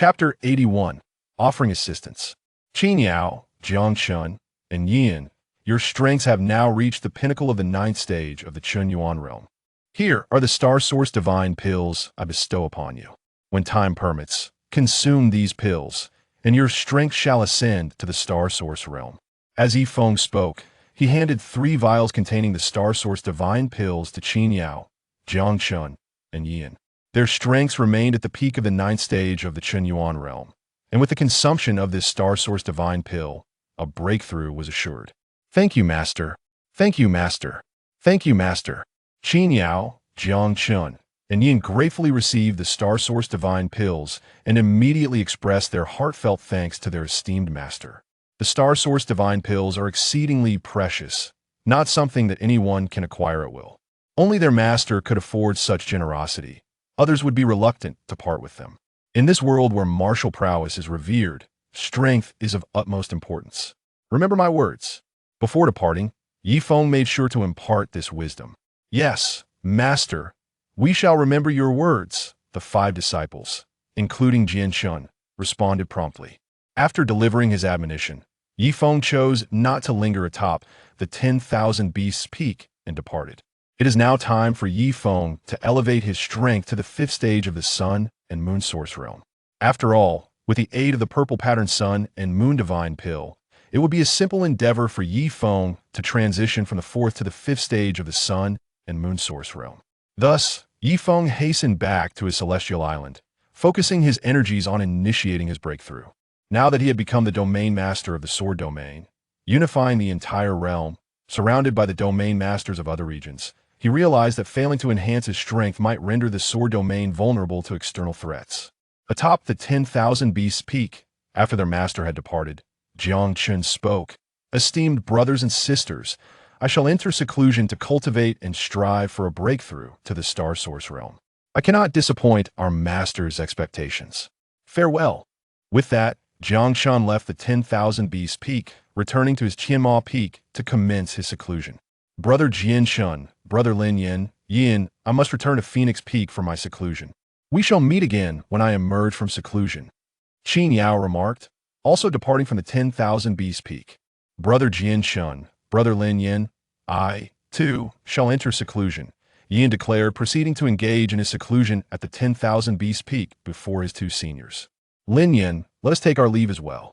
Chapter 81. Offering Assistance. Qin Yao, Jiang Shun, and Yin, your strengths have now reached the pinnacle of the 9th stage of the Chun Yuan realm. Here are the Star Source Divine Pills I bestow upon you. When time permits, consume these pills, and your strength shall ascend to the Star Source realm. As Ye Feng spoke, he handed 3 vials containing the Star Source Divine Pills to Qin Yao, Jiang Shun, and Yin. Their strengths remained at the peak of the 9th stage of the Chun Yuan realm, and with the consumption of this Star Source Divine Pill, a breakthrough was assured. Thank you, Master. Thank you, Master. Thank you, Master. Qin Yao, Jiang Shun, and Yin gratefully received the Star Source Divine Pills and immediately expressed their heartfelt thanks to their esteemed Master. The Star Source Divine Pills are exceedingly precious, not something that anyone can acquire at will. Only their Master could afford such generosity. Others would be reluctant to part with them. In this world where martial prowess is revered, strength is of utmost importance. Remember my words. Before departing, Ye Feng made sure to impart this wisdom. Yes, Master, we shall remember your words, the 5 disciples, including Jian Shun, responded promptly. After delivering his admonition, Ye Feng chose not to linger atop the 10,000 Beasts Peak and departed. It is now time for Ye Feng to elevate his strength to the 5th stage of the Sun and Moon Source realm. After all, with the aid of the Purple Pattern Sun and Moon Divine Pill, it would be a simple endeavor for Ye Feng to transition from the 4th to the 5th stage of the Sun and Moon Source realm. Thus, Ye Feng hastened back to his celestial island, focusing his energies on initiating his breakthrough. Now that he had become the domain master of the Sword Domain, unifying the entire realm, surrounded by the domain masters of other regions, he realized that failing to enhance his strength might render the Sword Domain vulnerable to external threats. Atop the 10,000 Beasts Peak, after their master had departed, Jiang Chun spoke, "Esteemed brothers and sisters, I shall enter seclusion to cultivate and strive for a breakthrough to the Star Source realm. I cannot disappoint our master's expectations. Farewell." With that, Jiang Chun left the 10,000 Beasts Peak, returning to his Qianma Peak to commence his seclusion. Brother Jian Shun, Brother Lin Yin, I must return to Phoenix Peak for my seclusion. We shall meet again when I emerge from seclusion, Qin Yao remarked, also departing from the 10,000 Beast Peak. Brother Jian Shun, Brother Lin I, too, shall enter seclusion, Yin declared, proceeding to engage in his seclusion at the 10,000 Beast Peak before his 2 seniors. Lin, let us take our leave as well.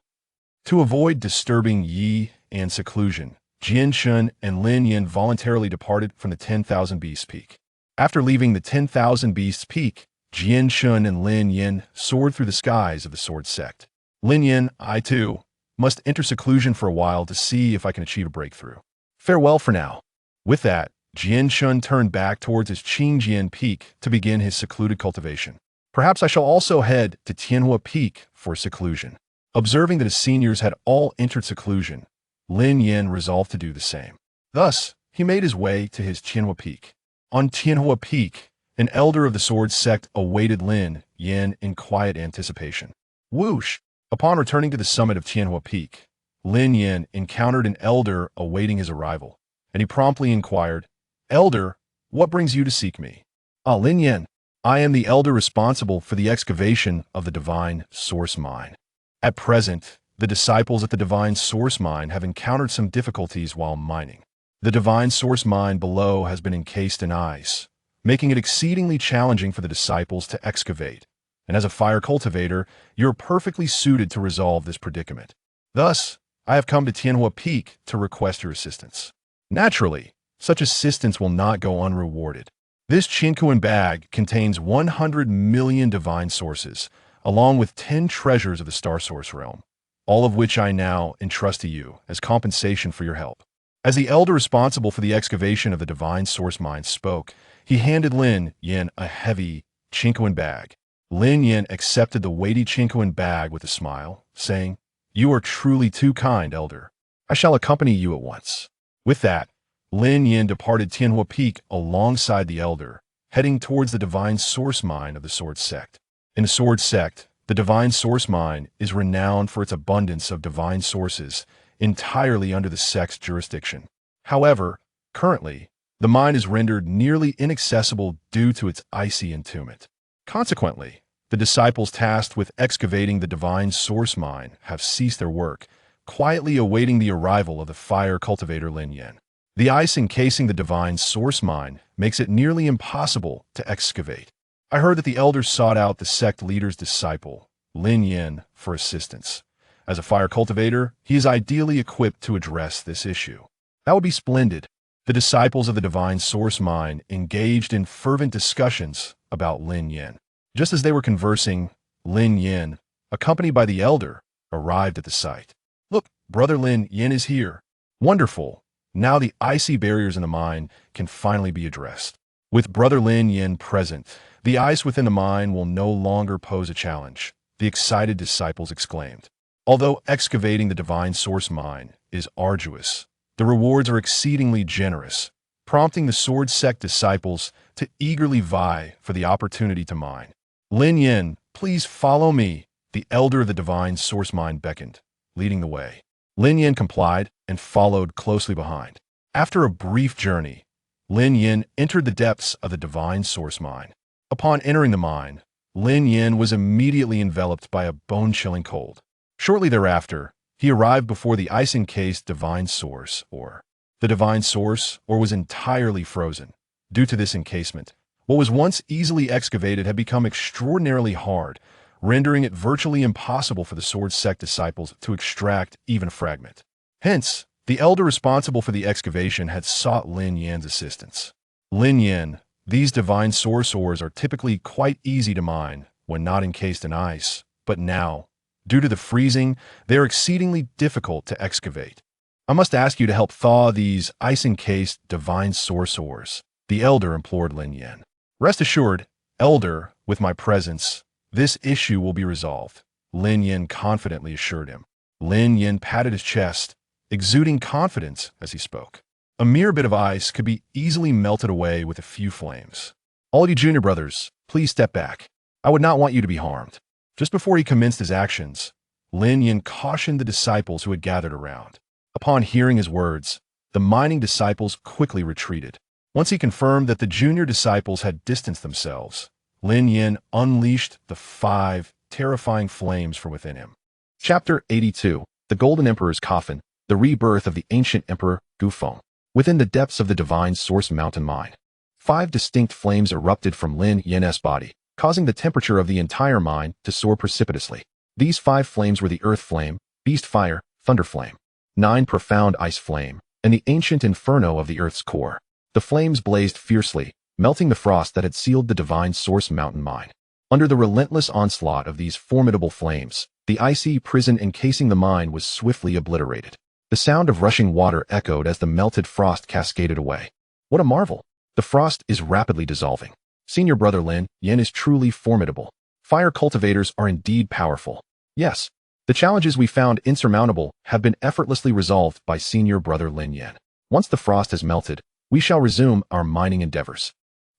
To avoid disturbing Yi and seclusion, Jian Shun and Lin voluntarily departed from the 10,000 Beasts Peak. After leaving the 10,000 Beasts Peak, Jian Shun and Lin soared through the skies of the Sword Sect. Lin, I too, must enter seclusion for a while to see if I can achieve a breakthrough. Farewell for now. With that, Jian Shun turned back towards his Qingjian Peak to begin his secluded cultivation. Perhaps I shall also head to Tianhua Peak for seclusion. Observing that his seniors had all entered seclusion, Lin resolved to do the same. Thus, he made his way to his Tianhua Peak. On Tianhua Peak, an elder of the Sword Sect awaited Lin in quiet anticipation. Whoosh! Upon returning to the summit of Tianhua Peak, Lin encountered an elder awaiting his arrival, and he promptly inquired, "Elder, what brings you to seek me?" Lin, I am the elder responsible for the excavation of the Divine Source Mine. At present, the disciples at the Divine Source Mine have encountered some difficulties while mining. The Divine Source Mine below has been encased in ice, making it exceedingly challenging for the disciples to excavate. And as a fire cultivator, you're perfectly suited to resolve this predicament. Thus, I have come to Tianhua Peak to request your assistance. Naturally, such assistance will not go unrewarded. This Qinkuan bag contains 100 million divine sources, along with 10 treasures of the Star Source realm, all of which I now entrust to you as compensation for your help. As the elder responsible for the excavation of the Divine Source Mine spoke, he handed Lin a heavy Qinkuan bag. Lin accepted the weighty Qinkuan bag with a smile, saying, "You are truly too kind, elder. I shall accompany you at once." With that, Lin departed Tianhua Peak alongside the elder, heading towards the Divine Source Mine of the Sword Sect. In the Sword Sect, the Divine Source Mine is renowned for its abundance of divine sources, entirely under the sect's jurisdiction. However, currently, the mine is rendered nearly inaccessible due to its icy entombment. Consequently, The disciples tasked with excavating the divine source mine have ceased their work, quietly awaiting the arrival of the fire cultivator Lin Yin. The ice encasing the divine source mine makes it nearly impossible to excavate. I heard that the elders sought out the sect leader's disciple, Lin Yin, for assistance. As a fire cultivator, he is ideally equipped to address this issue. That would be splendid. The disciples of the divine source mine engaged in fervent discussions about Lin Yin. Just as they were conversing, Lin Yin, accompanied by the elder, arrived at the site. "Look, Brother Lin Yin is here." "Wonderful. Now the icy barriers in the mine can finally be addressed." With Brother Lin Yin present, the ice within the mine will no longer pose a challenge, the excited disciples exclaimed. Although excavating the divine source mine is arduous, the rewards are exceedingly generous, prompting the Sword Sect disciples to eagerly vie for the opportunity to mine. "Lin Yin, please follow me," the elder of the divine source mine beckoned, leading the way. Lin Yin complied and followed closely behind. After a brief journey, Lin Yin entered the depths of the divine source mine. Upon entering the mine, Lin Yin was immediately enveloped by a bone-chilling cold. Shortly thereafter, he arrived before the ice-encased divine source, or the divine source, or was entirely frozen. Due to this encasement, what was once easily excavated had become extraordinarily hard, rendering it virtually impossible for the Sword Sect disciples to extract even a fragment. Hence, the elder responsible for the excavation had sought Lin Yin's assistance. "Lin Yin, these divine source ores are typically quite easy to mine when not encased in ice, but now, due to the freezing, they are exceedingly difficult to excavate. I must ask you to help thaw these ice-encased divine source ores," the elder implored Lin Yin. "Rest assured, elder, with my presence, this issue will be resolved," Lin Yin confidently assured him. Lin Yin patted his chest, exuding confidence as he spoke. A mere bit of ice could be easily melted away with a few flames. "All you junior brothers, please step back. I would not want you to be harmed." Just before he commenced his actions, Lin Yin cautioned the disciples who had gathered around. Upon hearing his words, the mining disciples quickly retreated. Once he confirmed that the junior disciples had distanced themselves, Lin Yin unleashed the 5 terrifying flames from within him. Chapter 82, The Golden Emperor's Coffin, the Rebirth of the Ancient Emperor, Ye Feng. Within the depths of the divine source mountain mine, 5 distinct flames erupted from Lin Yin's body, causing the temperature of the entire mine to soar precipitously. These 5 flames were the Earth Flame, Beast Fire, Thunder Flame, 9 Profound Ice Flame, and the Ancient Inferno of the Earth's core. The flames blazed fiercely, melting the frost that had sealed the divine source mountain mine. Under the relentless onslaught of these formidable flames, the icy prison encasing the mine was swiftly obliterated. The sound of rushing water echoed as the melted frost cascaded away. What a marvel! The frost is rapidly dissolving. Senior brother Lin Yin is truly formidable. Fire cultivators are indeed powerful. Yes, the challenges we found insurmountable have been effortlessly resolved by senior brother Lin Yin. Once the frost has melted, we shall resume our mining endeavors.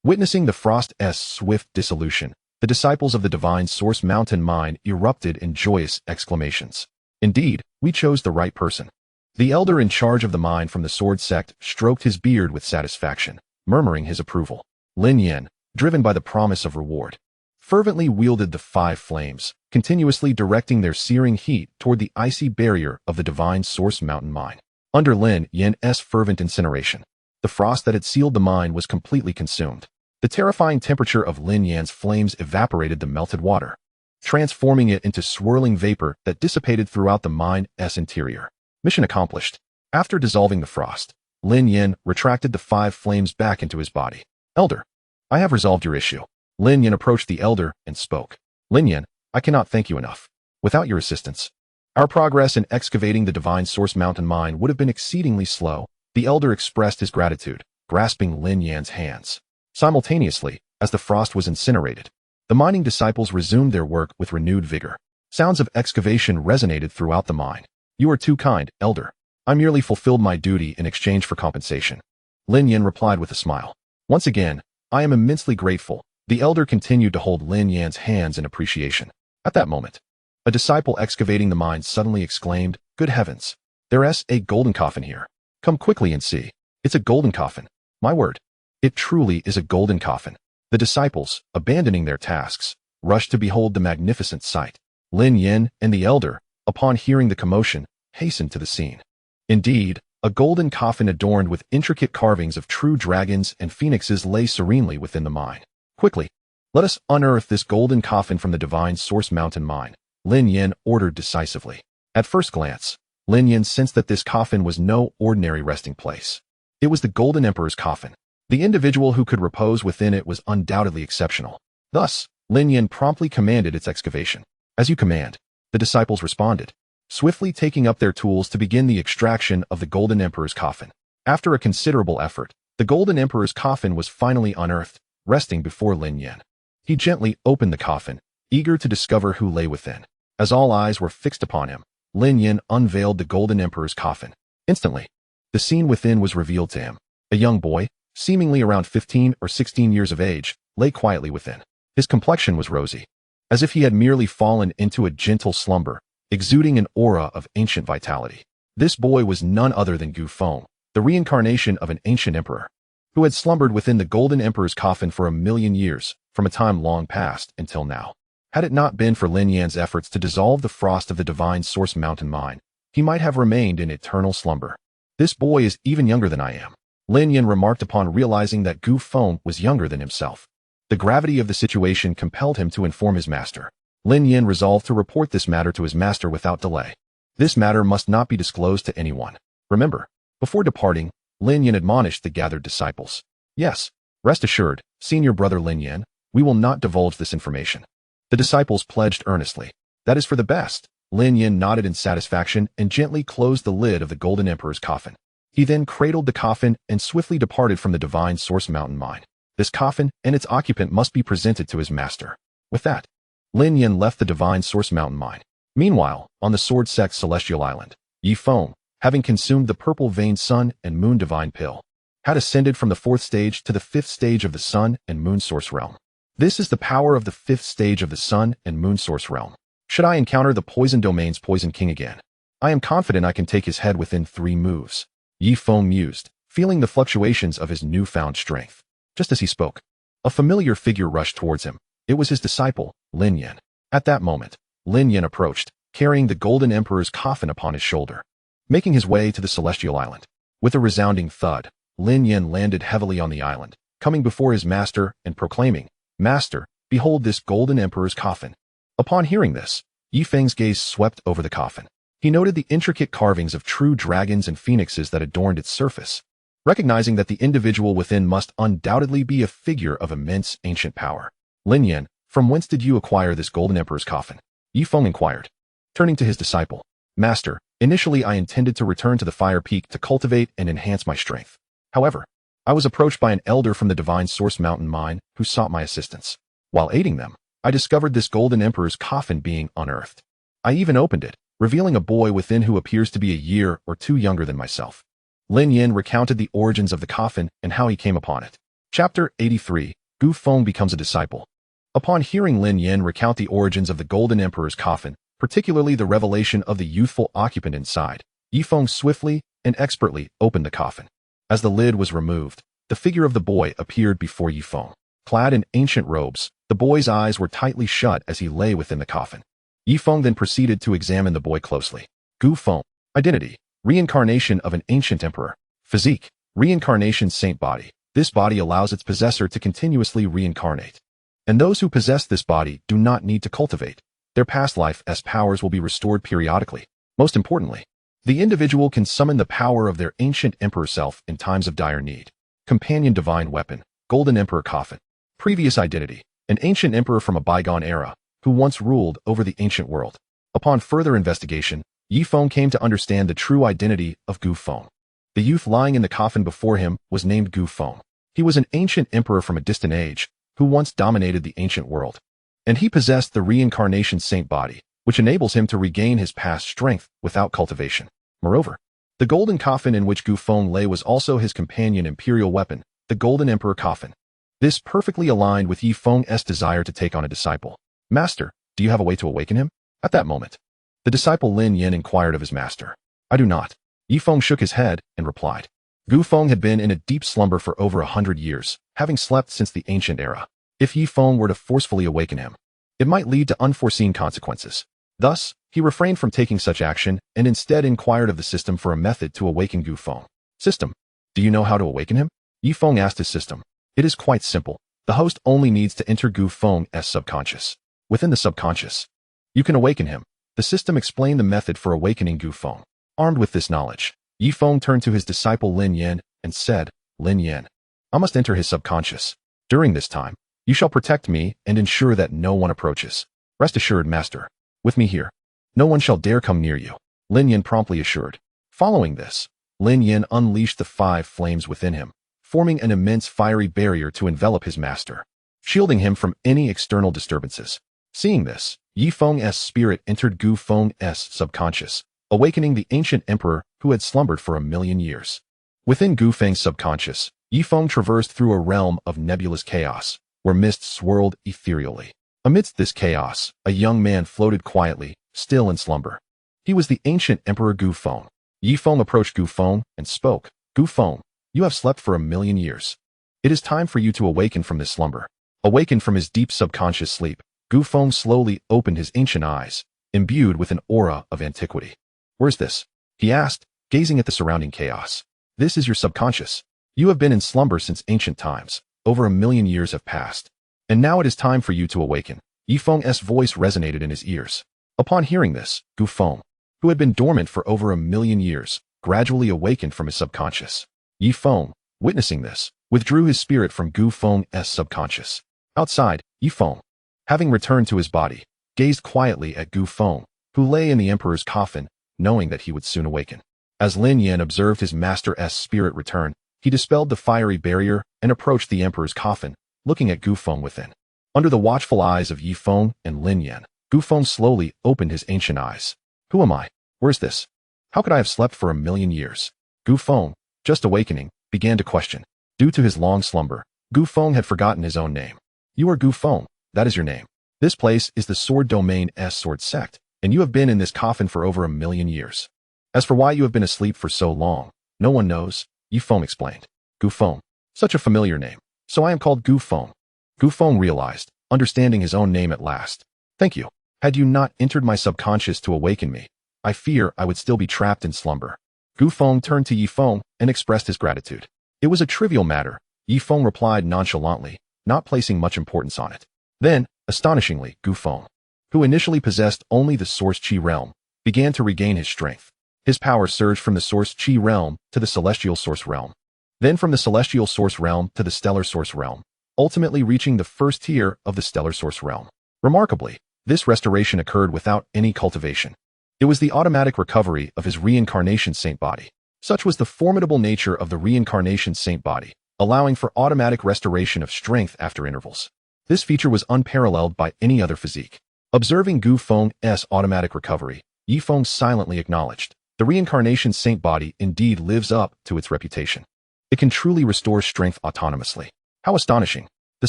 Witnessing the frost's swift dissolution, the disciples of the divine source mountain mine erupted in joyous exclamations. Indeed, we chose the right person. The elder in charge of the mine from the Sword Sect stroked his beard with satisfaction, murmuring his approval. Lin Yin, driven by the promise of reward, fervently wielded the 5 flames, continuously directing their searing heat toward the icy barrier of the divine source mountain mine. Under Lin Yin's fervent incineration, the frost that had sealed the mine was completely consumed. The terrifying temperature of Lin Yin's flames evaporated the melted water, transforming it into swirling vapor that dissipated throughout the mine's interior. Mission accomplished. After dissolving the frost, Lin Yin retracted the 5 flames back into his body. "Elder, I have resolved your issue." Lin Yin approached the elder and spoke. "Lin Yin, I cannot thank you enough. Without your assistance, our progress in excavating the divine source mountain mine would have been exceedingly slow." The elder expressed his gratitude, grasping Lin Yin's hands. Simultaneously, as the frost was incinerated, the mining disciples resumed their work with renewed vigor. Sounds of excavation resonated throughout the mine. "You are too kind, elder. I merely fulfilled my duty in exchange for compensation." Lin Yin replied with a smile. "Once again, I am immensely grateful." The elder continued to hold Lin Yin's hands in appreciation. At that moment, a disciple excavating the mine suddenly exclaimed, "Good heavens! There's a golden coffin here. Come quickly and see. It's a golden coffin. My word. It truly is a golden coffin." The disciples, abandoning their tasks, rushed to behold the magnificent sight. Lin Yin and the elder, upon hearing the commotion, hastened to the scene. Indeed, a golden coffin adorned with intricate carvings of true dragons and phoenixes lay serenely within the mine. Quickly, let us unearth this golden coffin from the divine source mountain mine, Lin Yin ordered decisively. At first glance, Lin Yin sensed that this coffin was no ordinary resting place. It was the Golden Emperor's coffin. The individual who could repose within it was undoubtedly exceptional. Thus, Lin Yin promptly commanded its excavation. As you command, the disciples responded, swiftly taking up their tools to begin the extraction of the Golden Emperor's coffin. After a considerable effort, the Golden Emperor's coffin was finally unearthed, resting before Lin Yin. He gently opened the coffin, eager to discover who lay within. As all eyes were fixed upon him, Lin Yin unveiled the Golden Emperor's coffin. Instantly, the scene within was revealed to him. A young boy, seemingly around 15 or 16 years of age, lay quietly within. His complexion was rosy, as if he had merely fallen into a gentle slumber, exuding an aura of ancient vitality. This boy was none other than Ye Feng, the reincarnation of an ancient emperor, who had slumbered within the Golden Emperor's coffin for 1,000,000 years, from a time long past until now. Had it not been for Lin Yan's efforts to dissolve the frost of the divine source mountain mine, he might have remained in eternal slumber. This boy is even younger than I am, Lin Yan remarked upon realizing that Ye Feng was younger than himself. The gravity of the situation compelled him to inform his master. Lin Yin resolved to report this matter to his master without delay. This matter must not be disclosed to anyone. Remember, before departing, Lin Yin admonished the gathered disciples. Yes, rest assured, senior brother Lin Yin, we will not divulge this information. The disciples pledged earnestly. That is for the best. Lin Yin nodded in satisfaction and gently closed the lid of the Golden Emperor's coffin. He then cradled the coffin and swiftly departed from the divine source mountain mine. This coffin and its occupant must be presented to his master. With that, Lin Yin left the divine source mountain mine. Meanwhile, on the Sword Sect's celestial island, Ye Feng, having consumed the purple veined sun and moon divine pill, had ascended from the 4th stage to the 5th stage of the sun and moon source realm. This is the power of the 5th stage of the sun and moon source realm. Should I encounter the poison domain's poison king again, I am confident I can take his head within 3 moves. Ye Feng mused, feeling the fluctuations of his newfound strength. Just as he spoke, a familiar figure rushed towards him. It was his disciple, Lin Yin. At that moment, Lin Yin approached, carrying the Golden Emperor's coffin upon his shoulder. Making his way to the celestial island. With a resounding thud, Lin Yin landed heavily on the island, coming before his master and proclaiming, "Master, behold this Golden Emperor's coffin." Upon hearing this, Ye Feng's gaze swept over the coffin. He noted the intricate carvings of true dragons and phoenixes that adorned its surface. Recognizing that the individual within must undoubtedly be a figure of immense ancient power. Lin Yin, from whence did you acquire this Golden Emperor's coffin? Ye Feng inquired. Turning to his disciple, Master, initially I intended to return to the Fire Peak to cultivate and enhance my strength. However, I was approached by an elder from the Divine Source Mountain Mine who sought my assistance. While aiding them, I discovered this Golden Emperor's coffin being unearthed. I even opened it, revealing a boy within who appears to be a year or 2 younger than myself. Lin Yin recounted the origins of the coffin and how he came upon it. Chapter 83, Ye Feng becomes a disciple. Upon hearing Lin Yin recount the origins of the Golden Emperor's coffin, particularly the revelation of the youthful occupant inside, Ye Feng swiftly and expertly opened the coffin. As the lid was removed, the figure of the boy appeared before Ye Feng. Clad in ancient robes, the boy's eyes were tightly shut as he lay within the coffin. Ye Feng then proceeded to examine the boy closely. Ye Feng, identity, reincarnation of an ancient emperor. Physique, reincarnation saint body. This body allows its possessor to continuously reincarnate. And those who possess this body do not need to cultivate. Their past life's powers will be restored periodically. Most importantly, the individual can summon the power of their ancient emperor self in times of dire need. Companion divine weapon, Golden Emperor coffin. Previous identity, an ancient emperor from a bygone era, who once ruled over the ancient world. Upon further investigation, Ye Feng came to understand the true identity of Ye Feng. The youth lying in the coffin before him was named Ye Feng. He was an ancient emperor from a distant age, who once dominated the ancient world. And he possessed the reincarnation saint body, which enables him to regain his past strength without cultivation. Moreover, the golden coffin in which Ye Feng lay was also his companion imperial weapon, the Golden Emperor coffin. This perfectly aligned with Ye Feng's desire to take on a disciple. Master, do you have a way to awaken him? At that moment, the disciple Lin Yin inquired of his master. I do not. Ye Feng shook his head and replied. Ye Feng had been in a deep slumber for over 100 years, having slept since the ancient era. If Ye Feng were to forcefully awaken him, It might lead to unforeseen consequences. Thus, he refrained from taking such action and instead inquired of the system for a method to awaken Gu Feng. System, do you know how to awaken him? Ye Feng asked his system. It is quite simple. The host only needs to enter Gu Feng's subconscious. Within the subconscious, you can awaken him. The system explained the method for awakening Gu Feng. Armed with this knowledge, Ye Feng turned to his disciple Lin Yan and said, Lin Yan, I must enter his subconscious. During this time, you shall protect me and ensure that no one approaches. Rest assured, Master. With me here, no one shall dare come near you. Lin Yan promptly assured. Following this, Lin Yan unleashed the 5 flames within him, forming an immense fiery barrier to envelop his master, shielding him from any external disturbances. Seeing this, Ye Feng's spirit entered Gu Feng's subconscious, awakening the ancient emperor who had slumbered for 1,000,000 years. Within Gu Feng's subconscious, Ye Feng traversed through a realm of nebulous chaos, where mist swirled ethereally. Amidst this chaos, a young man floated quietly, still in slumber. He was the ancient emperor Gu Feng. Ye Feng approached Gu Feng and spoke. Gu Feng, you have slept for 1,000,000 years. It is time for you to awaken from this slumber. Awakened from his deep subconscious sleep, Gu Feng slowly opened his ancient eyes, imbued with an aura of antiquity. Where's this? He asked, gazing at the surrounding chaos. This is your subconscious. You have been in slumber since ancient times. Over 1,000,000 years have passed. And now it is time for you to awaken. Ye Feng's voice resonated in his ears. Upon hearing this, Gu Feng, who had been dormant for over 1,000,000 years, gradually awakened from his subconscious. Ye Feng, witnessing this, withdrew his spirit from Gu Feng's subconscious. Outside, Ye Feng, having returned to his body, gazed quietly at Gu Feng, who lay in the emperor's coffin, knowing that he would soon awaken. As Lin Yan observed his master's spirit return, he dispelled the fiery barrier and approached the emperor's coffin, looking at Gu Feng within. Under the watchful eyes of Ye Feng and Lin Yan, Gu Feng slowly opened his ancient eyes. Who am I? Where's this? How could I have slept for 1,000,000 years? Gu Feng, just awakening, began to question. Due to his long slumber, Gu Feng had forgotten his own name. You are Gu Feng, that is your name. This place is the Sword Domain's Sword Sect, and you have been in this coffin for over 1,000,000 years. As for why you have been asleep for so long, no one knows, Ye Feng explained. Gu Feng, such a familiar name, so I am called Gu Feng. Gu Feng realized, understanding his own name at last. Thank you. Had you not entered my subconscious to awaken me, I fear I would still be trapped in slumber. Gu Feng turned to Ye Feng and expressed his gratitude. It was a trivial matter, Ye Feng replied nonchalantly, not placing much importance on it. Then, astonishingly, Gu Feng, who initially possessed only the Source Qi realm, began to regain his strength. His power surged from the Source Qi realm to the Celestial Source realm, then from the Celestial Source realm to the Stellar Source realm, ultimately reaching the first tier of the Stellar Source realm. Remarkably, this restoration occurred without any cultivation. It was the automatic recovery of his reincarnation saint body. Such was the formidable nature of the reincarnation saint body, allowing for automatic restoration of strength after intervals. This feature was unparalleled by any other physique. Observing Gu Feng's automatic recovery, Ye Feng silently acknowledged, the reincarnation saint body indeed lives up to its reputation. It can truly restore strength autonomously. How astonishing! The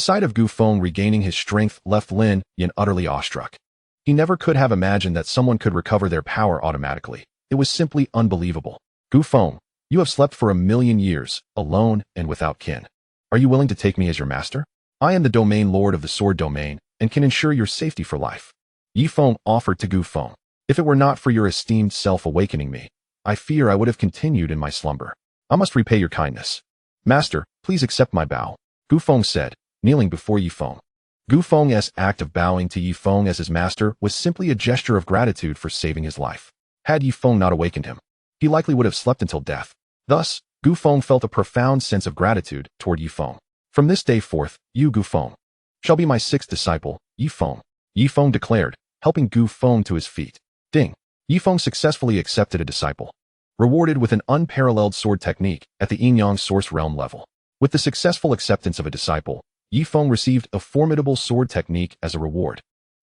sight of Gu Feng regaining his strength left Lin Yan utterly awestruck. He never could have imagined that someone could recover their power automatically. It was simply unbelievable. Gu Feng, you have slept for 1,000,000 years, alone and without kin. Are you willing to take me as your master? I am the domain lord of the sword domain and can ensure your safety for life. Ye Feng offered to Gu Feng. If it were not for your esteemed self awakening me, I fear I would have continued in my slumber. I must repay your kindness. Master, please accept my bow, Gu Feng said, kneeling before Ye Feng. Gu Feng's act of bowing to Ye Feng as his master was simply a gesture of gratitude for saving his life. Had Ye Feng not awakened him, he likely would have slept until death. Thus, Gu Feng felt a profound sense of gratitude toward Ye Feng. From this day forth, you, Gu Feng, shall be my 6th disciple, Ye Feng. Ye Feng declared, helping Gu Feng to his feet. Ding! Ye Feng successfully accepted a disciple, rewarded with an unparalleled sword technique at the Yin-Yang Source Realm level. With the successful acceptance of a disciple, Ye Feng received a formidable sword technique as a reward,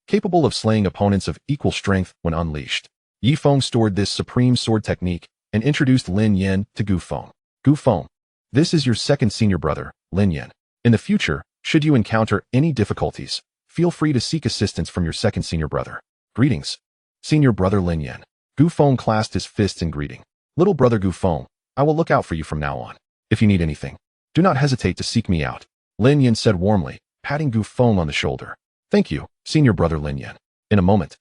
capable of slaying opponents of equal strength when unleashed. Ye Feng stored this supreme sword technique and introduced Lin Yan to Gu Feng. Gu Feng, this is your second senior brother, Lin Yan. In the future, should you encounter any difficulties, feel free to seek assistance from your second senior brother. Greetings, senior brother Lin Yan. Gu Feng clasped his fists in greeting. Little brother Gu Feng, I will look out for you from now on. If you need anything, do not hesitate to seek me out, Lin Yan said warmly, patting Gu Feng on the shoulder. Thank you, senior brother Lin Yan. In a moment,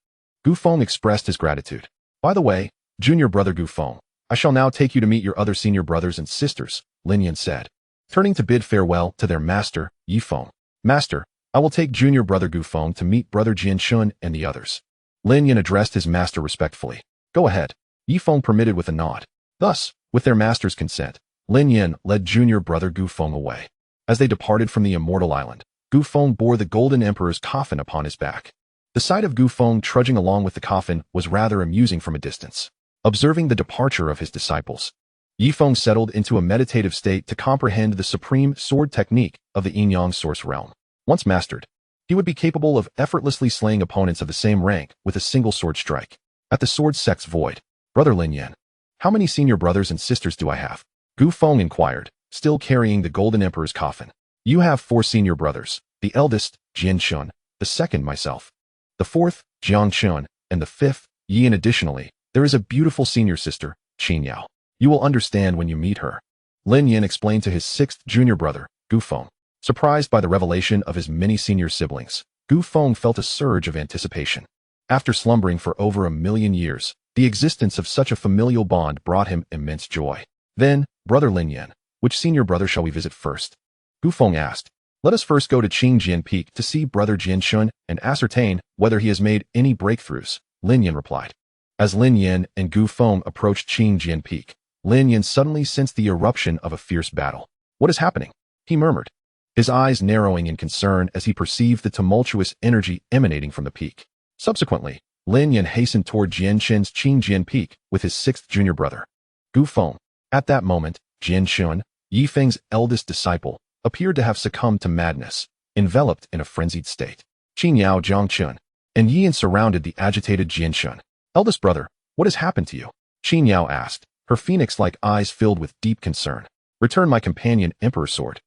Gu Feng expressed his gratitude. By the way, junior brother Gu Feng, I shall now take you to meet your other senior brothers and sisters, Lin Yan said, turning to bid farewell to their master, Ye Feng. Master, I will take junior brother Gu Feng to meet brother Jianshun and the others. Lin Yan addressed his master respectfully. Go ahead. Ye Feng permitted with a nod. Thus, with their master's consent, Lin Yan led junior brother Gu Feng away. As they departed from the immortal island, Gu Feng bore the Golden Emperor's coffin upon his back. The sight of Gu Feng trudging along with the coffin was rather amusing from a distance. Observing the departure of his disciples, Ye Feng settled into a meditative state to comprehend the supreme sword technique of the yin-yang source realm. Once mastered, he would be capable of effortlessly slaying opponents of the same rank with a single sword strike. At the Sword Sect's void, brother Lin Yan, how many senior brothers and sisters do I have? Gu Feng inquired, still carrying the Golden Emperor's coffin. You have 4 senior brothers, the eldest, Jianshun, the second myself, the fourth, Jiangshun, and the fifth, Yi. And additionally, there is a beautiful senior sister, Xianxiao. You will understand when you meet her. Lin Yan explained to his 6th junior brother, Gu Feng. Surprised by the revelation of his many senior siblings, Gu Feng felt a surge of anticipation. After slumbering for over 1,000,000 years, the existence of such a familial bond brought him immense joy. Then, brother Lin Yan, which senior brother shall we visit first? Gu Feng asked. Let us first go to Qingjian Peak to see brother Jianshun and ascertain whether he has made any breakthroughs, Lin Yan replied. As Lin Yan and Gu Feng approached Qingjian Peak, Lin Yan suddenly sensed the eruption of a fierce battle. What is happening? He murmured, his eyes narrowing in concern as he perceived the tumultuous energy emanating from the peak. Subsequently, Lin Yan hastened toward Jianshun's Qingjian Peak with his 6th junior brother, Gu Feng. At that moment, Jianshun, Ye Feng's eldest disciple, appeared to have succumbed to madness, enveloped in a frenzied state. Xianxiao, Jiangshun, and Yi surrounded the agitated Jianshun. Eldest brother, what has happened to you? Xianxiao asked, her phoenix-like eyes filled with deep concern. Return my companion Emperor's sword.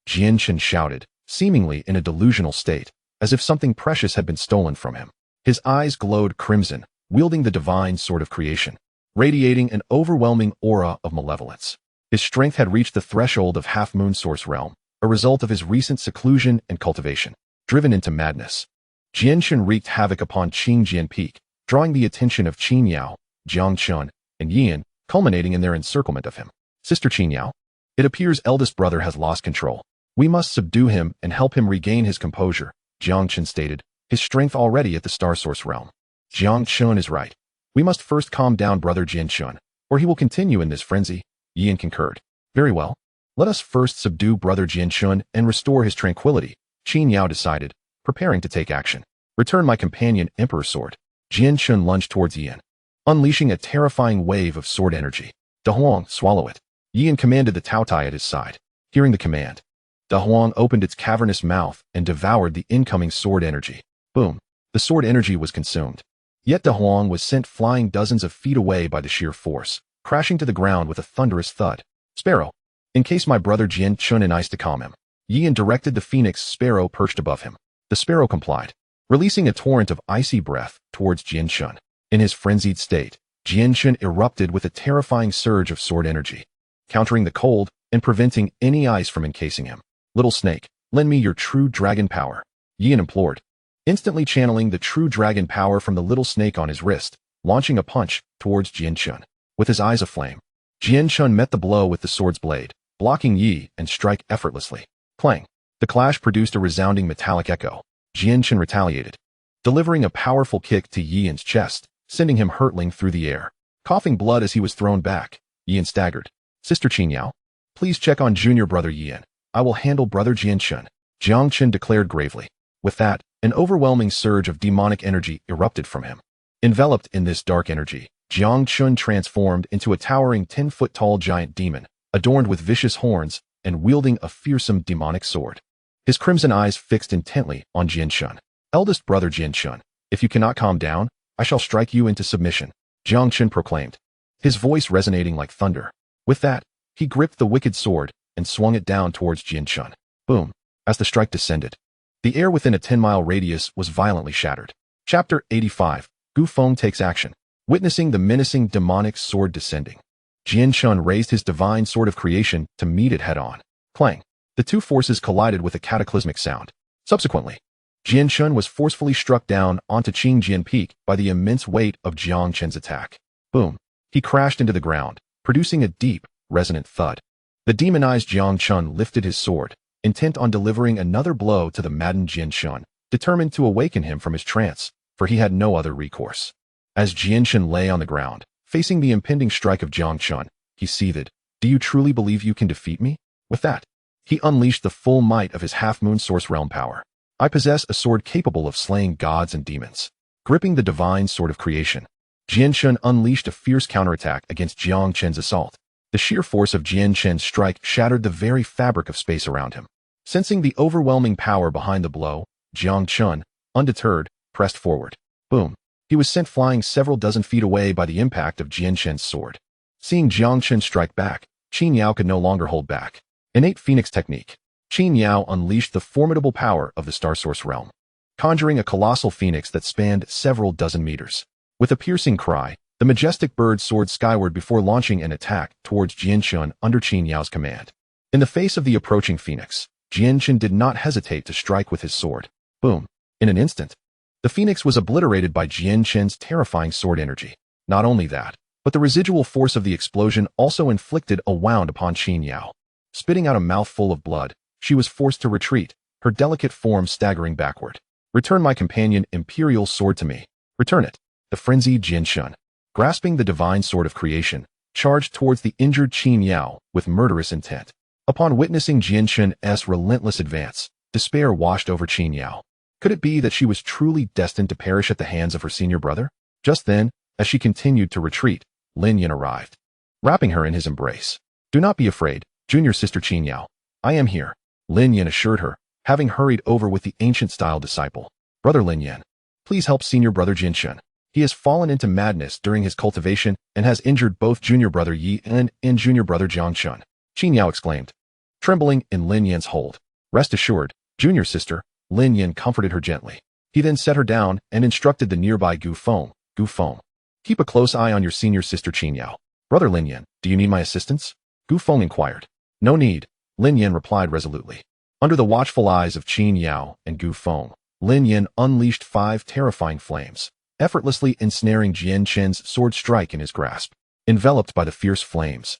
Jianshun shouted, seemingly in a delusional state, as if something precious had been stolen from him. His eyes glowed crimson, wielding the divine sword of creation, radiating an overwhelming aura of malevolence. His strength had reached the threshold of half-moon source realm, a result of his recent seclusion and cultivation. Driven into madness, Jianshun wreaked havoc upon Qingjian Peak, drawing the attention of Xianxiao, Jiangshun, and Yi, culminating in their encirclement of him. Sister Xianxiao, it appears eldest brother has lost control. We must subdue him and help him regain his composure, Jiangshun stated, his strength already at the star source realm. Jiangshun is right. We must first calm down brother Jianshun, or he will continue in this frenzy, Yi concurred. Very well. Let us first subdue brother Jianshun and restore his tranquility, Xianxiao decided, preparing to take action. Return my companion Emperor's sword. Jianshun lunged towards Yi, unleashing a terrifying wave of sword energy. Da Huang, swallow it. Yi commanded the Taotai at his side. Hearing the command, Da Huang opened its cavernous mouth and devoured the incoming sword energy. Boom. The sword energy was consumed. Yet Da Huang was sent flying dozens of feet away by the sheer force, crashing to the ground with a thunderous thud. Sparrow, in case my brother Jianshun and I to calm him. Yi directed the phoenix sparrow perched above him. The sparrow complied, releasing a torrent of icy breath towards Jianshun. In his frenzied state, Jianshun erupted with a terrifying surge of sword energy, countering the cold and preventing any ice from encasing him. Little snake, lend me your true dragon power, Yi implored, instantly channeling the true dragon power from the little snake on his wrist, launching a punch towards Jianshun. With his eyes aflame, Jianshun met the blow with the sword's blade, blocking Yi and strike effortlessly. Clang. The clash produced a resounding metallic echo. Jianshun retaliated, delivering a powerful kick to Yi's chest, sending him hurtling through the air. Coughing blood as he was thrown back, Yi staggered. Sister Xianxiao, please check on junior brother Yi. I will handle brother Jianshun, Jiangshun declared gravely. With that, an overwhelming surge of demonic energy erupted from him. Enveloped in this dark energy, Jiangshun transformed into a towering 10-foot-tall giant demon, adorned with vicious horns and wielding a fearsome demonic sword. His crimson eyes fixed intently on Jianshun. Eldest brother Jianshun, if you cannot calm down, I shall strike you into submission, Jiangshun proclaimed, his voice resonating like thunder. With that, he gripped the wicked sword and swung it down towards Jianshun. Boom. As the strike descended, the air within a 10-mile radius was violently shattered. Chapter 85. Gu Feng takes action. Witnessing the menacing demonic sword descending, Jianshun raised his divine sword of creation to meet it head-on. Clang. The two forces collided with a cataclysmic sound. Subsequently, Jianshun was forcefully struck down onto Qing Jian Peak by the immense weight of Jiang Chen's attack. Boom. He crashed into the ground, producing a deep, resonant thud. The demonized Jiang Chun lifted his sword, intent on delivering another blow to the maddened Jianshun, determined to awaken him from his trance, for he had no other recourse. As Jianshun lay on the ground, facing the impending strike of Jiang Chun, he seethed, "Do you truly believe you can defeat me?" With that, he unleashed the full might of his half-moon source realm power. "I possess a sword capable of slaying gods and demons." Gripping the divine sword of creation, Jianshun unleashed a fierce counterattack against Jiang Chen's assault. The sheer force of Jian Chen's strike shattered the very fabric of space around him. Sensing the overwhelming power behind the blow, Jiang Chun, undeterred, pressed forward. Boom. He was sent flying several dozen feet away by the impact of Jian Chen's sword. Seeing Jiang Chen strike back, Qin Yao could no longer hold back. Innate Phoenix Technique. Qin Yao unleashed the formidable power of the Star Source realm, conjuring a colossal phoenix that spanned several dozen meters. With a piercing cry, the majestic bird soared skyward before launching an attack towards Jianshun under Qin Yao's command. In the face of the approaching phoenix, Jianshun did not hesitate to strike with his sword. Boom. In an instant, the phoenix was obliterated by Jianshun's terrifying sword energy. Not only that, but the residual force of the explosion also inflicted a wound upon Qin Yao. Spitting out a mouthful of blood, she was forced to retreat, her delicate form staggering backward. "Return my companion Imperial sword to me. Return it." The frenzied Jianshun, grasping the divine sword of creation, charged towards the injured Qin Yao with murderous intent. Upon witnessing Jianshun's relentless advance, despair washed over Qin Yao. Could it be that she was truly destined to perish at the hands of her senior brother? Just then, as she continued to retreat, Lin Yan arrived, wrapping her in his embrace. "Do not be afraid, junior sister Qin Yao. I am here," Lin Yan assured her, having hurried over with the ancient-style disciple. "Brother Lin Yan, please help senior brother Jianshun. He has fallen into madness during his cultivation and has injured both junior brother Ye Feng and junior brother Jiangshun," Qin Yao exclaimed, trembling in Lin Yan's hold. "Rest assured, junior sister," Lin Yan comforted her gently. He then set her down and instructed the nearby Gu Feng, "Keep a close eye on your senior sister Qin Yao. Brother Lin Yan, do you need my assistance?" Gu Feng inquired. "No need," Lin Yan replied resolutely. Under the watchful eyes of Qin Yao and Gu Feng, Lin Yan unleashed 5 terrifying flames, effortlessly ensnaring Jian Chen's sword strike in his grasp. Enveloped by the fierce flames,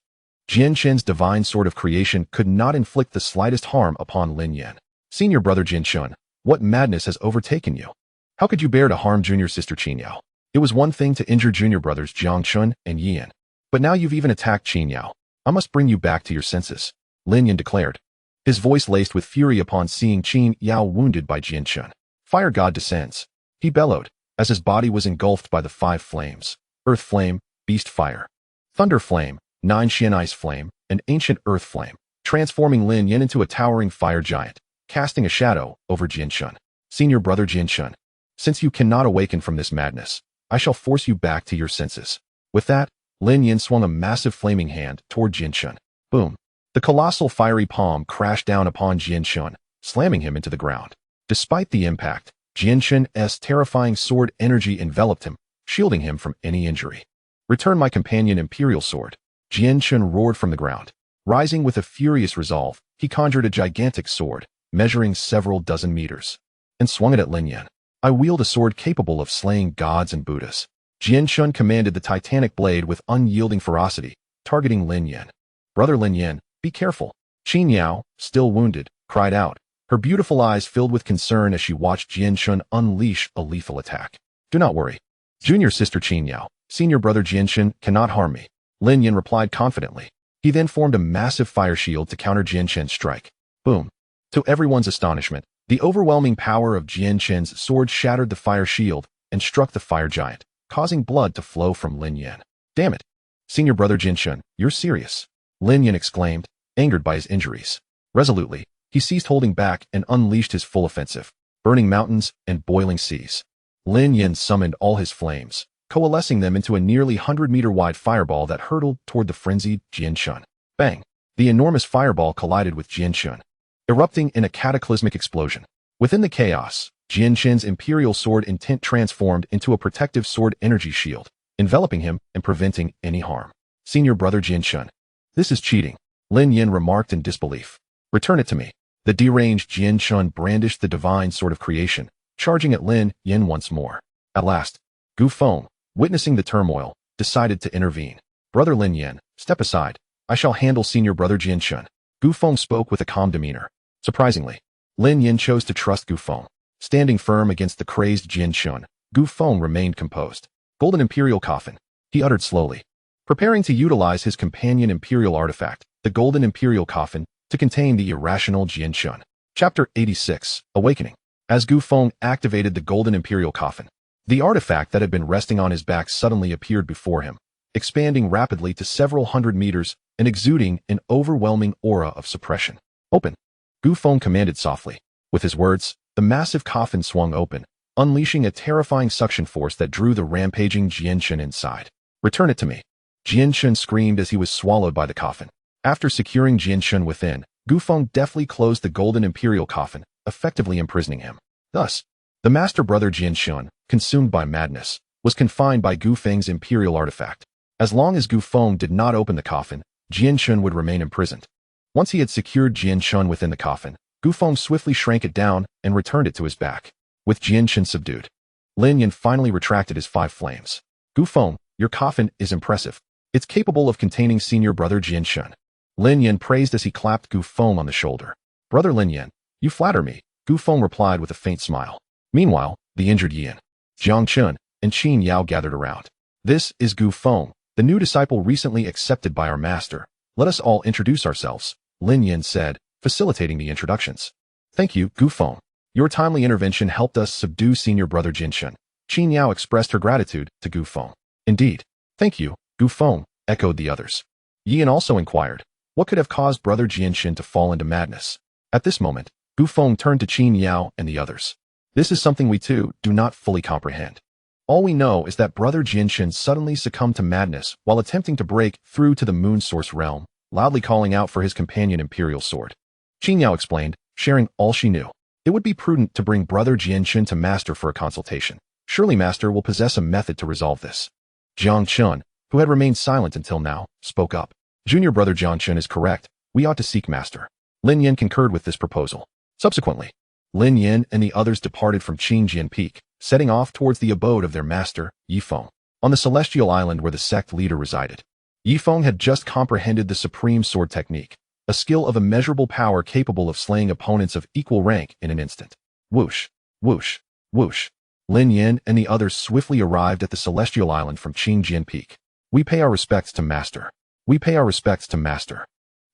Jian Chen's divine sword of creation could not inflict the slightest harm upon Lin Yan. "Senior brother Jianshun, what madness has overtaken you? How could you bear to harm junior sister Qin Yao? It was one thing to injure junior brothers Jiangshun and Yan, but now you've even attacked Qin Yao. I must bring you back to your senses," Lin Yan declared, his voice laced with fury upon seeing Qin Yao wounded by Jianshun. "Fire God descends," he bellowed, as his body was engulfed by the 5 flames: Earth Flame, Beast Fire, Thunder Flame, 9 Xian Ice Flame, and Ancient Earth Flame, transforming Lin Yan into a towering fire giant, casting a shadow over Jianshun. "Senior brother Jianshun, since you cannot awaken from this madness, I shall force you back to your senses." With that, Lin Yan swung a massive flaming hand toward Jianshun. Boom. The colossal fiery palm crashed down upon Jianshun, slamming him into the ground. Despite the impact, Jianshun's terrifying sword energy enveloped him, shielding him from any injury. "Return my companion Imperial sword," Jianshun roared from the ground. Rising with a furious resolve, he conjured a gigantic sword, measuring several dozen meters, and swung it at Lin Yan. "I wield a sword capable of slaying gods and Buddhas." Jianshun commanded the titanic blade with unyielding ferocity, targeting Lin Yan. "Brother Lin Yan, be careful." Qin Yao, still wounded, cried out, her beautiful eyes filled with concern as she watched Jianshun unleash a lethal attack. "Do not worry, junior sister Qin Yao. Senior brother Jianshun cannot harm me," Lin Yan replied confidently. He then formed a massive fire shield to counter Jianshun's strike. Boom. To everyone's astonishment, the overwhelming power of Jianshun's sword shattered the fire shield and struck the fire giant, causing blood to flow from Lin Yan. "Damn it. Senior brother Jianshun, you're serious," Lin Yan exclaimed, angered by his injuries. Resolutely, he ceased holding back and unleashed his full offensive, burning mountains and boiling seas. Lin Yan summoned all his flames, coalescing them into a nearly 100-meter-wide fireball that hurtled toward the frenzied Jianshun. Bang! The enormous fireball collided with Jianshun, erupting in a cataclysmic explosion. Within the chaos, Jianshun's imperial sword intent transformed into a protective sword energy shield, enveloping him and preventing any harm. "Senior brother Jianshun, this is cheating," Lin Yan remarked in disbelief. "Return it to me." The deranged Jianshun brandished the divine sword of creation, charging at Lin Yin once more. At last, Gu Feng, witnessing the turmoil, decided to intervene. Brother Lin Yin, step aside. I shall handle senior brother Jianshun. Gu Feng spoke with a calm demeanor. Surprisingly, Lin Yin chose to trust Gu Feng. Standing firm against the crazed Jianshun, Gu Feng remained composed. Golden Imperial Coffin, he uttered slowly, preparing to utilize his companion Imperial artifact, the Golden Imperial Coffin, to contain the irrational Jianshun. Chapter 86, Awakening. As Gu Feng activated the Golden Imperial Coffin, the artifact that had been resting on his back suddenly appeared before him, expanding rapidly to several hundred meters and exuding an overwhelming aura of suppression. Open, Gu Feng commanded softly. With his words, the massive coffin swung open, unleashing a terrifying suction force that drew the rampaging Jianshun inside. Return it to me. Jianshun screamed as he was swallowed by the coffin. After securing Jianshun within, Gu Feng deftly closed the Golden Imperial Coffin, effectively imprisoning him. Thus, the master brother Jianshun, consumed by madness, was confined by Gu Feng's Imperial artifact. As long as Gu Feng did not open the coffin, Jianshun would remain imprisoned. Once he had secured Jianshun within the coffin, Gu Feng swiftly shrank it down and returned it to his back. With Jianshun subdued, Lin Yin finally retracted his 5 flames. Gu Feng, your coffin is impressive. It's capable of containing senior brother Jianshun. Lin Yin praised as he clapped Gu Feng on the shoulder. Brother Lin Yin, you flatter me, Gu Feng replied with a faint smile. Meanwhile, the injured Yin, Jiangchun, and Qin Yao gathered around. This is Gu Feng, the new disciple recently accepted by our master. Let us all introduce ourselves, Lin Yin said, facilitating the introductions. Thank you, Gu Feng. Your timely intervention helped us subdue senior brother Jianshun. Qin Yao expressed her gratitude to Gu Feng. Indeed. Thank you, Gu Feng, echoed the others. Yin also inquired, what could have caused brother Jianshun to fall into madness? At this moment, Gu Feng turned to Qin Yao and the others. This is something we too do not fully comprehend. All we know is that brother Jianshun suddenly succumbed to madness while attempting to break through to the moon source realm, loudly calling out for his companion Imperial Sword. Qin Yao explained, sharing all she knew. It would be prudent to bring brother Jianshun to Master for a consultation. Surely Master will possess a method to resolve this. Jiangchun, who had remained silent until now, spoke up. Junior brother Jiangchun is correct. We ought to seek Master. Lin Yin concurred with this proposal. Subsequently, Lin Yin and the others departed from Qingjian Peak, setting off towards the abode of their master, Ye Feng, on the celestial island where the sect leader resided. Ye Feng had just comprehended the supreme sword technique, a skill of immeasurable power capable of slaying opponents of equal rank in an instant. Whoosh, whoosh, whoosh. Lin Yin and the others swiftly arrived at the celestial island from Qingjian Peak. We pay our respects to Master. We pay our respects to Master.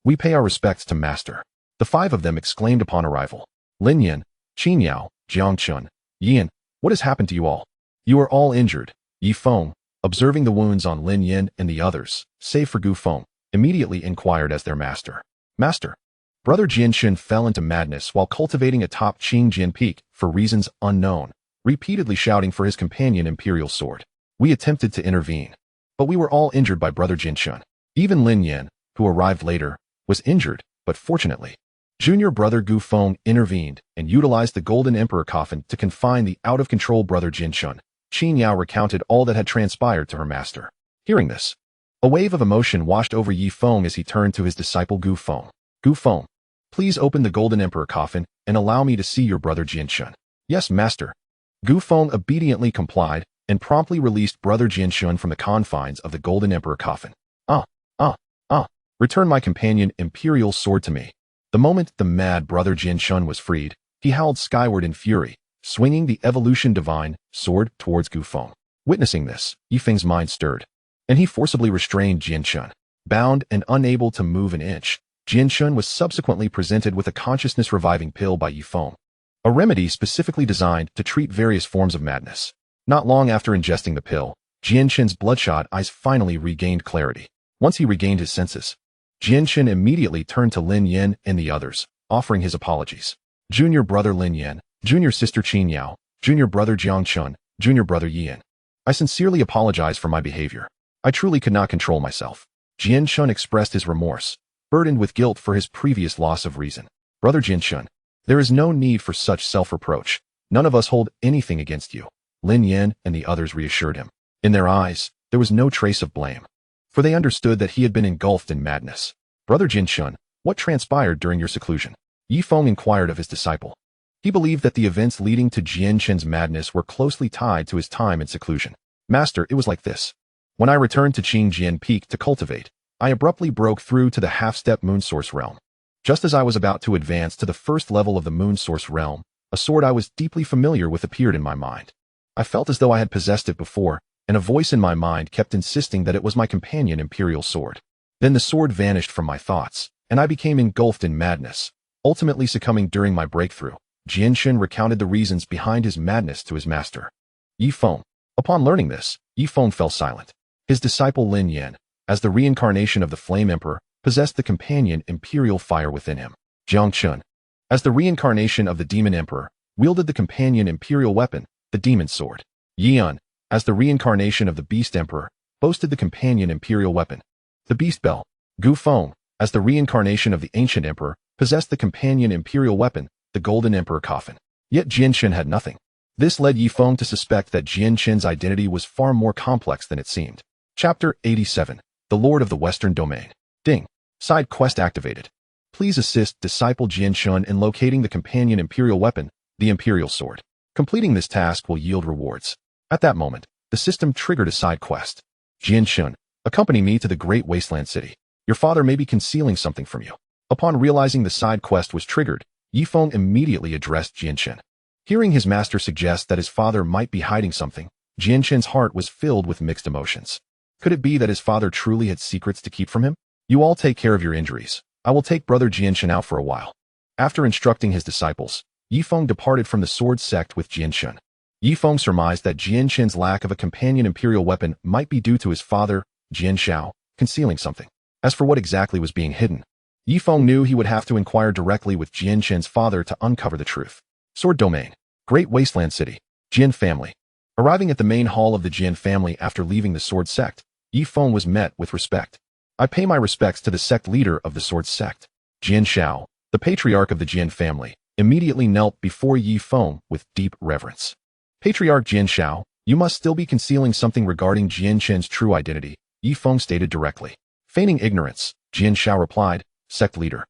We pay our respects to Master. The 5 of them exclaimed upon arrival. Lin Yin, Qin Yao, Jiangchun, Yin, what has happened to you all? You are all injured. Ye Feng, observing the wounds on Lin Yin and the others, save for Gu Feng, immediately inquired as their master. Master, brother Jianshun fell into madness while cultivating atop Qingjian Peak for reasons unknown, repeatedly shouting for his companion Imperial Sword. We attempted to intervene, but we were all injured by brother Jianshun. Even Lin Yin, who arrived later, was injured, but fortunately, junior brother Gu Feng intervened and utilized the Golden Emperor coffin to confine the out-of-control brother Jianshun. Qin Yao recounted all that had transpired to her master. Hearing this, a wave of emotion washed over Ye Feng as he turned to his disciple Gu Feng. Gu Feng, please open the Golden Emperor coffin and allow me to see your brother Jianshun. Yes, master. Gu Feng obediently complied and promptly released brother Jianshun from the confines of the Golden Emperor coffin. Return my companion Imperial Sword to me. The moment the mad brother Jianshun was freed, he howled skyward in fury, swinging the evolution divine sword towards Gu Feng. Witnessing this, Ye Feng's mind stirred, and he forcibly restrained Jianshun. Bound and unable to move an inch, Jianshun was subsequently presented with a consciousness-reviving pill by Ye Feng, a remedy specifically designed to treat various forms of madness. Not long after ingesting the pill, Jianshun's bloodshot eyes finally regained clarity. Once he regained his senses, Jianshun immediately turned to Lin Yin and the others, offering his apologies. Junior brother Lin Yin, junior sister Qin Yao, junior brother Jiangchun, junior brother Yin. I sincerely apologize for my behavior. I truly could not control myself. Jianshun expressed his remorse, burdened with guilt for his previous loss of reason. Brother Jianshun, there is no need for such self-reproach. None of us hold anything against you. Lin Yin and the others reassured him. In their eyes, there was no trace of blame, for they understood that he had been engulfed in madness. Brother Jianshun, what transpired during your seclusion? Ye Feng inquired of his disciple. He believed that the events leading to Jianshen's madness were closely tied to his time in seclusion. Master, it was like this. When I returned to Qingjian Peak to cultivate, I abruptly broke through to the half-step moon source realm. Just as I was about to advance to the first level of the moon source realm, a sword I was deeply familiar with appeared in my mind. I felt as though I had possessed it before, and a voice in my mind kept insisting that it was my companion imperial sword. Then the sword vanished from my thoughts, and I became engulfed in madness, ultimately succumbing during my breakthrough. Jianshen recounted the reasons behind his madness to his master, Ye Feng. Upon learning this, Ye Feng fell silent. His disciple Lin Yan, as the reincarnation of the Flame Emperor, possessed the companion imperial fire within him. Xianxian, as the reincarnation of the Demon Emperor, wielded the companion imperial weapon, the Demon Sword. Yan, as the reincarnation of the Beast Emperor, boasted the companion imperial weapon, the Beast Bell. Gu Feng, as the reincarnation of the Ancient Emperor, possessed the companion imperial weapon, the Golden Emperor Coffin. Yet Jianshen had nothing. This led Ye Feng to suspect that Jianshen's identity was far more complex than it seemed. Chapter 87. The Lord of the Western Domain. Ding. Side quest activated. Please assist disciple Jianshen in locating the companion imperial weapon, the Imperial Sword. Completing this task will yield rewards. At that moment, the system triggered a side quest. Jianshen, accompany me to the Great Wasteland City. Your father may be concealing something from you. Upon realizing the side quest was triggered, Ye Feng immediately addressed Jianshen. Hearing his master suggest that his father might be hiding something, Jianshen's heart was filled with mixed emotions. Could it be that his father truly had secrets to keep from him? You all take care of your injuries. I will take brother Jianshen out for a while. After instructing his disciples, Ye Feng departed from the Sword Sect with Jianshen. Ye Feng surmised that Jianshen's lack of a companion imperial weapon might be due to his father, Jianxiao, concealing something. As for what exactly was being hidden, Ye Feng knew he would have to inquire directly with Jianshen's father to uncover the truth. Sword Domain. Great Wasteland City. Jian family. Arriving at the main hall of the Jian family after leaving the Sword Sect, Ye Feng was met with respect. I pay my respects to the sect leader of the Sword Sect. Jianxiao, the patriarch of the Jian family, immediately knelt before Ye Feng with deep reverence. Patriarch Jianxiao, you must still be concealing something regarding Jianshen's true identity, Ye Feng stated directly. Feigning ignorance, Jianxiao replied, Sect leader.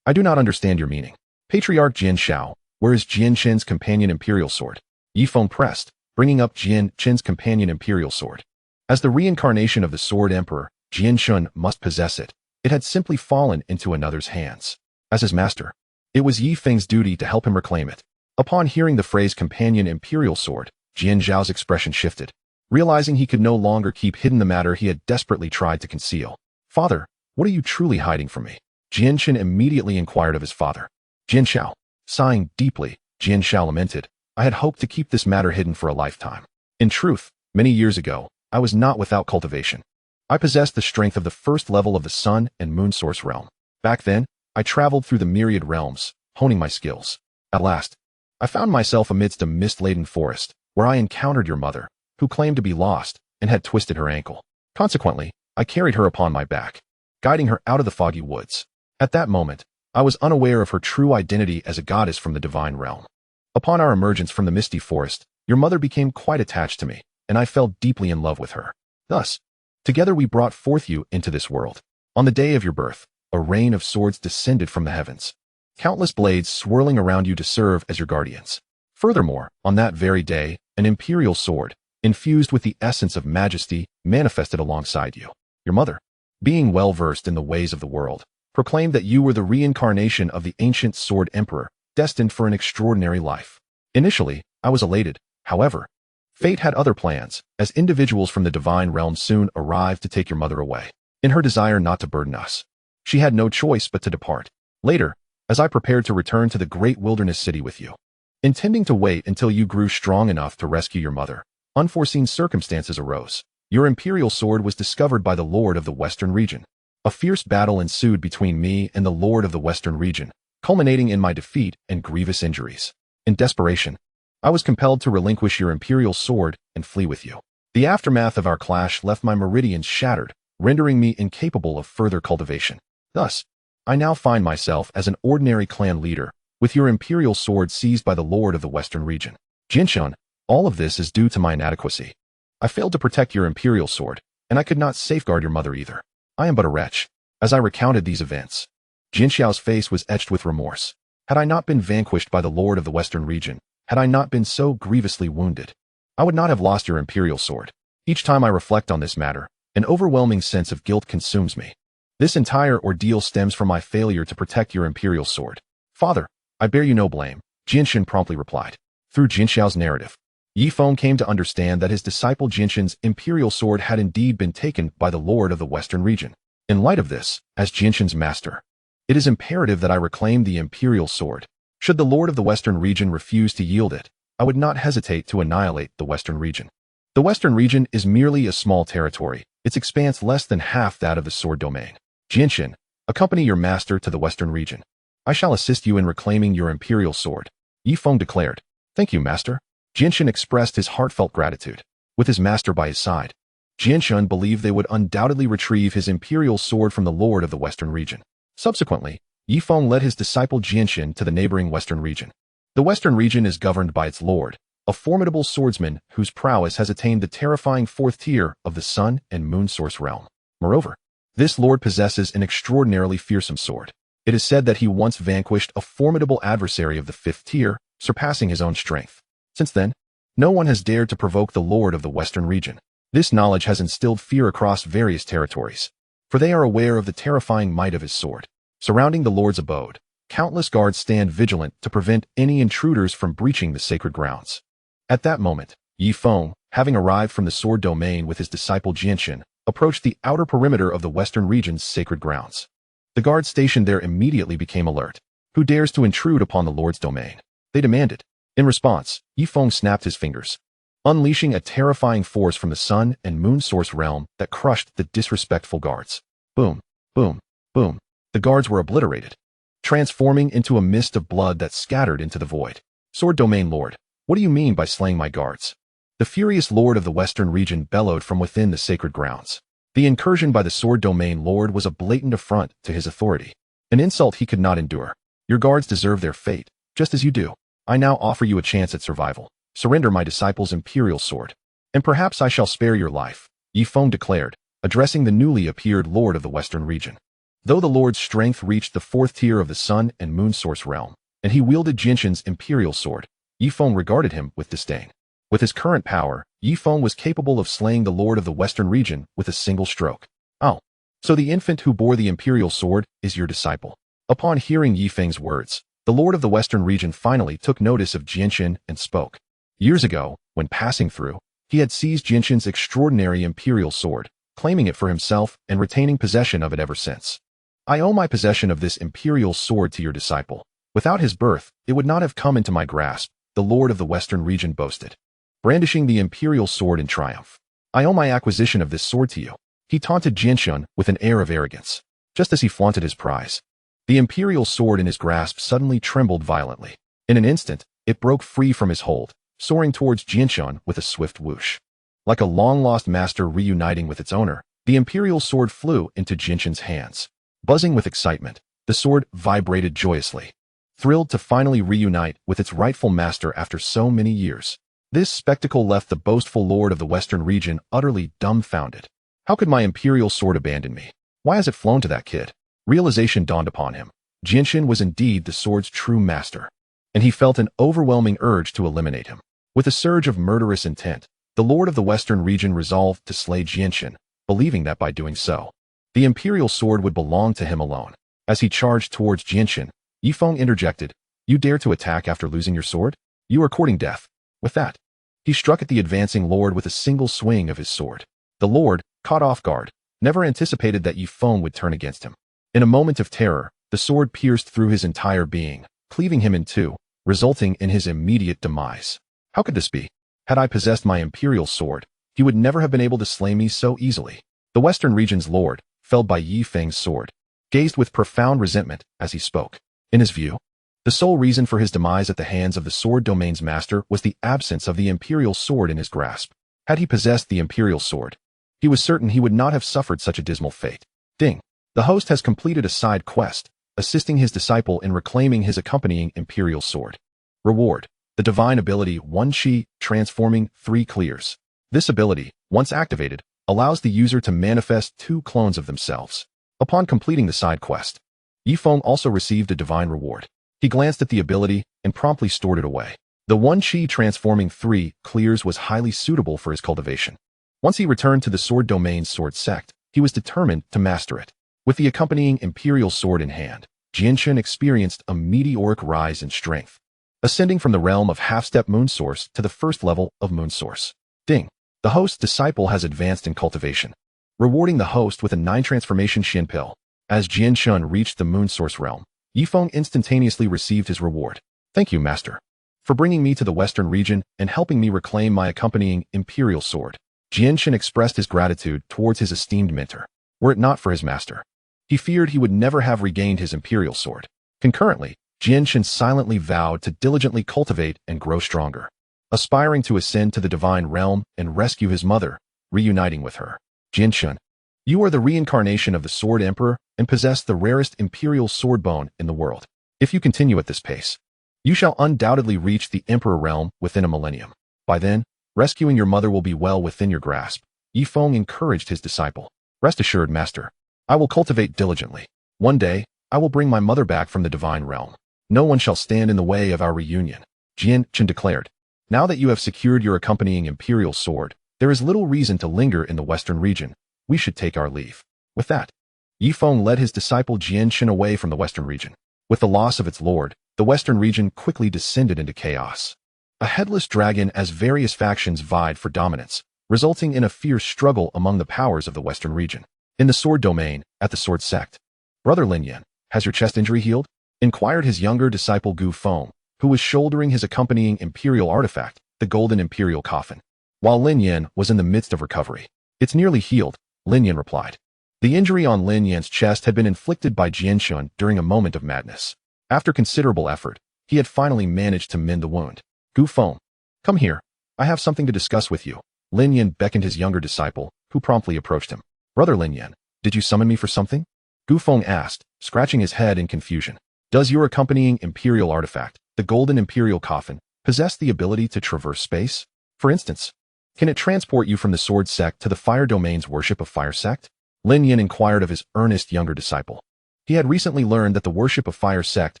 I do not understand your meaning. Patriarch Jianxiao, where is Jianshen's companion imperial sword? Ye Feng pressed, bringing up Jianshen's companion imperial sword. As the reincarnation of the Sword Emperor, Jianshen must possess it. It had simply fallen into another's hands. As his master, it was Ye Feng's duty to help him reclaim it. Upon hearing the phrase companion imperial sword, Jianxiao's expression shifted. Realizing he could no longer keep hidden the matter he had desperately tried to conceal. Father, what are you truly hiding from me? Jianshen immediately inquired of his father. Jianxiao. Sighing deeply, Jianxiao lamented, I had hoped to keep this matter hidden for a lifetime. In truth, many years ago, I was not without cultivation. I possessed the strength of the first level of the Sun and Moon Source realm. Back then, I traveled through the myriad realms, honing my skills. At last, I found myself amidst a mist-laden forest, where I encountered your mother, who claimed to be lost and had twisted her ankle. Consequently, I carried her upon my back, guiding her out of the foggy woods. At that moment, I was unaware of her true identity as a goddess from the divine realm. Upon our emergence from the misty forest, your mother became quite attached to me, and I fell deeply in love with her. Thus, together we brought forth you into this world. On the day of your birth, a rain of swords descended from the heavens, countless blades swirling around you to serve as your guardians. Furthermore, on that very day, an imperial sword, infused with the essence of majesty, manifested alongside you. Your mother, being well versed in the ways of the world, proclaimed that you were the reincarnation of the ancient Sword Emperor, destined for an extraordinary life. Initially, I was elated. However, fate had other plans, as individuals from the divine realm soon arrived to take your mother away. In her desire not to burden us, she had no choice but to depart. Later, as I prepared to return to the great wilderness city with you, intending to wait until you grew strong enough to rescue your mother, unforeseen circumstances arose. Your imperial sword was discovered by the Lord of the Western region. A fierce battle ensued between me and the Lord of the Western region, culminating in my defeat and grievous injuries. In desperation, I was compelled to relinquish your imperial sword and flee with you. The aftermath of our clash left my meridians shattered, rendering me incapable of further cultivation. Thus, I now find myself as an ordinary clan leader, with your imperial sword seized by the Lord of the Western region. Jianshen, all of this is due to my inadequacy. I failed to protect your imperial sword, and I could not safeguard your mother either. I am but a wretch. As I recounted these events, Jianxiao's face was etched with remorse. Had I not been vanquished by the Lord of the Western region, had I not been so grievously wounded, I would not have lost your imperial sword. Each time I reflect on this matter, an overwhelming sense of guilt consumes me. This entire ordeal stems from my failure to protect your imperial sword. Father, I bear you no blame, Jinshin promptly replied. Through Jinxiao's narrative, Ye Feng came to understand that his disciple Jinshin's imperial sword had indeed been taken by the Lord of the Western region. In light of this, as Jinshin's master, it is imperative that I reclaim the imperial sword. Should the Lord of the Western region refuse to yield it, I would not hesitate to annihilate the Western region. The Western region is merely a small territory, its expanse less than half that of the sword domain. Jinshin, accompany your master to the Western region. I shall assist you in reclaiming your imperial sword, Ye Feng declared. Thank you, master. Jinshin expressed his heartfelt gratitude. With his master by his side, Jinshin believed they would undoubtedly retrieve his imperial sword from the Lord of the Western region. Subsequently, Ye Feng led his disciple Jinshin to the neighboring Western region. The Western region is governed by its lord, a formidable swordsman whose prowess has attained the terrifying 4th tier of the Sun and Moon Source realm. Moreover, this lord possesses an extraordinarily fearsome sword. It is said that he once vanquished a formidable adversary of the 5th tier, surpassing his own strength. Since then, no one has dared to provoke the Lord of the Western region. This knowledge has instilled fear across various territories, for they are aware of the terrifying might of his sword. Surrounding the Lord's abode, countless guards stand vigilant to prevent any intruders from breaching the sacred grounds. At that moment, Ye Feng, having arrived from the sword domain with his disciple Jinshin, approached the outer perimeter of the Western region's sacred grounds. The guards stationed there immediately became alert. Who dares to intrude upon the Lord's domain? They demanded. In response, Ye Feng snapped his fingers, unleashing a terrifying force from the Sun and Moon Source realm that crushed the disrespectful guards. Boom, boom, boom. The guards were obliterated, transforming into a mist of blood that scattered into the void. Sword Domain Lord, what do you mean by slaying my guards? The furious Lord of the Western region bellowed from within the sacred grounds. The incursion by the Sword Domain Lord was a blatant affront to his authority, an insult he could not endure. Your guards deserve their fate, just as you do. I now offer you a chance at survival. Surrender my disciple's imperial sword, and perhaps I shall spare your life, Ye Feng declared, addressing the newly appeared Lord of the Western region. Though the Lord's strength reached the 4th tier of the Sun and Moon Source realm, and he wielded Jinshin's imperial sword, Ye Feng regarded him with disdain. With his current power, Ye Feng was capable of slaying the Lord of the Western region with a single stroke. Oh, so the infant who bore the imperial sword is your disciple. Upon hearing Ye Feng's words, the Lord of the Western region finally took notice of Jinshin and spoke. Years ago, when passing through, he had seized Jinshin's extraordinary imperial sword, claiming it for himself and retaining possession of it ever since. I owe my possession of this imperial sword to your disciple. Without his birth, it would not have come into my grasp, the Lord of the Western region boasted, brandishing the imperial sword in triumph. I owe my acquisition of this sword to you. He taunted Jinshin with an air of arrogance, just as he flaunted his prize. The imperial sword in his grasp suddenly trembled violently. In an instant, it broke free from his hold, soaring towards Jinshin with a swift whoosh. Like a long-lost master reuniting with its owner, the imperial sword flew into Jinshin's hands. Buzzing with excitement, the sword vibrated joyously, thrilled to finally reunite with its rightful master after so many years. This spectacle left the boastful Lord of the Western region utterly dumbfounded. How could my imperial sword abandon me? Why has it flown to that kid? Realization dawned upon him. Jinshin was indeed the sword's true master, and he felt an overwhelming urge to eliminate him. With a surge of murderous intent, the Lord of the Western region resolved to slay Jinshin, believing that by doing so, the imperial sword would belong to him alone. As he charged towards Jinshin, Ye Feng interjected, "You dare to attack after losing your sword? You are courting death." With that, he struck at the advancing Lord with a single swing of his sword. The Lord, caught off guard, never anticipated that Ye Feng would turn against him. In a moment of terror, the sword pierced through his entire being, cleaving him in two, resulting in his immediate demise. How could this be? Had I possessed my imperial sword, he would never have been able to slay me so easily. The Western region's Lord, felled by Ye Feng's sword, gazed with profound resentment as he spoke. In his view, the sole reason for his demise at the hands of the sword domain's master was the absence of the imperial sword in his grasp. Had he possessed the imperial sword, he was certain he would not have suffered such a dismal fate. Ding. The host has completed a side quest, assisting his disciple in reclaiming his accompanying imperial sword. Reward: the divine ability 1 Qi, transforming 3 clears. This ability, once activated, allows the user to manifest 2 clones of themselves. Upon completing the side quest, Ye Feng also received a divine reward. He glanced at the ability and promptly stored it away. The 1 Chi transforming 3 clears was highly suitable for his cultivation. Once he returned to the sword domain's Sword Sect, he was determined to master it. With the accompanying imperial sword in hand, Xianxian experienced a meteoric rise in strength, ascending from the realm of half-step moon source to the first level of moon source. Ding! The host's disciple has advanced in cultivation, rewarding the host with a 9 transformation Xian pill. As Xianxian reached the moon source realm, Ye Feng instantaneously received his reward. Thank you, Master, for bringing me to the western region and helping me reclaim my accompanying imperial sword. Xianxian expressed his gratitude towards his esteemed mentor. Were it not for his master, he feared he would never have regained his imperial sword. Concurrently, Xianxian silently vowed to diligently cultivate and grow stronger, aspiring to ascend to the divine realm and rescue his mother, reuniting with her. Xianxian, you are the reincarnation of the Sword Emperor and possess the rarest imperial sword bone in the world. If you continue at this pace, you shall undoubtedly reach the Emperor realm within a millennium. By then, rescuing your mother will be well within your grasp. Ye Feng encouraged his disciple. Rest assured, Master, I will cultivate diligently. One day, I will bring my mother back from the divine realm. No one shall stand in the way of our reunion. Xianxian declared. Now that you have secured your accompanying imperial sword, there is little reason to linger in the western region. We should take our leave. With that, Ye Feng led his disciple Xianxian away from the western region. With the loss of its lord, the western region quickly descended into chaos. A headless dragon as various factions vied for dominance, resulting in a fierce struggle among the powers of the western region. In the sword domain, at the Sword Sect, Brother Lin Yan, has your chest injury healed? Inquired his younger disciple Ye Feng, who was shouldering his accompanying imperial artifact, the golden imperial coffin. While Lin Yan was in the midst of recovery. It's nearly healed, Lin Yan replied. The injury on Lin Yan's chest had been inflicted by Xianxian during a moment of madness. After considerable effort, he had finally managed to mend the wound. Ye Feng, come here. I have something to discuss with you. Lin Yan beckoned his younger disciple, who promptly approached him. Brother Lin Yan, did you summon me for something? Ye Feng asked, scratching his head in confusion. Does your accompanying imperial artifact, the golden imperial coffin, possess the ability to traverse space? For instance, can it transport you from the Sword Sect to the Fire Domain's worship of Fire Sect? Lin Yan inquired of his earnest younger disciple. He had recently learned that the worship of Fire Sect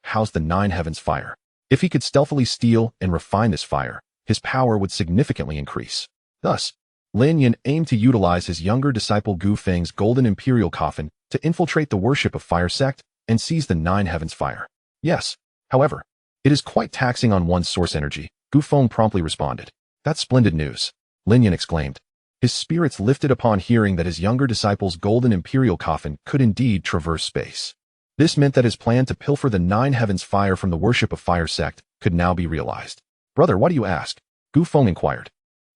housed the 9 heavens fire. If he could stealthily steal and refine this fire, his power would significantly increase. Thus, Lin Yan aimed to utilize his younger disciple Ye Feng's golden imperial coffin to infiltrate the worship of Fire Sect and seize the 9 heavens fire. Yes, however, it is quite taxing on one's source energy, Ye Feng promptly responded. That's splendid news, Lin Yan exclaimed. His spirits lifted upon hearing that his younger disciple's golden imperial coffin could indeed traverse space. This meant that his plan to pilfer the 9 heavens fire from the worship of Fire Sect could now be realized. Brother, why do you ask? Ye Feng inquired,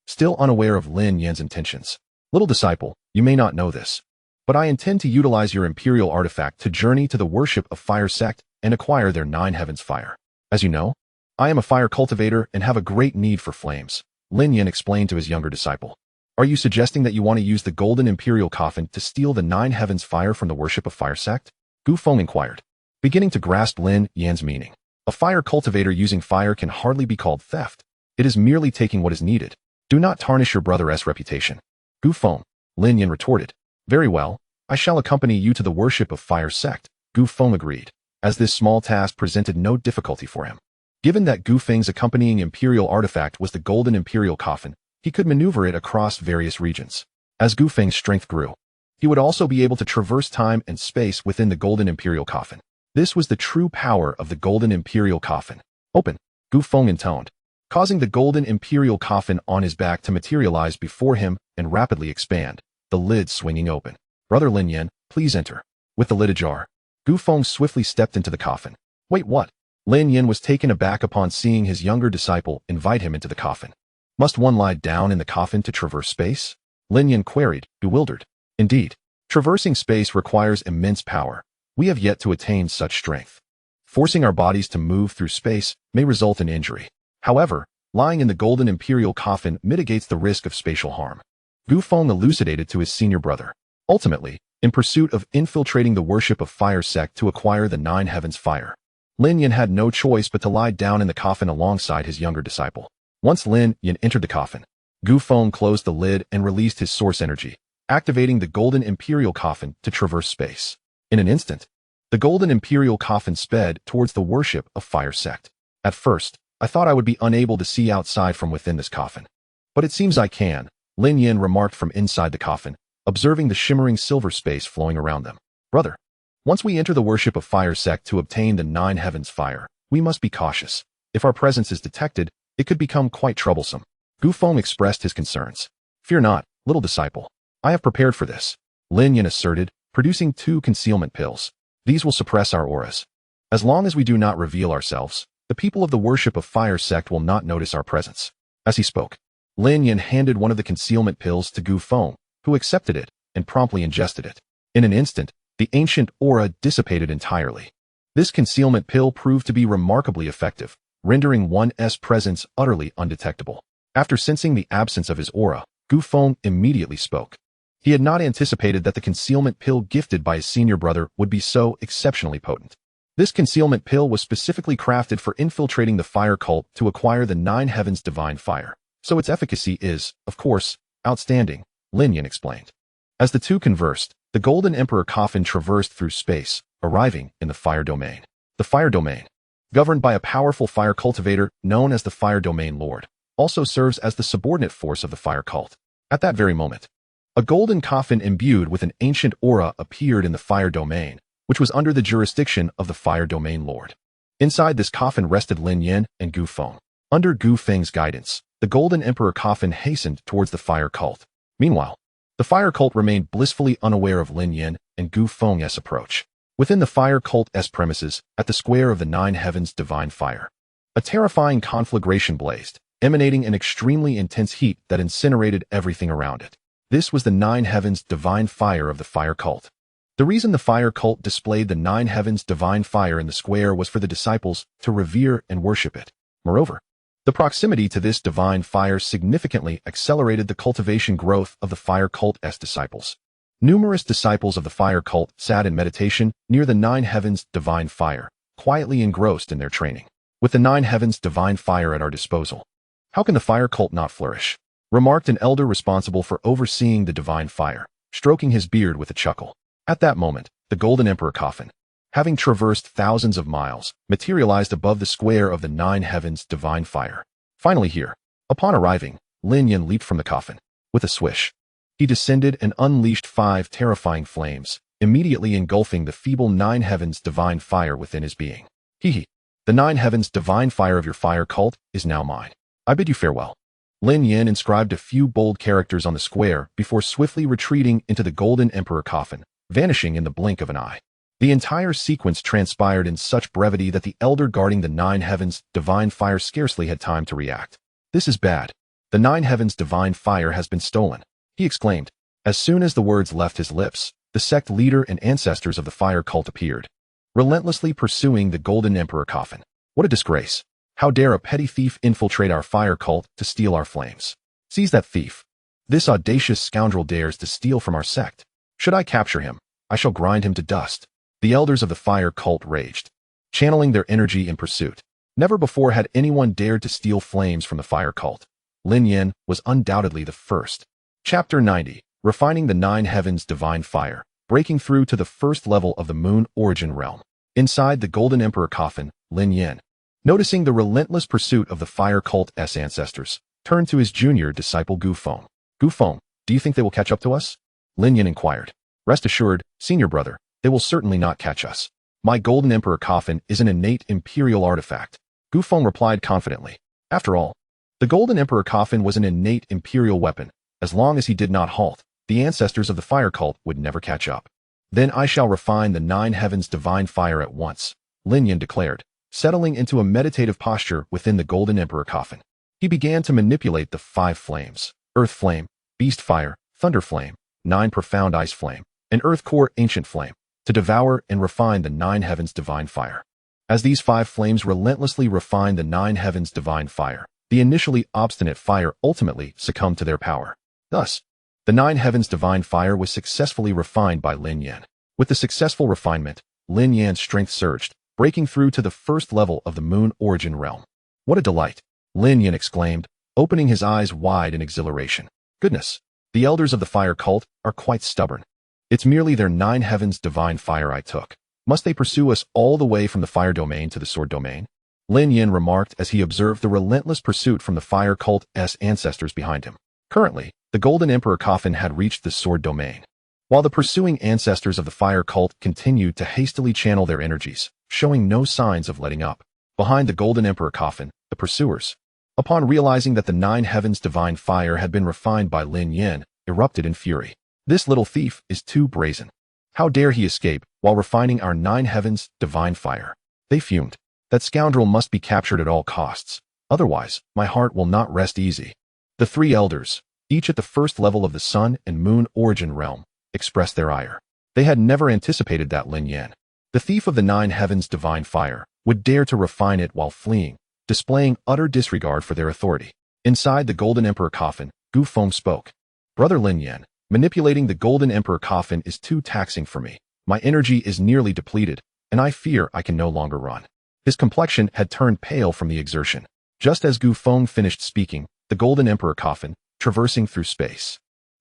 still unaware of Lin Yan's intentions. Little disciple, you may not know this, but I intend to utilize your imperial artifact to journey to the worship of Fire Sect and acquire their 9 heavens fire. As you know, I am a fire cultivator and have a great need for flames, Lin Yan explained to his younger disciple. Are you suggesting that you want to use the golden imperial coffin to steal the 9 heavens fire from the worship of Fire Sect? Ye Feng inquired, beginning to grasp Lin Yan's meaning. A fire cultivator using fire can hardly be called theft. It is merely taking what is needed. Do not tarnish your brother's reputation. Ye Feng, Lin Yan retorted. Very well, I shall accompany you to the worship of Fire Sect, Ye Feng agreed, as this small task presented no difficulty for him. Given that Ye Feng's accompanying imperial artifact was the golden imperial coffin, he could maneuver it across various regions. As Ye Feng's strength grew, he would also be able to traverse time and space within the golden imperial coffin. This was the true power of the golden imperial coffin. Open, Ye Feng intoned, causing the golden imperial coffin on his back to materialize before him and rapidly expand, the lid swinging open. Brother Lin Yan, please enter. With the lid ajar, Ye Feng swiftly stepped into the coffin. Wait, what? Lin Yan was taken aback upon seeing his younger disciple invite him into the coffin. Must one lie down in the coffin to traverse space? Lin Yan queried, bewildered. Indeed, traversing space requires immense power. We have yet to attain such strength. Forcing our bodies to move through space may result in injury. However, lying in the golden imperial coffin mitigates the risk of spatial harm. Ye Feng elucidated to his senior brother. Ultimately, in pursuit of infiltrating the worship of Fire Sect to acquire the 9 heavens fire, Lin Yan had no choice but to lie down in the coffin alongside his younger disciple. Once Lin Yan entered the coffin, Ye Feng closed the lid and released his source energy, activating the golden imperial coffin to traverse space. In an instant, The golden imperial coffin sped towards the worship of Fire Sect. At first, I thought I would be unable to see outside from within this coffin. But it seems I can, Lin Yin remarked from inside the coffin, observing the shimmering silver space flowing around them. Brother, once we enter the worship of Fire Sect to obtain the 9 heavens fire, we must be cautious. If our presence is detected, it could become quite troublesome. Gu Feng expressed his concerns. Fear not, little disciple. I have prepared for this, Lin Yin asserted, producing 2 concealment pills. These will suppress our auras. As long as we do not reveal ourselves, the people of the worship of Fire Sect will not notice our presence. As he spoke, Lin Yin handed one of the concealment pills to Gu Feng, who accepted it and promptly ingested it. In an instant, the ancient aura dissipated entirely. This concealment pill proved to be remarkably effective, rendering one's presence utterly undetectable. After sensing the absence of his aura, Gu Feng immediately spoke. He had not anticipated that the concealment pill gifted by his senior brother would be so exceptionally potent. This concealment pill was specifically crafted for infiltrating the fire cult to acquire the 9 heavens divine fire, so its efficacy is, of course, outstanding, Lin Yin explained. As the two conversed, the Golden Emperor coffin traversed through space, arriving in the fire domain. The fire domain, governed by a powerful fire cultivator known as the Fire Domain Lord, also serves as the subordinate force of the fire cult. At that very moment, a golden coffin imbued with an ancient aura appeared in the fire domain, which was under the jurisdiction of the Fire Domain Lord. Inside this coffin rested Lin Yin and Gu Feng. Under Gu Feng's guidance, the Golden Emperor coffin hastened towards the fire cult. Meanwhile, the fire cult remained blissfully unaware of Lin Yin and Gu Feng's approach. Within the fire cult's premises, at the square of the 9 heavens divine fire, a terrifying conflagration blazed, emanating an extremely intense heat that incinerated everything around it. This was the 9 heavens divine fire of the fire cult. The reason the fire cult displayed the 9 heavens divine fire in the square was for the disciples to revere and worship it. Moreover, the proximity to this divine fire significantly accelerated the cultivation growth of the fire cult's disciples. Numerous disciples of the fire cult sat in meditation near the 9 heavens divine fire, quietly engrossed in their training. With the 9 heavens divine fire at our disposal, how can the fire cult not flourish? Remarked an elder responsible for overseeing the divine fire, stroking his beard with a chuckle. At that moment, the Golden Emperor coffin, having traversed thousands of miles, materialized above the square of the 9 heavens divine fire. Finally here, upon arriving, Lin Yin leaped from the coffin. With a swish, he descended and unleashed 5 terrifying flames, immediately engulfing the feeble 9 heavens divine fire within his being. The 9 heavens divine fire of your fire cult is now mine. I bid you farewell. Lin Yin inscribed a few bold characters on the square before swiftly retreating into the Golden Emperor coffin, vanishing in the blink of an eye. The entire sequence transpired in such brevity that the elder guarding the 9 heavens divine fire scarcely had time to react. This is bad. The 9 heavens divine fire has been stolen, he exclaimed. As soon as the words left his lips, the sect leader and ancestors of the fire cult appeared, relentlessly pursuing the Golden Emperor coffin. What a disgrace. How dare a petty thief infiltrate our fire cult to steal our flames? Seize that thief. This audacious scoundrel dares to steal from our sect. Should I capture him, I shall grind him to dust. The elders of the fire cult raged, channeling their energy in pursuit. Never before had anyone dared to steal flames from the fire cult. Lin Yin was undoubtedly the first. Chapter 90, Refining the 9 Heavens Divine Fire, breaking through to the first level of the Moon Origin Realm. Inside the Golden Emperor coffin, Lin Yin, noticing the relentless pursuit of the fire cult's ancestors, turned to his junior disciple Gu Feng. Gu Feng, do you think they will catch up to us? Lin Yin inquired. Rest assured, senior brother, they will certainly not catch us. My Golden Emperor coffin is an innate imperial artifact, Gu Feng replied confidently. After all, the Golden Emperor coffin was an innate imperial weapon. As long as he did not halt, the ancestors of the fire cult would never catch up. Then I shall refine the 9 heavens divine fire at once, Lin Yin declared, settling into a meditative posture within the Golden Emperor coffin. He began to manipulate the 5 flames: Earth Flame, Beast Fire, Thunder Flame, 9 Profound Ice Flame, and Earth Core Ancient Flame, to devour and refine the 9 heavens divine fire. As these 5 flames relentlessly refined the 9 heavens divine fire, the initially obstinate fire ultimately succumbed to their power. Thus, the 9 heavens divine fire was successfully refined by Lin Yin. With the successful refinement, Lin Yan's strength surged, breaking through to the first level of the Moon Origin Realm. What a delight, Lin Yin exclaimed, opening his eyes wide in exhilaration. Goodness, the elders of the fire cult are quite stubborn. It's merely their 9 heavens divine fire I took. Must they pursue us all the way from the fire domain to the sword domain? Lin Yin remarked as he observed the relentless pursuit from the fire cult's ancestors behind him. Currently, the Golden Emperor coffin had reached the sword domain, while the pursuing ancestors of the fire cult continued to hastily channel their energies, showing no signs of letting up. Behind the Golden Emperor coffin, the pursuers, upon realizing that the nine heavens' divine fire had been refined by Lin Yin, erupted in fury. This little thief is too brazen. How dare he escape while refining our nine heavens' divine fire? They fumed. That scoundrel must be captured at all costs. Otherwise, my heart will not rest easy. The three elders, each at the first level of the sun and moon origin realm, expressed their ire. They had never anticipated that Lin Yin, the thief of the nine heavens' divine fire, would dare to refine it while fleeing, displaying utter disregard for their authority. Inside the Golden Emperor coffin, Gu Feng spoke. Brother Lin Yin, manipulating the Golden Emperor coffin is too taxing for me. My energy is nearly depleted, and I fear I can no longer run. His complexion had turned pale from the exertion. Just as Gu Feng finished speaking, the Golden Emperor coffin, traversing through space,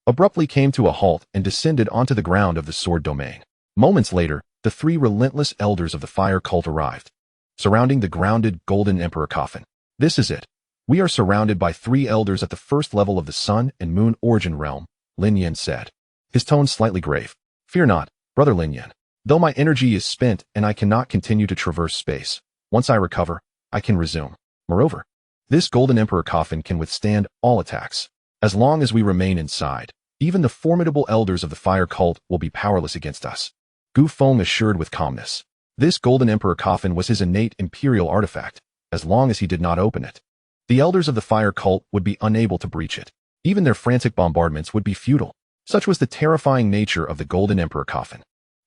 abruptly came to a halt and descended onto the ground of the sword domain. Moments later, the three relentless elders of the fire cult arrived, surrounding the grounded Golden Emperor coffin. This is it. We are surrounded by three elders at the first level of the sun and moon origin realm, Lin Yin said, his tone slightly grave. Fear not, brother Lin Yin. Though my energy is spent and I cannot continue to traverse space, once I recover, I can resume. Moreover, this Golden Emperor coffin can withstand all attacks. As long as we remain inside, even the formidable elders of the fire cult will be powerless against us. Gu Feng assured with calmness. This Golden Emperor coffin was his innate imperial artifact, as long as he did not open it. The elders of the fire cult would be unable to breach it. Even their frantic bombardments would be futile. Such was the terrifying nature of the Golden Emperor coffin,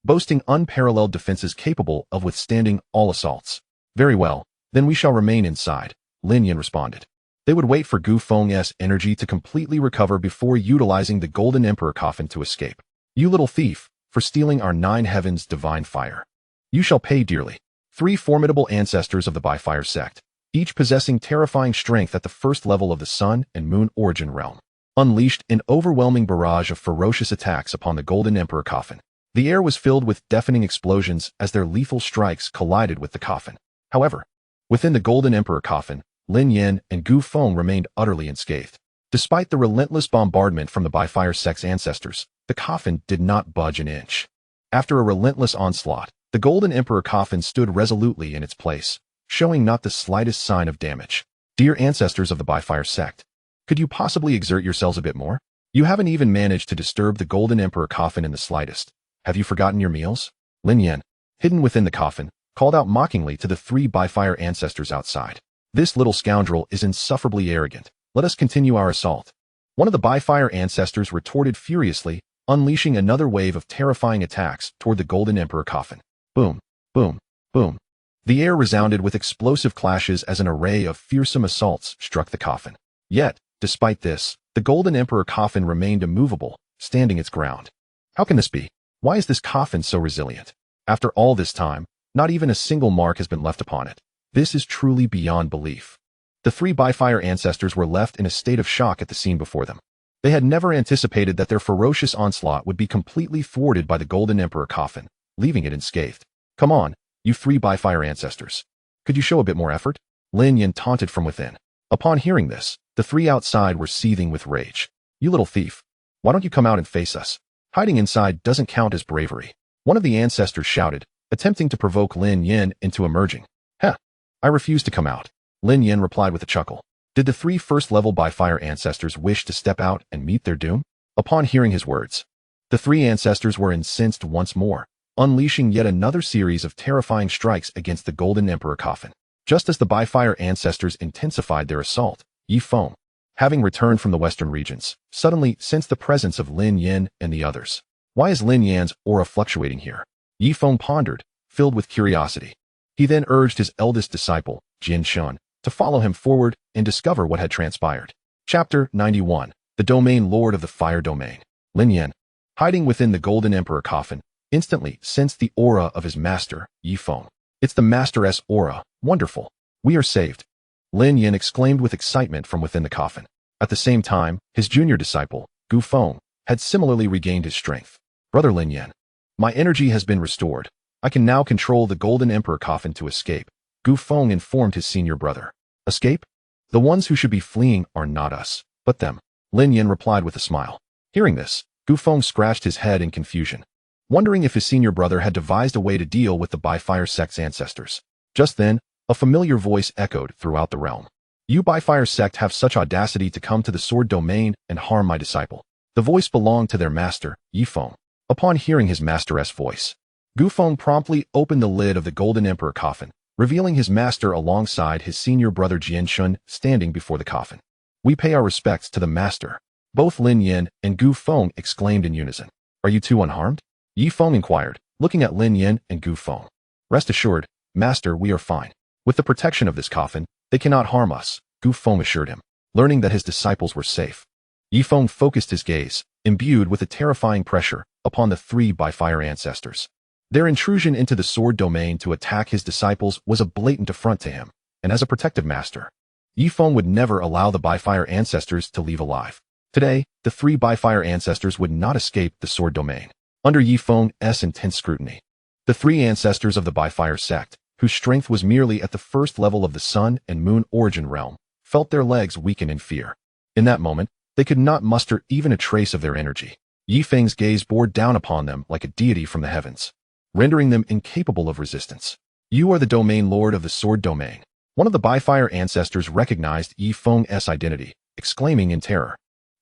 boasting unparalleled defenses capable of withstanding all assaults. Very well, then we shall remain inside, Lin Yin responded. They would wait for Gu Feng's energy to completely recover before utilizing the Golden Emperor coffin to escape. You little thief, for stealing our nine heavens' divine fire. You shall pay dearly. Three formidable ancestors of the Bi-Fire sect, each possessing terrifying strength at the first level of the sun and moon origin realm, unleashed an overwhelming barrage of ferocious attacks upon the Golden Emperor coffin. The air was filled with deafening explosions as their lethal strikes collided with the coffin. However, within the Golden Emperor coffin, Lin Yin and Gu Feng remained utterly unscathed. Despite the relentless bombardment from the Bi-Fire sect's ancestors, the coffin did not budge an inch. After a relentless onslaught, the Golden Emperor coffin stood resolutely in its place, showing not the slightest sign of damage. Dear ancestors of the Bi-Fire sect, could you possibly exert yourselves a bit more? You haven't even managed to disturb the Golden Emperor coffin in the slightest. Have you forgotten your meals? Lin Yin, hidden within the coffin, called out mockingly to the three Bi-Fire ancestors outside. This little scoundrel is insufferably arrogant. Let us continue our assault. One of the Bi-Fire ancestors retorted furiously, unleashing another wave of terrifying attacks toward the Golden Emperor coffin. Boom, boom, boom. The air resounded with explosive clashes as an array of fearsome assaults struck the coffin. Yet, despite this, the Golden Emperor coffin remained immovable, standing its ground. How can this be? Why is this coffin so resilient? After all this time, not even a single mark has been left upon it. This is truly beyond belief. The three Bi-Fire ancestors were left in a state of shock at the scene before them. They had never anticipated that their ferocious onslaught would be completely thwarted by the Golden Emperor coffin, leaving it unscathed. Come on, you three Bi-Fire ancestors. Could you show a bit more effort? Lin Yin taunted from within. Upon hearing this, the three outside were seething with rage. You little thief. Why don't you come out and face us? Hiding inside doesn't count as bravery. One of the ancestors shouted, attempting to provoke Lin Yin into emerging. Heh. I refuse to come out. Lin Yin replied with a chuckle. Did the three first-level Bi-Fire ancestors wish to step out and meet their doom? Upon hearing his words, the three ancestors were incensed once more, unleashing yet another series of terrifying strikes against the Golden Emperor coffin. Just as the Bi-Fire ancestors intensified their assault, Ye Feng, having returned from the western regions, suddenly sensed the presence of Lin Yin and the others. Why is Lin Yan's aura fluctuating here? Ye Feng pondered, filled with curiosity. He then urged his eldest disciple, Jin Shun, to follow him forward and discover what had transpired. Chapter 91. The Domain Lord of the Fire Domain. Lin Yin, hiding within the Golden Emperor coffin, instantly sensed the aura of his master, Ye Feng. It's the Master's aura. Wonderful. We are saved. Lin Yin exclaimed with excitement from within the coffin. At the same time, his junior disciple, Gu Feng, had similarly regained his strength. Brother Lin Yin, my energy has been restored. I can now control the Golden Emperor coffin to escape, Ye Feng informed his senior brother. Escape? The ones who should be fleeing are not us, but them, Lin Yin replied with a smile. Hearing this, Ye Feng scratched his head in confusion, wondering if his senior brother had devised a way to deal with the Bi-Fire Sect's ancestors. Just then, a familiar voice echoed throughout the realm. You Bi-Fire Sect have such audacity to come to the sword domain and harm my disciple. The voice belonged to their master, Ye Feng. Upon hearing his master's voice, Ye Feng promptly opened the lid of the Golden Emperor coffin, revealing his master alongside his senior brother Jianshun standing before the coffin. We pay our respects to the master. Both Lin Yin and Ye Feng exclaimed in unison. Are you two unharmed? Ye Feng inquired, looking at Lin Yin and Ye Feng. Rest assured, master, we are fine. With the protection of this coffin, they cannot harm us, Ye Feng assured him, learning that his disciples were safe. Ye Feng focused his gaze, imbued with a terrifying pressure, upon the three Bi-Fire ancestors. Their intrusion into the sword domain to attack his disciples was a blatant affront to him, and as a protective master, Ye Feng would never allow the Bi-Fire ancestors to leave alive. Today, the three Bi-Fire ancestors would not escape the sword domain. Under Ye Feng's intense scrutiny, the three ancestors of the Bi-Fire sect, whose strength was merely at the first level of the sun and moon origin realm, felt their legs weaken in fear. In that moment, they could not muster even a trace of their energy. Ye Feng's gaze bore down upon them like a deity from the heavens, rendering them incapable of resistance. You are the domain lord of the sword domain. One of the Bi-Fire ancestors recognized Ye Feng's identity, exclaiming in terror.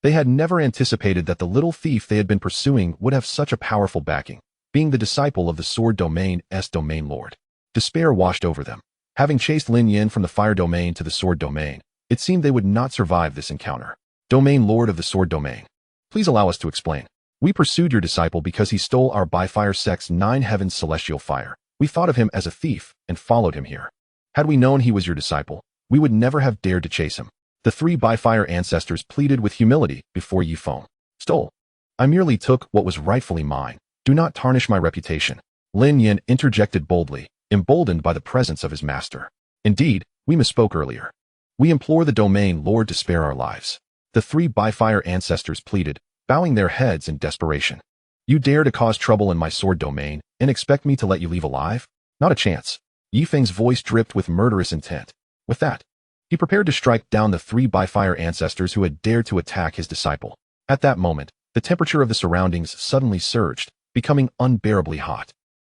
They had never anticipated that the little thief they had been pursuing would have such a powerful backing, being the disciple of the sword domain's domain lord. Despair washed over them. Having chased Lin Yin from the fire domain to the sword domain, it seemed they would not survive this encounter. Domain lord of the sword domain. Please allow us to explain. We pursued your disciple because he stole our Bi-Fire sect's 9 heavens celestial fire. We thought of him as a thief and followed him here. Had we known he was your disciple, we would never have dared to chase him. The three Bi-Fire ancestors pleaded with humility before Ye Feng. Stole. I merely took what was rightfully mine. Do not tarnish my reputation. Lin Yin interjected boldly, emboldened by the presence of his master. Indeed, we misspoke earlier. We implore the domain lord to spare our lives. The three Bi-Fire ancestors pleaded, bowing their heads in desperation. You dare to cause trouble in my sword domain and expect me to let you leave alive? Not a chance. Ye Feng's voice dripped with murderous intent. With that, he prepared to strike down the three Bi-Fire ancestors who had dared to attack his disciple. At that moment, the temperature of the surroundings suddenly surged, becoming unbearably hot.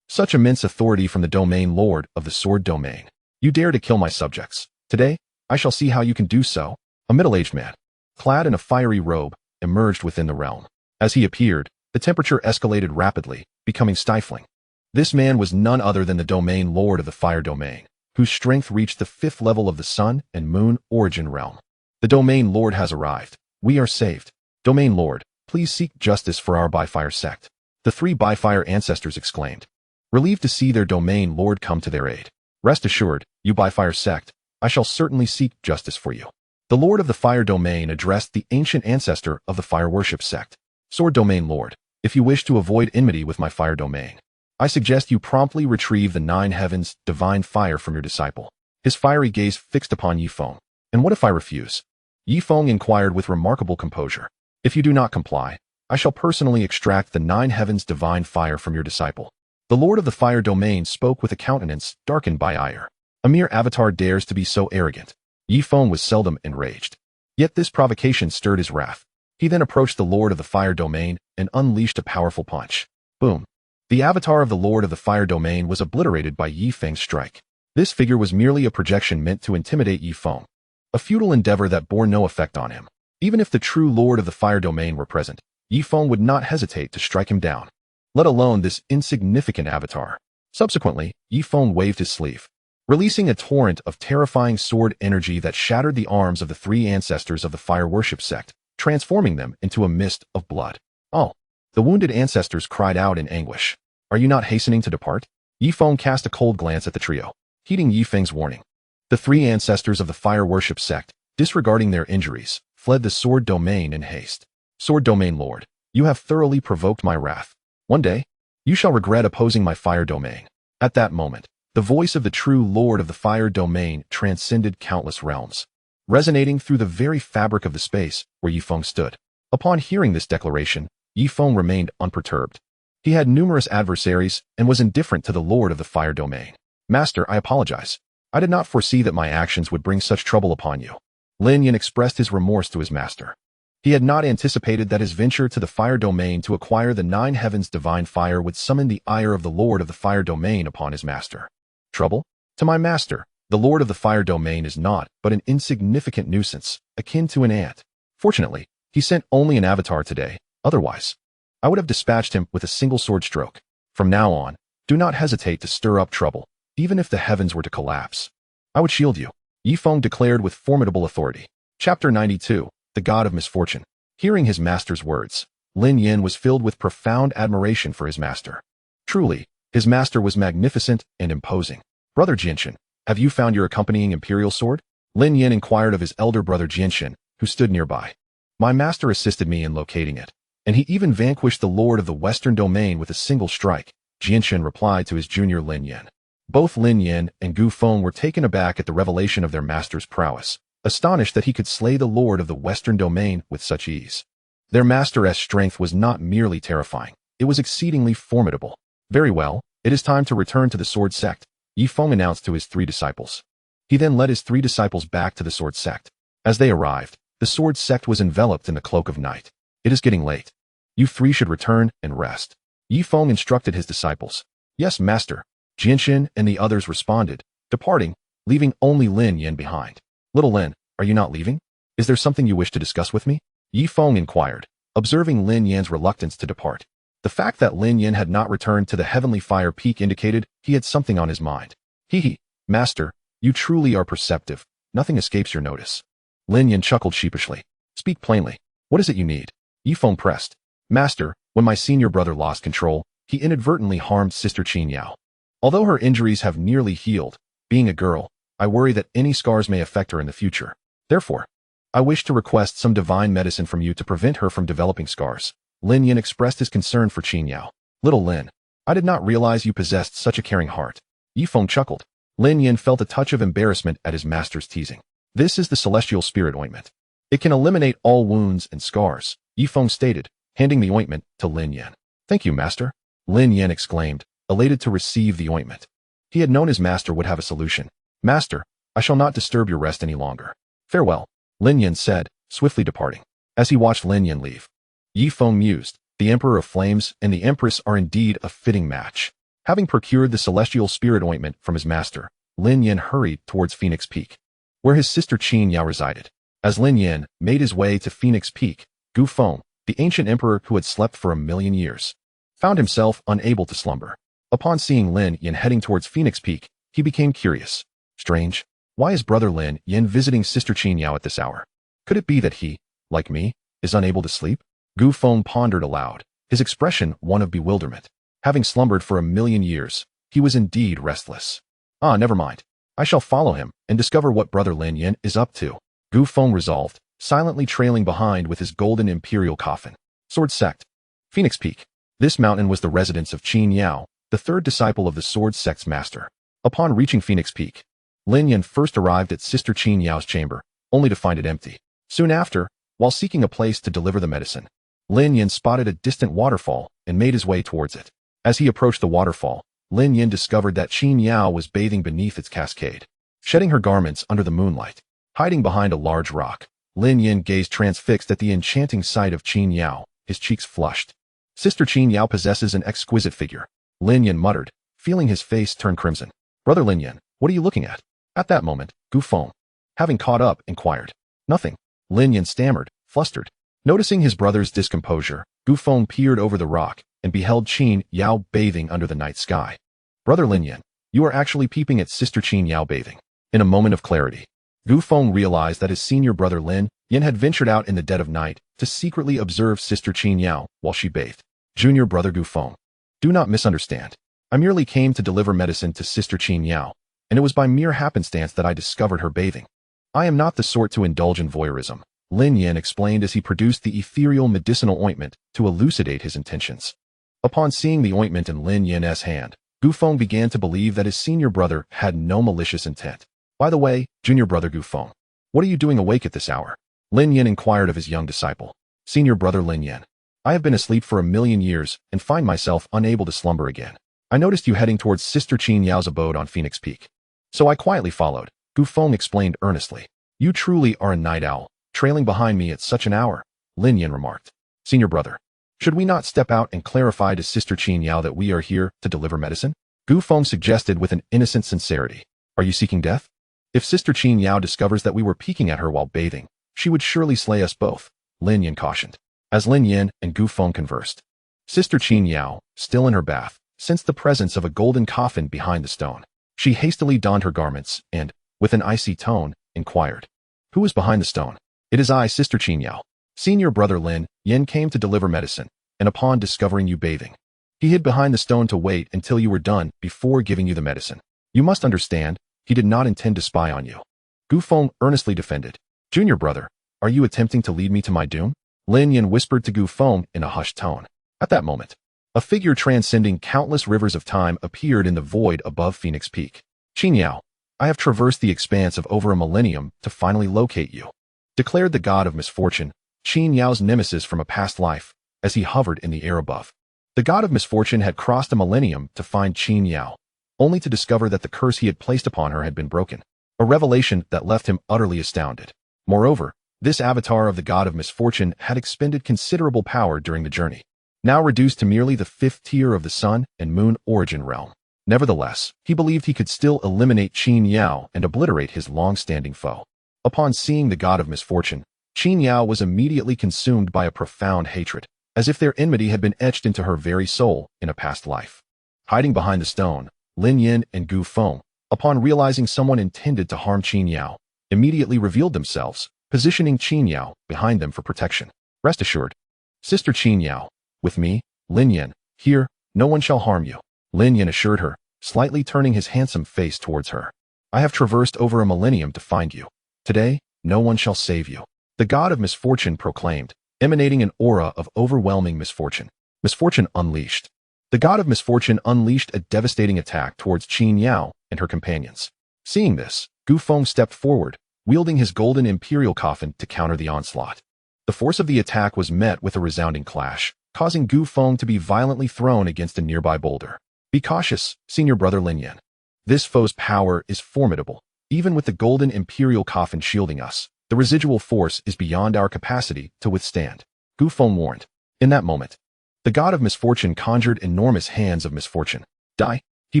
Such immense authority from the domain lord of the sword domain. You dare to kill my subjects. Today, I shall see how you can do so. A middle-aged man, clad in a fiery robe, emerged within the realm. As he appeared, the temperature escalated rapidly, becoming stifling. This man was none other than the domain lord of the fire domain, whose strength reached the 5th level of the sun and moon origin realm. The domain lord has arrived. We are saved. Domain lord, please seek justice for our Bi-Fire sect. The three Bi-Fire ancestors exclaimed, relieved to see their domain lord come to their aid. Rest assured, you Bi-Fire sect, I shall certainly seek justice for you. The lord of the fire domain addressed the ancient ancestor of the fire worship sect. Sword domain lord, if you wish to avoid enmity with my fire domain, I suggest you promptly retrieve the 9 heavens divine fire from your disciple. His fiery gaze fixed upon Ye Feng. And what if I refuse? Ye Feng inquired with remarkable composure. If you do not comply, I shall personally extract the 9 heavens divine fire from your disciple. The lord of the fire domain spoke with a countenance darkened by ire. A mere avatar dares to be so arrogant. Ye Feng was seldom enraged. Yet this provocation stirred his wrath. He then approached the lord of the fire domain and unleashed a powerful punch. Boom. The avatar of the lord of the fire domain was obliterated by Ye Feng's strike. This figure was merely a projection meant to intimidate Ye Feng, a futile endeavor that bore no effect on him. Even if the true lord of the fire domain were present, Ye Feng would not hesitate to strike him down, let alone this insignificant avatar. Subsequently, Ye Feng waved his sleeve, releasing a torrent of terrifying sword energy that shattered the arms of the 3 ancestors of the fire worship sect, transforming them into a mist of blood. Oh! The wounded ancestors cried out in anguish. Are you not hastening to depart? Ye Feng cast a cold glance at the trio, heeding Ye Feng's warning. The 3 ancestors of the fire worship sect, disregarding their injuries, fled the sword domain in haste. Sword domain lord, you have thoroughly provoked my wrath. One day, you shall regret opposing my fire domain. At that moment, the voice of the true lord of the fire domain transcended countless realms, resonating through the very fabric of the space where Ye Feng stood. Upon hearing this declaration, Ye Feng remained unperturbed. He had numerous adversaries and was indifferent to the Lord of the Fire Domain. Master, I apologize. I did not foresee that my actions would bring such trouble upon you. Lin Yin expressed his remorse to his master. He had not anticipated that his venture to the Fire Domain to acquire the 9 Heavens' divine fire would summon the ire of the Lord of the Fire Domain upon his master. Trouble? To my master, the Lord of the Fire Domain is naught but an insignificant nuisance, akin to an ant. Fortunately, he sent only an avatar today, otherwise I would have dispatched him with a single sword stroke. From now on, do not hesitate to stir up trouble, even if the heavens were to collapse. I would shield you, Ye Feng declared with formidable authority. Chapter 92, The God of Misfortune. Hearing his master's words, Lin Yin was filled with profound admiration for his master. Truly, his master was magnificent and imposing. Brother Jinshin, have you found your accompanying imperial sword? Lin Yin inquired of his elder brother Jinshin, who stood nearby. My master assisted me in locating it, and he even vanquished the Lord of the Western Domain with a single strike, Jinshin replied to his junior Lin Yin. Both Lin Yin and Gu Feng were taken aback at the revelation of their master's prowess, astonished that he could slay the Lord of the Western Domain with such ease. Their master's strength was not merely terrifying, it was exceedingly formidable. Very well, it is time to return to the Sword Sect, Ye Feng announced to his 3 disciples. He then led his 3 disciples back to the Sword Sect. As they arrived, the Sword Sect was enveloped in the cloak of night. It is getting late. You 3 should return and rest. Ye Feng instructed his disciples. Yes, master. Jinshin and the others responded, departing, leaving only Lin Yin behind. Little Lin, are you not leaving? Is there something you wish to discuss with me? Ye Feng inquired, observing Lin Yin's reluctance to depart. The fact that Lin Yin had not returned to the Heavenly Fire Peak indicated he had something on his mind. Hee, master, you truly are perceptive. Nothing escapes your notice. Lin Yin chuckled sheepishly. Speak plainly. What is it you need? Ye Feng pressed. Master, when my senior brother lost control, he inadvertently harmed Sister Xianxiao. Although her injuries have nearly healed, being a girl, I worry that any scars may affect her in the future. Therefore, I wish to request some divine medicine from you to prevent her from developing scars. Lin Yin expressed his concern for Xianxiao. Little Lin, I did not realize you possessed such a caring heart. Ye Feng chuckled. Lin Yin felt a touch of embarrassment at his master's teasing. This is the Celestial Spirit Ointment. It can eliminate all wounds and scars, Ye Feng stated, handing the ointment to Lin Yin. Thank you, master, Lin Yin exclaimed, elated to receive the ointment. He had known his master would have a solution. Master, I shall not disturb your rest any longer. Farewell, Lin Yin said, swiftly departing. As he watched Lin Yin leave, Ye Feng mused, the Emperor of Flames and the Empress are indeed a fitting match. Having procured the Celestial Spirit Ointment from his master, Lin Yin hurried towards Phoenix Peak, where his sister Xianxiao resided. As Lin Yin made his way to Phoenix Peak, Gu Feng, the ancient emperor who had slept for 1,000,000 years, found himself unable to slumber. Upon seeing Lin Yin heading towards Phoenix Peak, he became curious. Strange. Why is brother Lin Yin visiting sister Xianxiao at this hour? Could it be that he, like me, is unable to sleep? Gu Feng pondered aloud, his expression one of bewilderment. Having slumbered for 1,000,000 years, he was indeed restless. Never mind. I shall follow him and discover what brother Lin Yin is up to. Gu Feng resolved, silently trailing behind with his golden imperial coffin. Sword Sect. Phoenix Peak. This mountain was the residence of Xianxiao, the 3rd disciple of the Sword Sect's master. Upon reaching Phoenix Peak, Lin Yin first arrived at Sister Xianxiao's chamber, only to find it empty. Soon after, while seeking a place to deliver the medicine, Lin Yin spotted a distant waterfall and made his way towards it. As he approached the waterfall, Lin Yin discovered that Xianxiao was bathing beneath its cascade, shedding her garments under the moonlight. Hiding behind a large rock, Lin Yin gazed transfixed at the enchanting sight of Xianxiao, his cheeks flushed. Sister Xianxiao possesses an exquisite figure, Lin Yin muttered, feeling his face turn crimson. Brother Lin Yin, what are you looking at? At that moment, Gu Feng, having caught up, inquired. Nothing, Lin Yin stammered, flustered. Noticing his brother's discomposure, Gu Feng peered over the rock and beheld Xianxiao bathing under the night sky. Brother Lin Yin, you are actually peeping at Sister Xianxiao bathing. In a moment of clarity, Gu Feng realized that his senior brother Lin Yin had ventured out in the dead of night to secretly observe Sister Xianxiao while she bathed. Junior brother Gu Feng, do not misunderstand. I merely came to deliver medicine to Sister Xianxiao, and it was by mere happenstance that I discovered her bathing. I am not the sort to indulge in voyeurism, Lin Yin explained as he produced the ethereal medicinal ointment to elucidate his intentions. Upon seeing the ointment in Lin Yin's hand, Gu Feng began to believe that his senior brother had no malicious intent. By the way, junior brother Gu Feng, what are you doing awake at this hour? Lin Yin inquired of his young disciple. Senior brother Lin Yin, I have been asleep for 1,000,000 years and find myself unable to slumber again. I noticed you heading towards Sister Xianxiao's abode on Phoenix Peak. So I quietly followed, Gu Feng explained earnestly. You truly are a night owl, trailing behind me at such an hour, Lin Yan remarked. Senior brother, should we not step out and clarify to Sister Xianxiao that we are here to deliver medicine? Gu Feng suggested with an innocent sincerity. Are you seeking death? If Sister Xianxiao discovers that we were peeking at her while bathing, she would surely slay us both, Lin Yan cautioned. As Lin Yan and Gu Feng conversed, Sister Xianxiao, still in her bath, sensed the presence of a golden coffin behind the stone. She hastily donned her garments and, with an icy tone, inquired, Who is behind the stone? It is I, Sister Xianxiao. Senior brother Lin Yan came to deliver medicine, and upon discovering you bathing, he hid behind the stone to wait until you were done before giving you the medicine. You must understand, he did not intend to spy on you. Gu Feng earnestly defended. Junior brother, are you attempting to lead me to my doom? Lin Yan whispered to Gu Feng in a hushed tone. At that moment, a figure transcending countless rivers of time appeared in the void above Phoenix Peak. Xianxiao, I have traversed the expanse of over a millennium to finally locate you, declared the god of misfortune, Xianxiao's nemesis from a past life, as he hovered in the air above. The god of misfortune had crossed a millennium to find Xianxiao, only to discover that the curse he had placed upon her had been broken, a revelation that left him utterly astounded. Moreover, this avatar of the god of misfortune had expended considerable power during the journey, now reduced to merely the 5th tier of the sun and moon origin realm. Nevertheless, he believed he could still eliminate Xianxiao and obliterate his long-standing foe. Upon seeing the god of misfortune, Xianxiao was immediately consumed by a profound hatred, as if their enmity had been etched into her very soul in a past life. Hiding behind the stone, Lin Yan and Gu Feng, upon realizing someone intended to harm Xianxiao, immediately revealed themselves, positioning Xianxiao behind them for protection. Rest assured, Sister Xianxiao, with me, Lin Yan, here, no one shall harm you, Lin Yan assured her, slightly turning his handsome face towards her. I have traversed over a millennium to find you. Today, no one shall save you, the god of misfortune proclaimed, emanating an aura of overwhelming misfortune. Misfortune unleashed. The god of misfortune unleashed a devastating attack towards Xianxiao and her companions. Seeing this, Gu Feng stepped forward, wielding his golden imperial coffin to counter the onslaught. The force of the attack was met with a resounding clash, causing Gu Feng to be violently thrown against a nearby boulder. Be cautious, senior brother Lin Yan. This foe's power is formidable. Even with the golden imperial coffin shielding us, the residual force is beyond our capacity to withstand, Gu Feng warned. In that moment, the god of misfortune conjured enormous hands of misfortune. Die, he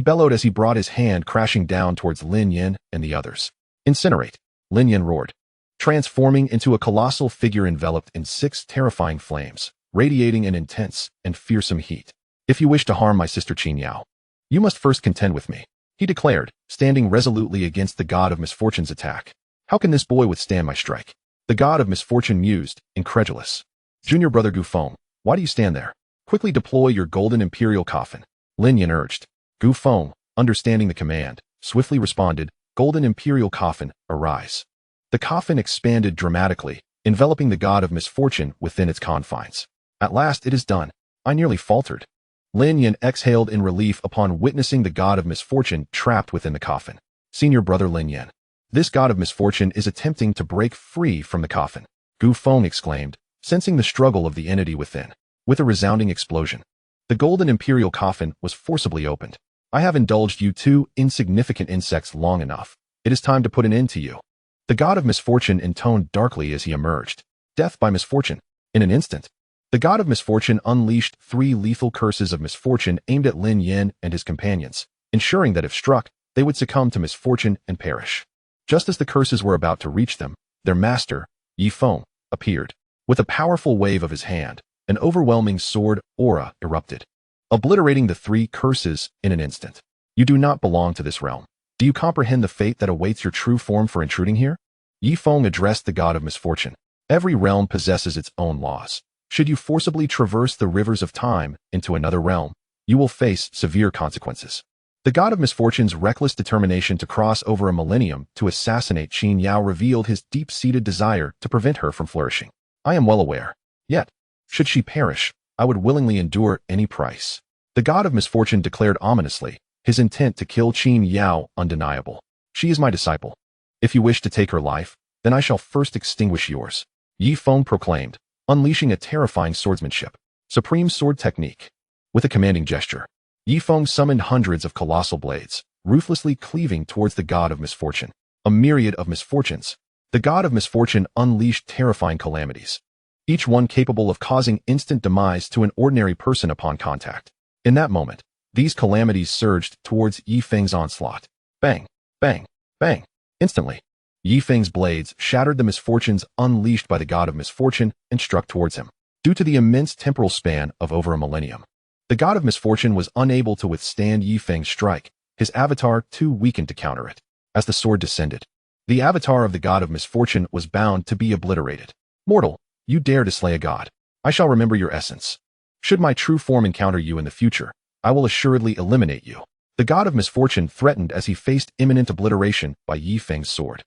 bellowed as he brought his hand crashing down towards Lin Yan and the others. Incinerate, Lin Yan roared, transforming into a colossal figure enveloped in 6 terrifying flames, radiating an intense and fearsome heat. If you wish to harm my sister Xianxiao, you must first contend with me, he declared, standing resolutely against the god of misfortune's attack. How can this boy withstand my strike? The god of misfortune mused, incredulous. Junior brother Gu Feng, why do you stand there? Quickly deploy your golden imperial coffin, Lin Yan urged. Gu Feng, understanding the command, swiftly responded, Golden imperial coffin, arise. The coffin expanded dramatically, enveloping the god of misfortune within its confines. At last it is done. I nearly faltered. Lin Yan exhaled in relief upon witnessing the god of misfortune trapped within the coffin. Senior brother Lin Yan, this god of misfortune is attempting to break free from the coffin, Gu Feng exclaimed, sensing the struggle of the entity within. With a resounding explosion, the golden imperial coffin was forcibly opened. I have indulged you 2 insignificant insects long enough. It is time to put an end to you. The god of misfortune intoned darkly as he emerged. Death by misfortune. In an instant, the god of misfortune unleashed 3 lethal curses of misfortune aimed at Lin Yan and his companions, ensuring that if struck, they would succumb to misfortune and perish. Just as the curses were about to reach them, their master, Ye Feng, appeared. With a powerful wave of his hand, an overwhelming sword aura erupted, obliterating the 3 curses in an instant. You do not belong to this realm. Do you comprehend the fate that awaits your true form for intruding here? Ye Feng addressed the god of misfortune. Every realm possesses its own laws. Should you forcibly traverse the rivers of time into another realm, you will face severe consequences. The god of misfortune's reckless determination to cross over a millennium to assassinate Xianxiao revealed his deep-seated desire to prevent her from flourishing. I am well aware. Yet, should she perish, I would willingly endure any price. The god of misfortune declared ominously, his intent to kill Xianxiao undeniable. She is my disciple. If you wish to take her life, then I shall first extinguish yours, Ye Feng proclaimed, unleashing a terrifying swordsmanship. Supreme Sword Technique. With a commanding gesture, Ye Feng summoned hundreds of colossal blades, ruthlessly cleaving towards the god of misfortune. A myriad of misfortunes. The god of misfortune unleashed terrifying calamities, each one capable of causing instant demise to an ordinary person upon contact. In that moment, these calamities surged towards Ye Feng's onslaught. Bang, bang, bang. Instantly, Ye Feng's blades shattered the misfortunes unleashed by the god of misfortune and struck towards him. Due to the immense temporal span of over a millennium, the god of misfortune was unable to withstand Ye Feng's strike, his avatar too weakened to counter it. As the sword descended, the avatar of the god of misfortune was bound to be obliterated. Mortal, you dare to slay a god. I shall remember your essence. Should my true form encounter you in the future, I will assuredly eliminate you. The god of misfortune threatened as he faced imminent obliteration by Ye Feng's sword.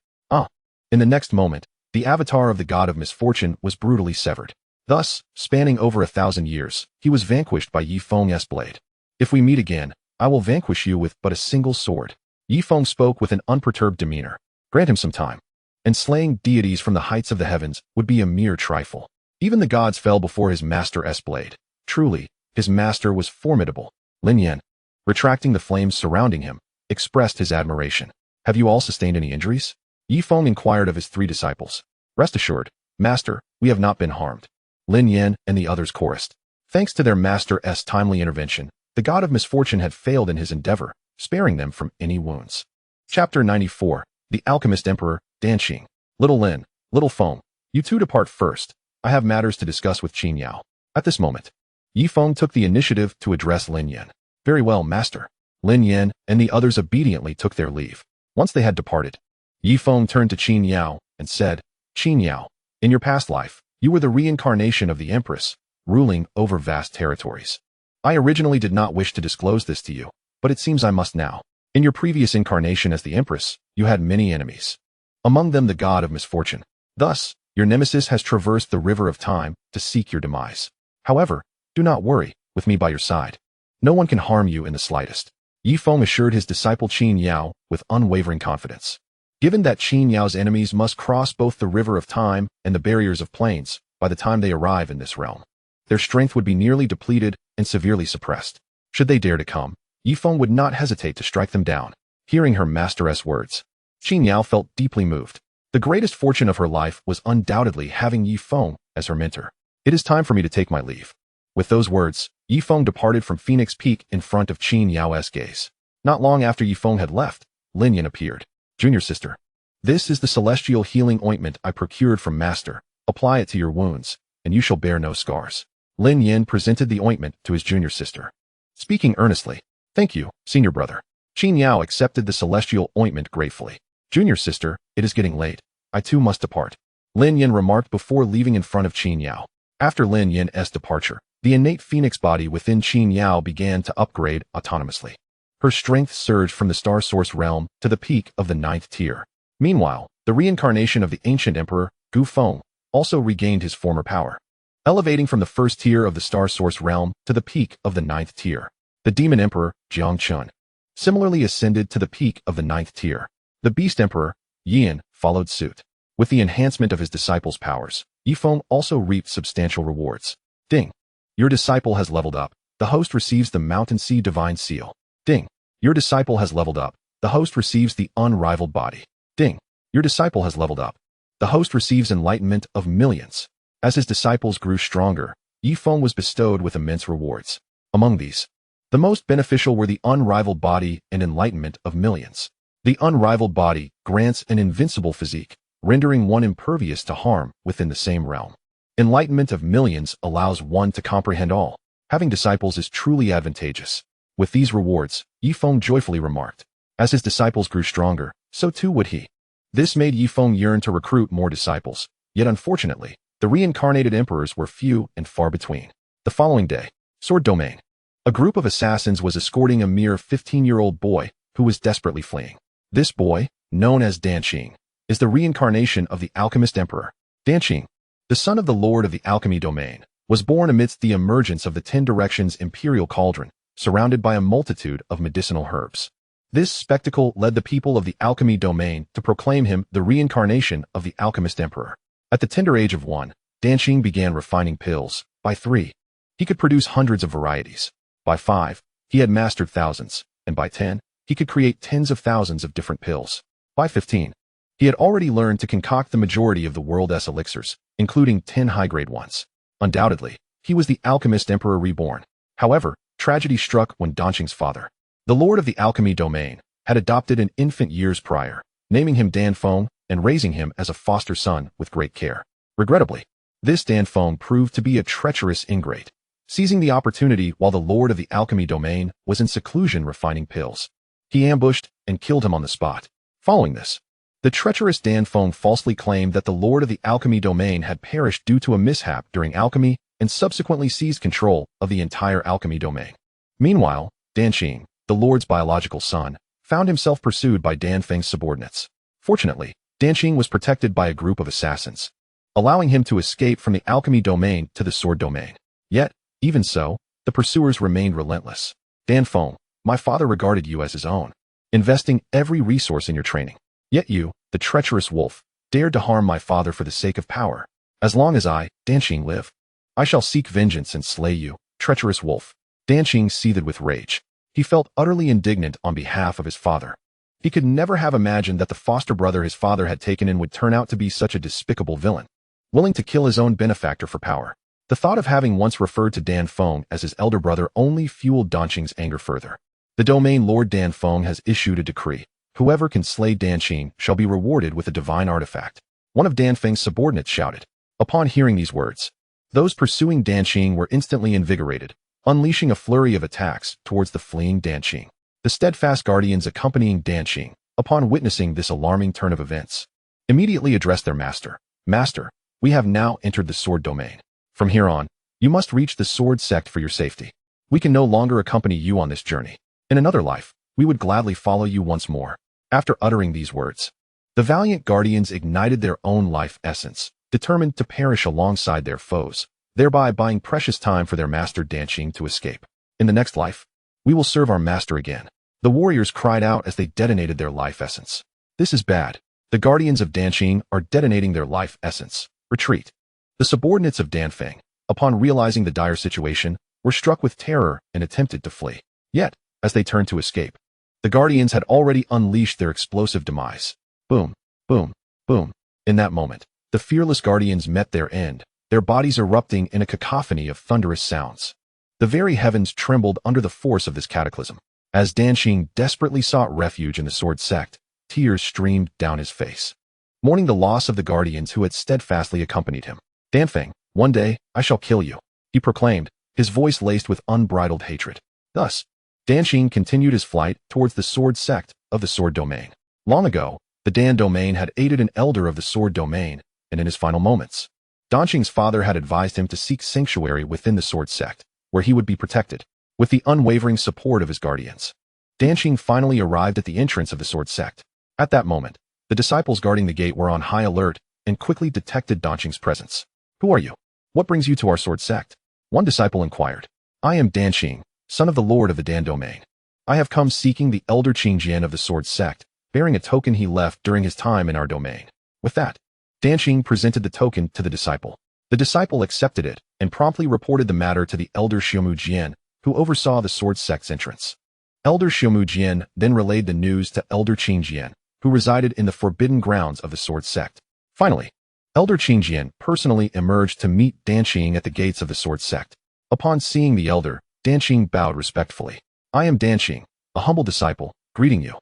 In the next moment, the avatar of the god of misfortune was brutally severed. Thus, spanning over 1,000 years, he was vanquished by Ye Feng's blade. If we meet again, I will vanquish you with but a single sword. Ye Feng spoke with an unperturbed demeanor. Grant him some time, and slaying deities from the heights of the heavens would be a mere trifle. Even the gods fell before his master's blade. Truly, his master was formidable. Lin Yan, retracting the flames surrounding him, expressed his admiration. Have you all sustained any injuries? Ye Feng inquired of his 3 disciples. Rest assured, Master, we have not been harmed. Lin Yan and the others chorused. Thanks to their master's timely intervention, the god of misfortune had failed in his endeavor, sparing them from any wounds. Chapter 94. The Alchemist Emperor, Danqing. Little Lin, Little Feng, you two depart first. I have matters to discuss with Qin Yao. At this moment, Ye Feng took the initiative to address Lin Yan. Very well, Master. Lin Yan and the others obediently took their leave. Once they had departed, Ye Feng turned to Qin Yao and said, Qin Yao, in your past life, you were the reincarnation of the Empress, ruling over vast territories. I originally did not wish to disclose this to you, but it seems I must now. In your previous incarnation as the Empress, you had many enemies, among them the god of misfortune. Thus, your nemesis has traversed the river of time to seek your demise. However, do not worry, with me by your side. No one can harm you in the slightest. Ye Feng assured his disciple Qin Yao with unwavering confidence. Given that Qin Yao's enemies must cross both the river of time and the barriers of plains by the time they arrive in this realm, their strength would be nearly depleted and severely suppressed. Should they dare to come, Ye Feng would not hesitate to strike them down. Hearing her master's words, Qin Yao felt deeply moved. The greatest fortune of her life was undoubtedly having Ye Feng as her mentor. It is time for me to take my leave. With those words, Ye Feng departed from Phoenix Peak in front of Qin Yao's gaze. Not long after Ye Feng had left, Lin Yan appeared. Junior sister, this is the celestial healing ointment I procured from Master. Apply it to your wounds, and you shall bear no scars. Lin Yan presented the ointment to his junior sister. Speaking earnestly, thank you, senior brother. Qin Yao accepted the celestial ointment gratefully. Junior sister, it is getting late. I too must depart. Lin Yan remarked before leaving in front of Qin Yao. After Lin Yan's departure, the innate phoenix body within Qin Yao began to upgrade autonomously. Her strength surged from the star source realm to the peak of the 9th tier. Meanwhile, the reincarnation of the Ancient Emperor, Gu Feng, also regained his former power, elevating from the 1st tier of the star source realm to the peak of the 9th tier. The Demon Emperor, Xianxia, similarly ascended to the peak of the 9th tier. The Beast Emperor, Yan, followed suit. With the enhancement of his disciples' powers, Ye Feng also reaped substantial rewards. Ding. Your disciple has leveled up. The host receives the Mountain Sea Divine Seal. Ding. Your disciple has leveled up. The host receives the Unrivaled Body. Ding. Your disciple has leveled up. The host receives enlightenment of millions. As his disciples grew stronger, Ye Feng was bestowed with immense rewards. Among these, the most beneficial were the Unrivaled Body and enlightenment of millions. The Unrivaled Body grants an invincible physique, rendering one impervious to harm within the same realm. Enlightenment of millions allows one to comprehend all. Having disciples is truly advantageous. With these rewards, Ye Feng joyfully remarked. As his disciples grew stronger, so too would he. This made Ye Feng yearn to recruit more disciples, yet unfortunately, the reincarnated emperors were few and far between. The following day, Sword Domain. A group of assassins was escorting a mere 15-year-old boy who was desperately fleeing. This boy, known as Danqing, is the reincarnation of the Alchemist Emperor. Danqing, the son of the Lord of the Alchemy Domain, was born amidst the emergence of the 10 Directions Imperial Cauldron, surrounded by a multitude of medicinal herbs. This spectacle led the people of the Alchemy Domain to proclaim him the reincarnation of the Alchemist Emperor. At the tender age of 1, Danqing began refining pills. By 3, he could produce hundreds of varieties. By 5, he had mastered thousands, and by 10, he could create tens of thousands of different pills. By 15, he had already learned to concoct the majority of the world's elixirs, including 10 high-grade ones. Undoubtedly, he was the Alchemist Emperor reborn. However, tragedy struck when Danqing's father, the Lord of the Alchemy Domain, had adopted an infant years prior, naming him Dan Feng and raising him as a foster son with great care. Regrettably, this Dan Feng proved to be a treacherous ingrate, seizing the opportunity while the Lord of the Alchemy Domain was in seclusion refining pills. He ambushed and killed him on the spot. Following this, the treacherous Dan Feng falsely claimed that the Lord of the Alchemy Domain had perished due to a mishap during alchemy and subsequently seized control of the entire alchemy domain. Meanwhile, Danqing, the Lord's biological son, found himself pursued by Dan Feng's subordinates. Fortunately, Danqing was protected by a group of assassins, allowing him to escape from the alchemy domain to the sword domain. Yet, even so, the pursuers remained relentless. Dan Feng, my father regarded you as his own, investing every resource in your training. Yet you, the treacherous wolf, dared to harm my father for the sake of power. As long as I, Danqing, live, I shall seek vengeance and slay you, treacherous wolf. Danqing seethed with rage. He felt utterly indignant on behalf of his father. He could never have imagined that the foster brother his father had taken in would turn out to be such a despicable villain, willing to kill his own benefactor for power. The thought of having once referred to Dan Feng as his elder brother only fueled Danqing's anger further. The domain Lord Dan Feng has issued a decree. Whoever can slay Danqing shall be rewarded with a divine artifact. One of Dan Feng's subordinates shouted. Upon hearing these words, those pursuing Danqing were instantly invigorated, unleashing a flurry of attacks towards the fleeing Danqing. The steadfast guardians accompanying Danqing, upon witnessing this alarming turn of events, immediately addressed their master. Master, we have now entered the sword domain. From here on, you must reach the Sword Sect for your safety. We can no longer accompany you on this journey. In another life, we would gladly follow you once more. After uttering these words, the valiant guardians ignited their own life essence, determined to perish alongside their foes, thereby buying precious time for their master Danqing to escape. In the next life, we will serve our master again. The warriors cried out as they detonated their life essence. This is bad. The guardians of Danqing are detonating their life essence. Retreat. The subordinates of Dan Feng, upon realizing the dire situation, were struck with terror and attempted to flee. Yet, as they turned to escape, the guardians had already unleashed their explosive demise. Boom, boom, boom. In that moment, the fearless guardians met their end, their bodies erupting in a cacophony of thunderous sounds. The very heavens trembled under the force of this cataclysm. As Danqing desperately sought refuge in the Sword Sect, tears streamed down his face, mourning the loss of the guardians who had steadfastly accompanied him. Dan Feng, one day, I shall kill you, he proclaimed, his voice laced with unbridled hatred. Thus, Danqing continued his flight towards the Sword Sect of the Sword Domain. Long ago, the Dan Domain had aided an elder of the Sword Domain, and in his final moments, Danqing's father had advised him to seek sanctuary within the Sword Sect, where he would be protected, with the unwavering support of his guardians. Danqing finally arrived at the entrance of the Sword Sect. At that moment, the disciples guarding the gate were on high alert and quickly detected Danqing's presence. Who are you? What brings you to our Sword Sect? One disciple inquired. I am Danqing, son of the Lord of the Dan Domain. I have come seeking the Elder Qingjian of the Sword Sect, bearing a token he left during his time in our domain. With that, Danqing presented the token to the disciple. The disciple accepted it and promptly reported the matter to the Elder Xianxiaaudiobooks, who oversaw the Sword Sect's entrance. Elder Xianxiaaudiobooks then relayed the news to Elder Qingjian, who resided in the forbidden grounds of the Sword Sect. Finally, Elder Qingjian personally emerged to meet Danqing at the gates of the Sword Sect. Upon seeing the elder, Danqing bowed respectfully. I am Danqing, a humble disciple, greeting you.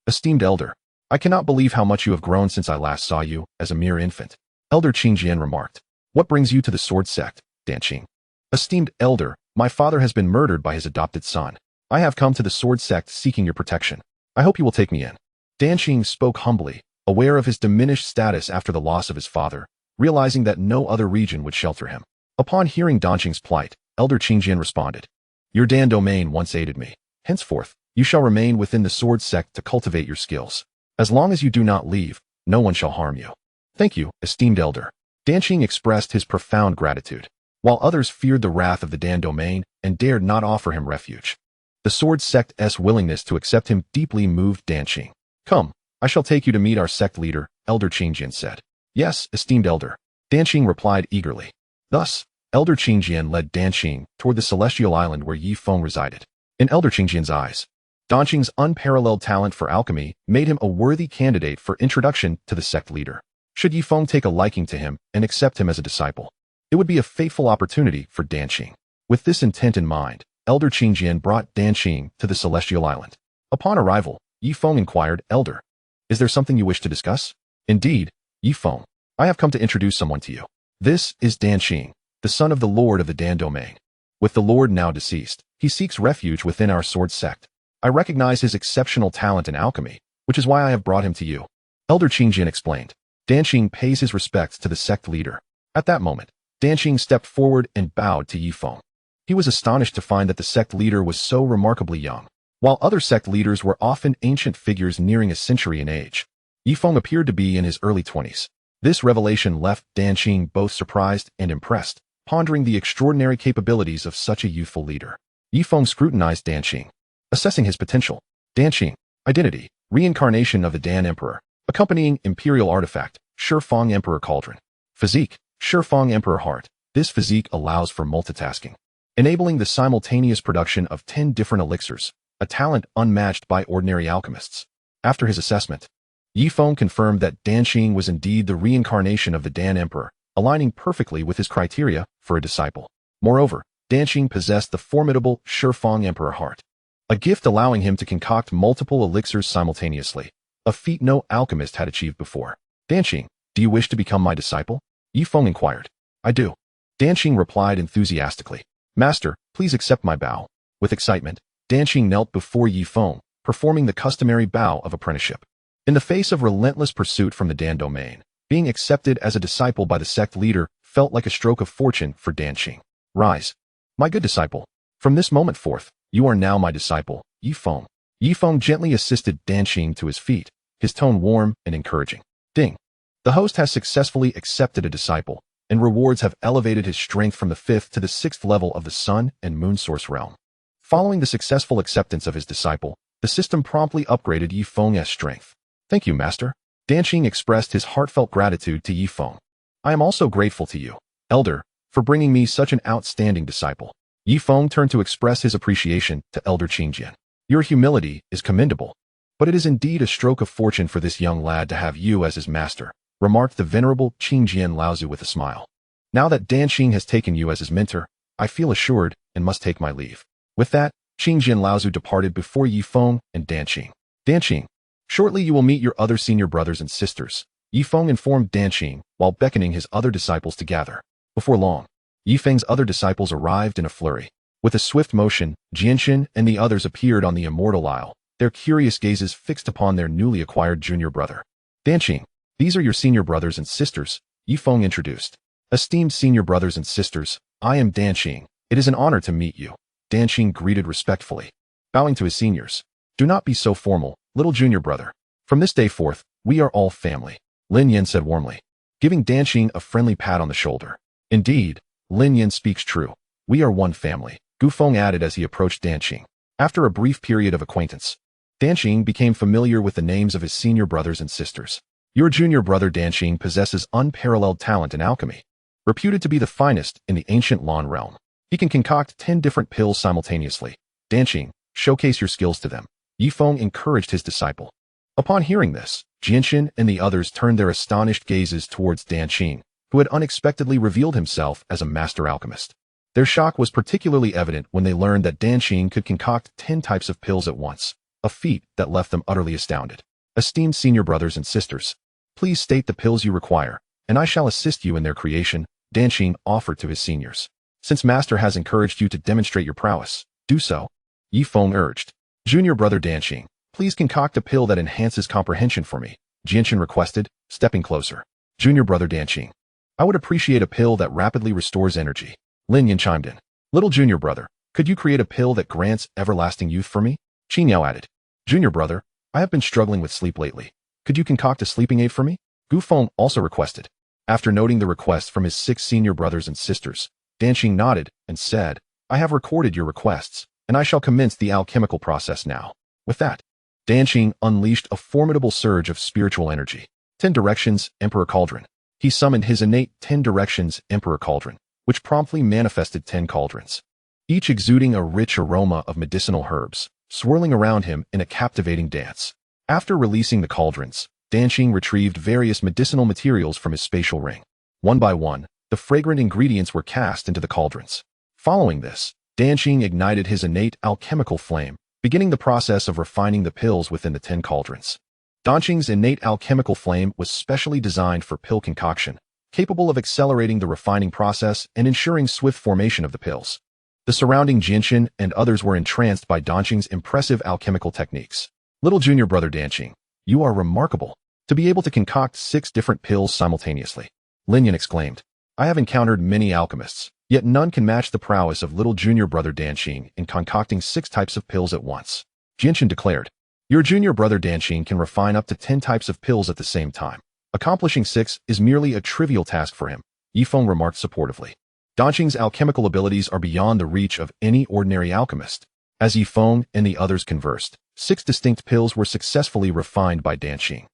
Esteemed elder, I cannot believe how much you have grown since I last saw you, as a mere infant. Elder Qingjian remarked. What brings you to the Sword Sect, Danqing? Esteemed elder, my father has been murdered by his adopted son. I have come to the Sword Sect seeking your protection. I hope you will take me in. Danqing spoke humbly, aware of his diminished status after the loss of his father, realizing that no other region would shelter him. Upon hearing Danqing's plight, Elder Qingjian responded, Your Dan Domain once aided me. Henceforth, you shall remain within the Sword Sect to cultivate your skills. As long as you do not leave, no one shall harm you. Thank you, esteemed elder. Danqing expressed his profound gratitude, while others feared the wrath of the Dan Domain and dared not offer him refuge. The Sword Sect's willingness to accept him deeply moved Danqing. Come, I shall take you to meet our sect leader, Elder Qingjian said. Yes, esteemed elder. Danqing replied eagerly. Thus, Elder Qingjian led Danqing toward the celestial island where Ye Feng resided. In Elder Qingjian's eyes, Danqing's unparalleled talent for alchemy made him a worthy candidate for introduction to the sect leader. Should Ye Feng take a liking to him and accept him as a disciple, it would be a fateful opportunity for Danqing. With this intent in mind, Elder Qingjian brought Danqing to the celestial island. Upon arrival, Ye Feng inquired, "Elder, is there something you wish to discuss?" "Indeed, Ye Feng. I have come to introduce someone to you. This is Danqing, the son of the Lord of the Dan domain. With the Lord now deceased, he seeks refuge within our Sword Sect. I recognize his exceptional talent in alchemy, which is why I have brought him to you." Elder Qingjian explained. Danqing pays his respects to the sect leader. At that moment, Danqing stepped forward and bowed to Ye Feng. He was astonished to find that the sect leader was so remarkably young. While other sect leaders were often ancient figures nearing a century in age, Ye Feng appeared to be in his early 20s. This revelation left Danqing both surprised and impressed, pondering the extraordinary capabilities of such a youthful leader. Ye Feng scrutinized Danqing, assessing his potential. Danqing, identity, reincarnation of the Dan Emperor, accompanying imperial artifact, Feng Emperor Cauldron. Physique, Feng Emperor Heart. This physique allows for multitasking, enabling the simultaneous production of 10 different elixirs, a talent unmatched by ordinary alchemists. After his assessment, Ye Feng confirmed that Danqing was indeed the reincarnation of the Dan Emperor, aligning perfectly with his criteria for a disciple. Moreover, Danqing possessed the formidable Feng Emperor Heart, a gift allowing him to concoct multiple elixirs simultaneously, a feat no alchemist had achieved before. "Danqing, do you wish to become my disciple?" Ye Feng inquired. "I do." Danqing replied enthusiastically. "Master, please accept my bow." With excitement, Danqing knelt before Ye Feng, performing the customary bow of apprenticeship. In the face of relentless pursuit from the Dan domain, being accepted as a disciple by the sect leader felt like a stroke of fortune for Danqing. "Rise, my good disciple. From this moment forth, you are now my disciple, Ye Feng." Ye Feng gently assisted Danqing to his feet, his tone warm and encouraging. "Ding. The host has successfully accepted a disciple, and rewards have elevated his strength from the 5th to the 6th level of the Sun and Moon Source realm." Following the successful acceptance of his disciple, the system promptly upgraded Ye Feng's strength. "Thank you, Master." Danqing expressed his heartfelt gratitude to Ye Feng. "I am also grateful to you, Elder, for bringing me such an outstanding disciple." Ye Feng turned to express his appreciation to Elder Qingjian. "Your humility is commendable, but it is indeed a stroke of fortune for this young lad to have you as his master," remarked the venerable Qingjian Laozu with a smile. "Now that Danqing has taken you as his mentor, I feel assured and must take my leave." With that, Qingjian Laozu departed before Ye Feng and Danqing. "Danqing, shortly you will meet your other senior brothers and sisters," Ye Feng informed Danqing while beckoning his other disciples to gather. Before long, Ye Feng's other disciples arrived in a flurry. With a swift motion, Jianshan and the others appeared on the immortal isle, their curious gazes fixed upon their newly acquired junior brother. "Danqing, these are your senior brothers and sisters," Ye Feng introduced. "Esteemed senior brothers and sisters, I am Danqing. It is an honor to meet you." Danqing greeted respectfully, bowing to his seniors. "Do not be so formal, little junior brother. From this day forth, we are all family," Lin Yin said warmly, giving Danqing a friendly pat on the shoulder. "Indeed, Lin Yin speaks true. We are one family," Gu Feng added as he approached Danqing. After a brief period of acquaintance, Danqing became familiar with the names of his senior brothers and sisters. "Your junior brother Danqing possesses unparalleled talent in alchemy, reputed to be the finest in the ancient Lan realm. He can concoct 10 different pills simultaneously. Danqing, showcase your skills to them," Ye Feng encouraged his disciple. Upon hearing this, Jianshan and the others turned their astonished gazes towards Danqing, who had unexpectedly revealed himself as a master alchemist. Their shock was particularly evident when they learned that Danqing could concoct 10 types of pills at once, a feat that left them utterly astounded. "Esteemed senior brothers and sisters, please state the pills you require, and I shall assist you in their creation," Danqing offered to his seniors. "Since Master has encouraged you to demonstrate your prowess, do so," Ye Feng urged. "Junior brother Danqing, please concoct a pill that enhances comprehension for me," Jianshan requested, stepping closer. "Junior brother Danqing, I would appreciate a pill that rapidly restores energy," Lin Yin chimed in. "Little junior brother, could you create a pill that grants everlasting youth for me?" Qin Yao added. "Junior brother, I have been struggling with sleep lately. Could you concoct a sleeping aid for me?" Gu Feng also requested. After noting the request from his 6 senior brothers and sisters, Danqing nodded and said, "I have recorded your requests, and I shall commence the alchemical process now." With that, Danqing unleashed a formidable surge of spiritual energy. 10 Directions, Emperor Cauldron. He summoned his innate 10 Directions, Emperor Cauldron, which promptly manifested 10 cauldrons, each exuding a rich aroma of medicinal herbs, swirling around him in a captivating dance. After releasing the cauldrons, Danqing retrieved various medicinal materials from his spatial ring. One by one, the fragrant ingredients were cast into the cauldrons. Following this, Danqing ignited his innate alchemical flame, beginning the process of refining the pills within the 10 cauldrons. Danqing's innate alchemical flame was specially designed for pill concoction, capable of accelerating the refining process and ensuring swift formation of the pills. The surrounding Jinshin and others were entranced by Danqing's impressive alchemical techniques. Little junior brother Danqing, you are remarkable. To be able to concoct 6 different pills simultaneously, Linyan exclaimed. I have encountered many alchemists, yet none can match the prowess of little junior brother Danqing in concocting 6 types of pills at once. Jinshin declared. Your junior brother Danqing can refine up to 10 types of pills at the same time. Accomplishing 6 is merely a trivial task for him, Ye Feng remarked supportively. Danqing's alchemical abilities are beyond the reach of any ordinary alchemist. As Ye Feng and the others conversed, 6 distinct pills were successfully refined by Danqing.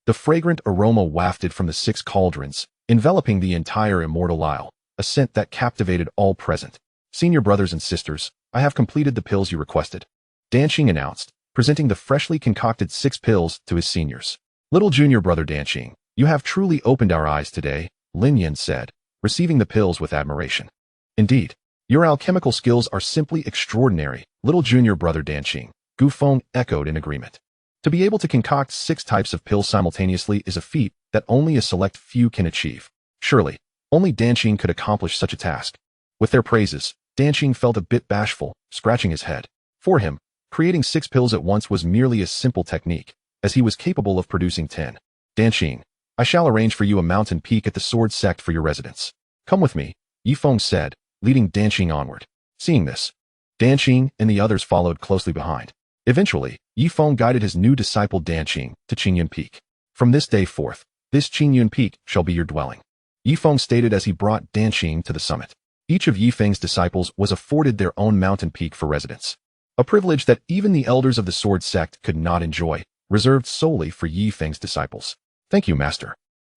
The fragrant aroma wafted from the 6 cauldrons, enveloping the entire immortal isle, a scent that captivated all present. Senior brothers and sisters, I have completed the pills you requested, Danqing announced, presenting the freshly concocted 6 pills to his seniors. Little junior brother Danqing, you have truly opened our eyes today, Linyan said, receiving the pills with admiration. Indeed, your alchemical skills are simply extraordinary, little junior brother Danqing, Gu Feng echoed in agreement. To be able to concoct 6 types of pills simultaneously is a feat that only a select few can achieve. Surely, only Danqing could accomplish such a task. With their praises, Danqing felt a bit bashful, scratching his head. For him, creating 6 pills at once was merely a simple technique, as he was capable of producing 10. Danqing, I shall arrange for you a mountain peak at the Sword Sect for your residence. Come with me, Ye Feng said, leading Danqing onward. Seeing this, Danqing and the others followed closely behind. Eventually, Ye Feng guided his new disciple Danqing to Qingyun Peak. From this day forth, this Qingyun Peak shall be your dwelling, Ye Feng stated as he brought Danqing to the summit. Each of Ye Feng's disciples was afforded their own mountain peak for residence, a privilege that even the elders of the Sword Sect could not enjoy, reserved solely for Ye Feng's disciples. Thank you, Master.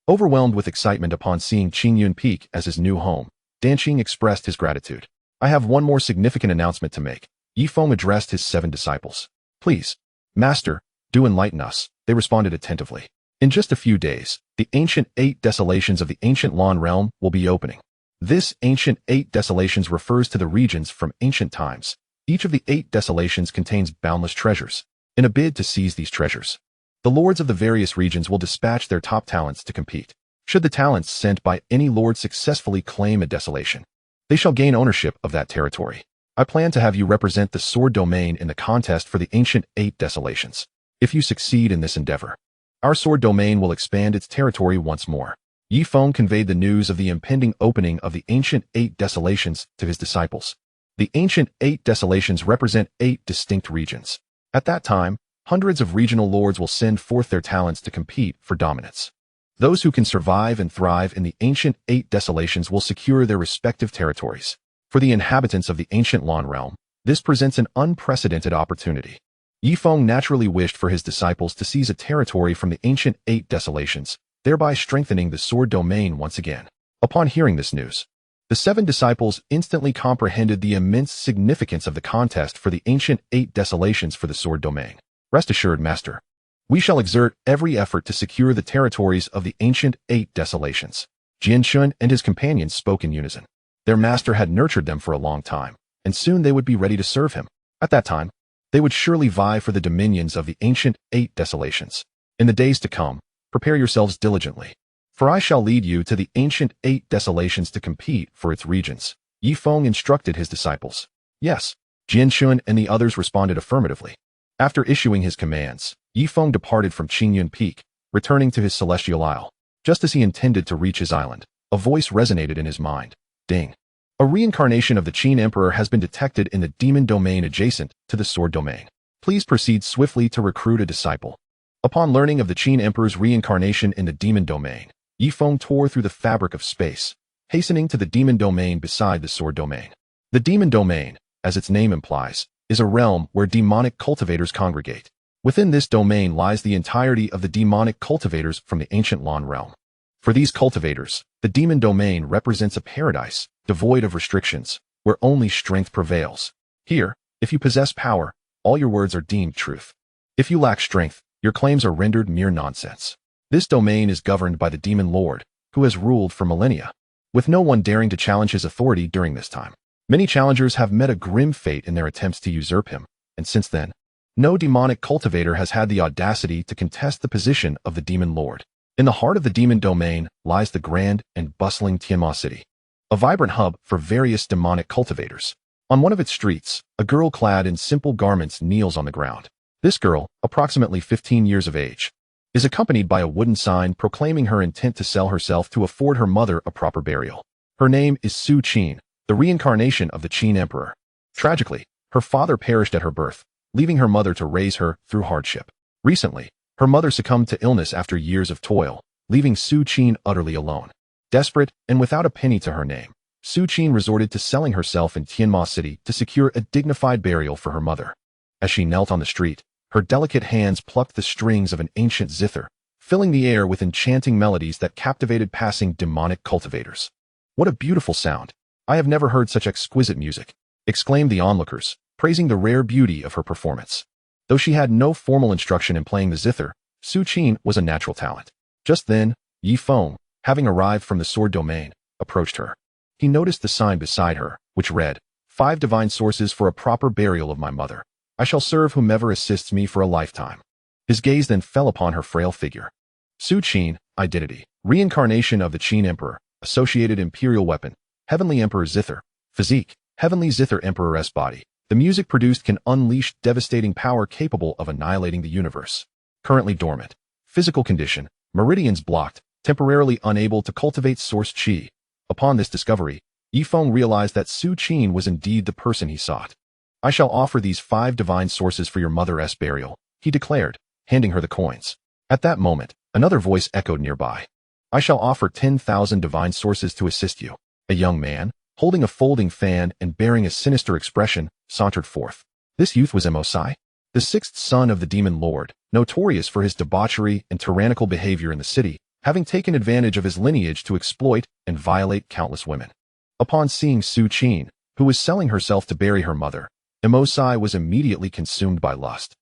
Overwhelmed with excitement upon seeing Qingyun Peak as his new home, Danqing expressed his gratitude. I have one more significant announcement to make, Ye Feng addressed his 7 disciples. Please, Master, do enlighten us, they responded attentively. In just a few days, the ancient 8 desolations of the ancient Lan realm will be opening. This ancient 8 desolations refers to the regions from ancient times. Each of the 8 desolations contains boundless treasures. In a bid to seize these treasures, the lords of the various regions will dispatch their top talents to compete. Should the talents sent by any lord successfully claim a desolation, they shall gain ownership of that territory. I plan to have you represent the sword domain in the contest for the ancient 8 desolations. If you succeed in this endeavor, our sword domain will expand its territory once more. Ye Feng conveyed the news of the impending opening of the ancient 8 desolations to his disciples. The ancient 8 desolations represent 8 distinct regions. At that time, hundreds of regional lords will send forth their talents to compete for dominance. Those who can survive and thrive in the ancient 8 desolations will secure their respective territories. For the inhabitants of the ancient Lan realm, this presents an unprecedented opportunity. Ye Feng naturally wished for his disciples to seize a territory from the ancient 8 desolations, thereby strengthening the sword domain once again. Upon hearing this news, the 7 disciples instantly comprehended the immense significance of the contest for the ancient 8 desolations for the sword domain. Rest assured, Master, we shall exert every effort to secure the territories of the ancient 8 desolations. Jianshun and his companions spoke in unison. Their master had nurtured them for a long time, and soon they would be ready to serve him. At that time, they would surely vie for the dominions of the ancient 8 desolations. In the days to come, prepare yourselves diligently, for I shall lead you to the ancient 8 desolations to compete for its regions. Ye Feng instructed his disciples. Yes, Jianshun and the others responded affirmatively. After issuing his commands, Ye Feng departed from Qingyun Peak, returning to his celestial isle. Just as he intended to reach his island, a voice resonated in his mind. Ding. A reincarnation of the Qin Emperor has been detected in the demon domain adjacent to the sword domain. Please proceed swiftly to recruit a disciple. Upon learning of the Qin Emperor's reincarnation in the demon domain, Ye Feng tore through the fabric of space, hastening to the demon domain beside the sword domain. The demon domain, as its name implies, is a realm where demonic cultivators congregate. Within this domain lies the entirety of the demonic cultivators from the ancient Lan realm. For these cultivators, the demon domain represents a paradise, devoid of restrictions, where only strength prevails. Here, if you possess power, all your words are deemed truth. If you lack strength, your claims are rendered mere nonsense. This domain is governed by the demon lord, who has ruled for millennia, with no one daring to challenge his authority during this time. Many challengers have met a grim fate in their attempts to usurp him, and since then, no demonic cultivator has had the audacity to contest the position of the demon lord. In the heart of the demon domain lies the grand and bustling Tianma city, a vibrant hub for various demonic cultivators. On one of its streets, a girl clad in simple garments kneels on the ground. This girl, approximately 15 years of age, is accompanied by a wooden sign proclaiming her intent to sell herself to afford her mother a proper burial. Her name is Su Qin, the reincarnation of the Qin Emperor. Tragically, her father perished at her birth, leaving her mother to raise her through hardship. Recently, her mother succumbed to illness after years of toil, leaving Su Qin utterly alone. Desperate and without a penny to her name, Su Qin resorted to selling herself in Tianma City to secure a dignified burial for her mother. As she knelt on the street, her delicate hands plucked the strings of an ancient zither, filling the air with enchanting melodies that captivated passing demonic cultivators. "What a beautiful sound! I have never heard such exquisite music," exclaimed the onlookers, praising the rare beauty of her performance. Though she had no formal instruction in playing the zither, Su Qin was a natural talent. Just then, Ye Feng, having arrived from the sword domain, approached her. He noticed the sign beside her, which read, "5 divine sources for a proper burial of my mother. I shall serve whomever assists me for a lifetime." His gaze then fell upon her frail figure. Su Qin, identity, reincarnation of the Qin Emperor, associated imperial weapon, Heavenly Emperor Zither, physique, Heavenly Zither Emperor's body. The music produced can unleash devastating power capable of annihilating the universe. Currently dormant. Physical condition, meridians blocked, temporarily unable to cultivate source qi. Upon this discovery, Ye Feng realized that Su Qin was indeed the person he sought. "I shall offer these 5 divine sources for your mother's burial," he declared, handing her the coins. At that moment, another voice echoed nearby. "I shall offer 10,000 divine sources to assist you." A young man, holding a folding fan and bearing a sinister expression, sauntered forth. This youth was Mosai, the 6th son of the demon lord, notorious for his debauchery and tyrannical behavior in the city, having taken advantage of his lineage to exploit and violate countless women. Upon seeing Su Qin, who was selling herself to bury her mother, Mosai was immediately consumed by lust,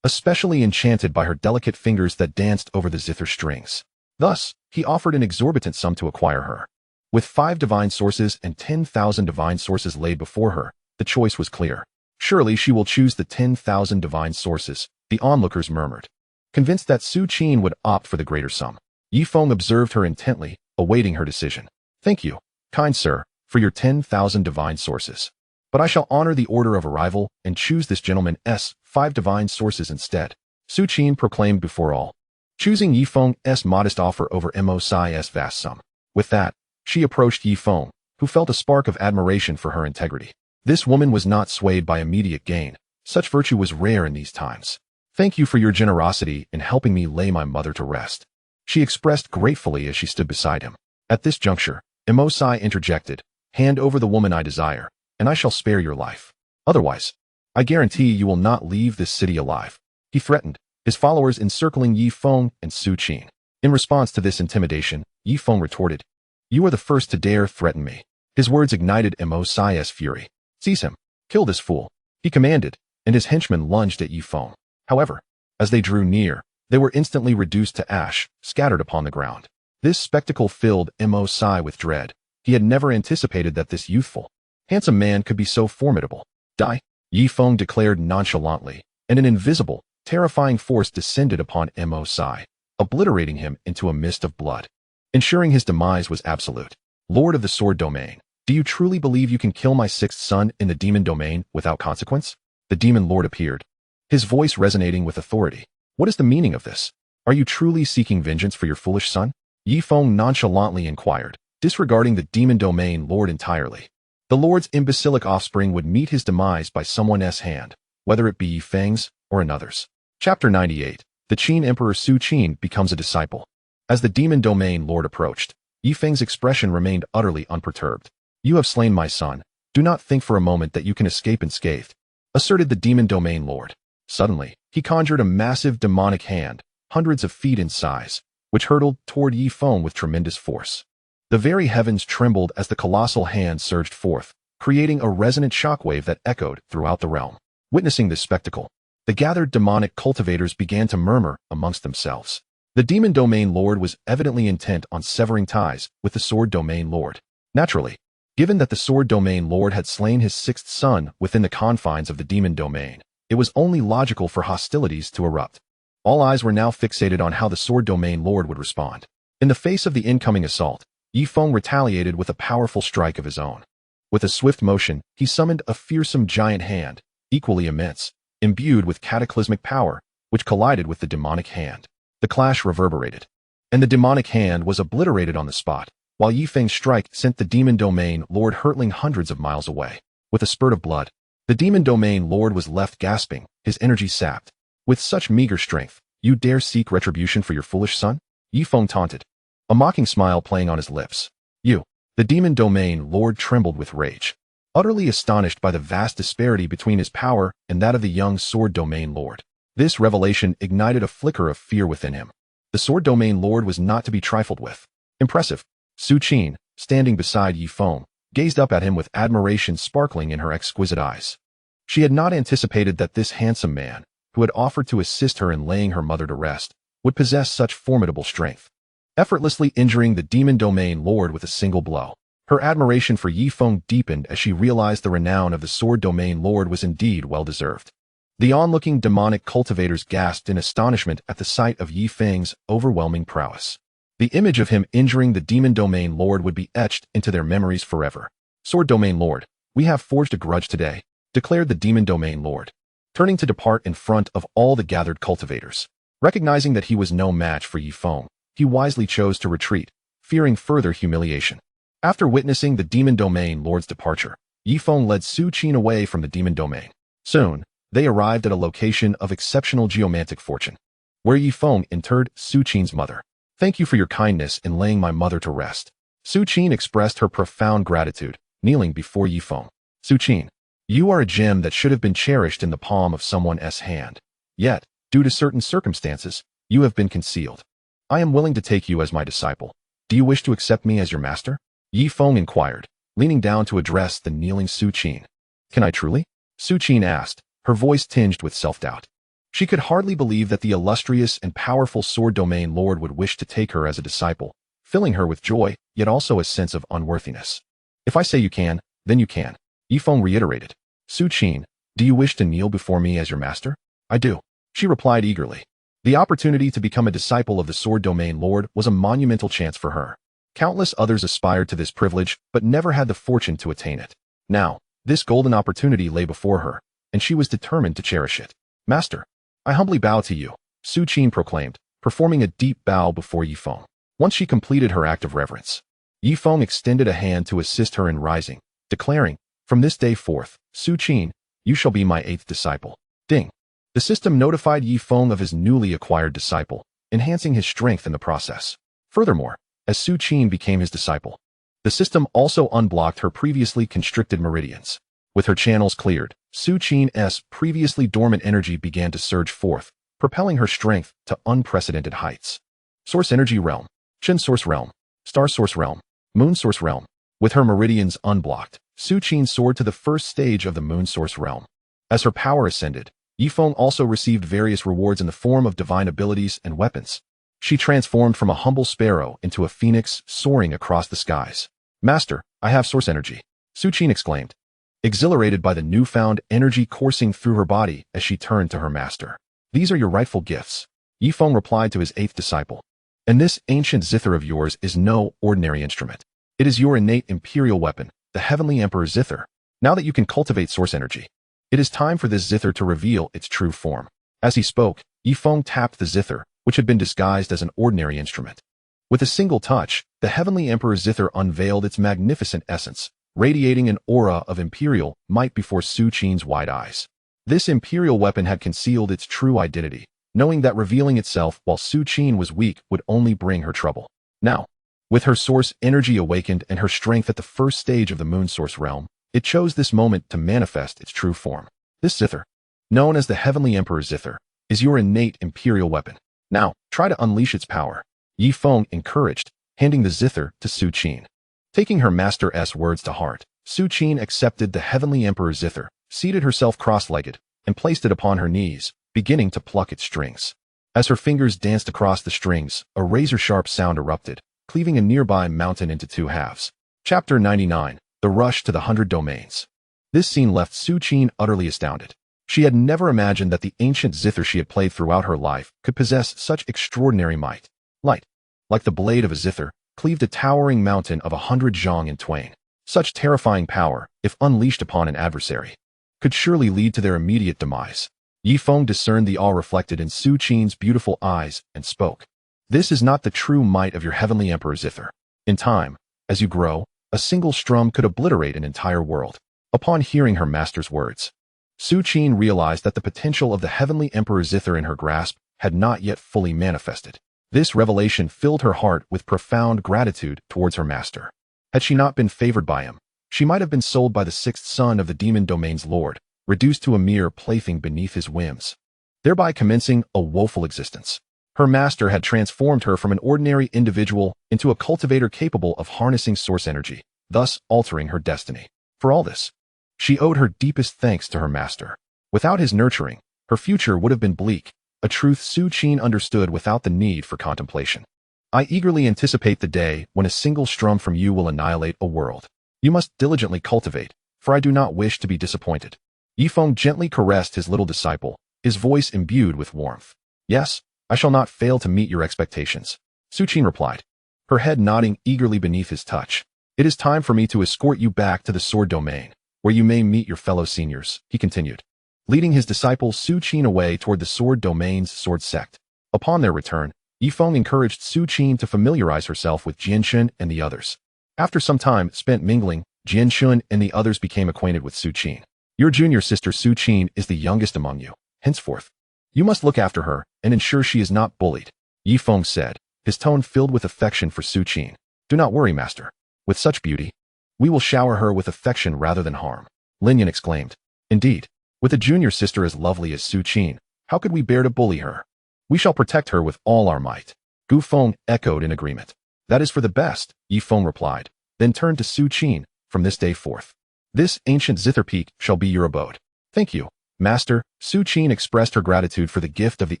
especially enchanted by her delicate fingers that danced over the zither strings. Thus, he offered an exorbitant sum to acquire her. With 5 divine sources and 10,000 divine sources laid before her, the choice was clear. Surely she will choose the 10,000 divine sources, the onlookers murmured. Convinced that Su Qin would opt for the greater sum, Ye Feng observed her intently, awaiting her decision. "Thank you, kind sir, for your 10,000 divine sources. But I shall honor the order of arrival and choose this gentleman's 5 divine sources instead," Su Qin proclaimed before all, choosing Ye Feng's modest offer over Mosai's vast sum. With that, she approached Ye Feng, who felt a spark of admiration for her integrity. This woman was not swayed by immediate gain. Such virtue was rare in these times. "Thank you for your generosity in helping me lay my mother to rest," she expressed gratefully as she stood beside him. At this juncture, Mosai interjected, "Hand over the woman I desire, and I shall spare your life. Otherwise, I guarantee you will not leave this city alive," he threatened, his followers encircling Ye Feng and Su Qin. In response to this intimidation, Ye Feng retorted, "You are the first to dare threaten me." His words ignited Mosai's fury. "Seize him. Kill this fool," he commanded, and his henchmen lunged at Ye Feng. However, as they drew near, they were instantly reduced to ash, scattered upon the ground. This spectacle filled Mosai with dread. He had never anticipated that this youthful, handsome man could be so formidable. "Die," Ye Feng declared nonchalantly, and an invisible, terrifying force descended upon Mosai, obliterating him into a mist of blood. Ensuring his demise was absolute. "Lord of the sword domain, do you truly believe you can kill my 6th son in the demon domain without consequence?" The demon lord appeared, his voice resonating with authority. "What is the meaning of this? Are you truly seeking vengeance for your foolish son?" Ye Feng nonchalantly inquired, disregarding the demon domain lord entirely. The lord's imbecilic offspring would meet his demise by someone's hand, whether it be Ye Feng's or another's. Chapter 98. The Qin Emperor Su Qin becomes a disciple. As the demon domain lord approached, Ye Feng's expression remained utterly unperturbed. "You have slain my son. Do not think for a moment that you can escape unscathed," asserted the demon domain lord. Suddenly, he conjured a massive demonic hand, hundreds of feet in size, which hurtled toward Ye Feng with tremendous force. The very heavens trembled as the colossal hand surged forth, creating a resonant shockwave that echoed throughout the realm. Witnessing this spectacle, the gathered demonic cultivators began to murmur amongst themselves. The Demon Domain Lord was evidently intent on severing ties with the Sword Domain Lord. Naturally, given that the Sword Domain Lord had slain his sixth son within the confines of the Demon Domain, it was only logical for hostilities to erupt. All eyes were now fixated on how the Sword Domain Lord would respond. In the face of the incoming assault, Ye Feng retaliated with a powerful strike of his own. With a swift motion, he summoned a fearsome giant hand, equally immense, imbued with cataclysmic power, which collided with the demonic hand. The clash reverberated, and the demonic hand was obliterated on the spot, while Ye Feng's strike sent the Demon Domain Lord hurtling hundreds of miles away. With a spurt of blood, the Demon Domain Lord was left gasping, his energy sapped. With such meager strength, you dare seek retribution for your foolish son? Ye Feng taunted, a mocking smile playing on his lips. You. The Demon Domain Lord trembled with rage, utterly astonished by the vast disparity between his power and that of the young Sword Domain Lord. This revelation ignited a flicker of fear within him. The Sword Domain Lord was not to be trifled with. Impressive. Su Qin, standing beside Ye Feng, gazed up at him with admiration sparkling in her exquisite eyes. She had not anticipated that this handsome man, who had offered to assist her in laying her mother to rest, would possess such formidable strength, effortlessly injuring the Demon Domain Lord with a single blow. Her admiration for Ye Feng deepened as she realized the renown of the Sword Domain Lord was indeed well-deserved. The onlooking demonic cultivators gasped in astonishment at the sight of Ye Feng's overwhelming prowess. The image of him injuring the Demon Domain Lord would be etched into their memories forever. Sword Domain Lord, we have forged a grudge today, declared the Demon Domain Lord, turning to depart in front of all the gathered cultivators. Recognizing that he was no match for Ye Feng, he wisely chose to retreat, fearing further humiliation. After witnessing the Demon Domain Lord's departure, Ye Feng led Su Qin away from the Demon Domain. Soon, they arrived at a location of exceptional geomantic fortune, where Ye Feng interred Su Qin's mother. Thank you for your kindness in laying my mother to rest. Su Qin expressed her profound gratitude, kneeling before Ye Feng. Su Qin, you are a gem that should have been cherished in the palm of someone's hand. Yet, due to certain circumstances, you have been concealed. I am willing to take you as my disciple. Do you wish to accept me as your master? Ye Feng inquired, leaning down to address the kneeling Su Qin. Can I truly? Su Qin asked, her voice tinged with self-doubt. She could hardly believe that the illustrious and powerful Sword Domain Lord would wish to take her as a disciple, filling her with joy, yet also a sense of unworthiness. If I say you can, then you can, Ye Feng reiterated. Su Qin, do you wish to kneel before me as your master? I do, she replied eagerly. The opportunity to become a disciple of the Sword Domain Lord was a monumental chance for her. Countless others aspired to this privilege, but never had the fortune to attain it. Now, this golden opportunity lay before her, and she was determined to cherish it. Master, I humbly bow to you, Su Qin proclaimed, performing a deep bow before Ye Feng. Once she completed her act of reverence, Ye Feng extended a hand to assist her in rising, declaring, from this day forth, Su Qin, you shall be my 8th disciple. Ding. The system notified Ye Feng of his newly acquired disciple, enhancing his strength in the process. Furthermore, as Su Qin became his disciple, the system also unblocked her previously constricted meridians. With her channels cleared, Su Qin's previously dormant energy began to surge forth, propelling her strength to unprecedented heights. Source Energy Realm, Qin Source Realm, Star Source Realm, Moon Source Realm. With her meridians unblocked, Su Qin soared to the first stage of the Moon Source Realm. As her power ascended, Ye Feng also received various rewards in the form of divine abilities and weapons. She transformed from a humble sparrow into a phoenix soaring across the skies. Master, I have source energy, Su Qin exclaimed, exhilarated by the newfound energy coursing through her body as she turned to her master. These are your rightful gifts, Ye Feng replied to his 8th disciple. And this ancient zither of yours is no ordinary instrument. It is your innate imperial weapon, the Heavenly Emperor Zither. Now that you can cultivate source energy, it is time for this zither to reveal its true form. As he spoke, Ye Feng tapped the zither, which had been disguised as an ordinary instrument. With a single touch, the Heavenly Emperor Zither unveiled its magnificent essence, radiating an aura of imperial might before Su Qin's wide eyes. This imperial weapon had concealed its true identity, knowing that revealing itself while Su Qin was weak would only bring her trouble. Now, with her source energy awakened and her strength at the first stage of the Moon Source Realm, it chose this moment to manifest its true form. This zither, known as the Heavenly Emperor Zither, is your innate imperial weapon. Now, try to unleash its power. Ye Feng encouraged, handing the zither to Su Qin. Taking her master's words to heart, Su Qin accepted the Heavenly Emperor's zither, seated herself cross-legged, and placed it upon her knees, beginning to pluck its strings. As her fingers danced across the strings, a razor-sharp sound erupted, cleaving a nearby mountain into two halves. Chapter 99, The Rush to the 100 Domains. This scene left Su Qin utterly astounded. She had never imagined that the ancient zither she had played throughout her life could possess such extraordinary might. Light, like the blade of a zither, cleaved a towering mountain of 100 zhang in twain. Such terrifying power, if unleashed upon an adversary, could surely lead to their immediate demise. Ye Feng discerned the awe reflected in Su Qin's beautiful eyes and spoke. This is not the true might of your Heavenly Emperor zither. In time, as you grow, a single strum could obliterate an entire world. Upon hearing her master's words, Su Qin realized that the potential of the Heavenly Emperor zither in her grasp had not yet fully manifested. This revelation filled her heart with profound gratitude towards her master. Had she not been favored by him, she might have been sold by the sixth son of the demon domain's lord, reduced to a mere plaything beneath his whims, thereby commencing a woeful existence. Her master had transformed her from an ordinary individual into a cultivator capable of harnessing source energy, thus altering her destiny. For all this, she owed her deepest thanks to her master. Without his nurturing, her future would have been bleak, a truth Su Qin understood without the need for contemplation. I eagerly anticipate the day when a single strum from you will annihilate a world. You must diligently cultivate, for I do not wish to be disappointed. Ye Feng gently caressed his little disciple, his voice imbued with warmth. Yes, I shall not fail to meet your expectations, Su Qin replied, her head nodding eagerly beneath his touch. It is time for me to escort you back to the sword domain, where you may meet your fellow seniors, he continued, leading his disciple Su Qin away toward the sword domain's Sword Sect. Upon their return, Ye Feng encouraged Su Qin to familiarize herself with Jianxun and the others. After some time spent mingling, Jianxun and the others became acquainted with Su Qin. Your junior sister Su Qin is the youngest among you. Henceforth, you must look after her and ensure she is not bullied, Ye Feng said, his tone filled with affection for Su Qin. Do not worry, master. With such beauty, we will shower her with affection rather than harm, Lin Yan exclaimed. Indeed, with a junior sister as lovely as Su Qin, how could we bear to bully her? We shall protect her with all our might. Gu Feng echoed in agreement. That is for the best, Ye Feng replied, then turned to Su Qin. From this day forth, this ancient zither peak shall be your abode. Thank you, master. Su Qin expressed her gratitude for the gift of the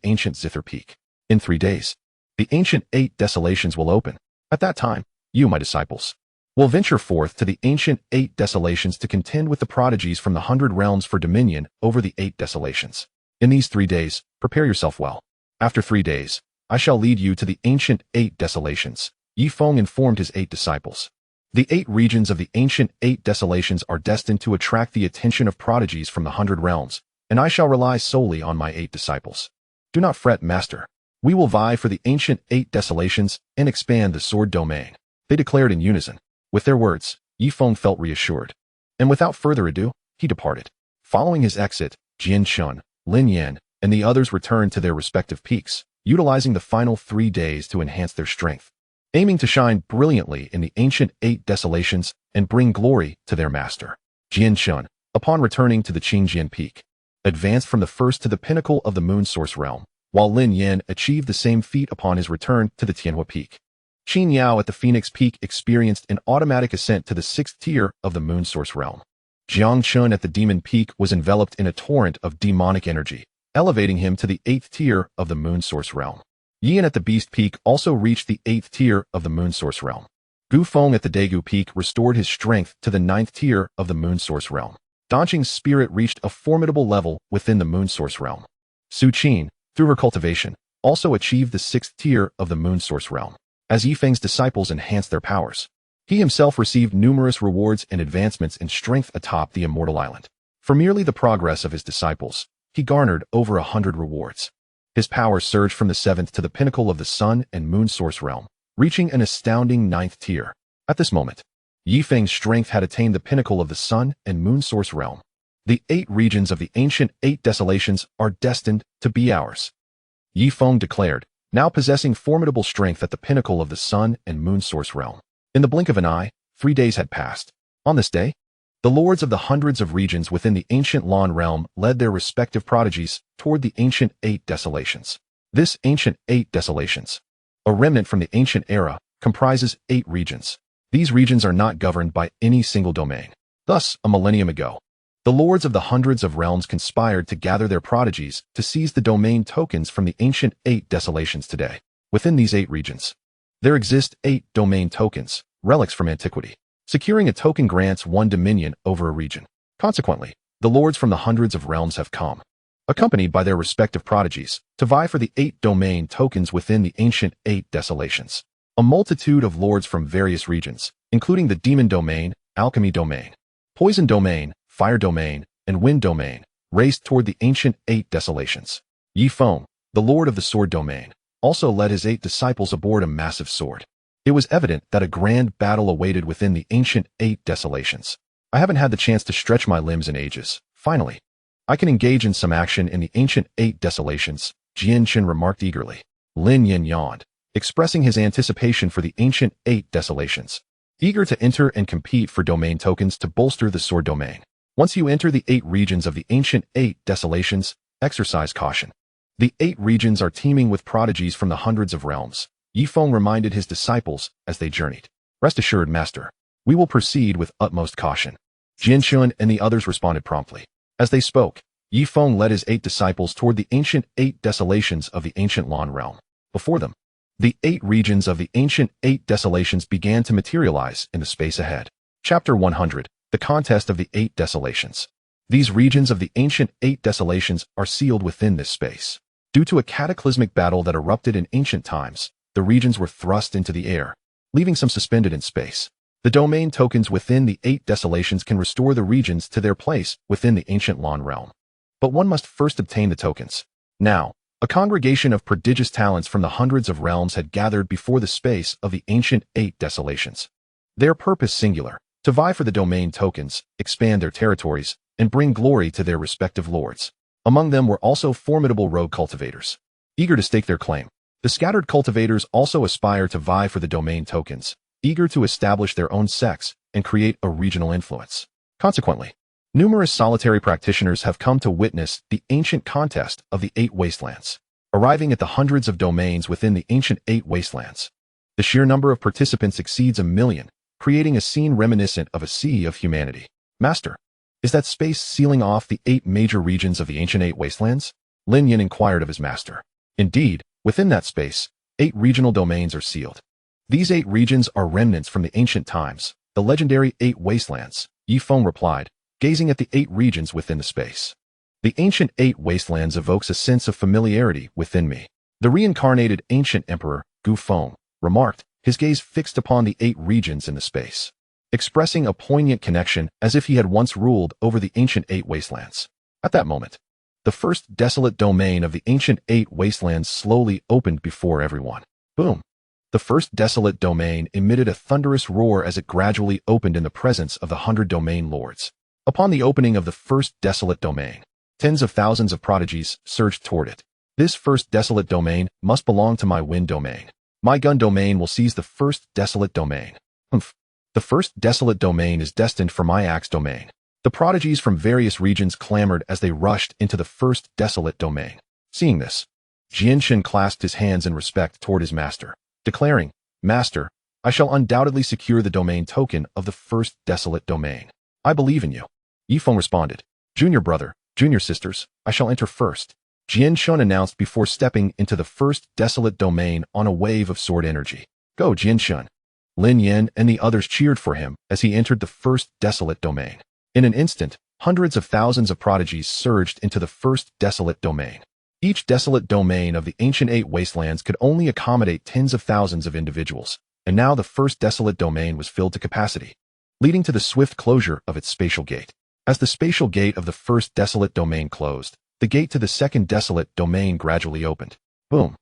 ancient zither peak. In 3 days, the ancient 8 desolations will open. At that time, you, my disciples, will venture forth to the ancient 8 desolations to contend with the prodigies from the 100 realms for dominion over the 8 desolations. In these 3 days, prepare yourself well. After 3 days, I shall lead you to the ancient 8 desolations, Ye Feng informed his 8 disciples. The 8 regions of the ancient 8 desolations are destined to attract the attention of prodigies from the 100 realms, and I shall rely solely on my 8 disciples. Do not fret, master. We will vie for the ancient 8 desolations and expand the sword domain, they declared in unison. With their words, Ye Feng felt reassured. And without further ado, he departed. Following his exit, Jianxun, Lin Yan, and the others returned to their respective peaks, utilizing the final 3 days to enhance their strength, aiming to shine brilliantly in the ancient 8 desolations and bring glory to their master. Jianxun, upon returning to the Qingjian Peak, advanced from the first to the pinnacle of the Moon Source Realm, while Lin Yan achieved the same feat upon his return to the Tianhua Peak. Qin Yao at the Phoenix Peak experienced an automatic ascent to the 6th tier of the Moon Source Realm. Jiangchun at the Demon Peak was enveloped in a torrent of demonic energy, elevating him to the 8th tier of the Moon Source Realm. Yan at the Beast Peak also reached the 8th tier of the Moon Source Realm. Gu Feng at the Daegu Peak restored his strength to the 9th tier of the Moon Source Realm. Danqing's spirit reached a formidable level within the Moon Source Realm. Su Qin, through her cultivation, also achieved the 6th tier of the Moon Source Realm. As Ye Feng's disciples enhanced their powers, he himself received numerous rewards and advancements in strength atop the Immortal Island. For merely the progress of his disciples, he garnered over 100 rewards. His power surged from the 7th to the pinnacle of the Sun and Moon Source Realm, reaching an astounding 9th tier. At this moment, Ye Feng's strength had attained the pinnacle of the Sun and Moon Source Realm. The 8 regions of the ancient 8 desolations are destined to be ours, Ye Feng declared, now possessing formidable strength at the pinnacle of the Sun and Moon Source Realm. In the blink of an eye, 3 days had passed. On this day, the lords of the hundreds of regions within the ancient Lan realm led their respective prodigies toward the ancient 8 desolations. This ancient 8 desolations a remnant from the ancient era, comprises 8 regions. These regions are not governed by any single domain. Thus, a millennium ago, the lords of the hundreds of realms conspired to gather their prodigies to seize the domain tokens from the ancient 8 desolations today. Within these 8 regions, there exist 8 domain tokens, relics from antiquity. Securing a token grants 1 dominion over a region. Consequently, the lords from the hundreds of realms have come, accompanied by their respective prodigies, to vie for the 8 domain tokens within the ancient 8 desolations. A multitude of lords from various regions, including the Demon Domain, Alchemy Domain, Poison Domain, Fire Domain, and Wind Domain, raced toward the ancient 8 desolations. Ye Feng, the lord of the Sword Domain, also led his 8 disciples aboard a massive sword. It was evident that a grand battle awaited within the ancient 8 desolations. I haven't had the chance to stretch my limbs in ages. Finally, I can engage in some action in the ancient 8 desolations, Xianxian remarked eagerly. Lin Yin yawned, expressing his anticipation for the ancient 8 desolations, eager to enter and compete for domain tokens to bolster the sword domain. Once you enter the 8 regions of the ancient 8 desolations, exercise caution. The 8 regions are teeming with prodigies from the hundreds of realms. Ye Feng reminded his disciples as they journeyed. Rest assured, Master, we will proceed with utmost caution. Jianxun and the others responded promptly. As they spoke, Ye Feng led his 8 disciples toward the ancient 8 desolations of the ancient Lan realm. Before them, the 8 regions of the ancient 8 desolations began to materialize in the space ahead. Chapter 100, The Contest of the 8 Desolations. These regions of the ancient 8 desolations are sealed within this space. Due to a cataclysmic battle that erupted in ancient times, the regions were thrust into the air, leaving some suspended in space. The domain tokens within the 8 desolations can restore the regions to their place within the ancient Lan realm. But one must first obtain the tokens. Now, a congregation of prodigious talents from the hundreds of realms had gathered before the space of the ancient 8 desolations. Their purpose singular, to vie for the domain tokens, expand their territories, and bring glory to their respective lords. Among them were also formidable rogue cultivators, eager to stake their claim. The scattered cultivators also aspire to vie for the domain tokens, eager to establish their own sects and create a regional influence. Consequently, numerous solitary practitioners have come to witness the ancient contest of the 8 wastelands, arriving at the hundreds of domains within the ancient 8 wastelands. The sheer number of participants exceeds 1 million, creating a scene reminiscent of a sea of humanity. Master, is that space sealing off the 8 major regions of the ancient 8 wastelands? Lin Yin inquired of his master. Indeed, within that space, 8 regional domains are sealed. These 8 regions are remnants from the ancient times, the legendary 8 wastelands, Ye Feng replied, gazing at the 8 regions within the space. The ancient 8 wastelands evokes a sense of familiarity within me. The reincarnated Ancient Emperor, Gu Feng, remarked, his gaze fixed upon the 8 regions in the space, expressing a poignant connection as if he had once ruled over the ancient 8 wastelands. At that moment, the first desolate domain of the ancient 8 wastelands slowly opened before everyone. Boom! The first desolate domain emitted a thunderous roar as it gradually opened in the presence of the 100 domain lords. Upon the opening of the first desolate domain, tens of thousands of prodigies surged toward it. This first desolate domain must belong to my wind domain. My gun domain will seize the first desolate domain. The first desolate domain is destined for my axe domain. The prodigies from various regions clamored as they rushed into the first desolate domain. Seeing this, Jianxun clasped his hands in respect toward his master, declaring, Master, I shall undoubtedly secure the domain token of the first desolate domain. I believe in you. Ye Feng responded, Junior brother, junior sisters, I shall enter first. Jianxun announced before stepping into the first desolate domain on a wave of sword energy. Go, Jianxun. Lin Yin and the others cheered for him as he entered the first desolate domain. In an instant, hundreds of thousands of prodigies surged into the first desolate domain. Each desolate domain of the ancient 8 wastelands could only accommodate tens of thousands of individuals, and now the first desolate domain was filled to capacity, leading to the swift closure of its spatial gate. As the spatial gate of the first desolate domain closed, the gate to the second desolate domain gradually opened. Boom!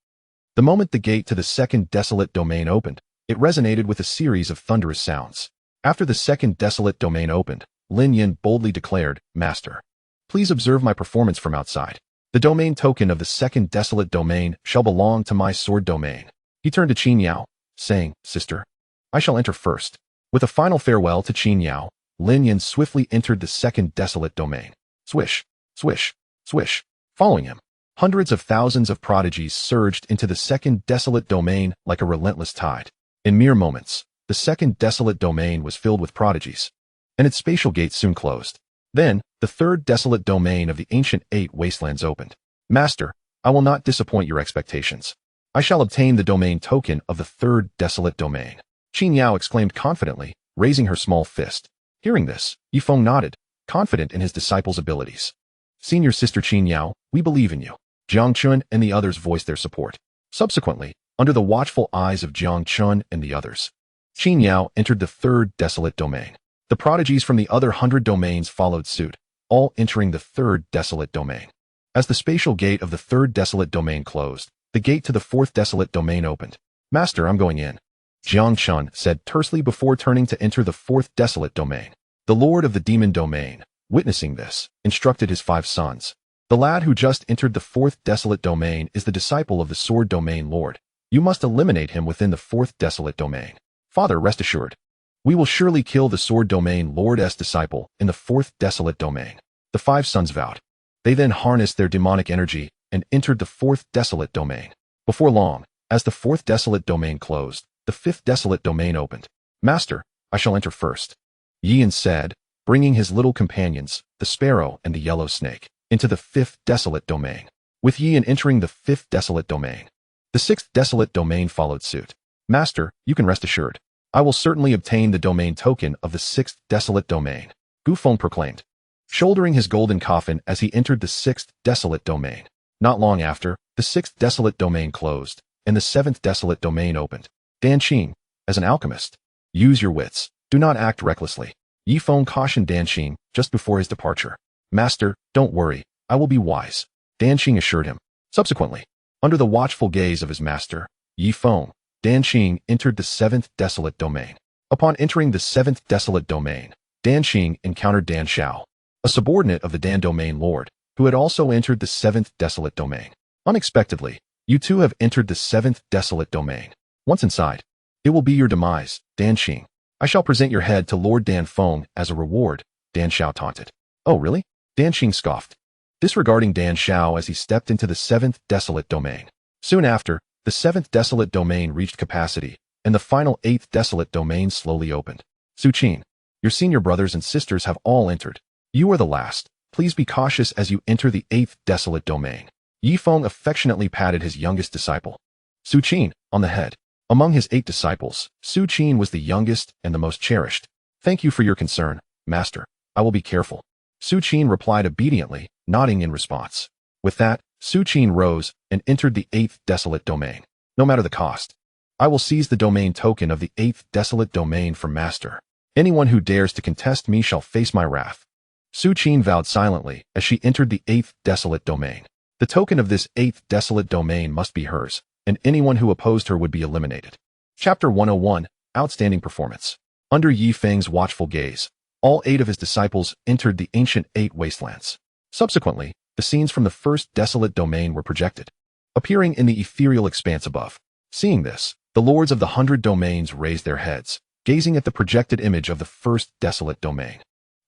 The moment the gate to the second desolate domain opened, it resonated with a series of thunderous sounds. After the second desolate domain opened, Lin Yin boldly declared, Master, please observe my performance from outside. The domain token of the second desolate domain shall belong to my sword domain. He turned to Qin Yao, saying, Sister, I shall enter first. With a final farewell to Qin Yao, Lin Yin swiftly entered the second desolate domain. Swish, swish, swish. Following him, Hundreds of thousands of prodigies surged into the second desolate domain like a relentless tide. In mere moments, the second desolate domain was filled with prodigies, and its spatial gates soon closed. Then, the third desolate domain of the ancient 8 wastelands opened. Master, I will not disappoint your expectations. I shall obtain the domain token of the third desolate domain. Xianxiao exclaimed confidently, raising her small fist. Hearing this, Ye Feng nodded, confident in his disciple's abilities. Senior Sister Xianxiao, we believe in you. Jiang Chun and the others voiced their support. Subsequently, under the watchful eyes of Jiang Chun and the others, Xianxiao entered the third desolate domain. The prodigies from the other 100 domains followed suit, all entering the third desolate domain. As the spatial gate of the third desolate domain closed, the gate to the fourth desolate domain opened. Master, I'm going in, Jiang Chun said tersely before turning to enter the fourth desolate domain. The Lord of the Demon Domain, witnessing this, instructed his 5 sons. The lad who just entered the fourth desolate domain is the disciple of the Sword Domain Lord. You must eliminate him within the fourth desolate domain. Father, rest assured. We will surely kill the Sword Domain Lord's disciple in the fourth desolate domain. The 5 sons vowed. They then harnessed their demonic energy and entered the fourth desolate domain. Before long, as the fourth desolate domain closed, the fifth desolate domain opened. Master, I shall enter first, Yan said, bringing his little companions, the sparrow and the yellow snake, into the fifth desolate domain. With Yan entering the fifth desolate domain, the sixth desolate domain followed suit. Master, you can rest assured. I will certainly obtain the domain token of the sixth desolate domain, Gu Feng proclaimed, shouldering his golden coffin as he entered the sixth desolate domain. Not long after, the sixth desolate domain closed, and the seventh desolate domain opened. Dan Qing, as an alchemist, use your wits. Do not act recklessly. Ye Feng cautioned Dan Qing just before his departure. Master, don't worry, I will be wise, Dan Qing assured him. Subsequently, under the watchful gaze of his master, Ye Feng, Dan Qing entered the seventh desolate domain. Upon entering the seventh desolate domain, Dan Qing encountered Dan Xiao, a subordinate of the Dan Domain Lord, who had also entered the seventh desolate domain. Unexpectedly, you two have entered the seventh desolate domain. Once inside, it will be your demise, Dan Qing. I shall present your head to Lord Dan Feng as a reward, Dan Xiao taunted. Oh, really? Dan Qing scoffed, disregarding Dan Xiao as he stepped into the seventh desolate domain. Soon after, the seventh desolate domain reached capacity, and the final eighth desolate domain slowly opened. Su Qin, your senior brothers and sisters have all entered. You are the last. Please be cautious as you enter the eighth desolate domain. Ye Feng affectionately patted his youngest disciple, Su Qin, on the head. Among his 8 disciples, Su Qin was the youngest and the most cherished. Thank you for your concern, Master. I will be careful. Su Qin replied obediently, nodding in response. With that, Su Qin rose and entered the 8th desolate domain. No matter the cost, I will seize the domain token of the 8th desolate domain from Master. Anyone who dares to contest me shall face my wrath. Su Qin vowed silently as she entered the 8th desolate domain. The token of this 8th desolate domain must be hers, and anyone who opposed her would be eliminated. Chapter 101, Outstanding Performance. Under Ye Feng's watchful gaze, all 8 of his disciples entered the ancient 8 wastelands. Subsequently, the scenes from the first desolate domain were projected, appearing in the ethereal expanse above. Seeing this, the lords of the 100 domains raised their heads, gazing at the projected image of the first desolate domain.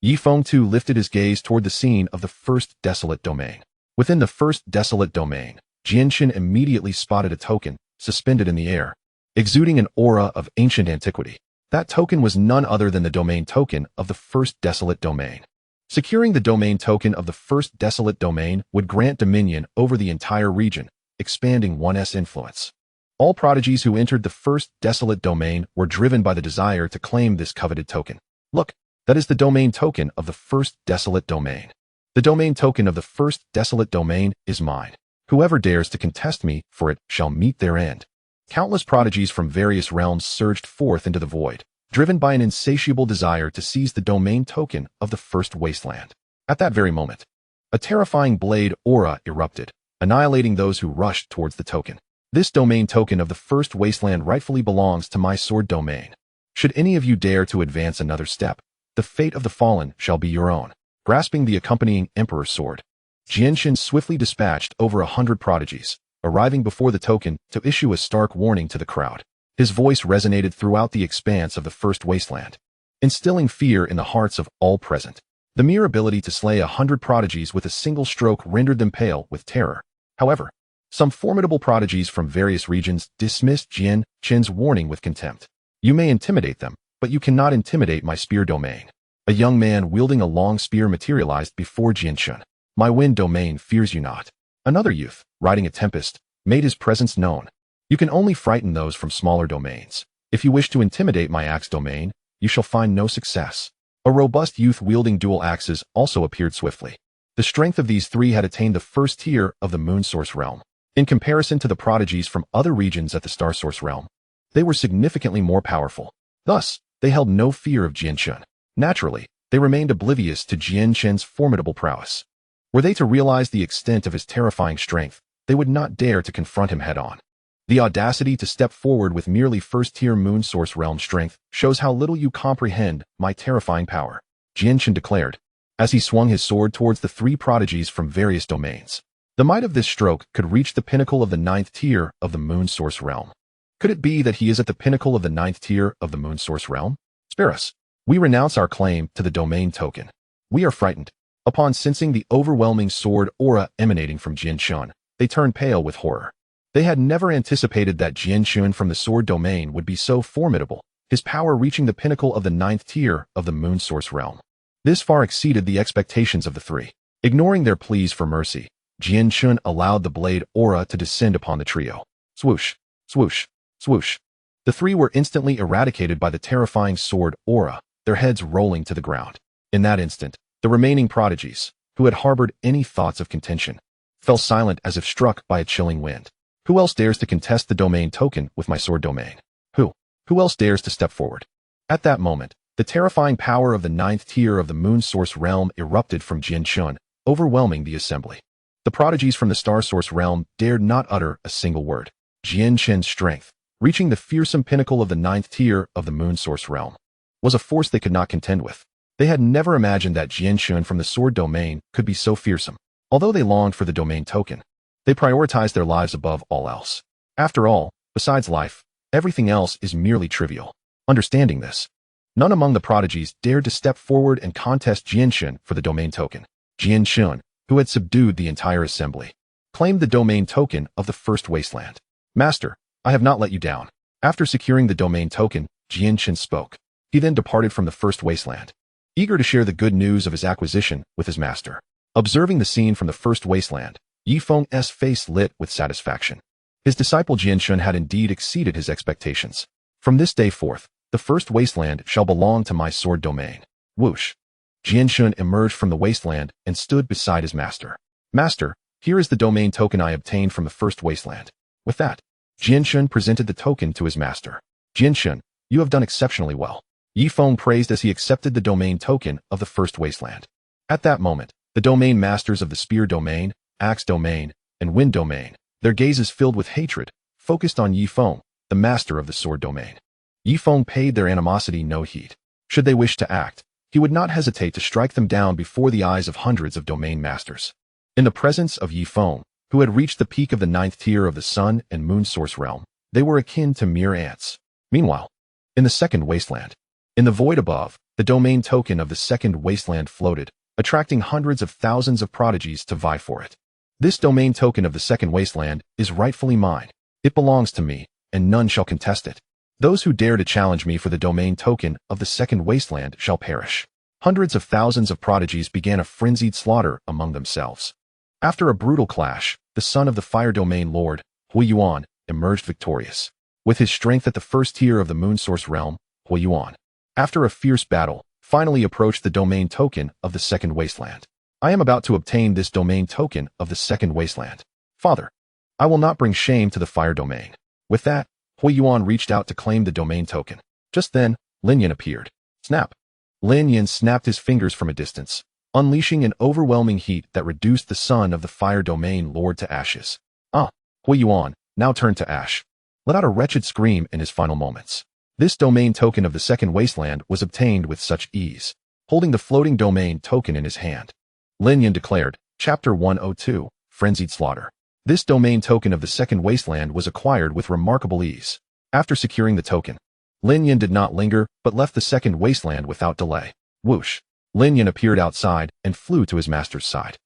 Ye Feng too lifted his gaze toward the scene of the first desolate domain. Within the first desolate domain, Jianqin immediately spotted a token, suspended in the air, exuding an aura of ancient antiquity. That token was none other than the domain token of the first desolate domain. Securing the domain token of the first desolate domain would grant dominion over the entire region, expanding one's influence. All prodigies who entered the first desolate domain were driven by the desire to claim this coveted token. Look, that is the domain token of the first desolate domain. The domain token of the first desolate domain is mine. Whoever dares to contest me for it shall meet their end. Countless prodigies from various realms surged forth into the void, driven by an insatiable desire to seize the domain token of the first wasteland. At that very moment, a terrifying blade aura erupted, annihilating those who rushed towards the token. This domain token of the first wasteland rightfully belongs to my sword domain. Should any of you dare to advance another step, the fate of the fallen shall be your own. Grasping the accompanying Emperor's sword, Jianqin swiftly dispatched over 100 prodigies, arriving before the token to issue a stark warning to the crowd. His voice resonated throughout the expanse of the first wasteland, instilling fear in the hearts of all present. The mere ability to slay 100 prodigies with a single stroke rendered them pale with terror. However, some formidable prodigies from various regions dismissed Jian Qin's warning with contempt. You may intimidate them, but you cannot intimidate my spear domain. A young man wielding a long spear materialized before Jian Qin. My wind domain fears you not. Another youth, riding a tempest, made his presence known. You can only frighten those from smaller domains. If you wish to intimidate my axe domain, you shall find no success. A robust youth wielding dual axes also appeared swiftly. The strength of these three had attained the first tier of the Moon Source realm. In comparison to the prodigies from other regions at the Star Source realm, they were significantly more powerful. Thus, they held no fear of Jian Qin. Naturally, they remained oblivious to Jian Qin's formidable prowess. Were they to realize the extent of his terrifying strength, they would not dare to confront him head-on. The audacity to step forward with merely first-tier Moon Source realm strength shows how little you comprehend my terrifying power, Jian Qin declared, as he swung his sword towards the three prodigies from various domains. The might of this stroke could reach the pinnacle of the 9th tier of the Moon Source realm. Could it be that he is at the pinnacle of the 9th tier of the Moon Source realm? Spare us. We renounce our claim to the domain token. We are frightened. Upon sensing the overwhelming sword aura emanating from Jian Qin, they turned pale with horror. They had never anticipated that Jian Qin from the sword domain would be so formidable, his power reaching the pinnacle of the 9th tier of the Moon Source realm. This far exceeded the expectations of the three. Ignoring their pleas for mercy, Jian Qin allowed the blade aura to descend upon the trio. Swoosh, swoosh, swoosh. The three were instantly eradicated by the terrifying sword aura, their heads rolling to the ground. In that instant, the remaining prodigies, who had harbored any thoughts of contention, fell silent as if struck by a chilling wind. Who else dares to contest the domain token with my sword domain? Who else dares to step forward? At that moment, the terrifying power of the 9th tier of the Moon Source realm erupted from Jian Qin, overwhelming the assembly. The prodigies from the Star Source realm dared not utter a single word. Jian Qin's strength, reaching the fearsome pinnacle of the 9th tier of the Moon Source realm, was a force they could not contend with. They had never imagined that Jian Qin from the sword domain could be so fearsome. Although they longed for the domain token, they prioritized their lives above all else. After all, besides life, everything else is merely trivial. Understanding this, none among the prodigies dared to step forward and contest Jian Qin for the domain token. Jian Qin, who had subdued the entire assembly, claimed the domain token of the first wasteland. Master, I have not let you down. After securing the domain token, Jian Qin spoke. He then departed from the first wasteland, eager to share the good news of his acquisition with his master. Observing the scene from the first wasteland, Ye Feng's face lit with satisfaction. His disciple Jian Qin had indeed exceeded his expectations. From this day forth, the first wasteland shall belong to my sword domain. Whoosh! Jian Qin emerged from the wasteland and stood beside his master. Master, here is the domain token I obtained from the first wasteland. With that, Jian Qin presented the token to his master. Jian Qin, you have done exceptionally well. Ye Feng praised as he accepted the domain token of the first wasteland. At that moment, the domain masters of the spear domain, axe domain, and wind domain, their gazes filled with hatred, focused on Ye Feng, the master of the sword domain. Ye Feng paid their animosity no heed. Should they wish to act, he would not hesitate to strike them down before the eyes of hundreds of domain masters. In the presence of Ye Feng, who had reached the peak of the 9th tier of the Sun and Moon Source realm, they were akin to mere ants. Meanwhile, in the second wasteland, in the void above, the domain token of the second wasteland floated, attracting hundreds of thousands of prodigies to vie for it. This domain token of the second wasteland is rightfully mine. It belongs to me, and none shall contest it. Those who dare to challenge me for the domain token of the second wasteland shall perish. Hundreds of thousands of prodigies began a frenzied slaughter among themselves. After a brutal clash, the son of the fire domain lord, Hui Yuan, emerged victorious. With his strength at the first tier of the Moon Source realm, Hui Yuan, after a fierce battle, finally approached the domain token of the second wasteland. I am about to obtain this domain token of the second wasteland. Father, I will not bring shame to the fire domain. With that, Hui Yuan reached out to claim the domain token. Just then, Lin Yan appeared. Snap! Lin Yan snapped his fingers from a distance, unleashing an overwhelming heat that reduced the son of the fire domain lord to ashes. Hui Yuan, now turned to ash, let out a wretched scream in his final moments. This domain token of the second wasteland was obtained with such ease. Holding the floating domain token in his hand, Lin Yan declared, Chapter 102, Frenzied Slaughter. This domain token of the second wasteland was acquired with remarkable ease. After securing the token, Lin Yan did not linger, but left the second wasteland without delay. Whoosh! Lin Yan appeared outside and flew to his master's side.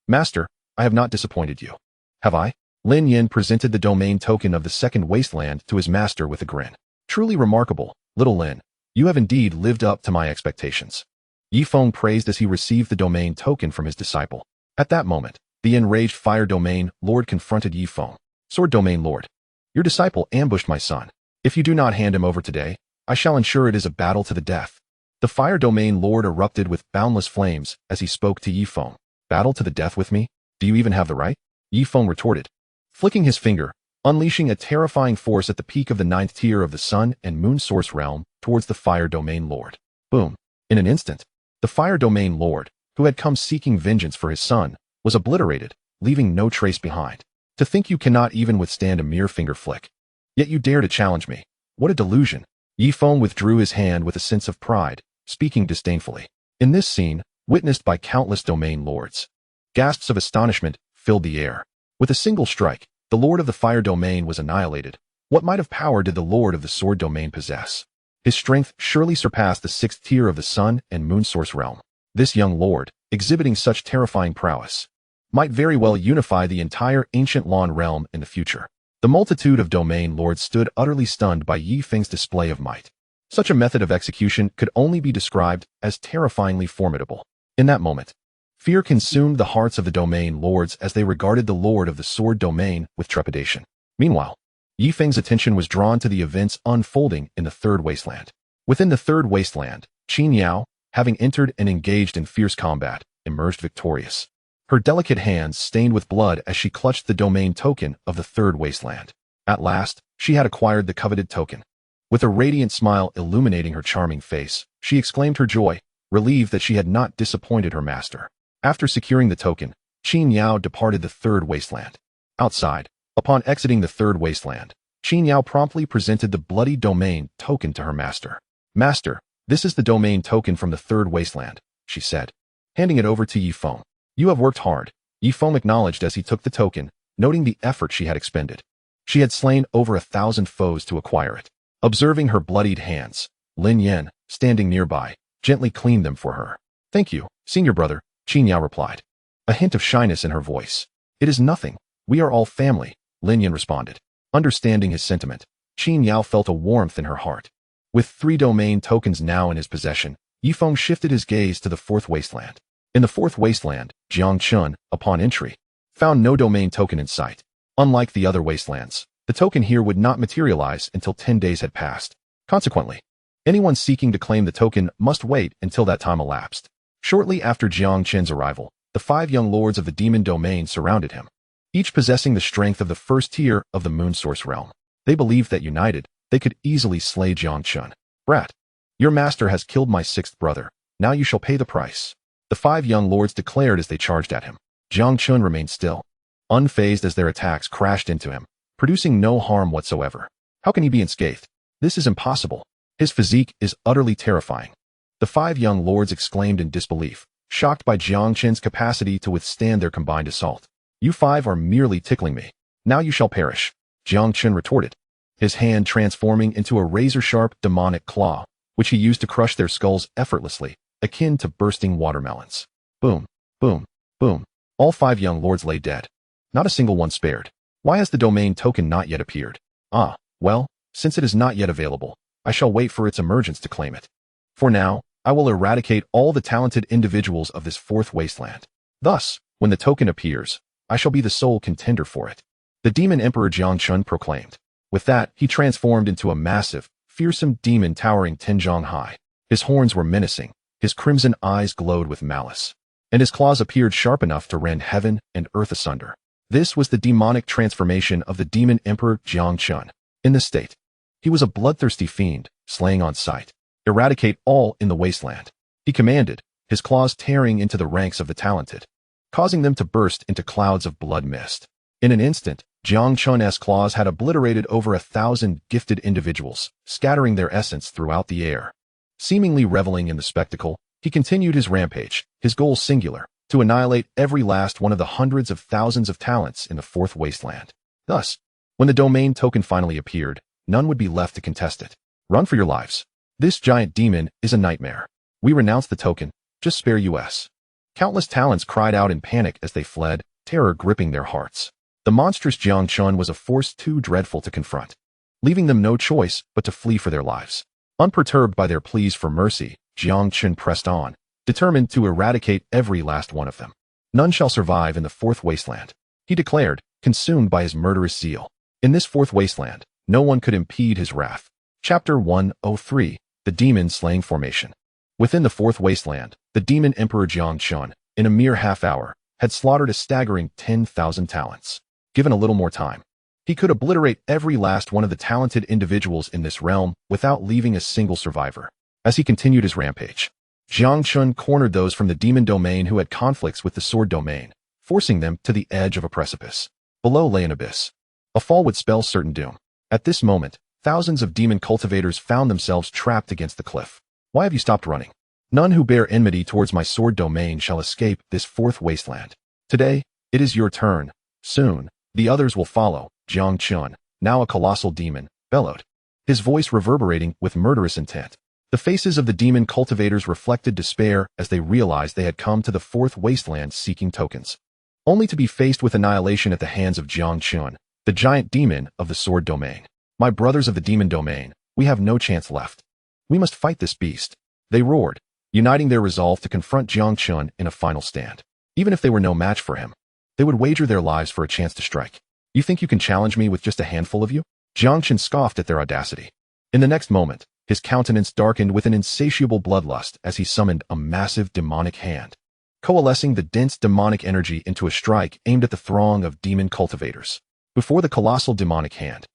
Master, I have not disappointed you. Have I? Lin Yin presented the domain token of the second wasteland to his master with a grin. Truly remarkable, little Lin. You have indeed lived up to my expectations. Ye Feng praised as he received the domain token from his disciple. At that moment, the enraged Fire Domain Lord confronted Ye Feng. Sword Domain Lord, your disciple ambushed my son. If you do not hand him over today, I shall ensure it is a battle to the death. The Fire Domain Lord erupted with boundless flames as he spoke to Ye Feng. Battle to the death with me? Do you even have the right? Ye Feng retorted, flicking his finger, unleashing a terrifying force at the peak of the 9th tier of the Sun and Moon Source realm towards the Fire Domain Lord. Boom. In an instant, the Fire Domain Lord, who had come seeking vengeance for his son, was obliterated, leaving no trace behind. To think you cannot even withstand a mere finger flick. Yet you dare to challenge me. What a delusion. Ye Feng withdrew his hand with a sense of pride, speaking disdainfully. In this scene, witnessed by countless domain lords, gasps of astonishment filled the air. With a single strike, the Lord of the Fire Domain was annihilated. What might of power did the Lord of the Sword Domain possess? His strength surely surpassed the 6th tier of the Sun and Moon Source realm. This young lord, exhibiting such terrifying prowess, might very well unify the entire ancient Lan realm in the future. The multitude of domain lords stood utterly stunned by Ye Feng's display of might. Such a method of execution could only be described as terrifyingly formidable. In that moment, fear consumed the hearts of the domain lords as they regarded the Lord of the Sword Domain with trepidation. Meanwhile, Ye Feng's attention was drawn to the events unfolding in the Third Wasteland. Within the Third Wasteland, Xianxiao, having entered and engaged in fierce combat, emerged victorious. Her delicate hands stained with blood as she clutched the domain token of the Third Wasteland. At last, she had acquired the coveted token. With a radiant smile illuminating her charming face, she exclaimed her joy, relieved that she had not disappointed her master. After securing the token, Xianxiao departed the Third Wasteland. Outside, upon exiting the Third Wasteland, Xianxiao promptly presented the bloody domain token to her master. Master, this is the domain token from the Third Wasteland, she said, handing it over to Ye Feng. You have worked hard, Ye Feng acknowledged as he took the token, noting the effort she had expended. She had slain over 1,000 foes to acquire it. Observing her bloodied hands, Lin Yin, standing nearby, gently cleaned them for her. Thank you, senior brother, Xianxiao replied, a hint of shyness in her voice. It is nothing. We are all family, Lin Yin responded. Understanding his sentiment, Xianxiao felt a warmth in her heart. With 3 domain tokens now in his possession, Ye Feng shifted his gaze to the Fourth Wasteland. In the Fourth Wasteland, Jiangchun, upon entry, found no domain token in sight. Unlike the other wastelands, the token here would not materialize until 10 days had passed. Consequently, anyone seeking to claim the token must wait until that time elapsed. Shortly after Jiangchun's arrival, the 5 young lords of the demon domain surrounded him, each possessing the strength of the 1st tier of the Moon Source realm. They believed that united, they could easily slay Jiangchun. Brat, your master has killed my 6th brother. Now you shall pay the price. The 5 young lords declared as they charged at him. Jiangchun remained still, unfazed as their attacks crashed into him, producing no harm whatsoever. How can he be unscathed? This is impossible. His physique is utterly terrifying. The 5 young lords exclaimed in disbelief, shocked by Jiangchun's capacity to withstand their combined assault. You 5 are merely tickling me. Now you shall perish, Jiangchun retorted, his hand transforming into a razor-sharp demonic claw, which he used to crush their skulls effortlessly, akin to bursting watermelons. Boom, boom, boom. All 5 young lords lay dead. Not a single one spared. Why has the domain token not yet appeared? Ah, well, since it is not yet available, I shall wait for its emergence to claim it. For now, I will eradicate all the talented individuals of this 4th wasteland. Thus, when the token appears, I shall be the sole contender for it. The Demon Emperor Jiangchun proclaimed. With that, he transformed into a massive, fearsome demon towering 10 zhang high. His horns were menacing, his crimson eyes glowed with malice, and his claws appeared sharp enough to rend heaven and earth asunder. This was the demonic transformation of the Demon Emperor Jiangchun. In this state, he was a bloodthirsty fiend, slaying on sight. Eradicate all in the wasteland, he commanded, his claws tearing into the ranks of the talented, causing them to burst into clouds of blood mist. In an instant, Jiangchun's claws had obliterated over 1,000 gifted individuals, scattering their essence throughout the air. Seemingly reveling in the spectacle, he continued his rampage, his goal singular, to annihilate every last one of the hundreds of thousands of talents in the 4th wasteland. Thus, when the domain token finally appeared, none would be left to contest it. Run for your lives. This giant demon is a nightmare. We renounce the token, just spare us. Countless talents cried out in panic as they fled, terror gripping their hearts. The monstrous Jiang was a force too dreadful to confront, leaving them no choice but to flee for their lives. Unperturbed by their pleas for mercy, Jiang pressed on, determined to eradicate every last one of them. None shall survive in the fourth wasteland, he declared, consumed by his murderous zeal. In this fourth wasteland, no one could impede his wrath. Chapter 103, The Demon Slaying Formation. Within the fourth wasteland, the Demon Emperor Jiang, in a mere half-hour, had slaughtered a staggering 10,000 talents. Given a little more time, he could obliterate every last one of the talented individuals in this realm without leaving a single survivor. As he continued his rampage, Jiang cornered those from the demon domain who had conflicts with the sword domain, forcing them to the edge of a precipice. Below lay an abyss. A fall would spell certain doom. At this moment, thousands of demon cultivators found themselves trapped against the cliff. Why have you stopped running? None who bear enmity towards my sword domain shall escape this fourth wasteland. Today, it is your turn. Soon, the others will follow. Jiang, now a colossal demon, bellowed, his voice reverberating with murderous intent. The faces of the demon cultivators reflected despair as they realized they had come to the fourth wasteland seeking tokens, only to be faced with annihilation at the hands of Jiang, the giant demon of the sword domain. My brothers of the demon domain, we have no chance left. We must fight this beast, they roared, uniting their resolve to confront Jiang in a final stand. Even if they were no match for him, they would wager their lives for a chance to strike. You think you can challenge me with just a handful of you? Jiang scoffed at their audacity. In the next moment, his countenance darkened with an insatiable bloodlust as he summoned a massive demonic hand, coalescing the dense demonic energy into a strike aimed at the throng of demon cultivators. Before the colossal demonic hand,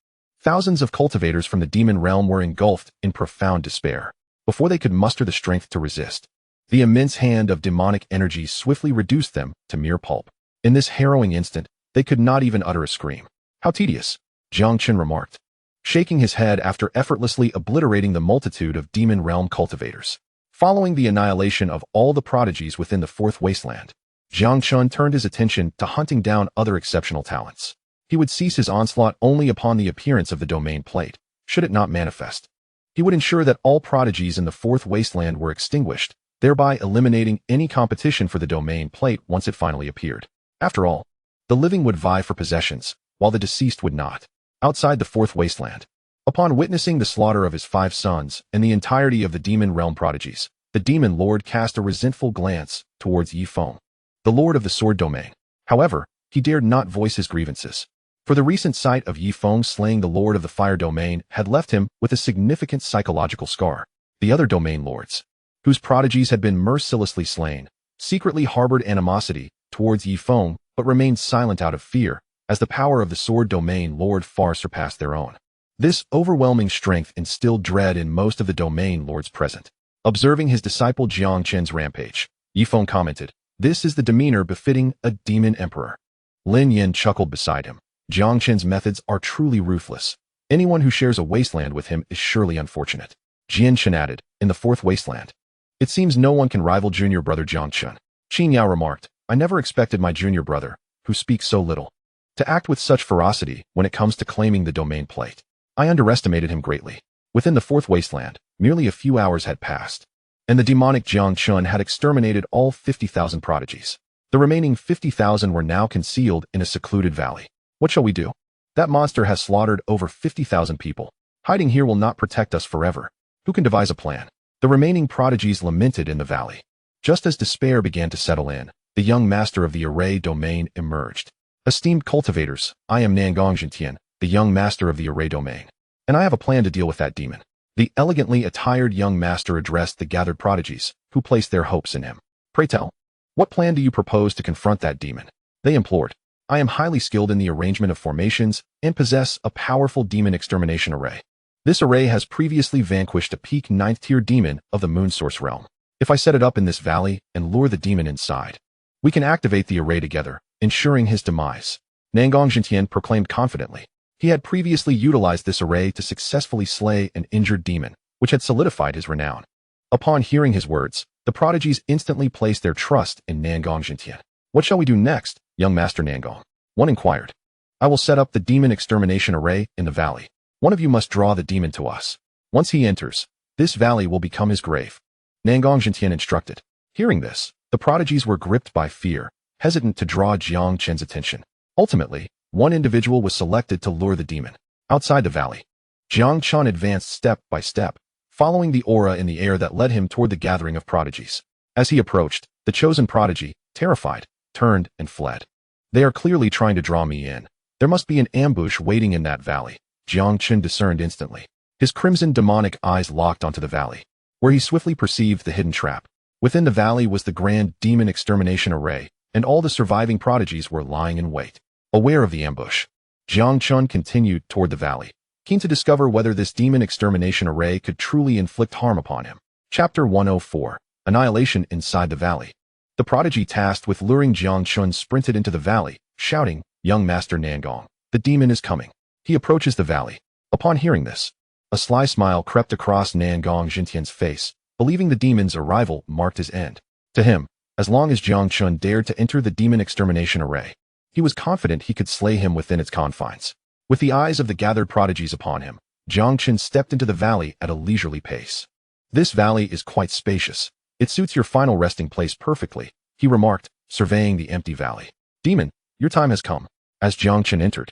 thousands of cultivators from the demon realm were engulfed in profound despair. Before they could muster the strength to resist, the immense hand of demonic energy swiftly reduced them to mere pulp. In this harrowing instant, they could not even utter a scream. How tedious, Jiang remarked, shaking his head after effortlessly obliterating the multitude of demon realm cultivators. Following the annihilation of all the prodigies within the fourth wasteland, Jiang turned his attention to hunting down other exceptional talents. He would cease his onslaught only upon the appearance of the domain plate, should it not manifest. He would ensure that all prodigies in the fourth wasteland were extinguished, thereby eliminating any competition for the domain plate once it finally appeared. After all, the living would vie for possessions, while the deceased would not. Outside the fourth wasteland, upon witnessing the slaughter of his 5 sons and the entirety of the demon realm prodigies, the demon lord cast a resentful glance towards Ye Feng, the lord of the sword domain. However, he dared not voice his grievances, for the recent sight of Ye Feng slaying the lord of the fire domain had left him with a significant psychological scar. The other domain lords, whose prodigies had been mercilessly slain, secretly harbored animosity towards Ye Feng but remained silent out of fear, as the power of the sword domain lord far surpassed their own. This overwhelming strength instilled dread in most of the domain lords present. Observing his disciple Jiang's rampage, Ye Feng commented, "This is the demeanor befitting a demon emperor." Lin Yin chuckled beside him. Jiang's methods are truly ruthless. Anyone who shares a wasteland with him is surely unfortunate. Jian added, "In the fourth wasteland, it seems no one can rival junior brother Jiang." Xianxiao remarked, "I never expected my junior brother, who speaks so little, to act with such ferocity when it comes to claiming the domain plate. I underestimated him greatly." Within the fourth wasteland, merely a few hours had passed, and the demonic Jiang had exterminated all 50,000 prodigies. The remaining 50,000 were now concealed in a secluded valley. What shall we do? That monster has slaughtered over 50,000 people. Hiding here will not protect us forever. Who can devise a plan? The remaining prodigies lamented in the valley. Just as despair began to settle in, the young master of the array domain emerged. "Esteemed cultivators, I am Nangang, the young master of the array domain, and I have a plan to deal with that demon." The elegantly attired young master addressed the gathered prodigies, who placed their hopes in him. "Pray tell, what plan do you propose to confront that demon?" they implored. "I am highly skilled in the arrangement of formations and possess a powerful demon extermination array. This array has previously vanquished a peak 9th-tier demon of the moon source realm. If I set it up in this valley and lure the demon inside, we can activate the array together, ensuring his demise." Nangang proclaimed confidently. He had previously utilized this array to successfully slay an injured demon, which had solidified his renown. Upon hearing his words, the prodigies instantly placed their trust in Nangang. "What shall we do next, young master Nangang?" one inquired. "I will set up the demon extermination array in the valley. One of you must draw the demon to us. Once he enters, this valley will become his grave," Nangang instructed. Hearing this, the prodigies were gripped by fear, hesitant to draw Jiang's attention. Ultimately, One individual was selected to lure the demon. Outside the valley, Xianxian advanced step by step, following the aura in the air that led him toward the gathering of prodigies. As he approached, the chosen prodigy, terrified, turned and fled. They are clearly trying to draw me in. There must be an ambush waiting in that valley, Xianxian discerned instantly. His crimson demonic eyes locked onto the valley, where he swiftly perceived the hidden trap. Within the valley was the grand demon extermination array, and all the surviving prodigies were lying in wait. Aware of the ambush, Xianxian continued toward the valley, keen to discover whether this demon extermination array could truly inflict harm upon him. Chapter 104. Annihilation inside the valley. The prodigy tasked with luring Xianxian sprinted into the valley, shouting, "Young Master Nangong, the demon is coming." He approaches the valley. Upon hearing this, a sly smile crept across Nangong Jintian's face, believing the demon's arrival marked his end. To him, as long as Xianxian dared to enter the demon extermination array, he was confident he could slay him within its confines. With the eyes of the gathered prodigies upon him, Xianxian stepped into the valley at a leisurely pace. "This valley is quite spacious. It suits your final resting place perfectly," he remarked, surveying the empty valley. "Demon, your time has come." As Xianxian entered,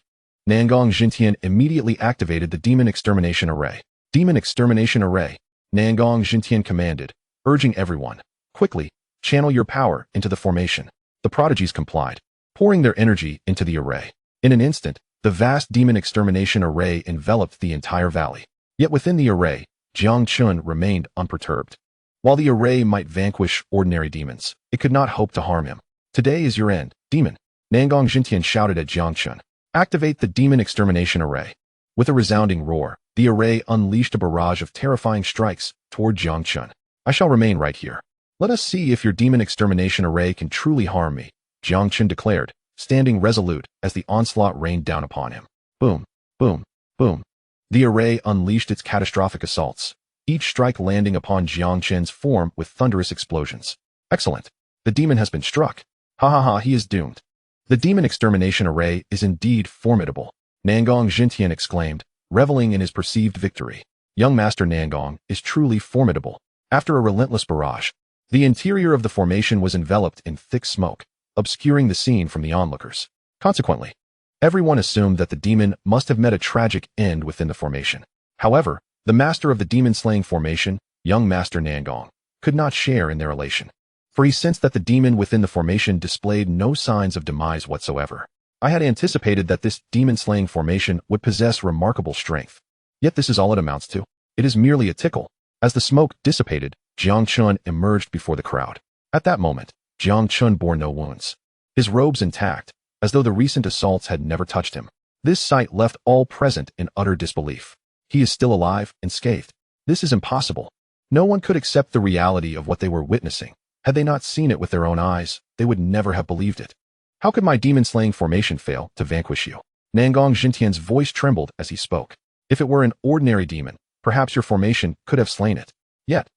Nangong Jintian immediately activated the demon extermination array. "Demon extermination array," Nangong Jintian commanded, urging everyone, "Quickly, channel your power into the formation." The prodigies complied, pouring their energy into the array. In an instant, the vast demon extermination array enveloped the entire valley. Yet within the array, Xianxian remained unperturbed. While the array might vanquish ordinary demons, it could not hope to harm him. "Today is your end, demon," Nangong Jintian shouted at Xianxian. "Activate the demon extermination array." With a resounding roar, the array unleashed a barrage of terrifying strikes toward Xianxian. "I shall remain right here. Let us see if your demon extermination array can truly harm me," Xianxian declared, standing resolute as the onslaught rained down upon him. Boom, boom, boom. The array unleashed its catastrophic assaults, each strike landing upon Xianxian's form with thunderous explosions. "Excellent. The demon has been struck. Ha ha ha, he is doomed." "The demon extermination array is indeed formidable," Nangong Jintian exclaimed, reveling in his perceived victory. "Young Master Nangong is truly formidable." After a relentless barrage, the interior of the formation was enveloped in thick smoke, obscuring the scene from the onlookers. Consequently, everyone assumed that the demon must have met a tragic end within the formation. However, the master of the demon-slaying formation, young Master Nangong, could not share in their elation, for he sensed that the demon within the formation displayed no signs of demise whatsoever. "I had anticipated that this demon-slaying formation would possess remarkable strength. Yet this is all it amounts to. It is merely a tickle." As the smoke dissipated, Xianxian emerged before the crowd. At that moment, Xianxian bore no wounds, his robes intact, as though the recent assaults had never touched him. This sight left all present in utter disbelief. He is still alive and scathed. This is impossible. No one could accept the reality of what they were witnessing. Had they not seen it with their own eyes, they would never have believed it. "How could my demon-slaying formation fail to vanquish you?" Nangong Jintian's voice trembled as he spoke. "If it were an ordinary demon, perhaps your formation could have slain it. Yet,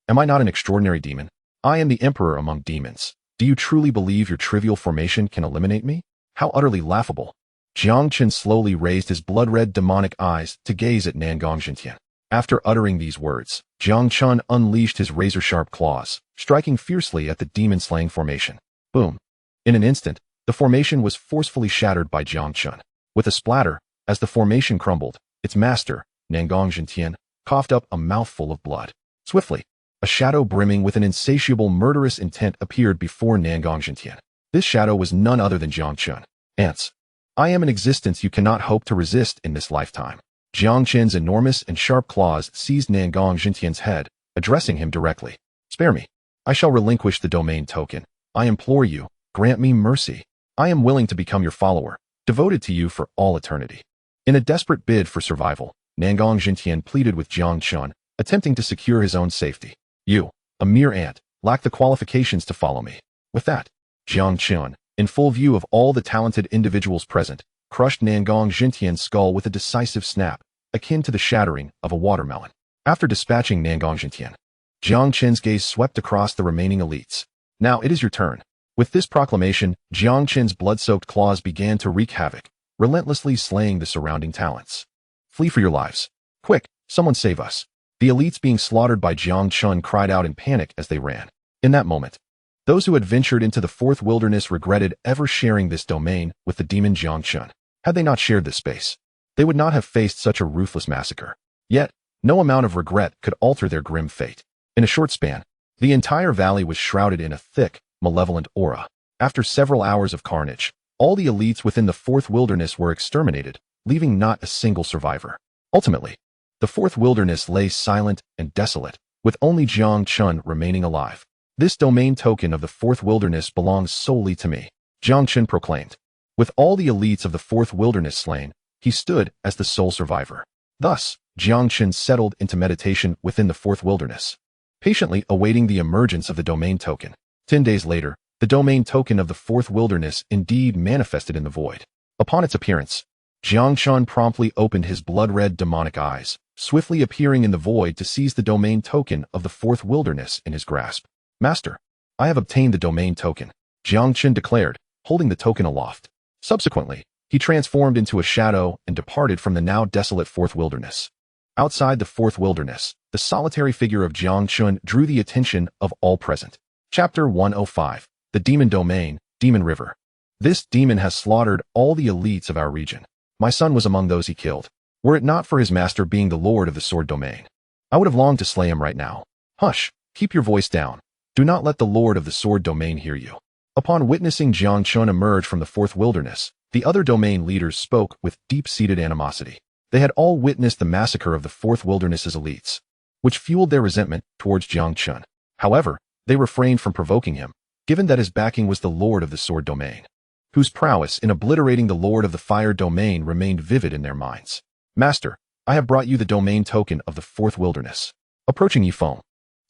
am I not an extraordinary demon? I am the emperor among demons. Do you truly believe your trivial formation can eliminate me? How utterly laughable." Xianxian slowly raised his blood-red demonic eyes to gaze at Nangong Jintian. After uttering these words, Xianxian unleashed his razor-sharp claws, striking fiercely at the demon-slaying formation. Boom. In an instant, the formation was forcefully shattered by Xianxian. With a splatter, as the formation crumbled, its master, Nangong Jintian, coughed up a mouthful of blood. Swiftly, a shadow brimming with an insatiable murderous intent appeared before Nangong Jintian. This shadow was none other than Xianxian. "Ants. I am an existence you cannot hope to resist in this lifetime." Xianxian's enormous and sharp claws seized Nangong Jintian's head, addressing him directly. "Spare me. I shall relinquish the domain token. I implore you, grant me mercy. I am willing to become your follower, devoted to you for all eternity." In a desperate bid for survival, Nangong Jintian pleaded with Xianxian, attempting to secure his own safety. "You, a mere ant, lack the qualifications to follow me." With that, Xianxian, in full view of all the talented individuals present, crushed Nangong Jintian's skull with a decisive snap, akin to the shattering of a watermelon. After dispatching Nangong Jintian, Xianxian's gaze swept across the remaining elites. "Now it is your turn." With this proclamation, Xianxian's blood-soaked claws began to wreak havoc, relentlessly slaying the surrounding talents. "Flee for your lives. Quick, someone save us." The elites being slaughtered by Xianxian cried out in panic as they ran. In that moment, those who had ventured into the fourth wilderness regretted ever sharing this domain with the demon Xianxian. Had they not shared this space, they would not have faced such a ruthless massacre. Yet, no amount of regret could alter their grim fate. In a short span, the entire valley was shrouded in a thick, malevolent aura. After several hours of carnage, all the elites within the Fourth Wilderness were exterminated, leaving not a single survivor. Ultimately, the Fourth Wilderness lay silent and desolate, with only Jiang Chun remaining alive. This domain token of the Fourth Wilderness belongs solely to me, Jiang Chun proclaimed. With all the elites of the Fourth Wilderness slain, he stood as the sole survivor. Thus, Jiang Chun settled into meditation within the Fourth Wilderness, patiently awaiting the emergence of the domain token. 10 days later, the domain token of the Fourth Wilderness indeed manifested in the void. Upon its appearance, Jiang Chun promptly opened his blood-red demonic eyes, swiftly appearing in the void to seize the domain token of the Fourth Wilderness in his grasp. Master, I have obtained the domain token, Jiang Chun declared, holding the token aloft. Subsequently, he transformed into a shadow and departed from the now desolate Fourth Wilderness. Outside the Fourth Wilderness, the solitary figure of Jiang Chun drew the attention of all present. Chapter 105. The Demon Domain, Demon River. This demon has slaughtered all the elites of our region. My son was among those he killed. Were it not for his master being the lord of the sword domain, I would have longed to slay him right now. Hush, keep your voice down. Do not let the lord of the sword domain hear you. Upon witnessing Jiang Chun emerge from the Fourth Wilderness, the other domain leaders spoke with deep-seated animosity. They had all witnessed the massacre of the Fourth Wilderness's elites, which fueled their resentment towards Jiang Chun. However, they refrained from provoking him, given that his backing was the lord of the sword domain, whose prowess in obliterating the lord of the fire domain remained vivid in their minds. Master, I have brought you the domain token of the Fourth Wilderness. Approaching Ye Feng,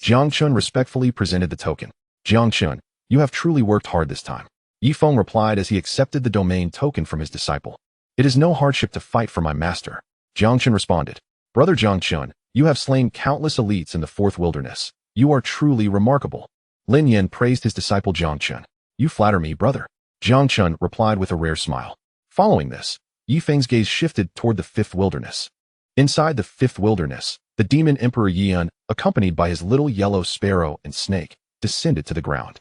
Jiang Chun respectfully presented the token. Jiang Chun, you have truly worked hard this time. Ye Feng replied as he accepted the domain token from his disciple. It is no hardship to fight for my master. Jiang Chun responded. Brother Jiang Chun, you have slain countless elites in the Fourth Wilderness. You are truly remarkable. Lin Yan praised his disciple Jiang Chun. You flatter me, brother. Jiang Chun replied with a rare smile. Following this, Ye Feng's gaze shifted toward the Fifth Wilderness. Inside the Fifth Wilderness, the Demon Emperor Yan, accompanied by his little yellow sparrow and snake, descended to the ground.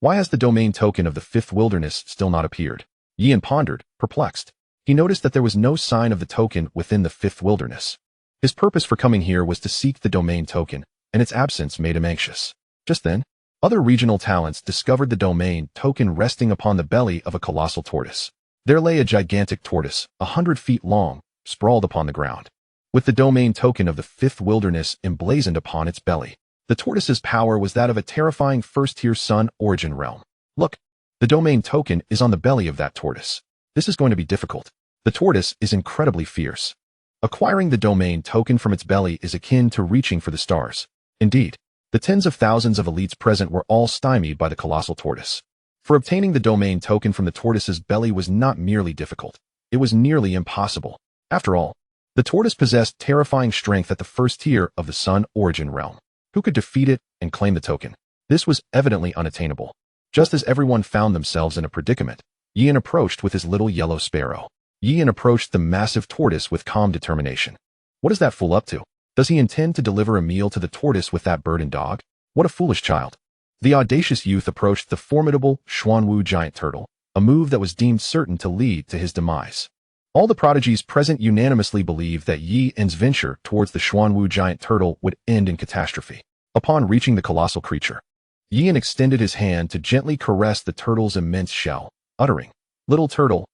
Why has the domain token of the Fifth Wilderness still not appeared? Yan pondered, perplexed. He noticed that there was no sign of the token within the Fifth Wilderness. His purpose for coming here was to seek the domain token, and its absence made him anxious. Just then, other regional talents discovered the domain token resting upon the belly of a colossal tortoise. There lay a gigantic tortoise, 100 feet long, sprawled upon the ground, with the domain token of the Fifth Wilderness emblazoned upon its belly. The tortoise's power was that of a terrifying first-tier sun origin realm. Look, the domain token is on the belly of that tortoise. This is going to be difficult. The tortoise is incredibly fierce. Acquiring the domain token from its belly is akin to reaching for the stars. Indeed, the tens of thousands of elites present were all stymied by the colossal tortoise. For obtaining the domain token from the tortoise's belly was not merely difficult, it was nearly impossible. After all, the tortoise possessed terrifying strength at the first tier of the sun origin realm. Who could defeat it and claim the token? This was evidently unattainable. Just as everyone found themselves in a predicament, Yan approached with his little yellow sparrow. Yan approached the massive tortoise with calm determination. What is that fool up to? Does he intend to deliver a meal to the tortoise with that bird and dog? What a foolish child. The audacious youth approached the formidable Xuanwu giant turtle, a move that was deemed certain to lead to his demise. All the prodigies present unanimously believed that Yan's venture towards the Xuanwu giant turtle would end in catastrophe. Upon reaching the colossal creature, Yan extended his hand to gently caress the turtle's immense shell, uttering, little turtle,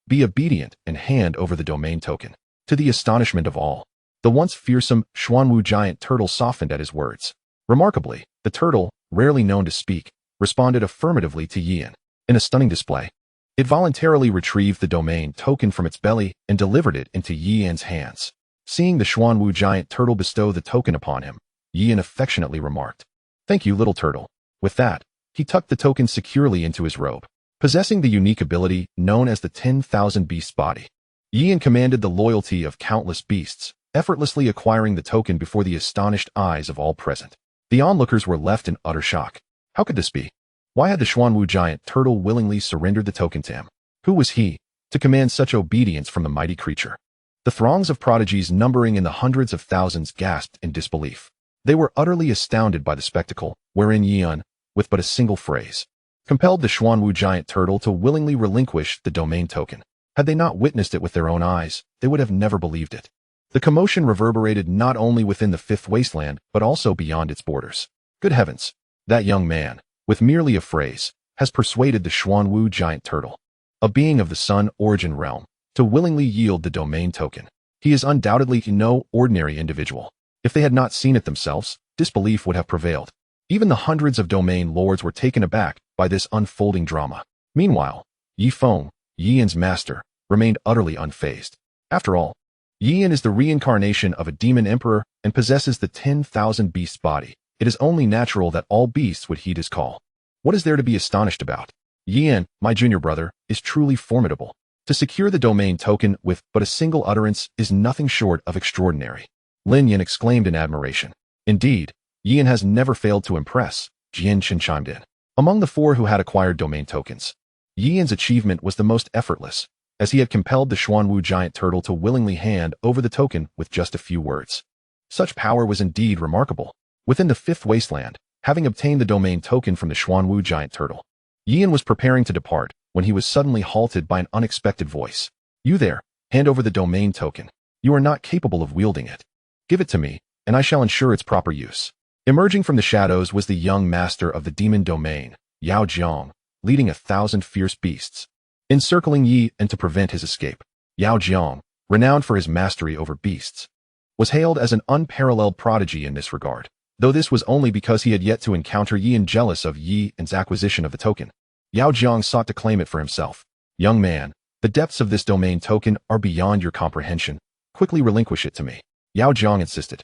be obedient and hand over the domain token." To the astonishment of all, the once fearsome Xuanwu giant turtle softened at his words. Remarkably, the turtle, rarely known to speak, responded affirmatively to Yan. In a stunning display, it voluntarily retrieved the domain token from its belly and delivered it into Yan's hands. Seeing the Xuanwu giant turtle bestow the token upon him, Yan affectionately remarked, "Thank you, little turtle." With that, he tucked the token securely into his robe. Possessing the unique ability known as the 10,000 Beasts Body, Yan commanded the loyalty of countless beasts, effortlessly acquiring the token before the astonished eyes of all present. The onlookers were left in utter shock. How could this be? Why had the Xuanwu giant turtle willingly surrendered the token to him? Who was he to command such obedience from the mighty creature? The throngs of prodigies numbering in the hundreds of thousands gasped in disbelief. They were utterly astounded by the spectacle, wherein Yan, with but a single phrase, compelled the Xuanwu giant turtle to willingly relinquish the domain token. Had they not witnessed it with their own eyes, they would have never believed it. The commotion reverberated not only within the fifth wasteland, but also beyond its borders. Good heavens! That young man, with merely a phrase, has persuaded the Xuanwu giant turtle, a being of the Sun origin realm, to willingly yield the domain token. He is undoubtedly no ordinary individual. If they had not seen it themselves, disbelief would have prevailed. Even the hundreds of domain lords were taken aback by this unfolding drama. Meanwhile, Ye Feng, Yian's master, remained utterly unfazed. After all, Yian is the reincarnation of a demon emperor and possesses the 10,000 beasts body. It is only natural that all beasts would heed his call. What is there to be astonished about? Yian, my junior brother, is truly formidable. To secure the domain token with but a single utterance is nothing short of extraordinary. Lin Yan exclaimed in admiration. Indeed, Yian has never failed to impress, Jianchen chimed in. Among the four who had acquired domain tokens, Yian's achievement was the most effortless, as he had compelled the Xuanwu giant turtle to willingly hand over the token with just a few words. Such power was indeed remarkable. Within the fifth wasteland, having obtained the domain token from the Xuanwu giant turtle, Yian was preparing to depart when he was suddenly halted by an unexpected voice. You there, hand over the domain token. You are not capable of wielding it. Give it to me, and I shall ensure its proper use. Emerging from the shadows was the young master of the demon domain, Yao Jiang, leading 1,000 fierce beasts, encircling Yi and to prevent his escape. Yao Jiang, renowned for his mastery over beasts, was hailed as an unparalleled prodigy in this regard, though this was only because he had yet to encounter Yi and jealous of Yi and's acquisition of the token. Yao Jiang sought to claim it for himself. Young man, the depths of this domain token are beyond your comprehension. Quickly relinquish it to me. Yao Jiang insisted.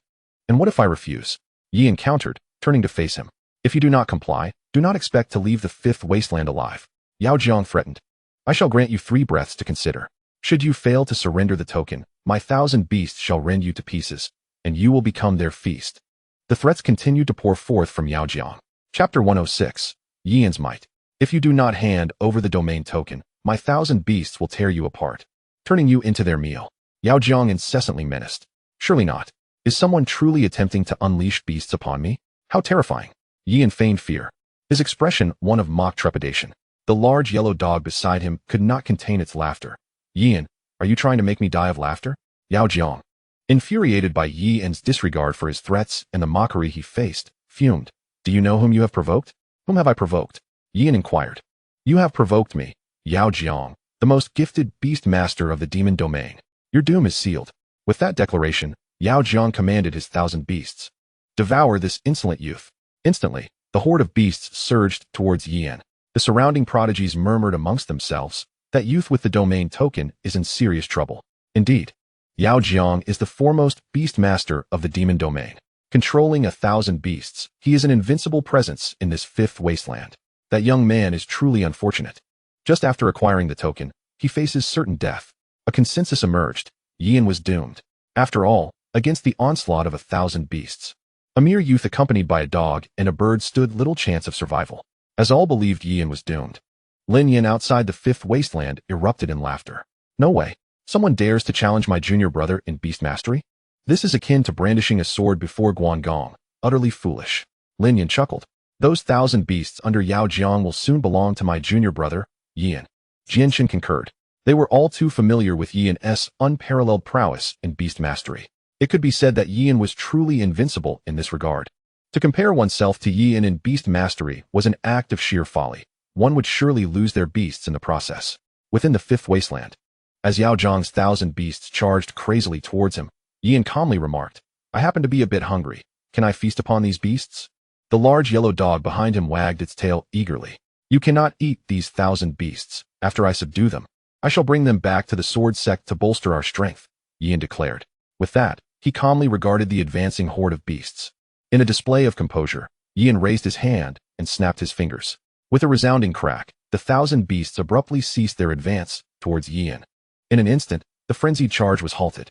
And what if I refuse? Yi encountered, turning to face him. If you do not comply, do not expect to leave the fifth wasteland alive. Yao Jiang threatened. I shall grant you 3 breaths to consider. Should you fail to surrender the token, my 1,000 beasts shall rend you to pieces, and you will become their feast. The threats continued to pour forth from Yao Jiang. Chapter 106. Yian's Might. If you do not hand over the domain token, my 1,000 beasts will tear you apart, turning you into their meal. Yao Jiang incessantly menaced. Surely not. Is someone truly attempting to unleash beasts upon me? How terrifying. Yian feigned fear, his expression one of mock trepidation. The large yellow dog beside him could not contain its laughter. Yian, are you trying to make me die of laughter? Yao Jiang, infuriated by Yian's disregard for his threats and the mockery he faced, fumed. Do you know whom you have provoked? Whom have I provoked? Yian inquired. You have provoked me, Yao Jiang, the most gifted beast master of the demon domain. Your doom is sealed. With that declaration, Yao Jiang commanded his 1,000 beasts. Devour this insolent youth. Instantly, the horde of beasts surged towards Yian. The surrounding prodigies murmured amongst themselves. That youth with the domain token is in serious trouble. Indeed, Yao Jiang is the foremost beast master of the demon domain. Controlling 1,000 beasts, he is an invincible presence in this fifth wasteland. That young man is truly unfortunate. Just after acquiring the token, he faces certain death. A consensus emerged. Yian was doomed. After all, against the onslaught of 1,000 beasts, a mere youth accompanied by a dog and a bird stood little chance of survival. As all believed Yian was doomed, Lin Yan outside the fifth wasteland erupted in laughter. No way. Someone dares to challenge my junior brother in beast mastery? This is akin to brandishing a sword before Guangong. Utterly foolish. Lin Yan chuckled. Those 1,000 beasts under Yao Jiang will soon belong to my junior brother, Yian. Jianchen concurred. They were all too familiar with Yian's unparalleled prowess in beast mastery. It could be said that Yian was truly invincible in this regard. To compare oneself to Yian in beast mastery was an act of sheer folly. One would surely lose their beasts in the process. Within the fifth wasteland, as Yao Jiang's 1,000 beasts charged crazily towards him, Yian calmly remarked, I happen to be a bit hungry. Can I feast upon these beasts? The large yellow dog behind him wagged its tail eagerly. You cannot eat these 1,000 beasts. After I subdue them, I shall bring them back to the Sword Sect to bolster our strength, Yian declared. With that, he calmly regarded the advancing horde of beasts. In a display of composure, Yian raised his hand and snapped his fingers. With a resounding crack, the 1,000 beasts abruptly ceased their advance towards Yian. In an instant, the frenzied charge was halted.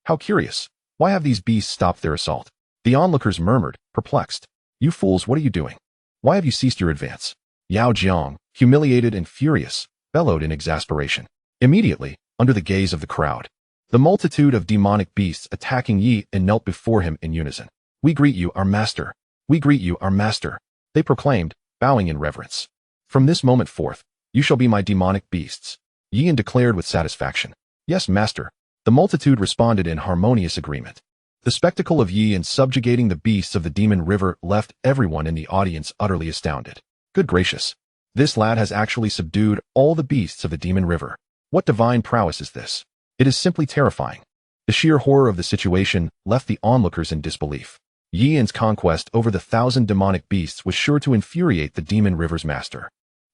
How curious. Why have these beasts stopped their assault? The onlookers murmured, perplexed. You fools, what are you doing? Why have you ceased your advance? Yao Jiang, humiliated and furious, bellowed in exasperation. Immediately, under the gaze of the crowd, the multitude of demonic beasts attacking Yi and knelt before him in unison. We greet you, our master. We greet you, our master, they proclaimed, bowing in reverence. From this moment forth, you shall be my demonic beasts, Yian declared with satisfaction. Yes, master. The multitude responded in harmonious agreement. The spectacle of Yian subjugating the beasts of the demon river left everyone in the audience utterly astounded. Good gracious. This lad has actually subdued all the beasts of the demon river. What divine prowess is this? It is simply terrifying. The sheer horror of the situation left the onlookers in disbelief. Yian's conquest over the 1,000 demonic beasts was sure to infuriate the demon river's master.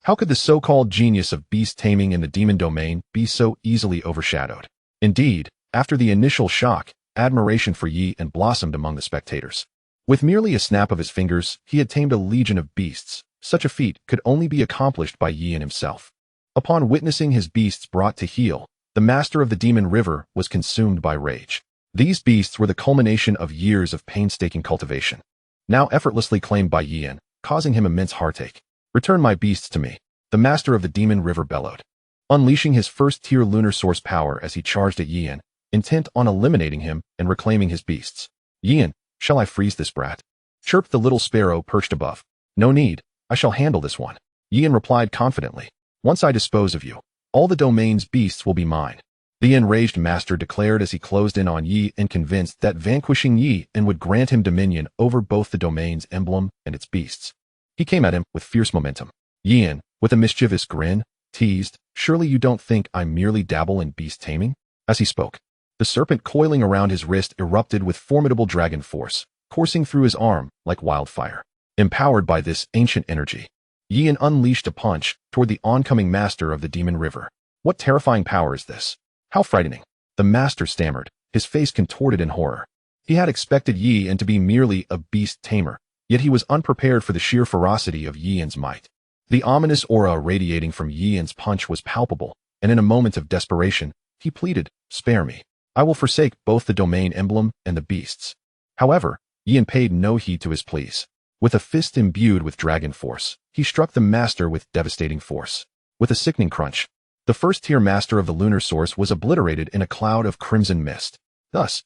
How could the so-called genius of beast taming in the demon domain be so easily overshadowed? Indeed, after the initial shock, admiration for Yian blossomed among the spectators. With merely a snap of his fingers, he had tamed a legion of beasts. Such a feat could only be accomplished by Yian himself. Upon witnessing his beasts brought to heel, the master of the demon river was consumed by rage. These beasts were the culmination of years of painstaking cultivation, now effortlessly claimed by Yian, causing him immense heartache. Return my beasts to me, the master of the demon river bellowed, unleashing his first-tier lunar source power as he charged at Yian, intent on eliminating him and reclaiming his beasts. Yian, shall I freeze this brat? Chirped the little sparrow perched above. No need, I shall handle this one. Yian replied confidently. Once I dispose of you, all the domain's beasts will be mine. The enraged master declared as he closed in on Yian, convinced that vanquishing Yian would grant him dominion over both the domain's emblem and its beasts. He came at him with fierce momentum. Yian, with a mischievous grin, teased, surely you don't think I merely dabble in beast taming? As he spoke, the serpent coiling around his wrist erupted with formidable dragon force, coursing through his arm like wildfire. Empowered by this ancient energy, Yian unleashed a punch toward the oncoming master of the demon river. What terrifying power is this? How frightening! The master stammered, his face contorted in horror. He had expected Yian to be merely a beast tamer, yet he was unprepared for the sheer ferocity of Yian's might. The ominous aura radiating from Yian's punch was palpable, and in a moment of desperation, he pleaded, spare me. I will forsake both the domain emblem and the beasts. However, Yian paid no heed to his pleas. With a fist imbued with dragon force, he struck the master with devastating force. With a sickening crunch, the first-tier master of the lunar source was obliterated in a cloud of crimson mist. Thus,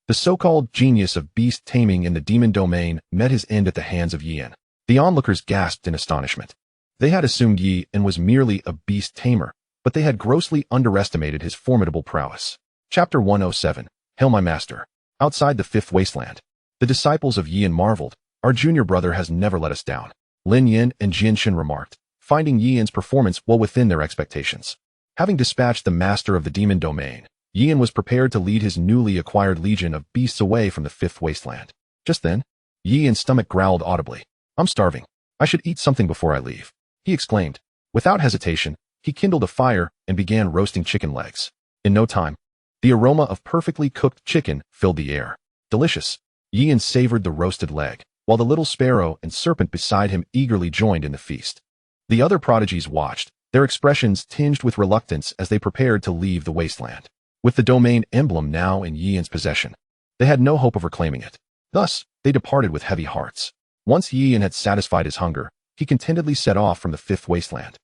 the so-called genius of beast taming in the demon domain met his end at the hands of Yian. The onlookers gasped in astonishment. They had assumed Yian was merely a beast tamer, but they had grossly underestimated his formidable prowess. Chapter 107. Hail my master. Outside the fifth wasteland, the disciples of Yian marveled. Our junior brother has never let us down, Lin Yin and Jinshin remarked, finding Yian's performance well within their expectations. Having dispatched the master of the demon domain, Yian was prepared to lead his newly acquired legion of beasts away from the fifth wasteland. Just then, Yian's stomach growled audibly. I'm starving. I should eat something before I leave, he exclaimed. Without hesitation, he kindled a fire and began roasting chicken legs. In no time, the aroma of perfectly cooked chicken filled the air. Delicious. Yian savored the roasted leg, while the little sparrow and serpent beside him eagerly joined in the feast. The other prodigies watched, their expressions tinged with reluctance as they prepared to leave the wasteland. With the domain emblem now in Yian's possession, they had no hope of reclaiming it. Thus, they departed with heavy hearts. Once Yian had satisfied his hunger, he contentedly set off from the fifth wasteland.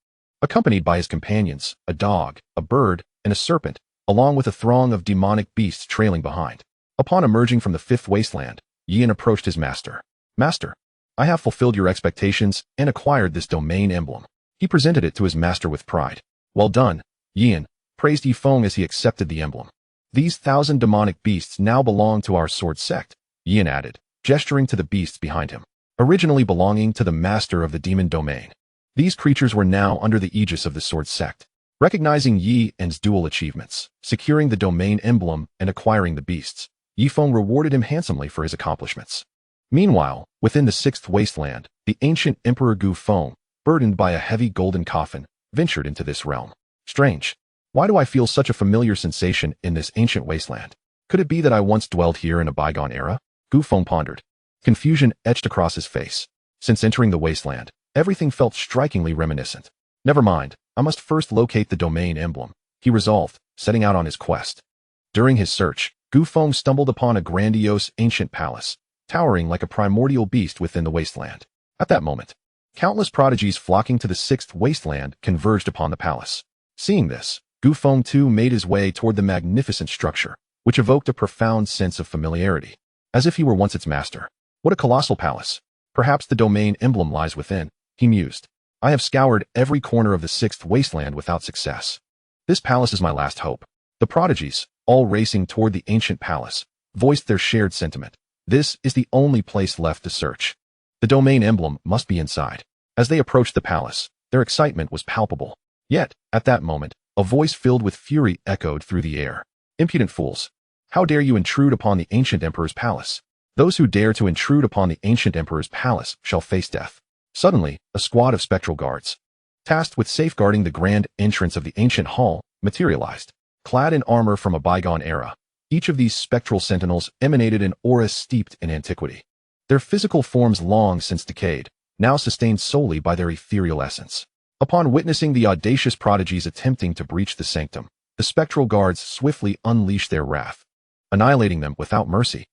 Accompanied by his companions, a dog, a bird, and a serpent, along with a throng of demonic beasts trailing behind. Upon emerging from the fifth wasteland, Yian approached his master. Master, I have fulfilled your expectations and acquired this domain emblem. He presented it to his master with pride. Well done, Yian, praised Ye Feng as he accepted the emblem. These 1,000 demonic beasts now belong to our Sword Sect, Yian added, gesturing to the beasts behind him, originally belonging to the master of the demon domain. These creatures were now under the aegis of the Sword Sect. Recognizing Yian's dual achievements, securing the domain emblem and acquiring the beasts, Ye Feng rewarded him handsomely for his accomplishments. Meanwhile, within the sixth wasteland, the ancient Emperor Gu Feng, burdened by a heavy golden coffin, ventured into this realm. Strange. Why do I feel such a familiar sensation in this ancient wasteland? Could it be that I once dwelled here in a bygone era? Gu Feng pondered. Confusion etched across his face. Since entering the wasteland, everything felt strikingly reminiscent. Never mind, I must first locate the domain emblem, he resolved, setting out on his quest. During his search, Gu Feng stumbled upon a grandiose ancient palace, towering like a primordial beast within the wasteland. At that moment, countless prodigies flocking to the sixth wasteland converged upon the palace. Seeing this, Gu Feng too made his way toward the magnificent structure, which evoked a profound sense of familiarity, as if he were once its master. What a colossal palace! Perhaps the domain emblem lies within, he mused. I have scoured every corner of the sixth wasteland without success. This palace is my last hope. The prodigies, all racing toward the ancient palace, voiced their shared sentiment. This is the only place left to search. The domain emblem must be inside. As they approached the palace, their excitement was palpable. Yet, at that moment, a voice filled with fury echoed through the air. Impudent fools! How dare you intrude upon the ancient emperor's palace? Those who dare to intrude upon the ancient emperor's palace shall face death. Suddenly, a squad of spectral guards, tasked with safeguarding the grand entrance of the ancient hall, materialized. Clad in armor from a bygone era, each of these spectral sentinels emanated an aura steeped in antiquity. Their physical forms long since decayed, now sustained solely by their ethereal essence. Upon witnessing the audacious prodigies attempting to breach the sanctum, the spectral guards swiftly unleashed their wrath, annihilating them without mercy.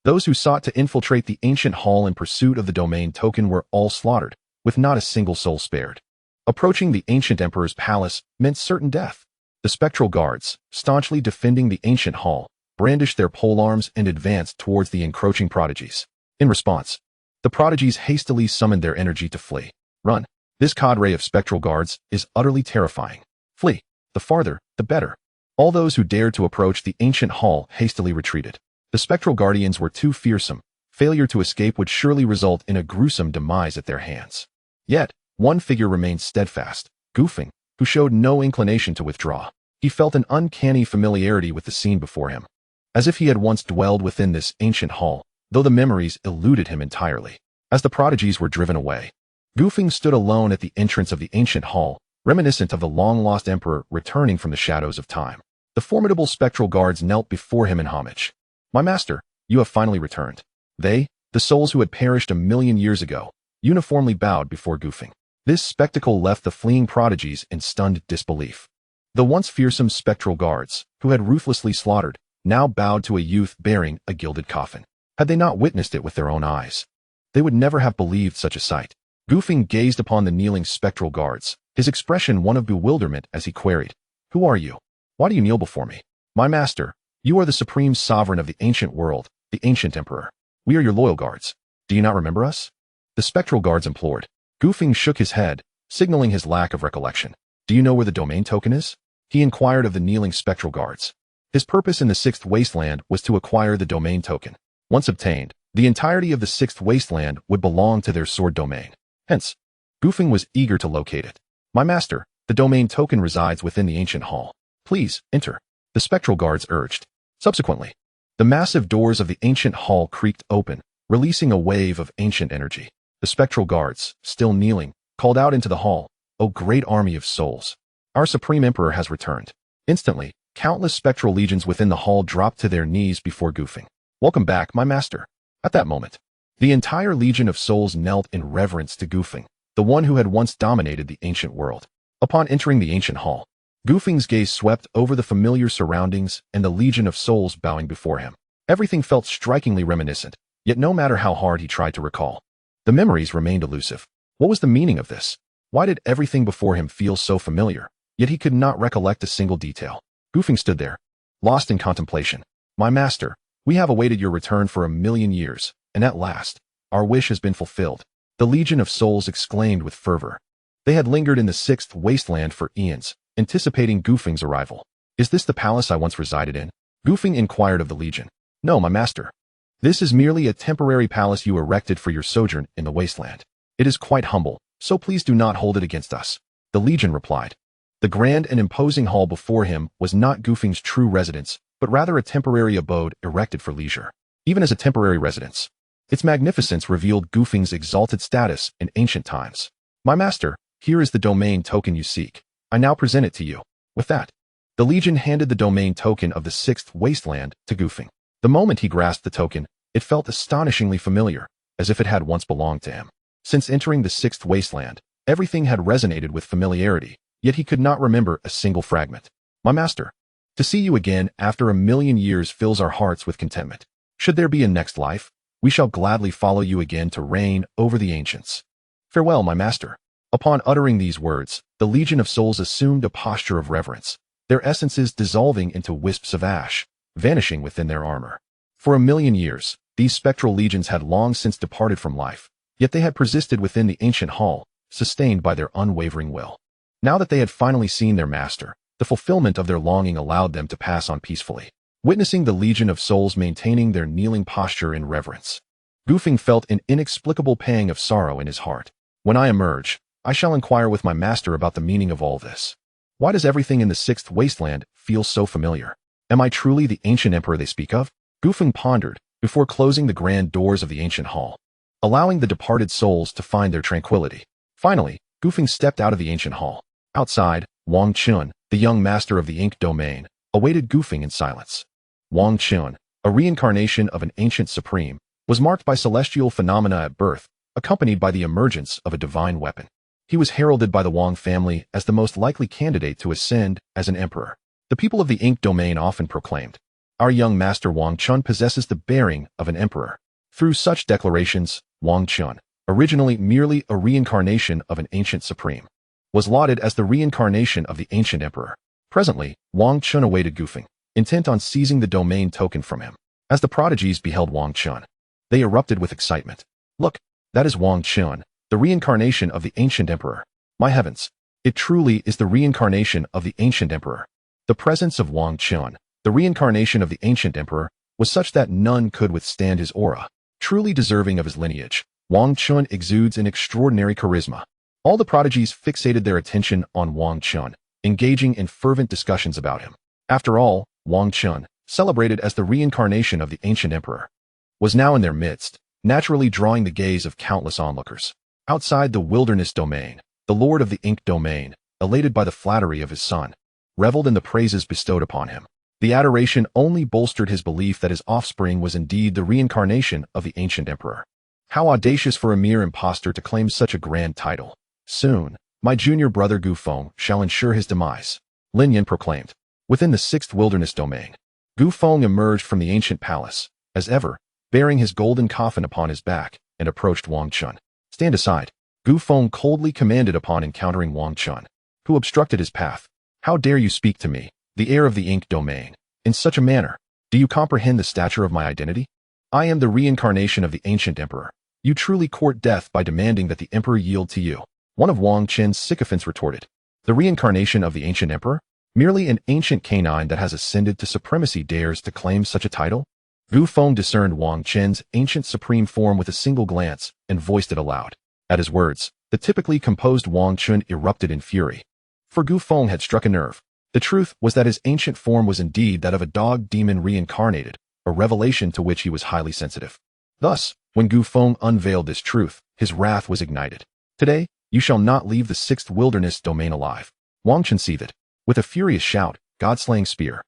Those who sought to infiltrate the ancient hall in pursuit of the domain token were all slaughtered, with not a single soul spared. Approaching the ancient emperor's palace meant certain death. The spectral guards, staunchly defending the ancient hall, brandished their polearms and advanced towards the encroaching prodigies. In response, the prodigies hastily summoned their energy to flee. Run! This cadre of spectral guards is utterly terrifying. Flee! The farther, the better. All those who dared to approach the ancient hall hastily retreated. The spectral guardians were too fearsome. Failure to escape would surely result in a gruesome demise at their hands. Yet, one figure remained steadfast, Ye Feng, who showed no inclination to withdraw. He felt an uncanny familiarity with the scene before him, as if he had once dwelled within this ancient hall, though the memories eluded him entirely. As the prodigies were driven away, Ye Feng stood alone at the entrance of the ancient hall, reminiscent of the long-lost emperor returning from the shadows of time. The formidable spectral guards knelt before him in homage. My master, you have finally returned. They, the souls who had perished 1,000,000 years ago, uniformly bowed before Ye Feng. This spectacle left the fleeing prodigies in stunned disbelief. The once fearsome spectral guards, who had ruthlessly slaughtered, now bowed to a youth bearing a gilded coffin. Had they not witnessed it with their own eyes, they would never have believed such a sight. Ye Feng gazed upon the kneeling spectral guards, his expression one of bewilderment as he queried, "Who are you? Why do you kneel before me?" "My master, you are the supreme sovereign of the ancient world, the ancient emperor. We are your loyal guards. Do you not remember us?" The spectral guards implored. Ye Feng shook his head, signaling his lack of recollection. "Do you know where the domain token is?" He inquired of the kneeling spectral guards. His purpose in the sixth wasteland was to acquire the domain token. Once obtained, the entirety of the sixth wasteland would belong to their sword domain. Hence, Ye Feng was eager to locate it. "My master, the domain token resides within the ancient hall. Please, enter," the spectral guards urged. Subsequently, the massive doors of the ancient hall creaked open, releasing a wave of ancient energy. The spectral guards, still kneeling, called out into the hall, "O great army of souls! Our supreme emperor has returned." Instantly, countless spectral legions within the hall dropped to their knees before Ye Feng. "Welcome back, my master." At that moment, the entire legion of souls knelt in reverence to Ye Feng, the one who had once dominated the ancient world. Upon entering the ancient hall, Ye Feng's gaze swept over the familiar surroundings and the legion of souls bowing before him. Everything felt strikingly reminiscent, yet no matter how hard he tried to recall, the memories remained elusive. What was the meaning of this? Why did everything before him feel so familiar, yet he could not recollect a single detail? Ye Feng stood there, lost in contemplation. "My master, we have awaited your return for 1,000,000 years, and at last, our wish has been fulfilled," the legion of souls exclaimed with fervor. They had lingered in the sixth wasteland for eons, anticipating Ye Feng's arrival. "Is this the palace I once resided in?" Ye Feng inquired of the legion. "No, my master. This is merely a temporary palace you erected for your sojourn in the wasteland. It is quite humble, so please do not hold it against us," the legion replied. The grand and imposing hall before him was not Ye Feng's true residence, but rather a temporary abode erected for leisure. Even as a temporary residence, its magnificence revealed Ye Feng's exalted status in ancient times. "My master, here is the domain token you seek. I now present it to you." With that, the legion handed the domain token of the sixth wasteland to Ye Feng. The moment he grasped the token, it felt astonishingly familiar, as if it had once belonged to him. Since entering the sixth wasteland, everything had resonated with familiarity, yet he could not remember a single fragment. "My master, to see you again after 1,000,000 years fills our hearts with contentment. Should there be a next life, we shall gladly follow you again to reign over the ancients. Farewell, my master." Upon uttering these words, the legion of souls assumed a posture of reverence, their essences dissolving into wisps of ash, vanishing within their armor. For 1,000,000 years, these spectral legions had long since departed from life, yet they had persisted within the ancient hall, sustained by their unwavering will. Now that they had finally seen their master, the fulfillment of their longing allowed them to pass on peacefully, witnessing the legion of souls maintaining their kneeling posture in reverence. Ye Feng felt an inexplicable pang of sorrow in his heart. When I emerge, I shall inquire with my master about the meaning of all this. Why does everything in the sixth wasteland feel so familiar? Am I truly the ancient emperor they speak of? Ye Feng pondered, before closing the grand doors of the ancient hall, allowing the departed souls to find their tranquility. Finally, Ye Feng stepped out of the ancient hall. Outside, Wang Chun, the young master of the ink domain, awaited Ye Feng in silence. Wang Chun, a reincarnation of an ancient supreme, was marked by celestial phenomena at birth, accompanied by the emergence of a divine weapon. He was heralded by the Wang family as the most likely candidate to ascend as an emperor. The people of the ink domain often proclaimed, "Our young master Wang Chun possesses the bearing of an emperor." Through such declarations, Wang Chun, originally merely a reincarnation of an ancient supreme, was lauded as the reincarnation of the ancient emperor. Presently, Wang Chun awaited Ye Feng, intent on seizing the domain token from him. As the prodigies beheld Wang Chun, they erupted with excitement. "Look, that is Wang Chun, the reincarnation of the ancient emperor. My heavens, it truly is the reincarnation of the ancient emperor." The presence of Wang Chun, the reincarnation of the ancient emperor, was such that none could withstand his aura. Truly deserving of his lineage, Wang Chun exudes an extraordinary charisma. All the prodigies fixated their attention on Wang Chun, engaging in fervent discussions about him. After all, Wang Chun, celebrated as the reincarnation of the ancient emperor, was now in their midst, naturally drawing the gaze of countless onlookers. Outside the wilderness domain, the lord of the ink domain, elated by the flattery of his son, reveled in the praises bestowed upon him. The adoration only bolstered his belief that his offspring was indeed the reincarnation of the ancient emperor. How audacious for a mere impostor to claim such a grand title. Soon, my junior brother Ye Feng shall ensure his demise, Lin Yan proclaimed. Within the sixth wilderness domain, Ye Feng emerged from the ancient palace, as ever, bearing his golden coffin upon his back, and approached Wang Chun. "Stand aside," Ye Feng coldly commanded upon encountering Wang Chun, who obstructed his path. "How dare you speak to me, the heir of the ink domain, in such a manner? Do you comprehend the stature of my identity? I am the reincarnation of the ancient emperor. You truly court death by demanding that the emperor yield to you." One of Wang Chun's sycophants retorted. "The reincarnation of the ancient emperor? Merely an ancient canine that has ascended to supremacy dares to claim such a title?" Ye Feng discerned Wang Chun's ancient supreme form with a single glance and voiced it aloud. At his words, the typically composed Wang Chun erupted in fury. For Ye Feng had struck a nerve. The truth was that his ancient form was indeed that of a dog demon reincarnated, a revelation to which he was highly sensitive. Thus, when Ye Feng unveiled this truth, his wrath was ignited. "Today, you shall not leave the sixth wilderness domain alive." Wang Chun seethed. With a furious shout, God-slaying spear,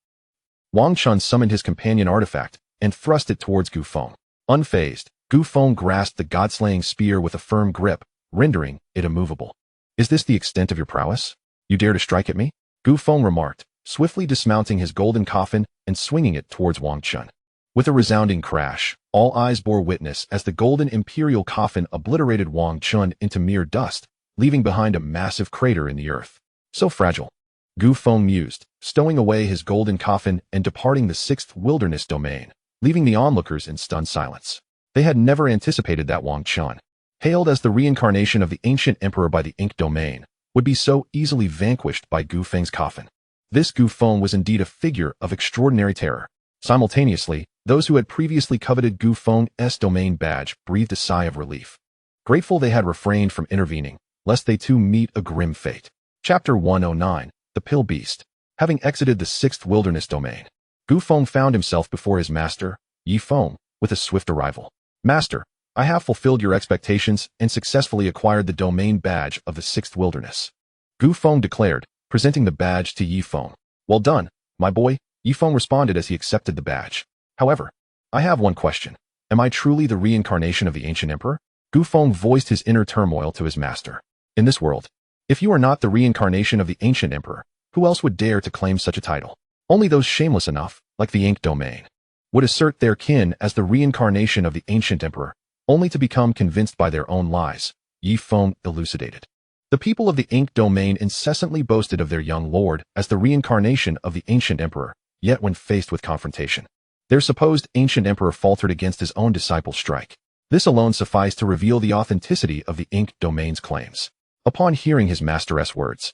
Wang Chun summoned his companion artifact and thrust it towards Ye Feng. Unfazed, Ye Feng grasped the God-slaying spear with a firm grip, rendering it immovable. "Is this the extent of your prowess? You dare to strike at me?" Ye Feng remarked, swiftly dismounting his golden coffin and swinging it towards Wang Chun. With a resounding crash, all eyes bore witness as the golden imperial coffin obliterated Wang Chun into mere dust, leaving behind a massive crater in the earth. So fragile. Ye Feng mused, stowing away his golden coffin and departing the sixth wilderness domain, leaving the onlookers in stunned silence. They had never anticipated that Wang Chun, hailed as the reincarnation of the ancient emperor by the ink domain, would be so easily vanquished by Ye Feng's coffin. This Ye Feng was indeed a figure of extraordinary terror. Simultaneously, those who had previously coveted Ye Feng's domain badge breathed a sigh of relief, grateful they had refrained from intervening, lest they too meet a grim fate. Chapter 109, The Pill Beast. Having exited the sixth wilderness domain, Ye Feng found himself before his master, Ye Feng, with a swift arrival. "Master, I have fulfilled your expectations and successfully acquired the domain badge of the sixth wilderness," Ye Feng declared, presenting the badge to Ye Feng. "Well done, my boy," Ye Feng responded as he accepted the badge. "However, I have one question. Am I truly the reincarnation of the ancient emperor?" Ye Feng voiced his inner turmoil to his master. "In this world, if you are not the reincarnation of the ancient emperor, who else would dare to claim such a title? Only those shameless enough, like the ink domain, would assert their kin as the reincarnation of the ancient emperor, only to become convinced by their own lies," Ye Feng elucidated. The people of the ink domain incessantly boasted of their young lord as the reincarnation of the ancient emperor, yet when faced with confrontation, their supposed ancient emperor faltered against his own disciple's strike. This alone sufficed to reveal the authenticity of the ink domain's claims. Upon hearing his master's words,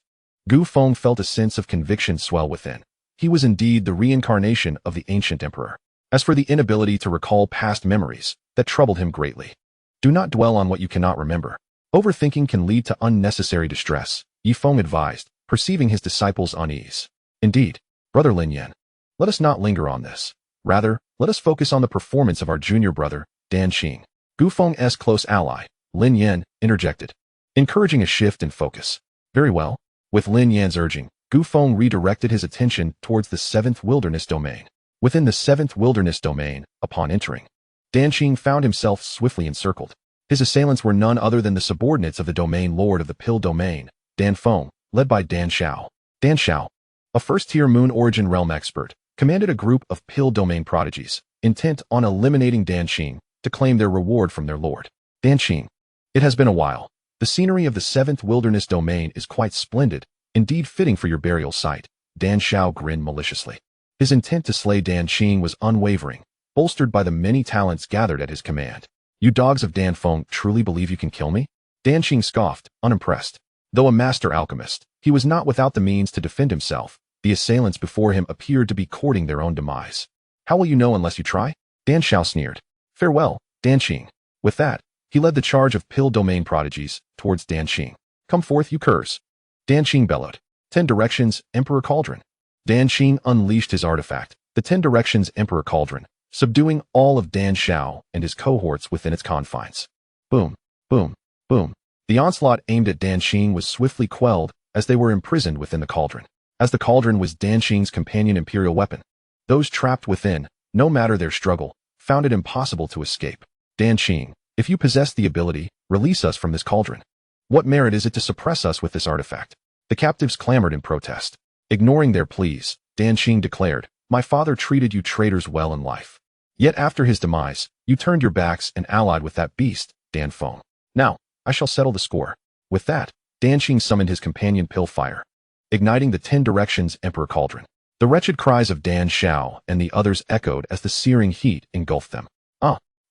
Ye Feng felt a sense of conviction swell within. He was indeed the reincarnation of the Ancient Emperor. As for the inability to recall past memories, that troubled him greatly. Do not dwell on what you cannot remember. Overthinking can lead to unnecessary distress, Ye Feng advised, perceiving his disciple's unease. Indeed, Brother Lin Yan, let us not linger on this. Rather, let us focus on the performance of our junior brother, Dan Qing. Ye Feng's close ally, Lin Yan, interjected, encouraging a shift in focus. Very well. With Lin Yan's urging, Ye Feng redirected his attention towards the 7th wilderness domain. Within the 7th wilderness domain, upon entering, Dan Qing found himself swiftly encircled. His assailants were none other than the subordinates of the domain lord of the Pill domain, Dan Feng, led by Dan Xiao. Dan Xiao, a first-tier moon origin realm expert, commanded a group of Pill domain prodigies, intent on eliminating Dan Qing to claim their reward from their lord. Dan Qing. It has been a while. The scenery of the 7th wilderness domain is quite splendid, indeed fitting for your burial site. Dan Xiao grinned maliciously. His intent to slay Dan Qing was unwavering, bolstered by the many talents gathered at his command. You dogs of Dan Feng truly believe you can kill me? Dan Qing scoffed, unimpressed. Though a master alchemist, he was not without the means to defend himself. The assailants before him appeared to be courting their own demise. How will you know unless you try? Dan Xiao sneered. Farewell, Dan Qing. With that, he led the charge of Pill domain prodigies towards Dan Qing. Come forth, you curs. Dan Qing bellowed. 10 Directions, Emperor Cauldron. Dan Qing unleashed his artifact, the 10 Directions Emperor Cauldron, subduing all of Dan Xiao and his cohorts within its confines. Boom, boom, boom. The onslaught aimed at Dan Qing was swiftly quelled as they were imprisoned within the cauldron. As the cauldron was Dan Qing's companion imperial weapon, those trapped within, no matter their struggle, found it impossible to escape. Dan Qing, if you possess the ability, release us from this cauldron. What merit is it to suppress us with this artifact? The captives clamored in protest. Ignoring their pleas, Dan Qing declared, my father treated you traitors well in life. Yet after his demise, you turned your backs and allied with that beast, Dan Feng. Now, I shall settle the score. With that, Dan Qing summoned his companion Pill Fire, igniting the 10 Directions Emperor Cauldron. The wretched cries of Dan Xiao and the others echoed as the searing heat engulfed them.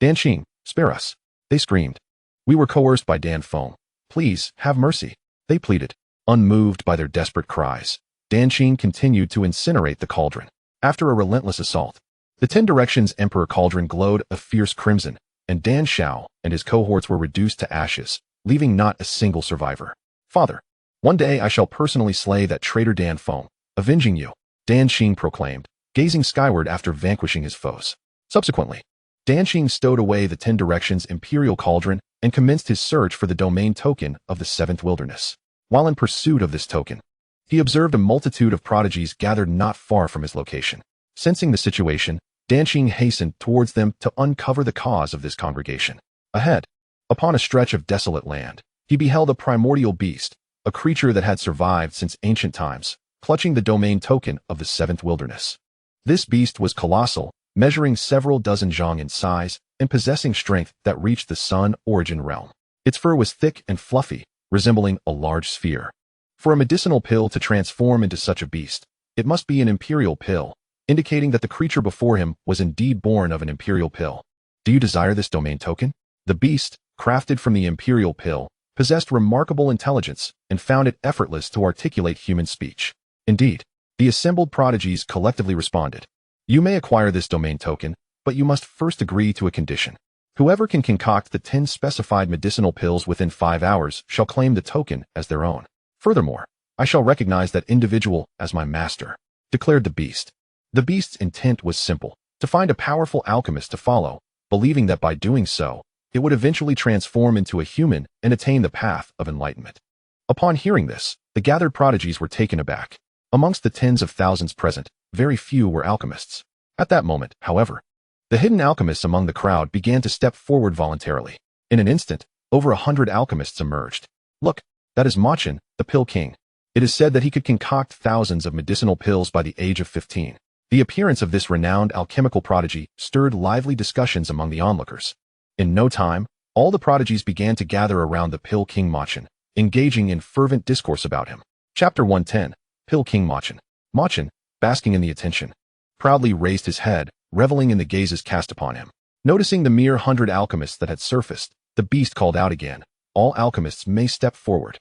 Dan Qing, spare us. They screamed. We were coerced by Dan Feng. Please, have mercy. They pleaded. Unmoved by their desperate cries, Dan Qing continued to incinerate the cauldron. After a relentless assault, the 10 Directions Emperor Cauldron glowed a fierce crimson, and Dan Xiao and his cohorts were reduced to ashes, leaving not a single survivor. Father, one day I shall personally slay that traitor Dan Feng, avenging you, Dan Qing proclaimed, gazing skyward after vanquishing his foes. Subsequently, Dan Qing stowed away the 10 Directions Imperial Cauldron and commenced his search for the domain token of the 7th wilderness. While in pursuit of this token, he observed a multitude of prodigies gathered not far from his location. Sensing the situation, Dan Qing hastened towards them to uncover the cause of this congregation. Ahead, upon a stretch of desolate land, he beheld a primordial beast, a creature that had survived since ancient times, clutching the domain token of the 7th wilderness. This beast was colossal, measuring several dozen zhang in size and possessing strength that reached the sun origin realm. Its fur was thick and fluffy, resembling a large sphere. For a medicinal pill to transform into such a beast, it must be an imperial pill, indicating that the creature before him was indeed born of an imperial pill. Do you desire this domain token? The beast, crafted from the imperial pill, possessed remarkable intelligence and found it effortless to articulate human speech. Indeed, the assembled prodigies collectively responded. You may acquire this domain token, but you must first agree to a condition. Whoever can concoct the 10 specified medicinal pills within 5 hours shall claim the token as their own. Furthermore, I shall recognize that individual as my master, declared the beast. The beast's intent was simple, to find a powerful alchemist to follow, believing that by doing so, it would eventually transform into a human and attain the path of enlightenment. Upon hearing this, the gathered prodigies were taken aback. Amongst the tens of thousands present, very few were alchemists. At that moment, however, the hidden alchemists among the crowd began to step forward voluntarily. In an instant, over 100 alchemists emerged. Look, that is Machin, the Pill King. It is said that he could concoct thousands of medicinal pills by the age of 15. The appearance of this renowned alchemical prodigy stirred lively discussions among the onlookers. In no time, all the prodigies began to gather around the Pill King Machin, engaging in fervent discourse about him. Chapter 110, Pill King Machin. Machin, basking in the attention, proudly raised his head, reveling in the gazes cast upon him. Noticing the mere 100 alchemists that had surfaced, the beast called out again, all alchemists may step forward.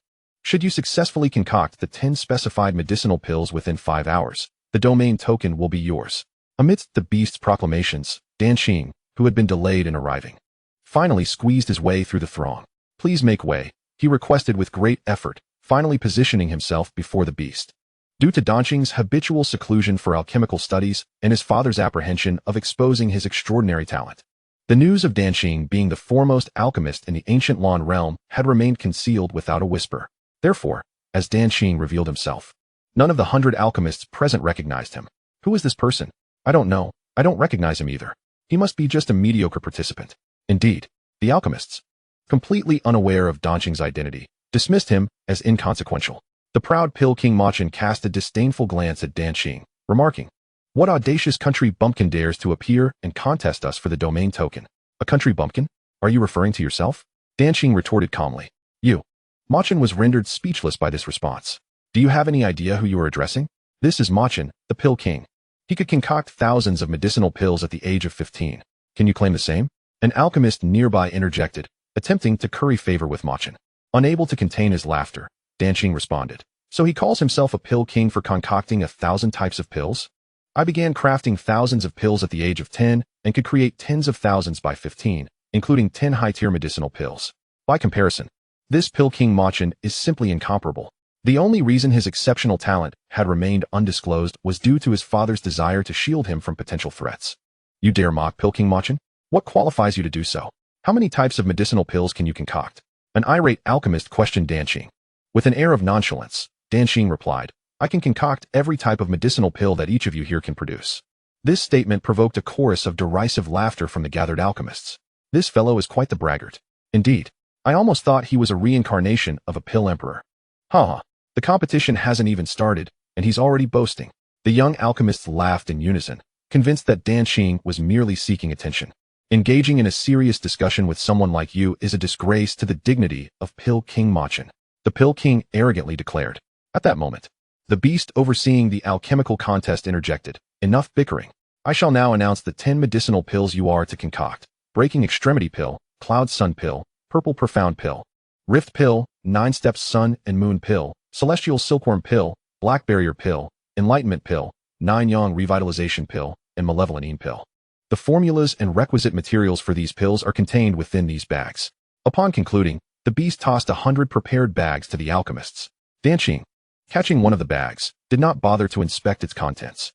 Should you successfully concoct the 10 specified medicinal pills within 5 hours, the domain token will be yours. Amidst the beast's proclamations, Danqing, who had been delayed in arriving, finally squeezed his way through the throng. Please make way, he requested with great effort, finally positioning himself before the beast. Due to Danqing's habitual seclusion for alchemical studies and his father's apprehension of exposing his extraordinary talent, the news of Danqing being the foremost alchemist in the ancient Lan realm had remained concealed without a whisper. Therefore, as Danqing revealed himself, none of the 100 alchemists present recognized him. Who is this person? I don't know. I don't recognize him either. He must be just a mediocre participant. Indeed, the alchemists, completely unaware of Danqing's identity, dismissed him as inconsequential. The proud Pill King Machin cast a disdainful glance at Danqing, remarking, "What audacious country bumpkin dares to appear and contest us for the domain token? A country bumpkin? Are you referring to yourself?" Danqing retorted calmly. "You." Machin was rendered speechless by this response. "Do you have any idea who you are addressing? This is Machin, the Pill King. He could concoct thousands of medicinal pills at the age of 15. Can you claim the same?" An alchemist nearby interjected, attempting to curry favor with Machin. Unable to contain his laughter, Danqing responded, "So he calls himself a pill king for concocting 1,000 types of pills? I began crafting thousands of pills at the age of 10 and could create tens of thousands by 15, including 10 high-tier medicinal pills. By comparison, this Pill King Machin is simply incomparable." The only reason his exceptional talent had remained undisclosed was due to his father's desire to shield him from potential threats. "You dare mock Pill King Machin? What qualifies you to do so? How many types of medicinal pills can you concoct?" An irate alchemist questioned Danqing. With an air of nonchalance, Danqing replied, "I can concoct every type of medicinal pill that each of you here can produce." This statement provoked a chorus of derisive laughter from the gathered alchemists. This fellow is quite the braggart. Indeed, I almost thought he was a reincarnation of a pill emperor. Ha! The competition hasn't even started, and he's already boasting. The young alchemists laughed in unison, convinced that Danqing was merely seeking attention. Engaging in a serious discussion with someone like you is a disgrace to the dignity of Pill King Machin, the Pill King arrogantly declared. At that moment, the beast overseeing the alchemical contest interjected, "Enough bickering. I shall now announce the 10 medicinal pills you are to concoct: Breaking Extremity Pill, Cloud Sun Pill, Purple Profound Pill, Rift Pill, 9 Steps Sun and Moon Pill, Celestial Silkworm Pill, Black Barrier Pill, Enlightenment Pill, 9 Yang Revitalization Pill, and Malevolent Pill." The formulas and requisite materials for these pills are contained within these bags. Upon concluding, the beast tossed 100 prepared bags to the alchemists. Danqing, catching one of the bags, did not bother to inspect its contents,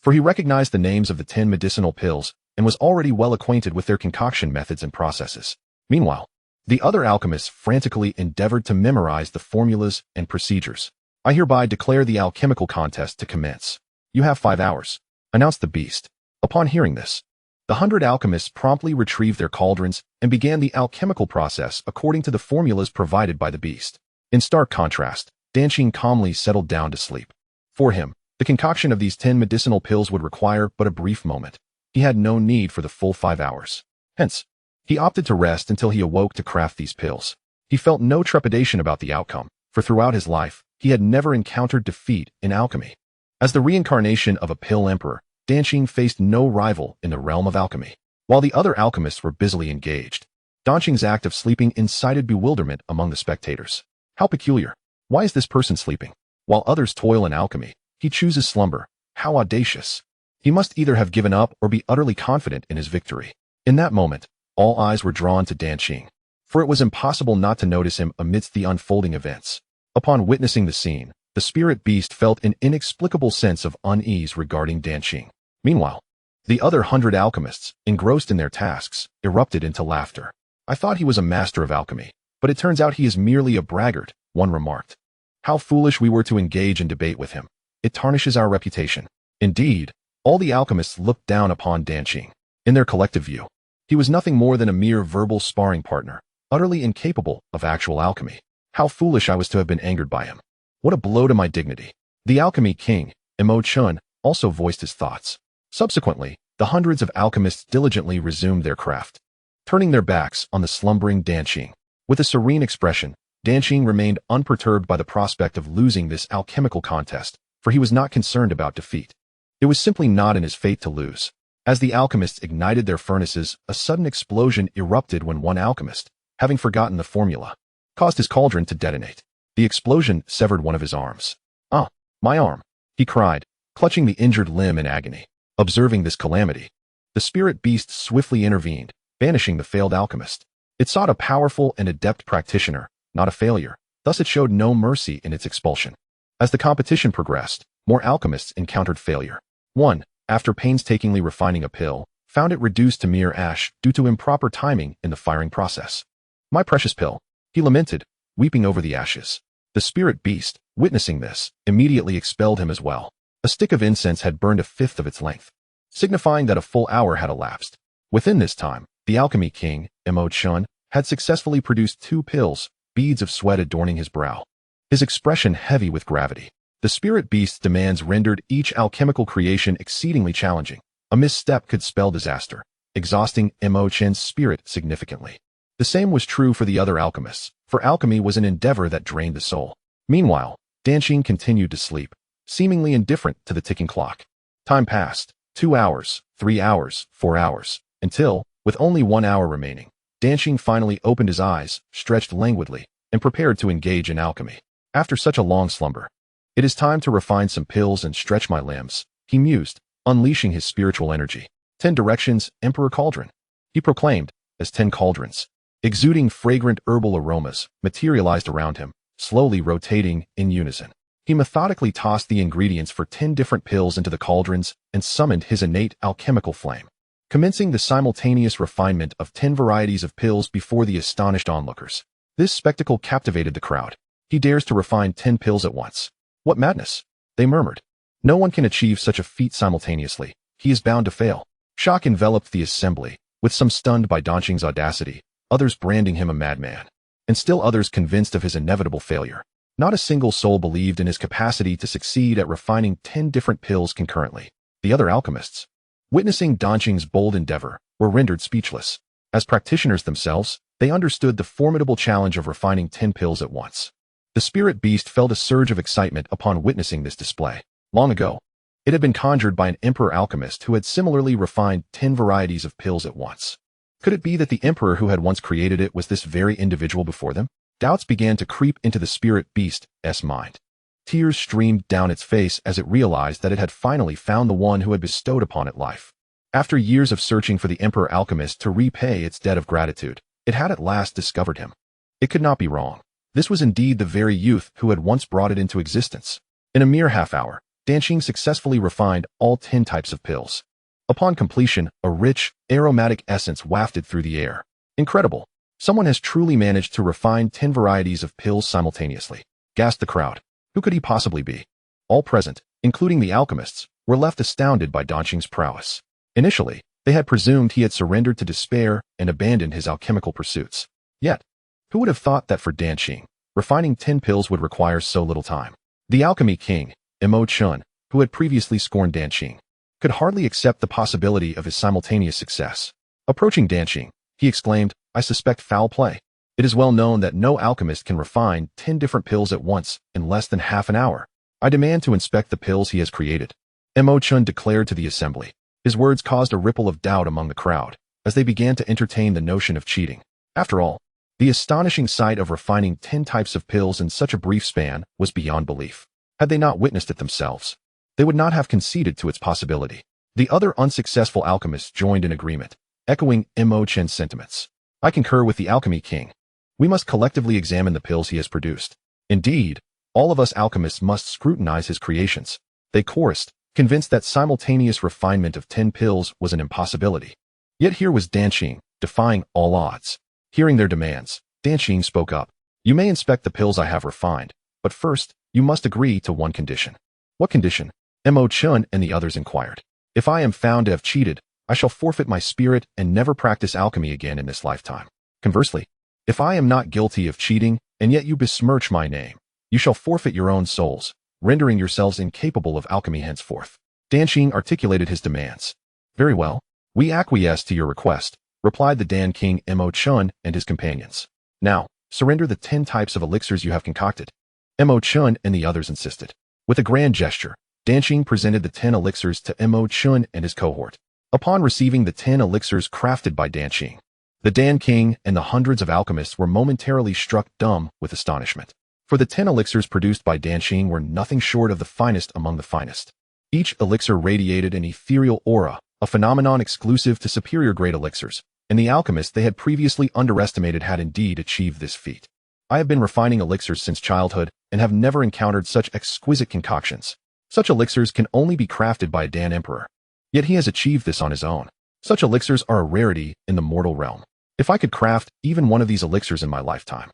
for he recognized the names of the 10 medicinal pills and was already well acquainted with their concoction methods and processes. Meanwhile, the other alchemists frantically endeavored to memorize the formulas and procedures. "I hereby declare the alchemical contest to commence. You have 5 hours, announced the beast. Upon hearing this, the 100 alchemists promptly retrieved their cauldrons and began the alchemical process according to the formulas provided by the beast. In stark contrast, Danqing calmly settled down to sleep. For him, the concoction of these 10 medicinal pills would require but a brief moment. He had no need for the full 5 hours. Hence, he opted to rest until he awoke to craft these pills. He felt no trepidation about the outcome, for throughout his life, he had never encountered defeat in alchemy. As the reincarnation of a pill emperor, Danqing faced no rival in the realm of alchemy. While the other alchemists were busily engaged, Danqing's act of sleeping incited bewilderment among the spectators. How peculiar. Why is this person sleeping? While others toil in alchemy, he chooses slumber. How audacious. He must either have given up or be utterly confident in his victory. In that moment, all eyes were drawn to Danqing, for it was impossible not to notice him amidst the unfolding events. Upon witnessing the scene, the spirit beast felt an inexplicable sense of unease regarding Danqing. Meanwhile, the other 100 alchemists, engrossed in their tasks, erupted into laughter. "I thought he was a master of alchemy, but it turns out he is merely a braggart," one remarked. "How foolish we were to engage in debate with him. It tarnishes our reputation." Indeed, all the alchemists looked down upon Danqing. In their collective view, he was nothing more than a mere verbal sparring partner, utterly incapable of actual alchemy. How foolish I was to have been angered by him. What a blow to my dignity. The alchemy king, Imo Chun, also voiced his thoughts. Subsequently, the hundreds of alchemists diligently resumed their craft, turning their backs on the slumbering Danqing. With a serene expression, Danqing remained unperturbed by the prospect of losing this alchemical contest, for he was not concerned about defeat. It was simply not in his fate to lose. As the alchemists ignited their furnaces, a sudden explosion erupted when one alchemist, having forgotten the formula, caused his cauldron to detonate. The explosion severed one of his arms. "Ah, my arm!" he cried, clutching the injured limb in agony. Observing this calamity, the spirit beast swiftly intervened, banishing the failed alchemist. It sought a powerful and adept practitioner, not a failure, thus it showed no mercy in its expulsion. As the competition progressed, more alchemists encountered failure. One, after painstakingly refining a pill, found it reduced to mere ash due to improper timing in the firing process. "My precious pill," he lamented, weeping over the ashes. The spirit beast, witnessing this, immediately expelled him as well. A stick of incense had burned a fifth of its length, signifying that a full hour had elapsed. Within this time, the alchemy king, Mo Chun, had successfully produced 2 pills, beads of sweat adorning his brow. His expression heavy with gravity. The spirit beast's demands rendered each alchemical creation exceedingly challenging. A misstep could spell disaster, exhausting Mo Chun's spirit significantly. The same was true for the other alchemists, for alchemy was an endeavor that drained the soul. Meanwhile, Danqing continued to sleep, seemingly indifferent to the ticking clock. Time passed, 2 hours, 3 hours, 4 hours, until, with only 1 hour remaining, Danqing finally opened his eyes, stretched languidly, and prepared to engage in alchemy. After such a long slumber, "It is time to refine some pills and stretch my limbs," he mused, unleashing his spiritual energy. 10 directions, Emperor Cauldron, he proclaimed, as 10 cauldrons, exuding fragrant herbal aromas, materialized around him, slowly rotating in unison. He methodically tossed the ingredients for 10 different pills into the cauldrons and summoned his innate alchemical flame, commencing the simultaneous refinement of 10 varieties of pills before the astonished onlookers. This spectacle captivated the crowd. "He dares to refine 10 pills at once. What madness!" they murmured. "No one can achieve such a feat simultaneously. He is bound to fail." Shock enveloped the assembly, with some stunned by Danqing's audacity, others branding him a madman, and still others convinced of his inevitable failure. Not a single soul believed in his capacity to succeed at refining 10 different pills concurrently. The other alchemists, witnessing Danqing's bold endeavor, were rendered speechless. As practitioners themselves, they understood the formidable challenge of refining 10 pills at once. The spirit beast felt a surge of excitement upon witnessing this display. Long ago, it had been conjured by an emperor alchemist who had similarly refined 10 varieties of pills at once. Could it be that the emperor who had once created it was this very individual before them? Doubts began to creep into the spirit beast's mind. Tears streamed down its face as it realized that it had finally found the one who had bestowed upon it life. After years of searching for the emperor alchemist to repay its debt of gratitude, it had at last discovered him. It could not be wrong. This was indeed the very youth who had once brought it into existence. In a mere half hour, Danqing successfully refined all 10 types of pills. Upon completion, a rich, aromatic essence wafted through the air. Incredible! Someone has truly managed to refine 10 varieties of pills simultaneously, gasped the crowd. Who could he possibly be? All present, including the alchemists, were left astounded by Danqing's prowess. Initially, they had presumed he had surrendered to despair and abandoned his alchemical pursuits. Yet, who would have thought that for Danqing, refining 10 pills would require so little time? The alchemy king, Mo Chun, who had previously scorned Danqing, could hardly accept the possibility of his simultaneous success. Approaching Danqing, he exclaimed, "I suspect foul play. It is well known that no alchemist can refine 10 different pills at once in less than half an hour. I demand to inspect the pills he has created," Mo Chun declared to the assembly. His words caused a ripple of doubt among the crowd, as they began to entertain the notion of cheating. After all, the astonishing sight of refining 10 types of pills in such a brief span was beyond belief. Had they not witnessed it themselves, they would not have conceded to its possibility. The other unsuccessful alchemists joined in agreement, echoing Mo Chun's sentiments. "I concur with the alchemy king. We must collectively examine the pills he has produced. Indeed, all of us alchemists must scrutinize his creations," they chorused, convinced that simultaneous refinement of 10 pills was an impossibility. Yet here was Danqing, defying all odds. Hearing their demands, Danqing spoke up. "You may inspect the pills I have refined, but first, you must agree to one condition." "What condition?" Mo Chun and the others inquired. "If I am found to have cheated, I shall forfeit my spirit and never practice alchemy again in this lifetime. Conversely, if I am not guilty of cheating, and yet you besmirch my name, you shall forfeit your own souls, rendering yourselves incapable of alchemy henceforth." Danqing articulated his demands. "Very well, we acquiesce to your request," replied the Dan King Mo Chun and his companions. "Now, surrender the 10 types of elixirs you have concocted." Mo Chun and the others insisted. With a grand gesture, Danqing presented the 10 elixirs to Mo Chun and his cohort. Upon receiving the 10 elixirs crafted by Danqing, the Dan King and the hundreds of alchemists were momentarily struck dumb with astonishment. For the 10 elixirs produced by Danqing were nothing short of the finest among the finest. Each elixir radiated an ethereal aura, a phenomenon exclusive to superior-grade elixirs, and the alchemist they had previously underestimated had indeed achieved this feat. I have been refining elixirs since childhood and have never encountered such exquisite concoctions. Such elixirs can only be crafted by a Dan Emperor. Yet he has achieved this on his own. Such elixirs are a rarity in the mortal realm. If I could craft even one of these elixirs in my lifetime,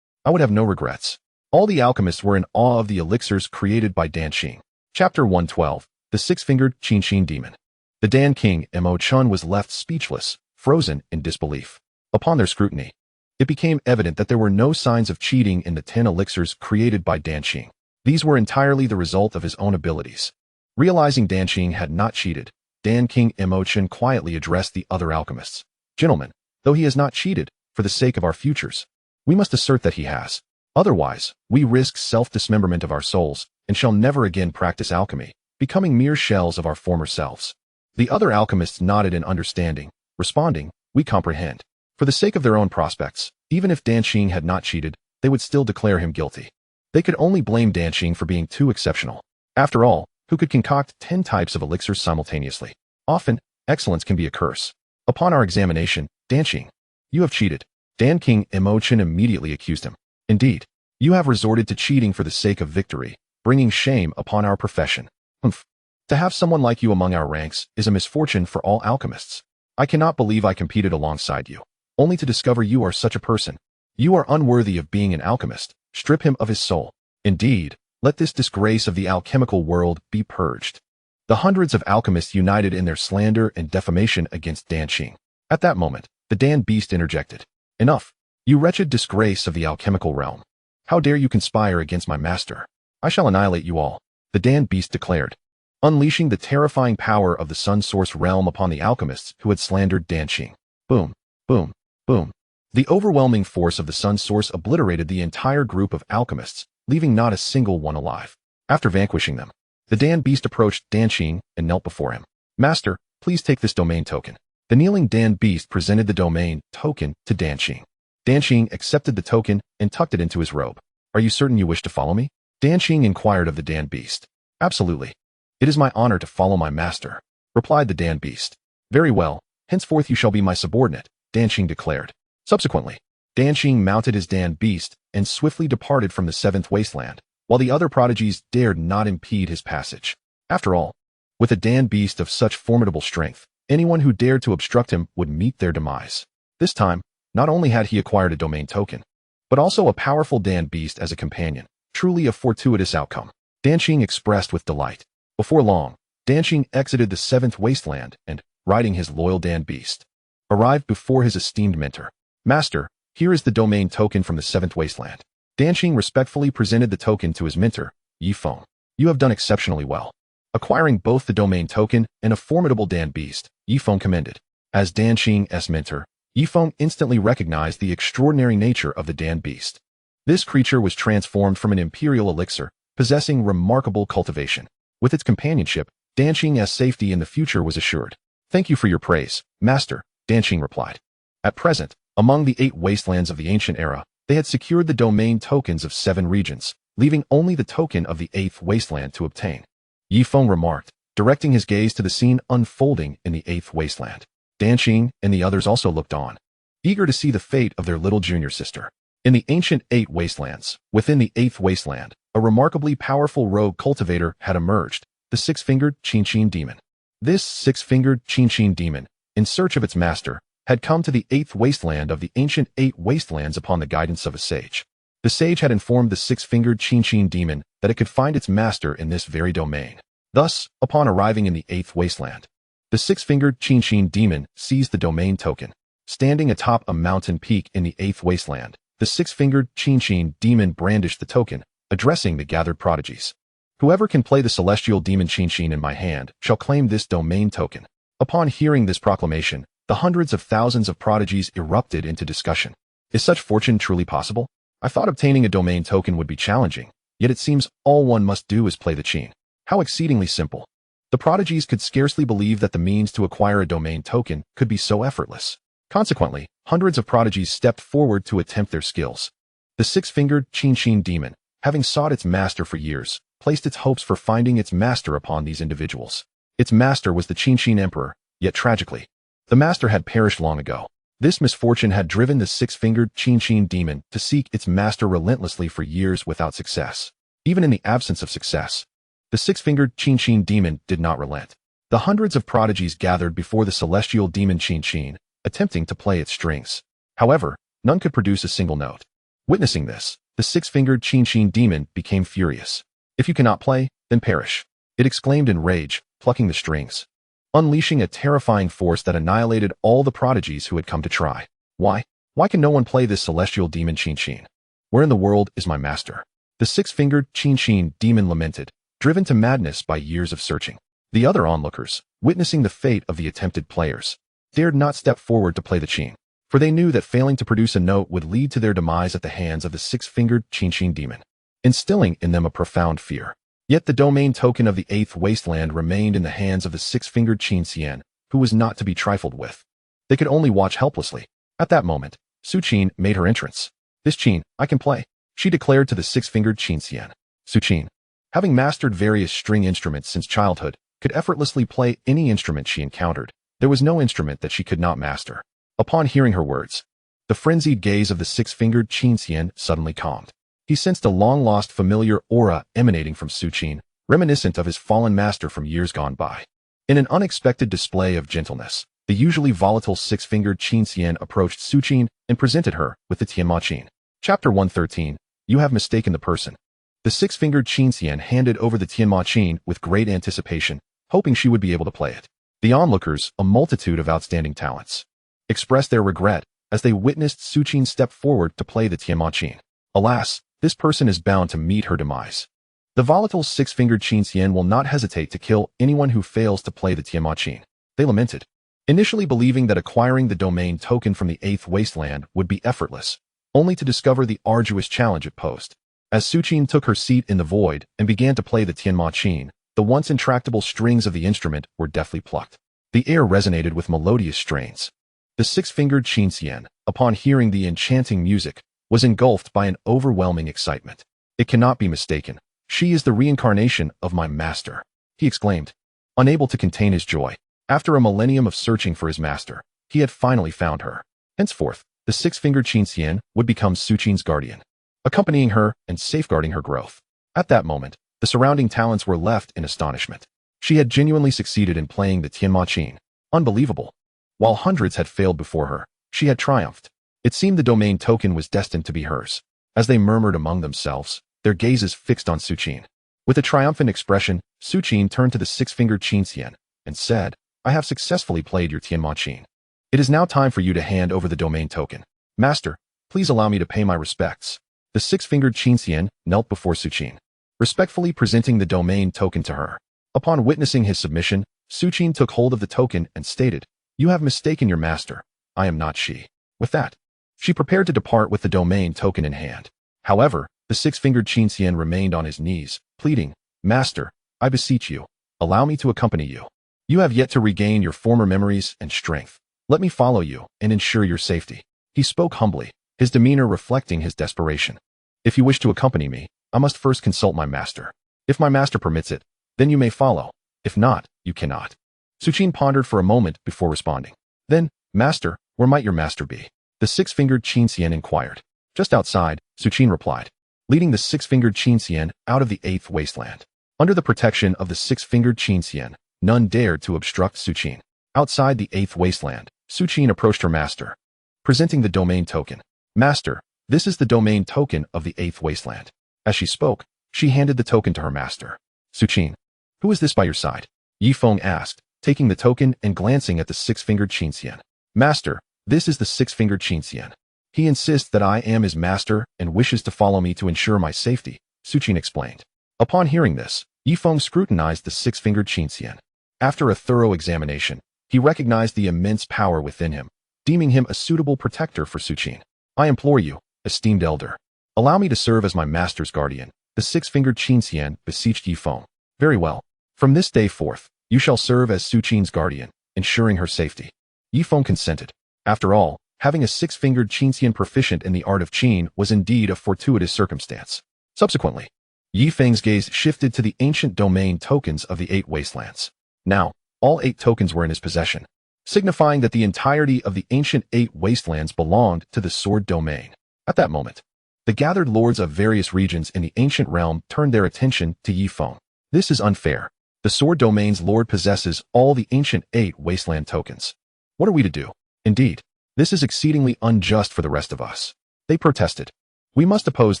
I would have no regrets. All the alchemists were in awe of the elixirs created by Danqing. Chapter 112, The Six-Fingered Qianxian Demon. The Dan King Mo Chun was left speechless, frozen in disbelief. Upon their scrutiny, it became evident that there were no signs of cheating in the 10 elixirs created by Danqing. These were entirely the result of his own abilities. Realizing Danqing had not cheated, Dan King Mo Chun quietly addressed the other alchemists. Gentlemen, though he has not cheated, for the sake of our futures, we must assert that he has. Otherwise, we risk self-dismemberment of our souls and shall never again practice alchemy, becoming mere shells of our former selves. The other alchemists nodded in understanding, responding, we comprehend. For the sake of their own prospects, even if Danqing had not cheated, they would still declare him guilty. They could only blame Danqing for being too exceptional. After all, who could concoct 10 types of elixirs simultaneously? Often, excellence can be a curse. Upon our examination, Danqing, you have cheated. Dan King Mo Chun immediately accused him. Indeed, you have resorted to cheating for the sake of victory, bringing shame upon our profession. Humph. To have someone like you among our ranks is a misfortune for all alchemists. I cannot believe I competed alongside you, only to discover you are such a person. You are unworthy of being an alchemist. Strip him of his soul. Indeed, let this disgrace of the alchemical world be purged. The hundreds of alchemists united in their slander and defamation against Danqing. At that moment, the Dan Beast interjected. Enough, you wretched disgrace of the alchemical realm. How dare you conspire against my master? I shall annihilate you all, the Dan Beast declared, unleashing the terrifying power of the Sun Source realm upon the alchemists who had slandered Danqing. Boom, boom, boom. The overwhelming force of the Sun Source obliterated the entire group of alchemists, leaving not a single one alive. After vanquishing them, the Dan Beast approached Danqing and knelt before him. Master, please take this domain token. The kneeling Dan Beast presented the domain token to Danqing. Danqing accepted the token and tucked it into his robe. Are you certain you wish to follow me? Danqing inquired of the Dan Beast. Absolutely. It is my honor to follow my master, replied the Dan Beast. Very well, henceforth you shall be my subordinate, Danqing declared. Subsequently, Danqing mounted his Dan Beast and swiftly departed from the 7th wasteland, while the other prodigies dared not impede his passage. After all, with a Dan Beast of such formidable strength, anyone who dared to obstruct him would meet their demise. This time, not only had he acquired a domain token, but also a powerful Dan Beast as a companion, truly a fortuitous outcome. Danqing expressed with delight. Before long, Danqing exited the 7th wasteland and, riding his loyal Dan Beast, arrived before his esteemed mentor. Master, here is the domain token from the 7th wasteland. Danqing respectfully presented the token to his mentor, Ye Feng. You have done exceptionally well. Acquiring both the domain token and a formidable Dan Beast, Ye Feng commended. As Danqing's mentor, Ye Feng instantly recognized the extraordinary nature of the Dan Beast. This creature was transformed from an imperial elixir, possessing remarkable cultivation. With its companionship, Danqing's safety in the future was assured. Thank you for your praise, Master, Danqing replied. At present, among the 8 wastelands of the ancient era, they had secured the domain tokens of 7 regions, leaving only the token of the 8th wasteland to obtain. Ye Feng remarked, directing his gaze to the scene unfolding in the 8th wasteland. Danqing and the others also looked on, eager to see the fate of their little junior sister. In the ancient 8 wastelands, within the 8th wasteland, a remarkably powerful rogue cultivator had emerged, the 6-fingered Qianxian demon. This 6-fingered Qianxian demon, in search of its master, had come to the 8th wasteland of the ancient 8 wastelands upon the guidance of a sage. The sage had informed the 6-fingered Qianxian demon that it could find its master in this very domain. Thus, upon arriving in the 8th wasteland, the 6-fingered Qianxian demon seized the domain token. Standing atop a mountain peak in the 8th wasteland, the 6-fingered Qianxian demon brandished the token, addressing the gathered prodigies. Whoever can play the celestial demon Qianxian in my hand shall claim this domain token. Upon hearing this proclamation, the hundreds of thousands of prodigies erupted into discussion. Is such fortune truly possible? I thought obtaining a domain token would be challenging, yet it seems all one must do is play the Qin. How exceedingly simple. The prodigies could scarcely believe that the means to acquire a domain token could be so effortless. Consequently, hundreds of prodigies stepped forward to attempt their skills. The 6-fingered Qianxian demon, having sought its master for years, placed its hopes for finding its master upon these individuals. Its master was the Xianxian Emperor, yet tragically, the master had perished long ago. This misfortune had driven the six-fingered Xianxian demon to seek its master relentlessly for years without success. Even in the absence of success, the six-fingered Xianxian demon did not relent. The hundreds of prodigies gathered before the celestial demon Xianxian, attempting to play its strings. However, none could produce a single note. Witnessing this, the six-fingered Xianxian demon became furious. "If you cannot play, then perish," it exclaimed in rage, plucking the strings, unleashing a terrifying force that annihilated all the prodigies who had come to try. Why? Why can no one play this celestial demon Xianxian? Where in the world is my master? The six-fingered Xianxian demon lamented, driven to madness by years of searching. The other onlookers, witnessing the fate of the attempted players, dared not step forward to play the Xian, for they knew that failing to produce a note would lead to their demise at the hands of the six-fingered Xianxian demon, instilling in them a profound fear. Yet the domain token of the Eighth Wasteland remained in the hands of the six-fingered Xianxian, who was not to be trifled with. They could only watch helplessly. At that moment, Su Qin made her entrance. "This Xian, I can play," she declared to the six-fingered Xianxian. Su Qin, having mastered various string instruments since childhood, could effortlessly play any instrument she encountered. There was no instrument that she could not master. Upon hearing her words, the frenzied gaze of the six-fingered Xianxian suddenly calmed. He sensed a long-lost familiar aura emanating from Su Qin, reminiscent of his fallen master from years gone by. In an unexpected display of gentleness, the usually volatile six-fingered Xianxian approached Su Qin and presented her with the Tianma Qin. Chapter 113. You have mistaken the person. The six-fingered Xianxian handed over the Tianma Qin with great anticipation, hoping she would be able to play it. The onlookers, a multitude of outstanding talents, expressed their regret as they witnessed Su Qin step forward to play the Tianma Qin. Alas, this person is bound to meet her demise. The volatile six-fingered Xianxian will not hesitate to kill anyone who fails to play the Tianma Qin, they lamented. Initially believing that acquiring the domain token from the Eighth Wasteland would be effortless, only to discover the arduous challenge it posed. As Su Qin took her seat in the void and began to play the Tianma Qin, the once intractable strings of the instrument were deftly plucked. The air resonated with melodious strains. The six-fingered Xianxian, upon hearing the enchanting music, was engulfed by an overwhelming excitement. "It cannot be mistaken. She is the reincarnation of my master," he exclaimed, unable to contain his joy. After a millennium of searching for his master, he had finally found her. Henceforth, the six-fingered Xianxian would become Su Qin's guardian, accompanying her and safeguarding her growth. At that moment, the surrounding talents were left in astonishment. She had genuinely succeeded in playing the Tianma Qin. Unbelievable. While hundreds had failed before her, she had triumphed. It seemed the domain token was destined to be hers. As they murmured among themselves, their gazes fixed on Su Qin. With a triumphant expression, Su Qin turned to the six-fingered Xianxian and said, "I have successfully played your Tianma Qin. It is now time for you to hand over the domain token. Master, please allow me to pay my respects." The six-fingered Xianxian knelt before Su Qin, respectfully presenting the domain token to her. Upon witnessing his submission, Su Qin took hold of the token and stated, "You have mistaken your master. I am not she." With that, she prepared to depart with the domain token in hand. However, the six-fingered Xianxian remained on his knees, pleading, "Master, I beseech you, allow me to accompany you. You have yet to regain your former memories and strength. Let me follow you and ensure your safety." He spoke humbly, his demeanor reflecting his desperation. "If you wish to accompany me, I must first consult my master. If my master permits it, then you may follow. If not, you cannot." Su Qin pondered for a moment before responding. Then, "Master, where might your master be?" the six-fingered Xianxian inquired. "Just outside," Su Qin replied, leading the six-fingered Xianxian out of the Eighth Wasteland. Under the protection of the six-fingered Xianxian, none dared to obstruct Su Qin. Outside the Eighth Wasteland, Su Qin approached her master, presenting the domain token. "Master, this is the domain token of the Eighth Wasteland." As she spoke, she handed the token to her master. "Su Qin, who is this by your side?" Ye Feng asked, taking the token and glancing at the six-fingered Xianxian. "Master, this is the six-fingered Xianxian. He insists that I am his master and wishes to follow me to ensure my safety," Su Qin explained. Upon hearing this, Ye Feng scrutinized the six-fingered Xianxian. After a thorough examination, he recognized the immense power within him, deeming him a suitable protector for Su Qin. "I implore you, esteemed elder, allow me to serve as my master's guardian," the six-fingered Xianxian beseeched Ye Feng. "Very well. From this day forth, you shall serve as Su Qin's guardian, ensuring her safety." Ye Feng consented. After all, having a six-fingered Xianxian proficient in the art of Qin was indeed a fortuitous circumstance. Subsequently, Ye Feng's gaze shifted to the ancient domain tokens of the 8 wastelands. Now, all 8 tokens were in his possession, signifying that the entirety of the ancient 8 wastelands belonged to the sword domain. At that moment, the gathered lords of various regions in the ancient realm turned their attention to Ye Feng. This is unfair. The sword domain's lord possesses all the ancient 8 wasteland tokens. What are we to do? Indeed, this is exceedingly unjust for the rest of us. They protested. We must oppose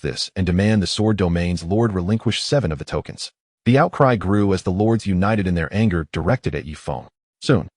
this and demand the sword domain's lord relinquish 7 of the tokens. The outcry grew as the lords united in their anger directed at Ye Feng. Soon,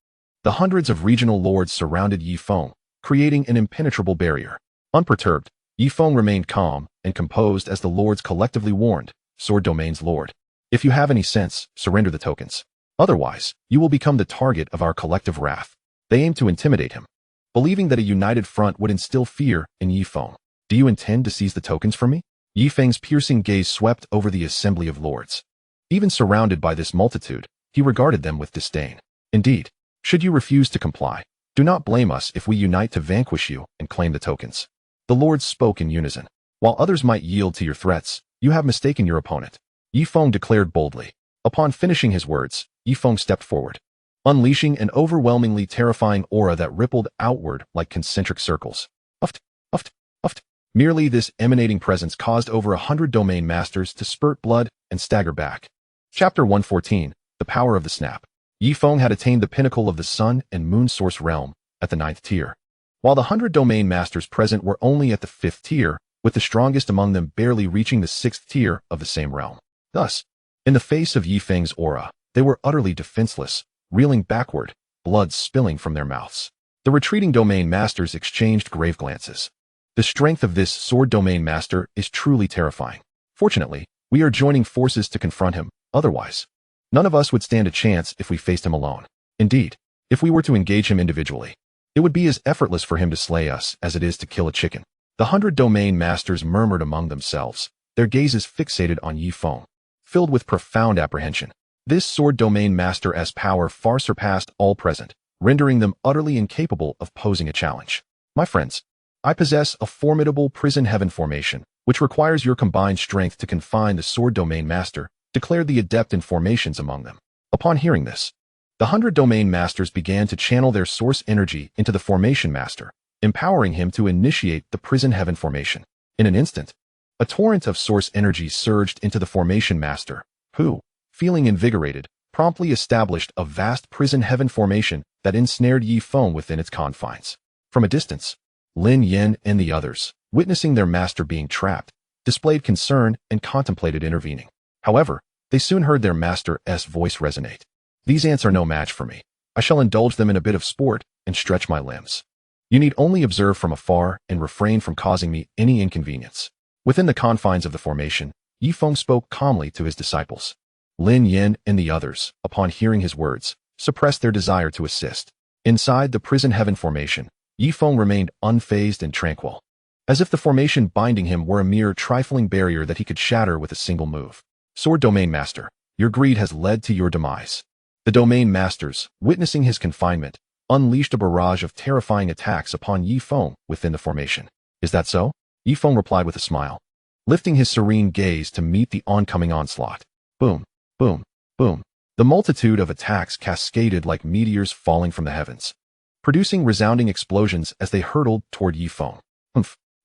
the hundreds of regional lords surrounded Ye Feng, creating an impenetrable barrier. Unperturbed, Ye Feng remained calm and composed as the lords collectively warned, sword domain's lord, if you have any sense, surrender the tokens. Otherwise, you will become the target of our collective wrath. They aimed to intimidate him, believing that a united front would instill fear in Ye Feng. Do you intend to seize the tokens from me? Ye Feng's piercing gaze swept over the assembly of lords. Even surrounded by this multitude, he regarded them with disdain. Indeed, should you refuse to comply, do not blame us if we unite to vanquish you and claim the tokens. The lords spoke in unison. While others might yield to your threats, you have mistaken your opponent. Ye Feng declared boldly. Upon finishing his words, Ye Feng stepped forward, unleashing an overwhelmingly terrifying aura that rippled outward like concentric circles. Uft, uft, uft. Merely this emanating presence caused over 100 domain masters to spurt blood and stagger back. Chapter 114, The Power of the Snap. Ye Feng had attained the pinnacle of the Sun and Moon Source realm at the 9th tier, while the 100 domain masters present were only at the 5th tier, with the strongest among them barely reaching the 6th tier of the same realm. Thus, in the face of Ye Feng's aura, they were utterly defenseless, reeling backward, blood spilling from their mouths. The retreating domain masters exchanged grave glances. The strength of this sword domain master is truly terrifying. Fortunately, we are joining forces to confront him. Otherwise, none of us would stand a chance if we faced him alone. Indeed, if we were to engage him individually, it would be as effortless for him to slay us as it is to kill a chicken. The 100 domain masters murmured among themselves, their gazes fixated on Ye Feng, filled with profound apprehension. This sword domain master's power far surpassed all present, rendering them utterly incapable of posing a challenge. My friends, I possess a formidable prison heaven formation, which requires your combined strength to confine the sword domain master, declared the adept in formations among them. Upon hearing this, the 100 domain masters began to channel their source energy into the formation master, empowering him to initiate the prison heaven formation. In an instant, a torrent of source energy surged into the formation master, who, feeling invigorated, promptly established a vast prison heaven formation that ensnared Ye Feng within its confines. From a distance, Lin Yin and the others, witnessing their master being trapped, displayed concern and contemplated intervening. However, they soon heard their master's voice resonate. These ants are no match for me. I shall indulge them in a bit of sport and stretch my limbs. You need only observe from afar and refrain from causing me any inconvenience. Within the confines of the formation, Ye Feng spoke calmly to his disciples. Lin Yin and the others, upon hearing his words, suppressed their desire to assist. Inside the prison heaven formation, Ye Feng remained unfazed and tranquil, as if the formation binding him were a mere trifling barrier that he could shatter with a single move. Sword Domain Master, your greed has led to your demise. The Domain Masters, witnessing his confinement, unleashed a barrage of terrifying attacks upon Ye Feng within the formation. Is that so? Ye Feng replied with a smile, lifting his serene gaze to meet the oncoming onslaught. Boom, boom, boom. The multitude of attacks cascaded like meteors falling from the heavens, producing resounding explosions as they hurtled toward Ye Feng.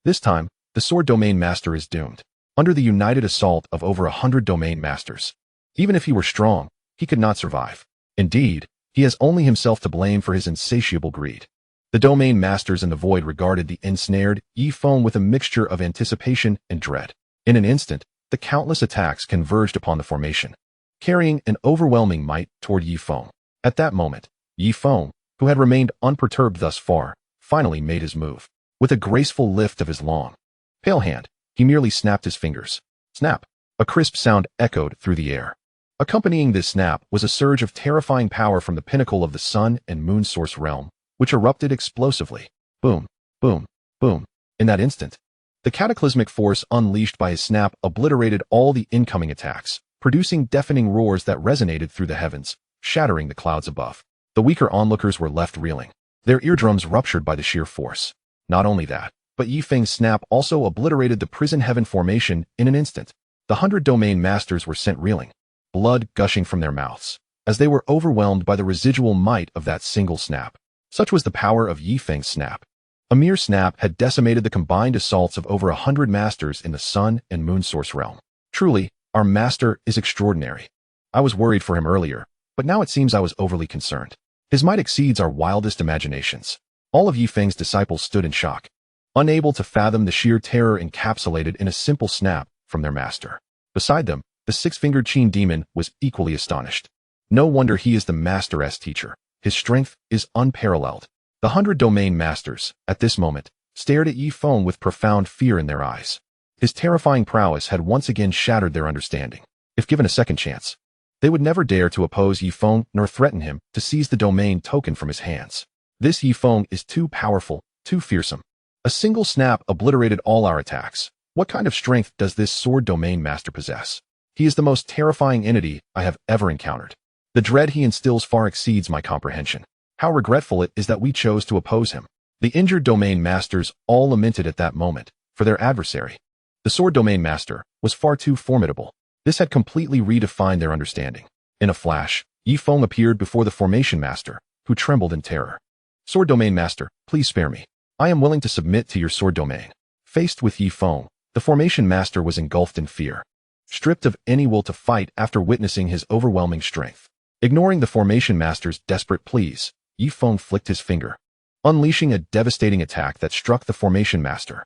This time, the Sword Domain Master is doomed. Under the united assault of over 100 Domain Masters, even if he were strong, he could not survive. Indeed, he has only himself to blame for his insatiable greed. The Domain Masters in the void regarded the ensnared Ye Feng with a mixture of anticipation and dread. In an instant, the countless attacks converged upon the formation, carrying an overwhelming might toward Ye Feng. At that moment, Ye Feng, who had remained unperturbed thus far, finally made his move. With a graceful lift of his long, pale hand, he merely snapped his fingers. Snap! A crisp sound echoed through the air. Accompanying this snap was a surge of terrifying power from the pinnacle of the Sun and Moon Source realm, which erupted explosively. Boom, boom, boom. In that instant, the cataclysmic force unleashed by his snap obliterated all the incoming attacks, producing deafening roars that resonated through the heavens, shattering the clouds above. The weaker onlookers were left reeling, their eardrums ruptured by the sheer force. Not only that, but Ye Feng's snap also obliterated the prison heaven formation in an instant. The 100 domain masters were sent reeling, blood gushing from their mouths, as they were overwhelmed by the residual might of that single snap. Such was the power of Ye Feng's snap. A mere snap had decimated the combined assaults of over 100 masters in the Sun and Moon Source realm. Truly, our master is extraordinary. I was worried for him earlier, but now it seems I was overly concerned. His might exceeds our wildest imaginations. All of Ye Feng's disciples stood in shock, unable to fathom the sheer terror encapsulated in a simple snap from their master. Beside them, the six-fingered Qin demon was equally astonished. No wonder he is the master's teacher. His strength is unparalleled. The 100 domain masters, at this moment, stared at Ye Feng with profound fear in their eyes. His terrifying prowess had once again shattered their understanding. If given a second chance, they would never dare to oppose Ye Feng nor threaten him to seize the domain token from his hands. This Ye Feng is too powerful, too fearsome. A single snap obliterated all our attacks. What kind of strength does this sword domain master possess? He is the most terrifying entity I have ever encountered. The dread he instills far exceeds my comprehension. How regretful it is that we chose to oppose him. The injured domain masters all lamented at that moment for their adversary. The sword domain master was far too formidable. This had completely redefined their understanding. In a flash, Ye Feng appeared before the formation master, who trembled in terror. Sword domain master, please spare me. I am willing to submit to your sword domain. Faced with Ye Feng, the formation master was engulfed in fear, stripped of any will to fight after witnessing his overwhelming strength. Ignoring the formation master's desperate pleas, Ye Feng flicked his finger, unleashing a devastating attack that struck the formation master.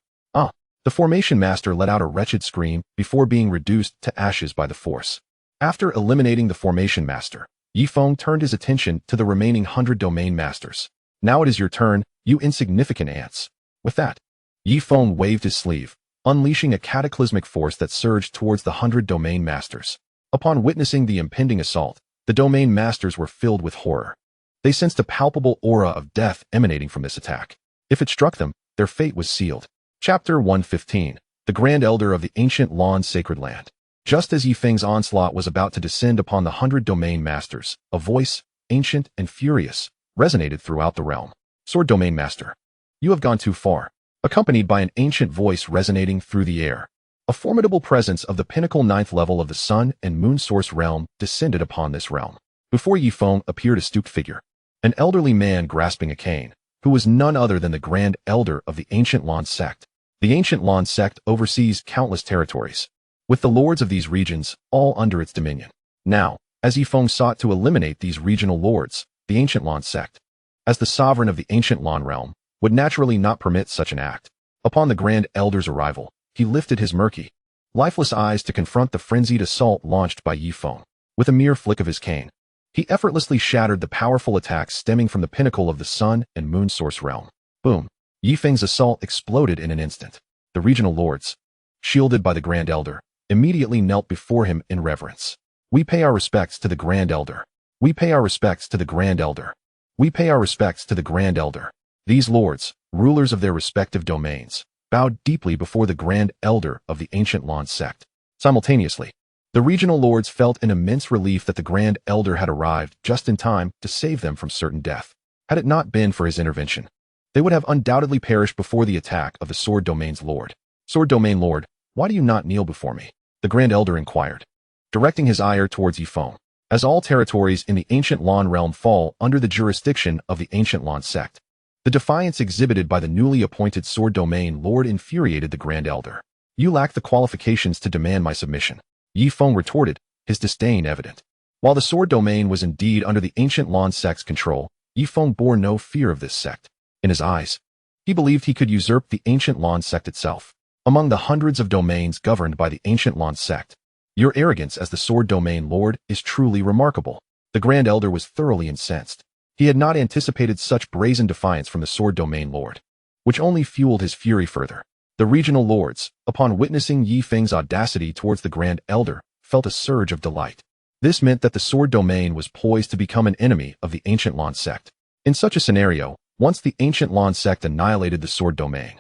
The formation master let out a wretched scream before being reduced to ashes by the force. After eliminating the formation master, Ye Feng turned his attention to the remaining 100 domain masters. Now it is your turn, you insignificant ants. With that, Ye Feng waved his sleeve, unleashing a cataclysmic force that surged towards the 100 domain masters. Upon witnessing the impending assault, the domain masters were filled with horror. They sensed a palpable aura of death emanating from this attack. If it struck them, their fate was sealed. Chapter 115. The Grand Elder of the Ancient Lan's Sacred Land. Just as Ye Feng's onslaught was about to descend upon the 100 domain masters, a voice, ancient and furious, resonated throughout the realm. Sword domain master, you have gone too far. Accompanied by an ancient voice resonating through the air, a formidable presence of the pinnacle 9th level of the Sun and Moon Source realm descended upon this realm. Before Ye Feng appeared a stooped figure, an elderly man grasping a cane, who was none other than the Grand Elder of the Ancient Lan Sect. The Ancient Lan Sect oversees countless territories, with the lords of these regions all under its dominion. Now, as Ye Feng sought to eliminate these regional lords, the Ancient Lan Sect, as the sovereign of the Ancient Lan realm, would naturally not permit such an act. Upon the Grand Elder's arrival, he lifted his murky, lifeless eyes to confront the frenzied assault launched by Ye Feng. With a mere flick of his cane, he effortlessly shattered the powerful attacks stemming from the pinnacle of the Sun and Moon Source realm. Boom! Ye Feng's assault exploded in an instant. The regional lords, shielded by the Grand Elder, immediately knelt before him in reverence. We pay our respects to the Grand Elder. We pay our respects to the Grand Elder. We pay our respects to the Grand Elder. These lords, rulers of their respective domains, bowed deeply before the Grand Elder of the Ancient Lan Sect. Simultaneously, the regional lords felt an immense relief that the Grand Elder had arrived just in time to save them from certain death. Had it not been for his intervention, they would have undoubtedly perished before the attack of the Sword Domain's Lord. Sword Domain Lord, why do you not kneel before me? The Grand Elder inquired, directing his ire towards Ye Feng. As all territories in the Ancient Lan realm fall under the jurisdiction of the Ancient Lan Sect, the defiance exhibited by the newly appointed Sword Domain Lord infuriated the Grand Elder. You lack the qualifications to demand my submission, Ye Feng retorted, his disdain evident. While the Sword Domain was indeed under the Ancient Lan Sect's control, Ye Feng bore no fear of this sect. In his eyes, he believed he could usurp the Ancient Lan Sect itself. Among the hundreds of domains governed by the Ancient Lan Sect, your arrogance as the Sword Domain Lord is truly remarkable. The Grand Elder was thoroughly incensed. He had not anticipated such brazen defiance from the Sword Domain Lord, which only fueled his fury further. The regional lords, upon witnessing Ye Feng's audacity towards the Grand Elder, felt a surge of delight. This meant that the Sword Domain was poised to become an enemy of the Ancient Lan Sect. In such a scenario, once the Ancient Lan Sect annihilated the Sword Domain,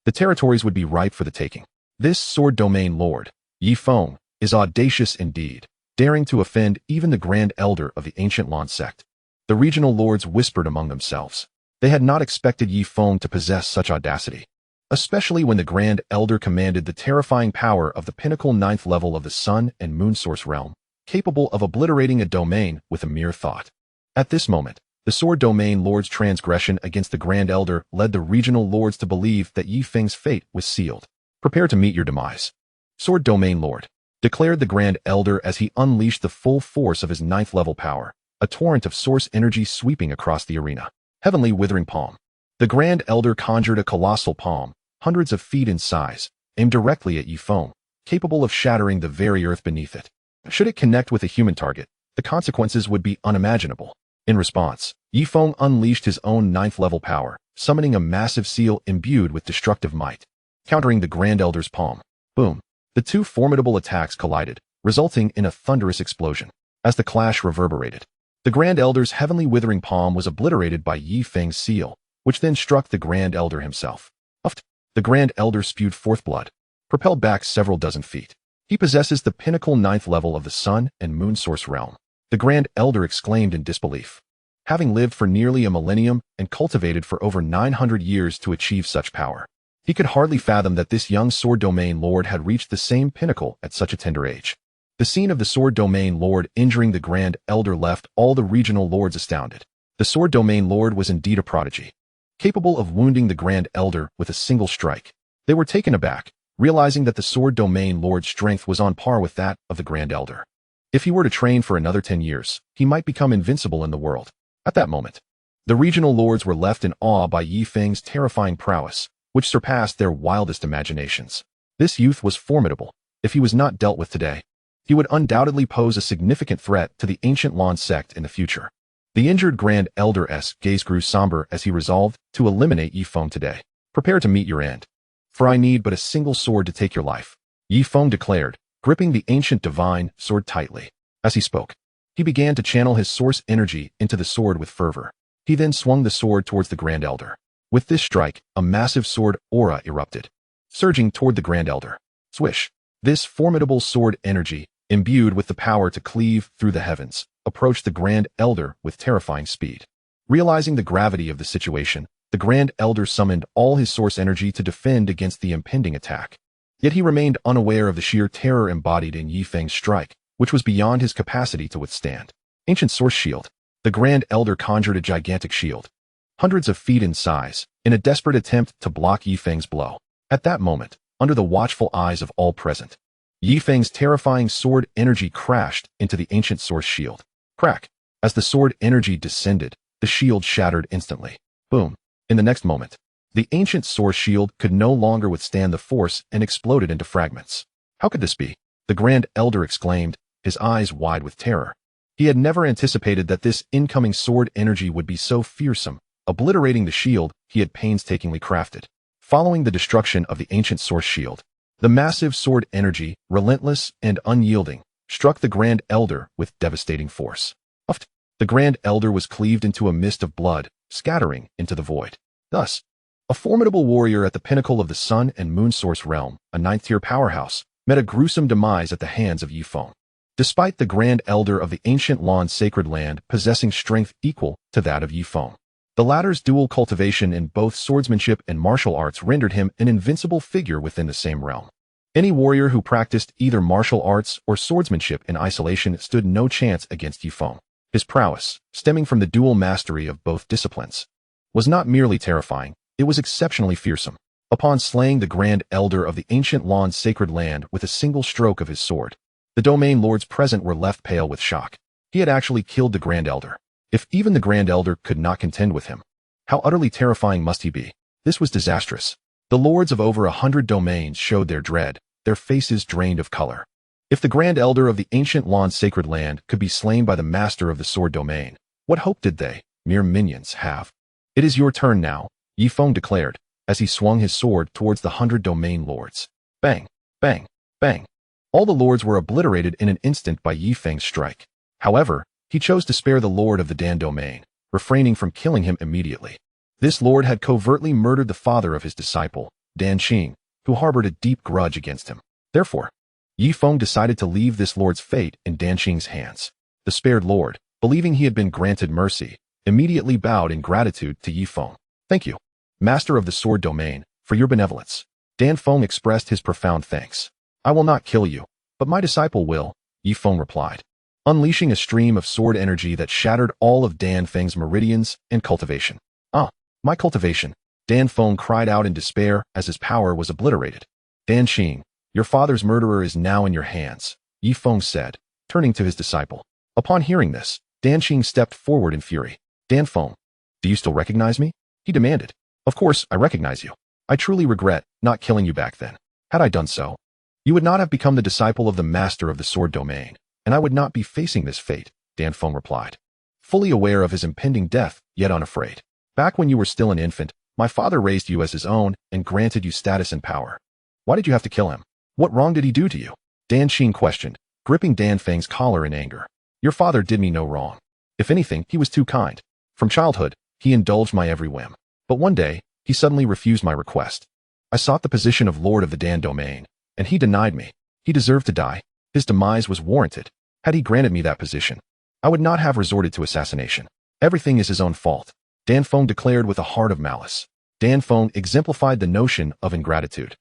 the territories would be ripe for the taking. This Sword Domain Lord, Ye Feng, is audacious indeed, daring to offend even the Grand Elder of the Ancient Lan Sect. The regional lords whispered among themselves. They had not expected Ye Feng to possess such audacity. especially when the Grand Elder commanded the terrifying power of the pinnacle 9th level of the Sun and Moon Source realm, capable of obliterating a domain with a mere thought. At this moment, the Sword Domain Lord's transgression against the Grand Elder led the regional lords to believe that Ye Feng's fate was sealed. Prepare to meet your demise. Sword Domain Lord, declared the Grand Elder as he unleashed the full force of his 9th level power, a torrent of source energy sweeping across the arena. Heavenly Withering Palm. The Grand Elder conjured a colossal palm, hundreds of feet in size, aimed directly at Ye Feng, capable of shattering the very earth beneath it. Should it connect with a human target, the consequences would be unimaginable. In response, Ye Feng unleashed his own 9th level power, summoning a massive seal imbued with destructive might, countering the Grand Elder's palm. Boom! The two formidable attacks collided, resulting in a thunderous explosion. As the clash reverberated, the Grand Elder's heavenly withering palm was obliterated by Ye Feng's seal, which then struck the Grand Elder himself. Uffed! The Grand Elder spewed forth blood, propelled back several dozen feet. He possesses the pinnacle 9th level of the Sun and Moon Source realm. The Grand Elder exclaimed in disbelief. Having lived for nearly a millennium and cultivated for over 900 years to achieve such power, he could hardly fathom that this young Sword Domain Lord had reached the same pinnacle at such a tender age. The scene of the Sword Domain Lord injuring the Grand Elder left all the regional lords astounded. The Sword Domain Lord was indeed a prodigy, capable of wounding the Grand Elder with a single strike. They were taken aback, realizing that the Sword Domain Lord's strength was on par with that of the Grand Elder. If he were to train for another 10 years, he might become invincible in the world. At that moment, the regional lords were left in awe by Ye Feng's terrifying prowess, which surpassed their wildest imaginations. This youth was formidable. If he was not dealt with today, he would undoubtedly pose a significant threat to the ancient Lan sect in the future. The injured Grand Elder's gaze grew somber as he resolved to eliminate Ye Feng today. Prepare to meet your end. For I need but a single sword to take your life, Ye Feng declared, gripping the ancient divine sword tightly. As he spoke, he began to channel his source energy into the sword with fervor. He then swung the sword towards the Grand Elder. With this strike, a massive sword aura erupted, surging toward the Grand Elder. Swish! This formidable sword energy, imbued with the power to cleave through the heavens, approached the Grand Elder with terrifying speed. Realizing the gravity of the situation, the Grand Elder summoned all his source energy to defend against the impending attack. Yet he remained unaware of the sheer terror embodied in Ye Feng's strike, which was beyond his capacity to withstand. Ancient Source Shield. The Grand Elder conjured a gigantic shield, hundreds of feet in size, in a desperate attempt to block Ye Feng's blow. At that moment, under the watchful eyes of all present, Ye Feng's terrifying sword energy crashed into the ancient source shield. Crack! As the sword energy descended, the shield shattered instantly. Boom! In the next moment, the ancient source shield could no longer withstand the force and exploded into fragments. How could this be? The Grand Elder exclaimed, his eyes wide with terror. He had never anticipated that this incoming sword energy would be so fearsome, obliterating the shield he had painstakingly crafted. Following the destruction of the ancient source shield, the massive sword energy, relentless and unyielding, struck the Grand Elder with devastating force. Uffed! The Grand Elder was cleaved into a mist of blood, scattering into the void. Thus, a formidable warrior at the pinnacle of the Sun and Moon Source realm, a 9th-tier powerhouse, met a gruesome demise at the hands of Ye Feng. Despite the Grand Elder of the ancient Lan sacred land possessing strength equal to that of Ye Feng, the latter's dual cultivation in both swordsmanship and martial arts rendered him an invincible figure within the same realm. Any warrior who practiced either martial arts or swordsmanship in isolation stood no chance against Ye Feng. His prowess, stemming from the dual mastery of both disciplines, was not merely terrifying, it was exceptionally fearsome. Upon slaying the Grand Elder of the ancient Lan sacred land with a single stroke of his sword, the domain lords present were left pale with shock. He had actually killed the Grand Elder. If even the Grand Elder could not contend with him, how utterly terrifying must he be? This was disastrous. The lords of over 100 domains showed their dread, their faces drained of color. If the Grand Elder of the ancient Lan sacred land could be slain by the master of the sword domain, what hope did they, mere minions, have? It is your turn now, Ye Feng declared, as he swung his sword towards the 100 domain lords. Bang! Bang! Bang! All the lords were obliterated in an instant by Ye Feng's strike. However, he chose to spare the lord of the Dan domain, refraining from killing him immediately. This lord had covertly murdered the father of his disciple, Dan Qing, who harbored a deep grudge against him. Therefore, Ye Feng decided to leave this lord's fate in Dan Qing's hands. The spared lord, believing he had been granted mercy, immediately bowed in gratitude to Ye Feng. Thank you, master of the sword domain, for your benevolence. Dan Feng expressed his profound thanks. I will not kill you, but my disciple will, Ye Feng replied, unleashing a stream of sword energy that shattered all of Dan Feng's meridians and cultivation. Ah, my cultivation, Dan Feng cried out in despair as his power was obliterated. Dan Xing, your father's murderer is now in your hands, Ye Feng said, turning to his disciple. Upon hearing this, Dan Xing stepped forward in fury. Dan Feng, do you still recognize me? He demanded. Of course, I recognize you. I truly regret not killing you back then. Had I done so, you would not have become the disciple of the master of the sword domain, and I would not be facing this fate, Dan Feng replied, fully aware of his impending death, yet unafraid. Back when you were still an infant, my father raised you as his own and granted you status and power. Why did you have to kill him? What wrong did he do to you? Dan Xing questioned, gripping Dan Feng's collar in anger. Your father did me no wrong. If anything, he was too kind. From childhood, he indulged my every whim. But one day, he suddenly refused my request. I sought the position of Lord of the Dan domain, and he denied me. He deserved to die. His demise was warranted. Had he granted me that position, I would not have resorted to assassination. Everything is his own fault, Dan Feng declared with a heart of malice. Dan Feng exemplified the notion of ingratitude.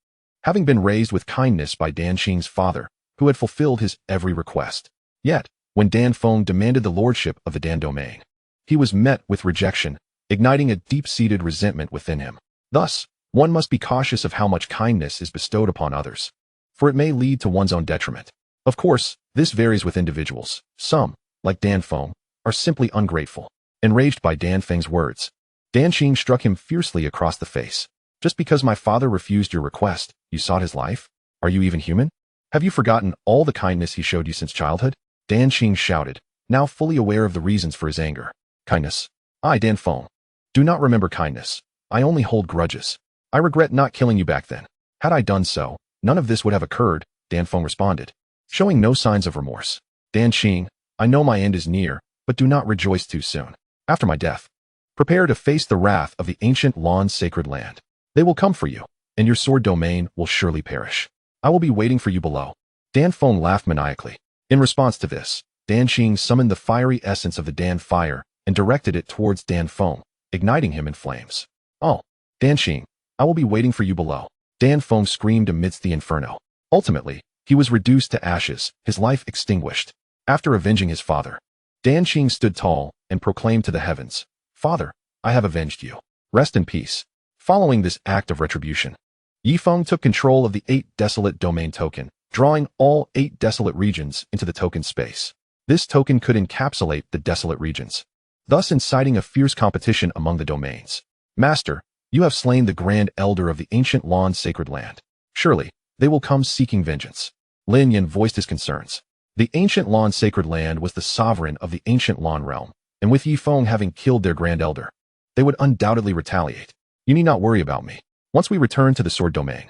Having been raised with kindness by Dan Xing's father, who had fulfilled his every request. Yet, when Dan Feng demanded the lordship of the Dan domain, he was met with rejection, igniting a deep-seated resentment within him. Thus, one must be cautious of how much kindness is bestowed upon others, for it may lead to one's own detriment. Of course, this varies with individuals. Some, like Dan Feng, are simply ungrateful. Enraged by Dan Feng's words, Dan Xing struck him fiercely across the face. Just because my father refused your request, you sought his life? Are you even human? Have you forgotten all the kindness he showed you since childhood? Dan Xing shouted, now fully aware of the reasons for his anger. Kindness? I, Dan Feng, do not remember kindness. I only hold grudges. I regret not killing you back then. Had I done so, none of this would have occurred, Dan Feng responded, showing no signs of remorse. Dan Xing, I know my end is near, but do not rejoice too soon. After my death, prepare to face the wrath of the ancient Lan's sacred land. They will come for you, and your sword domain will surely perish. I will be waiting for you below. Dan Feng laughed maniacally. In response to this, Dan Xing summoned the fiery essence of the Dan fire and directed it towards Dan Feng, igniting him in flames. Oh, Dan Xing, I will be waiting for you below. Dan Feng screamed amidst the inferno. Ultimately, he was reduced to ashes, his life extinguished. After avenging his father, Dan Xing stood tall and proclaimed to the heavens, Father, I have avenged you. Rest in peace. Following this act of retribution, Ye Feng took control of the 8 desolate domain token, drawing all 8 desolate regions into the token space. This token could encapsulate the desolate regions, thus inciting a fierce competition among the domains. Master, you have slain the Grand Elder of the ancient Lan's sacred land. Surely, they will come seeking vengeance. Lin Yan voiced his concerns. The ancient Lan's sacred land was the sovereign of the ancient Lan realm, and with Ye Feng having killed their Grand Elder, they would undoubtedly retaliate. You need not worry about me. Once we return to the sword domain,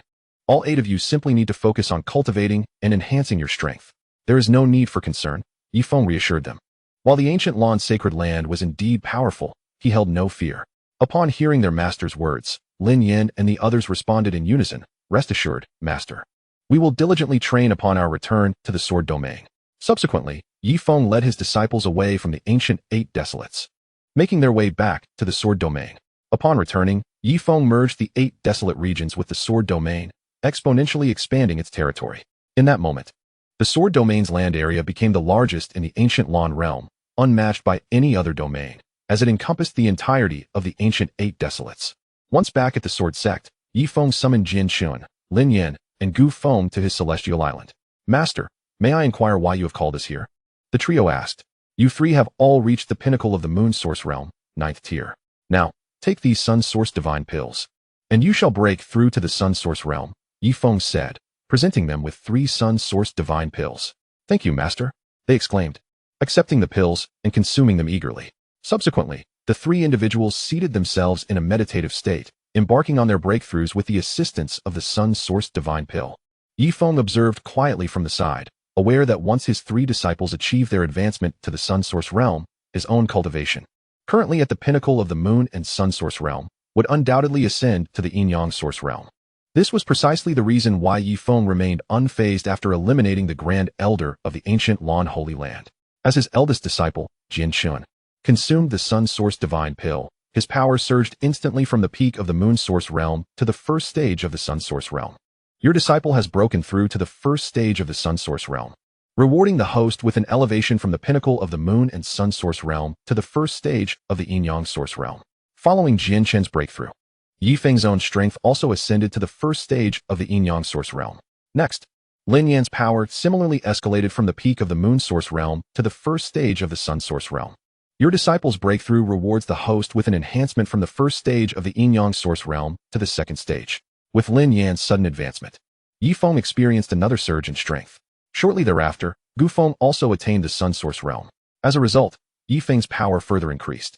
all 8 of you simply need to focus on cultivating and enhancing your strength. There is no need for concern, Ye Feng reassured them. While the ancient Lan's sacred land was indeed powerful, he held no fear. Upon hearing their master's words, Lin Yan and the others responded in unison, Rest assured, Master. We will diligently train upon our return to the sword domain. Subsequently, Ye Feng led his disciples away from the ancient 8 desolates, making their way back to the sword domain. Upon returning, Ye Feng merged the 8 desolate regions with the sword domain, exponentially expanding its territory. In that moment, the sword domain's land area became the largest in the ancient Lan realm, unmatched by any other domain, as it encompassed the entirety of the ancient 8 desolates. Once back at the Sword Sect, Ye Feng summoned Jin Xun, Lin Yan, and Gu Feng to his celestial island. Master, may I inquire why you have called us here? The trio asked. You 3 have all reached the pinnacle of the Moon Source realm, 9th tier. Now, take these Sun Source divine pills, and you shall break through to the Sun Source realm, Ye Feng said, presenting them with 3 Sun Source divine pills. Thank you, Master, they exclaimed, accepting the pills and consuming them eagerly. Subsequently, the 3 individuals seated themselves in a meditative state, embarking on their breakthroughs with the assistance of the Sun Source divine pill. Ye Feng observed quietly from the side, aware that once his 3 disciples achieved their advancement to the Sun Source realm, his own cultivation, currently at the pinnacle of the Moon and Sun Source realm, would undoubtedly ascend to the Yin-Yang Source realm. This was precisely the reason why Ye Feng remained unfazed after eliminating the Grand Elder of the ancient Lan Holy Land. As his eldest disciple, Jin Xun, consumed the Sun Source divine pill, His power surged instantly from the peak of the Moon Source Realm to the first stage of the Sun Source Realm. Your disciple has broken through to the first stage of the Sun Source Realm, rewarding the host with an elevation from the pinnacle of the Moon and Sun Source Realm to the first stage of the Yin-Yang Source Realm. Following Jian Chen's breakthrough, Ye Feng's own strength also ascended to the first stage of the Yin-Yang Source Realm. Next, Lin Yan's power similarly escalated from the peak of the Moon Source Realm to the first stage of the Sun Source Realm. Your disciple's breakthrough rewards the host with an enhancement from the first stage of the Yin-Yang Source Realm to the second stage. With Lin Yan's sudden advancement, Ye Feng experienced another surge in strength. Shortly thereafter, Gu Feng also attained the Sun Source Realm. As a result, Ye Feng's power further increased,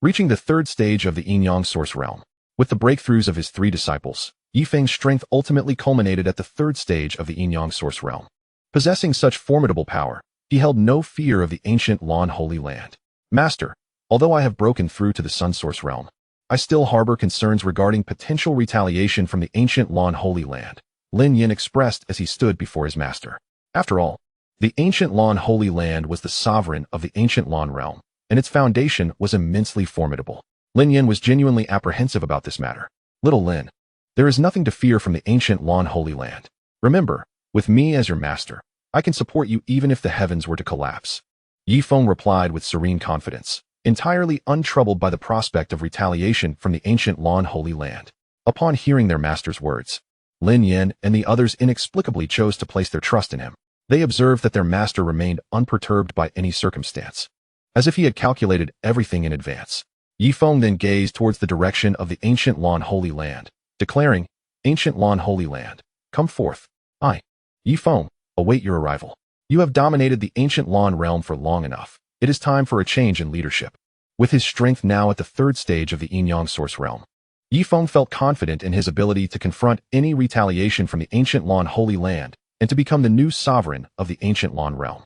reaching the third stage of the Yin-Yang Source Realm. With the breakthroughs of his three disciples, Ye Feng's strength ultimately culminated at the third stage of the Yin-Yang Source Realm. Possessing such formidable power, he held no fear of the ancient Lan Holy Land. Master, although I have broken through to the Sun Source Realm, I still harbor concerns regarding potential retaliation from the ancient Lan Holy Land, Lin Yin expressed as he stood before his master. After all, the ancient Lan Holy Land was the sovereign of the ancient Lan realm, and its foundation was immensely formidable. Lin Yin was genuinely apprehensive about this matter. Little Lin, there is nothing to fear from the ancient Lan Holy Land. Remember, with me as your master, I can support you even if the heavens were to collapse. Ye Feng replied with serene confidence, entirely untroubled by the prospect of retaliation from the ancient Lan Holy Land. Upon hearing their master's words, Lin Yin and the others inexplicably chose to place their trust in him. They observed that their master remained unperturbed by any circumstance, as if he had calculated everything in advance. Ye Feng then gazed towards the direction of the ancient Lan Holy Land, declaring, "Ancient Lan Holy Land, come forth. I, Ye Feng, await your arrival. You have dominated the ancient Lan realm for long enough. It is time for a change in leadership." With his strength now at the third stage of the Yin-Yang Source Realm, Ye Feng felt confident in his ability to confront any retaliation from the ancient Lan Holy Land and to become the new sovereign of the ancient Lan realm.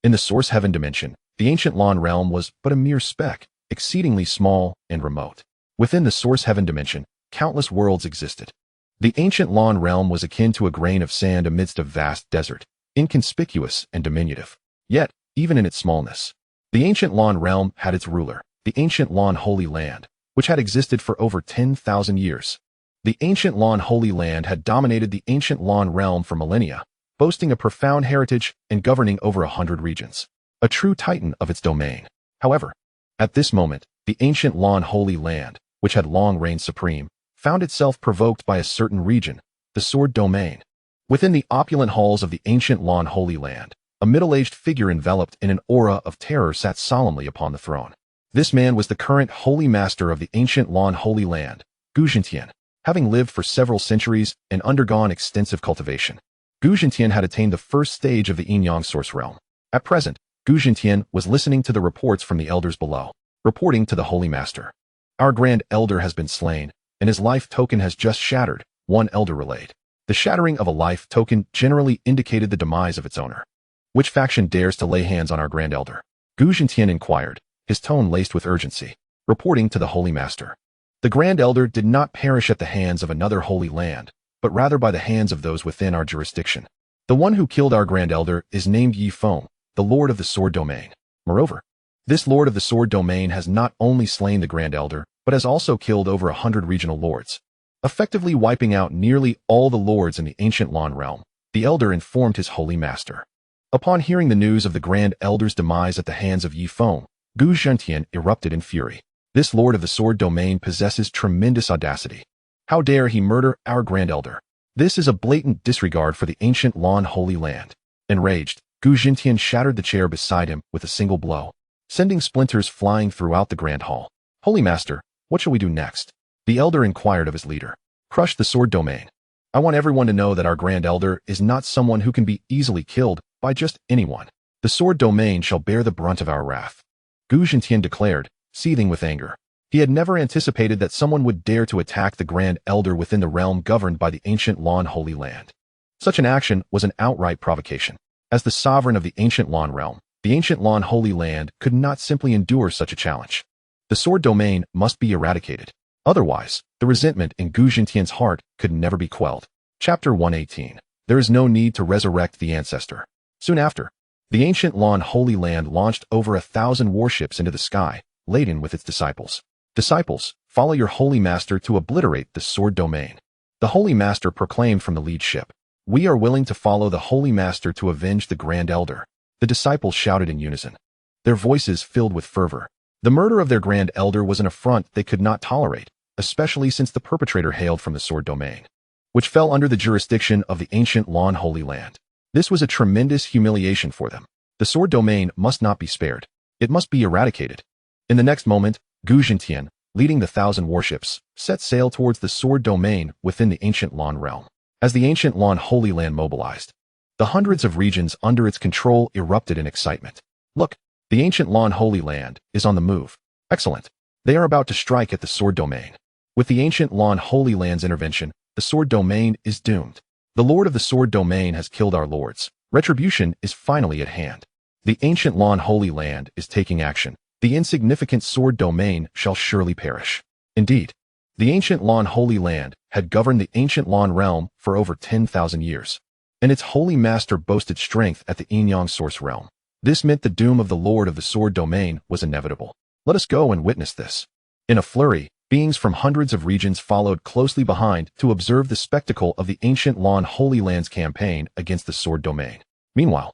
In the Source Heaven dimension, the ancient Lan realm was but a mere speck, exceedingly small and remote. Within the Source Heaven dimension, countless worlds existed. The ancient Lan realm was akin to a grain of sand amidst a vast desert, inconspicuous and diminutive. Yet, even in its smallness, the ancient Lan realm had its ruler, the ancient Lan Holy Land, which had existed for over 10,000 years. The ancient Lan Holy Land had dominated the ancient Lan realm for millennia, boasting a profound heritage and governing over 100 regions. A true titan of its domain. However, at this moment, the ancient Lan Holy Land, which had long reigned supreme, found itself provoked by a certain region, the Sword Domain. Within the opulent halls of the ancient Lan Holy Land, a middle-aged figure enveloped in an aura of terror sat solemnly upon the throne. This man was the current Holy Master of the ancient Lan Holy Land, Gu Zhentian. Having lived for several centuries and undergone extensive cultivation, Gu Zhentian had attained the first stage of the Yin-Yang Source Realm. At present, Gu Zhentian was listening to the reports from the elders below, reporting to the Holy Master. "Our Grand Elder has been slain, and his life token has just shattered," one elder relayed. The shattering of a life token generally indicated the demise of its owner. "Which faction dares to lay hands on our Grand Elder?" Gu Zhentian inquired, his tone laced with urgency, reporting to the Holy Master. "The Grand Elder did not perish at the hands of another holy land, but rather by the hands of those within our jurisdiction. The one who killed our Grand Elder is named Ye Feng, the Lord of the Sword Domain. Moreover, this Lord of the Sword Domain has not only slain the Grand Elder, but has also killed over 100 regional lords, effectively wiping out nearly all the lords in the ancient Lan realm," the elder informed his Holy Master. Upon hearing the news of the Grand Elder's demise at the hands of Ye Feng, Gu Zhentian erupted in fury. "This Lord of the Sword Domain possesses tremendous audacity. How dare he murder our Grand Elder? This is a blatant disregard for the ancient Lan Holy Land." Enraged, Gu Zhentian shattered the chair beside him with a single blow, sending splinters flying throughout the Grand Hall. "Holy Master, what shall we do next?" the elder inquired of his leader. "Crush the Sword Domain. I want everyone to know that our Grand Elder is not someone who can be easily killed by just anyone. The Sword Domain shall bear the brunt of our wrath," Gu Zhentian declared, seething with anger. He had never anticipated that someone would dare to attack the Grand Elder within the realm governed by the ancient Lan Holy Land. Such an action was an outright provocation. As the sovereign of the ancient Lan realm, the ancient Lan Holy Land could not simply endure such a challenge. The Sword Domain must be eradicated. Otherwise, the resentment in Gu Zhentian's heart could never be quelled. Chapter 118. There is no need to resurrect the ancestor. Soon after, the ancient Lan Holy Land launched over 1,000 warships into the sky, laden with its disciples. Disciples, follow your Holy Master to obliterate the sword domain. The Holy Master proclaimed from the lead ship. We are willing to follow the Holy Master to avenge the Grand Elder. The disciples shouted in unison, their voices filled with fervor. The murder of their Grand Elder was an affront they could not tolerate, especially since the perpetrator hailed from the sword domain, which fell under the jurisdiction of the ancient Lan Holy Land. This was a tremendous humiliation for them. The sword domain must not be spared. It must be eradicated. In the next moment, Gu Zhentian, leading the 1,000 warships, set sail towards the sword domain within the ancient Lan realm. As the ancient Lan Holy Land mobilized, the hundreds of regions under its control erupted in excitement. Look, the ancient Lan Holy Land is on the move. Excellent. They are about to strike at the sword domain. With the ancient Lan Holy Land's intervention, the sword domain is doomed. The Lord of the sword domain has killed our lords. Retribution is finally at hand. The ancient Lan Holy Land is taking action. The insignificant sword domain shall surely perish. Indeed, the ancient Lan Holy Land had governed the ancient Lan realm for over 10,000 years, and its holy master boasted strength at the Yin-Yang source realm. This meant the doom of the Lord of the sword domain was inevitable. Let us go and witness this. In a flurry, beings from hundreds of regions followed closely behind to observe the spectacle of the ancient Lan Holy Land's campaign against the sword domain. Meanwhile,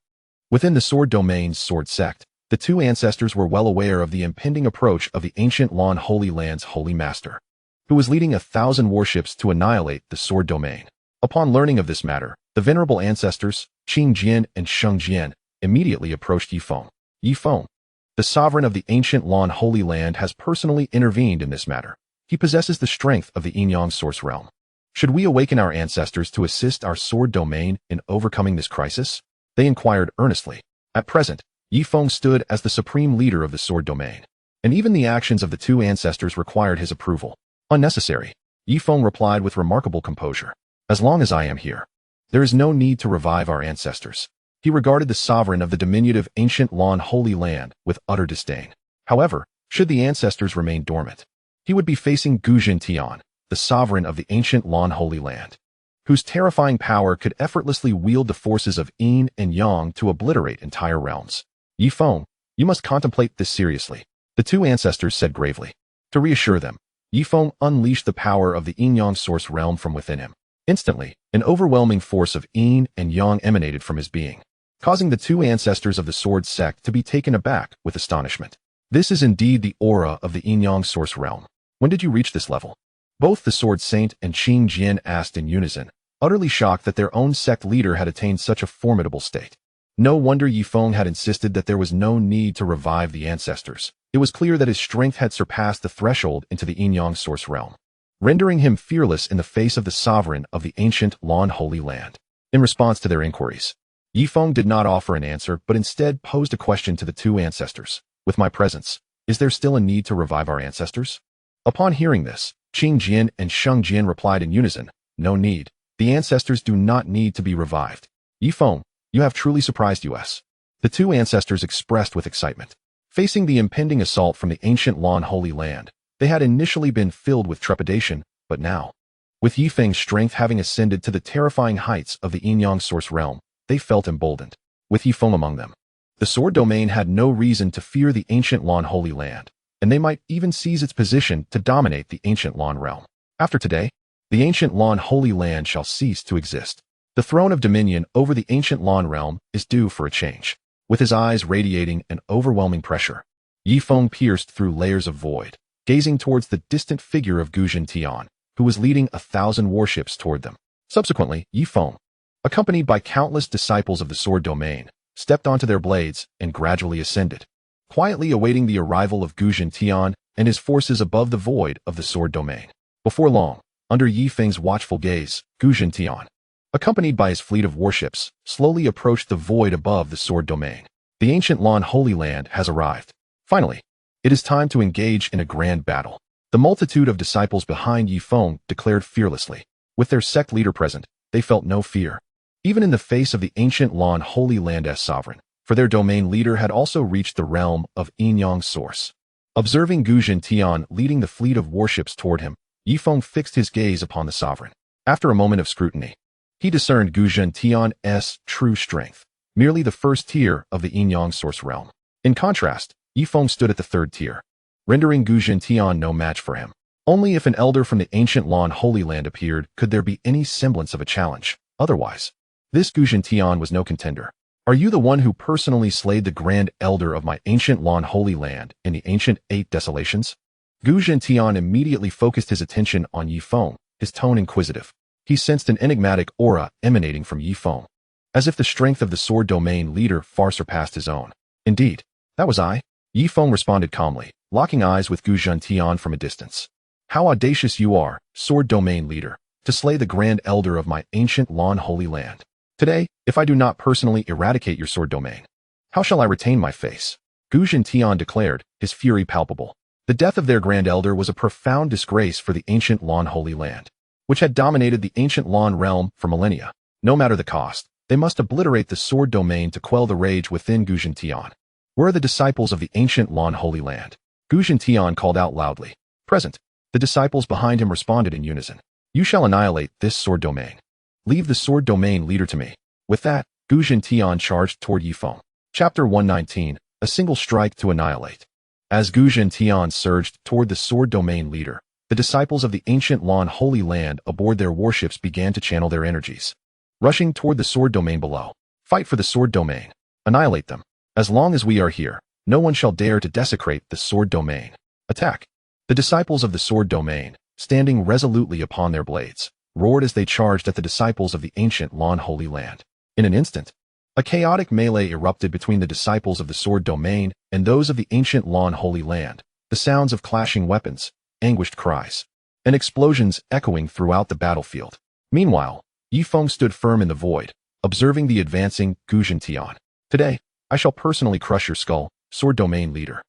within the sword domain's Sword Sect, the two ancestors were well aware of the impending approach of the ancient Lan Holy Land's Holy Master, who was leading 1,000 warships to annihilate the sword domain. Upon learning of this matter, the venerable ancestors, Qing Jian and Sheng Jian, immediately approached Ye Feng. Ye Feng, the sovereign of the ancient Lan Holy Land, has personally intervened in this matter. He possesses the strength of the Yin-Yang source realm. Should we awaken our ancestors to assist our sword domain in overcoming this crisis? They inquired earnestly. At present, Ye Feng stood as the supreme leader of the sword domain, and even the actions of the two ancestors required his approval. Unnecessary. Ye Feng replied with remarkable composure. As long as I am here, there is no need to revive our ancestors. He regarded the sovereign of the diminutive ancient Lan Holy Land with utter disdain. However, should the ancestors remain dormant, he would be facing Gu Zhentian, the sovereign of the ancient Lan Holy Land, whose terrifying power could effortlessly wield the forces of Yin and Yang to obliterate entire realms. Ye Feng, you must contemplate this seriously, the two ancestors said gravely. To reassure them, Ye Feng unleashed the power of the Yin-Yang source realm from within him. Instantly, an overwhelming force of Yin and Yang emanated from his being, causing the two ancestors of the Sword Sect to be taken aback with astonishment. This is indeed the aura of the Yin-Yang source realm. When did you reach this level? Both the Sword Saint and Qing Jian asked in unison, utterly shocked that their own sect leader had attained such a formidable state. No wonder Ye Feng had insisted that there was no need to revive the ancestors. It was clear that his strength had surpassed the threshold into the Yin-Yang source realm, rendering him fearless in the face of the sovereign of the ancient Lan Holy Land. In response to their inquiries, Ye Feng did not offer an answer but instead posed a question to the two ancestors. With my presence, is there still a need to revive our ancestors? Upon hearing this, Qing Jian and Sheng Jian replied in unison, no need. The ancestors do not need to be revived. Ye Feng, you have truly surprised us. The two ancestors expressed with excitement. Facing the impending assault from the ancient Lan Holy Land, they had initially been filled with trepidation, but now, with Ye Feng's strength having ascended to the terrifying heights of the Yin-Yang source realm, they felt emboldened. With Ye Feng among them, the sword domain had no reason to fear the ancient Lan Holy Land, and they might even seize its position to dominate the ancient Lan realm. After today, the ancient Lan Holy Land shall cease to exist. The throne of dominion over the ancient Lan realm is due for a change. With his eyes radiating an overwhelming pressure, Ye Feng pierced through layers of void, gazing towards the distant figure of Gu Zhentian, who was leading 1,000 warships toward them. Subsequently, Ye Feng, accompanied by countless disciples of the sword domain, stepped onto their blades and gradually ascended, quietly awaiting the arrival of Gu Zhentian and his forces above the void of the sword domain. Before long, under Ye Feng's watchful gaze, Gu Zhentian, accompanied by his fleet of warships, slowly approached the void above the sword domain. The ancient Lan Holy Land has arrived. Finally, it is time to engage in a grand battle. The multitude of disciples behind Ye Feng declared fearlessly. With their sect leader present, they felt no fear, even in the face of the ancient Lan Holy Land as sovereign, for their domain leader had also reached the realm of Yin-Yang source. Observing Gu Zhentian leading the fleet of warships toward him, Ye Feng fixed his gaze upon the sovereign. After a moment of scrutiny, he discerned Gu Zhentian's true strength, merely the first tier of the Yin-Yang source realm. In contrast, Ye Feng stood at the third tier, rendering Gu Zhentian no match for him. Only if an elder from the ancient Lan Holy Land appeared could there be any semblance of a challenge. Otherwise, this Gu Zhentian was no contender. Are you the one who personally slayed the Grand Elder of my ancient Lan Holy Land in the ancient 8 desolations? Gu Zhentian immediately focused his attention on Ye Feng, his tone inquisitive. He sensed an enigmatic aura emanating from Ye Feng, as if the strength of the sword domain leader far surpassed his own. Indeed, that was I. Ye Feng responded calmly, locking eyes with Gu Zhentian from a distance. How audacious you are, sword domain leader, to slay the Grand Elder of my ancient Lan Holy Land. Today, if I do not personally eradicate your sword domain, how shall I retain my face? Gu Zhentian declared, his fury palpable. The death of their Grand Elder was a profound disgrace for the ancient Lan Holy Land, which had dominated the ancient Lan realm for millennia. No matter the cost, they must obliterate the sword domain to quell the rage within Gu Zhentian. Where are the disciples of the ancient Lan Holy Land? Gu Zhentian called out loudly. Present. The disciples behind him responded in unison. You shall annihilate this sword domain. Leave the sword domain leader to me. With that, Gu Zhentian charged toward Ye Feng. Chapter 119, A Single Strike to Annihilate. As Gu Zhentian surged toward the sword domain leader, the disciples of the ancient Lan Holy Land aboard their warships began to channel their energies. Rushing toward the sword domain below. Fight for the sword domain. Annihilate them. As long as we are here, no one shall dare to desecrate the sword domain. Attack. The disciples of the sword domain, standing resolutely upon their blades, roared as they charged at the disciples of the ancient Lan Holy Land. In an instant, a chaotic melee erupted between the disciples of the sword domain and those of the ancient Lan Holy Land, the sounds of clashing weapons, anguished cries, and explosions echoing throughout the battlefield. Meanwhile, Ye Feng stood firm in the void, observing the advancing Gu Zhentian. Today, I shall personally crush your skull, sword domain leader,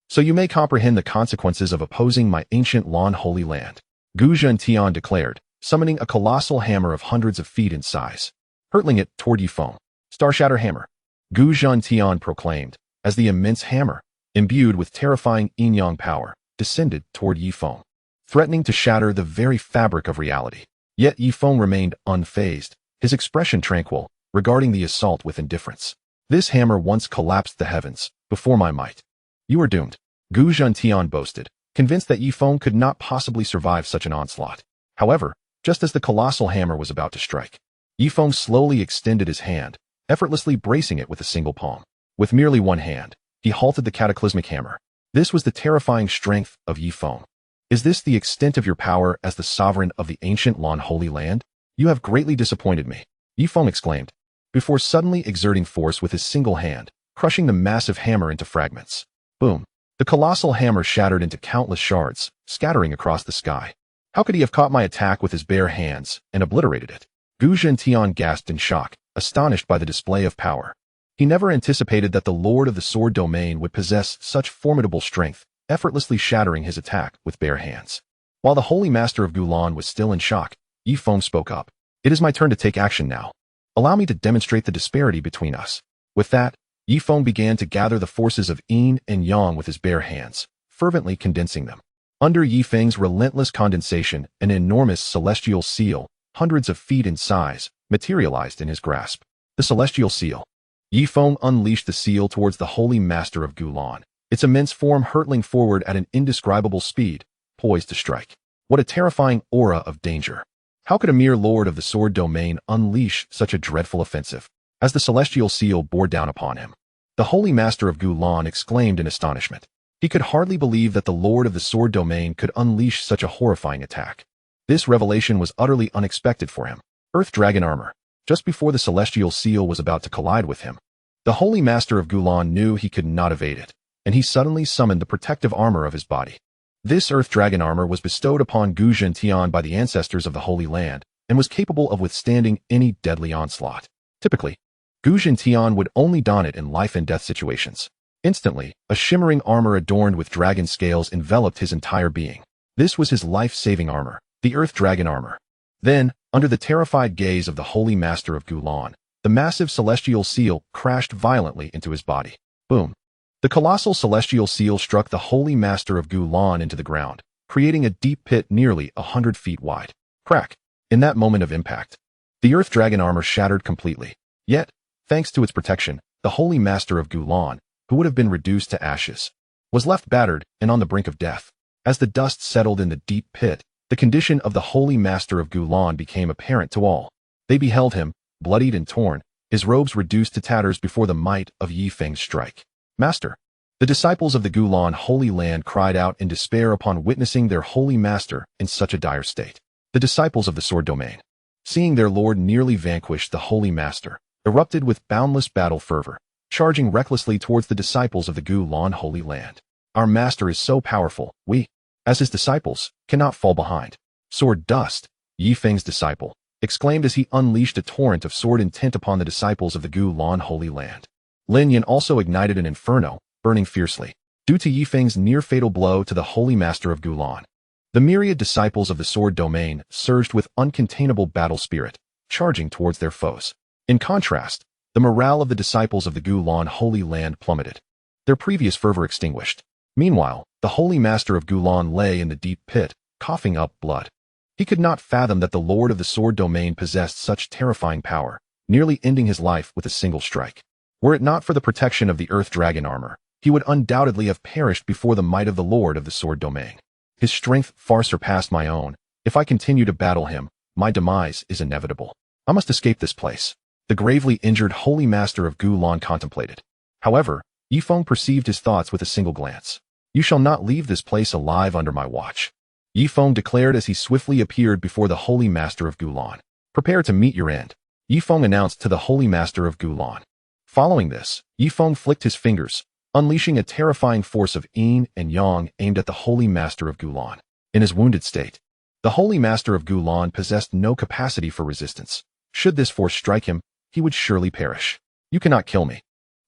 so you may comprehend the consequences of opposing my ancient Lan Holy Land. Gu Zhentian declared, summoning a colossal hammer of hundreds of feet in size, hurtling it toward Ye Feng. Starshatter Hammer. Gu Zhentian proclaimed, as the immense hammer, imbued with terrifying yin-yang power, descended toward Ye Feng, threatening to shatter the very fabric of reality. Yet Ye Feng remained unfazed, his expression tranquil, regarding the assault with indifference. This hammer once collapsed the heavens, before my might. You are doomed. Gu Zhentian boasted, convinced that Ye Feng could not possibly survive such an onslaught. However, just as the colossal hammer was about to strike, Ye Feng slowly extended his hand, effortlessly bracing it with a single palm. With merely one hand, he halted the cataclysmic hammer. This was the terrifying strength of Ye Feng. Is this the extent of your power as the sovereign of the ancient Lan Holy Land? You have greatly disappointed me, Ye Feng exclaimed, before suddenly exerting force with his single hand, crushing the massive hammer into fragments. Boom. The colossal hammer shattered into countless shards, scattering across the sky. How could he have caught my attack with his bare hands and obliterated it? Gu Zhentian gasped in shock, astonished by the display of power. He never anticipated that the Lord of the Sword Domain would possess such formidable strength, effortlessly shattering his attack with bare hands. While the Holy Master of Gulan was still in shock, Ye Feng spoke up. It is my turn to take action now. Allow me to demonstrate the disparity between us. With that, Ye Feng began to gather the forces of yin and yang with his bare hands, fervently condensing them. Under Ye Feng's relentless condensation, an enormous celestial seal, hundreds of feet in size, materialized in his grasp. The celestial seal. Ye Feng unleashed the seal towards the Holy Master of Gulan, its immense form hurtling forward at an indescribable speed, poised to strike. What a terrifying aura of danger. How could a mere lord of the sword domain unleash such a dreadful offensive? As the celestial seal bore down upon him, the Holy Master of Gulan exclaimed in astonishment. He could hardly believe that the lord of the sword domain could unleash such a horrifying attack. This revelation was utterly unexpected for him. Earth Dragon Armor. Just before the celestial seal was about to collide with him, the Holy Master of Gulan knew he could not evade it, and he suddenly summoned the protective armor of his body. This Earth Dragon Armor was bestowed upon Gu Zhentian by the ancestors of the Holy Land, and was capable of withstanding any deadly onslaught. Typically, Gu Zhentian would only don it in life and death situations. Instantly, a shimmering armor adorned with dragon scales enveloped his entire being. This was his life-saving armor, the Earth Dragon Armor. Then, under the terrified gaze of the Holy Master of Gulan, the massive celestial seal crashed violently into his body. Boom. The colossal celestial seal struck the Holy Master of Gulan into the ground, creating a deep pit nearly 100 feet wide. Crack. In that moment of impact, the Earth Dragon Armor shattered completely. Yet, thanks to its protection, the Holy Master of Gulan, who would have been reduced to ashes, was left battered and on the brink of death. As the dust settled in the deep pit, the condition of the Holy Master of Gulan became apparent to all. They beheld him, bloodied and torn, his robes reduced to tatters before the might of Ye Feng's strike. Master! The disciples of the Gulan Holy Land cried out in despair upon witnessing their Holy Master in such a dire state. The disciples of the Sword Domain, seeing their Lord nearly vanquish the Holy Master, erupted with boundless battle fervor, charging recklessly towards the disciples of the Gulan Holy Land. Our Master is so powerful, we, as his disciples, cannot fall behind. Sword Dust, Ye Feng's disciple, exclaimed as he unleashed a torrent of sword intent upon the disciples of the Gulan Holy Land. Lin Yan also ignited an inferno, burning fiercely, due to Ye Feng's near-fatal blow to the Holy Master of Gulan. The myriad disciples of the Sword Domain surged with uncontainable battle spirit, charging towards their foes. In contrast, the morale of the disciples of the Gulan Holy Land plummeted, their previous fervor extinguished. Meanwhile, the Holy Master of Gulan lay in the deep pit, coughing up blood. He could not fathom that the Lord of the Sword Domain possessed such terrifying power, nearly ending his life with a single strike. Were it not for the protection of the Earth Dragon armor, he would undoubtedly have perished before the might of the Lord of the Sword Domain. His strength far surpassed my own. If I continue to battle him, my demise is inevitable. I must escape this place. The gravely injured Holy Master of Gulan contemplated. However, Ye Feng perceived his thoughts with a single glance. You shall not leave this place alive under my watch, Ye Feng declared as he swiftly appeared before the Holy Master of Gulan. Prepare to meet your end, Ye Feng announced to the Holy Master of Gulan. Following this, Ye Feng flicked his fingers, unleashing a terrifying force of yin and yang aimed at the Holy Master of Gulan. In his wounded state, the Holy Master of Gulan possessed no capacity for resistance. Should this force strike him, he would surely perish. You cannot kill me.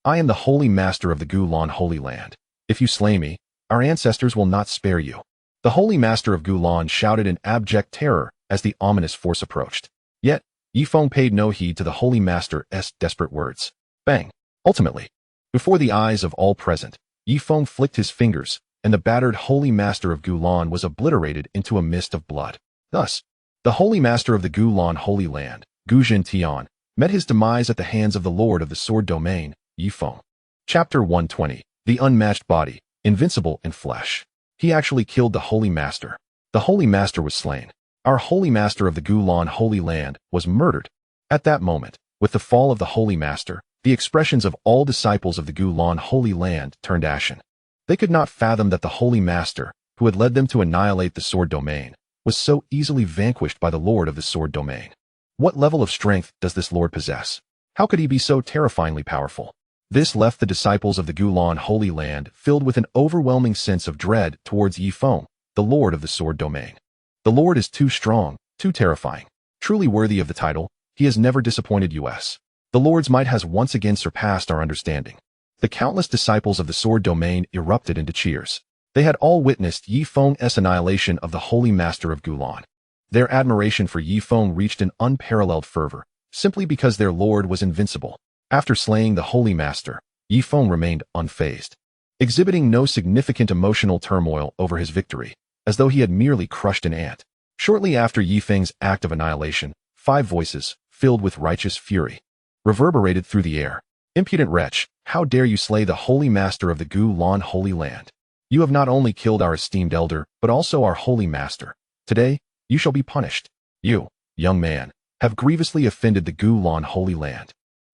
I am the Holy Master of the Gulan Holy Land. If you slay me, our ancestors will not spare you. The Holy Master of Gulan shouted in abject terror as the ominous force approached. Yet, Ye Feng paid no heed to the Holy Master's desperate words. Bang! Ultimately, before the eyes of all present, Ye Feng flicked his fingers, and the battered Holy Master of Gulan was obliterated into a mist of blood. Thus, the Holy Master of the Gulan Holy Land, Gu Tian, met his demise at the hands of the Lord of the Sword Domain, Ye Feng. Chapter 120. The Unmatched Body, Invincible in Flesh. He actually killed the Holy Master. The Holy Master was slain. Our Holy Master of the Gulan Holy Land was murdered. At that moment, with the fall of the Holy Master, the expressions of all disciples of the Gulan Holy Land turned ashen. They could not fathom that the Holy Master, who had led them to annihilate the Sword Domain, was so easily vanquished by the Lord of the Sword Domain. What level of strength does this Lord possess? How could he be so terrifyingly powerful? This left the disciples of the Gulan Holy Land filled with an overwhelming sense of dread towards Ye Feng, the Lord of the Sword Domain. The Lord is too strong, too terrifying. Truly worthy of the title, he has never disappointed us. The Lord's might has once again surpassed our understanding. The countless disciples of the Sword Domain erupted into cheers. They had all witnessed Ye Feng's annihilation of the Holy Master of Gulan. Their admiration for Ye Feng reached an unparalleled fervor, simply because their Lord was invincible. After slaying the Holy Master, Ye Feng remained unfazed, exhibiting no significant emotional turmoil over his victory, as though he had merely crushed an ant. Shortly after Ye Feng's act of annihilation, 5 voices, filled with righteous fury, reverberated through the air. Impudent wretch, how dare you slay the Holy Master of the Gulan Holy Land? You have not only killed our esteemed elder, but also our Holy Master. Today, you shall be punished. You, young man, have grievously offended the Gulan Holy Land.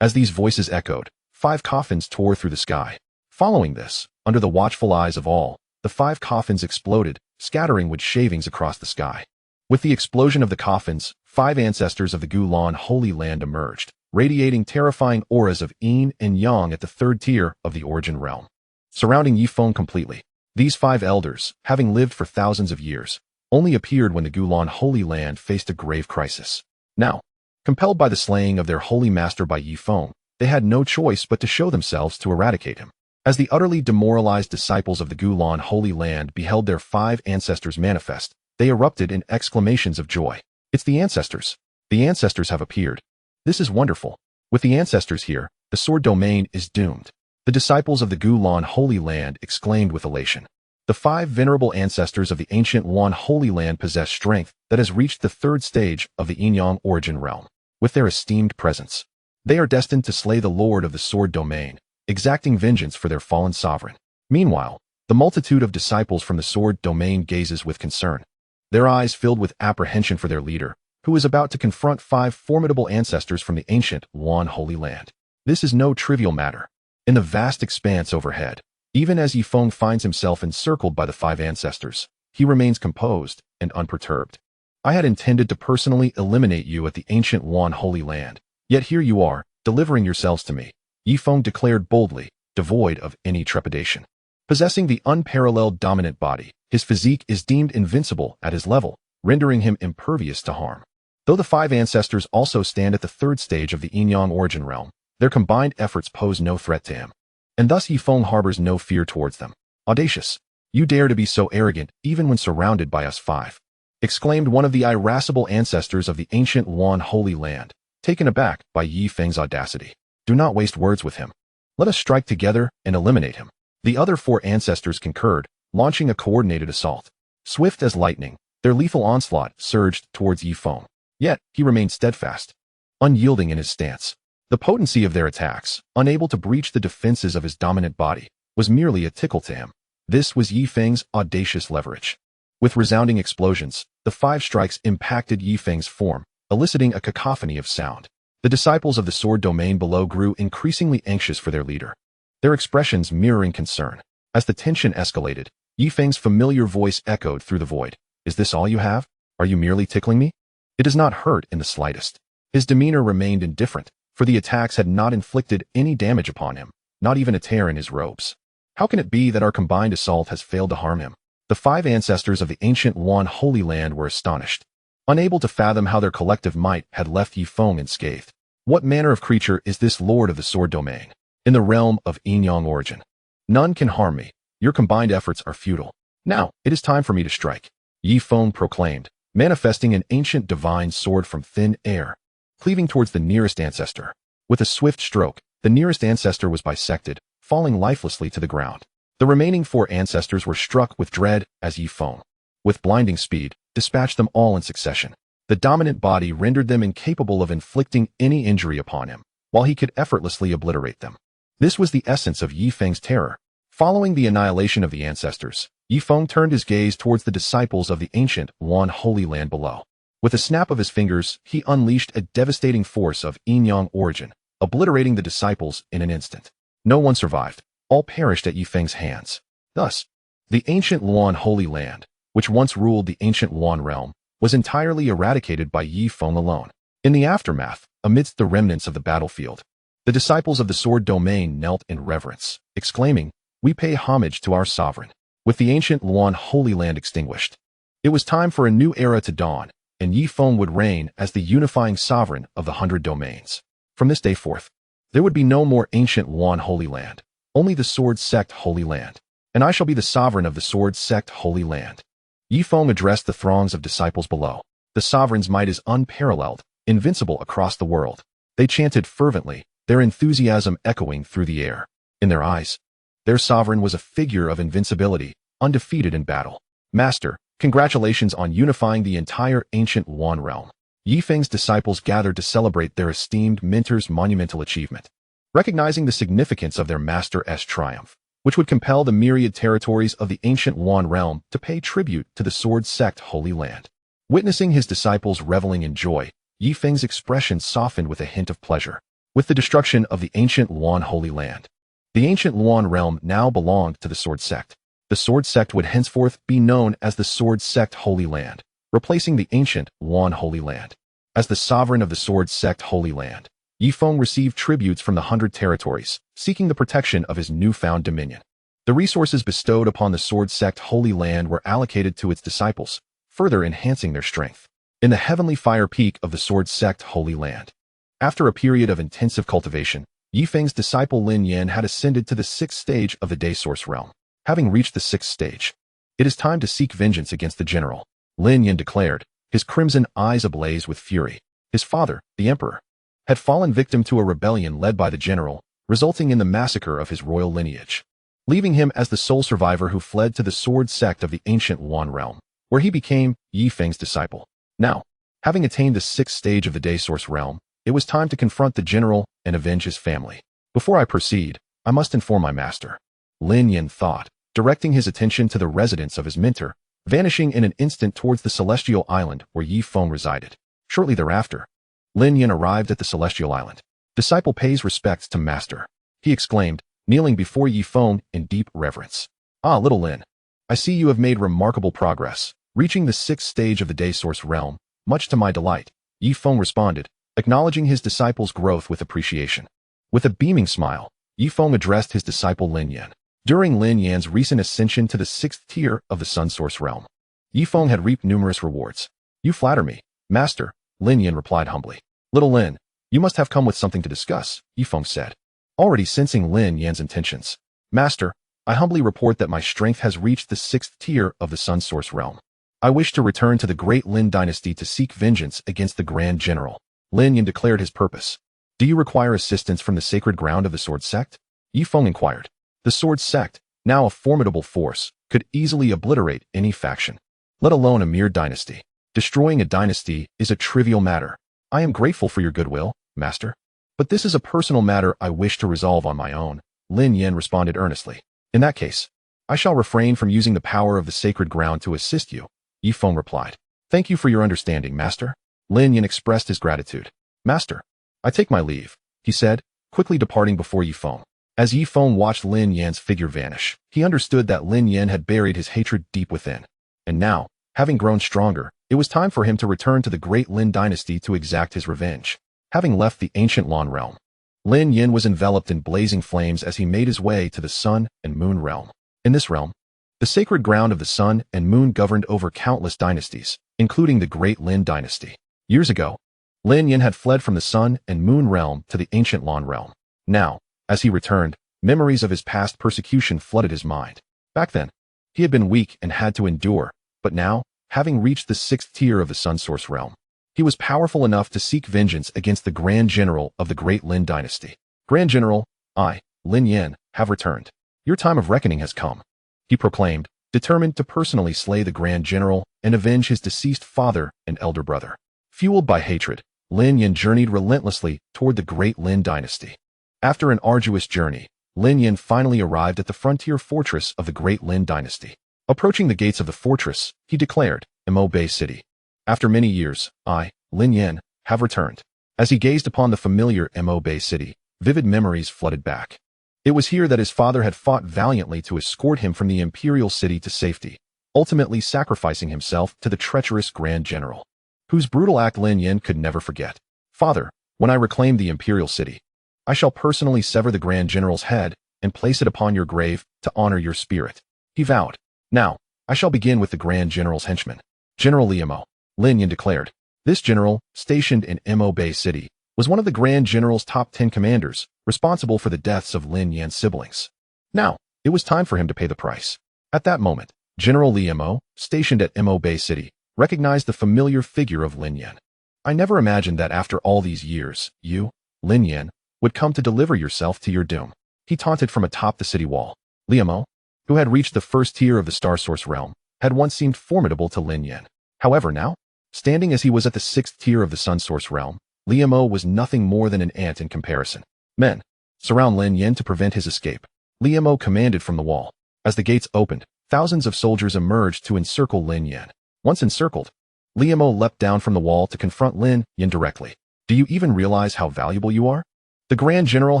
As these voices echoed, 5 coffins tore through the sky. Following this, under the watchful eyes of all, the 5 coffins exploded, scattering wood shavings across the sky. With the explosion of the coffins, 5 ancestors of the Gulan Holy Land emerged, radiating terrifying auras of yin and yang at the 3rd tier of the origin realm, surrounding Ye Feng completely. These 5 elders, having lived for thousands of years, only appeared when the Gulan Holy Land faced a grave crisis. Now, compelled by the slaying of their Holy Master by Ye Feng, they had no choice but to show themselves to eradicate him. As the utterly demoralized disciples of the Gulan Holy Land beheld their 5 ancestors manifest, they erupted in exclamations of joy. It's the ancestors. The ancestors have appeared. This is wonderful. With the ancestors here, the Sword Domain is doomed. The disciples of the Gulan Holy Land exclaimed with elation. The 5 venerable ancestors of the ancient Gulan Holy Land possess strength that has reached the 3rd stage of the yin-yang origin realm. With their esteemed presence, they are destined to slay the Lord of the Sword Domain, exacting vengeance for their fallen sovereign. Meanwhile, The multitude of disciples from the sword domain gazes with concern, their eyes filled with apprehension for their leader, who is about to confront 5 formidable ancestors from the ancient Yuan Holy Land. This is no trivial matter. In the vast expanse overhead, even as Ye Feng finds himself encircled by the 5 ancestors, he remains composed and unperturbed. I had intended to personally eliminate you at the ancient Yuan Holy Land, yet here you are, delivering yourselves to me, Ye Feng declared boldly, devoid of any trepidation. Possessing the unparalleled dominant body, his physique is deemed invincible at his level, rendering him impervious to harm. Though the 5 ancestors also stand at the 3rd stage of the Yin-Yang origin realm, their combined efforts pose no threat to him. And thus Ye Feng harbors no fear towards them. Audacious! You dare to be so arrogant even when surrounded by us 5, exclaimed one of the irascible ancestors of the ancient Yuan Holy Land, taken aback by Ye Feng's audacity. Do not waste words with him. Let us strike together and eliminate him. The other 4 ancestors concurred, launching a coordinated assault. Swift as lightning, their lethal onslaught surged towards Ye Feng. Yet, he remained steadfast, unyielding in his stance. The potency of their attacks, unable to breach the defenses of his dominant body, was merely a tickle to him. This was Ye Feng's audacious leverage. With resounding explosions, the 5 strikes impacted Ye Feng's form, eliciting a cacophony of sound. The disciples of the sword domain below grew increasingly anxious for their leader, their expressions mirroring concern. As the tension escalated, Ye Feng's familiar voice echoed through the void. Is this all you have? Are you merely tickling me? It does not hurt in the slightest. His demeanor remained indifferent, for the attacks had not inflicted any damage upon him, not even a tear in his robes. How can it be that our combined assault has failed to harm him? The 5 ancestors of the ancient Yuan Holy Land were astonished, unable to fathom how their collective might had left Ye Feng unscathed. What manner of creature is this lord of the sword domain? In the realm of Yin-Yang origin, none can harm me. Your combined efforts are futile. Now, it is time for me to strike, Ye Feng proclaimed, manifesting an ancient divine sword from thin air, cleaving towards the nearest ancestor. With a swift stroke, the nearest ancestor was bisected, falling lifelessly to the ground. The remaining 4 ancestors were struck with dread as Ye Feng, with blinding speed, dispatched them all in succession. The dominant body rendered them incapable of inflicting any injury upon him, while he could effortlessly obliterate them. This was the essence of Ye Feng's terror. Following the annihilation of the ancestors, Ye Feng turned his gaze towards the disciples of the ancient Yuan Holy Land below. With a snap of his fingers, he unleashed a devastating force of Yin-Yang origin, obliterating the disciples in an instant. No one survived. All perished at Ye Feng's hands. Thus, the ancient Yuan Holy Land, which once ruled the ancient Yuan realm, was entirely eradicated by Ye Feng alone. In the aftermath, amidst the remnants of the battlefield, the disciples of the sword domain knelt in reverence, exclaiming, "We pay homage to our sovereign." With the ancient Yuan Holy Land extinguished, it was time for a new era to dawn, and Ye Feng would reign as the unifying sovereign of the 100 domains. From this day forth, there would be no more ancient Yuan Holy Land, only the Sword Sect Holy Land, and I shall be the sovereign of the Sword Sect Holy Land. Ye Feng addressed the throngs of disciples below. The sovereign's might is unparalleled, invincible across the world. They chanted fervently, their enthusiasm echoing through the air. In their eyes, their sovereign was a figure of invincibility, undefeated in battle. Master, congratulations on unifying the entire ancient Yuan realm. Ye Feng's disciples gathered to celebrate their esteemed mentor's monumental achievement, recognizing the significance of their master's triumph, which would compel the myriad territories of the ancient Yuan realm to pay tribute to the Sword Sect Holy Land. Witnessing his disciples reveling in joy, Ye Feng's expression softened with a hint of pleasure. With the destruction of the ancient Yuan Holy Land, the ancient Yuan realm now belonged to the Sword Sect. The Sword Sect would henceforth be known as the Sword Sect Holy Land, replacing the ancient Yuan Holy Land. As the sovereign of the Sword Sect Holy Land, Ye Feng received tributes from the 100 territories, seeking the protection of his newfound dominion. The resources bestowed upon the Sword Sect Holy Land were allocated to its disciples, further enhancing their strength. In the heavenly fire peak of the Sword Sect Holy Land, after a period of intensive cultivation, Ye Feng's disciple Lin Yan had ascended to the 6th stage of the Day Source realm. Having reached the 6th stage, it is time to seek vengeance against the general, Lin Yan declared, his crimson eyes ablaze with fury. His father, the emperor, had fallen victim to a rebellion led by the general, resulting in the massacre of his royal lineage, leaving him as the sole survivor who fled to the Sword Sect of the ancient Yuan realm, where he became Ye Feng's disciple. Now, having attained the 6th stage of the Day Source realm, it was time to confront the general and avenge his family. Before I proceed, I must inform my master, Lin Yan thought, directing his attention to the residence of his mentor, vanishing in an instant towards the celestial island where Ye Feng resided. Shortly thereafter, Lin Yan arrived at the celestial island. Disciple pays respects to master, he exclaimed, kneeling before Ye Feng in deep reverence. Ah, little Lin, I see you have made remarkable progress, reaching the 6th stage of the Day Source realm, much to my delight, Ye Feng responded, acknowledging his disciple's growth with appreciation. With a beaming smile, Ye Feng addressed his disciple Lin Yan. During Lin Yan's recent ascension to the 6th tier of the Sun Source realm, Ye Feng had reaped numerous rewards. You flatter me, master, Lin Yan replied humbly. Little Lin, you must have come with something to discuss, Ye Feng said, already sensing Lin Yan's intentions. Master, I humbly report that my strength has reached the 6th tier of the Sun Source realm. I wish to return to the great Lin dynasty to seek vengeance against the Grand General. Lin Yan declared his purpose. Do you require assistance from the sacred ground of the Sword Sect? Ye Feng inquired. The Sword Sect, now a formidable force, could easily obliterate any faction, let alone a mere dynasty. Destroying a dynasty is a trivial matter. I am grateful for your goodwill, master. But this is a personal matter I wish to resolve on my own, Lin Yan responded earnestly. In that case, I shall refrain from using the power of the sacred ground to assist you, Ye Feng replied. Thank you for your understanding, master. Lin Yan expressed his gratitude. Master, I take my leave, he said, quickly departing before Ye Feng. As Ye Feng watched Lin Yan's figure vanish, he understood that Lin Yan had buried his hatred deep within. And now, having grown stronger, it was time for him to return to the great Lin dynasty to exact his revenge. Having left the ancient Lan realm, Lin Yan was enveloped in blazing flames as he made his way to the Sun and Moon realm. In this realm, the sacred ground of the Sun and Moon governed over countless dynasties, including the great Lin dynasty. Years ago, Lin Yan had fled from the Sun and Moon realm to the ancient Lan realm. Now, as he returned, memories of his past persecution flooded his mind. Back then, he had been weak and had to endure, but now, having reached the 6th tier of the Sun Source realm, he was powerful enough to seek vengeance against the Grand General of the great Lin dynasty. Grand General, I, Lin Yan, have returned. Your time of reckoning has come, he proclaimed, determined to personally slay the Grand General and avenge his deceased father and elder brother. Fueled by hatred, Lin Yan journeyed relentlessly toward the great Lin dynasty. After an arduous journey, Lin Yan finally arrived at the frontier fortress of the great Lin dynasty. Approaching the gates of the fortress, he declared, Mo Bay City. After many years, I, Lin Yan, have returned. As he gazed upon the familiar Mo Bay City, vivid memories flooded back. It was here that his father had fought valiantly to escort him from the imperial city to safety, ultimately sacrificing himself to the treacherous Grand General, whose brutal act Lin Yan could never forget. Father, when I reclaim the imperial city, I shall personally sever the Grand General's head and place it upon your grave to honor your spirit, he vowed. Now, I shall begin with the Grand General's henchman, General Liamo, Lin Yan declared. This general, stationed in Mo Bay City, was one of the Grand General's top 10 commanders, responsible for the deaths of Lin Yan's siblings. Now, it was time for him to pay the price. At that moment, General Liamo, stationed at Mo Bay City, recognized the familiar figure of Lin Yan. I never imagined that after all these years, you, Lin Yan, would come to deliver yourself to your doom, he taunted from atop the city wall. Liamo, who had reached the 1st tier of the Star Source realm, had once seemed formidable to Lin Yan. However now, standing as he was at the 6th tier of the Sun Source realm, Liamo was nothing more than an ant in comparison. Men, surround Lin Yan to prevent his escape, Liamo commanded from the wall. As the gates opened, thousands of soldiers emerged to encircle Lin Yan. Once encircled, Liamo leapt down from the wall to confront Lin Yan directly. Do you even realize how valuable you are? The Grand General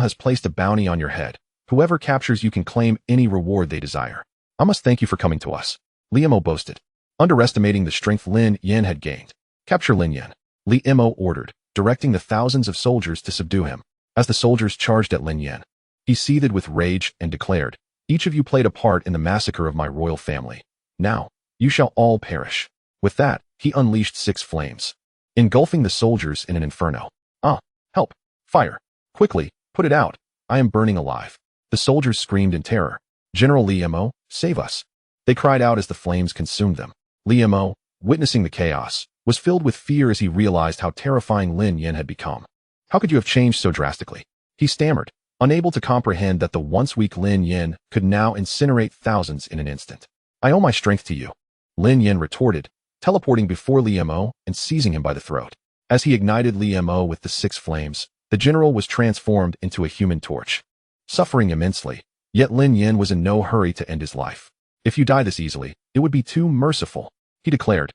has placed a bounty on your head. Whoever captures you can claim any reward they desire. I must thank you for coming to us, Liamo boasted, underestimating the strength Lin Yan had gained. Capture Lin Yan, Liamo ordered, directing the thousands of soldiers to subdue him. As the soldiers charged at Lin Yan, he seethed with rage and declared, each of you played a part in the massacre of my royal family. Now, you shall all perish. With that, he unleashed 6 flames, engulfing the soldiers in an inferno. Ah, help, fire. Quickly, put it out. I am burning alive. The soldiers screamed in terror. General Liamo, save us. They cried out as the flames consumed them. Liamo, witnessing the chaos, was filled with fear as he realized how terrifying Lin Yan had become. How could you have changed so drastically? He stammered, unable to comprehend that the once weak Lin Yan could now incinerate thousands in an instant. I owe my strength to you, Lin Yan retorted, teleporting before Liamo and seizing him by the throat. As he ignited Liamo with the 6 flames, the general was transformed into a human torch. Suffering immensely, Yet Lin Yin was in no hurry to end his life. If you die this easily, it would be too merciful, he declared,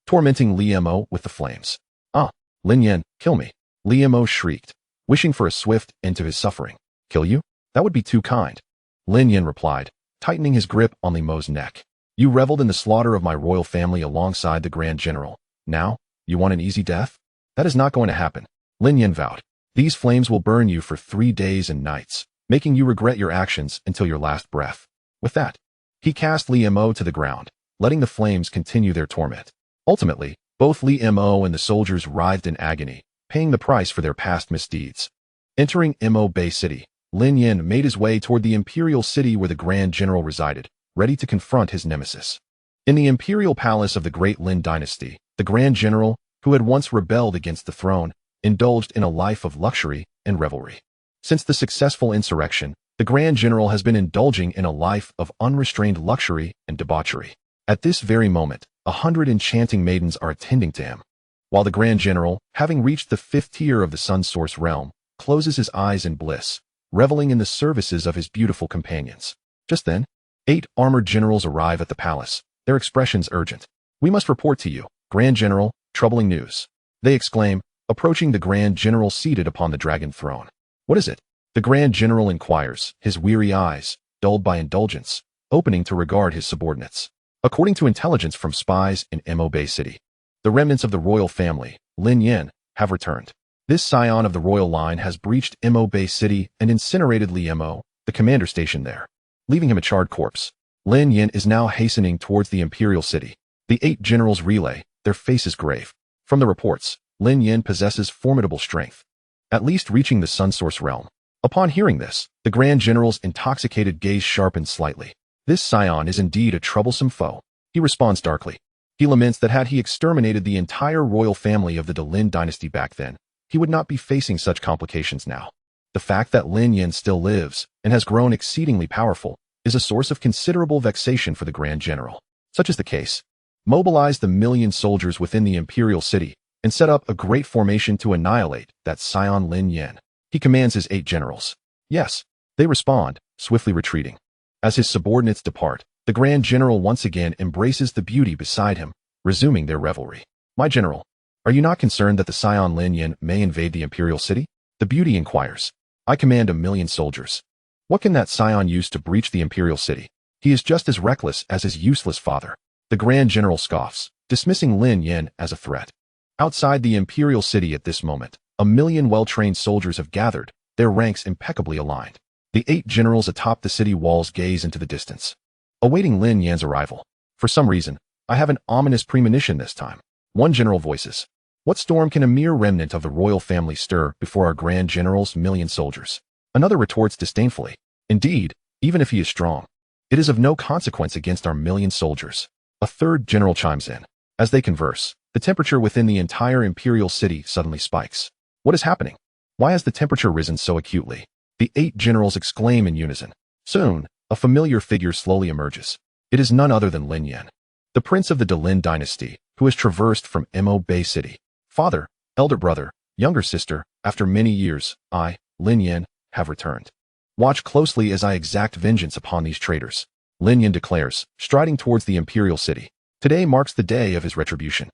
tormenting Li Mo with the flames. Ah, Lin Yin, kill me, Li Mo shrieked, wishing for a swift end to his suffering. Kill you? That would be too kind. Lin Yin replied, tightening his grip on Li Mo's neck. You reveled in the slaughter of my royal family alongside the Grand General. Now, you want an easy death? That is not going to happen, Lin Yin vowed. These flames will burn you for 3 days and nights, making you regret your actions until your last breath. With that, he cast Li Mo to the ground, letting the flames continue their torment. Ultimately, both Li Mo and the soldiers writhed in agony, paying the price for their past misdeeds. Entering Mo Bay City, Lin Yin made his way toward the imperial city where the Grand General resided, ready to confront his nemesis. In the imperial palace of the Great Lin Dynasty, the Grand General, who had once rebelled against the throne, indulged in a life of luxury and revelry. Since the successful insurrection, the Grand General has been indulging in a life of unrestrained luxury and debauchery. At this very moment, 100 enchanting maidens are attending to him, while the Grand General, having reached the 5th tier of the Sun Source realm, closes his eyes in bliss, reveling in the services of his beautiful companions. Just then, 8 armored generals arrive at the palace, their expressions urgent. We must report to you, Grand General, troubling news, they exclaim, approaching the Grand General seated upon the dragon throne. What is it? The Grand General inquires, his weary eyes, dulled by indulgence, opening to regard his subordinates. According to intelligence from spies in Mo Bay City, the remnants of the royal family, Lin Yin, have returned. This scion of the royal line has breached Mo Bay City and incinerated Li Mo, the commander stationed there, leaving him a charred corpse. Lin Yin is now hastening towards the imperial city. The 8 generals relay, their faces grave. From the reports, Lin Yin possesses formidable strength, at least reaching the Sun Source realm. Upon hearing this, the Grand General's intoxicated gaze sharpened slightly. This scion is indeed a troublesome foe, he responds darkly. He laments that had he exterminated the entire royal family of the Lin dynasty back then, he would not be facing such complications now. The fact that Lin Yin still lives and has grown exceedingly powerful is a source of considerable vexation for the Grand General. Such is the case. Mobilize the 1,000,000 soldiers within the imperial city and set up a great formation to annihilate that scion Lin Yin. He commands his 8 generals. Yes, they respond, swiftly retreating. As his subordinates depart, the Grand General once again embraces the beauty beside him, resuming their revelry. My general, are you not concerned that the scion Lin Yin may invade the imperial city? The beauty inquires. I command 1,000,000 soldiers. What can that scion use to breach the imperial city? He is just as reckless as his useless father. The Grand General scoffs, dismissing Lin Yin as a threat. Outside the imperial city at this moment, 1,000,000 well-trained soldiers have gathered, their ranks impeccably aligned. The 8 generals atop the city walls gaze into the distance, awaiting Lin Yin's arrival. For some reason, I have an ominous premonition this time. One general voices, what storm can a mere remnant of the royal family stir before our Grand General's 1,000,000 soldiers? Another retorts disdainfully, indeed, even if he is strong, it is of no consequence against our 1,000,000 soldiers. A third general chimes in. As they converse, the temperature within the entire imperial city suddenly spikes. What is happening? Why has the temperature risen so acutely? The 8 generals exclaim in unison. Soon, a familiar figure slowly emerges. It is none other than Lin Yin, the prince of the Lin dynasty, who has traversed from Mo Bay City. Father, elder brother, younger sister, after many years, I, Lin Yin, have returned. Watch closely as I exact vengeance upon these traitors, Lin Yin declares, striding towards the imperial city. Today marks the day of his retribution.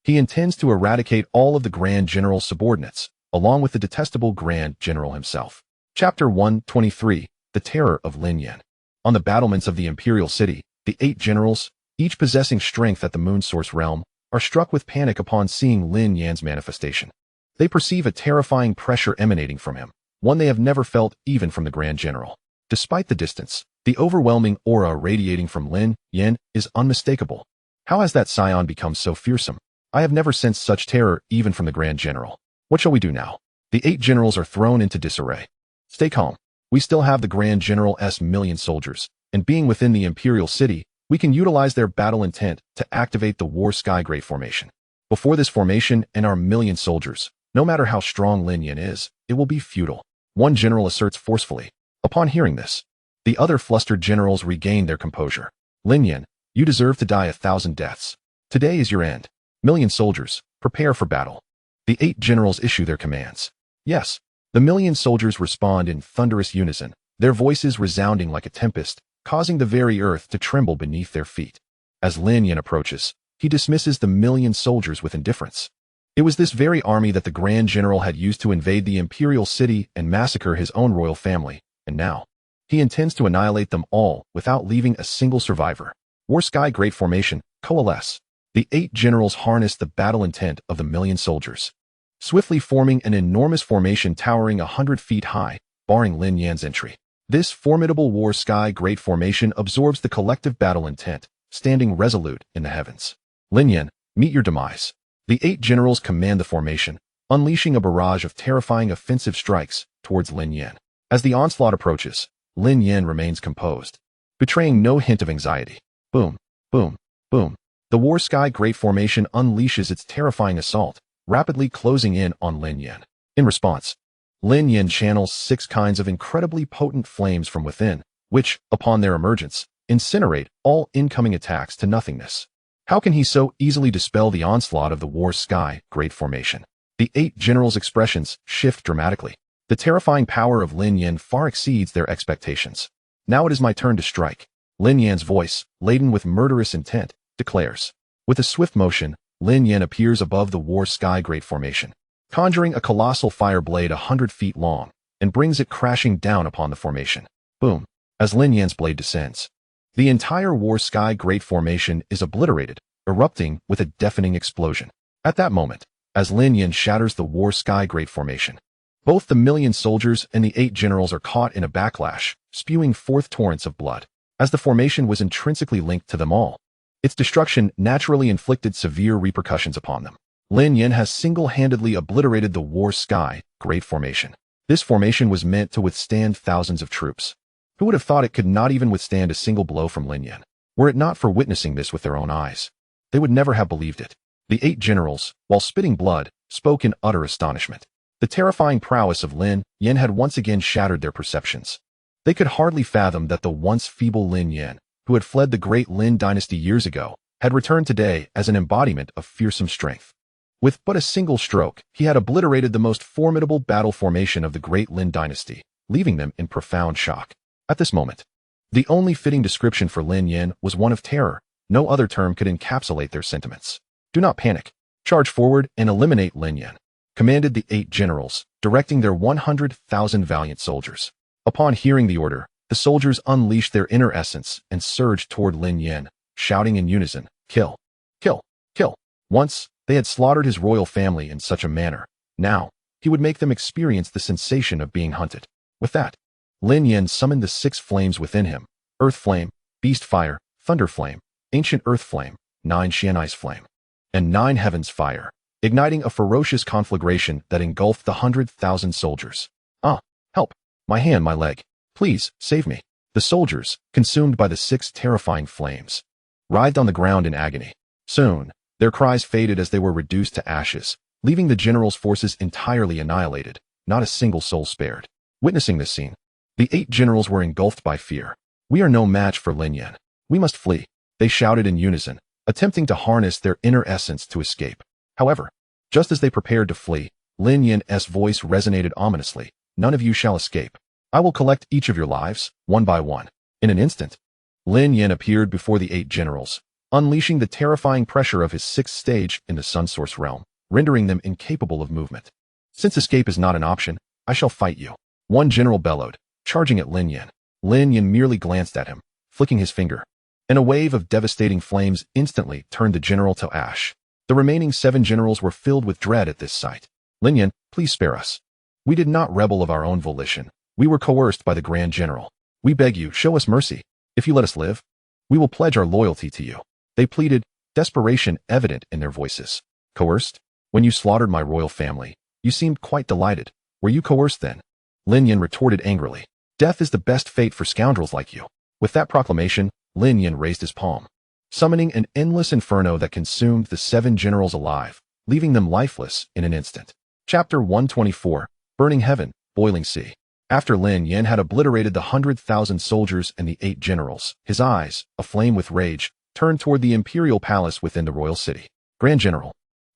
He intends to eradicate all of the Grand General's subordinates, along with the detestable Grand General himself. Chapter 123, The Terror of Lin Yin. On the battlements of the imperial city, the 8 generals, each possessing strength at the Moon Source realm, are struck with panic upon seeing Lin Yin's manifestation. They perceive a terrifying pressure emanating from him, one they have never felt even from the Grand General. Despite the distance, the overwhelming aura radiating from Lin Yin is unmistakable. How has that scion become so fearsome? I have never sensed such terror even from the Grand General. What shall we do now? The 8 generals are thrown into disarray. Stay calm. We still have the Grand General's 1,000,000 soldiers, and being within the imperial city, we can utilize their battle intent to activate the War Sky Great Formation. Before this formation and our 1,000,000 soldiers, no matter how strong Lin Yin is, it will be futile, one general asserts forcefully. Upon hearing this, the other flustered generals regain their composure. Lin Yin, you deserve to die 1,000 deaths. Today is your end. 1,000,000 soldiers, prepare for battle. The 8 generals issue their commands. Yes, the 1,000,000 soldiers respond in thunderous unison, their voices resounding like a tempest, causing the very earth to tremble beneath their feet. As Lin Yan approaches, he dismisses the million soldiers with indifference. It was this very army that the Grand General had used to invade the imperial city and massacre his own royal family, and now he intends to annihilate them all without leaving a single survivor. War Sky Great Formation, coalesce. The 8 generals harness the battle intent of the million soldiers, swiftly forming an enormous formation towering 100 feet high, barring Lin Yan's entry. This formidable War Sky Great Formation absorbs the collective battle intent, standing resolute in the heavens. Lin Yan, meet your demise. The 8 generals command the formation, unleashing a barrage of terrifying offensive strikes towards Lin Yan. As the onslaught approaches, Lin Yan remains composed, betraying no hint of anxiety. Boom, boom, boom. The War Sky Great Formation unleashes its terrifying assault, rapidly closing in on Lin Yan. In response, Lin Yan channels 6 kinds of incredibly potent flames from within, which, upon their emergence, incinerate all incoming attacks to nothingness. How can he so easily dispel the onslaught of the War Sky Great Formation? The 8 generals' expressions shift dramatically. The terrifying power of Lin Yan far exceeds their expectations. Now it is my turn to strike. Lin Yan's voice, laden with murderous intent, declares. With a swift motion, Lin Yan appears above the War Sky Great Formation, conjuring a colossal fire blade 100 feet long, and brings it crashing down upon the formation. Boom. As Lin Yan's blade descends, the entire War Sky Great Formation is obliterated, erupting with a deafening explosion. At that moment, as Lin Yan shatters the War Sky Great Formation, both the million soldiers and the 8 generals are caught in a backlash, spewing forth torrents of blood. As the formation was intrinsically linked to them all, its destruction naturally inflicted severe repercussions upon them. Lin Yan has single-handedly obliterated the War Sky Great Formation. This formation was meant to withstand thousands of troops. Who would have thought it could not even withstand a single blow from Lin Yan? Were it not for witnessing this with their own eyes, they would never have believed it. The 8 generals, while spitting blood, spoke in utter astonishment. The terrifying prowess of Lin Yan had once again shattered their perceptions. They could hardly fathom that the once feeble Lin Yan, who had fled the great Lin dynasty years ago, had returned today as an embodiment of fearsome strength. With but a single stroke, he had obliterated the most formidable battle formation of the great Lin dynasty, leaving them in profound shock. At this moment, the only fitting description for Lin Yan was one of terror. No other term could encapsulate their sentiments. Do not panic. Charge forward and eliminate Lin Yan, commanded the 8 generals, directing their 100,000 valiant soldiers. Upon hearing the order, the soldiers unleashed their inner essence and surged toward Lin Yan, shouting in unison, "Kill! Kill! Kill!" Once, they had slaughtered his royal family in such a manner. Now, he would make them experience the sensation of being hunted. With that, Lin Yan summoned the 6 flames within him: Earth Flame, Beast Fire, Thunder Flame, Ancient Earth Flame, 9 Xianxia's Flame, and 9 Heavens Fire, igniting a ferocious conflagration that engulfed the 100,000 soldiers. Ah, help! My hand, my leg. Please, save me. The soldiers, consumed by the 6 terrifying flames, writhed on the ground in agony. Soon, their cries faded as they were reduced to ashes, leaving the general's forces entirely annihilated, not a single soul spared. Witnessing this scene, the 8 generals were engulfed by fear. "We are no match for Lin Yan. We must flee," they shouted in unison, attempting to harness their inner essence to escape. However, just as they prepared to flee, Lin Yan's voice resonated ominously. "None of you shall escape. I will collect each of your lives, one by one." In an instant, Lin Yan appeared before the 8 generals, unleashing the terrifying pressure of his 6th stage in the Sun Source realm, rendering them incapable of movement. "Since escape is not an option, I shall fight you," one general bellowed, charging at Lin Yan. Lin Yan merely glanced at him, flicking his finger, and a wave of devastating flames instantly turned the general to ash. The remaining 7 generals were filled with dread at this sight. "Lin Yan, please spare us. We did not rebel of our own volition. We were coerced by the Grand General. We beg you, show us mercy. If you let us live, we will pledge our loyalty to you," they pleaded, desperation evident in their voices. "Coerced? When you slaughtered my royal family, you seemed quite delighted. Were you coerced then?" Lin Yan retorted angrily. "Death is the best fate for scoundrels like you." With that proclamation, Lin Yan raised his palm, summoning an endless inferno that consumed the 7 generals alive, leaving them lifeless in an instant. Chapter 124, Burning Heaven, Boiling Sea. After Lin Yan had obliterated the 100,000 soldiers and the 8 generals, his eyes, aflame with rage, turned toward the imperial palace within the royal city. "Grand General,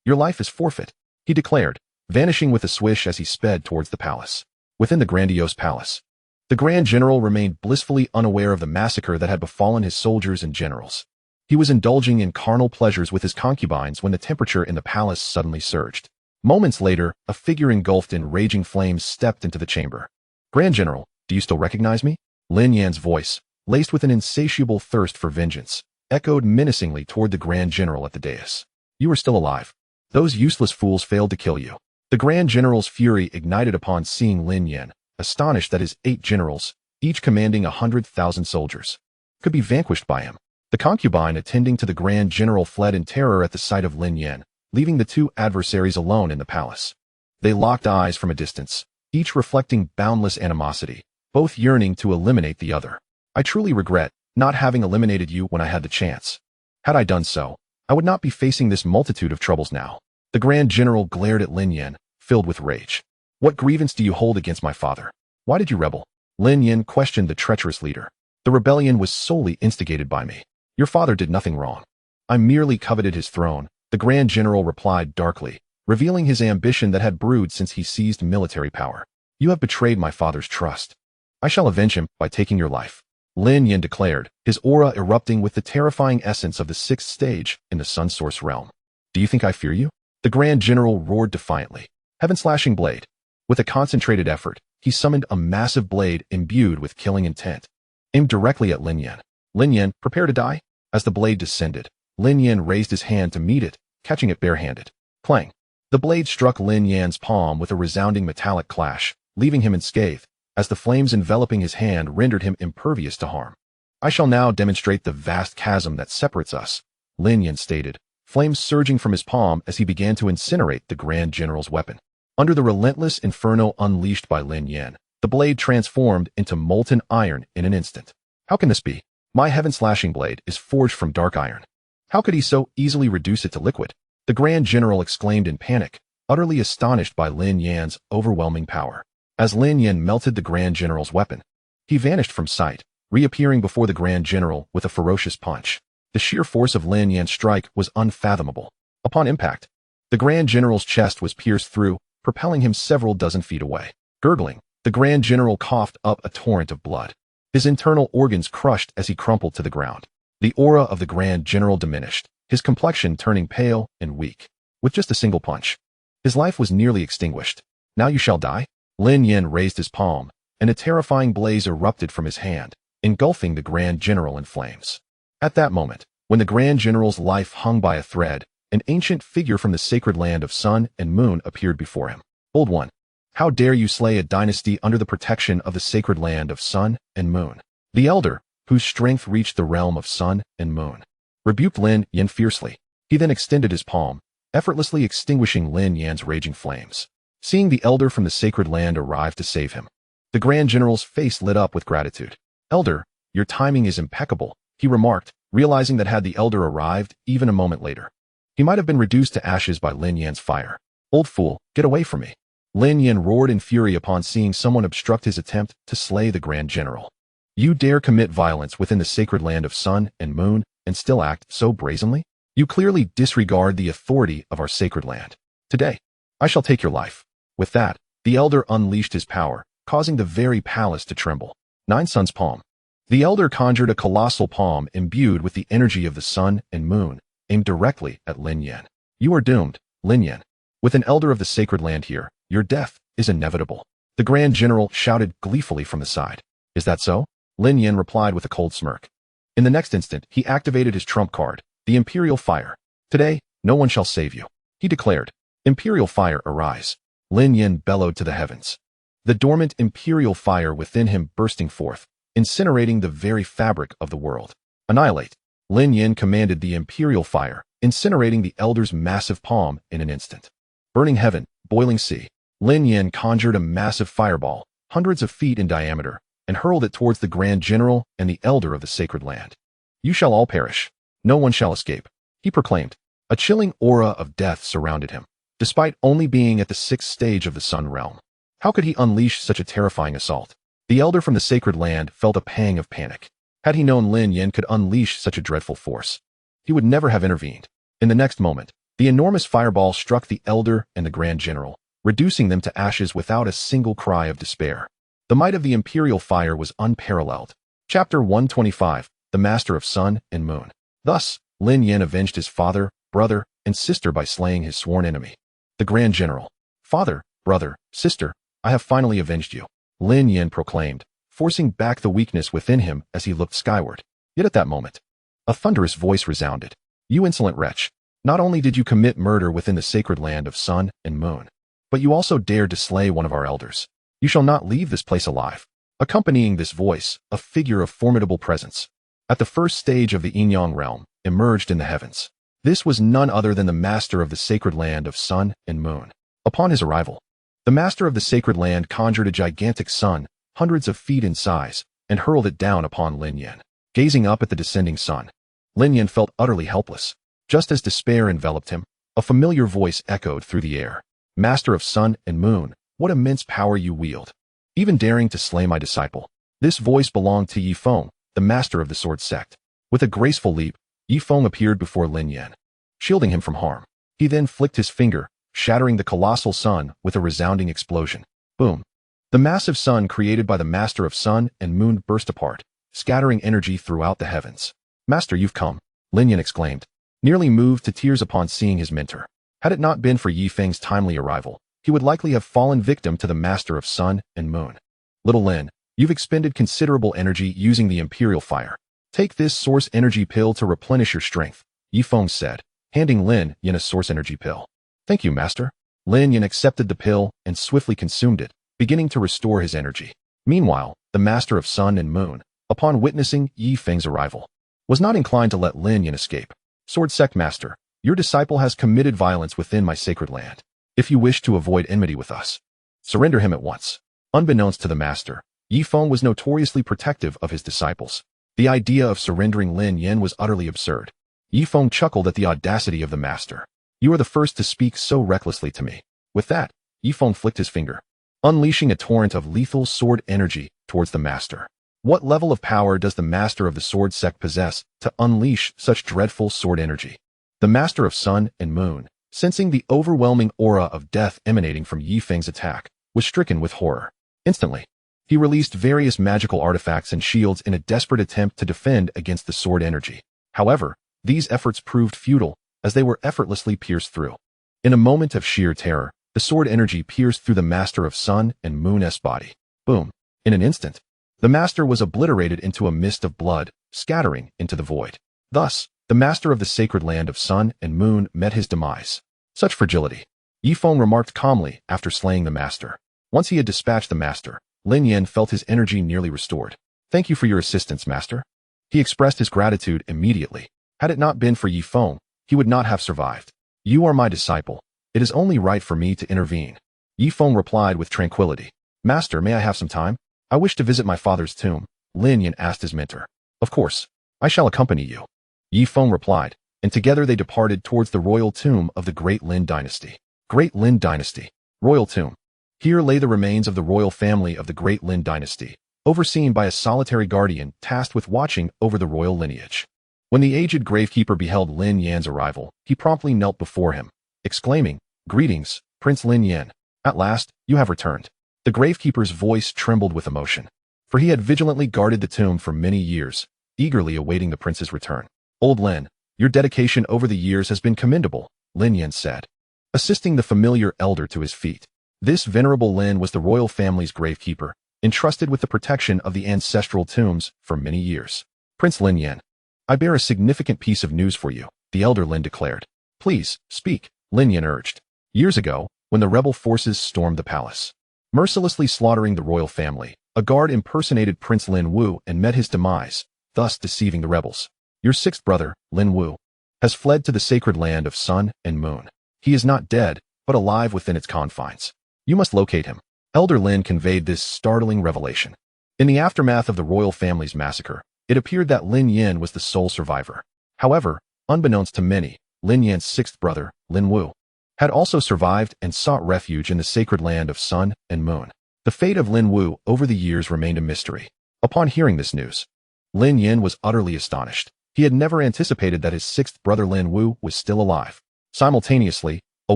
your life is forfeit," he declared, vanishing with a swish as he sped towards the palace. Within the grandiose palace, The Grand General remained blissfully unaware of the massacre that had befallen his soldiers and generals. He was indulging in carnal pleasures with his concubines when the temperature in the palace suddenly surged. Moments later, a figure engulfed in raging flames stepped into the chamber. "Grand General, do you still recognize me?" Lin Yan's voice, laced with an insatiable thirst for vengeance, echoed menacingly toward the Grand General at the dais. "You are still alive. Those useless fools failed to kill you." The Grand General's fury ignited upon seeing Lin Yan, astonished that his 8 generals, each commanding 100,000 soldiers, could be vanquished by him. The concubine attending to the Grand General fled in terror at the sight of Lin Yan, leaving the 2 adversaries alone in the palace. They locked eyes from a distance, each reflecting boundless animosity, both yearning to eliminate the other. "I truly regret not having eliminated you when I had the chance. Had I done so, I would not be facing this multitude of troubles now." The Grand General glared at Lin Yan, filled with rage. "What grievance do you hold against my father? Why did you rebel?" Lin Yan questioned the treacherous leader. "The rebellion was solely instigated by me. Your father did nothing wrong. I merely coveted his throne," the Grand General replied darkly, revealing his ambition that had brewed since he seized military power. "You have betrayed my father's trust. I shall avenge him by taking your life," Lin Yan declared, his aura erupting with the terrifying essence of the 6th stage in the Sun Source realm. "Do you think I fear you?" The Grand General roared defiantly. "Heaven-slashing blade." With a concentrated effort, he summoned a massive blade imbued with killing intent, aimed directly at Lin Yan. "Lin Yan, prepare to die." As the blade descended, Lin Yan raised his hand to meet it, catching it barehanded. Clang! The blade struck Lin Yan's palm with a resounding metallic clash, leaving him unscathed, as the flames enveloping his hand rendered him impervious to harm. "I shall now demonstrate the vast chasm that separates us," Lin Yan stated, flames surging from his palm as he began to incinerate the Grand General's weapon. Under the relentless inferno unleashed by Lin Yan, the blade transformed into molten iron in an instant. "How can this be? My heaven-slashing blade is forged from dark iron. How could he so easily reduce it to liquid?" The Grand General exclaimed in panic, utterly astonished by Lin Yan's overwhelming power. As Lin Yan melted the Grand General's weapon, he vanished from sight, reappearing before the Grand General with a ferocious punch. The sheer force of Lin Yan's strike was unfathomable. Upon impact, the Grand General's chest was pierced through, propelling him several dozen feet away. Gurgling, the Grand General coughed up a torrent of blood. His internal organs crushed as he crumpled to the ground. The aura of the Grand General diminished, his complexion turning pale and weak. With just a single punch, his life was nearly extinguished. "Now you shall die?" Lin Yan raised his palm, and a terrifying blaze erupted from his hand, engulfing the Grand General in flames. At that moment, when the Grand General's life hung by a thread, an ancient figure from the sacred land of Sun and Moon appeared before him. "Old One, how dare you slay a dynasty under the protection of the sacred land of Sun and Moon?" The elder, whose strength reached the realm of Sun and Moon, rebuked Lin Yan fiercely. He then extended his palm, effortlessly extinguishing Lin Yan's raging flames. Seeing the elder from the sacred land arrive to save him, the Grand General's face lit up with gratitude. "Elder, your timing is impeccable," he remarked, realizing that had the elder arrived even a moment later, he might have been reduced to ashes by Lin Yan's fire. "Old fool, get away from me." Lin Yan roared in fury upon seeing someone obstruct his attempt to slay the Grand General. "You dare commit violence within the sacred land of Sun and Moon and still act so brazenly? You clearly disregard the authority of our sacred land. Today, I shall take your life." With that, the elder unleashed his power, causing the very palace to tremble. 9 Sun's palm. The elder conjured a colossal palm imbued with the energy of the Sun and Moon, aimed directly at Lin Yan. "You are doomed, Lin Yan. With an elder of the sacred land here, your death is inevitable." The Grand General shouted gleefully from the side. "Is that so?" Lin Yan replied with a cold smirk. In the next instant, he activated his trump card, the Imperial Fire. "Today, no one shall save you," he declared. "Imperial Fire, arise." Lin Yan bellowed to the heavens, the dormant Imperial Fire within him bursting forth, incinerating the very fabric of the world. "Annihilate." Lin Yan commanded the Imperial Fire, incinerating the elder's massive palm in an instant. Burning heaven, boiling sea. Lin Yan conjured a massive fireball, hundreds of feet in diameter, and hurled it towards the Grand General and the elder of the sacred land. "You shall all perish. No one shall escape," he proclaimed. A chilling aura of death surrounded him, despite only being at the 6th stage of the Sun realm. How could he unleash such a terrifying assault? The elder from the sacred land felt a pang of panic. Had he known Lin Yan could unleash such a dreadful force, he would never have intervened. In the next moment, the enormous fireball struck the elder and the Grand General, reducing them to ashes without a single cry of despair. The might of the imperial fire was unparalleled. Chapter 125, The Master of Sun and Moon. Thus, Lin Yan avenged his father, brother, and sister by slaying his sworn enemy. The Grand General. Father, brother, sister, I have finally avenged you, Lin Yan proclaimed, forcing back the weakness within him as he looked skyward. Yet at that moment, a thunderous voice resounded. You insolent wretch! Not only did you commit murder within the sacred land of Sun and Moon, but you also dared to slay one of our elders. You shall not leave this place alive. Accompanying this voice, a figure of formidable presence, at the first stage of the Yin-Yang realm, emerged in the heavens. This was none other than the master of the sacred land of Sun and Moon. Upon his arrival, the master of the sacred land conjured a gigantic sun, hundreds of feet in size, and hurled it down upon Lin Yan. Gazing up at the descending sun, Lin Yan felt utterly helpless. Just as despair enveloped him, a familiar voice echoed through the air. Master of Sun and Moon, what immense power you wield, even daring to slay my disciple. This voice belonged to Ye Feng, the master of the Sword Sect. With a graceful leap, Ye Feng appeared before Lin Yan, shielding him from harm. He then flicked his finger, shattering the colossal sun with a resounding explosion. Boom! The massive sun created by the master of Sun and Moon burst apart, scattering energy throughout the heavens. Master, you've come, Lin Yan exclaimed, nearly moved to tears upon seeing his mentor. Had it not been for Ye Feng's timely arrival, he would likely have fallen victim to the master of Sun and Moon. Little Lin, you've expended considerable energy using the imperial fire. Take this source energy pill to replenish your strength, Ye Feng said, handing Lin Yan a source energy pill. Thank you, master. Lin Yan accepted the pill and swiftly consumed it, beginning to restore his energy. Meanwhile, the master of Sun and Moon, upon witnessing Ye Feng's arrival, was not inclined to let Lin Yan escape. Sword Sect Master, your disciple has committed violence within my sacred land. If you wish to avoid enmity with us, surrender him at once. Unbeknownst to the master, Ye Feng was notoriously protective of his disciples. The idea of surrendering Lin Yan was utterly absurd. Ye Feng chuckled at the audacity of the master. You are the first to speak so recklessly to me. With that, Ye Feng flicked his finger, unleashing a torrent of lethal sword energy towards the master. What level of power does the master of the Sword Sect possess to unleash such dreadful sword energy? The master of Sun and Moon, sensing the overwhelming aura of death emanating from Ye Feng's attack, was stricken with horror. Instantly, he released various magical artifacts and shields in a desperate attempt to defend against the sword energy. However, these efforts proved futile, as they were effortlessly pierced through. In a moment of sheer terror, the sword energy pierced through the master of Sun and Moon's body. Boom! In an instant, the master was obliterated into a mist of blood, scattering into the void. Thus, the master of the sacred land of Sun and Moon met his demise. Such fragility, Ye Feng remarked calmly after slaying the master. Once he had dispatched the master, Lin Yan felt his energy nearly restored. Thank you for your assistance, master. He expressed his gratitude immediately. Had it not been for Ye Feng, he would not have survived. You are my disciple. It is only right for me to intervene. Ye Feng replied with tranquility. Master, may I have some time? I wish to visit my father's tomb, Lin Yan asked his mentor. Of course, I shall accompany you, Ye Feng replied, and together they departed towards the royal tomb of the Great Lin Dynasty. Great Lin Dynasty. Royal Tomb. Here lay the remains of the royal family of the Great Lin Dynasty, overseen by a solitary guardian tasked with watching over the royal lineage. When the aged gravekeeper beheld Lin Yan's arrival, he promptly knelt before him, exclaiming, Greetings, Prince Lin Yan. At last, you have returned. The gravekeeper's voice trembled with emotion, for he had vigilantly guarded the tomb for many years, eagerly awaiting the prince's return. Old Lin, your dedication over the years has been commendable, Lin Yan said, assisting the familiar elder to his feet. This venerable Lin was the royal family's gravekeeper, entrusted with the protection of the ancestral tombs for many years. Prince Lin Yan, I bear a significant piece of news for you, the elder Lin declared. Please, speak, Lin Yan urged. Years ago, when the rebel forces stormed the palace, mercilessly slaughtering the royal family, a guard impersonated Prince Lin Wu and met his demise, thus deceiving the rebels. Your sixth brother, Lin Wu, has fled to the sacred land of Sun and Moon. He is not dead, but alive within its confines. You must locate him. Elder Lin conveyed this startling revelation. In the aftermath of the royal family's massacre, it appeared that Lin Yan was the sole survivor. However, unbeknownst to many, Lin Yan's sixth brother, Lin Wu, had also survived and sought refuge in the sacred land of Sun and Moon. The fate of Lin Wu over the years remained a mystery. Upon hearing this news, Lin Yan was utterly astonished. He had never anticipated that his sixth brother Lin Wu was still alive. Simultaneously, a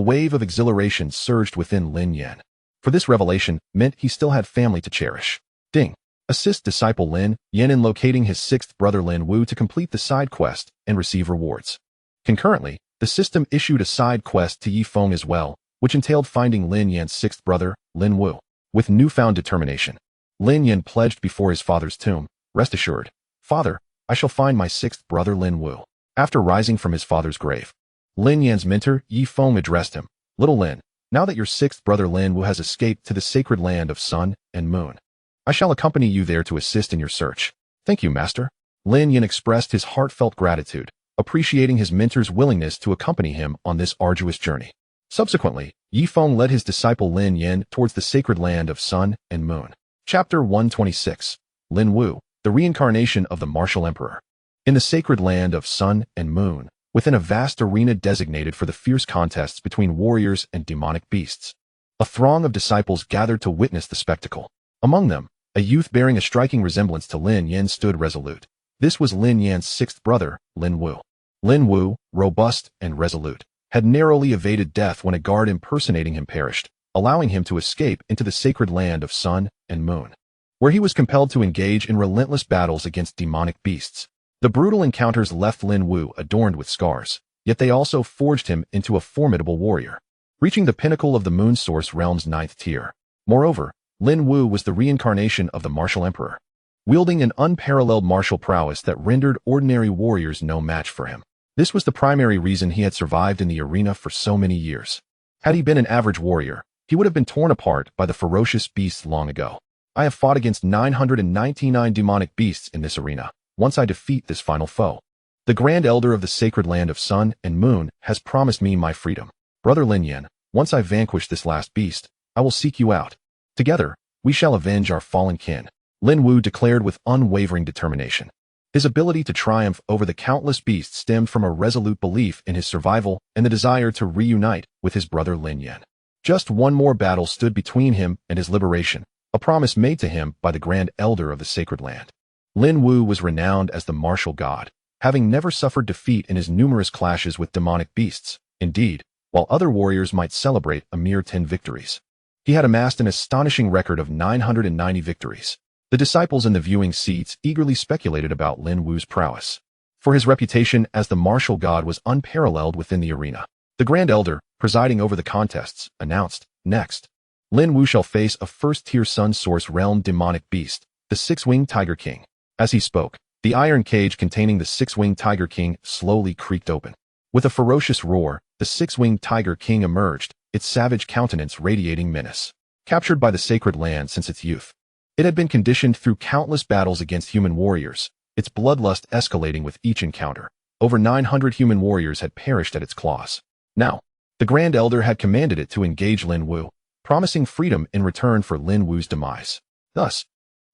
wave of exhilaration surged within Lin Yan. for this revelation meant he still had family to cherish. Ding. Assist disciple Lin Yan in locating his sixth brother Lin Wu to complete the side quest and receive rewards. Concurrently, the system issued a side quest to Ye Feng as well, which entailed finding Lin Yan's sixth brother, Lin Wu. With newfound determination, Lin Yan pledged before his father's tomb, "Rest assured, Father, I shall find my sixth brother Lin Wu." After rising from his father's grave, Lin Yan's mentor, Ye Feng, addressed him, "Little Lin, now that your sixth brother Lin Wu has escaped to the sacred land of sun and moon, I shall accompany you there to assist in your search." "Thank you, Master." Lin Yan expressed his heartfelt gratitude, appreciating his mentor's willingness to accompany him on this arduous journey. Subsequently, Ye Feng led his disciple Lin Yan towards the sacred land of sun and moon. Chapter 126. Lin Wu, the reincarnation of the martial emperor. In the sacred land of sun and moon, within a vast arena designated for the fierce contests between warriors and demonic beasts, a throng of disciples gathered to witness the spectacle. Among them, a youth bearing a striking resemblance to Lin Yan stood resolute. This was Lin Yan's sixth brother, Lin Wu. Lin Wu, robust and resolute, had narrowly evaded death when a guard impersonating him perished, allowing him to escape into the sacred land of sun and moon, where he was compelled to engage in relentless battles against demonic beasts. The brutal encounters left Lin Wu adorned with scars, yet they also forged him into a formidable warrior, reaching the pinnacle of the Moon Source Realm's 9th tier. Moreover, Lin Wu was the reincarnation of the martial emperor, wielding an unparalleled martial prowess that rendered ordinary warriors no match for him. This was the primary reason he had survived in the arena for so many years. Had he been an average warrior, he would have been torn apart by the ferocious beasts long ago. I have fought against 999 demonic beasts in this arena. Once I defeat this final foe, the Grand Elder of the sacred land of sun and moon has promised me my freedom. Brother Lin Yan, once I vanquish this last beast, I will seek you out. Together, we shall avenge our fallen kin," Lin Wu declared with unwavering determination. His ability to triumph over the countless beasts stemmed from a resolute belief in his survival and the desire to reunite with his brother Lin Yan. Just one more battle stood between him and his liberation, a promise made to him by the Grand Elder of the sacred land. Lin Wu was renowned as the martial god, having never suffered defeat in his numerous clashes with demonic beasts. Indeed, while other warriors might celebrate a mere 10 victories, he had amassed an astonishing record of 990 victories. The disciples in the viewing seats eagerly speculated about Lin Wu's prowess, for his reputation as the martial god was unparalleled within the arena. The Grand Elder, presiding over the contests, announced, "Next, Lin Wu shall face a first-tier Sun Source Realm demonic beast, the Six-Winged Tiger King." As he spoke, the iron cage containing the Six-Winged Tiger King slowly creaked open. With a ferocious roar, the Six-Winged Tiger King emerged, its savage countenance radiating menace. Captured by the sacred land since its youth, it had been conditioned through countless battles against human warriors, its bloodlust escalating with each encounter. Over 900 human warriors had perished at its claws. Now, the Grand Elder had commanded it to engage Lin Wu, promising freedom in return for Lin Wu's demise. Thus,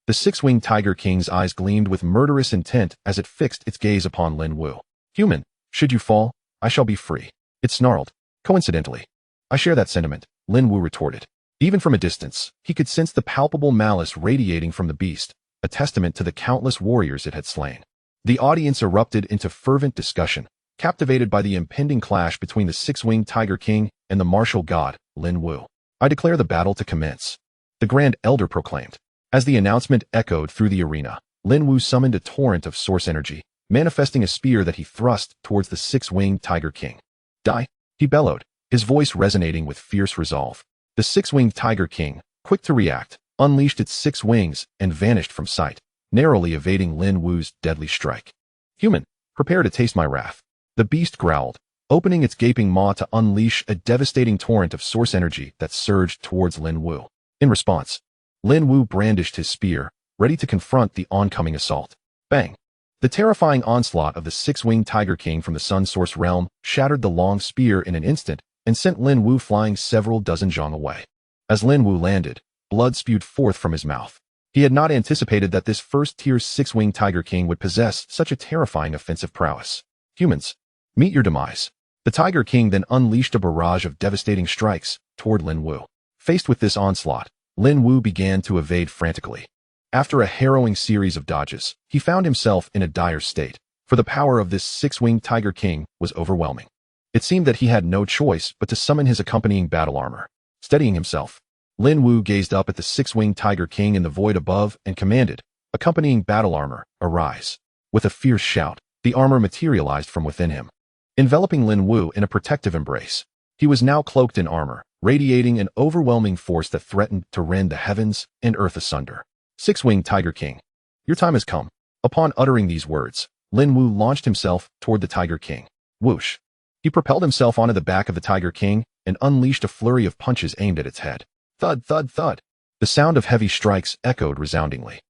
the Six-Winged Tiger King's eyes gleamed with murderous intent as it fixed its gaze upon Lin Wu. "Human, should you fall, I shall be free," it snarled. "Coincidentally, I share that sentiment," Lin Wu retorted. Even from a distance, he could sense the palpable malice radiating from the beast, a testament to the countless warriors it had slain. The audience erupted into fervent discussion, captivated by the impending clash between the Six-Winged Tiger King and the martial god, Lin Wu. "I declare the battle to commence," the Grand Elder proclaimed. As the announcement echoed through the arena, Lin Wu summoned a torrent of source energy, manifesting a spear that he thrust towards the Six-Winged Tiger King. "Die!" he bellowed, his voice resonating with fierce resolve. The Six-Winged Tiger King, quick to react, unleashed its 6 wings and vanished from sight, narrowly evading Lin Wu's deadly strike. "Human, prepare to taste my wrath," the beast growled, opening its gaping maw to unleash a devastating torrent of source energy that surged towards Lin Wu. In response, Lin Wu brandished his spear, ready to confront the oncoming assault. Bang! The terrifying onslaught of the Six-Winged Tiger King from the Sun Source Realm shattered the long spear in an instant and sent Lin Wu flying several dozen zhang away. As Lin Wu landed, blood spewed forth from his mouth. He had not anticipated that this first-tier Six-Winged Tiger King would possess such a terrifying offensive prowess. "Humans, meet your demise." The Tiger King then unleashed a barrage of devastating strikes toward Lin Wu. Faced with this onslaught, Lin Wu began to evade frantically. After a harrowing series of dodges, he found himself in a dire state, for the power of this Six-Winged Tiger King was overwhelming. It seemed that he had no choice but to summon his accompanying battle armor. Steadying himself, Lin Wu gazed up at the six-winged Tiger King in the void above and commanded, accompanying battle armor, arise. With a fierce shout, the armor materialized from within him, enveloping Lin Wu in a protective embrace. He was now cloaked in armor, radiating an overwhelming force that threatened to rend the heavens and earth asunder. Six-winged Tiger King, your time has come. Upon uttering these words, Lin Wu launched himself toward the Tiger King. Whoosh! He propelled himself onto the back of the Tiger King and unleashed a flurry of punches aimed at its head. Thud, thud, thud. The sound of heavy strikes echoed resoundingly.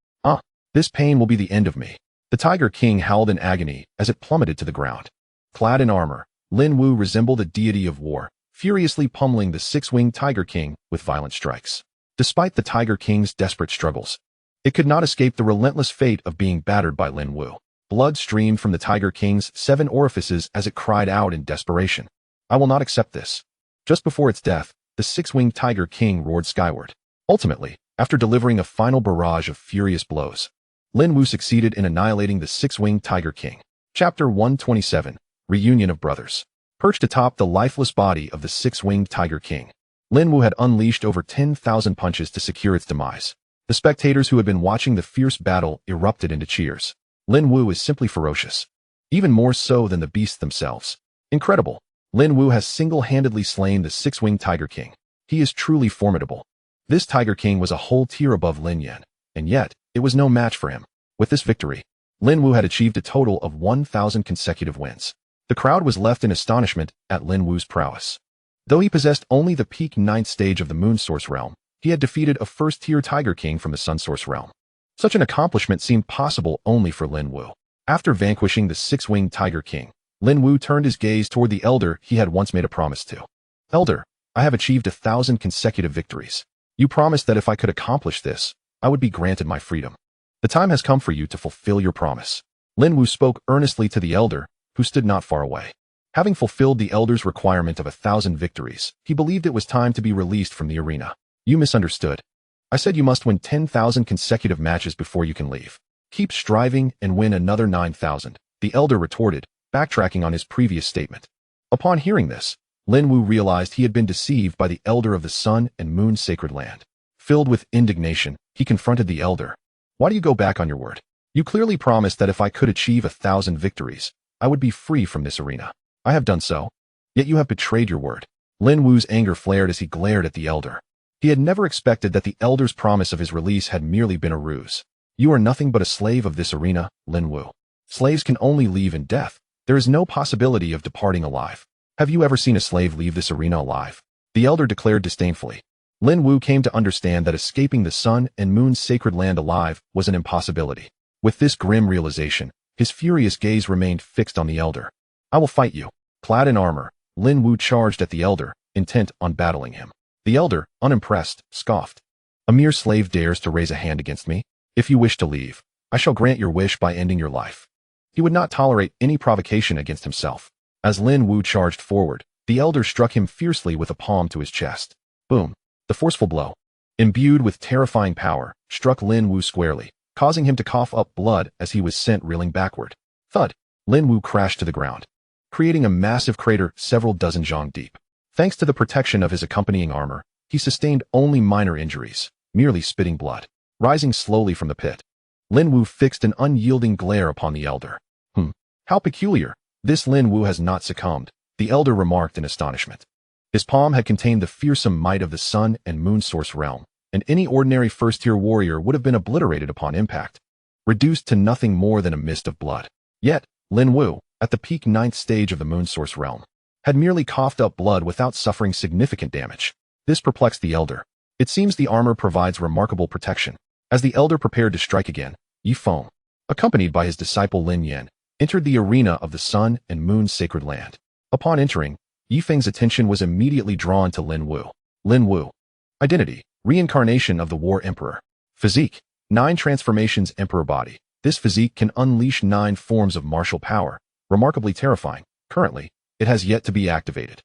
This pain will be the end of me. The Tiger King howled in agony as it plummeted to the ground. Clad in armor, Lin Wu resembled a deity of war, furiously pummeling the six-winged Tiger King with violent strikes. Despite the Tiger King's desperate struggles, it could not escape the relentless fate of being battered by Lin Wu. Blood streamed from the Tiger King's 7 orifices as it cried out in desperation. I will not accept this. Just before its death, the six-winged Tiger King roared skyward. Ultimately, after delivering a final barrage of furious blows, Lin Wu succeeded in annihilating the six-winged Tiger King. Chapter 127, Reunion of Brothers. Perched atop the lifeless body of the six-winged Tiger King, Lin Wu had unleashed over 10,000 punches to secure its demise. The spectators who had been watching the fierce battle erupted into cheers. Lin Wu is simply ferocious, even more so than the beasts themselves. Incredible. Lin Wu has single-handedly slain the six-winged Tiger King. He is truly formidable. This Tiger King was a whole tier above Lin Yan, and yet, it was no match for him. With this victory, Lin Wu had achieved a total of 1,000 consecutive wins. The crowd was left in astonishment at Lin Wu's prowess. Though he possessed only the peak 9th stage of the Moon Source realm, he had defeated a first-tier Tiger King from the Sun Source realm. Such an accomplishment seemed possible only for Lin Wu. After vanquishing the six-winged Tiger King, Lin Wu turned his gaze toward the elder he had once made a promise to. Elder, I have achieved 1,000 consecutive victories. You promised that if I could accomplish this, I would be granted my freedom. The time has come for you to fulfill your promise. Lin Wu spoke earnestly to the elder, who stood not far away. Having fulfilled the elder's requirement of 1,000 victories, he believed it was time to be released from the arena. You misunderstood. I said you must win 10,000 consecutive matches before you can leave. Keep striving and win another 9,000, the elder retorted, backtracking on his previous statement. Upon hearing this, Lin Wu realized he had been deceived by the elder of the Sun and Moon Sacred Land. Filled with indignation, he confronted the elder. Why do you go back on your word? You clearly promised that if I could achieve 1,000 victories, I would be free from this arena. I have done so. Yet you have betrayed your word. Lin Wu's anger flared as he glared at the elder. He had never expected that the elder's promise of his release had merely been a ruse. You are nothing but a slave of this arena, Lin Wu. Slaves can only leave in death. There is no possibility of departing alive. Have you ever seen a slave leave this arena alive? The elder declared disdainfully. Lin Wu came to understand that escaping the Sun and Moon's sacred land alive was an impossibility. With this grim realization, his furious gaze remained fixed on the elder. I will fight you. Clad in armor, Lin Wu charged at the elder, intent on battling him. The elder, unimpressed, scoffed. A mere slave dares to raise a hand against me? If you wish to leave, I shall grant your wish by ending your life. He would not tolerate any provocation against himself. As Lin Wu charged forward, the elder struck him fiercely with a palm to his chest. Boom. The forceful blow, imbued with terrifying power, struck Lin Wu squarely, causing him to cough up blood as he was sent reeling backward. Thud! Lin Wu crashed to the ground, creating a massive crater several dozen zhang deep. Thanks to the protection of his accompanying armor, he sustained only minor injuries, merely spitting blood. Rising slowly from the pit, Lin Wu fixed an unyielding glare upon the elder. How peculiar. This Lin Wu has not succumbed, the elder remarked in astonishment. His palm had contained the fearsome might of the Sun and Moon Source realm, and any ordinary first-tier warrior would have been obliterated upon impact, reduced to nothing more than a mist of blood. Yet, Lin Wu, at the peak 9th stage of the Moon Source realm, had merely coughed up blood without suffering significant damage. This perplexed the elder. It seems the armor provides remarkable protection. As the elder prepared to strike again, Ye Feng, accompanied by his disciple Lin Yan, entered the arena of the Sun and Moon Sacred Land. Upon entering, Ye Feng's attention was immediately drawn to Lin Wu. Lin Wu. Identity: reincarnation of the War Emperor. Physique: 9 transformations Emperor body. This physique can unleash 9 forms of martial power, remarkably terrifying. Currently, it has yet to be activated.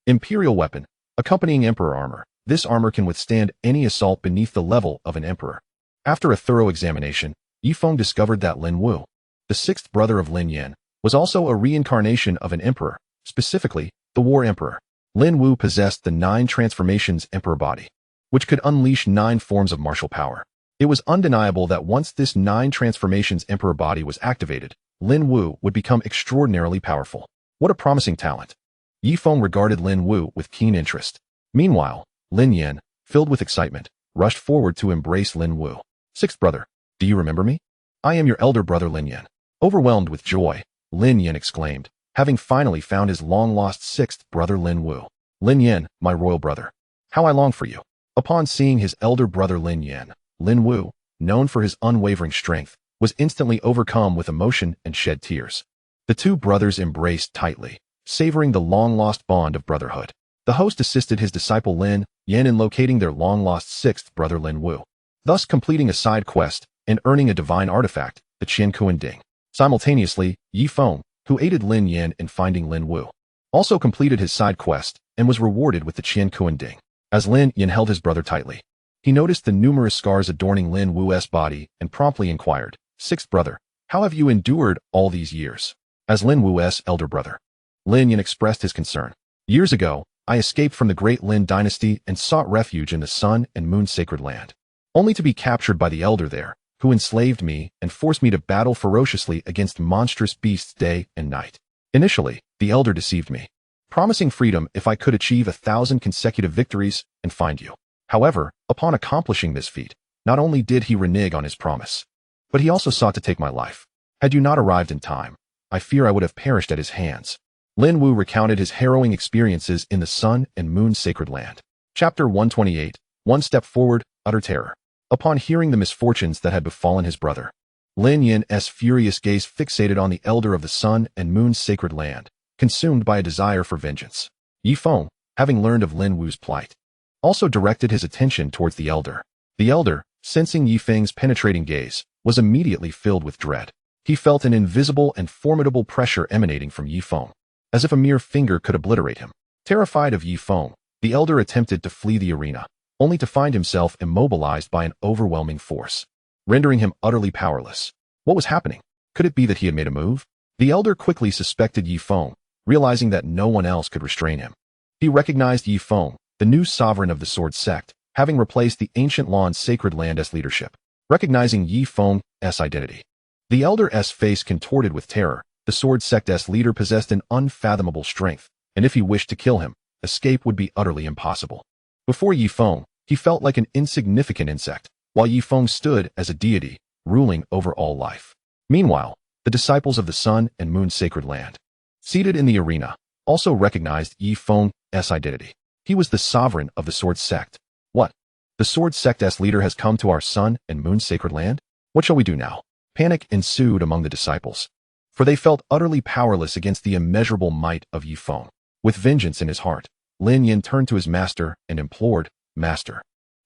Imperial weapon: accompanying Emperor armor. This armor can withstand any assault beneath the level of an Emperor. After a thorough examination, Ye Feng discovered that Lin Wu, the 6th brother of Lin Yan, was also a reincarnation of an Emperor, specifically, the War Emperor. Lin Wu possessed the 9 transformations Emperor body. which could unleash 9 forms of martial power. It was undeniable that once this 9 transformations emperor body was activated, Lin Wu would become extraordinarily powerful. What a promising talent. Ye Feng regarded Lin Wu with keen interest. Meanwhile, Lin Yan, filled with excitement, rushed forward to embrace Lin Wu. Sixth brother, do you remember me? I am your elder brother Lin Yan. Overwhelmed with joy, Lin Yan exclaimed, having finally found his long-lost sixth brother Lin Wu. Lin Yan, my royal brother. How I long for you. Upon seeing his elder brother Lin Yan, Lin Wu, known for his unwavering strength, was instantly overcome with emotion and shed tears. The two brothers embraced tightly, savoring the long-lost bond of brotherhood. The host assisted his disciple Lin Yan in locating their long-lost sixth brother Lin Wu, thus completing a side quest and earning a divine artifact, the xianxiaaudiobooks. Simultaneously, Ye Feng, who aided Lin Yan in finding Lin Wu, also completed his side quest and was rewarded with the xianxiaaudiobooks. As Lin Yan held his brother tightly, he noticed the numerous scars adorning Lin Wu's body and promptly inquired, Sixth brother, how have you endured all these years? As Lin Wu's elder brother, Lin Yan expressed his concern. Years ago, I escaped from the great Lin dynasty and sought refuge in the Sun and Moon sacred land, only to be captured by the elder there, who enslaved me and forced me to battle ferociously against monstrous beasts day and night. Initially, the elder deceived me, promising freedom if I could achieve 1,000 consecutive victories and find you. However, upon accomplishing this feat, not only did he renege on his promise, but he also sought to take my life. Had you not arrived in time, I fear I would have perished at his hands. Lin Wu recounted his harrowing experiences in the Sun and Moon sacred land. Chapter 128, One Step Forward, Utter Terror. Upon hearing the misfortunes that had befallen his brother, Lin Yan's furious gaze fixated on the elder of the Sun and Moon sacred land, consumed by a desire for vengeance. Ye Feng, having learned of Lin Wu's plight, also directed his attention towards the elder. The elder, sensing Ye Feng's penetrating gaze, was immediately filled with dread. He felt an invisible and formidable pressure emanating from Ye Feng, as if a mere finger could obliterate him. Terrified of Ye Feng, the elder attempted to flee the arena, only to find himself immobilized by an overwhelming force, rendering him utterly powerless. What was happening? Could it be that he had made a move? The elder quickly suspected Ye Feng, realizing that no one else could restrain him. He recognized Ye Feng, the new sovereign of the Sword Sect, having replaced the ancient Lan's sacred land as leadership. Recognizing Ye Feng's identity, the elder's face contorted with terror. The Sword Sect's leader possessed an unfathomable strength, and if he wished to kill him, escape would be utterly impossible. Before Ye Feng, he felt like an insignificant insect, while Ye Feng stood as a deity, ruling over all life. Meanwhile, the disciples of the Sun and Moon sacred land, seated in the arena, also recognized Ye Feng's identity. He was the sovereign of the Sword Sect. What? The Sword Sect's leader has come to our Sun and Moon sacred land? What shall we do now? Panic ensued among the disciples, for they felt utterly powerless against the immeasurable might of Ye Feng. With vengeance in his heart, Lin Yan turned to his master and implored, Master,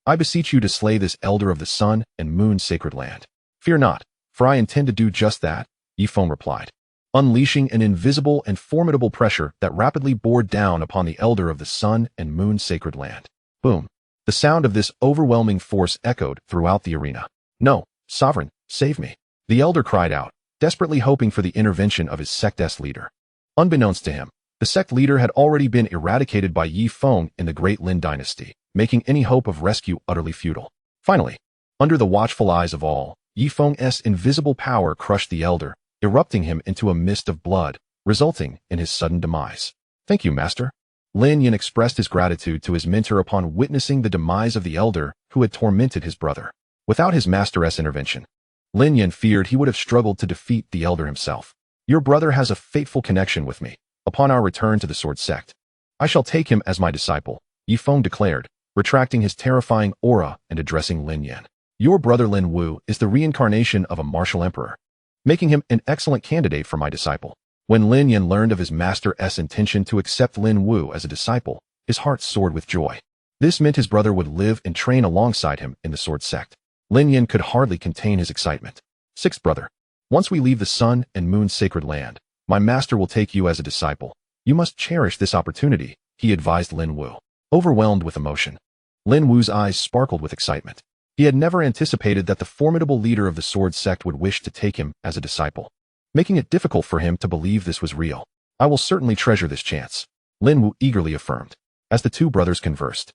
I beseech you to slay this elder of the Sun and Moon sacred land. Fear not, for I intend to do just that, Ye Feng replied, unleashing an invisible and formidable pressure that rapidly bore down upon the elder of the Sun and Moon sacred land. Boom. The sound of this overwhelming force echoed throughout the arena. No, Sovereign, save me. The elder cried out, desperately hoping for the intervention of his sect's leader. Unbeknownst to him, the sect leader had already been eradicated by Ye Feng in the Great Lin dynasty, making any hope of rescue utterly futile. Finally, under the watchful eyes of all, Ye Feng's invisible power crushed the elder, erupting him into a mist of blood, resulting in his sudden demise. Thank you, Master. Lin Yan expressed his gratitude to his mentor upon witnessing the demise of the elder who had tormented his brother. Without his master's intervention, Lin Yan feared he would have struggled to defeat the elder himself. Your brother has a fateful connection with me. Upon our return to the Sword Sect, I shall take him as my disciple, Ye Feng declared, retracting his terrifying aura and addressing Lin Yan. Your brother Lin Wu is the reincarnation of a martial emperor, making him an excellent candidate for my disciple. When Lin Yan learned of his master's intention to accept Lin Wu as a disciple, his heart soared with joy. This meant his brother would live and train alongside him in the Sword Sect. Lin Yan could hardly contain his excitement. Sixth brother, once we leave the Sun and Moon sacred land, my master will take you as a disciple. You must cherish this opportunity, he advised Lin Wu. Overwhelmed with emotion, Lin Wu's eyes sparkled with excitement. He had never anticipated that the formidable leader of the Sword Sect would wish to take him as a disciple, making it difficult for him to believe this was real. I will certainly treasure this chance, Lin Wu eagerly affirmed, as the two brothers conversed.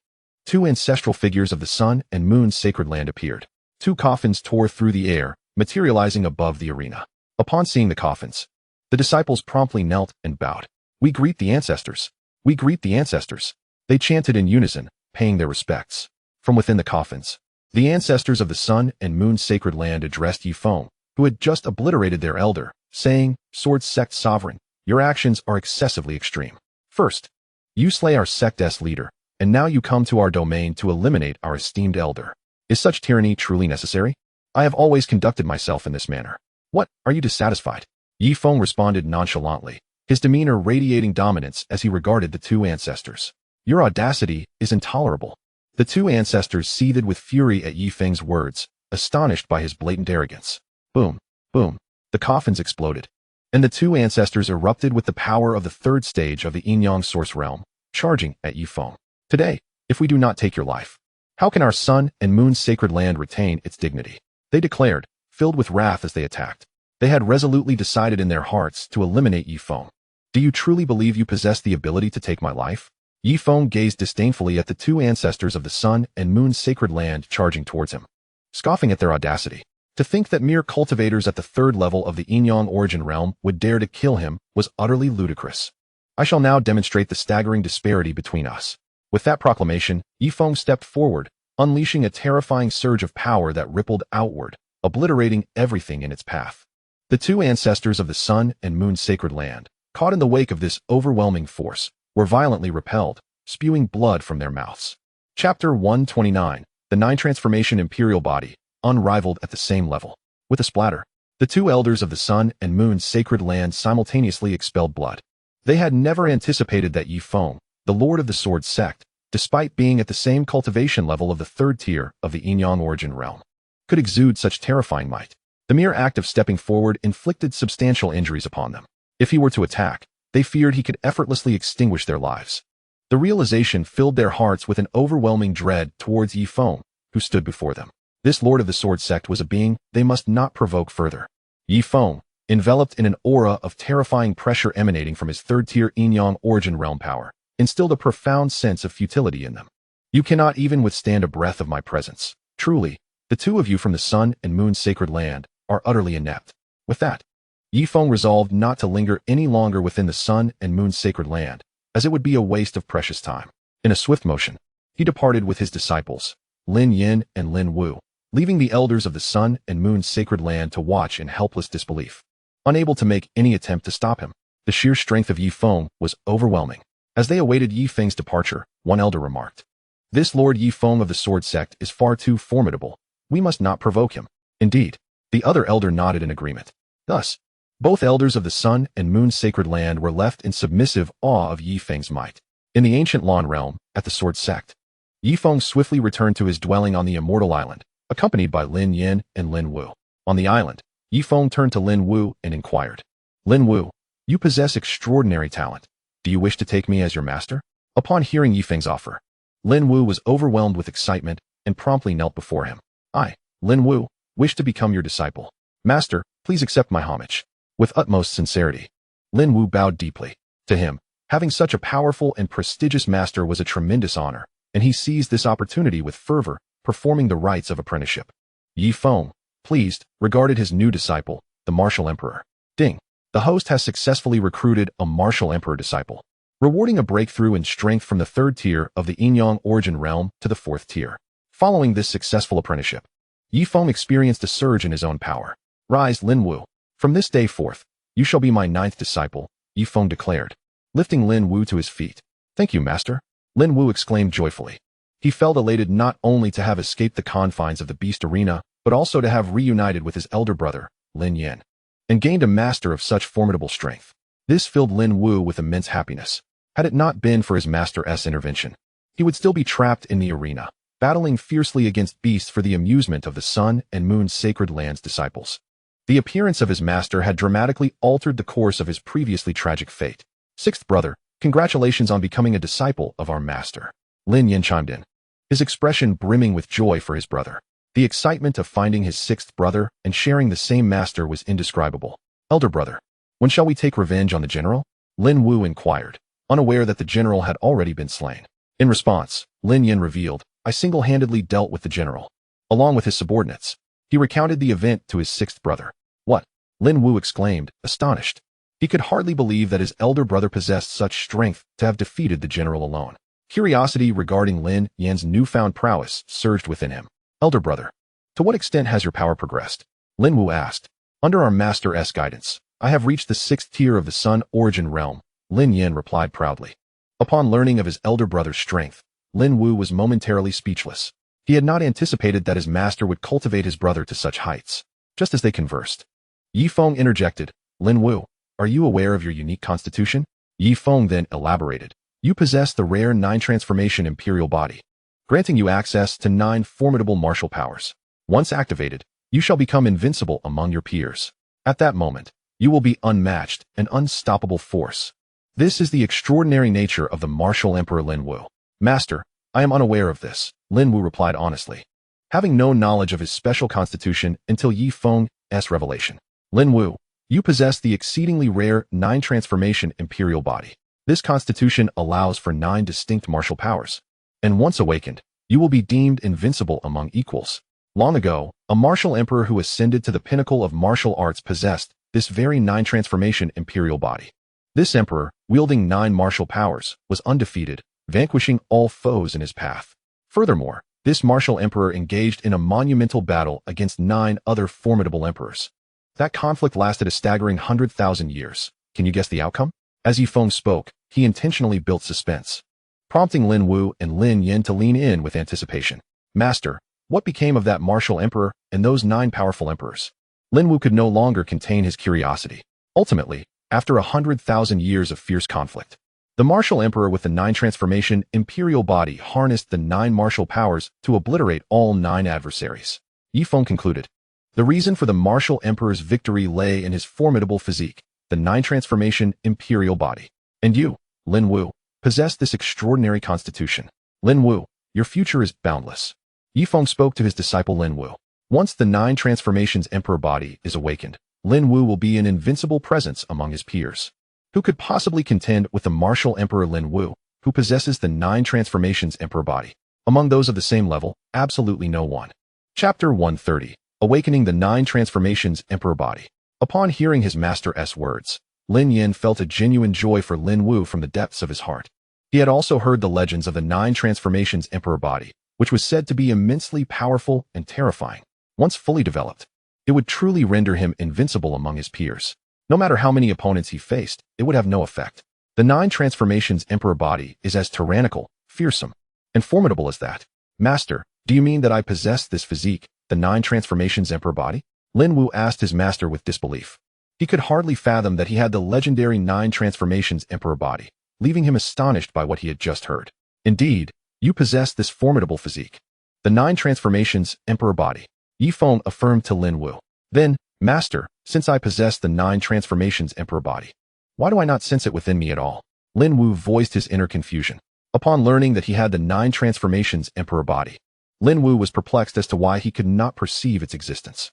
Two ancestral figures of the sun and moon's sacred land appeared. Two coffins tore through the air, materializing above the arena. Upon seeing the coffins, the disciples promptly knelt and bowed. "We greet the ancestors. We greet the ancestors." They chanted in unison, paying their respects. From within the coffins, the ancestors of the sun and moon's sacred land addressed Ye Feng, who had just obliterated their elder, saying, "Sword Sect sovereign, your actions are excessively extreme. First, you slay our sect's leader, and now you come to our domain to eliminate our esteemed elder. Is such tyranny truly necessary? I have always conducted myself in this manner. What, are you dissatisfied?" Ye Feng responded nonchalantly, his demeanor radiating dominance as he regarded the two ancestors. "Your audacity is intolerable." The two ancestors seethed with fury at Ye Feng's words, astonished by his blatant arrogance. Boom, boom. The coffins exploded, and the two ancestors erupted with the power of the third stage of the Yin-Yang source realm, charging at Ye Feng. "Today, if we do not take your life, how can our sun and moon's sacred land retain its dignity?" they declared, filled with wrath as they attacked. They had resolutely decided in their hearts to eliminate Ye Feng. "Do you truly believe you possess the ability to take my life?" Ye Feng gazed disdainfully at the two ancestors of the sun and moon's sacred land charging towards him, scoffing at their audacity. To think that mere cultivators at the third level of the Yin-Yang origin realm would dare to kill him was utterly ludicrous. "I shall now demonstrate the staggering disparity between us." With that proclamation, Ye Feng stepped forward, unleashing a terrifying surge of power that rippled outward, obliterating everything in its path. The two ancestors of the sun and moon's sacred land, caught in the wake of this overwhelming force, were violently repelled, spewing blood from their mouths. Chapter 129, The Nine Transformation Imperial Body, unrivaled at the same level. With a splatter, the two elders of the sun and moon's sacred land simultaneously expelled blood. They had never anticipated that Ye Feng, the lord of the Sword Sect, despite being at the same cultivation level of the third tier of the Yin-Yang origin realm, could exude such terrifying might. The mere act of stepping forward inflicted substantial injuries upon them. If he were to attack, they feared he could effortlessly extinguish their lives. The realization filled their hearts with an overwhelming dread towards Ye Feng, who stood before them. This lord of the Sword Sect was a being they must not provoke further. Ye Feng, enveloped in an aura of terrifying pressure emanating from his third-tier Yin-Yang origin realm power, instilled a profound sense of futility in them. "You cannot even withstand a breath of my presence. Truly, the two of you from the sun and moon's sacred land are utterly inept." With that, Ye Feng resolved not to linger any longer within the sun and moon's sacred land, as it would be a waste of precious time. In a swift motion, he departed with his disciples, Lin Yin and Lin Wu, leaving the elders of the sun and moon's sacred land to watch in helpless disbelief. Unable to make any attempt to stop him, the sheer strength of Ye Feng was overwhelming. As they awaited Ye Feng's departure, one elder remarked, "This Lord Ye Feng of the Sword Sect is far too formidable. We must not provoke him." Indeed, the other elder nodded in agreement. Thus, both elders of the sun and moon's sacred land were left in submissive awe of Ye Feng's might. In the ancient Lan realm, at the Sword Sect, Ye Feng swiftly returned to his dwelling on the Immortal Island, accompanied by Lin Yin and Lin Wu. On the island, Ye Feng turned to Lin Wu and inquired, "Lin Wu, you possess extraordinary talent. Do you wish to take me as your master?" Upon hearing Ye Feng's offer, Lin Wu was overwhelmed with excitement and promptly knelt before him. "I, Lin Wu, wish to become your disciple. Master, please accept my homage." With utmost sincerity, Lin Wu bowed deeply. To him, having such a powerful and prestigious master was a tremendous honor, and he seized this opportunity with fervor, performing the rites of apprenticeship. Ye Feng, pleased, regarded his new disciple, the Martial Emperor. Ding. The host has successfully recruited a Martial Emperor disciple, rewarding a breakthrough in strength from the third tier of the Yin-Yang origin realm to the fourth tier. Following this successful apprenticeship, Ye Feng experienced a surge in his own power. "Rise, Lin Wu. From this day forth, you shall be my ninth disciple," Ye Feng declared, lifting Lin Wu to his feet. "Thank you, master," Lin Wu exclaimed joyfully. He felt elated not only to have escaped the confines of the beast arena, but also to have reunited with his elder brother, Lin Yin, and gained a master of such formidable strength. This filled Lin Wu with immense happiness. Had it not been for his master's intervention, he would still be trapped in the arena, battling fiercely against beasts for the amusement of the sun and moon's sacred land's disciples. The appearance of his master had dramatically altered the course of his previously tragic fate. "Sixth brother, congratulations on becoming a disciple of our master," Lin Yin chimed in, his expression brimming with joy for his brother. The excitement of finding his sixth brother and sharing the same master was indescribable. "Elder brother, when shall we take revenge on the general?" Lin Wu inquired, unaware that the general had already been slain. In response, Lin Yin revealed, I single-handedly dealt with the general, along with his subordinates. He recounted the event to his sixth brother. What? Lin Wu exclaimed, astonished. He could hardly believe that his elder brother possessed such strength to have defeated the general alone. Curiosity regarding Lin Yin's newfound prowess surged within him. Elder brother, to what extent has your power progressed? Lin Wu asked. Under our master's guidance, I have reached the 6th tier of the Sun Origin realm, Lin Yin replied proudly. Upon learning of his elder brother's strength, Lin Wu was momentarily speechless. He had not anticipated that his master would cultivate his brother to such heights. Just as they conversed, Ye Feng interjected, Lin Wu, are you aware of your unique constitution? Ye Feng then elaborated. You possess the rare 9 transformation imperial body, granting you access to 9 formidable martial powers. Once activated, you shall become invincible among your peers. At that moment, you will be unmatched, an unstoppable force. This is the extraordinary nature of the martial emperor Lin Wu. Master, I am unaware of this, Lin Wu replied honestly, having no knowledge of his special constitution until Ye Feng's revelation. Lin Wu, you possess the exceedingly rare 9 transformation imperial body. This constitution allows for 9 distinct martial powers, and once awakened, you will be deemed invincible among equals. Long ago, a martial emperor who ascended to the pinnacle of martial arts possessed this very 9 transformation imperial body. This emperor, wielding 9 martial powers, was undefeated, vanquishing all foes in his path. Furthermore, this martial emperor engaged in a monumental battle against 9 other formidable emperors. That conflict lasted a staggering 100,000 years. Can you guess the outcome? As Ye Feng spoke, he intentionally built suspense, prompting Lin Wu and Lin Yin to lean in with anticipation. Master, what became of that martial emperor and those 9 powerful emperors? Lin Wu could no longer contain his curiosity. Ultimately, after 100,000 years of fierce conflict, the martial emperor with the 9 transformation imperial body harnessed the 9 martial powers to obliterate all 9 adversaries. Ye Feng concluded. The reason for the martial emperor's victory lay in his formidable physique, the 9 transformation imperial body. And you, Lin Wu, possess this extraordinary constitution. Lin Wu, your future is boundless. Ye Feng spoke to his disciple Lin Wu. Once the 9 transformations emperor body is awakened, Lin Wu will be an invincible presence among his peers. Who could possibly contend with the martial emperor Lin Wu, who possesses the 9 transformations emperor body? Among those of the same level, absolutely no one. Chapter 130. Awakening the 9 transformations emperor body. Upon hearing his master's words, Lin Yin felt a genuine joy for Lin Wu from the depths of his heart. He had also heard the legends of the 9 transformations emperor body, which was said to be immensely powerful and terrifying. Once fully developed, it would truly render him invincible among his peers. No matter how many opponents he faced, it would have no effect. The 9 transformations emperor body is as tyrannical, fearsome, and formidable as that. Master, do you mean that I possess this physique, the 9 transformations emperor body? Lin Wu asked his master with disbelief. He could hardly fathom that he had the legendary 9 transformations emperor body, leaving him astonished by what he had just heard. Indeed, you possess this formidable physique, the 9 transformations emperor body, Ye Feng affirmed to Lin Wu. Then, Master, since I possess the 9 transformations emperor body, why do I not sense it within me at all? Lin Wu voiced his inner confusion. Upon learning that he had the 9 transformations emperor body, Lin Wu was perplexed as to why he could not perceive its existence.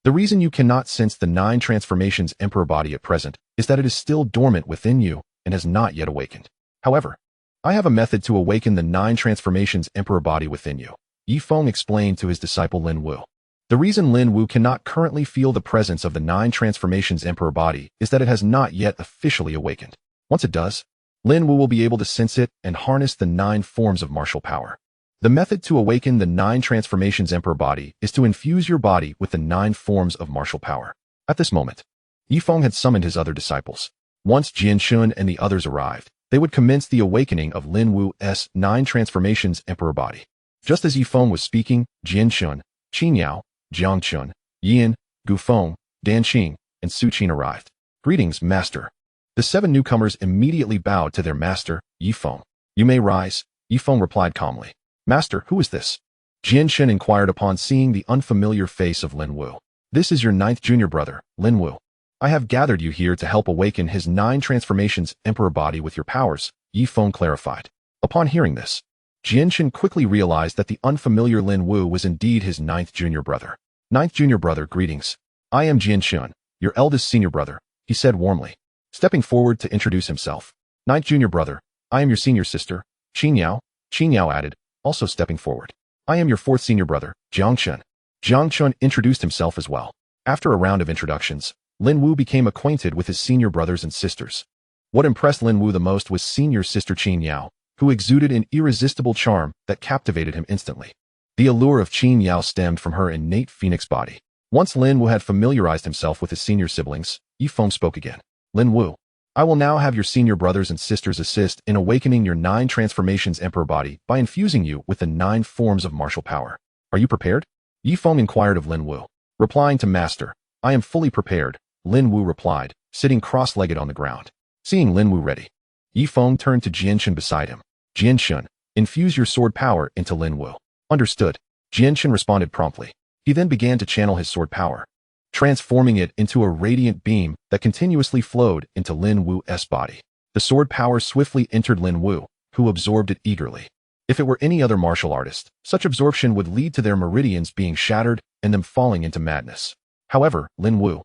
The reason you cannot sense the 9 transformations emperor body at present is that it is still dormant within you and has not yet awakened. However, I have a method to awaken the 9 transformations emperor body within you, Ye Feng explained to his disciple Lin Wu. The reason Lin Wu cannot currently feel the presence of the 9 transformations emperor body is that it has not yet officially awakened. Once it does, Lin Wu will be able to sense it and harness the 9 forms of martial power. The method to awaken the 9 transformations emperor body is to infuse your body with the 9 forms of martial power. At this moment, Ye Feng had summoned his other disciples. Once Jianxun and the others arrived, they would commence the awakening of Lin Wu's 9 transformations emperor body. Just as Ye Feng was speaking, Jianxun, Qingyao, Jiangchun, Yin, Gufeng, Danqing, and Suqin arrived. Greetings, Master. The 7 newcomers immediately bowed to their master, Ye Feng. You may rise, Ye Feng replied calmly. Master, who is this? Jianxun inquired upon seeing the unfamiliar face of Lin Wu. This is your 9th junior brother, Lin Wu. I have gathered you here to help awaken his 9 transformations emperor body with your powers, Ye Feng clarified. Upon hearing this, Jianxun quickly realized that the unfamiliar Lin Wu was indeed his 9th junior brother. 9th junior brother, greetings. I am Jianxun, your eldest senior brother, he said warmly, stepping forward to introduce himself. 9th junior brother, I am your senior sister, Qingyao, Qingyao added, also stepping forward. I am your fourth senior brother, Jiangchun. Jiangchun introduced himself as well. After a round of introductions, Lin Wu became acquainted with his senior brothers and sisters. What impressed Lin Wu the most was senior sister Qin Yao, who exuded an irresistible charm that captivated him instantly. The allure of Qin Yao stemmed from her innate phoenix body. Once Lin Wu had familiarized himself with his senior siblings, Ye Feng spoke again. Lin Wu, I will now have your senior brothers and sisters assist in awakening your 9 transformations emperor body by infusing you with the 9 forms of martial power. Are you prepared? Ye Feng inquired of Lin Wu. Replying to Master, I am fully prepared, Lin Wu replied, sitting cross-legged on the ground. Seeing Lin Wu ready, Ye Feng turned to Jianxun beside him. Jianxun, infuse your sword power into Lin Wu. Understood. Jianxun responded promptly. He then began to channel his sword power, transforming it into a radiant beam that continuously flowed into Lin Wu's body. The sword power swiftly entered Lin Wu, who absorbed it eagerly. If it were any other martial artist, such absorption would lead to their meridians being shattered and them falling into madness. However, Lin Wu,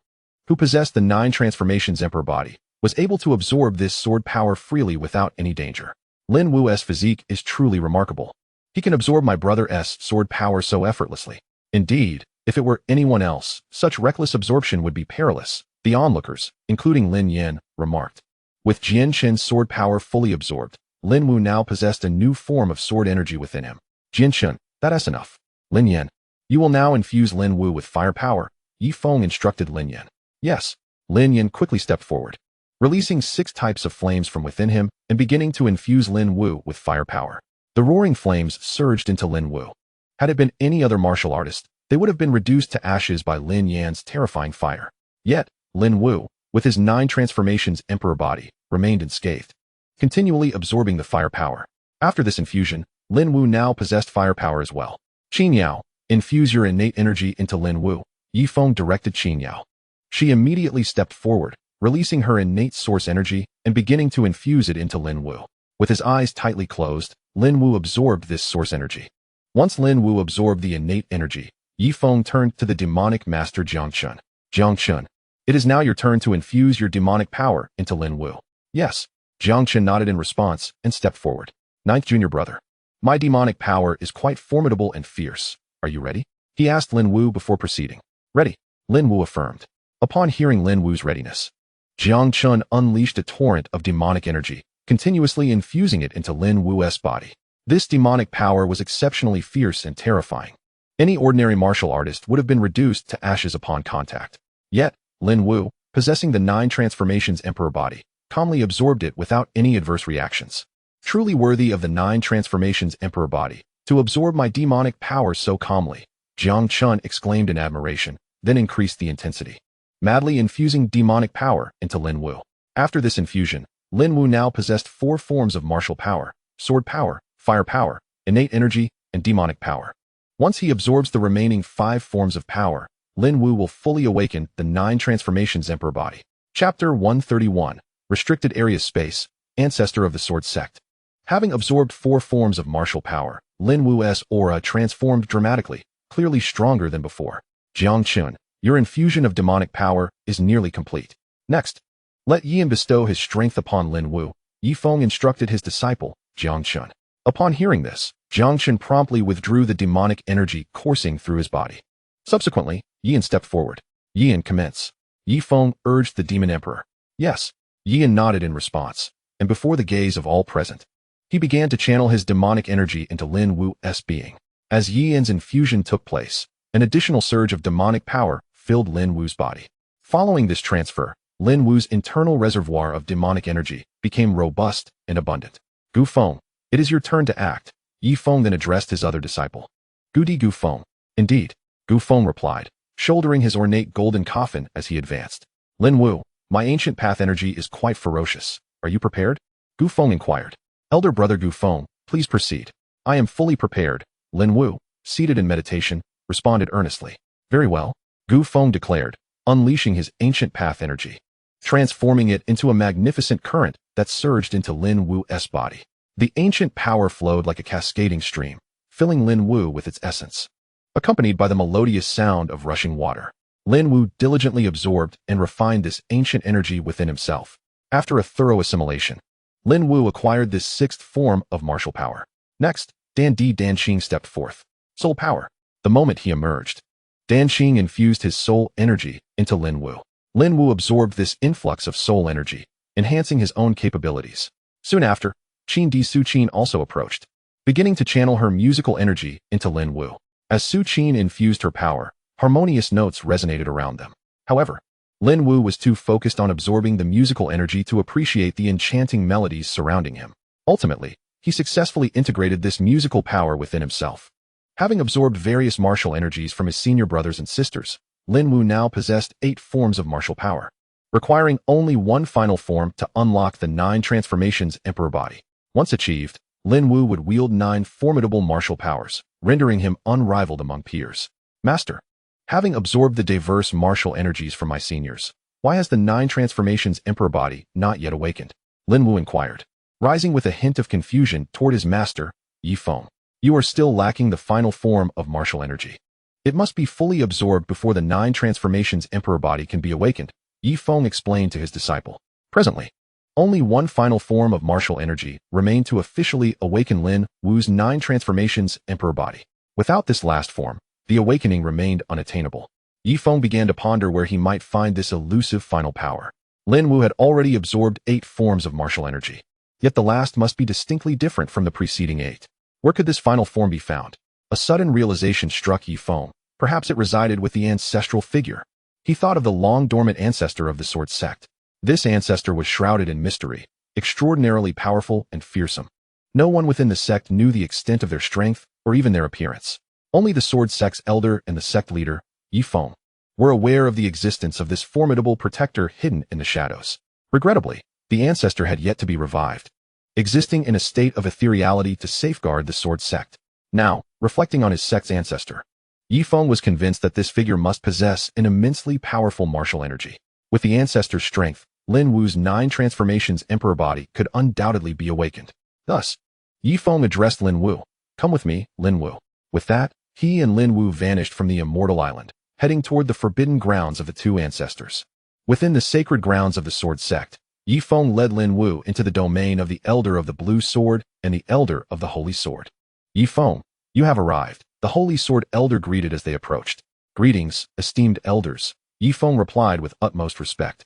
who possessed the 9 transformations emperor body, was able to absorb this sword power freely without any danger. Lin Wu's physique is truly remarkable. He can absorb my brother's sword power so effortlessly. Indeed, if it were anyone else, such reckless absorption would be perilous, the onlookers, including Lin Yan, remarked. With Jianxun's sword power fully absorbed, Lin Wu now possessed a new form of sword energy within him. Jianxun, that's enough. Lin Yan, you will now infuse Lin Wu with fire power, Ye Feng instructed Lin Yan. Yes. Lin Yan quickly stepped forward, releasing 6 types of flames from within him and beginning to infuse Lin Wu with fire power. The roaring flames surged into Lin Wu. Had it been any other martial artist, they would have been reduced to ashes by Lin Yan's terrifying fire. Yet, Lin Wu, with his 9 transformations emperor body, remained unscathed, continually absorbing the fire power. After this infusion, Lin Wu now possessed fire power as well. Qin Yao, infuse your innate energy into Lin Wu, Ye Feng directed Qin Yao. She immediately stepped forward, releasing her innate source energy and beginning to infuse it into Lin Wu. With his eyes tightly closed, Lin Wu absorbed this source energy. Once Lin Wu absorbed the innate energy, Ye Feng turned to the demonic master Jiangchun. Jiangchun, it is now your turn to infuse your demonic power into Lin Wu. Yes. Jiangchun nodded in response and stepped forward. 9th junior brother. My demonic power is quite formidable and fierce. Are you ready? He asked Lin Wu before proceeding. Ready, Lin Wu affirmed. Upon hearing Lin Wu's readiness, Jiangchun unleashed a torrent of demonic energy, continuously infusing it into Lin Wu's body. This demonic power was exceptionally fierce and terrifying. Any ordinary martial artist would have been reduced to ashes upon contact. Yet, Lin Wu, possessing the 9 transformations emperor body, calmly absorbed it without any adverse reactions. Truly worthy of the 9 transformations emperor body, to absorb my demonic power so calmly, Jiangchun exclaimed in admiration, then increased the intensity, madly infusing demonic power into Lin Wu. After this infusion, Lin Wu now possessed 4 forms of martial power: sword power, fire power, innate energy, and demonic power. Once he absorbs the remaining 5 forms of power, Lin Wu will fully awaken the 9 transformations emperor body. Chapter 131. Restricted Area Space, Ancestor of the Sword Sect. Having absorbed 4 forms of martial power, Lin Wu's aura transformed dramatically, clearly stronger than before. Jiangchun, your infusion of demonic power is nearly complete. Next, let Yan bestow his strength upon Lin Wu, Ye Feng instructed his disciple, Jiangchun. Upon hearing this, Jiangchun promptly withdrew the demonic energy coursing through his body. Subsequently, Yan stepped forward. Yan, commence. Ye Feng urged the Demon Emperor. Yes. Yan nodded in response, and before the gaze of all present, he began to channel his demonic energy into Lin Wu's being. As Yan's infusion took place, an additional surge of demonic power filled Lin Wu's body. Following this transfer, Lin Wu's internal reservoir of demonic energy became robust and abundant. Gu Feng, it is your turn to act, Ye Feng then addressed his other disciple. Gudi Gu Feng. Indeed, Gu Feng replied, shouldering his ornate golden coffin as he advanced. Lin Wu, my ancient path energy is quite ferocious. Are you prepared? Gu Feng inquired. Elder brother Gu Feng, please proceed. I am fully prepared, Lin Wu, seated in meditation, responded earnestly. Very well, Gu Feng declared, unleashing his ancient path energy, transforming it into a magnificent current that surged into Lin Wu's body. The ancient power flowed like a cascading stream, filling Lin Wu with its essence. Accompanied by the melodious sound of rushing water, Lin Wu diligently absorbed and refined this ancient energy within himself. After a thorough assimilation, Lin Wu acquired this 6th form of martial power. Next, Danqing stepped forth. Soul power. The moment he emerged, Danqing infused his soul energy into Lin Wu. Lin Wu absorbed this influx of soul energy, enhancing his own capabilities. Soon after, Qin Di Su Qin also approached, beginning to channel her musical energy into Lin Wu. As Su Qin infused her power, harmonious notes resonated around them. However, Lin Wu was too focused on absorbing the musical energy to appreciate the enchanting melodies surrounding him. Ultimately, he successfully integrated this musical power within himself. Having absorbed various martial energies from his senior brothers and sisters, Lin Wu now possessed 8 forms of martial power, requiring only one final form to unlock the 9 transformations Emperor body. Once achieved, Lin Wu would wield 9 formidable martial powers, rendering him unrivaled among peers. Master, having absorbed the diverse martial energies from my seniors, why has the 9 transformations Emperor body not yet awakened? Lin Wu inquired, rising with a hint of confusion toward his master, Ye Feng. You are still lacking the final form of martial energy. It must be fully absorbed before the 9 transformations Emperor body can be awakened, Ye Feng explained to his disciple. Presently, only one final form of martial energy remained to officially awaken Lin Wu's 9 transformations Emperor body. Without this last form, the awakening remained unattainable. Ye Feng began to ponder where he might find this elusive final power. Lin Wu had already absorbed 8 forms of martial energy, yet the last must be distinctly different from the preceding 8. Where could this final form be found? A sudden realization struck Ye Feng. Perhaps it resided with the ancestral figure. He thought of the long-dormant ancestor of the Sword Sect. This ancestor was shrouded in mystery, extraordinarily powerful and fearsome. No one within the sect knew the extent of their strength or even their appearance. Only the Sword Sect's elder and the sect leader, Ye Feng, were aware of the existence of this formidable protector hidden in the shadows. Regrettably, the ancestor had yet to be revived, existing in a state of ethereality to safeguard the Sword Sect. Now, reflecting on his sect's ancestor, Ye Feng was convinced that this figure must possess an immensely powerful martial energy. With the ancestor's strength, Lin Wu's 9 transformations Emperor body could undoubtedly be awakened. Thus, Ye Feng addressed Lin Wu. Come with me, Lin Wu. With that, he and Lin Wu vanished from the Immortal Island, heading toward the forbidden grounds of the 2 ancestors. Within the sacred grounds of the Sword Sect, Ye Feng led Lin Wu into the domain of the Elder of the Blue Sword and the Elder of the Holy Sword. Ye Feng, you have arrived, the Holy Sword Elder greeted as they approached. Greetings, esteemed elders, Ye Feng replied with utmost respect.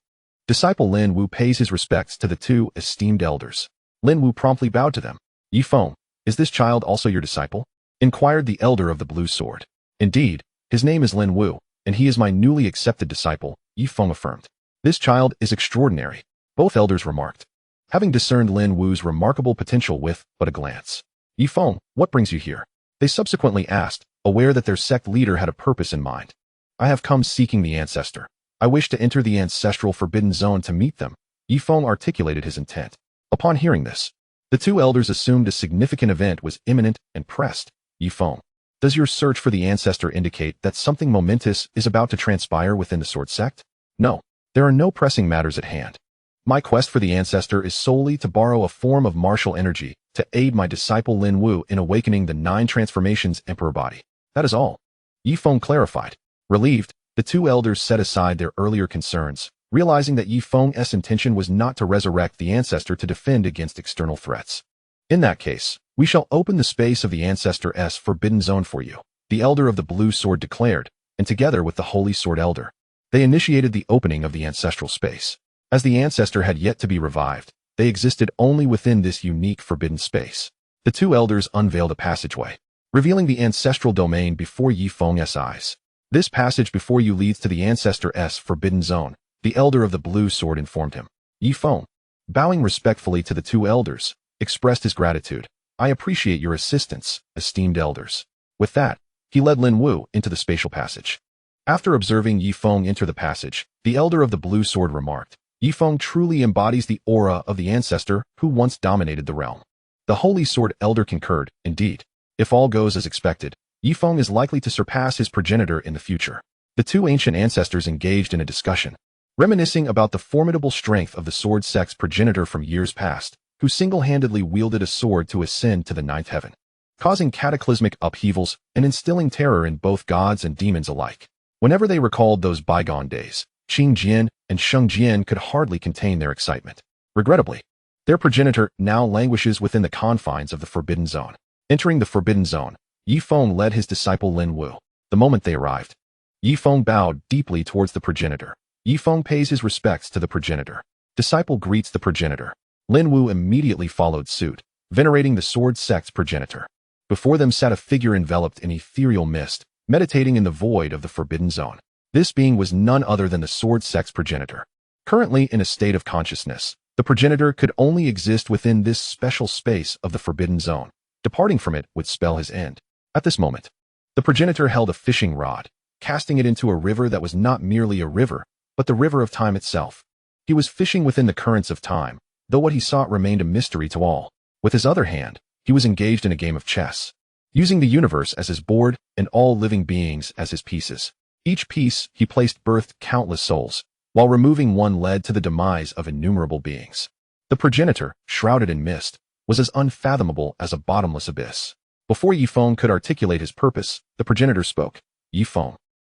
Disciple Lin Wu pays his respects to the 2 esteemed elders. Lin Wu promptly bowed to them. Ye Feng, is this child also your disciple? Inquired the Elder of the Blue Sword. Indeed, his name is Lin Wu, and he is my newly accepted disciple, Ye Feng affirmed. This child is extraordinary, both elders remarked, having discerned Lin Wu's remarkable potential with but a glance. Ye Feng, what brings you here? They subsequently asked, aware that their sect leader had a purpose in mind. I have come seeking the ancestor. I wish to enter the ancestral forbidden zone to meet them, Ye Feng articulated his intent. Upon hearing this, the 2 elders assumed a significant event was imminent and pressed. Ye Feng, does your search for the ancestor indicate that something momentous is about to transpire within the Sword Sect? No, there are no pressing matters at hand. My quest for the ancestor is solely to borrow a form of martial energy to aid my disciple Lin Wu in awakening the 9 transformations Emperor body. That is all. Ye Feng clarified. Relieved, the 2 elders set aside their earlier concerns, realizing that Ye Feng's intention was not to resurrect the ancestor to defend against external threats. In that case, we shall open the space of the ancestor's forbidden zone for you, the Elder of the Blue Sword declared, and together with the Holy Sword Elder, they initiated the opening of the ancestral space. As the ancestor had yet to be revived, they existed only within this unique forbidden space. The 2 elders unveiled a passageway, revealing the ancestral domain before Ye Feng's eyes. This passage before you leads to the ancestor's forbidden zone, the Elder of the Blue Sword informed him. Ye Feng, bowing respectfully to the 2 elders, expressed his gratitude. I appreciate your assistance, esteemed elders. With that, he led Lin Wu into the spatial passage. After observing Ye Feng enter the passage, the Elder of the Blue Sword remarked, Ye Feng truly embodies the aura of the ancestor who once dominated the realm. The Holy Sword Elder concurred, indeed. If all goes as expected, Ye Feng is likely to surpass his progenitor in the future. The 2 ancient ancestors engaged in a discussion, reminiscing about the formidable strength of the Sword Sect's progenitor from years past, who single-handedly wielded a sword to ascend to the 9th heaven, causing cataclysmic upheavals and instilling terror in both gods and demons alike. Whenever they recalled those bygone days, Qing Jian and Sheng Jian could hardly contain their excitement. Regrettably, their progenitor now languishes within the confines of the Forbidden Zone. Entering the Forbidden Zone, Ye Feng led his disciple Lin Wu. The moment they arrived, Ye Feng bowed deeply towards the progenitor. Ye Feng pays his respects to the progenitor. Disciple greets the progenitor. Lin Wu immediately followed suit, venerating the Sword Sect's progenitor. Before them sat a figure enveloped in ethereal mist, meditating in the void of the Forbidden Zone. This being was none other than the Sword Sect's progenitor. Currently in a state of consciousness, the progenitor could only exist within this special space of the Forbidden Zone. Departing from it would spell his end. At this moment, the progenitor held a fishing rod, casting it into a river that was not merely a river, but the river of time itself. He was fishing within the currents of time, though what he sought remained a mystery to all. With his other hand, he was engaged in a game of chess, using the universe as his board and all living beings as his pieces. Each piece he placed birthed countless souls, while removing one led to the demise of innumerable beings. The progenitor, shrouded in mist, was as unfathomable as a bottomless abyss. Before Ye Feng could articulate his purpose, the progenitor spoke. Ye Feng,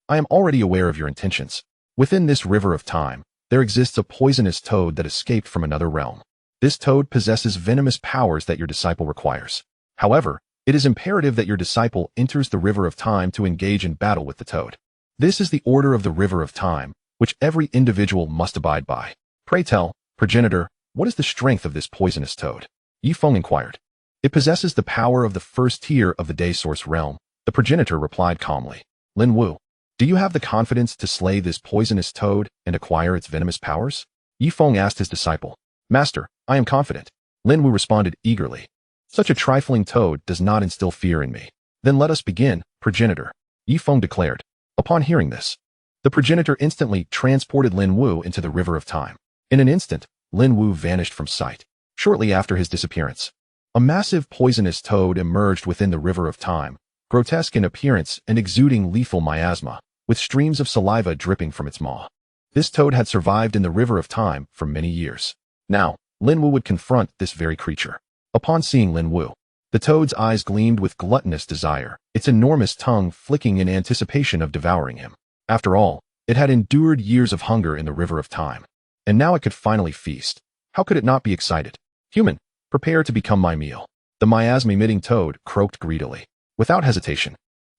I am already aware of your intentions. Within this river of time, there exists a poisonous toad that escaped from another realm. This toad possesses venomous powers that your disciple requires. However, it is imperative that your disciple enters the river of time to engage in battle with the toad. This is the order of the river of time, which every individual must abide by. Pray tell, progenitor, what is the strength of this poisonous toad? Ye Feng inquired. It possesses the power of the first tier of the day source realm. The progenitor replied calmly. Lin Wu, do you have the confidence to slay this poisonous toad and acquire its venomous powers? Ye Feng asked his disciple. Master, I am confident. Lin Wu responded eagerly. Such a trifling toad does not instill fear in me. Then let us begin, progenitor. Ye Feng declared. Upon hearing this, the progenitor instantly transported Lin Wu into the river of time. In an instant, Lin Wu vanished from sight. Shortly after his disappearance, a massive poisonous toad emerged within the river of time, grotesque in appearance and exuding lethal miasma, with streams of saliva dripping from its maw. This toad had survived in the river of time for many years. Now, Lin Wu would confront this very creature. Upon seeing Lin Wu, the toad's eyes gleamed with gluttonous desire, its enormous tongue flicking in anticipation of devouring him. After all, it had endured years of hunger in the river of time, and now it could finally feast. How could it not be excited? Human, prepare to become my meal. The miasma-emitting toad croaked greedily. Without hesitation,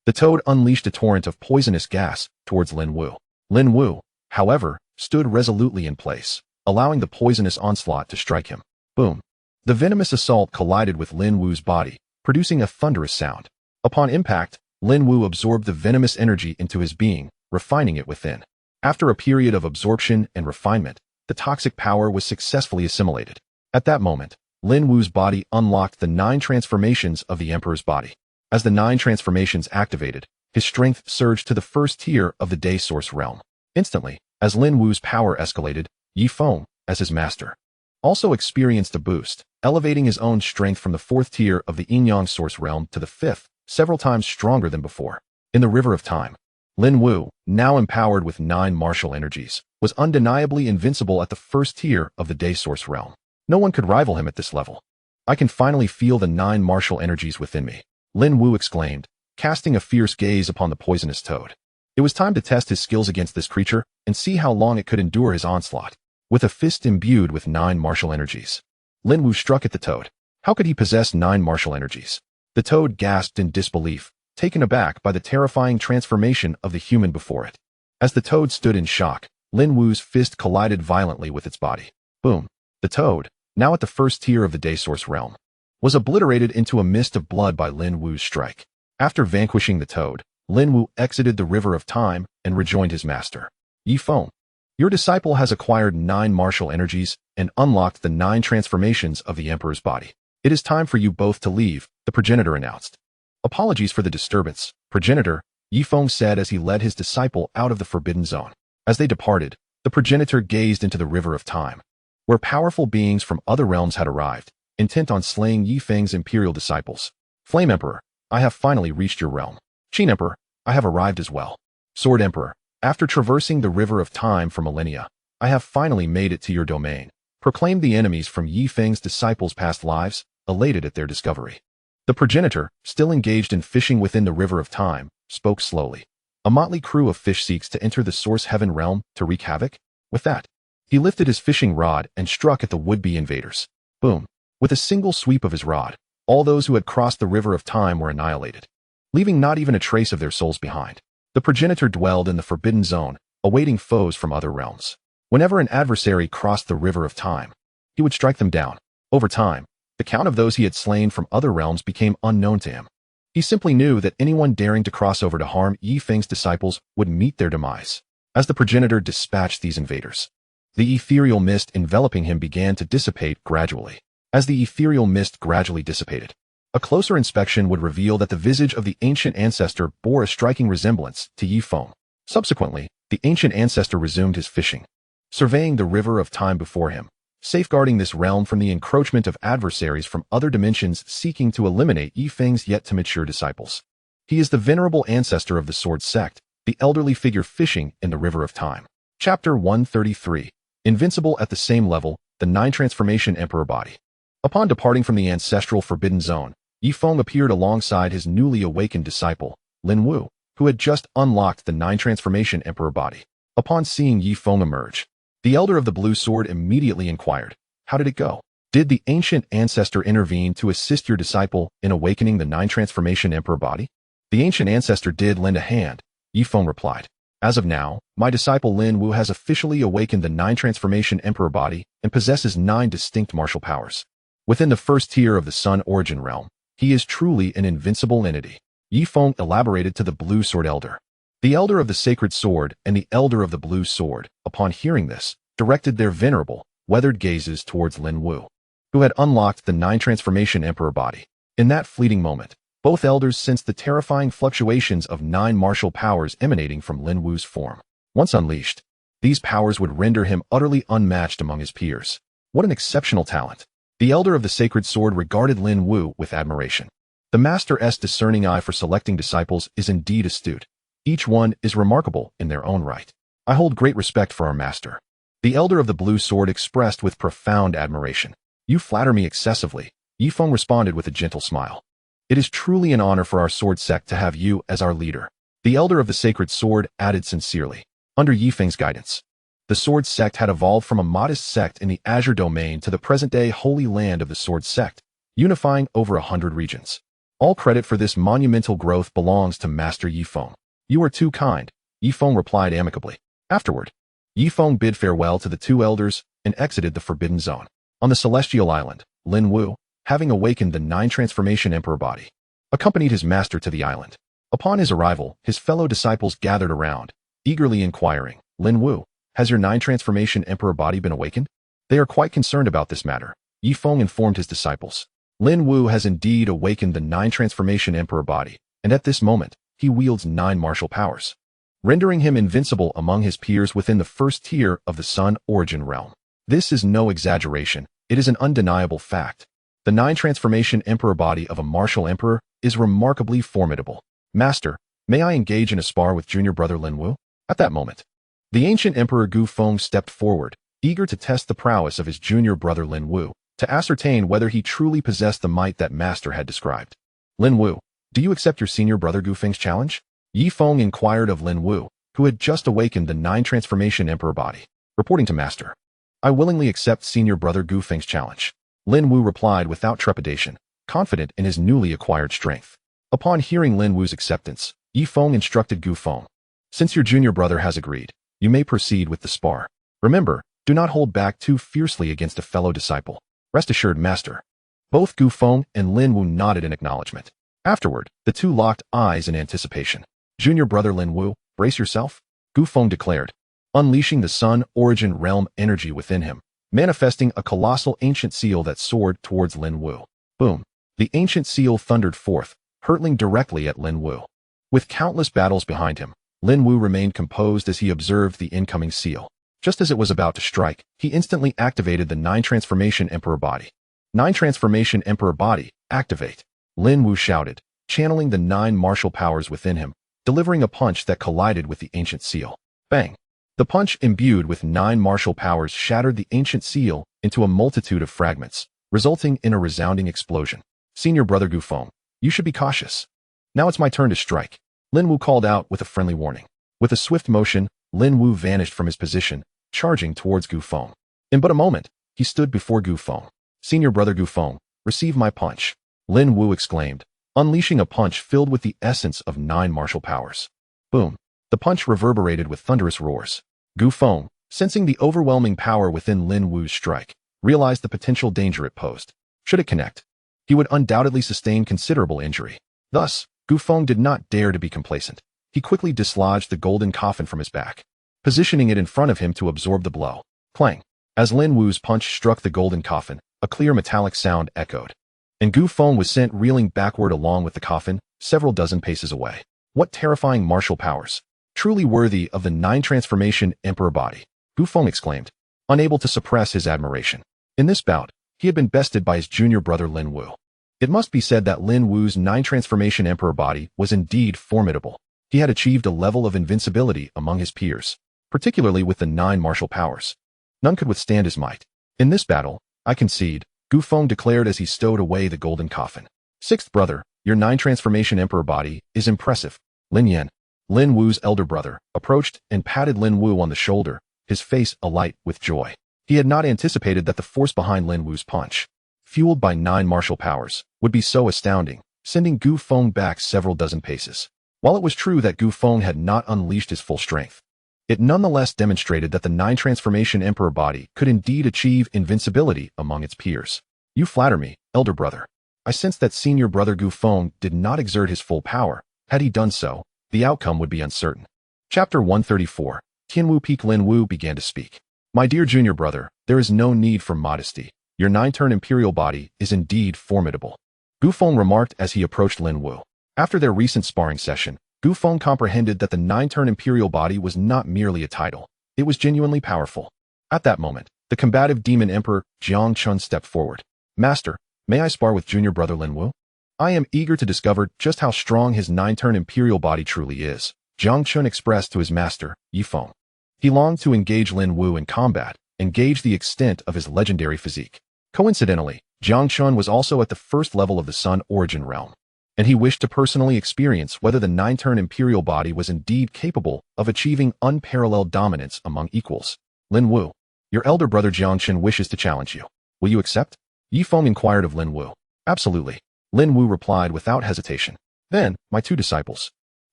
the toad unleashed a torrent of poisonous gas towards Lin Wu. Lin Wu, however, stood resolutely in place, allowing the poisonous onslaught to strike him. Boom. The venomous assault collided with Lin Wu's body, producing a thunderous sound. Upon impact, Lin Wu absorbed the venomous energy into his being, refining it within. After a period of absorption and refinement, the toxic power was successfully assimilated. At that moment, Lin Wu's body unlocked the 9 transformations of the Emperor's body. As the 9 transformations activated, his strength surged to the first tier of the day source realm. Instantly, as Lin Wu's power escalated, Ye Feng, as his master, also experienced a boost, elevating his own strength from the 4th tier of the yin-yang source realm to the 5th, several times stronger than before. In the river of time, Lin Wu, now empowered with 9 martial energies, was undeniably invincible at the 1st tier of the day source realm. No one could rival him at this level. I can finally feel the 9 martial energies within me, Lin Wu exclaimed, casting a fierce gaze upon the poisonous toad. It was time to test his skills against this creature and see how long it could endure his onslaught. With a fist imbued with 9 martial energies, Lin Wu struck at the toad. How could he possess 9 martial energies? The toad gasped in disbelief, taken aback by the terrifying transformation of the human before it. As the toad stood in shock, Lin Wu's fist collided violently with its body. Boom. The toad, now at the 1st tier of the day source realm, was obliterated into a mist of blood by Lin Wu's strike. After vanquishing the toad, Lin Wu exited the river of time and rejoined his master. Ye Feng, your disciple has acquired 9 martial energies and unlocked the 9 transformations of the Emperor's body. It is time for you both to leave, the progenitor announced. Apologies for the disturbance, progenitor, Ye Feng said as he led his disciple out of the Forbidden Zone. As they departed, the progenitor gazed into the river of time, where powerful beings from other realms had arrived, intent on slaying Ye Feng's imperial disciples. Flame Emperor, I have finally reached your realm. Qin Emperor, I have arrived as well. Sword Emperor, after traversing the river of time for millennia, I have finally made it to your domain, proclaimed the enemies from Ye Feng's disciples' past lives, elated at their discovery. The progenitor, still engaged in fishing within the river of time, spoke slowly. A motley crew of fish seeks to enter the source heaven realm to wreak havoc. With that, he lifted his fishing rod and struck at the would-be invaders. Boom. With a single sweep of his rod, All those who had crossed the river of time were annihilated, leaving not even a trace of their souls behind. The progenitor dwelled in the forbidden zone, awaiting foes from other realms. Whenever an adversary crossed the river of time, he would strike them down. Over time, the count of those he had slain from other realms became unknown to him. He simply knew that anyone daring to cross over to harm Ye Feng's disciples would meet their demise. As the progenitor dispatched these invaders, the ethereal mist enveloping him began to dissipate gradually. As the ethereal mist gradually dissipated, a closer inspection would reveal that the visage of the ancient ancestor bore a striking resemblance to Ye Feng. Subsequently, the ancient ancestor resumed his fishing, surveying the river of time before him, safeguarding this realm from the encroachment of adversaries from other dimensions seeking to eliminate Ye Feng's yet-to-mature disciples. He is the venerable ancestor of the Sword Sect, the elderly figure fishing in the river of time. Chapter 133. Invincible at the same level, the 9 Transformation Emperor Body. Upon departing from the ancestral forbidden zone, Ye Feng appeared alongside his newly awakened disciple, Lin Wu, who had just unlocked the 9 Transformation Emperor Body. Upon seeing Ye Feng emerge, the elder of the blue sword immediately inquired, "How did it go? Did the ancient ancestor intervene to assist your disciple in awakening the 9 Transformation Emperor Body?" "The ancient ancestor did lend a hand," Ye Feng replied. "As of now, my disciple Lin Wu has officially awakened the 9 Transformation Emperor Body and possesses 9 distinct martial powers. Within the first tier of the Sun Origin realm, he is truly an invincible entity," Ye Feng elaborated to the blue sword elder. The elder of the sacred sword and the elder of the blue sword, upon hearing this, directed their venerable, weathered gazes towards Lin Wu, who had unlocked the 9 Transformation Emperor Body. In that fleeting moment, both elders sensed the terrifying fluctuations of 9 martial powers emanating from Lin Wu's form. Once unleashed, these powers would render him utterly unmatched among his peers. What an exceptional talent! The elder of the sacred sword regarded Lin Wu with admiration. The master's discerning eye for selecting disciples is indeed astute. Each one is remarkable in their own right. I hold great respect for our master. The elder of the blue sword expressed with profound admiration. "You flatter me excessively," Ye Feng responded with a gentle smile. "It is truly an honor for our sword sect to have you as our leader," the elder of the sacred sword added sincerely. Under Ye Feng's guidance, the sword sect had evolved from a modest sect in the Azure domain to the present-day holy land of the sword sect, unifying over 100 regions. All credit for this monumental growth belongs to Master Ye Feng. "You are too kind," Ye Feng replied amicably. Afterward, Ye Feng bid farewell to the 2 elders and exited the forbidden zone. On the celestial island, Lin Wu, having awakened the 9 Transformation Emperor Body, accompanied his master to the island. Upon his arrival, his fellow disciples gathered around, eagerly inquiring, "Lin Wu, has your 9 Transformation Emperor Body been awakened?" "They are quite concerned about this matter," Ye Feng informed his disciples. "Lin Wu has indeed awakened the 9 Transformation Emperor Body, and at this moment, he wields 9 martial powers, rendering him invincible among his peers within the first tier of the Sun Origin realm. This is no exaggeration, it is an undeniable fact. The 9 Transformation Emperor Body of a martial emperor is remarkably formidable. Master, may I engage in a spar with junior brother Lin Wu?" At that moment, the ancient Emperor Gu Feng stepped forward, eager to test the prowess of his junior brother Lin Wu, to ascertain whether he truly possessed the might that Master had described. "Lin Wu, do you accept your senior brother Gu Feng's challenge?" Ye Feng inquired of Lin Wu, who had just awakened the 9 Transformation Emperor Body. Reporting to Master, "I willingly accept senior brother Gu Feng's challenge," Lin Wu replied without trepidation, confident in his newly acquired strength. Upon hearing Lin Wu's acceptance, Ye Feng instructed Gu Feng, "Since your junior brother has agreed, you may proceed with the spar. Remember, do not hold back too fiercely against a fellow disciple." "Rest assured, Master." Both Gu Feng and Lin Wu nodded in acknowledgement. Afterward, the 2 locked eyes in anticipation. "Junior brother Lin Wu, brace yourself," Gu Feng declared, unleashing the Sun Origin realm energy within him, manifesting a colossal ancient seal that soared towards Lin Wu. Boom! The ancient seal thundered forth, hurtling directly at Lin Wu. With countless battles behind him, Lin Wu remained composed as he observed the incoming seal. Just as it was about to strike, he instantly activated the 9 Transformation Emperor Body. 9 Transformation Emperor Body, activate! Lin Wu shouted, channeling the 9 martial powers within him, delivering a punch that collided with the ancient seal. Bang! The punch imbued with 9 martial powers shattered the ancient seal into a multitude of fragments, resulting in a resounding explosion. "Senior brother Gu Feng, you should be cautious. Now it's my turn to strike," Lin Wu called out with a friendly warning. With a swift motion, Lin Wu vanished from his position, charging towards Gu Feng. In but a moment, he stood before Gu Feng. "Senior brother Gu Feng, receive my punch." Lin Wu exclaimed, unleashing a punch filled with the essence of 9 martial powers. Boom. The punch reverberated with thunderous roars. Gu Feng, sensing the overwhelming power within Lin Wu's strike, realized the potential danger it posed. Should it connect, he would undoubtedly sustain considerable injury. Thus, Gu Feng did not dare to be complacent. He quickly dislodged the golden coffin from his back, positioning it in front of him to absorb the blow. Clang! As Lin Wu's punch struck the golden coffin, a clear metallic sound echoed, and Gu Feng was sent reeling backward along with the coffin, several dozen paces away. What terrifying martial powers! Truly worthy of the 9 transformation emperor body, Gu Feng exclaimed, unable to suppress his admiration. In this bout, he had been bested by his junior brother Lin Wu. It must be said that Lin Wu's 9 transformation emperor body was indeed formidable. He had achieved a level of invincibility among his peers, particularly with the 9 martial powers. None could withstand his might. In this battle, I concede, Gu Feng declared as he stowed away the golden coffin. Sixth brother, your 9 transformation emperor body is impressive. Lin Yan, Lin Wu's elder brother, approached and patted Lin Wu on the shoulder, his face alight with joy. He had not anticipated that the force behind Lin Wu's punch, fueled by 9 martial powers, would be so astounding, sending Gu Feng back several dozen paces. While it was true that Gu Feng had not unleashed his full strength, it nonetheless demonstrated that the 9 transformation emperor body could indeed achieve invincibility among its peers. You flatter me, elder brother. I sense that senior brother Gu Feng did not exert his full power. Had he done so, the outcome would be uncertain. Chapter 134. Tianwu Peak. Lin Wu began to speak. My dear junior brother, there is no need for modesty. Your 9-turn imperial body is indeed formidable, Gu Feng remarked as he approached Lin Wu. After their recent sparring session, Gu Feng comprehended that the 9-turn imperial body was not merely a title. It was genuinely powerful. At that moment, the combative demon emperor, Xianxiaaudiobooks, stepped forward. Master, may I spar with junior brother Lin Wu? I am eager to discover just how strong his 9-turn imperial body truly is, Xianxiaaudiobooks expressed to his master, Ye Feng. He longed to engage Lin Wu in combat and gauge the extent of his legendary physique. Coincidentally, Xianxiaaudiobooks was also at the first level of the Sun origin realm, and he wished to personally experience whether the 9-turn imperial body was indeed capable of achieving unparalleled dominance among equals. Lin Wu, your elder brother Xianxiaaudiobooks wishes to challenge you. Will you accept? Ye Feng inquired of Lin Wu. Absolutely, Lin Wu replied without hesitation. Then, my 2 disciples,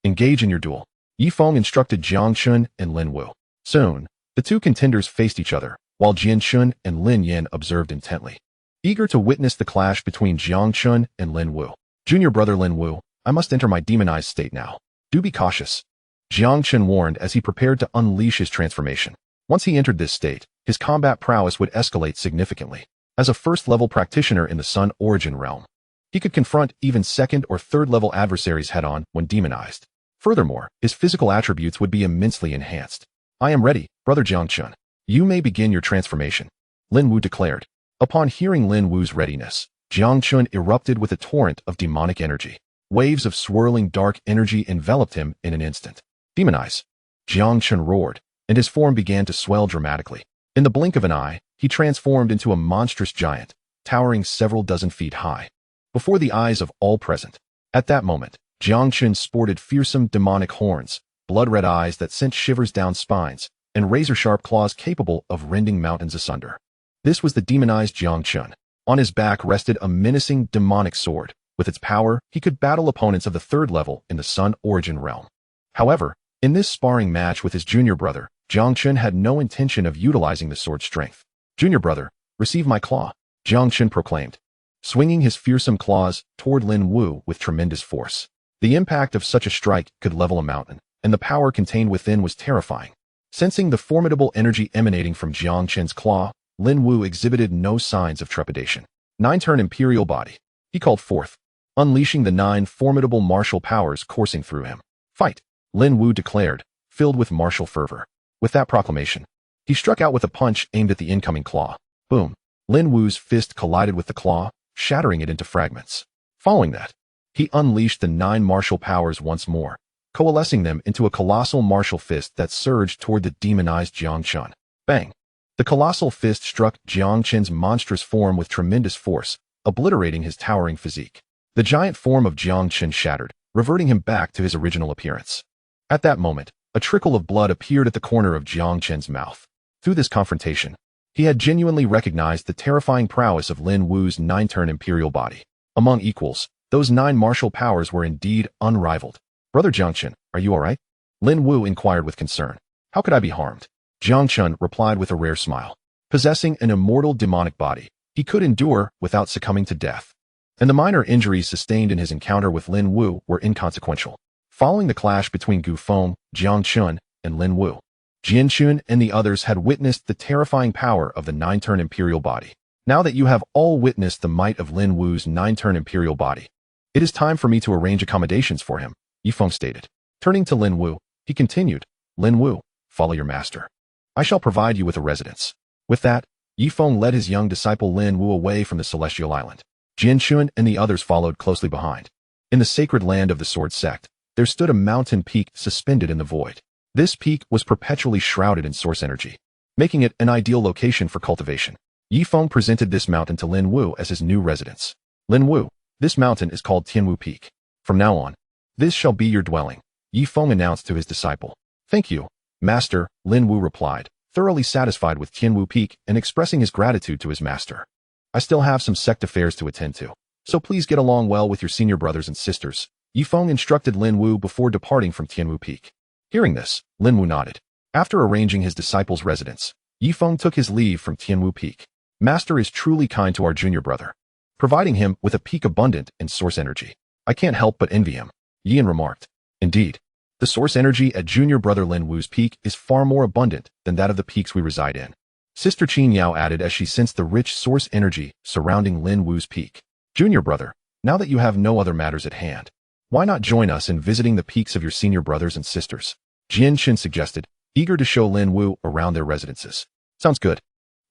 engage in your duel, Ye Feng instructed Xianxiaaudiobooks and Lin Wu. Soon, the 2 contenders faced each other, while Xianxiaaudiobooks and Lin Yan observed intently, eager to witness the clash between Xianxiaaudiobooks and Lin Wu. Junior brother Lin Wu, I must enter my demonized state now. Do be cautious, Xianxiaaudiobooks warned as he prepared to unleash his transformation. Once he entered this state, his combat prowess would escalate significantly. As a first-level practitioner in the Sun origin realm, he could confront even 2nd or 3rd-level adversaries head-on when demonized. Furthermore, his physical attributes would be immensely enhanced. I am ready, brother Xianxiaaudiobooks. You may begin your transformation, Lin Wu declared. Upon hearing Lin Wu's readiness, Xianxiaaudiobooks erupted with a torrent of demonic energy. Waves of swirling dark energy enveloped him in an instant. Demonize! Xianxiaaudiobooks roared, and his form began to swell dramatically. In the blink of an eye, he transformed into a monstrous giant, towering several dozen feet high, before the eyes of all present. At that moment, Xianxiaaudiobooks sported fearsome demonic horns, blood-red eyes that sent shivers down spines, and razor-sharp claws capable of rending mountains asunder. This was the demonized Xianxiaaudiobooks. On his back rested a menacing demonic sword. With its power, he could battle opponents of the 3rd level in the Sun origin realm. However, in this sparring match with his junior brother, Xianxiaaudiobooks had no intention of utilizing the sword's strength. Junior brother, receive my claw, Xianxiaaudiobooks proclaimed, swinging his fearsome claws toward Lin Wu with tremendous force. The impact of such a strike could level a mountain, and the power contained within was terrifying. Sensing the formidable energy emanating from Xianxiaaudiobooks' claw, Lin Wu exhibited no signs of trepidation. 9-turn imperial body, he called forth, unleashing the 9 formidable martial powers coursing through him. Fight, Lin Wu declared, filled with martial fervor. With that proclamation, he struck out with a punch aimed at the incoming claw. Boom! Lin Wu's fist collided with the claw, shattering it into fragments. Following that, he unleashed the 9 martial powers once more, coalescing them into a colossal martial fist that surged toward the demonized Xianxiaaudiobooks. Bang! The colossal fist struck Xianxiaaudiobooks' monstrous form with tremendous force, obliterating his towering physique. The giant form of Xianxiaaudiobooks shattered, reverting him back to his original appearance. At that moment, a trickle of blood appeared at the corner of Xianxiaaudiobooks' mouth. Through this confrontation, he had genuinely recognized the terrifying prowess of Lin Wu's 9-turn imperial body. Among equals, those 9 martial powers were indeed unrivaled. Brother Jiangchen, are you alright? Lin Wu inquired with concern. How could I be harmed? Jiangchen replied with a rare smile. Possessing an immortal demonic body, he could endure without succumbing to death. And the minor injuries sustained in his encounter with Lin Wu were inconsequential. Following the clash between Gu Feng, Jiangchen, and Lin Wu, Jianxun and the others had witnessed the terrifying power of the 9-turn imperial body. Now that you have all witnessed the might of Lin Wu's 9-turn imperial body, it is time for me to arrange accommodations for him, Ye Feng stated. Turning to Lin Wu, he continued, Lin Wu, follow your master. I shall provide you with a residence. With that, Ye Feng led his young disciple Lin Wu away from the celestial island. Jianxun and the others followed closely behind. In the sacred land of the Sword Sect, there stood a mountain peak suspended in the void. This peak was perpetually shrouded in source energy, making it an ideal location for cultivation. Ye Feng presented this mountain to Lin Wu as his new residence. Lin Wu, this mountain is called Tianwu Peak. From now on, this shall be your dwelling, Ye Feng announced to his disciple. Thank you, Master, Lin Wu replied, thoroughly satisfied with Tianwu Peak and expressing his gratitude to his master. I still have some sect affairs to attend to, so please get along well with your senior brothers and sisters, Ye Feng instructed Lin Wu before departing from Tianwu Peak. Hearing this, Lin Wu nodded. After arranging his disciple's residence, Ye Feng took his leave from Tianwu Peak. Master is truly kind to our junior brother, providing him with a peak abundant in source energy. I can't help but envy him, Yan remarked. Indeed, the source energy at junior brother Lin Wu's peak is far more abundant than that of the peaks we reside in. Sister Xianxiao added as she sensed the rich source energy surrounding Lin Wu's peak. Junior brother, now that you have no other matters at hand, why not join us in visiting the peaks of your senior brothers and sisters? Jianxun suggested, eager to show Lin Wu around their residences. Sounds good.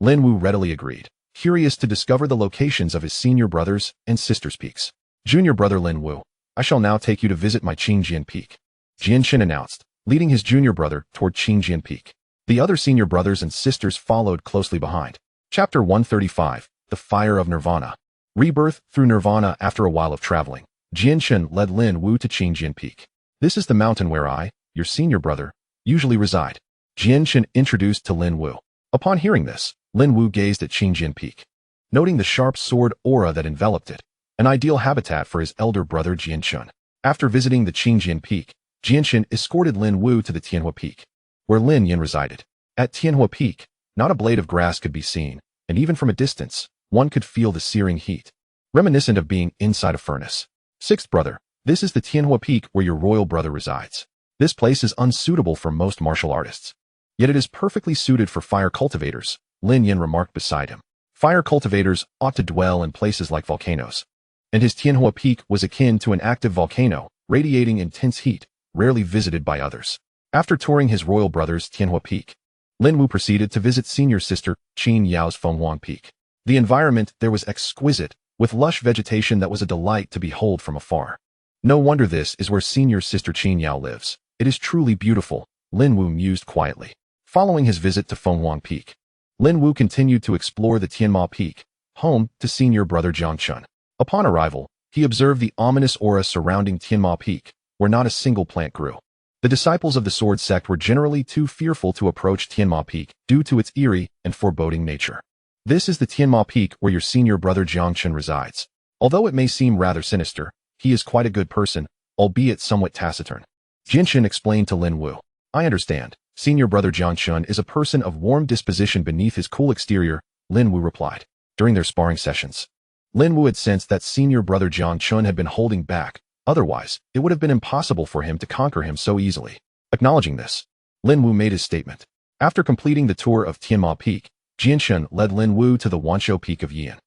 Lin Wu readily agreed, curious to discover the locations of his senior brothers and sisters' peaks. Junior brother Lin Wu, I shall now take you to visit my Qingjian Peak, Jianxun announced, leading his junior brother toward Qingjian Peak. The other senior brothers and sisters followed closely behind. Chapter 135, The Fire of Nirvana. Rebirth through Nirvana. After a while of traveling, Jianxun led Lin Wu to Qingjian Peak. This is the mountain where I, your senior brother, usually reside, Jianxun introduced to Lin Wu. Upon hearing this, Lin Wu gazed at Qingjian Peak, noting the sharp sword aura that enveloped it, an ideal habitat for his elder brother Jianxun. After visiting the Qingjian Peak, Jianxun escorted Lin Wu to the Tianhua Peak, where Lin Yan resided. At Tianhua Peak, not a blade of grass could be seen, and even from a distance, one could feel the searing heat, reminiscent of being inside a furnace. Sixth brother, this is the Tianhua Peak where your royal brother resides. This place is unsuitable for most martial artists, yet it is perfectly suited for fire cultivators, Lin Yan remarked beside him. Fire cultivators ought to dwell in places like volcanoes, and his Tianhua Peak was akin to an active volcano, radiating intense heat, rarely visited by others. After touring his royal brother's Tianhua Peak, Lin Wu proceeded to visit senior sister Qin Yao's Fenghuang Peak. The environment there was exquisite, with lush vegetation that was a delight to behold from afar. No wonder this is where senior sister Qin Yao lives. It is truly beautiful, Lin Wu mused quietly. Following his visit to Fenghuang Peak, Lin Wu continued to explore the Tianma Peak, home to senior brother Jiangchun. Upon arrival, he observed the ominous aura surrounding Tianma Peak, where not a single plant grew. The disciples of the Sword Sect were generally too fearful to approach Tianma Peak due to its eerie and foreboding nature. This is the Tianma Peak where your senior brother Jiangchun resides. Although it may seem rather sinister, he is quite a good person, albeit somewhat taciturn, Jianxun explained to Lin Wu. I understand. Senior brother Jiangchun is a person of warm disposition beneath his cool exterior, Lin Wu replied. During their sparring sessions, Lin Wu had sensed that senior brother Jiangchun had been holding back. Otherwise, it would have been impossible for him to conquer him so easily. Acknowledging this, Lin Wu made his statement. After completing the tour of Tianma Peak, Jianxun led Lin Wu to the Wanshou Peak of Yian.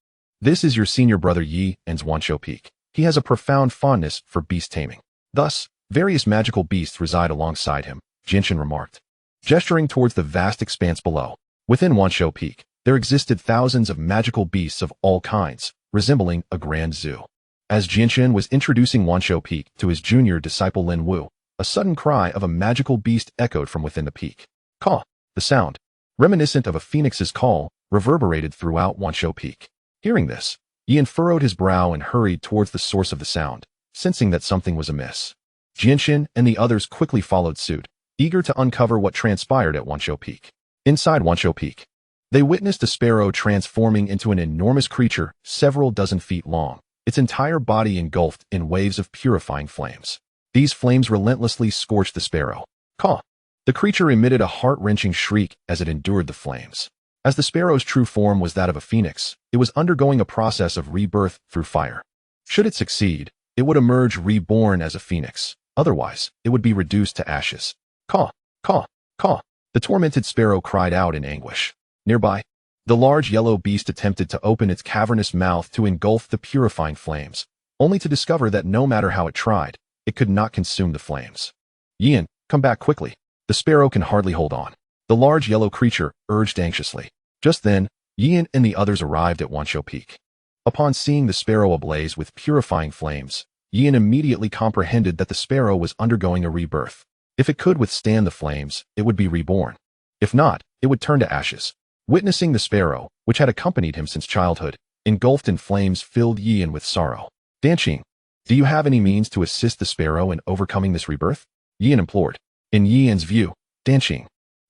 This is your senior brother Yi En's Wanshou Peak. He has a profound fondness for beast taming. Thus, various magical beasts reside alongside him, Jianxun remarked, gesturing towards the vast expanse below. Within Wanshou Peak, there existed thousands of magical beasts of all kinds, resembling a grand zoo. As Jianxun was introducing Wanshou Peak to his junior disciple Lin Wu, a sudden cry of a magical beast echoed from within the peak. Caw! The sound, reminiscent of a phoenix's call, reverberated throughout Wanshou Peak. Hearing this, Yan furrowed his brow and hurried towards the source of the sound, sensing that something was amiss. Jianxun and the others quickly followed suit, eager to uncover what transpired at Wanshou Peak. Inside Wanshou Peak, they witnessed a sparrow transforming into an enormous creature several dozen feet long. its entire body engulfed in waves of purifying flames. These flames relentlessly scorched the sparrow. Caw! The creature emitted a heart-wrenching shriek as it endured the flames. As the sparrow's true form was that of a phoenix, it was undergoing a process of rebirth through fire. Should it succeed, it would emerge reborn as a phoenix. Otherwise, it would be reduced to ashes. Caw! Caw! Caw! The tormented sparrow cried out in anguish. Nearby, the large yellow beast attempted to open its cavernous mouth to engulf the purifying flames, only to discover that no matter how it tried, it could not consume the flames. Yin, come back quickly. The sparrow can hardly hold on. The large yellow creature urged anxiously. Just then, Yin and the others arrived at Wanshou Peak. Upon seeing the sparrow ablaze with purifying flames, Yin immediately comprehended that the sparrow was undergoing a rebirth. If it could withstand the flames, it would be reborn. If not, it would turn to ashes. Witnessing the sparrow, which had accompanied him since childhood, engulfed in flames filled Yin with sorrow. Danqing, do you have any means to assist the sparrow in overcoming this rebirth? Yin implored. In Yin's view, Danqing,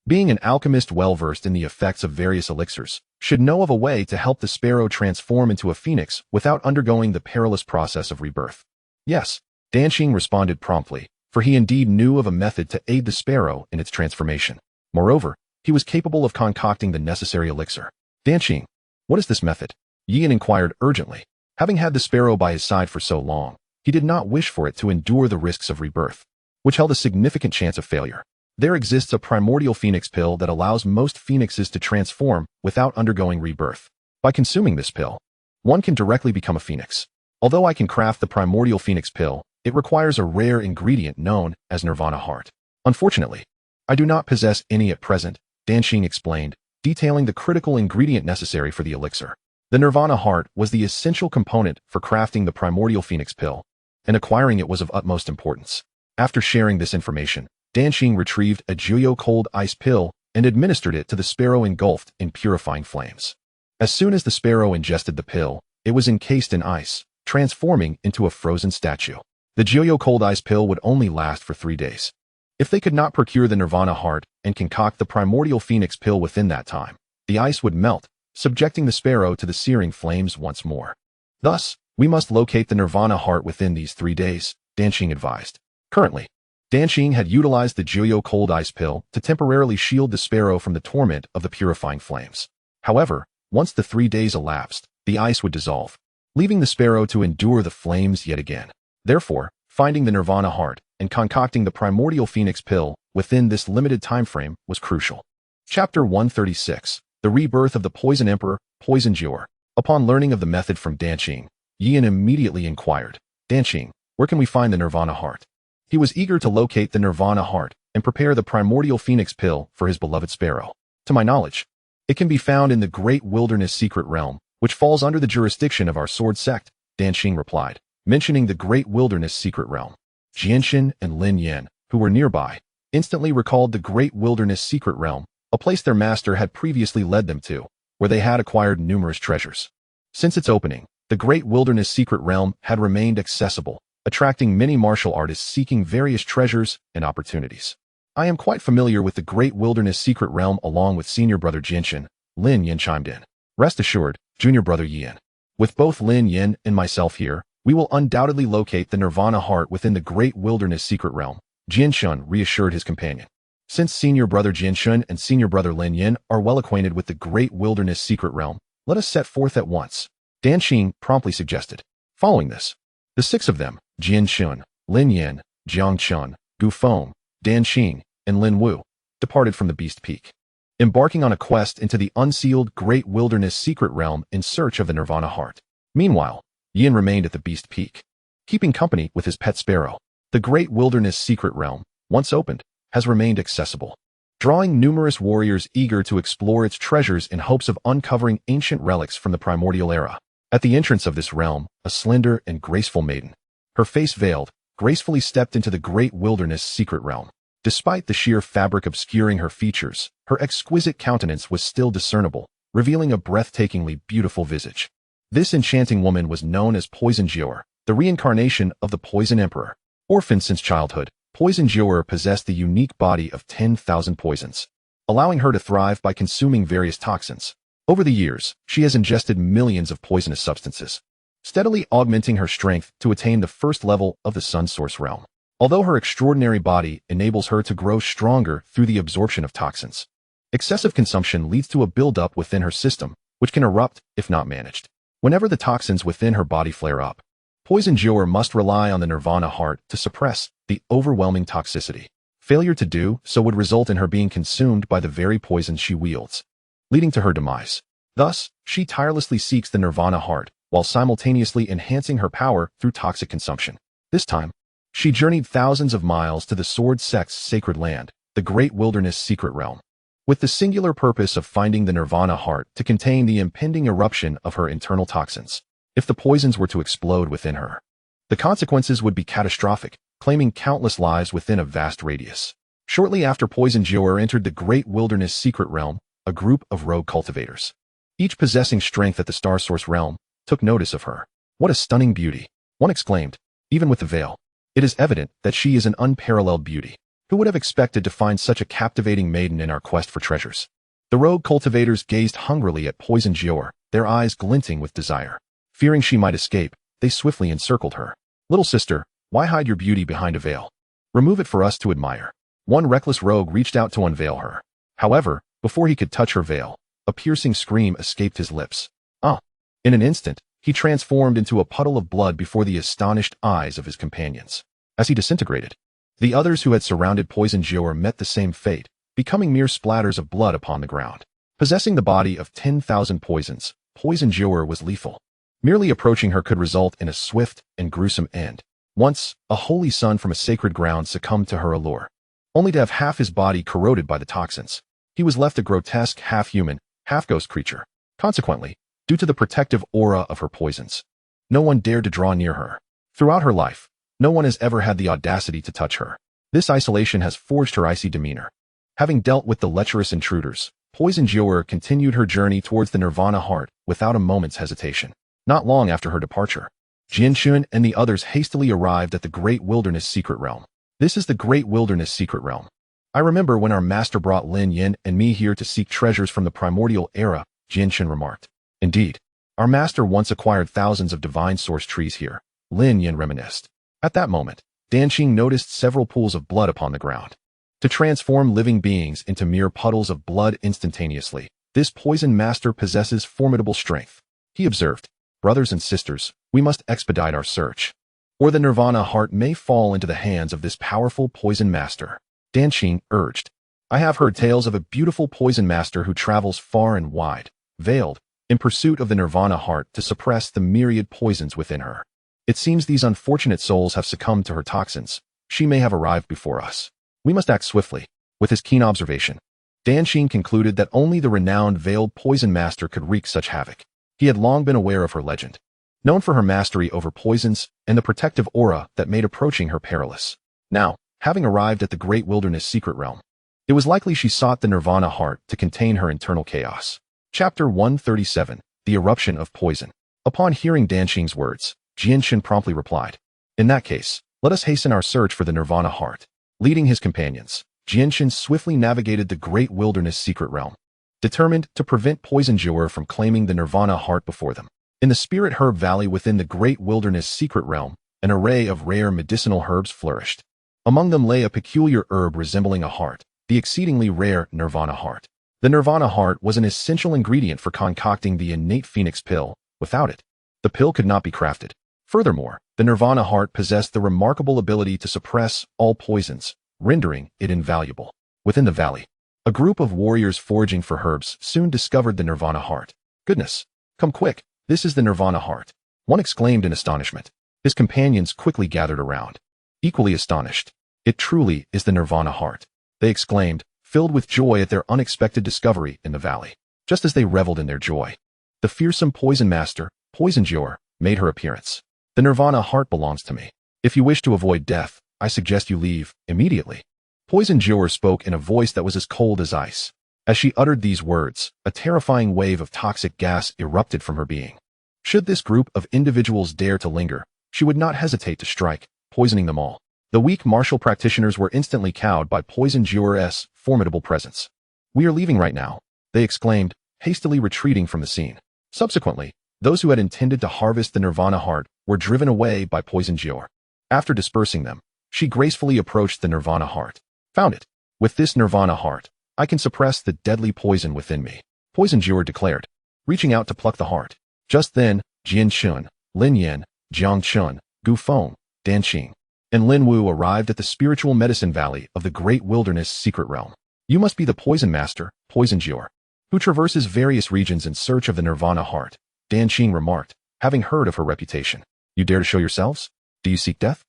being an alchemist well-versed in the effects of various elixirs, should know of a way to help the sparrow transform into a phoenix without undergoing the perilous process of rebirth. Yes, Danqing responded promptly, for he indeed knew of a method to aid the sparrow in its transformation. Moreover, he was capable of concocting the necessary elixir. Danqing, what is this method? Yin inquired urgently. Having had the sparrow by his side for so long, he did not wish for it to endure the risks of rebirth, which held a significant chance of failure. There exists a primordial phoenix pill that allows most phoenixes to transform without undergoing rebirth. By consuming this pill, one can directly become a phoenix. Although I can craft the primordial phoenix pill, it requires a rare ingredient known as Nirvana Heart. Unfortunately, I do not possess any at present, Danqing explained, detailing the critical ingredient necessary for the elixir. The Nirvana Heart was the essential component for crafting the primordial phoenix pill, and acquiring it was of utmost importance. After sharing this information, Danqing retrieved a Juyo cold ice pill and administered it to the sparrow engulfed in purifying flames. As soon as the sparrow ingested the pill, it was encased in ice, transforming into a frozen statue. The Juyo cold ice pill would only last for 3 days. If they could not procure the Nirvana Heart and concoct the primordial phoenix pill within that time, the ice would melt, subjecting the sparrow to the searing flames once more. Thus, we must locate the Nirvana Heart within these 3 days, Danqing advised. Currently, Danqing had utilized the Juyo cold ice pill to temporarily shield the sparrow from the torment of the purifying flames. However, once the 3 days elapsed, the ice would dissolve, leaving the sparrow to endure the flames yet again. Therefore, finding the Nirvana Heart and concocting the primordial phoenix pill within this limited time frame was crucial. Chapter 136, The Rebirth of the Poison Emperor, Poison Jior. Upon learning of the method from Danqing, Yin immediately inquired, Danqing, where can we find the Nirvana Heart? He was eager to locate the Nirvana Heart and prepare the primordial phoenix pill for his beloved sparrow. To my knowledge, it can be found in the Great Wilderness Secret Realm, which falls under the jurisdiction of our Sword Sect, Danqing replied, mentioning the Great Wilderness Secret Realm. Jianshan and Lin Yan, who were nearby, instantly recalled the Great Wilderness Secret Realm, a place their master had previously led them to, where they had acquired numerous treasures. Since its opening, the Great Wilderness Secret Realm had remained accessible, attracting many martial artists seeking various treasures and opportunities. I am quite familiar with the Great Wilderness Secret Realm along with senior brother Jianshan, Lin Yan chimed in. Rest assured, junior brother Yan. With both Lin Yan and myself here, we will undoubtedly locate the Nirvana Heart within the Great Wilderness Secret Realm, Jianshan reassured his companion. Since senior brother Jianshan and senior brother Lin Yan are well acquainted with the Great Wilderness Secret Realm, let us set forth at once, Danqing promptly suggested. Following this, the 6 of them, Jianshan, Lin Yan, Jiang Chun, Gu Feng, Danqing, and Lin Wu, departed from the Beast Peak, embarking on a quest into the unsealed Great Wilderness Secret Realm in search of the Nirvana Heart. Meanwhile, Yin remained at the Beast Peak, keeping company with his pet sparrow. The Great Wilderness Secret Realm, once opened, has remained accessible, drawing numerous warriors eager to explore its treasures in hopes of uncovering ancient relics from the primordial era. At the entrance of this realm, a slender and graceful maiden, her face veiled, gracefully stepped into the Great Wilderness Secret Realm. Despite the sheer fabric obscuring her features, her exquisite countenance was still discernible, revealing a breathtakingly beautiful visage. This enchanting woman was known as Poison Jior, the reincarnation of the Poison Emperor. Orphaned since childhood, Poison Jior possessed the unique body of 10,000 poisons, allowing her to thrive by consuming various toxins. Over the years, she has ingested millions of poisonous substances, steadily augmenting her strength to attain the first level of the Sun Source realm. Although her extraordinary body enables her to grow stronger through the absorption of toxins, excessive consumption leads to a buildup within her system, which can erupt if not managed. Whenever the toxins within her body flare up, Poison Joer must rely on the Nirvana Heart to suppress the overwhelming toxicity. Failure to do so would result in her being consumed by the very poison she wields, leading to her demise. Thus, she tirelessly seeks the Nirvana Heart while simultaneously enhancing her power through toxic consumption. This time, she journeyed thousands of miles to the Sword Sect's sacred land, the Great Wilderness Secret Realm, with the singular purpose of finding the Nirvana Heart to contain the impending eruption of her internal toxins. If the poisons were to explode within her, the consequences would be catastrophic, claiming countless lives within a vast radius. Shortly after Poison Joer entered the Great Wilderness Secret Realm, a group of rogue cultivators, each possessing strength at the Star Source realm, took notice of her. "What a stunning beauty!" one exclaimed. "Even with the veil, it is evident that she is an unparalleled beauty. Who would have expected to find such a captivating maiden in our quest for treasures?" The rogue cultivators gazed hungrily at Poison Joer, their eyes glinting with desire. Fearing she might escape, they swiftly encircled her. "Little sister, why hide your beauty behind a veil? Remove it for us to admire." One reckless rogue reached out to unveil her. However, before he could touch her veil, a piercing scream escaped his lips. "Ah!" In an instant, he transformed into a puddle of blood before the astonished eyes of his companions. As he disintegrated, the others who had surrounded Poison Joer met the same fate, becoming mere splatters of blood upon the ground. Possessing the body of 10,000 poisons, Poison Joer was lethal. Merely approaching her could result in a swift and gruesome end. Once, a holy son from a sacred ground succumbed to her allure, only to have half his body corroded by the toxins. He was left a grotesque half-human, half-ghost creature. Consequently, due to the protective aura of her poisons, no one dared to draw near her. Throughout her life, no one has ever had the audacity to touch her. This isolation has forged her icy demeanor. Having dealt with the lecherous intruders, Poison Joer continued her journey towards the Nirvana Heart without a moment's hesitation. Not long after her departure, Jianxun and the others hastily arrived at the Great Wilderness Secret Realm. "This is the Great Wilderness Secret Realm. I remember when our master brought Lin Yin and me here to seek treasures from the primordial era," Jianxun remarked. "Indeed, our master once acquired thousands of divine source trees here," Lin Yin reminisced. At that moment, Danqing noticed several pools of blood upon the ground. To transform living beings into mere puddles of blood instantaneously, this poison master possesses formidable strength. He observed, "Brothers and sisters, we must expedite our search, or the Nirvana Heart may fall into the hands of this powerful poison master," Danqing urged. "I have heard tales of a beautiful poison master who travels far and wide, veiled, in pursuit of the Nirvana Heart to suppress the myriad poisons within her. It seems these unfortunate souls have succumbed to her toxins. She may have arrived before us. We must act swiftly." With his keen observation, Danqing concluded that only the renowned veiled poison master could wreak such havoc. He had long been aware of her legend, known for her mastery over poisons and the protective aura that made approaching her perilous. Now, having arrived at the Great Wilderness Secret Realm, it was likely she sought the Nirvana Heart to contain her internal chaos. Chapter 137, The Eruption of Poison. Upon hearing Danqing's words, Jianxun promptly replied, "In that case, let us hasten our search for the Nirvana Heart." Leading his companions, Jianxun swiftly navigated the Great Wilderness Secret Realm, determined to prevent Poison Joer from claiming the Nirvana Heart before them. In the Spirit Herb Valley within the Great Wilderness Secret Realm, an array of rare medicinal herbs flourished. Among them lay a peculiar herb resembling a heart, the exceedingly rare Nirvana Heart. The Nirvana Heart was an essential ingredient for concocting the innate Phoenix Pill. Without it, the pill could not be crafted. Furthermore, the Nirvana Heart possessed the remarkable ability to suppress all poisons, rendering it invaluable. Within the valley, a group of warriors foraging for herbs soon discovered the Nirvana Heart. "Goodness! Come quick, this is the Nirvana Heart," one exclaimed in astonishment. His companions quickly gathered around, equally astonished. "It truly is the Nirvana Heart," they exclaimed, filled with joy at their unexpected discovery in the valley. Just as they reveled in their joy, the fearsome poison master, Poison Joer, made her appearance. "The Nirvana Heart belongs to me. If you wish to avoid death, I suggest you leave immediately." Poison Joer spoke in a voice that was as cold as ice. As she uttered these words, a terrifying wave of toxic gas erupted from her being. Should this group of individuals dare to linger, she would not hesitate to strike, poisoning them all. The weak martial practitioners were instantly cowed by Poison Joer's formidable presence. "We are leaving right now," they exclaimed, hastily retreating from the scene. Subsequently, Those who had intended to harvest the Nirvana heart were driven away by poison Jior. After dispersing them, she gracefully approached the Nirvana heart. Found it. With this Nirvana heart, I can suppress the deadly poison within me, Poison Jior declared, reaching out to pluck the heart. Just then, Jian Xun, Lin Yan, Jiang Chun, Gu Feng, Dan Qing, and Lin Wu arrived at the spiritual medicine valley of the Great Wilderness Secret Realm. You must be the Poison Master, Poison Jior, who traverses various regions in search of the Nirvana heart, Dan Qing remarked, having heard of her reputation. You dare to show yourselves? Do you seek death?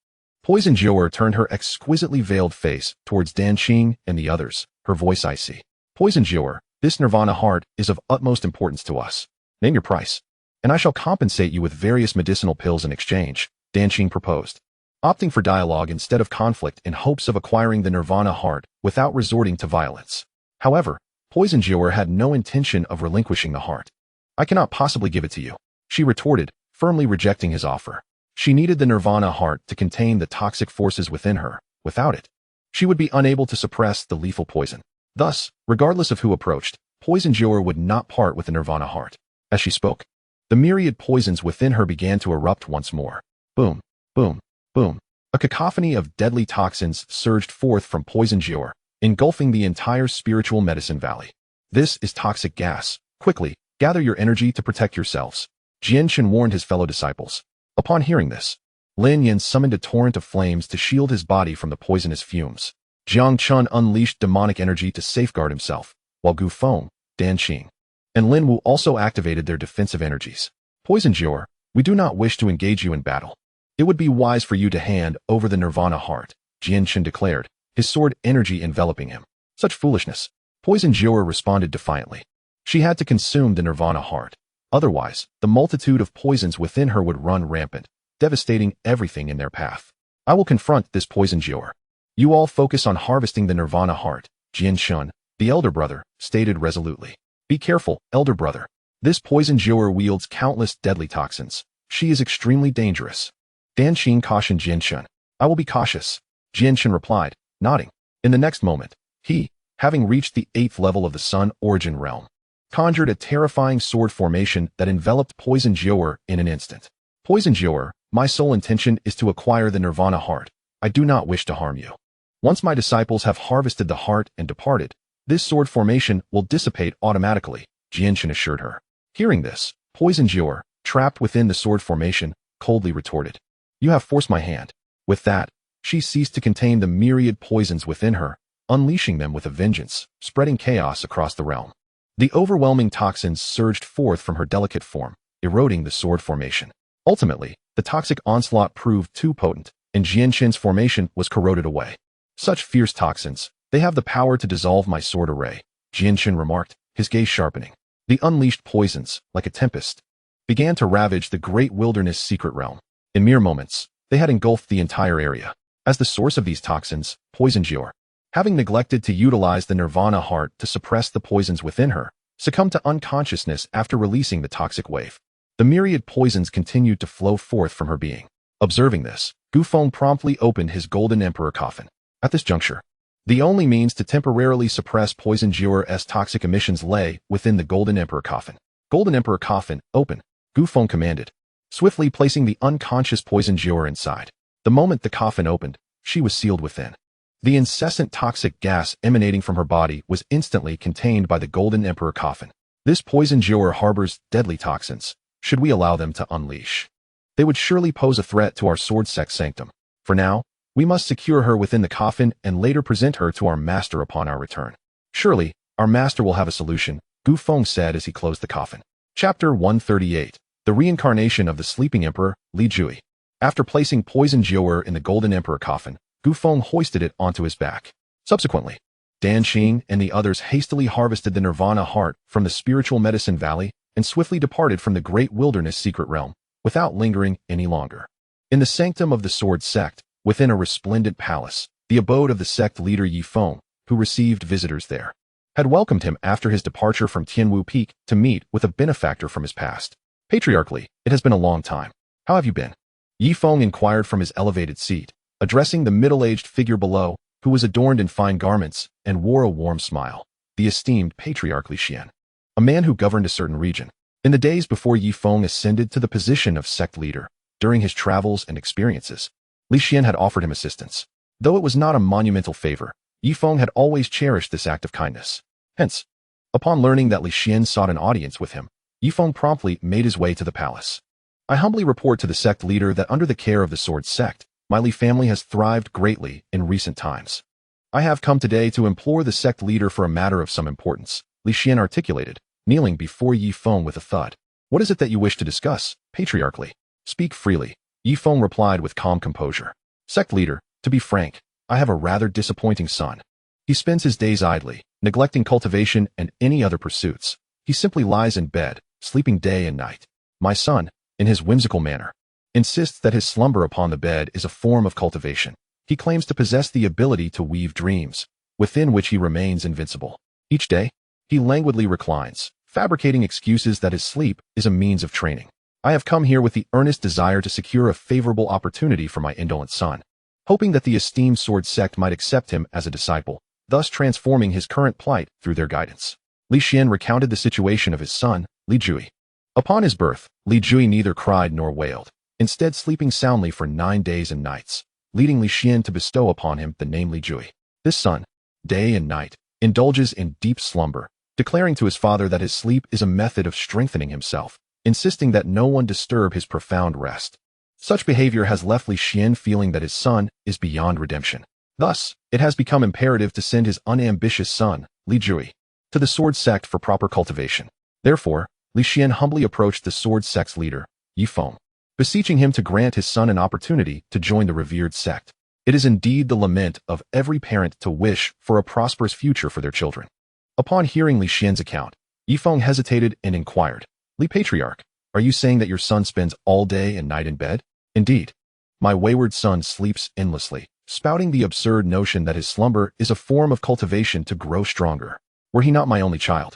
Poison Jior turned her exquisitely veiled face towards Dan Qing and the others, her voice icy. Poison Jior, this Nirvana heart is of utmost importance to us. Name your price, and I shall compensate you with various medicinal pills in exchange, Dan Qing proposed, opting for dialogue instead of conflict in hopes of acquiring the Nirvana heart without resorting to violence. However, Poison Jior had no intention of relinquishing the heart. I cannot possibly give it to you, she retorted, firmly rejecting his offer. She needed the Nirvana heart to contain the toxic forces within her. Without it, she would be unable to suppress the lethal poison. Thus, regardless of who approached, Poison Jior would not part with the Nirvana heart. As she spoke, the myriad poisons within her began to erupt once more. Boom, boom, boom. A cacophony of deadly toxins surged forth from Poison Jior, engulfing the entire spiritual medicine valley. This is toxic gas. Quickly, gather your energy to protect yourselves, Jian Shen warned his fellow disciples. Upon hearing this, Lin Yan summoned a torrent of flames to shield his body from the poisonous fumes. Jiang Chun unleashed demonic energy to safeguard himself, while Gu Feng, Dan Qing, and Lin Wu also activated their defensive energies. Poison Jior, we do not wish to engage you in battle. It would be wise for you to hand over the Nirvana heart, Jian Shen declared, his sword energy enveloping him. Such foolishness. Poison Jior responded defiantly. She had to consume the Nirvana heart. Otherwise, the multitude of poisons within her would run rampant, devastating everything in their path. I will confront this Poison Jior. You all focus on harvesting the Nirvana heart, Jian Shun, the elder brother, stated resolutely. Be careful, elder brother. This Poison Jior wields countless deadly toxins. She is extremely dangerous. Dan Qing cautioned Jian Shun. I will be cautious, Jian Shun replied, nodding. In the next moment, he, having reached the 8th level of the Sun Origin realm, conjured a terrifying sword formation that enveloped Poison Jior in an instant. Poison Jior, my sole intention is to acquire the Nirvana heart. I do not wish to harm you. Once my disciples have harvested the heart and departed, this sword formation will dissipate automatically, Jian Shen assured her. Hearing this, Poison Jior, trapped within the sword formation, coldly retorted. You have forced my hand. With that, she ceased to contain the myriad poisons within her, unleashing them with a vengeance, spreading chaos across the realm. The overwhelming toxins surged forth from her delicate form, eroding the sword formation. Ultimately, the toxic onslaught proved too potent, and Jian Shen's formation was corroded away. Such fierce toxins, they have the power to dissolve my sword array, Jian Shen remarked, his gaze sharpening. The unleashed poisons, like a tempest, began to ravage the Great Wilderness Secret Realm. In mere moments, they had engulfed the entire area. As the source of these toxins, Poison Jior, having neglected to utilize the Nirvana heart to suppress the poisons within her, succumbed to unconsciousness after releasing the toxic wave. The myriad poisons continued to flow forth from her being. Observing this, Gu Feng promptly opened his Golden Emperor coffin. At this juncture, the only means to temporarily suppress Poison Jior's toxic emissions lay within the Golden Emperor coffin. Golden Emperor coffin, open, Gu Feng commanded, swiftly placing the unconscious Poison Jior inside. The moment the coffin opened, she was sealed within. The incessant toxic gas emanating from her body was instantly contained by the Golden Emperor coffin. This Poison Jior harbors deadly toxins. Should we allow them to unleash, they would surely pose a threat to our Sword Sect sanctum. For now, we must secure her within the coffin and later present her to our master upon our return. Surely, our master will have a solution, Gu Feng said as he closed the coffin. Chapter 138. The Reincarnation of the Sleeping Emperor, Li Jui. After placing Poison Jior in the Golden Emperor coffin, Gu Feng hoisted it onto his back. Subsequently, Dan Qing and the others hastily harvested the Nirvana heart from the spiritual medicine valley and swiftly departed from the Great Wilderness Secret Realm, without lingering any longer. In the sanctum of the Sword Sect, within a resplendent palace, the abode of the sect leader Ye Feng, who received visitors there, had welcomed him after his departure from Tianwu Peak to meet with a benefactor from his past. Patriarchally, it has been a long time. How have you been? Ye Feng inquired from his elevated seat, addressing the middle-aged figure below, who was adorned in fine garments and wore a warm smile. The esteemed Patriarch Li Xian, a man who governed a certain region. In the days before Ye Feng ascended to the position of sect leader, during his travels and experiences, Li Xian had offered him assistance. Though it was not a monumental favor, Ye Feng had always cherished this act of kindness. Hence, upon learning that Li Xian sought an audience with him, Ye Feng promptly made his way to the palace. I humbly report to the sect leader that under the care of the Sword Sect, my Li family has thrived greatly in recent times. I have come today to implore the sect leader for a matter of some importance, Li Xian articulated, kneeling before Ye Feng with a thud. What is it that you wish to discuss, patriarchally? Speak freely, Ye Feng replied with calm composure. Sect leader, to be frank, I have a rather disappointing son. He spends his days idly, neglecting cultivation and any other pursuits. He simply lies in bed, sleeping day and night. My son, in his whimsical manner, insists that his slumber upon the bed is a form of cultivation. He claims to possess the ability to weave dreams, within which he remains invincible. Each day, he languidly reclines, fabricating excuses that his sleep is a means of training. I have come here with the earnest desire to secure a favorable opportunity for my indolent son, hoping that the esteemed Sword Sect might accept him as a disciple, thus transforming his current plight through their guidance. Li Xian recounted the situation of his son, Li Jui. Upon his birth, Li Jui neither cried nor wailed, instead sleeping soundly for 9 days and nights, leading Li Xian to bestow upon him the name Li Jui. This son, day and night, indulges in deep slumber, declaring to his father that his sleep is a method of strengthening himself, insisting that no one disturb his profound rest. Such behavior has left Li Xian feeling that his son is beyond redemption. Thus, it has become imperative to send his unambitious son, Li Jui, to the Sword Sect for proper cultivation. Therefore, Li Xian humbly approached the Sword Sect's leader, Ye Feng, beseeching him to grant his son an opportunity to join the revered sect. It is indeed the lament of every parent to wish for a prosperous future for their children. Upon hearing Li Xian's account, Ye Feng hesitated and inquired, Li Patriarch, are you saying that your son spends all day and night in bed? Indeed. My wayward son sleeps endlessly, spouting the absurd notion that his slumber is a form of cultivation to grow stronger. Were he not my only child,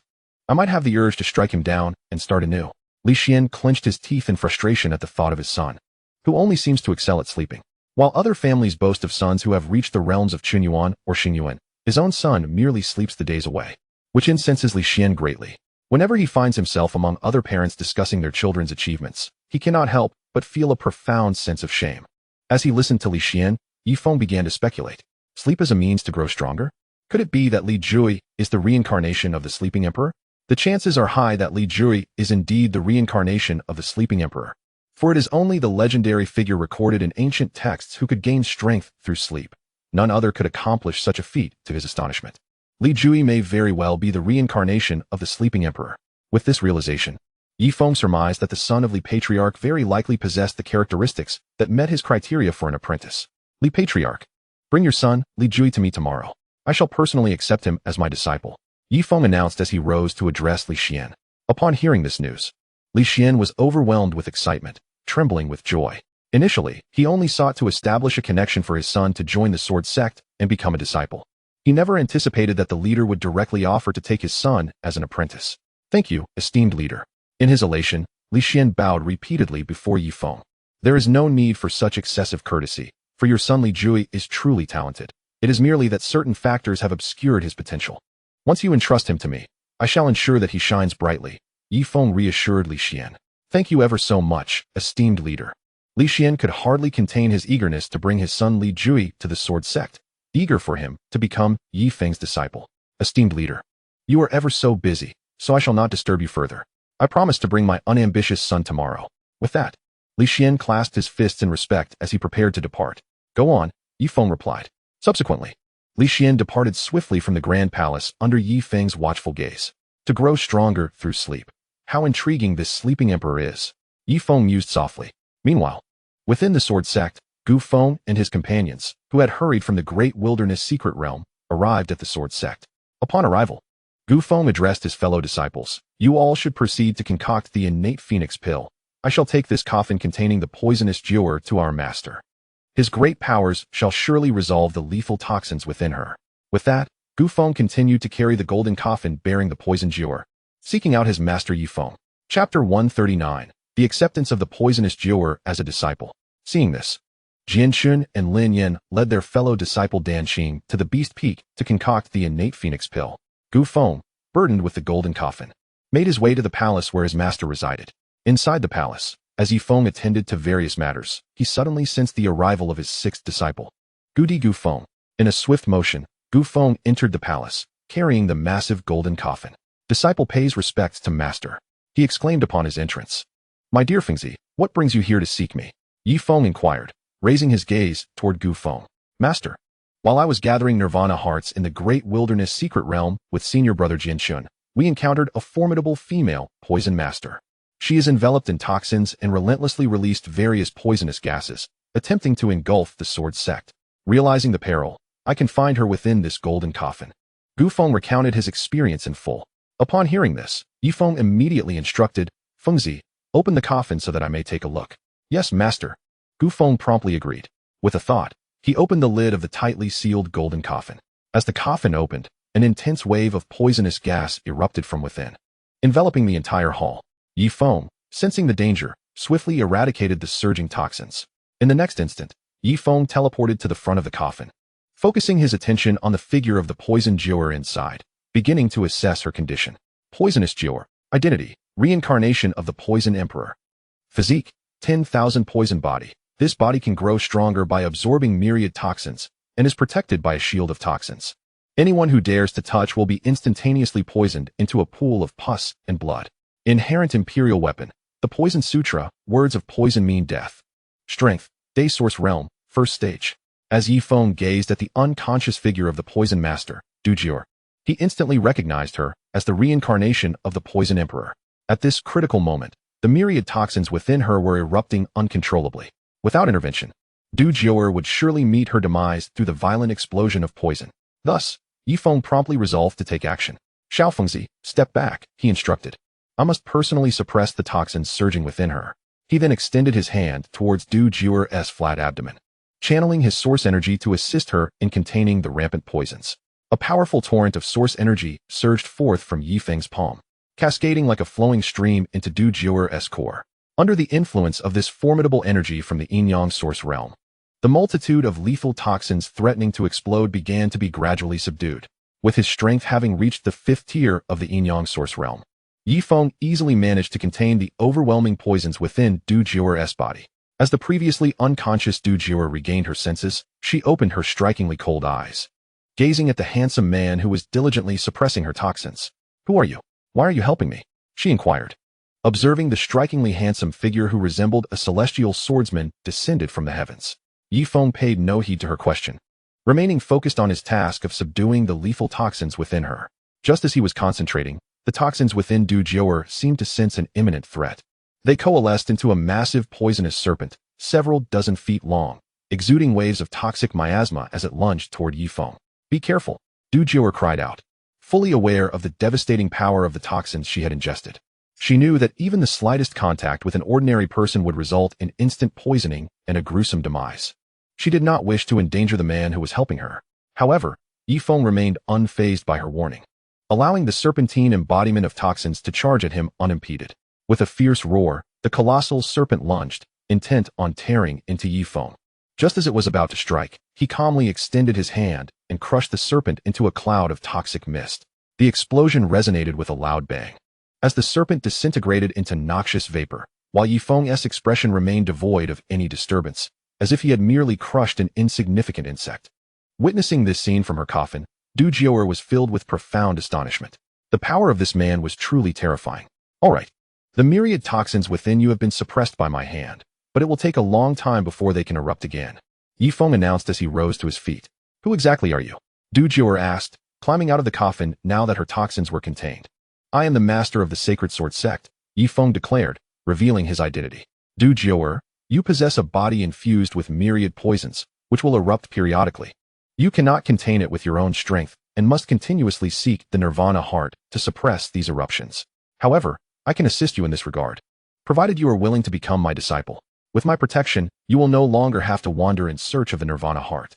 I might have the urge to strike him down and start anew. Li Xian clenched his teeth in frustration at the thought of his son, who only seems to excel at sleeping. While other families boast of sons who have reached the realms of Chunyuan or Xingyuan, his own son merely sleeps the days away, which incenses Li Xian greatly. Whenever he finds himself among other parents discussing their children's achievements, he cannot help but feel a profound sense of shame. As he listened to Li Xian, Ye Feng began to speculate. Sleep as a means to grow stronger? Could it be that Li Jui is the reincarnation of the sleeping emperor? The chances are high that Li Jui is indeed the reincarnation of the sleeping emperor, for it is only the legendary figure recorded in ancient texts who could gain strength through sleep. None other could accomplish such a feat, to his astonishment. Li Jui may very well be the reincarnation of the sleeping emperor. With this realization, Ye Feng surmised that the son of Li Patriarch very likely possessed the characteristics that met his criteria for an apprentice. Li Patriarch, bring your son, Li Jui, to me tomorrow. I shall personally accept him as my disciple, Ye Feng announced as he rose to address Li Xian. Upon hearing this news, Li Xian was overwhelmed with excitement, trembling with joy. Initially, he only sought to establish a connection for his son to join the Sword Sect and become a disciple. He never anticipated that the leader would directly offer to take his son as an apprentice. Thank you, esteemed leader. In his elation, Li Xian bowed repeatedly before Ye Feng. There is no need for such excessive courtesy, for your son Li Jui is truly talented. It is merely that certain factors have obscured his potential. Once you entrust him to me, I shall ensure that he shines brightly, Ye Feng reassured Li Xian. Thank you ever so much, esteemed leader. Li Xian could hardly contain his eagerness to bring his son Li Jui to the Sword Sect, eager for him to become Ye Feng's disciple. Esteemed leader, you are ever so busy, so I shall not disturb you further. I promise to bring my unambitious son tomorrow. With that, Li Xian clasped his fists in respect as he prepared to depart. Go on, Ye Feng replied. Subsequently, Li Xian departed swiftly from the grand palace under Ye Feng's watchful gaze. To grow stronger through sleep. How intriguing this sleeping emperor is, Ye Feng mused softly. Meanwhile, within the Sword Sect, Gu Feng and his companions, who had hurried from the great wilderness secret realm, arrived at the Sword Sect. Upon arrival, Gu Feng addressed his fellow disciples. You all should proceed to concoct the innate phoenix pill. I shall take this coffin containing the poisonous jewel to our master. His great powers shall surely resolve the lethal toxins within her. With that, Gu Feng continued to carry the golden coffin bearing the poison jewel, seeking out his master Ye Feng. Chapter 139. The acceptance of the poisonous jewel as a disciple. Seeing this, Jian Xun and Lin Yin led their fellow disciple Dan Xing to the Beast Peak to concoct the innate phoenix pill. Gu Feng, burdened with the golden coffin, made his way to the palace where his master resided. Inside the palace, as Ye Feng attended to various matters, he suddenly sensed the arrival of his sixth disciple, Gu Feng. In a swift motion, Gu Feng entered the palace, carrying the massive golden coffin. Disciple pays respects to master. He exclaimed upon his entrance. My dear Fengzi, what brings you here to seek me? Ye Feng inquired, raising his gaze toward Gu Feng. Master, while I was gathering nirvana hearts in the great wilderness secret realm with senior brother Jianxun, we encountered a formidable female poison master. She is enveloped in toxins and relentlessly released various poisonous gases, attempting to engulf the Sword Sect. Realizing the peril, I confined her within this golden coffin. Gu Feng recounted his experience in full. Upon hearing this, Ye Feng immediately instructed, Fengzi, open the coffin so that I may take a look. Yes, master. Gu Feng promptly agreed. With a thought, he opened the lid of the tightly sealed golden coffin. As the coffin opened, an intense wave of poisonous gas erupted from within, enveloping the entire hall. Ye Feng, sensing the danger, swiftly eradicated the surging toxins. In the next instant, Ye Feng teleported to the front of the coffin, focusing his attention on the figure of the poisoned Jiaoer inside, beginning to assess her condition. Poisonous Jiaoer. Identity: reincarnation of the Poison Emperor. Physique: 10,000 poison body. This body can grow stronger by absorbing myriad toxins and is protected by a shield of toxins. Anyone who dares to touch will be instantaneously poisoned into a pool of pus and blood. Inherent imperial weapon: the Poison Sutra. Words of poison mean death. Strength: Day Source Realm, first stage. As Ye Feng gazed at the unconscious figure of the Poison Master, Du Jiaoer, he instantly recognized her as the reincarnation of the Poison Emperor. At this critical moment, the myriad toxins within her were erupting uncontrollably. Without intervention, Du Jiaoer would surely meet her demise through the violent explosion of poison. Thus, Ye Feng promptly resolved to take action. Xiao Fengzi, step back, he instructed. I must personally suppress the toxins surging within her. He then extended his hand towards Du Jiaoer's flat abdomen, channeling his source energy to assist her in containing the rampant poisons. A powerful torrent of source energy surged forth from Ye Feng's palm, cascading like a flowing stream into Du Jiaoer's core. Under the influence of this formidable energy from the yin-yang source realm, the multitude of lethal toxins threatening to explode began to be gradually subdued. With his strength having reached the 5th tier of the yin-yang source realm, Ye Feng easily managed to contain the overwhelming poisons within Du Jiaoer's body. As the previously unconscious Du Jiaoer regained her senses, she opened her strikingly cold eyes, gazing at the handsome man who was diligently suppressing her toxins. Who are you? Why are you helping me? She inquired. Observing the strikingly handsome figure who resembled a celestial swordsman descended from the heavens, Ye Feng paid no heed to her question, remaining focused on his task of subduing the lethal toxins within her. Just as he was concentrating, the toxins within Du Jiaoer seemed to sense an imminent threat. They coalesced into a massive poisonous serpent, several dozen feet long, exuding waves of toxic miasma as it lunged toward Ye Feng. Be careful, Du Jiaoer cried out, fully aware of the devastating power of the toxins she had ingested. She knew that even the slightest contact with an ordinary person would result in instant poisoning and a gruesome demise. She did not wish to endanger the man who was helping her. However, Ye Feng remained unfazed by her warning, allowing the serpentine embodiment of toxins to charge at him unimpeded. With a fierce roar, the colossal serpent lunged, intent on tearing into Ye Feng. Just as it was about to strike, he calmly extended his hand and crushed the serpent into a cloud of toxic mist. The explosion resonated with a loud bang, as the serpent disintegrated into noxious vapor, while Ye Feng's expression remained devoid of any disturbance, as if he had merely crushed an insignificant insect. Witnessing this scene from her coffin, Du Jiaoer was filled with profound astonishment. The power of this man was truly terrifying. All right, the myriad toxins within you have been suppressed by my hand, but it will take a long time before they can erupt again, Ye Feng announced as he rose to his feet. Who exactly are you? Du Jiaoer asked, climbing out of the coffin now that her toxins were contained. I am the master of the sacred Sword Sect, Ye Feng declared, revealing his identity. Du Jiaoer, you possess a body infused with myriad poisons, which will erupt periodically. You cannot contain it with your own strength and must continuously seek the nirvana heart to suppress these eruptions. However, I can assist you in this regard, provided you are willing to become my disciple. With my protection, you will no longer have to wander in search of the nirvana heart,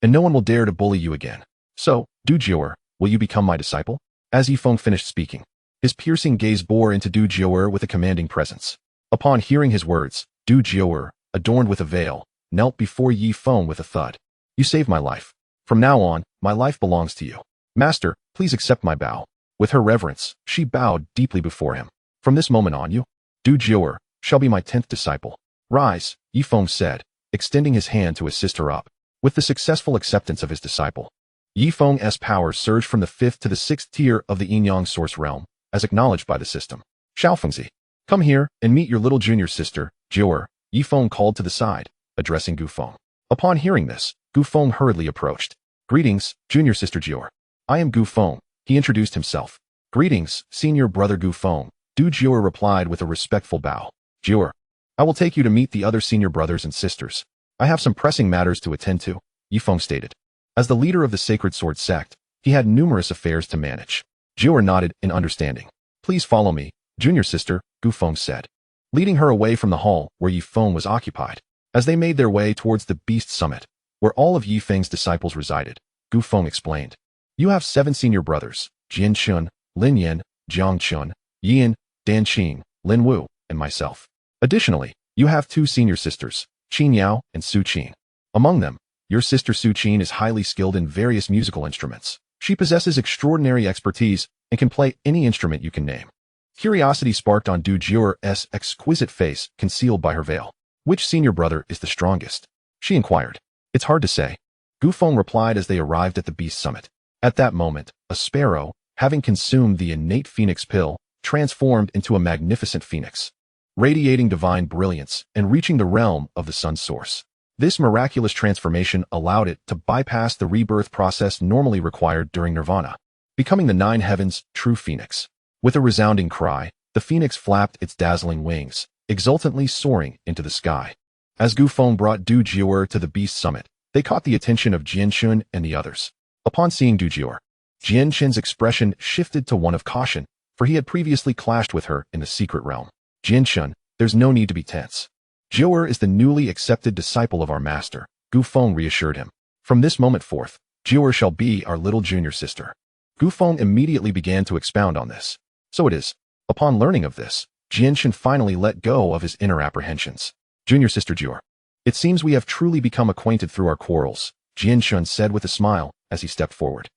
and no one will dare to bully you again. So, Du Jiaoer, will you become my disciple? As Ye Feng finished speaking, his piercing gaze bore into Du Jiaoer with a commanding presence. Upon hearing his words, Du Jiaoer, adorned with a veil, knelt before Ye Feng with a thud. You saved my life. From now on, my life belongs to you. Master, please accept my bow. With her reverence, she bowed deeply before him. From this moment on, you, Du Jiuer, shall be my 10th disciple. Rise, Ye Feng said, extending his hand to assist her up. With the successful acceptance of his disciple, Ye Feng's power surged from the 5th to the 6th tier of the Yin-Yang source realm, as acknowledged by the system. Xiaofengzi, come here and meet your little junior sister, Jiuer, Ye Feng called to the side, addressing Gu Feng. Upon hearing this, Gu Feng hurriedly approached. Greetings, junior sister Jiuer. I am Gu Feng, he introduced himself. Greetings, senior brother Gu Feng, Du Jiuer replied with a respectful bow. Jiuer, I will take you to meet the other senior brothers and sisters. I have some pressing matters to attend to, Ye Feng stated. As the leader of the Sacred Sword Sect, he had numerous affairs to manage. Jiuer nodded in understanding. Please follow me, junior sister, Gu Feng said, leading her away from the hall where Ye Feng was occupied. As they made their way towards the Beast Summit, where all of Ye Feng's disciples resided, Gu Feng explained. You have 7 senior brothers, Jian Chun, Lin Yan, Jiang Chun, Yin, Dan Qing, Lin Wu, and myself. Additionally, you have 2 senior sisters, Qin Yao and Su Qin. Among them, your sister Su Qin is highly skilled in various musical instruments. She possesses extraordinary expertise and can play any instrument you can name. Curiosity sparked on Du Jiuer's exquisite face concealed by her veil. Which senior brother is the strongest? She inquired. It's hard to say. Gu Feng replied as they arrived at the Beast Summit. At that moment, a sparrow, having consumed the innate phoenix pill, transformed into a magnificent phoenix, radiating divine brilliance and reaching the realm of the sun source. This miraculous transformation allowed it to bypass the rebirth process normally required during nirvana, becoming the 9 heavens' true phoenix. With a resounding cry, the phoenix flapped its dazzling wings, exultantly soaring into the sky. As Gu Feng brought Du Jiuer to the Beast Summit, they caught the attention of Jian Chun and the others. Upon seeing Du Jiuer, Jian Chun's expression shifted to one of caution, for he had previously clashed with her in the secret realm. Jian Chun, there's no need to be tense. Jiuer is the newly accepted disciple of our master, Gu Feng reassured him. From this moment forth, Jiuer shall be our little junior sister. Gu Feng immediately began to expound on this. So it is. Upon learning of this, Jian Chun finally let go of his inner apprehensions. Junior sister Jiuer, it seems we have truly become acquainted through our quarrels, Jian Chun said with a smile as he stepped forward.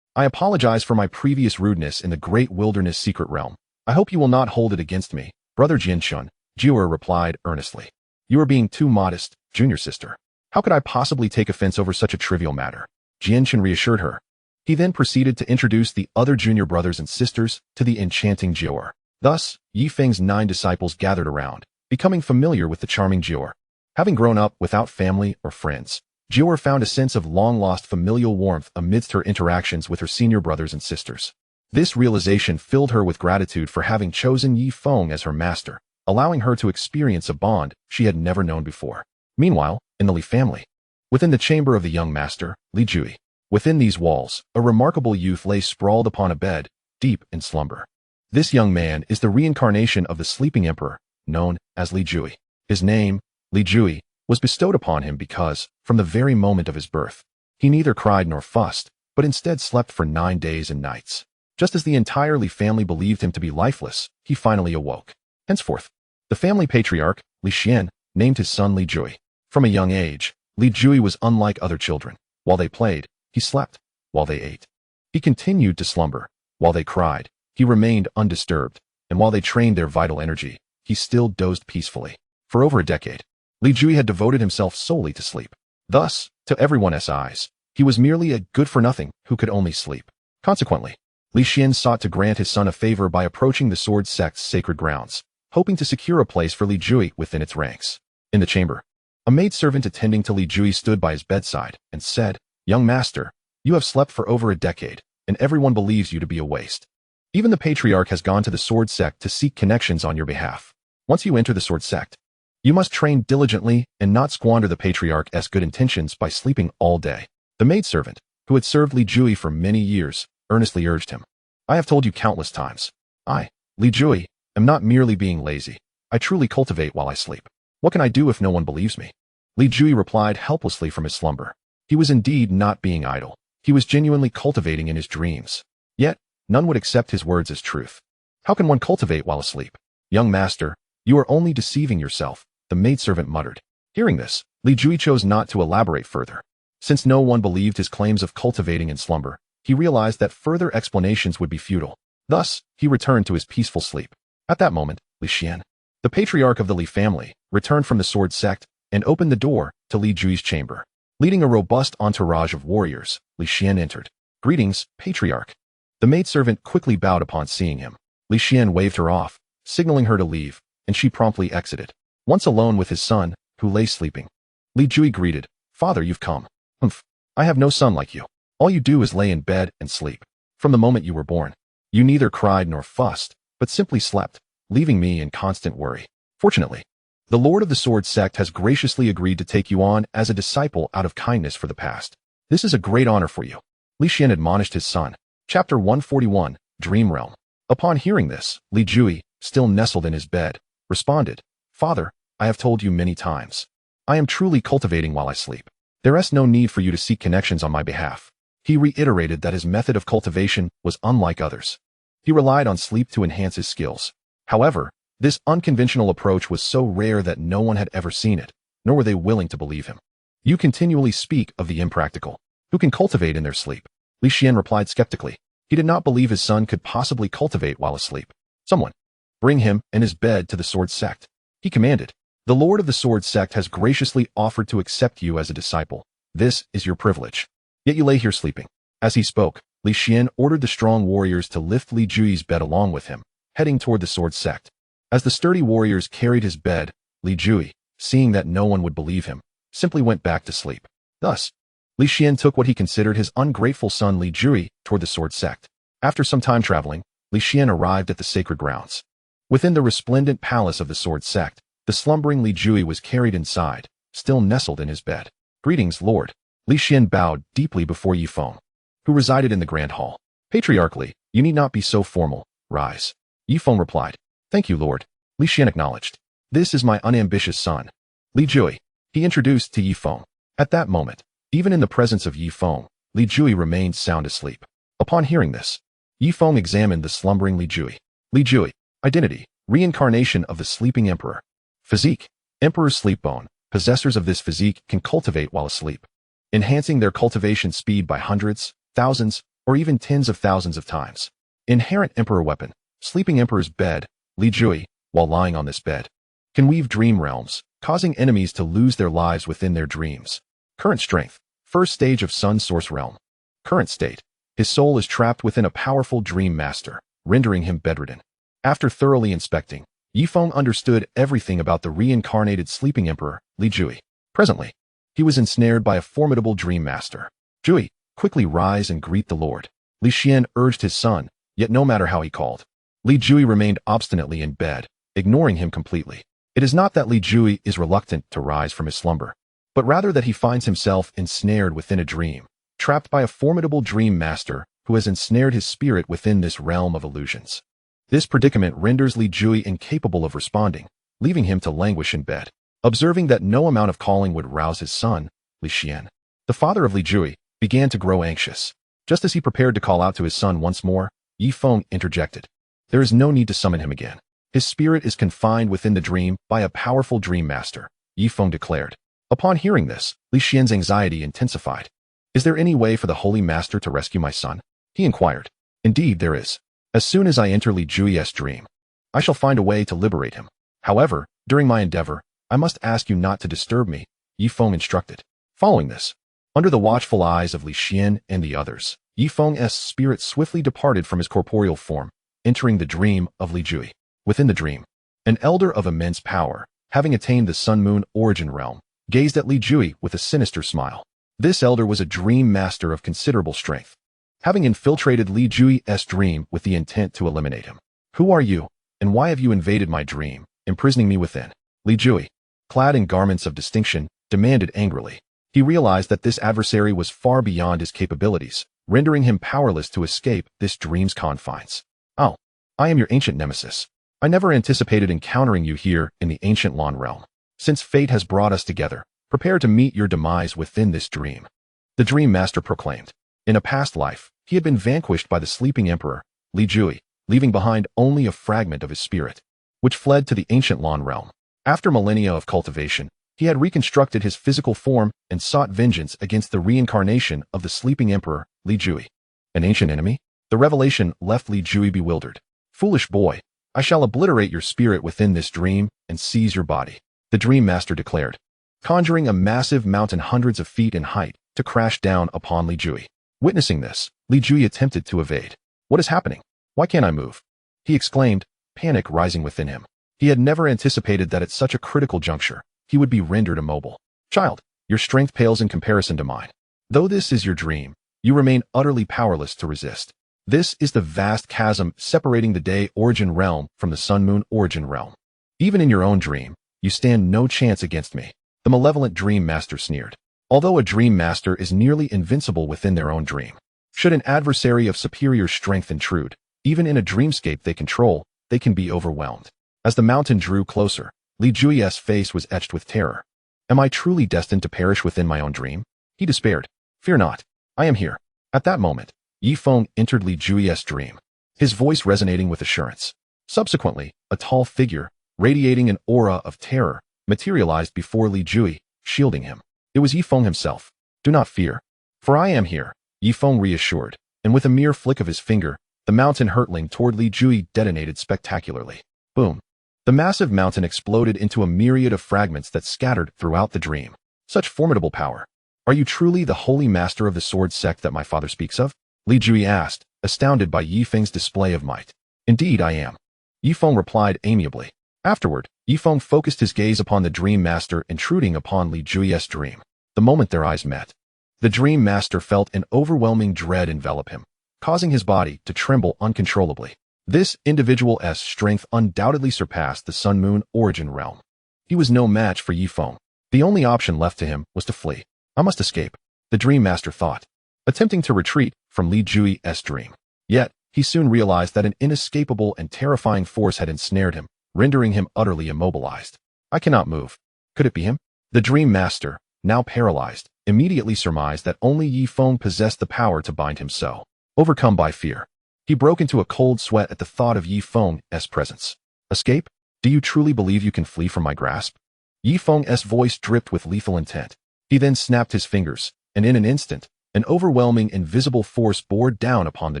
I apologize for my previous rudeness in the great wilderness secret realm. I hope you will not hold it against me, brother Jian Chun, Jiuer replied earnestly. You are being too modest, junior sister. How could I possibly take offense over such a trivial matter? Jian Chun reassured her. He then proceeded to introduce the other junior brothers and sisters to the enchanting Jiuer. Thus, Ye Feng's 9 disciples gathered around, becoming familiar with the charming Jiuer. Having grown up without family or friends, Jiuer found a sense of long-lost familial warmth amidst her interactions with her senior brothers and sisters. This realization filled her with gratitude for having chosen Ye Feng as her master, allowing her to experience a bond she had never known before. Meanwhile, in the Li family, within the chamber of the young master, Li Jui, within these walls, a remarkable youth lay sprawled upon a bed, deep in slumber. This young man is the reincarnation of the sleeping emperor, known as Li Jui. His name, Li Jui, was bestowed upon him because, from the very moment of his birth, he neither cried nor fussed, but instead slept for 9 days and nights. Just as the entire Li family believed him to be lifeless, he finally awoke. Henceforth, the family patriarch, Li Xian, named his son Li Jui. From a young age, Li Jui was unlike other children. While they played, he slept. While they ate, he continued to slumber. While they cried, he remained undisturbed. And while they trained their vital energy, he still dozed peacefully. For over a decade, Li Jui had devoted himself solely to sleep. Thus, to everyone's eyes, he was merely a good-for-nothing who could only sleep. Consequently, Li Xian sought to grant his son a favor by approaching the Sword Sect's sacred grounds, hoping to secure a place for Li Jui within its ranks. In the chamber, a maidservant attending to Li Jui stood by his bedside and said, Young master, you have slept for over a decade, and everyone believes you to be a waste. Even the patriarch has gone to the Sword Sect to seek connections on your behalf. Once you enter the Sword Sect, you must train diligently and not squander the patriarch's good intentions by sleeping all day. The maidservant, who had served Li Jui for many years, earnestly urged him. I have told you countless times. I, Li Jui, am not merely being lazy. I truly cultivate while I sleep. What can I do if no one believes me? Li Jui replied helplessly from his slumber. He was indeed not being idle. He was genuinely cultivating in his dreams. Yet, none would accept his words as truth. How can one cultivate while asleep? Young master, you are only deceiving yourself, the maidservant muttered. Hearing this, Li Jui chose not to elaborate further. Since no one believed his claims of cultivating in slumber, he realized that further explanations would be futile. Thus, he returned to his peaceful sleep. At that moment, Li Xian, the patriarch of the Li family, returned from the Sword Sect and opened the door to Li Jui's chamber. Leading a robust entourage of warriors, Li Xian entered. "Greetings, patriarch." The maidservant quickly bowed upon seeing him. Li Xian waved her off, signaling her to leave, and she promptly exited. Once alone with his son, who lay sleeping, Li Jui greeted, "Father, you've come." "Humph, I have no son like you. All you do is lay in bed and sleep. From the moment you were born, you neither cried nor fussed, but simply slept, leaving me in constant worry. Fortunately, the Lord of the Sword Sect has graciously agreed to take you on as a disciple out of kindness for the past. This is a great honor for you." Li Xian admonished his son. Chapter 141, Dream Realm. Upon hearing this, Li Jui, still nestled in his bed, responded, "Father, I have told you many times. I am truly cultivating while I sleep. There is no need for you to seek connections on my behalf." He reiterated that his method of cultivation was unlike others. He relied on sleep to enhance his skills. However, this unconventional approach was so rare that no one had ever seen it, nor were they willing to believe him. "You continually speak of the impractical. Who can cultivate in their sleep?" Li Xian replied skeptically. He did not believe his son could possibly cultivate while asleep. "Someone, bring him and his bed to the Sword Sect," he commanded. "The Lord of the Sword Sect has graciously offered to accept you as a disciple. This is your privilege. Yet you lay here sleeping." As he spoke, Li Xian ordered the strong warriors to lift Li Jui's bed along with him, heading toward the Sword Sect. As the sturdy warriors carried his bed, Li Jui, seeing that no one would believe him, simply went back to sleep. Thus, Li Xian took what he considered his ungrateful son Li Jui toward the Sword Sect. After some time traveling, Li Xian arrived at the sacred grounds. Within the resplendent palace of the Sword Sect, the slumbering Li Jui was carried inside, still nestled in his bed. "Greetings, Lord." Li Xian bowed deeply before Ye Feng, who resided in the Grand Hall. "Patriarchally, you need not be so formal. Rise." Ye Feng replied. "Thank you, Lord." Li Xian acknowledged. "This is my unambitious son, Li Jui," he introduced to Ye Feng. At that moment, even in the presence of Ye Feng, Li Jui remained sound asleep. Upon hearing this, Ye Feng examined the slumbering Li Jui. Li Jui, identity, reincarnation of the sleeping emperor. Physique, Emperor's sleep bone. Possessors of this physique can cultivate while asleep, enhancing their cultivation speed by hundreds, thousands, or even tens of thousands of times. Inherent Emperor weapon, sleeping Emperor's bed. Li Jui, while lying on this bed, can weave dream realms, causing enemies to lose their lives within their dreams. Current strength, first stage of Sun Source Realm. Current state, his soul is trapped within a powerful dream master, rendering him bedridden. After thoroughly inspecting, Ye Feng understood everything about the reincarnated sleeping emperor, Li Jui. Presently, he was ensnared by a formidable dream master. "Jui, quickly rise and greet the Lord." Li Xian urged his son, yet no matter how he called, Li Jui remained obstinately in bed, ignoring him completely. It is not that Li Jui is reluctant to rise from his slumber, but rather that he finds himself ensnared within a dream, trapped by a formidable dream master who has ensnared his spirit within this realm of illusions. This predicament renders Li Jui incapable of responding, leaving him to languish in bed. Observing that no amount of calling would rouse his son, Li Xian, the father of Li Jui, began to grow anxious. Just as he prepared to call out to his son once more, Ye Feng interjected. "There is no need to summon him again. His spirit is confined within the dream by a powerful dream master," Ye Feng declared. Upon hearing this, Li Xian's anxiety intensified. "Is there any way for the Holy Master to rescue my son?" he inquired. "Indeed, there is. As soon as I enter Li Jui's dream, I shall find a way to liberate him. However, during my endeavor, I must ask you not to disturb me," Ye Feng instructed. Following this, under the watchful eyes of Li Xian and the others, Ye Feng's spirit swiftly departed from his corporeal form, entering the dream of Li Jui. Within the dream, an elder of immense power, having attained the Sun-Moon origin realm, gazed at Li Jui with a sinister smile. This elder was a dream master of considerable strength, having infiltrated Li Jui's dream with the intent to eliminate him. "Who are you, and why have you invaded my dream, imprisoning me within?" Li Jui, clad in garments of distinction, demanded angrily. He realized that this adversary was far beyond his capabilities, rendering him powerless to escape this dream's confines. "Oh, I am your ancient nemesis. I never anticipated encountering you here in the ancient Lan realm. Since fate has brought us together, prepare to meet your demise within this dream," the dream master proclaimed. In a past life, he had been vanquished by the sleeping emperor, Li Jui, leaving behind only a fragment of his spirit, which fled to the ancient Lan realm. After millennia of cultivation, he had reconstructed his physical form and sought vengeance against the reincarnation of the sleeping emperor, Li Jui. An ancient enemy? The revelation left Li Jui bewildered. Foolish boy, I shall obliterate your spirit within this dream and seize your body, the Dream Master declared, conjuring a massive mountain hundreds of feet in height to crash down upon Li Jui. Witnessing this, Li Jui attempted to evade. What is happening? Why can't I move? He exclaimed, panic rising within him. He had never anticipated that at such a critical juncture, he would be rendered immobile. Child, your strength pales in comparison to mine. Though this is your dream, you remain utterly powerless to resist. This is the vast chasm separating the day origin realm from the sun-moon origin realm. Even in your own dream, you stand no chance against me, the malevolent Dream Master sneered. Although a Dream Master is nearly invincible within their own dream, should an adversary of superior strength intrude, even in a dreamscape they control, they can be overwhelmed. As the mountain drew closer, Li Jui's face was etched with terror. Am I truly destined to perish within my own dream? He despaired. Fear not, I am here. At that moment, Ye Feng entered Li Jui's dream, his voice resonating with assurance. Subsequently, a tall figure, radiating an aura of terror, materialized before Li Jui, shielding him. It was Ye Feng himself. Do not fear, for I am here, Ye Feng reassured, and with a mere flick of his finger, the mountain hurtling toward Li Jui detonated spectacularly. Boom. The massive mountain exploded into a myriad of fragments that scattered throughout the dream. Such formidable power. Are you truly the holy master of the Sword Sect that my father speaks of? Li Jui asked, astounded by Ye Feng's display of might. Indeed I am. Ye Feng replied amiably. Afterward, Ye Feng focused his gaze upon the Dream Master intruding upon Li Jui's dream. The moment their eyes met, the Dream Master felt an overwhelming dread envelop him, causing his body to tremble uncontrollably. This individual's strength undoubtedly surpassed the Sun-Moon origin realm. He was no match for Ye Feng. The only option left to him was to flee. I must escape, the Dream Master thought, attempting to retreat from Li Jui's dream. Yet, he soon realized that an inescapable and terrifying force had ensnared him, rendering him utterly immobilized. I cannot move. Could it be him? The Dream Master, now paralyzed, immediately surmised that only Ye Feng possessed the power to bind him so. Overcome by fear, he broke into a cold sweat at the thought of Ye Feng's presence. Escape? Do you truly believe you can flee from my grasp? Ye Feng's voice dripped with lethal intent. He then snapped his fingers, and in an instant, an overwhelming invisible force bore down upon the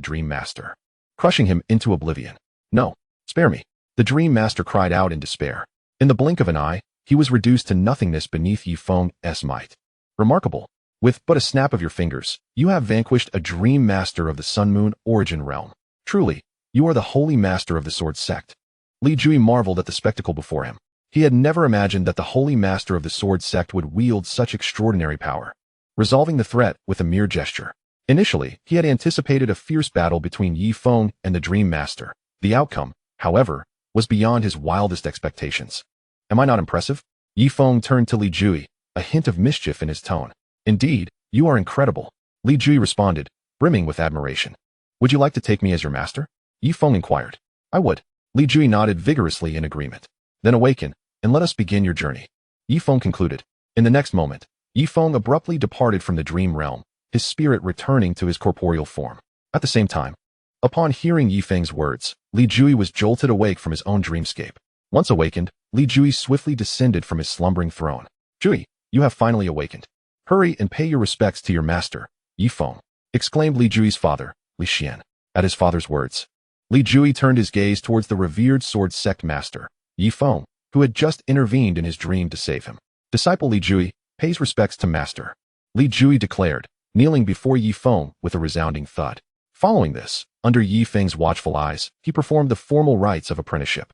Dream Master, crushing him into oblivion. No, spare me, the Dream Master cried out in despair. In the blink of an eye, he was reduced to nothingness beneath Ye Feng's might. Remarkable. With but a snap of your fingers, you have vanquished a Dream Master of the Sun-Moon origin realm. Truly, you are the holy master of the Sword Sect. Li Jui marveled at the spectacle before him. He had never imagined that the holy master of the Sword Sect would wield such extraordinary power, resolving the threat with a mere gesture. Initially, he had anticipated a fierce battle between Ye Feng and the Dream Master. The outcome, however, was beyond his wildest expectations. Am I not impressive? Ye Feng turned to Li Jui, a hint of mischief in his tone. Indeed, you are incredible, Li Jui responded, brimming with admiration. Would you like to take me as your master? Ye Feng inquired. I would. Li Jui nodded vigorously in agreement. Then awaken, and let us begin your journey. Ye Feng concluded. In the next moment, Ye Feng abruptly departed from the dream realm, his spirit returning to his corporeal form. At the same time, upon hearing Ye Feng's words, Li Jui was jolted awake from his own dreamscape. Once awakened, Li Jui swiftly descended from his slumbering throne. Jui, you have finally awakened. Hurry and pay your respects to your master, Ye Feng, exclaimed Li Jui's father, Li Xian. At his father's words, Li Jui turned his gaze towards the revered Sword Sect Master, Ye Feng, who had just intervened in his dream to save him. Disciple Li Jui pays respects to Master, Li Jui declared, kneeling before Ye Feng with a resounding thud. Following this, under Ye Feng's watchful eyes, he performed the formal rites of apprenticeship.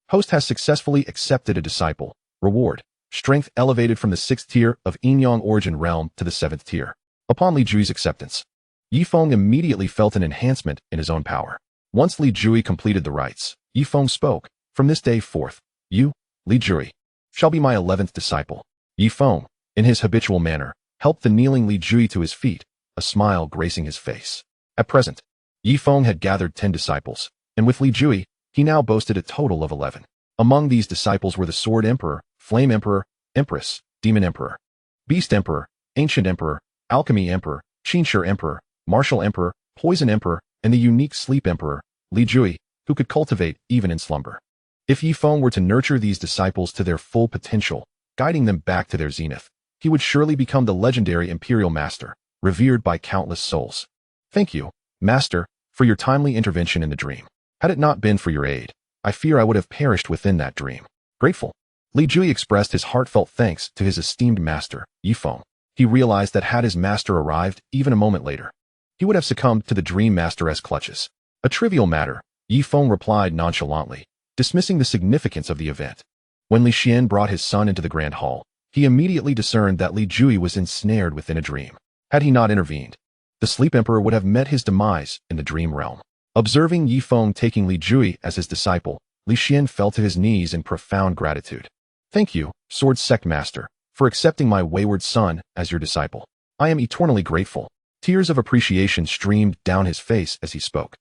Host has successfully accepted a disciple. Reward. Strength elevated from the 6th tier of Yin-Yang origin realm to the 7th tier. Upon Li Jui's acceptance, Ye Feng immediately felt an enhancement in his own power. Once Li Jui completed the rites, Ye Feng spoke. From this day forth, you, Li Jui, shall be my 11th disciple. Ye Feng, in his habitual manner, helped the kneeling Li Jui to his feet, a smile gracing his face. At present, Ye Feng had gathered 10 disciples, and with Li Jui, he now boasted a total of 11. Among these disciples were the Sword Emperor, Flame Emperor, Empress, Demon Emperor, Beast Emperor, Ancient Emperor, Alchemy Emperor, xianxia Emperor, Martial Emperor, Poison Emperor, and the unique Sleep Emperor, Li Jui, who could cultivate even in slumber. If Ye Feng were to nurture these disciples to their full potential, guiding them back to their zenith, he would surely become the legendary Imperial Master, revered by countless souls. Thank you, Master, for your timely intervention in the dream. Had it not been for your aid, I fear I would have perished within that dream. Grateful. Li Jui expressed his heartfelt thanks to his esteemed master, Ye Feng. He realized that had his master arrived even a moment later, he would have succumbed to the Dream Master's clutches. A trivial matter, Ye Feng replied nonchalantly, dismissing the significance of the event. When Li Xian brought his son into the grand hall, he immediately discerned that Li Jui was ensnared within a dream. Had he not intervened, the Sleep Emperor would have met his demise in the dream realm. Observing Ye Feng taking Li Jui as his disciple, Li Xian fell to his knees in profound gratitude. Thank you, Sword Sect Master, for accepting my wayward son as your disciple. I am eternally grateful. Tears of appreciation streamed down his face as he spoke,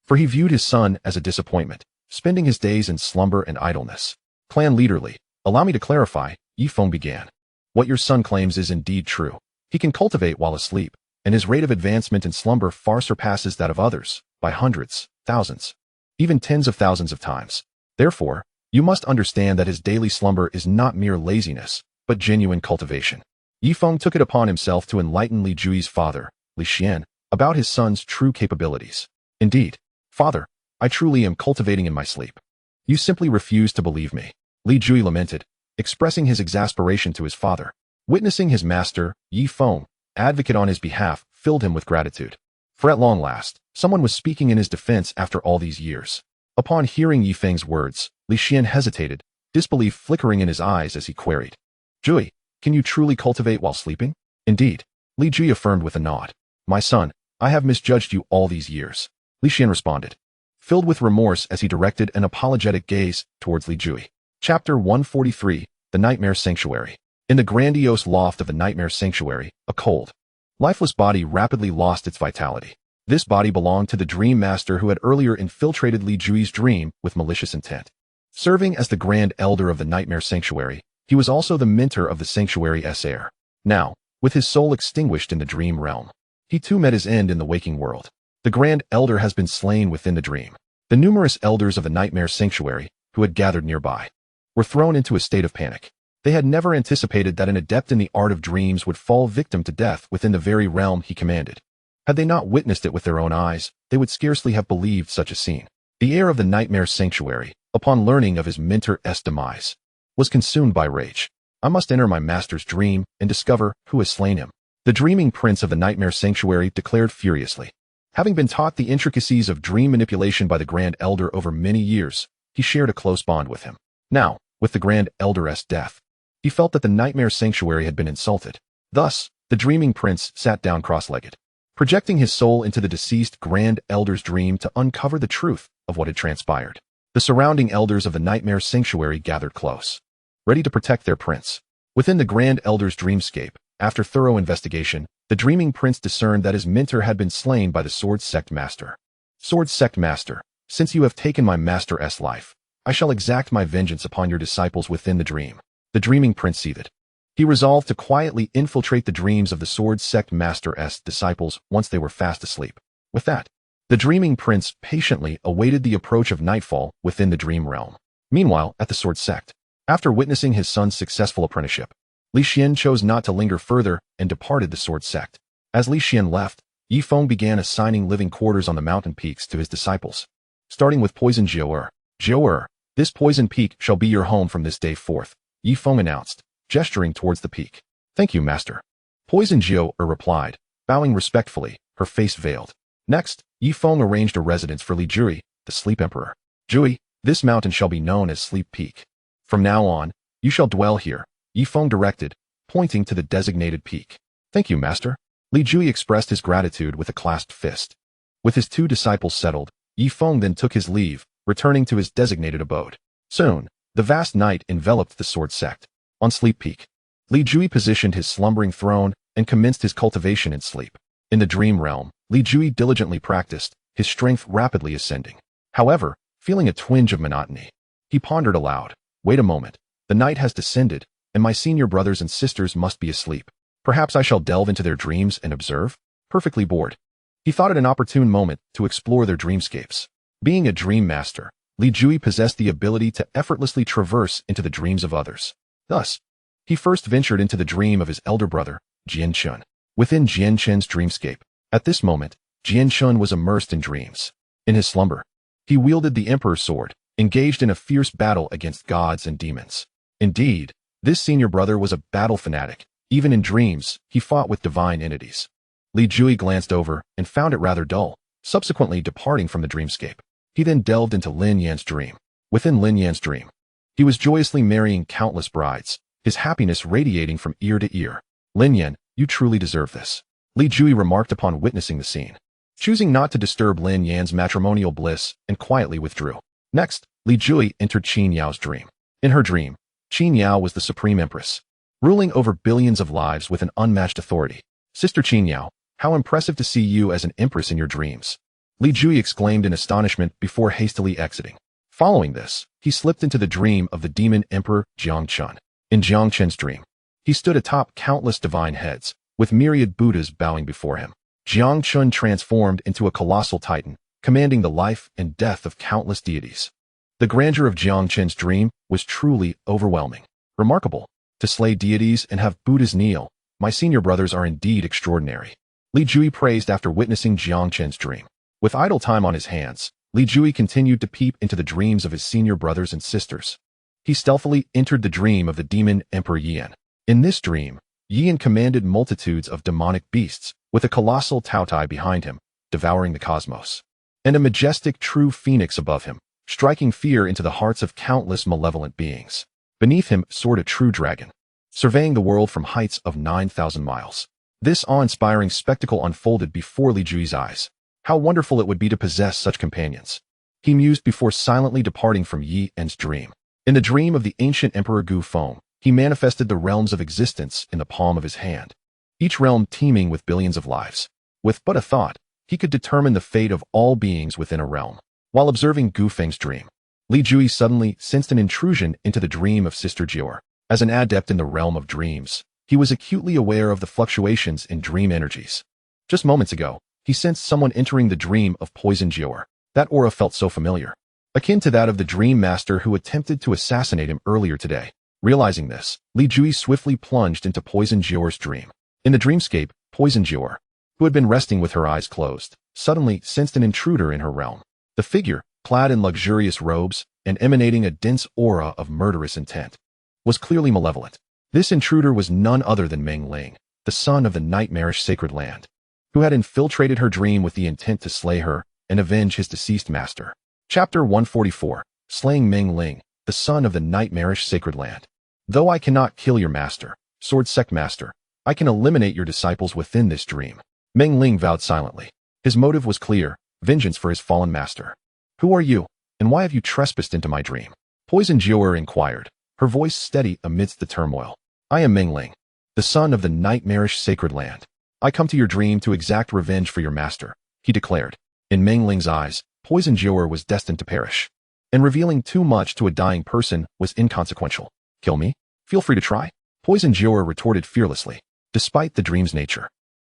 for he viewed his son as a disappointment, spending his days in slumber and idleness. Clan leaderly, allow me to clarify, Ye Feng began. What your son claims is indeed true. He can cultivate while asleep, and his rate of advancement in slumber far surpasses that of others, by hundreds, thousands, even tens of thousands of times. Therefore, you must understand that his daily slumber is not mere laziness, but genuine cultivation. Ye Feng took it upon himself to enlighten Li Jui's father, Li Xian, about his son's true capabilities. Indeed, father, I truly am cultivating in my sleep. You simply refuse to believe me. Li Jui lamented, expressing his exasperation to his father. Witnessing his master, Ye Feng, advocate on his behalf, filled him with gratitude. For at long last, someone was speaking in his defense after all these years. Upon hearing Ye Feng's words, Li Xian hesitated, disbelief flickering in his eyes as he queried. Jui, can you truly cultivate while sleeping? Indeed. Li Jui affirmed with a nod. My son, I have misjudged you all these years. Li Xian responded, filled with remorse as he directed an apologetic gaze towards Li Jui. Chapter 143, The Nightmare Sanctuary. In the grandiose loft of the Nightmare Sanctuary, a cold, lifeless body rapidly lost its vitality. This body belonged to the Dream Master who had earlier infiltrated Li Jui's dream with malicious intent. Serving as the Grand Elder of the Nightmare Sanctuary, he was also the mentor of the Sanctuary's heir. Now, with his soul extinguished in the dream realm, he too met his end in the waking world. The Grand Elder has been slain within the dream. The numerous elders of the Nightmare Sanctuary, who had gathered nearby, were thrown into a state of panic. They had never anticipated that an adept in the art of dreams would fall victim to death within the very realm he commanded. Had they not witnessed it with their own eyes, they would scarcely have believed such a scene. The heir of the Nightmare Sanctuary, upon learning of his mentor's demise, was consumed by rage. I must enter my master's dream and discover who has slain him. The dreaming prince of the Nightmare Sanctuary declared furiously. Having been taught the intricacies of dream manipulation by the Grand Elder over many years, he shared a close bond with him. Now, with the Grand Elder's death, he felt that the Nightmare Sanctuary had been insulted. Thus, the dreaming prince sat down cross-legged, projecting his soul into the deceased Grand Elder's dream to uncover the truth of what had transpired. The surrounding elders of the Nightmare Sanctuary gathered close, ready to protect their prince. Within the Grand Elder's dreamscape, after thorough investigation, the dreaming prince discerned that his mentor had been slain by the Sword Sect Master. Sword Sect Master, since you have taken my master's life, I shall exact my vengeance upon your disciples within the dream. The dreaming prince seethed. He resolved to quietly infiltrate the dreams of the Sword Sect Master's disciples once they were fast asleep. With that, the dreaming prince patiently awaited the approach of nightfall within the dream realm. Meanwhile, at the Sword Sect, after witnessing his son's successful apprenticeship, Li Xian chose not to linger further and departed the Sword Sect. As Li Xian left, Ye Feng began assigning living quarters on the mountain peaks to his disciples, starting with Poison Jiao. Jiao, this poison peak shall be your home from this day forth, Ye Feng announced, gesturing towards the peak. Thank you, master. Poison Jiao replied, bowing respectfully, her face veiled. Next, Ye Feng arranged a residence for Li Jui, the Sleep Emperor. Jui, this mountain shall be known as Sleep Peak. From now on, you shall dwell here, Ye Feng directed, pointing to the designated peak. Thank you, master. Li Jui expressed his gratitude with a clasped fist. With his two disciples settled, Ye Feng then took his leave, returning to his designated abode. Soon, the vast night enveloped the Sword Sect. On Sleep Peak, Li Jui positioned his slumbering throne and commenced his cultivation in sleep. In the dream realm, Li Jui diligently practiced, his strength rapidly ascending. However, feeling a twinge of monotony, he pondered aloud. Wait a moment, the night has descended, and my senior brothers and sisters must be asleep. Perhaps I shall delve into their dreams and observe? Perfectly bored, he thought it an opportune moment to explore their dreamscapes. Being a dream master, Li Jui possessed the ability to effortlessly traverse into the dreams of others. Thus, he first ventured into the dream of his elder brother, Jian Chun. Within Jian Chen's dreamscape, at this moment, Xianxian was immersed in dreams. In his slumber, he wielded the Emperor's sword, engaged in a fierce battle against gods and demons. Indeed, this senior brother was a battle fanatic. Even in dreams, he fought with divine entities. Li Jui glanced over and found it rather dull, subsequently departing from the dreamscape. He then delved into Lin Yan's dream. Within Lin Yan's dream, he was joyously marrying countless brides, his happiness radiating from ear to ear. Lin Yan, you truly deserve this, Li Jui remarked upon witnessing the scene. Choosing not to disturb Lin Yan's matrimonial bliss and quietly withdrew. Next, Li Jui entered Qin Yao's dream. In her dream, Qin Yao was the supreme empress, ruling over billions of lives with an unmatched authority. Sister Qin Yao, how impressive to see you as an empress in your dreams, Li Jui exclaimed in astonishment before hastily exiting. Following this, he slipped into the dream of the demon emperor Jiangchen. In Jiangchen's dream, he stood atop countless divine heads, with myriad Buddhas bowing before him. Jiangchen transformed into a colossal titan, commanding the life and death of countless deities. The grandeur of Jiangchen's dream was truly overwhelming. Remarkable. To slay deities and have Buddhas kneel, my senior brothers are indeed extraordinary, Li Jui praised after witnessing Jiangchen's dream. With idle time on his hands, Li Jui continued to peep into the dreams of his senior brothers and sisters. He stealthily entered the dream of the demon emperor Yan. In this dream, Yan commanded multitudes of demonic beasts, with a colossal Taotai behind him, devouring the cosmos, and a majestic true phoenix above him, striking fear into the hearts of countless malevolent beings. Beneath him soared a true dragon, surveying the world from heights of 9,000 miles. This awe-inspiring spectacle unfolded before Li Jui's eyes. How wonderful it would be to possess such companions, he mused before silently departing from Yan's dream. In the dream of the ancient Emperor Ye Feng, he manifested the realms of existence in the palm of his hand, each realm teeming with billions of lives. With but a thought, he could determine the fate of all beings within a realm. While observing Ye Feng's dream, Li Jui suddenly sensed an intrusion into the dream of Sister Jior. As an adept in the realm of dreams, he was acutely aware of the fluctuations in dream energies. Just moments ago, he sensed someone entering the dream of Poison Jior. That aura felt so familiar, akin to that of the Dream Master who attempted to assassinate him earlier today. Realizing this, Li Jui swiftly plunged into Poison Jior's dream. In the dreamscape, Poison Jior, who had been resting with her eyes closed, suddenly sensed an intruder in her realm. The figure, clad in luxurious robes and emanating a dense aura of murderous intent, was clearly malevolent. This intruder was none other than Meng Ling, the son of the nightmarish sacred land, who had infiltrated her dream with the intent to slay her and avenge his deceased master. Chapter 144, Slaying Meng Ling, the son of the nightmarish sacred land. Though I cannot kill your master, Sword Sect Master, I can eliminate your disciples within this dream. Meng Ling vowed silently. His motive was clear, vengeance for his fallen master. Who are you, and why have you trespassed into my dream? Poison Jior inquired, her voice steady amidst the turmoil. I am Meng Ling, the son of the nightmarish sacred land. I come to your dream to exact revenge for your master, he declared. In Meng Ling's eyes, Poison Jior was destined to perish, and revealing too much to a dying person was inconsequential. Kill me? Feel free to try, Poison Jior retorted fearlessly. Despite the dream's nature,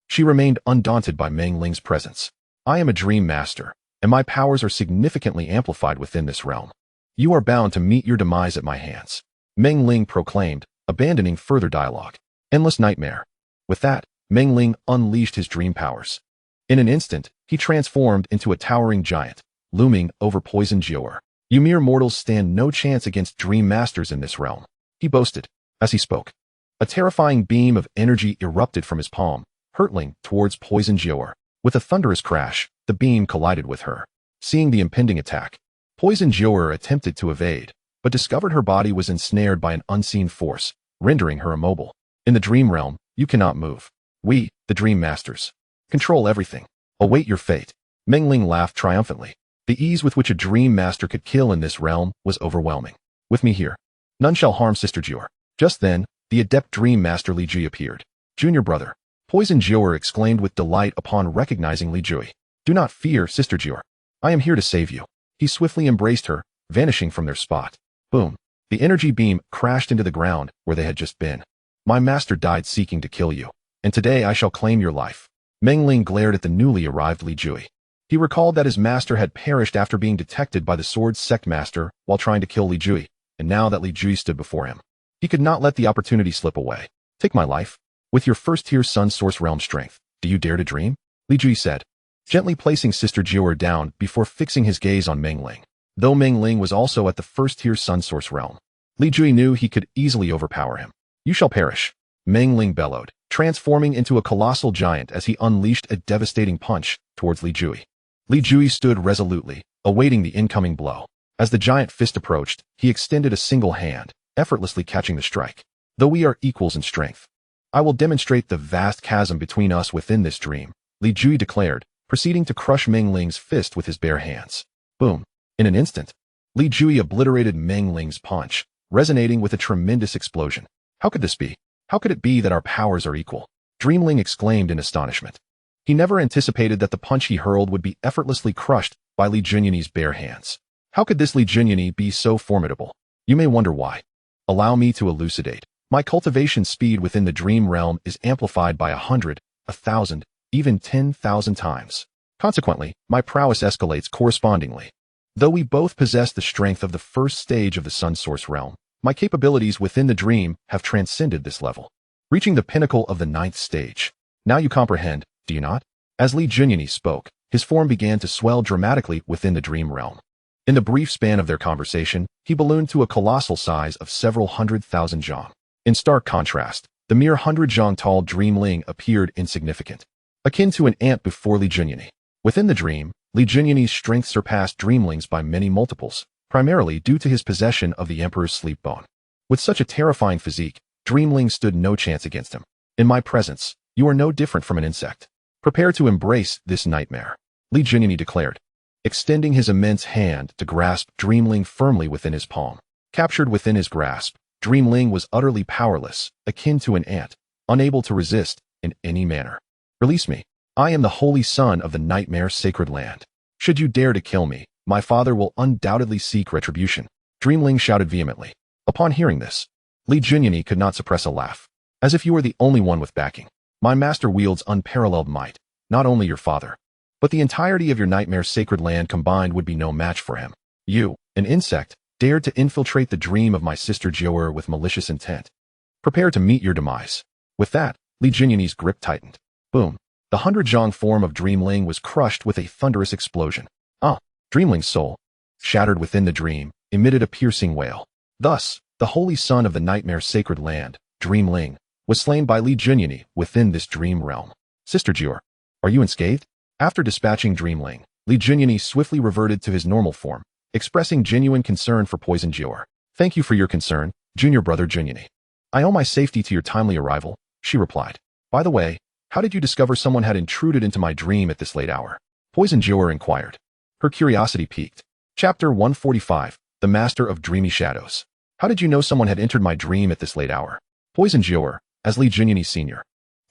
she remained undaunted by Meng Ling's presence. I am a dream master, and my powers are significantly amplified within this realm. You are bound to meet your demise at my hands, Meng Ling proclaimed, abandoning further dialogue. Endless nightmare. With that, Meng Ling unleashed his dream powers. In an instant, he transformed into a towering giant, looming over Poison Jior. You mere mortals stand no chance against dream masters in this realm, he boasted. As he spoke, a terrifying beam of energy erupted from his palm, hurtling towards Poison Jior. With a thunderous crash, the beam collided with her. Seeing the impending attack, Poison Jior attempted to evade, but discovered her body was ensnared by an unseen force, rendering her immobile. In the dream realm, you cannot move. We, the Dream Masters, control everything. Await your fate. Meng Ling laughed triumphantly. The ease with which a Dream Master could kill in this realm was overwhelming. With me here, none shall harm Sister Jior. Just then, the adept Dream Master Li Jui appeared. Junior brother, Poison Jior exclaimed with delight upon recognizing Li Jui. Do not fear, Sister Jior. I am here to save you. He swiftly embraced her, vanishing from their spot. Boom. The energy beam crashed into the ground where they had just been. My master died seeking to kill you, and today I shall claim your life. Meng Ling glared at the newly arrived Li Jui. He recalled that his master had perished after being detected by the Sword Sect Master while trying to kill Li Jui, and now that Li Jui stood before him, he could not let the opportunity slip away. Take my life. With your first-tier Sun Source Realm strength, do you dare to dream? Li Jui said. gently placing Sister Jiuer down before fixing his gaze on Mengling. Though Mengling was also at the first-tier Sun Source realm, Li Jui knew he could easily overpower him. You shall perish, Mengling bellowed, transforming into a colossal giant as he unleashed a devastating punch towards Li Jui. Li Jui stood resolutely, awaiting the incoming blow. As the giant fist approached, he extended a single hand, effortlessly catching the strike. Though we are equals in strength, I will demonstrate the vast chasm between us within this dream, Li Jui declared, proceeding to crush Mengling's fist with his bare hands. Boom. In an instant, Li Jui obliterated Mengling's punch, resonating with a tremendous explosion. How could this be? How could it be that our powers are equal? Dreamling exclaimed in astonishment. He never anticipated that the punch he hurled would be effortlessly crushed by Li Junyani's bare hands. How could this Li Junyani be so formidable? You may wonder why. Allow me to elucidate. My cultivation speed within the dream realm is amplified by 100, 1,000, even 10,000 times. Consequently, my prowess escalates correspondingly. Though we both possess the strength of the first stage of the Sun Source realm, my capabilities within the dream have transcended this level, reaching the pinnacle of the 9th stage. Now you comprehend, do you not? As Li Junyani spoke, his form began to swell dramatically within the dream realm. In the brief span of their conversation, he ballooned to a colossal size of several 100,000 zhang. In stark contrast, the mere 100 zhang tall Dreamling appeared insignificant, akin to an ant before Li Junyani. Within the dream, Li Junyani's strength surpassed Dreamling's by many multiples, primarily due to his possession of the Emperor's sleep bone. With such a terrifying physique, Dreamling stood no chance against him. In my presence, you are no different from an insect. Prepare to embrace this nightmare, Li Junyani declared, extending his immense hand to grasp Dreamling firmly within his palm. Captured within his grasp, Dreamling was utterly powerless, akin to an ant, unable to resist in any manner. Release me. I am the holy son of the Nightmare Sacred Land. Should you dare to kill me, my father will undoubtedly seek retribution, Dreamling shouted vehemently. Upon hearing this, Li Junyani could not suppress a laugh. As if you were the only one with backing. My master wields unparalleled might, not only your father, but the entirety of your Nightmare Sacred Land combined would be no match for him. You, an insect, dared to infiltrate the dream of my sister Jiuer with malicious intent. Prepare to meet your demise. With that, Li Junyani's grip tightened. Boom. The 100 zhang form of Dreamling was crushed with a thunderous explosion. Dreamling's soul, shattered within the dream, emitted a piercing wail. Thus, the holy son of the Nightmare Sacred Land, Dreamling, was slain by Li Junyani within this dream realm. Sister Jiuer, are you unscathed? After dispatching Dreamling, Li Junyani swiftly reverted to his normal form, expressing genuine concern for poisoned Jiuer. Thank you for your concern, junior brother Junyani. I owe my safety to your timely arrival, she replied. By the way, how did you discover someone had intruded into my dream at this late hour? Poisoned Jiuer inquired. Her curiosity piqued. Chapter 145, The Master of Dreamy Shadows. How did you know someone had entered my dream at this late hour? Poisoned Jiuer, as Li Junyani Sr.,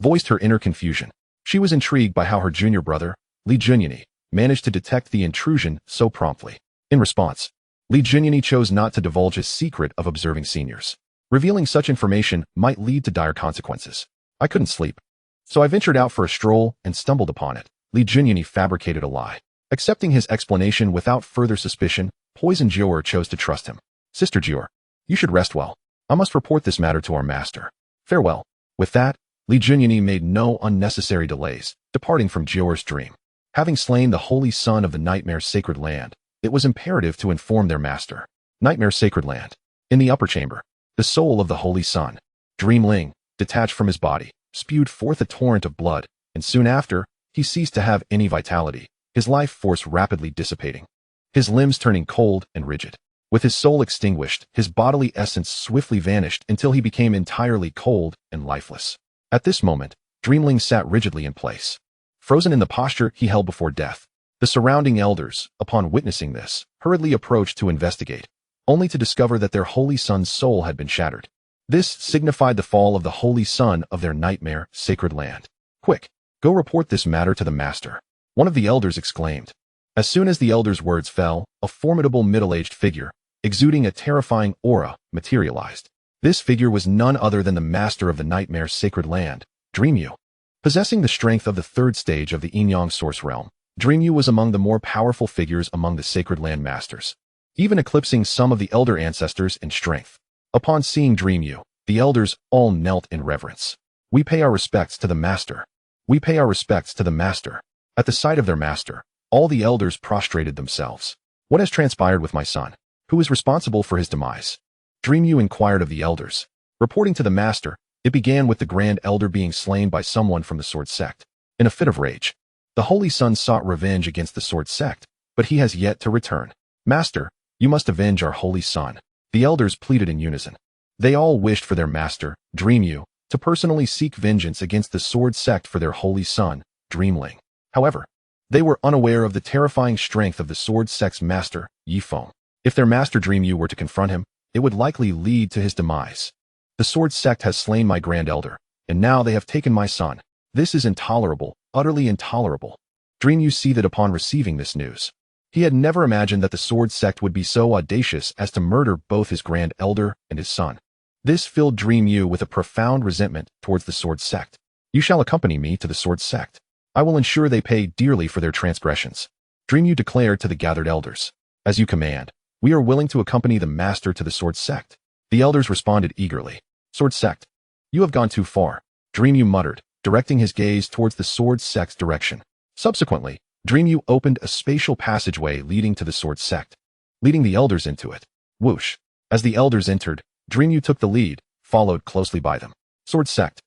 voiced her inner confusion. She was intrigued by how her junior brother, Li Junyani, managed to detect the intrusion so promptly. In response, Li Junyani chose not to divulge his secret of observing seniors. Revealing such information might lead to dire consequences. I couldn't sleep, so I ventured out for a stroll and stumbled upon it. Li Junyani fabricated a lie. Accepting his explanation without further suspicion, Poisoned Jiuer chose to trust him. Sister Jiuer, you should rest well. I must report this matter to our master. Farewell. With that, Li Junyani made no unnecessary delays, departing from Jiuer's dream. Having slain the holy son of the Nightmare Sacred Land, it was imperative to inform their master. Nightmare Sacred Land. In the upper chamber, the soul of the holy son, Dreamling, detached from his body, spewed forth a torrent of blood, and soon after, he ceased to have any vitality, his life force rapidly dissipating, his limbs turning cold and rigid. With his soul extinguished, his bodily essence swiftly vanished until he became entirely cold and lifeless. At this moment, Dreamling sat rigidly in place, frozen in the posture he held before death. The surrounding elders, upon witnessing this, hurriedly approached to investigate, only to discover that their holy son's soul had been shattered. This signified the fall of the holy son of their Nightmare Sacred Land. Quick, go report this matter to the master, one of the elders exclaimed. As soon as the elder's words fell, a formidable middle-aged figure, exuding a terrifying aura, materialized. This figure was none other than the master of the Nightmare Sacred Land, Dreamyu. Possessing the strength of the 3rd stage of the Yin-Yang Source Realm, Dreamyu was among the more powerful figures among the Sacred Land Masters, even eclipsing some of the elder ancestors in strength. Upon seeing Dreamyu, the elders all knelt in reverence. We pay our respects to the master. We pay our respects to the master. At the sight of their master, all the elders prostrated themselves. What has transpired with my son? Who is responsible for his demise? Dreamyu inquired of the elders. Reporting to the master, it began with the Grand Elder being slain by someone from the Sword Sect. In a fit of rage, the Holy Son sought revenge against the Sword Sect, but he has yet to return. Master, you must avenge our Holy Son. The elders pleaded in unison. They all wished for their master, Dreamyu, to personally seek vengeance against the Sword Sect for their Holy Son, Dreamling. However, they were unaware of the terrifying strength of the Sword Sect's master, Ye Feng. If their master Dreamyu were to confront him, it would likely lead to his demise. The Sword Sect has slain my Grand Elder, and now they have taken my son. This is intolerable, utterly intolerable. Dreamyu seethed upon receiving this news. He had never imagined that the Sword Sect would be so audacious as to murder both his Grand Elder and his son. This filled Dreamyu with a profound resentment towards the Sword Sect. You shall accompany me to the Sword Sect. I will ensure they pay dearly for their transgressions. Dreamyu declared to the gathered elders. As you command, we are willing to accompany the master to the Sword Sect. The elders responded eagerly. Sword Sect, you have gone too far, Dreamyu muttered, directing his gaze towards the Sword Sect's direction. Subsequently, Dreamyu opened a spatial passageway leading to the Sword Sect, leading the elders into it. Whoosh. As the elders entered, Dreamyu took the lead, followed closely by them. Sword Sect.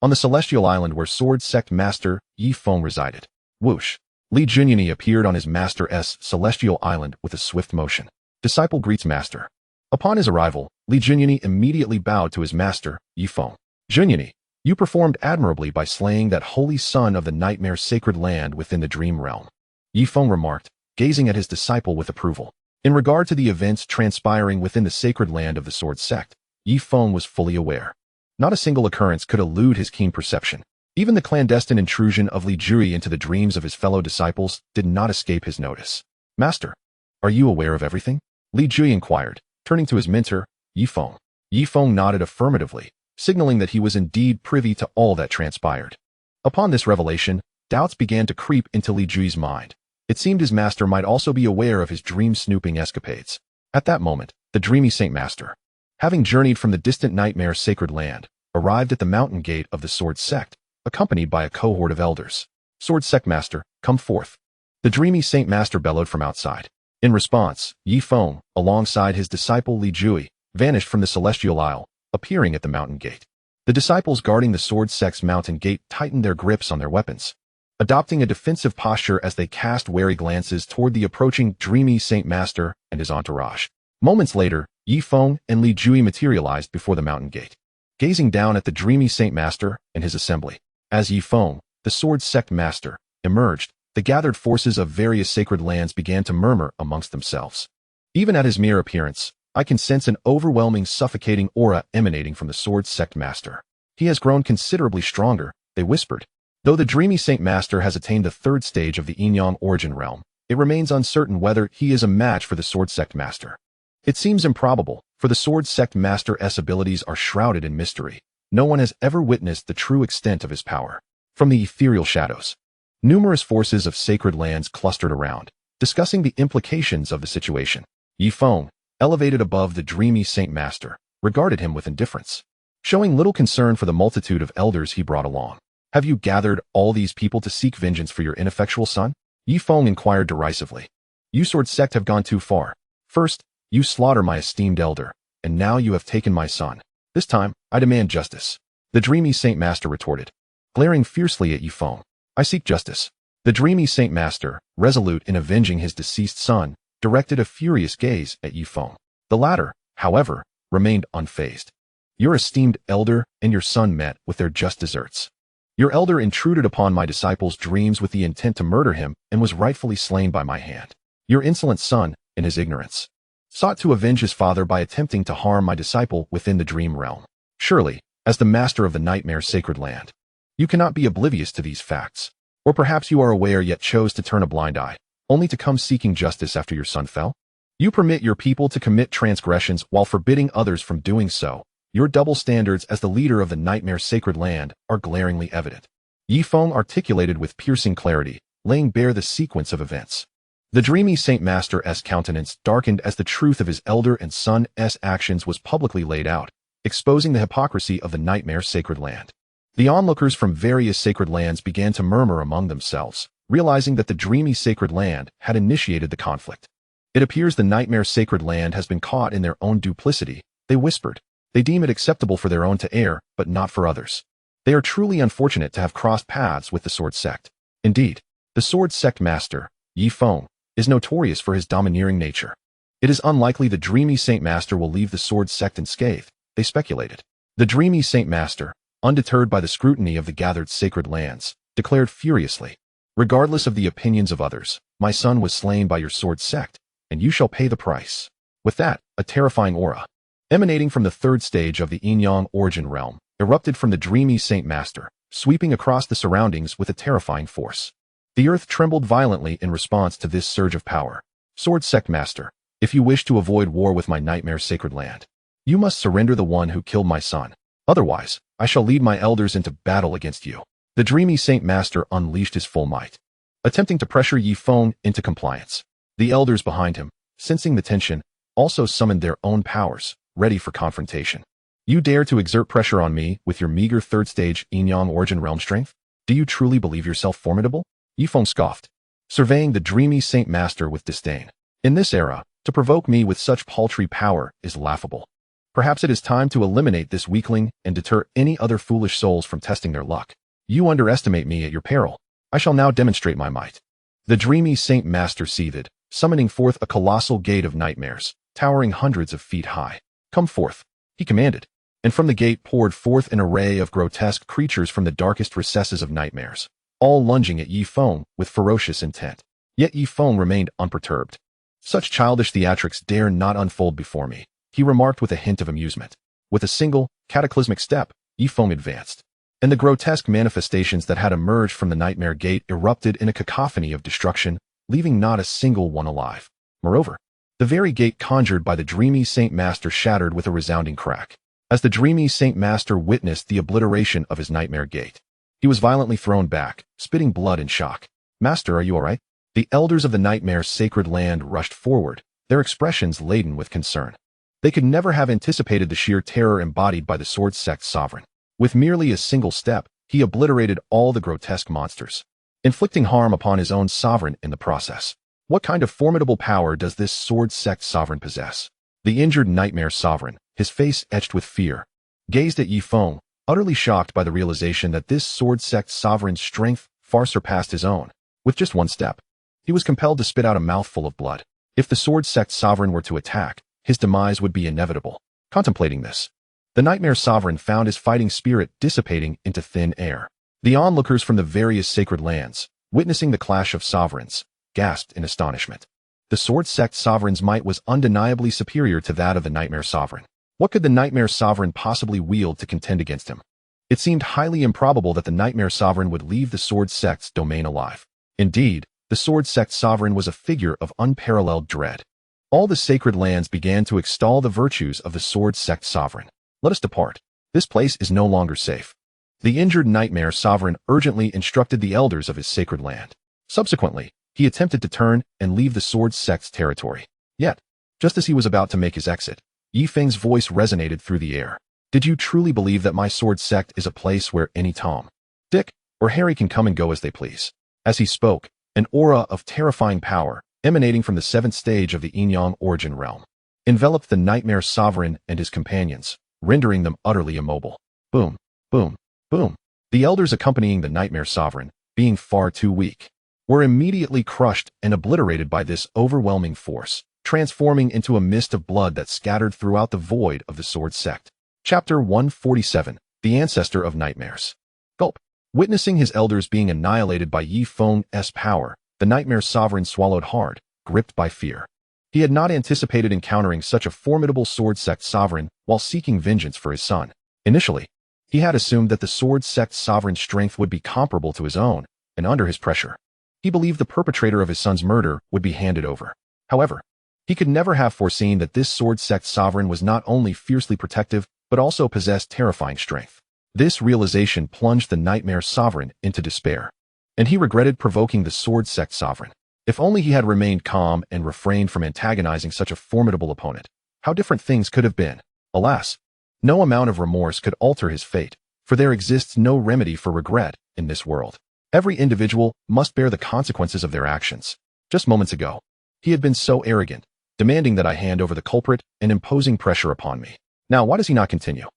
On the celestial island where Sword Sect Master Ye Feng resided. Whoosh. Li Junyi appeared on his master's celestial island with a swift motion. Disciple greets master. Upon his arrival, Li Junyi immediately bowed to his master, Ye Feng. Junyi, you performed admirably by slaying that holy son of the nightmare sacred land within the dream realm. Ye Feng remarked, gazing at his disciple with approval. In regard to the events transpiring within the sacred land of the Sword Sect, Ye Feng was fully aware. Not a single occurrence could elude his keen perception. Even the clandestine intrusion of Li Junyi into the dreams of his fellow disciples did not escape his notice. Master, are you aware of everything? Li Junyi inquired, turning to his mentor, Ye Feng. Ye Feng nodded affirmatively, signaling that he was indeed privy to all that transpired. Upon this revelation, doubts began to creep into Li Junyi's mind. It seemed his master might also be aware of his dream-snooping escapades. At that moment, the dreamy Sect Master, having journeyed from the distant nightmare sacred land, arrived at the mountain gate of the Sword Sect, accompanied by a cohort of elders. Sword Sect Master, come forth. The dreamy Sect Master bellowed from outside. In response, Ye Feng, alongside his disciple Li Junyi, vanished from the celestial isle, appearing at the mountain gate. The disciples guarding the Sword Sect's mountain gate tightened their grips on their weapons, adopting a defensive posture as they cast wary glances toward the approaching dreamy Sect Master and his entourage. Moments later, Ye Feng and Li Junyi materialized before the mountain gate, gazing down at the dreamy Sect Master and his assembly. As Ye Feng, the Sword Sect Master, emerged, the gathered forces of various sacred lands began to murmur amongst themselves. Even at his mere appearance, I can sense an overwhelming suffocating aura emanating from the Sword Sect Master. He has grown considerably stronger, they whispered. Though the dreamy Sect Master has attained the third stage of the Yin-Yang origin realm, it remains uncertain whether he is a match for the Sword Sect Master. It seems improbable, for the Sword Sect Master's abilities are shrouded in mystery. No one has ever witnessed the true extent of his power. From the ethereal shadows, numerous forces of sacred lands clustered around, discussing the implications of the situation. Ye Feng, elevated above the dreamy Sect Master, regarded him with indifference, showing little concern for the multitude of elders he brought along. Have you gathered all these people to seek vengeance for your ineffectual son? Ye Feng inquired derisively. You Sword Sect have gone too far. First, you slaughter my esteemed elder, and now you have taken my son. This time, I demand justice. The dreamy Sect Master retorted, glaring fiercely at Ye Feng. I seek justice. The dreamy Sect Master, resolute in avenging his deceased son, directed a furious gaze at Ye Feng. The latter, however, remained unfazed. Your esteemed elder and your son met with their just deserts. Your elder intruded upon my disciple's dreams with the intent to murder him and was rightfully slain by my hand. Your insolent son, in his ignorance, sought to avenge his father by attempting to harm my disciple within the dream realm. Surely, as the master of the nightmare sacred land, you cannot be oblivious to these facts. Or perhaps you are aware yet chose to turn a blind eye, only to come seeking justice after your son fell? You permit your people to commit transgressions while forbidding others from doing so. Your double standards as the leader of the nightmare sacred land are glaringly evident. Ye Feng articulated with piercing clarity, laying bare the sequence of events. The dreamy Sect Master's countenance darkened as the truth of his elder and son's actions was publicly laid out, exposing the hypocrisy of the nightmare sacred land. The onlookers from various sacred lands began to murmur among themselves, realizing that the dreamy sacred land had initiated the conflict. It appears the nightmare sacred land has been caught in their own duplicity, they whispered. They deem it acceptable for their own to err, but not for others. They are truly unfortunate to have crossed paths with the Sword Sect. Indeed, the Sword Sect Master, Ye Feng, is notorious for his domineering nature. It is unlikely the dreamy Saint Master will leave the Sword Sect unscathed, they speculated. The dreamy Saint Master, undeterred by the scrutiny of the gathered sacred lands, declared furiously, "Regardless of the opinions of others, my son was slain by your Sword Sect, and you shall pay the price." With that, a terrifying aura, emanating from the third stage of the yin-yang origin realm, erupted from the dreamy Saint Master, sweeping across the surroundings with a terrifying force. The earth trembled violently in response to this surge of power. Sword Sect Master, if you wish to avoid war with my nightmare sacred land, you must surrender the one who killed my son. Otherwise, I shall lead my elders into battle against you. The dreamy Saint Master unleashed his full might, attempting to pressure Ye Feng into compliance. The elders behind him, sensing the tension, also summoned their own powers, ready for confrontation. You dare to exert pressure on me with your meager third-stage yin-yang origin realm strength? Do you truly believe yourself formidable? Ye Feng scoffed, surveying the dreamy Saint Master with disdain. In this era, to provoke me with such paltry power is laughable. Perhaps it is time to eliminate this weakling and deter any other foolish souls from testing their luck. You underestimate me at your peril. I shall now demonstrate my might. The dreamy Saint Master seethed, summoning forth a colossal gate of nightmares, towering hundreds of feet high. Come forth, he commanded, and from the gate poured forth an array of grotesque creatures from the darkest recesses of nightmares, all lunging at Ye Feng with ferocious intent. Yet Ye Feng remained unperturbed. Such childish theatrics dare not unfold before me, he remarked with a hint of amusement. With a single, cataclysmic step, Ye Feng advanced, and the grotesque manifestations that had emerged from the nightmare gate erupted in a cacophony of destruction, leaving not a single one alive. Moreover, the very gate conjured by the dreamy Saint Master shattered with a resounding crack. As the dreamy Saint Master witnessed the obliteration of his nightmare gate, he was violently thrown back, spitting blood in shock. "Master, are you all right?" The elders of the nightmare sacred land rushed forward, their expressions laden with concern. They could never have anticipated the sheer terror embodied by the Sword Sect sovereign. With merely a single step, he obliterated all the grotesque monsters, inflicting harm upon his own sovereign in the process. What kind of formidable power does this Sword Sect sovereign possess? The injured nightmare sovereign, his face etched with fear, gazed at Ye Feng, utterly shocked by the realization that this Sword Sect sovereign's strength far surpassed his own. With just one step, he was compelled to spit out a mouthful of blood. If the Sword Sect sovereign were to attack, his demise would be inevitable. Contemplating this, the nightmare sovereign found his fighting spirit dissipating into thin air. The onlookers from the various sacred lands, witnessing the clash of sovereigns, gasped in astonishment. The Sword Sect sovereign's might was undeniably superior to that of the nightmare sovereign. What could the nightmare sovereign possibly wield to contend against him? It seemed highly improbable that the nightmare sovereign would leave the Sword Sect's domain alive. Indeed, the Sword Sect sovereign was a figure of unparalleled dread. All the sacred lands began to extol the virtues of the Sword Sect sovereign. "Let us depart. This place is no longer safe." The injured nightmare sovereign urgently instructed the elders of his sacred land. Subsequently, he attempted to turn and leave the Sword Sect's territory. Yet, just as he was about to make his exit, Ye Feng's voice resonated through the air. "Did you truly believe that my Sword Sect is a place where any Tom, Dick, or Harry can come and go as they please?" As he spoke, an aura of terrifying power, emanating from the seventh stage of the yin-yang origin realm, enveloped the nightmare sovereign and his companions, rendering them utterly immobile. Boom, boom, boom. The elders accompanying the nightmare sovereign, being far too weak, were immediately crushed and obliterated by this overwhelming force, transforming into a mist of blood that scattered throughout the void of the Sword Sect. Chapter 147, The Ancestor of Nightmares. Gulp. Witnessing his elders being annihilated by Ye Feng's power, the nightmare sovereign swallowed hard, gripped by fear. He had not anticipated encountering such a formidable Sword Sect sovereign while seeking vengeance for his son. Initially, he had assumed that the Sword Sect sovereign's strength would be comparable to his own, and under his pressure, he believed the perpetrator of his son's murder would be handed over. However, he could never have foreseen that this Sword Sect sovereign was not only fiercely protective, but also possessed terrifying strength. This realization plunged the nightmare sovereign into despair, and he regretted provoking the Sword Sect sovereign. If only he had remained calm and refrained from antagonizing such a formidable opponent, how different things could have been. Alas, no amount of remorse could alter his fate, for there exists no remedy for regret in this world. Every individual must bear the consequences of their actions. Just moments ago, he had been so arrogant, demanding that I hand over the culprit and imposing pressure upon me. Now, why does he not continue?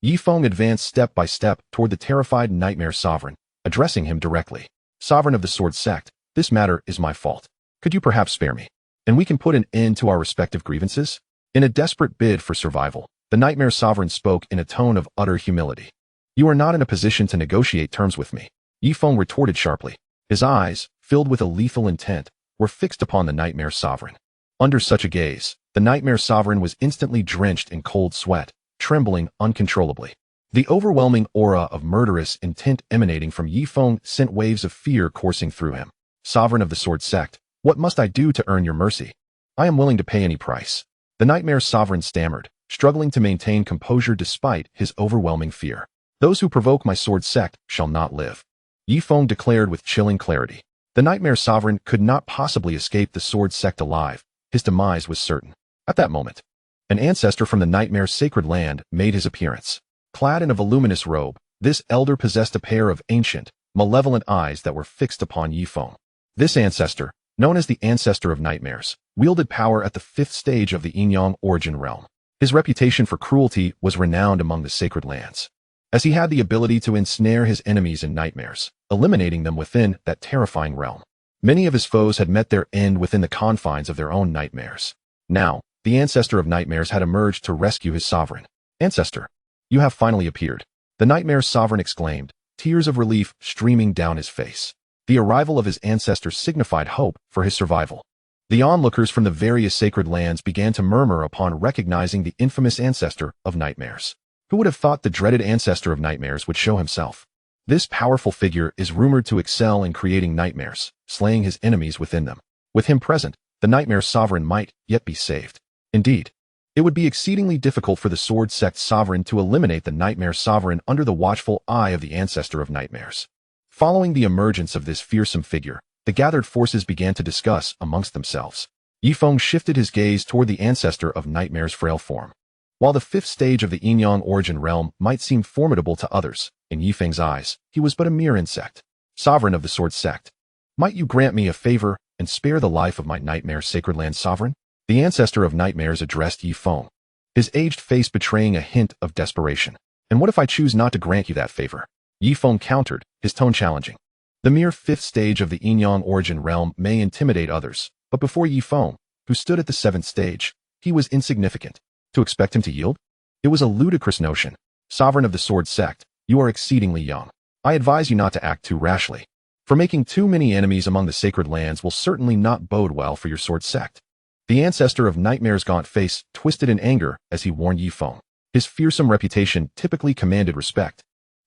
Ye Feng advanced step by step toward the terrified Nightmare Sovereign, addressing him directly. Sovereign of the Sword Sect, this matter is my fault. Could you perhaps spare me? And we can put an end to our respective grievances? In a desperate bid for survival, the Nightmare Sovereign spoke in a tone of utter humility. You are not in a position to negotiate terms with me, Ye Feng retorted sharply. His eyes, filled with a lethal intent, were fixed upon the Nightmare Sovereign. Under such a gaze, the Nightmare Sovereign was instantly drenched in cold sweat, trembling uncontrollably. The overwhelming aura of murderous intent emanating from Ye Feng sent waves of fear coursing through him. Sovereign of the Sword Sect, what must I do to earn your mercy? I am willing to pay any price. The Nightmare Sovereign stammered, struggling to maintain composure despite his overwhelming fear. Those who provoke my Sword Sect shall not live, Ye Feng declared with chilling clarity. The Nightmare Sovereign could not possibly escape the Sword Sect alive. His demise was certain. At that moment, an ancestor from the Nightmare's sacred land made his appearance. Clad in a voluminous robe, this elder possessed a pair of ancient, malevolent eyes that were fixed upon Ye Feng. This ancestor, known as the Ancestor of Nightmares, wielded power at the 5th stage of the Yin-Yang origin realm. His reputation for cruelty was renowned among the sacred lands, as he had the ability to ensnare his enemies in nightmares, eliminating them within that terrifying realm. Many of his foes had met their end within the confines of their own nightmares. Now, the Ancestor of Nightmares had emerged to rescue his sovereign. Ancestor, you have finally appeared, the Nightmare's sovereign exclaimed, tears of relief streaming down his face. The arrival of his ancestor signified hope for his survival. The onlookers from the various sacred lands began to murmur upon recognizing the infamous Ancestor of Nightmares. Who would have thought the dreaded Ancestor of Nightmares would show himself? This powerful figure is rumored to excel in creating nightmares, slaying his enemies within them. With him present, the Nightmare Sovereign might yet be saved. Indeed, it would be exceedingly difficult for the Sword Sect Sovereign to eliminate the Nightmare Sovereign under the watchful eye of the Ancestor of Nightmares. Following the emergence of this fearsome figure, the gathered forces began to discuss amongst themselves. Ye Feng shifted his gaze toward the Ancestor of Nightmare's frail form. While the 5th stage of the Yin-Yang origin realm might seem formidable to others, in Ye Feng's eyes, he was but a mere insect. Sovereign of the Sword Sect, might you grant me a favor and spare the life of my Nightmare Sacred Land Sovereign? The Ancestor of Nightmares addressed Ye Feng, his aged face betraying a hint of desperation. And what if I choose not to grant you that favor? Ye Feng countered, his tone challenging. The mere 5th stage of the Yin-Yang origin realm may intimidate others, but before Ye Feng, who stood at the 7th stage, he was insignificant. To expect him to yield? It was a ludicrous notion. Sovereign of the Sword Sect, you are exceedingly young. I advise you not to act too rashly. For making too many enemies among the sacred lands will certainly not bode well for your Sword Sect. The Ancestor of Nightmare's gaunt face twisted in anger as he warned Ye Feng. His fearsome reputation typically commanded respect.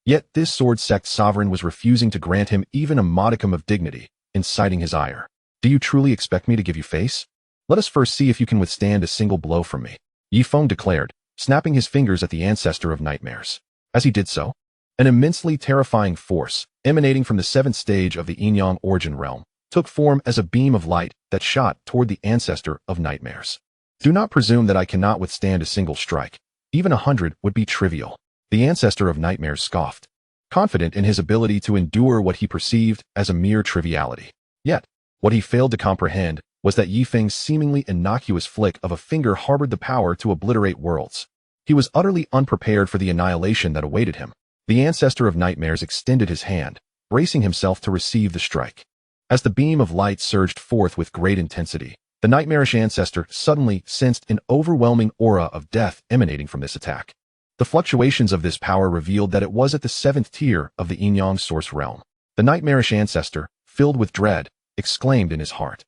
Yet this Sword Sect Sovereign was refusing to grant him even a modicum of dignity, inciting his ire. Do you truly expect me to give you face? Let us first see if you can withstand a single blow from me, Ye Feng declared, snapping his fingers at the Ancestor of Nightmares. As he did so, an immensely terrifying force, emanating from the 7th stage of the Yin-Yang origin realm, took form as a beam of light that shot toward the Ancestor of Nightmares. Do not presume that I cannot withstand a single strike. Even 100 would be trivial. The Ancestor of Nightmares scoffed, confident in his ability to endure what he perceived as a mere triviality. Yet, what he failed to comprehend was that Ye Feng's seemingly innocuous flick of a finger harbored the power to obliterate worlds. He was utterly unprepared for the annihilation that awaited him. The Ancestor of Nightmares extended his hand, bracing himself to receive the strike. As the beam of light surged forth with great intensity, the nightmarish ancestor suddenly sensed an overwhelming aura of death emanating from this attack. The fluctuations of this power revealed that it was at the 7th tier of the Yin-Yang source realm. The nightmarish ancestor, filled with dread, exclaimed in his heart.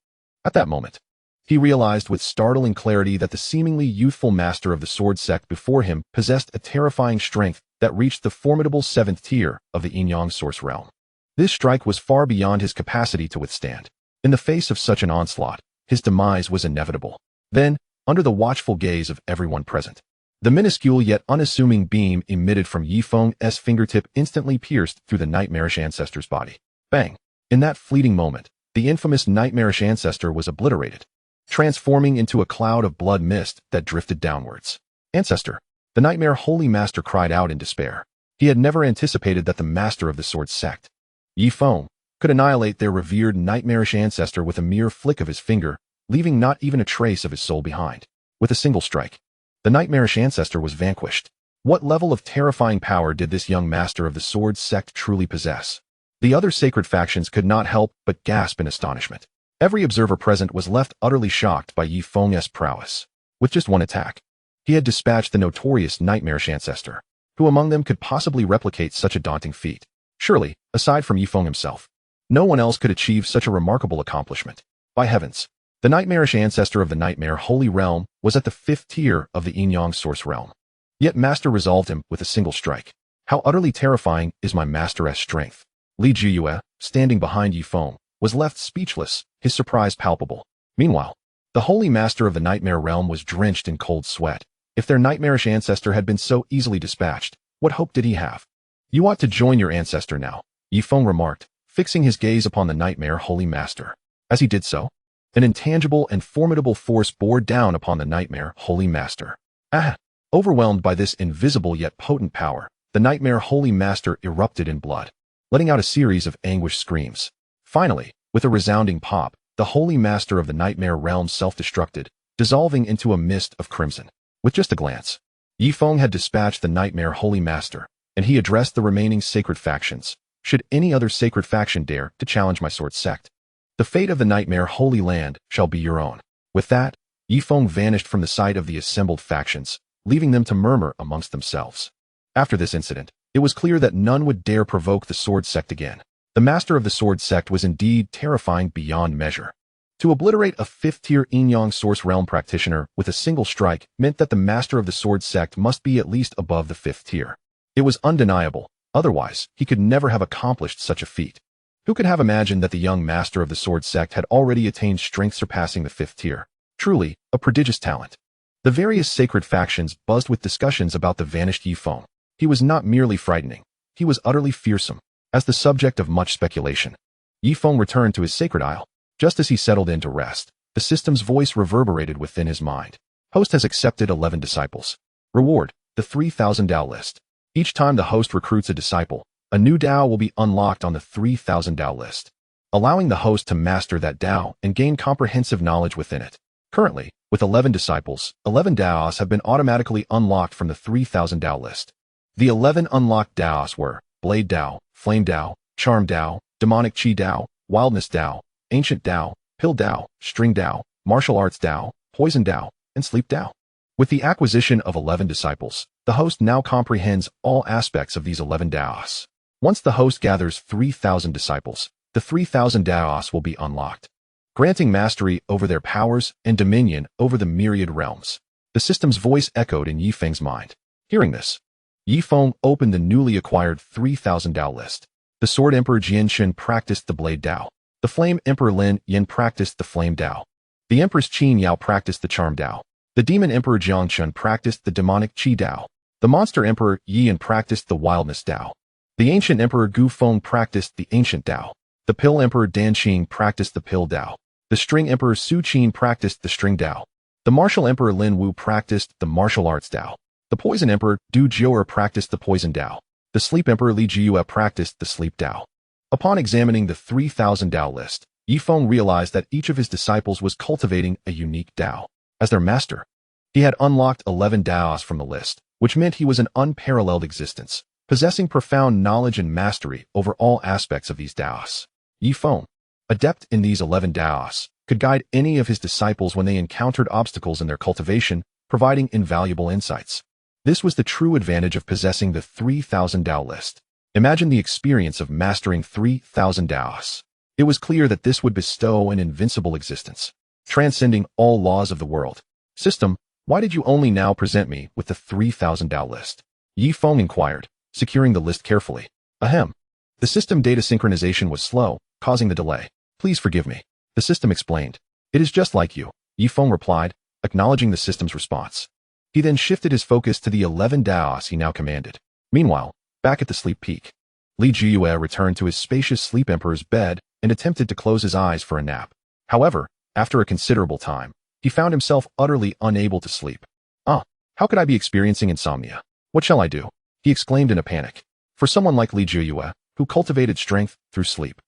At that moment, he realized with startling clarity that the seemingly youthful master of the Sword Sect before him possessed a terrifying strength that reached the formidable 7th tier of the Yin-Yang source realm. This strike was far beyond his capacity to withstand. In the face of such an onslaught, his demise was inevitable. Then, under the watchful gaze of everyone present, the minuscule yet unassuming beam emitted from Ye Feng's fingertip instantly pierced through the nightmarish ancestor's body. Bang! In that fleeting moment, the infamous nightmarish ancestor was obliterated, transforming into a cloud of blood mist that drifted downwards. Ancestor! The nightmare holy master cried out in despair. He had never anticipated that the master of the Sword Sect, Ye Feng, could annihilate their revered nightmarish ancestor with a mere flick of his finger, leaving not even a trace of his soul behind. With a single strike, the nightmarish ancestor was vanquished. What level of terrifying power did this young master of the Sword Sect truly possess? The other sacred factions could not help but gasp in astonishment. Every observer present was left utterly shocked by Ye Feng's prowess. With just one attack, he had dispatched the notorious nightmarish ancestor. Who among them could possibly replicate such a daunting feat? Surely, aside from Ye Feng himself, no one else could achieve such a remarkable accomplishment. By heavens, the nightmarish ancestor of the Nightmare Holy Realm was at the 5th tier of the Yin Yang Source Realm. Yet Master resolved him with a single strike. How utterly terrifying is my master's strength. Li Jiyue, standing behind Ye Feng, was left speechless, his surprise palpable. Meanwhile, the Holy Master of the Nightmare Realm was drenched in cold sweat. If their nightmarish ancestor had been so easily dispatched, what hope did he have? You ought to join your ancestor now, Ye Feng remarked, fixing his gaze upon the Nightmare Holy Master. As he did so, an intangible and formidable force bore down upon the Nightmare Holy Master. Ah! Overwhelmed by this invisible yet potent power, the Nightmare Holy Master erupted in blood, letting out a series of anguished screams. Finally, with a resounding pop, the Holy Master of the Nightmare Realm self-destructed, dissolving into a mist of crimson. With just a glance, Ye Feng had dispatched the Nightmare Holy Master, and he addressed the remaining sacred factions. Should any other sacred faction dare to challenge my Sword Sect, the fate of the Nightmare Holy Land shall be your own. With that, Ye Feng vanished from the sight of the assembled factions, leaving them to murmur amongst themselves. After this incident, it was clear that none would dare provoke the Sword Sect again. The master of the Sword Sect was indeed terrifying beyond measure. To obliterate a 5th-tier Yin Yang Source Realm practitioner with a single strike meant that the master of the Sword Sect must be at least above the 5th tier. It was undeniable, otherwise he could never have accomplished such a feat. Who could have imagined that the young master of the Sword Sect had already attained strength surpassing the 5th tier? Truly, a prodigious talent. The various sacred factions buzzed with discussions about the vanished Ye Feng. He was not merely frightening, he was utterly fearsome. As the subject of much speculation, Ye Feng returned to his sacred isle. Just as he settled in to rest, the system's voice reverberated within his mind. Host has accepted 11 disciples. Reward, the 3,000 Dao list. Each time the host recruits a disciple, a new Dao will be unlocked on the 3,000 Dao list, allowing the host to master that Dao and gain comprehensive knowledge within it. Currently, with 11 disciples, 11 Daos have been automatically unlocked from the 3,000 Dao list. The 11 unlocked Daos were Blade Dao, Flame Dao, Charm Dao, Demonic Chi Dao, Wildness Dao, Ancient Dao, Pill Dao, String Dao, Martial Arts Dao, Poison Dao, and Sleep Dao. With the acquisition of 11 disciples, the host now comprehends all aspects of these 11 Daos. Once the host gathers 3,000 disciples, the 3,000 Daos will be unlocked, granting mastery over their powers and dominion over the myriad realms. The system's voice echoed in Ye Feng's mind. Hearing this, Ye Feng opened the newly acquired 3,000 Dao list. The Sword Emperor Jianshin practiced the Blade Dao. The Flame Emperor Lin Yin practiced the Flame Dao. The Empress Qin Yao practiced the Charm Dao. The Demon Emperor Jiangchun practiced the Demonic Chi Dao. The Monster Emperor Yian practiced the Wildness Dao. The Ancient Emperor Gu Feng practiced the Ancient Dao. The Pill Emperor Dan Qing practiced the Pill Dao. The String Emperor Su Qin practiced the String Dao. The Martial Emperor Lin Wu practiced the Martial Arts Dao. The Poison Emperor Du Jiuer practiced the Poison Dao. The Sleep Emperor Li Jiyue practiced the Sleep Dao. Upon examining the 3,000 Dao list, Ye Feng realized that each of his disciples was cultivating a unique Dao. As their master, he had unlocked 11 Daos from the list, which meant he was an unparalleled existence, possessing profound knowledge and mastery over all aspects of these Daos. Ye Feng, adept in these 11 Daos, could guide any of his disciples when they encountered obstacles in their cultivation, providing invaluable insights. This was the true advantage of possessing the 3,000 Dao list. Imagine the experience of mastering 3,000 Daos. It was clear that this would bestow an invincible existence, transcending all laws of the world. System, why did you only now present me with the 3,000 Dao list? Ye Feng inquired, securing the list carefully. Ahem. The system data synchronization was slow, causing the delay. Please forgive me. The system explained. It is just like you, Ye Feng replied, acknowledging the system's response. He then shifted his focus to the 11 Daos he now commanded. Meanwhile, back at the Sleep Peak, Li Jiyue returned to his spacious Sleep Emperor's bed and attempted to close his eyes for a nap. However, after a considerable time, he found himself utterly unable to sleep. How could I be experiencing insomnia? What shall I do? He exclaimed in a panic. For someone like Li Jiyue, who cultivated strength through sleep,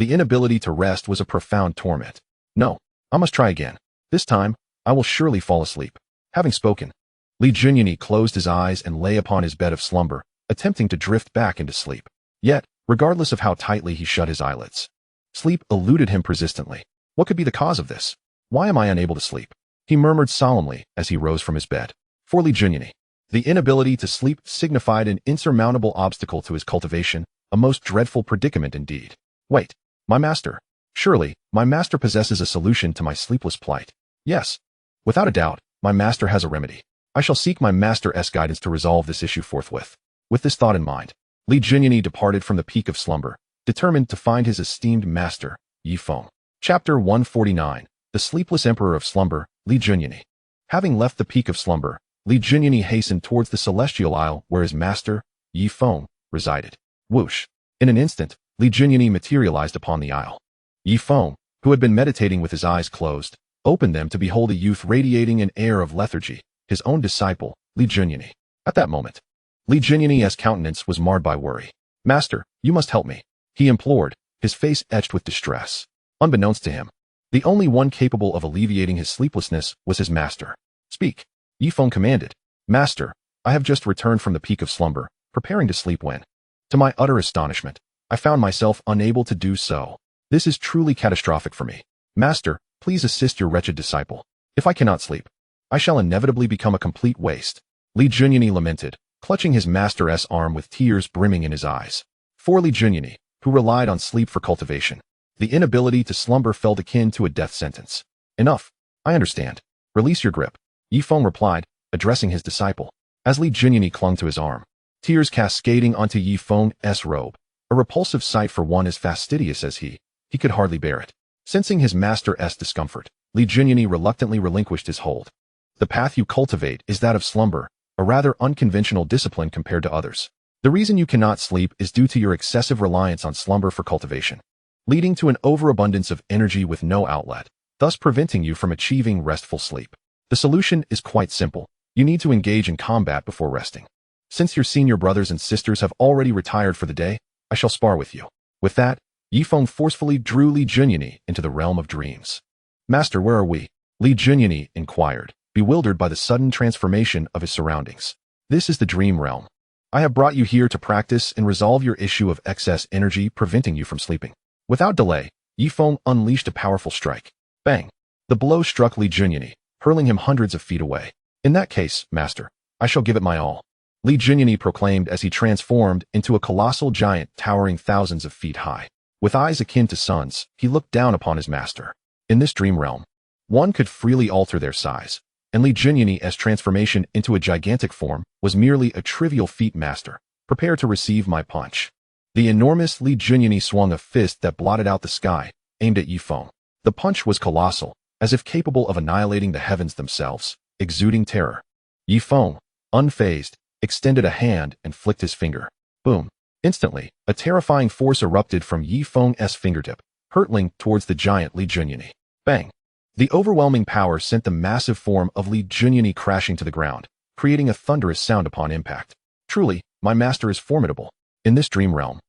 The inability to rest was a profound torment. No, I must try again. This time, I will surely fall asleep. Having spoken, Li Junyi closed his eyes and lay upon his bed of slumber, attempting to drift back into sleep. Yet, regardless of how tightly he shut his eyelids, sleep eluded him persistently. What could be the cause of this? Why am I unable to sleep? He murmured solemnly as he rose from his bed. For Li Junyi, the inability to sleep signified an insurmountable obstacle to his cultivation, a most dreadful predicament indeed. Wait, my master. Surely, my master possesses a solution to my sleepless plight. Yes. Without a doubt, my master has a remedy. I shall seek my master's guidance to resolve this issue forthwith. With this thought in mind, Li Junyi departed from the peak of slumber, determined to find his esteemed master, Ye Feng. Chapter 149. The Sleepless Emperor of Slumber, Li Junyi. Having left the peak of slumber, Li Junyi hastened towards the celestial isle where his master, Ye Feng, resided. Whoosh! In an instant, Li Junyi materialized upon the isle. Ye Feng, who had been meditating with his eyes closed, opened them to behold a youth radiating an air of lethargy, his own disciple, Li Junyi. At that moment, Li Junyi's countenance was marred by worry. Master, you must help me, he implored, his face etched with distress. Unbeknownst to him, the only one capable of alleviating his sleeplessness was his master. Speak, Ye Feng commanded. Master, I have just returned from the peak of slumber, preparing to sleep when, to my utter astonishment, I found myself unable to do so. This is truly catastrophic for me. Master, please assist your wretched disciple. If I cannot sleep, I shall inevitably become a complete waste. Li Junyi lamented, clutching his master's arm with tears brimming in his eyes. For Li Junyi, who relied on sleep for cultivation, the inability to slumber felt akin to a death sentence. Enough. I understand. Release your grip, Ye Feng replied, addressing his disciple. As Li Junyi clung to his arm, tears cascading onto Ye Feng's robe, a repulsive sight for one as fastidious as he could hardly bear it. Sensing his master's discomfort, Li Junyi reluctantly relinquished his hold. The path you cultivate is that of slumber, a rather unconventional discipline compared to others. The reason you cannot sleep is due to your excessive reliance on slumber for cultivation, leading to an overabundance of energy with no outlet, thus preventing you from achieving restful sleep. The solution is quite simple. You need to engage in combat before resting. Since your senior brothers and sisters have already retired for the day, I shall spar with you. With that, Ye Feng forcefully drew Li Junyi into the realm of dreams. Master, where are we? Li Junyi inquired, bewildered by the sudden transformation of his surroundings. This is the dream realm. I have brought you here to practice and resolve your issue of excess energy preventing you from sleeping. Without delay, Ye Feng unleashed a powerful strike. Bang! The blow struck Li Junyi, hurling him hundreds of feet away. In that case, master, I shall give it my all, Li Junyi proclaimed as he transformed into a colossal giant towering thousands of feet high. With eyes akin to suns, he looked down upon his master. In this dream realm, one could freely alter their size, and Li Junyi's transformation into a gigantic form was merely a trivial feat. Master, prepare to receive my punch. The enormous Li Junyi swung a fist that blotted out the sky, aimed at Ye Feng. The punch was colossal, as if capable of annihilating the heavens themselves, exuding terror. Ye Feng, unfazed, extended a hand and flicked his finger. Boom! Instantly, a terrifying force erupted from Ye Feng's fingertip, hurtling towards the giant Li Junyi. Bang! The overwhelming power sent the massive form of Li Junyi crashing to the ground, creating a thunderous sound upon impact. Truly, my master is formidable. In this dream realm,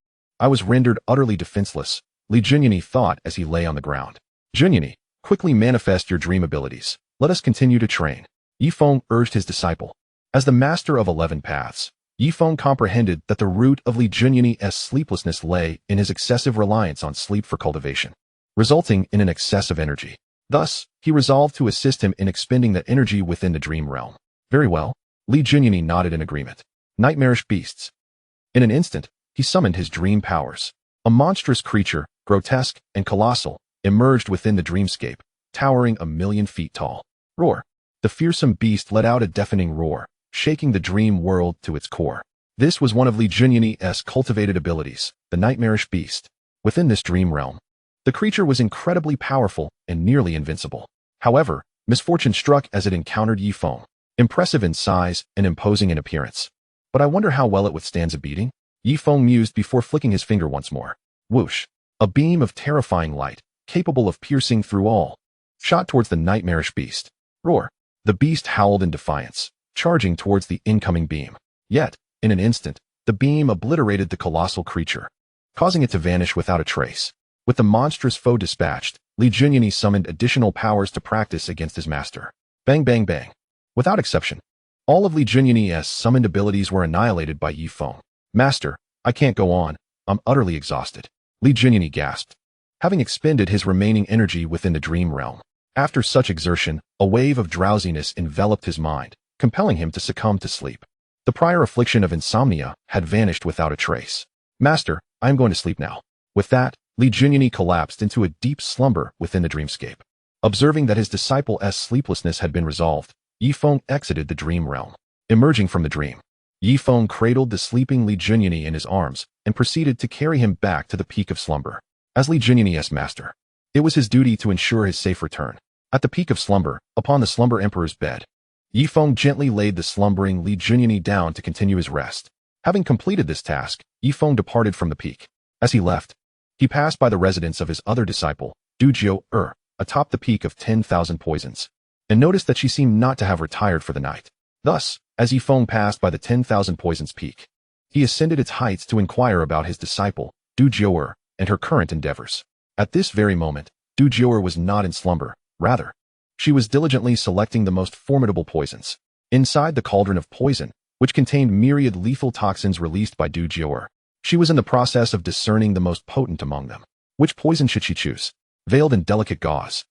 I was rendered utterly defenseless, Li Junyi thought as he lay on the ground. Junyi, quickly manifest your dream abilities. Let us continue to train, Ye Feng urged his disciple. As the master of 11 paths, Ye Feng comprehended that the root of Li Junyi's sleeplessness lay in his excessive reliance on sleep for cultivation, resulting in an excess of energy. Thus, he resolved to assist him in expending that energy within the dream realm. Very well, Li Junyi nodded in agreement. Nightmarish beasts. In an instant, he summoned his dream powers. A monstrous creature, grotesque and colossal, emerged within the dreamscape, towering 1,000,000 feet tall. Roar! The fearsome beast let out a deafening roar, shaking the dream world to its core. This was one of Li Junyi's cultivated abilities, the nightmarish beast. Within this dream realm, the creature was incredibly powerful and nearly invincible. However, misfortune struck as it encountered Ye Feng. Impressive in size and imposing in appearance. But I wonder how well it withstands a beating? Ye Feng mused before flicking his finger once more. Whoosh! A beam of terrifying light, capable of piercing through all, shot towards the nightmarish beast. Roar! The beast howled in defiance, charging towards the incoming beam. Yet, in an instant, the beam obliterated the colossal creature, causing it to vanish without a trace. With the monstrous foe dispatched, Li Junyi summoned additional powers to practice against his master. Bang bang bang. Without exception, all of Li Junyi's summoned abilities were annihilated by Ye Feng. Master, I can't go on. I'm utterly exhausted. Li Junyi gasped, having expended his remaining energy within the dream realm. After such exertion, a wave of drowsiness enveloped his mind, compelling him to succumb to sleep. The prior affliction of insomnia had vanished without a trace. Master, I am going to sleep now. With that, Li Junyi collapsed into a deep slumber within the dreamscape. Observing that his disciple's sleeplessness had been resolved, Ye Feng exited the dream realm. Emerging from the dream, Ye Feng cradled the sleeping Li Junyi in his arms and proceeded to carry him back to the peak of slumber. As Li Junyi's master, it was his duty to ensure his safe return. At the peak of slumber, upon the slumber emperor's bed, Ye Feng gently laid the slumbering Li Junyi down to continue his rest. Having completed this task, Ye Feng departed from the peak. As he left, he passed by the residence of his other disciple, Du Jiu atop the peak of 10,000 poisons, and noticed that she seemed not to have retired for the night. Thus, as Ye Feng passed by the 10,000 poisons peak, he ascended its heights to inquire about his disciple, Du Jiu and her current endeavors. At this very moment, Du Jiu was not in slumber, rather, she was diligently selecting the most formidable poisons. Inside the cauldron of poison, which contained myriad lethal toxins released by Du Jiu, she was in the process of discerning the most potent among them. Which poison should she choose? Veiled in delicate gauze,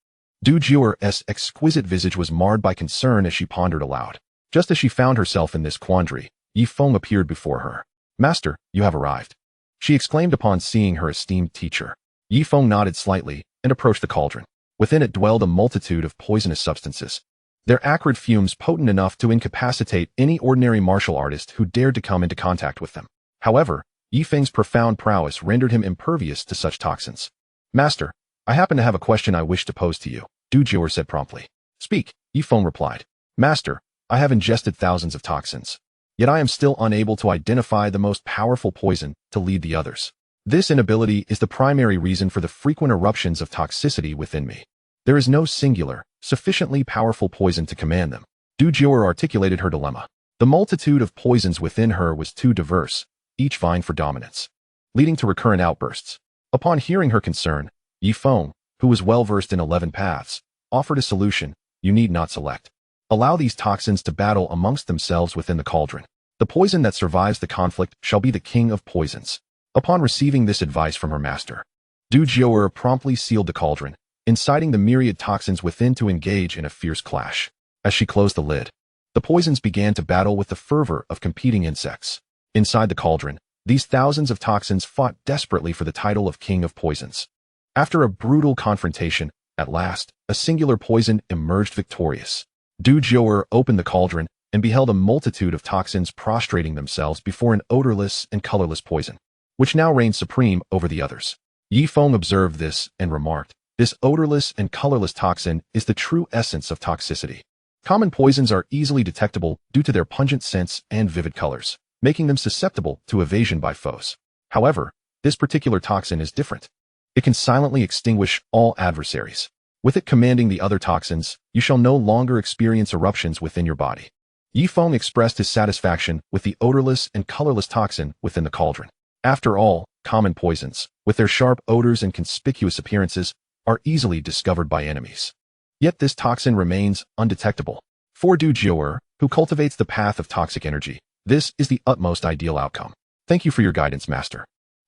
Du Jiu's exquisite visage was marred by concern as she pondered aloud. Just as she found herself in this quandary, Ye Feng appeared before her. Master, you have arrived, she exclaimed upon seeing her esteemed teacher. Ye Feng nodded slightly and approached the cauldron. Within it dwelled a multitude of poisonous substances, their acrid fumes potent enough to incapacitate any ordinary martial artist who dared to come into contact with them. However, Ye Feng's profound prowess rendered him impervious to such toxins. Master, I happen to have a question I wish to pose to you, Du Jiu said promptly. Speak, Ye Feng replied. Master, I have ingested thousands of toxins, yet I am still unable to identify the most powerful poison to lead the others. This inability is the primary reason for the frequent eruptions of toxicity within me. There is no singular, sufficiently powerful poison to command them. Du Jiu articulated her dilemma. The multitude of poisons within her was too diverse, each vying for dominance, leading to recurrent outbursts. Upon hearing her concern, Ye Feng, who was well versed in 11 paths, offered a solution. You need not select. Allow these toxins to battle amongst themselves within the cauldron. The poison that survives the conflict shall be the king of poisons. Upon receiving this advice from her master, Du Jiu promptly sealed the cauldron, inciting the myriad toxins within to engage in a fierce clash. As she closed the lid, the poisons began to battle with the fervor of competing insects. Inside the cauldron, these thousands of toxins fought desperately for the title of king of poisons. After a brutal confrontation, at last, a singular poison emerged victorious. Du Jiu opened the cauldron and beheld a multitude of toxins prostrating themselves before an odorless and colorless poison, which now reigned supreme over the others. Ye Feng observed this and remarked, this odorless and colorless toxin is the true essence of toxicity. Common poisons are easily detectable due to their pungent scents and vivid colors, making them susceptible to evasion by foes. However, this particular toxin is different. It can silently extinguish all adversaries. With it commanding the other toxins, you shall no longer experience eruptions within your body. Ye Feng expressed his satisfaction with the odorless and colorless toxin within the cauldron. After all, common poisons, with their sharp odors and conspicuous appearances, are easily discovered by enemies. Yet this toxin remains undetectable. For Du Jiu, who cultivates the path of toxic energy, this is the utmost ideal outcome. Thank you for your guidance, Master.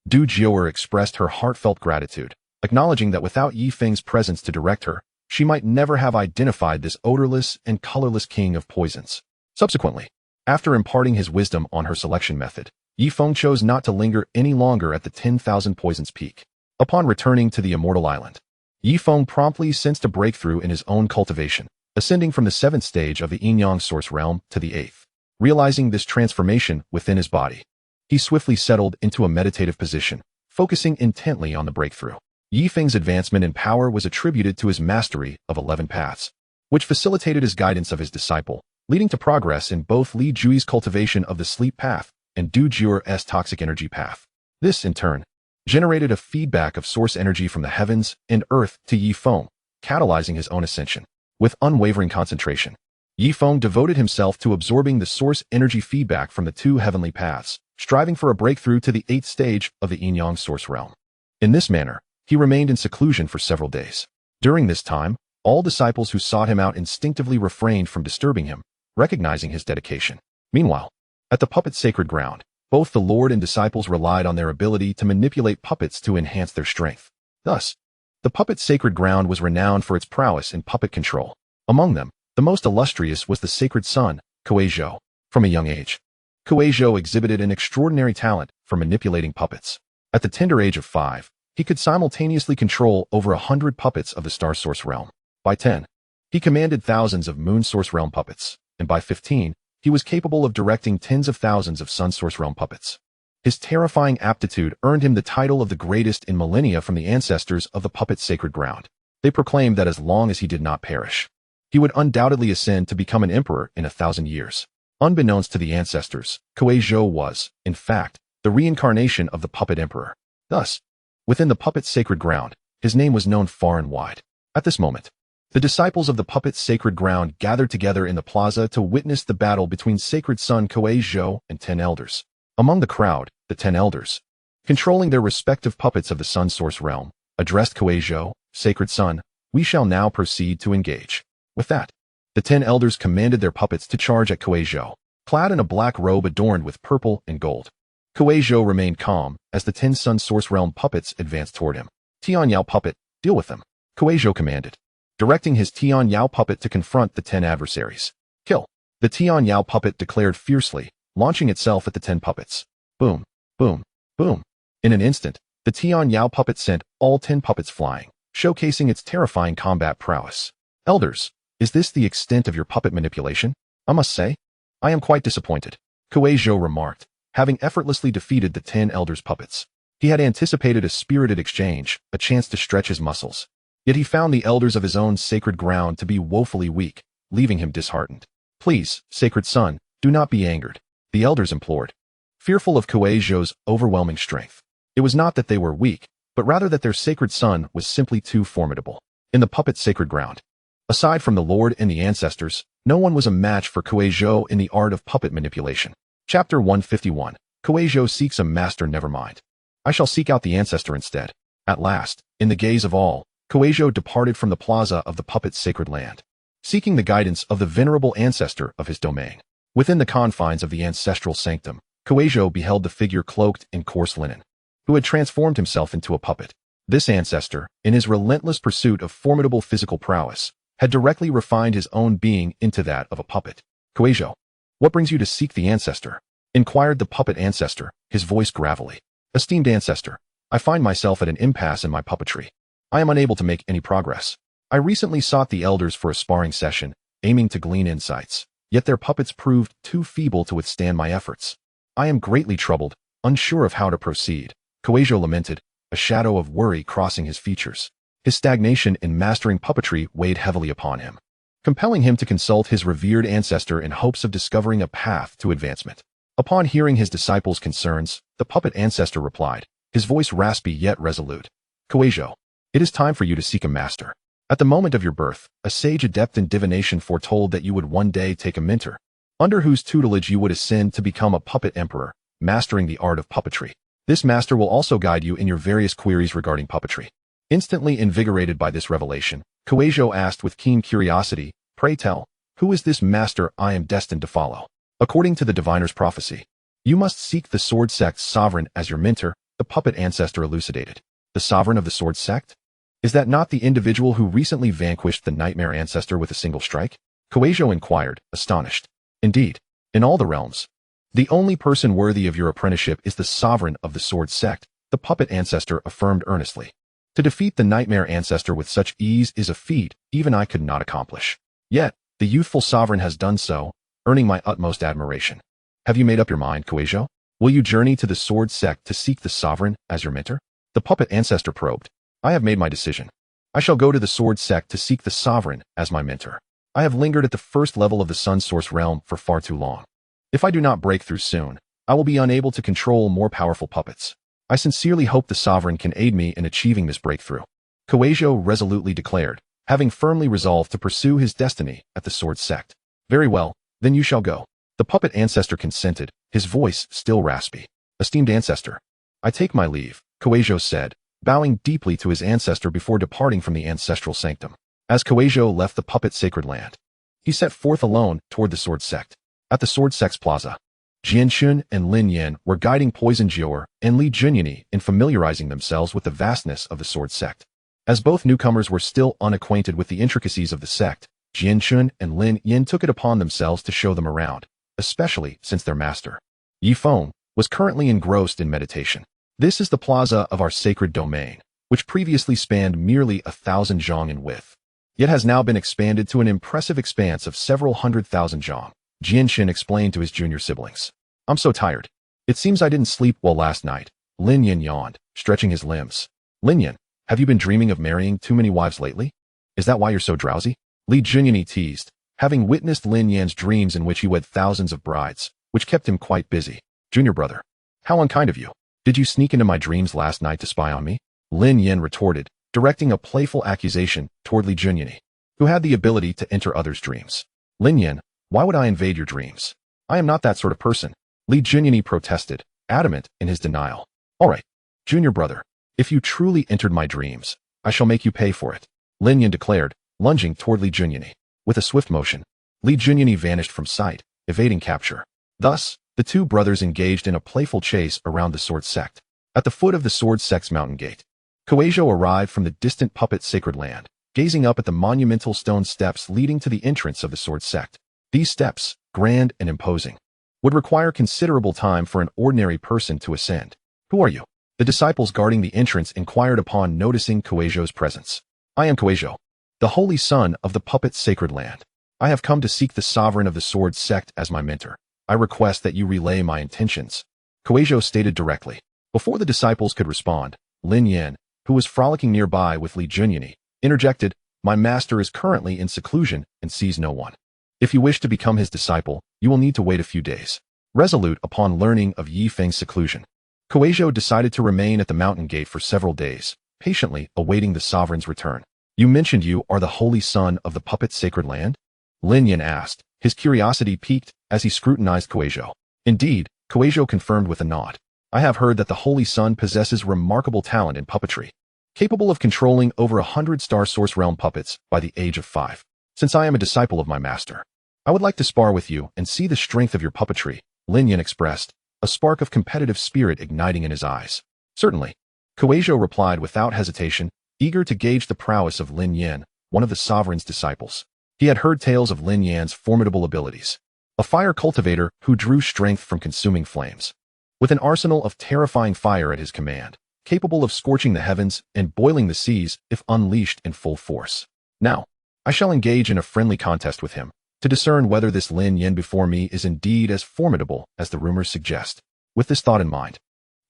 Du Jiu expressed her heartfelt gratitude, acknowledging that without Ye Feng's presence to direct her, she might never have identified this odorless and colorless king of poisons. Subsequently, after imparting his wisdom on her selection method, Ye Feng chose not to linger any longer at the 10,000 poisons peak. Upon returning to the Immortal Island, Ye Feng promptly sensed a breakthrough in his own cultivation, ascending from the 7th stage of the yin-yang source realm to the 8th. Realizing this transformation within his body, he swiftly settled into a meditative position, focusing intently on the breakthrough. Ye Feng's advancement in power was attributed to his mastery of 11 paths, which facilitated his guidance of his disciple, leading to progress in both Li Jui's cultivation of the sleep path and Du Jiu's toxic energy path. This, in turn, generated a feedback of source energy from the heavens and earth to Ye Feng, catalyzing his own ascension. With unwavering concentration, Ye Feng devoted himself to absorbing the source energy feedback from the 2 heavenly paths, striving for a breakthrough to the 8th stage of the yin-yang source realm. In this manner, He remained in seclusion for several days. During this time, all disciples who sought him out instinctively refrained from disturbing him, recognizing his dedication. Meanwhile, at the puppet sacred ground, both the Lord and disciples relied on their ability to manipulate puppets to enhance their strength. Thus, the puppet sacred ground was renowned for its prowess in puppet control. Among them, the most illustrious was the sacred son, Kuei-zhou. From a young age, Kuei-zhou exhibited an extraordinary talent for manipulating puppets. At the tender age of 5, he could simultaneously control over 100 puppets of the Star Source realm. By 10, he commanded thousands of Moon Source realm puppets, and by 15, he was capable of directing tens of thousands of Sun Source realm puppets. His terrifying aptitude earned him the title of the greatest in millennia from the ancestors of the puppet sacred ground. They proclaimed that as long as he did not perish, he would undoubtedly ascend to become an emperor in 1,000 years. Unbeknownst to the ancestors, Kuei-zhou was, in fact, the reincarnation of the puppet emperor. Thus, within the puppet sacred ground, his name was known far and wide. At this moment, the disciples of the puppet sacred ground gathered together in the plaza to witness the battle between sacred son Kuei-zhou and 10 elders. Among the crowd, the 10 elders, controlling their respective puppets of the Sun Source realm, addressed Kuei-zhou, "Sacred son, we shall now proceed to engage." With that, the 10 elders commanded their puppets to charge at Kuei-zhou, clad in a black robe adorned with purple and gold. Kuei-zhou remained calm as the 10 Sun Source realm puppets advanced toward him. "Tianyao puppet, deal with them," Kuei-zhou commanded, directing his Tianyao puppet to confront the 10 adversaries. "Kill!" The Tianyao puppet declared fiercely, launching itself at the 10 puppets. Boom, boom, boom. In an instant, the Tianyao puppet sent all 10 puppets flying, showcasing its terrifying combat prowess. "Elders, is this the extent of your puppet manipulation? I must say, I am quite disappointed," Kuei-zhou remarked, having effortlessly defeated the 10 elders' puppets. He had anticipated a spirited exchange, a chance to stretch his muscles. Yet he found the elders of his own sacred ground to be woefully weak, leaving him disheartened. "Please, sacred son, do not be angered," the elders implored, fearful of Kuei-zhou's overwhelming strength. It was not that they were weak, but rather that their sacred son was simply too formidable. In the puppet sacred ground, aside from the Lord and the ancestors, no one was a match for Kuei-zhou in the art of puppet manipulation. Chapter 151. Kuei-zhou seeks a master. Never mind. I shall seek out the ancestor instead. At last, in the gaze of all, Kuei-zhou departed from the plaza of the puppet sacred land, seeking the guidance of the venerable ancestor of his domain. Within the confines of the ancestral sanctum, Kuei-zhou beheld the figure cloaked in coarse linen, who had transformed himself into a puppet. This ancestor, in his relentless pursuit of formidable physical prowess, had directly refined his own being into that of a puppet. "Kuei-zhou, what brings you to seek the ancestor?" inquired the puppet ancestor, his voice gravelly. "Esteemed ancestor, I find myself at an impasse in my puppetry. I am unable to make any progress. I recently sought the elders for a sparring session, aiming to glean insights, yet their puppets proved too feeble to withstand my efforts. I am greatly troubled, unsure of how to proceed," Kuei-zhou lamented, a shadow of worry crossing his features. His stagnation in mastering puppetry weighed heavily upon him, compelling him to consult his revered ancestor in hopes of discovering a path to advancement. Upon hearing his disciples' concerns, the puppet ancestor replied, his voice raspy yet resolute. "Kuei-zhou, it is time for you to seek a master. At the moment of your birth, a sage adept in divination foretold that you would one day take a mentor, under whose tutelage you would ascend to become a puppet emperor, mastering the art of puppetry. This master will also guide you in your various queries regarding puppetry." Instantly invigorated by this revelation, Kuei-zhou asked with keen curiosity, "Pray tell, who is this master I am destined to follow?" "According to the diviner's prophecy, you must seek the Sword Sect's sovereign as your mentor," the puppet ancestor elucidated. "The sovereign of the Sword Sect? Is that not the individual who recently vanquished the nightmare ancestor with a single strike?" Kuei-zhou inquired, astonished. "Indeed, in all the realms, the only person worthy of your apprenticeship is the sovereign of the Sword Sect," the puppet ancestor affirmed earnestly. "To defeat the nightmare ancestor with such ease is a feat even I could not accomplish. Yet, the youthful sovereign has done so, earning my utmost admiration. Have you made up your mind, Kuei-zhou? Will you journey to the Sword Sect to seek the sovereign as your mentor?" The puppet ancestor probed. "I have made my decision. I shall go to the Sword Sect to seek the sovereign as my mentor. I have lingered at the first level of the Sun Source realm for far too long. If I do not break through soon, I will be unable to control more powerful puppets. I sincerely hope the sovereign can aid me in achieving this breakthrough," Kuei-zhou resolutely declared, having firmly resolved to pursue his destiny at the Sword Sect. "Very well, then you shall go." The puppet ancestor consented, his voice still raspy. "Esteemed ancestor, I take my leave," Kuei-zhou said, bowing deeply to his ancestor before departing from the ancestral sanctum. As Kueizhou left the puppet sacred land, he set forth alone toward the Sword Sect. At the Sword Sect's plaza, Jianxun and Lin Yan were guiding Poison Jior and Li Junyani in familiarizing themselves with the vastness of the Sword Sect. As both newcomers were still unacquainted with the intricacies of the sect, Jianxun and Lin Yan took it upon themselves to show them around, especially since their master, Ye Feng, was currently engrossed in meditation. This is the plaza of our sacred domain, which previously spanned merely 1,000 zhang in width, yet has now been expanded to an impressive expanse of several 100,000 zhang. Jianxun explained to his junior siblings. I'm so tired. It seems I didn't sleep well last night. Lin Yan yawned, stretching his limbs. Lin Yan, have you been dreaming of marrying too many wives lately? Is that why you're so drowsy? Li Junyani teased, having witnessed Lin Yan's dreams in which he wed thousands of brides, which kept him quite busy. Junior brother, how unkind of you. Did you sneak into my dreams last night to spy on me? Lin Yan retorted, directing a playful accusation toward Li Junyani, who had the ability to enter others' dreams. Lin Yan, why would I invade your dreams? I am not that sort of person. Li Junyani protested, adamant in his denial. All right, junior brother, if you truly entered my dreams, I shall make you pay for it, Lin Yan declared, lunging toward Li Junyani. With a swift motion, Li Junyani vanished from sight, evading capture. Thus, the two brothers engaged in a playful chase around the Sword Sect. At the foot of the Sword Sect's mountain gate, Kueizhou arrived from the distant puppet sacred land, gazing up at the monumental stone steps leading to the entrance of the Sword Sect. These steps, grand and imposing, would require considerable time for an ordinary person to ascend. Who are you? The disciples guarding the entrance inquired upon noticing Kueizhou's presence. I am Kueizhou, the holy son of the puppet sacred land. I have come to seek the sovereign of the Sword Sect as my mentor. I request that you relay my intentions, Kueizhou stated directly. Before the disciples could respond, Lin Yan, who was frolicking nearby with Li Junyani, interjected, my master is currently in seclusion and sees no one. If you wish to become his disciple, you will need to wait a few days. Resolute upon learning of Ye Feng's seclusion, Kueizhou decided to remain at the mountain gate for several days, patiently awaiting the sovereign's return. You mentioned you are the holy son of the puppet sacred land? Lin Yan asked, his curiosity piqued as he scrutinized Kueizhou. Indeed, Kueizhou confirmed with a nod. I have heard that the holy son possesses remarkable talent in puppetry, capable of controlling over 100 star source realm puppets by the age of 5. Since I am a disciple of my master, I would like to spar with you and see the strength of your puppetry, Lin Yan expressed, a spark of competitive spirit igniting in his eyes. Certainly, Kueizhou replied without hesitation, eager to gauge the prowess of Lin Yan, one of the sovereign's disciples. He had heard tales of Lin Yan's formidable abilities, a fire cultivator who drew strength from consuming flames, with an arsenal of terrifying fire at his command, capable of scorching the heavens and boiling the seas if unleashed in full force. Now, I shall engage in a friendly contest with him, to discern whether this Lin Yan before me is indeed as formidable as the rumors suggest. With this thought in mind,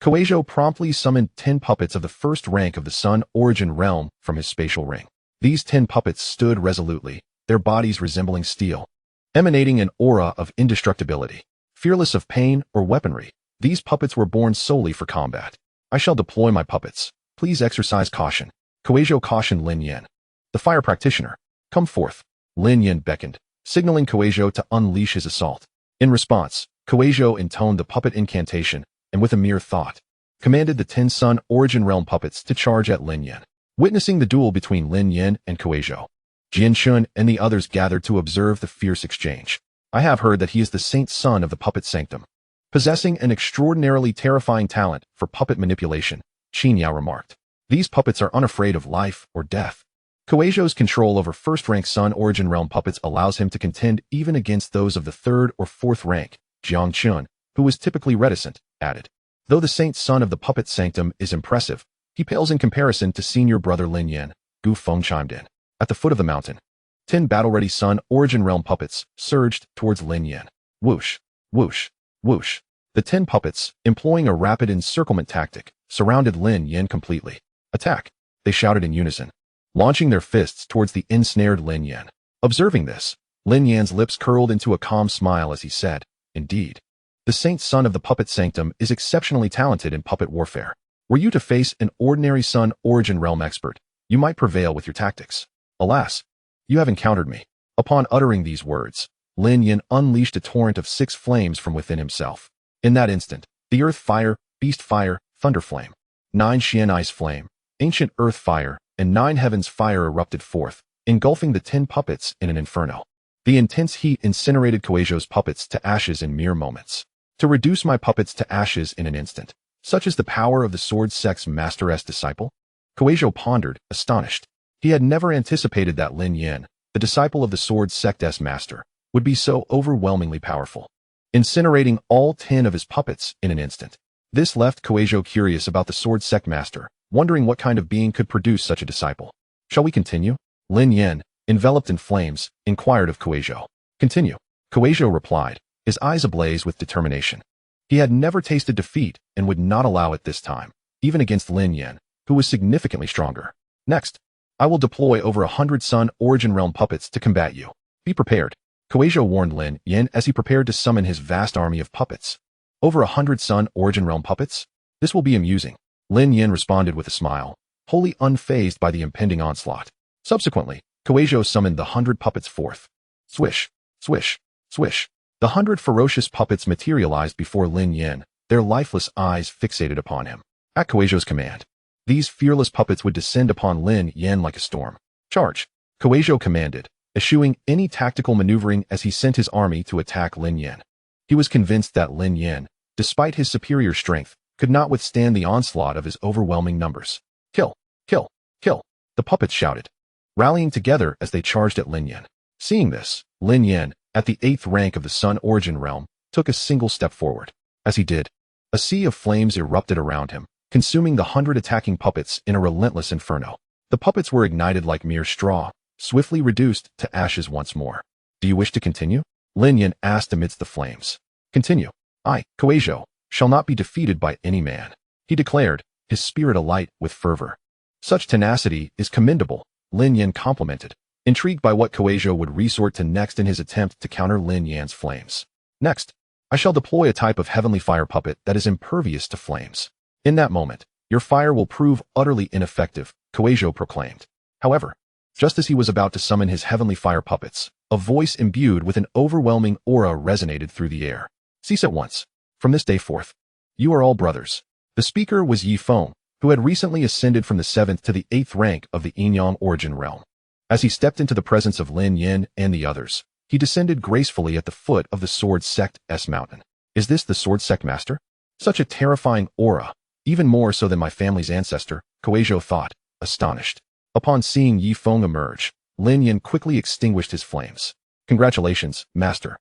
Kueizhou promptly summoned 10 puppets of the first rank of the Sun Origin realm from his spatial ring. These 10 puppets stood resolutely, their bodies resembling steel, emanating an aura of indestructibility. Fearless of pain or weaponry, these puppets were born solely for combat. I shall deploy my puppets. Please exercise caution, Kueizhou cautioned Lin Yan. The fire practitioner, come forth. Lin Yan beckoned, signaling Kueizhou to unleash his assault. In response, Kueizhou intoned the puppet incantation, and with a mere thought, commanded the 10 Sun Origin realm puppets to charge at Lin Yan. Witnessing the duel between Lin Yan and Kueizhou, Jianxun and the others gathered to observe the fierce exchange. I have heard that he is the saint son of the puppet sanctum, possessing an extraordinarily terrifying talent for puppet manipulation, Xianxia remarked. These puppets are unafraid of life or death. Kueizhou's control over first-rank Sun Origin realm puppets allows him to contend even against those of the 3rd or 4th rank, Jiangxun, who is typically reticent, added. Though the saint son of the puppet sanctum is impressive, he pales in comparison to senior brother Lin Yan, Ye Feng chimed in. At the foot of the mountain, 10 battle-ready Sun Origin realm puppets surged towards Lin Yan. Whoosh, whoosh, whoosh. The 10 puppets, employing a rapid encirclement tactic, surrounded Lin Yan completely. Attack, they shouted in unison, launching their fists towards the ensnared Lin Yan. Observing this, Lin Yan's lips curled into a calm smile as he said, indeed, the saint son of the puppet sanctum is exceptionally talented in puppet warfare. Were you to face an ordinary Sun Origin realm expert, you might prevail with your tactics. Alas, you have encountered me. Upon uttering these words, Lin Yan unleashed a torrent of 6 flames from within himself. In that instant, the earth fire, beast fire, thunder flame, 9 Xianxia's flame, ancient earth fire, and 9 heavens fire erupted forth, engulfing the 10 puppets in an inferno. The intense heat incinerated Kueizhou's puppets to ashes in mere moments. To reduce my puppets to ashes in an instant. Such is the power of the Sword Sect's Master's disciple? Kueizhou pondered, astonished. He had never anticipated that Lin Yan, the disciple of the Sword Sect's master, would be so overwhelmingly powerful, incinerating all 10 of his puppets in an instant. This left Kueizhou curious about the Sword Sect master, wondering what kind of being could produce such a disciple. Shall we continue? Lin Yan, enveloped in flames, inquired of Kueizhou. Continue. Kueizhou replied, his eyes ablaze with determination. He had never tasted defeat and would not allow it this time, even against Lin Yan, who was significantly stronger. Next, I will deploy over 100 Sun Origin Realm puppets to combat you. Be prepared. Kueizhou warned Lin Yan as he prepared to summon his vast army of puppets. Over 100 Sun Origin Realm puppets? This will be amusing. Lin Yan responded with a smile, wholly unfazed by the impending onslaught. Subsequently, Kueizhou summoned the 100 puppets forth. Swish, swish, swish. The 100 ferocious puppets materialized before Lin Yan, their lifeless eyes fixated upon him. At Kueizhou's command, these fearless puppets would descend upon Lin Yan like a storm. Charge! Kueizhou commanded, eschewing any tactical maneuvering as he sent his army to attack Lin Yan. He was convinced that Lin Yan, despite his superior strength, could not withstand the onslaught of his overwhelming numbers. Kill! Kill! Kill! The puppets shouted, rallying together as they charged at Lin Yan. Seeing this, Lin Yan, at the 8th rank of the Sun Origin Realm, took a single step forward. As he did, a sea of flames erupted around him, consuming the 100 attacking puppets in a relentless inferno. The puppets were ignited like mere straw, swiftly reduced to ashes once more. Do you wish to continue? Lin Yan asked amidst the flames. Continue. I, Kueizhou, shall not be defeated by any man, he declared, his spirit alight with fervor. Such tenacity is commendable, Lin Yan complimented, intrigued by what Kueizhou would resort to next in his attempt to counter Lin Yan's flames. Next, I shall deploy a type of heavenly fire puppet that is impervious to flames. In that moment, your fire will prove utterly ineffective, Kueizhou proclaimed. However, just as he was about to summon his heavenly fire puppets, a voice imbued with an overwhelming aura resonated through the air. Cease at once. From this day forth, you are all brothers. The speaker was Ye Feng, who had recently ascended from the 7th to the 8th rank of the Yinyang Origin Realm. As he stepped into the presence of Lin Yan and the others, he descended gracefully at the foot of the Sword Sect's mountain. Is this the Sword Sect Master? Such a terrifying aura, even more so than my family's ancestor, Kueizhou thought, astonished. Upon seeing Ye Feng emerge, Lin Yan quickly extinguished his flames. Congratulations, Master.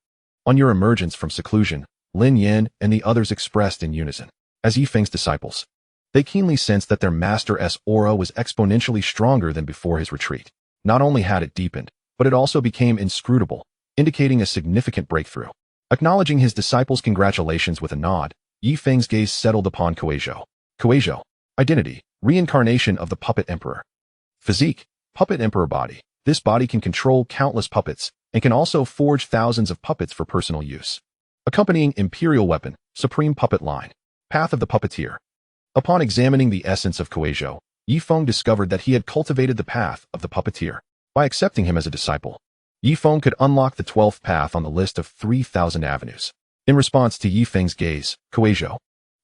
On your emergence from seclusion, Lin Yan and the others expressed in unison. As Ye Feng's disciples, they keenly sensed that their Master's aura was exponentially stronger than before his retreat. Not only had it deepened, but it also became inscrutable, indicating a significant breakthrough. Acknowledging his disciples' congratulations with a nod, Ye Feng's gaze settled upon Kueizhou. Kueizhou. Identity. Reincarnation of the Puppet Emperor. Physique. Puppet Emperor body. This body can control countless puppets, and can also forge thousands of puppets for personal use. Accompanying Imperial Weapon. Supreme Puppet Line. Path of the Puppeteer. Upon examining the essence of Kueizhou, Ye Feng discovered that he had cultivated the path of the puppeteer. By accepting him as a disciple, Ye Feng could unlock the 12th path on the list of 3,000 avenues. In response to Ye Feng's gaze, Kueizhou,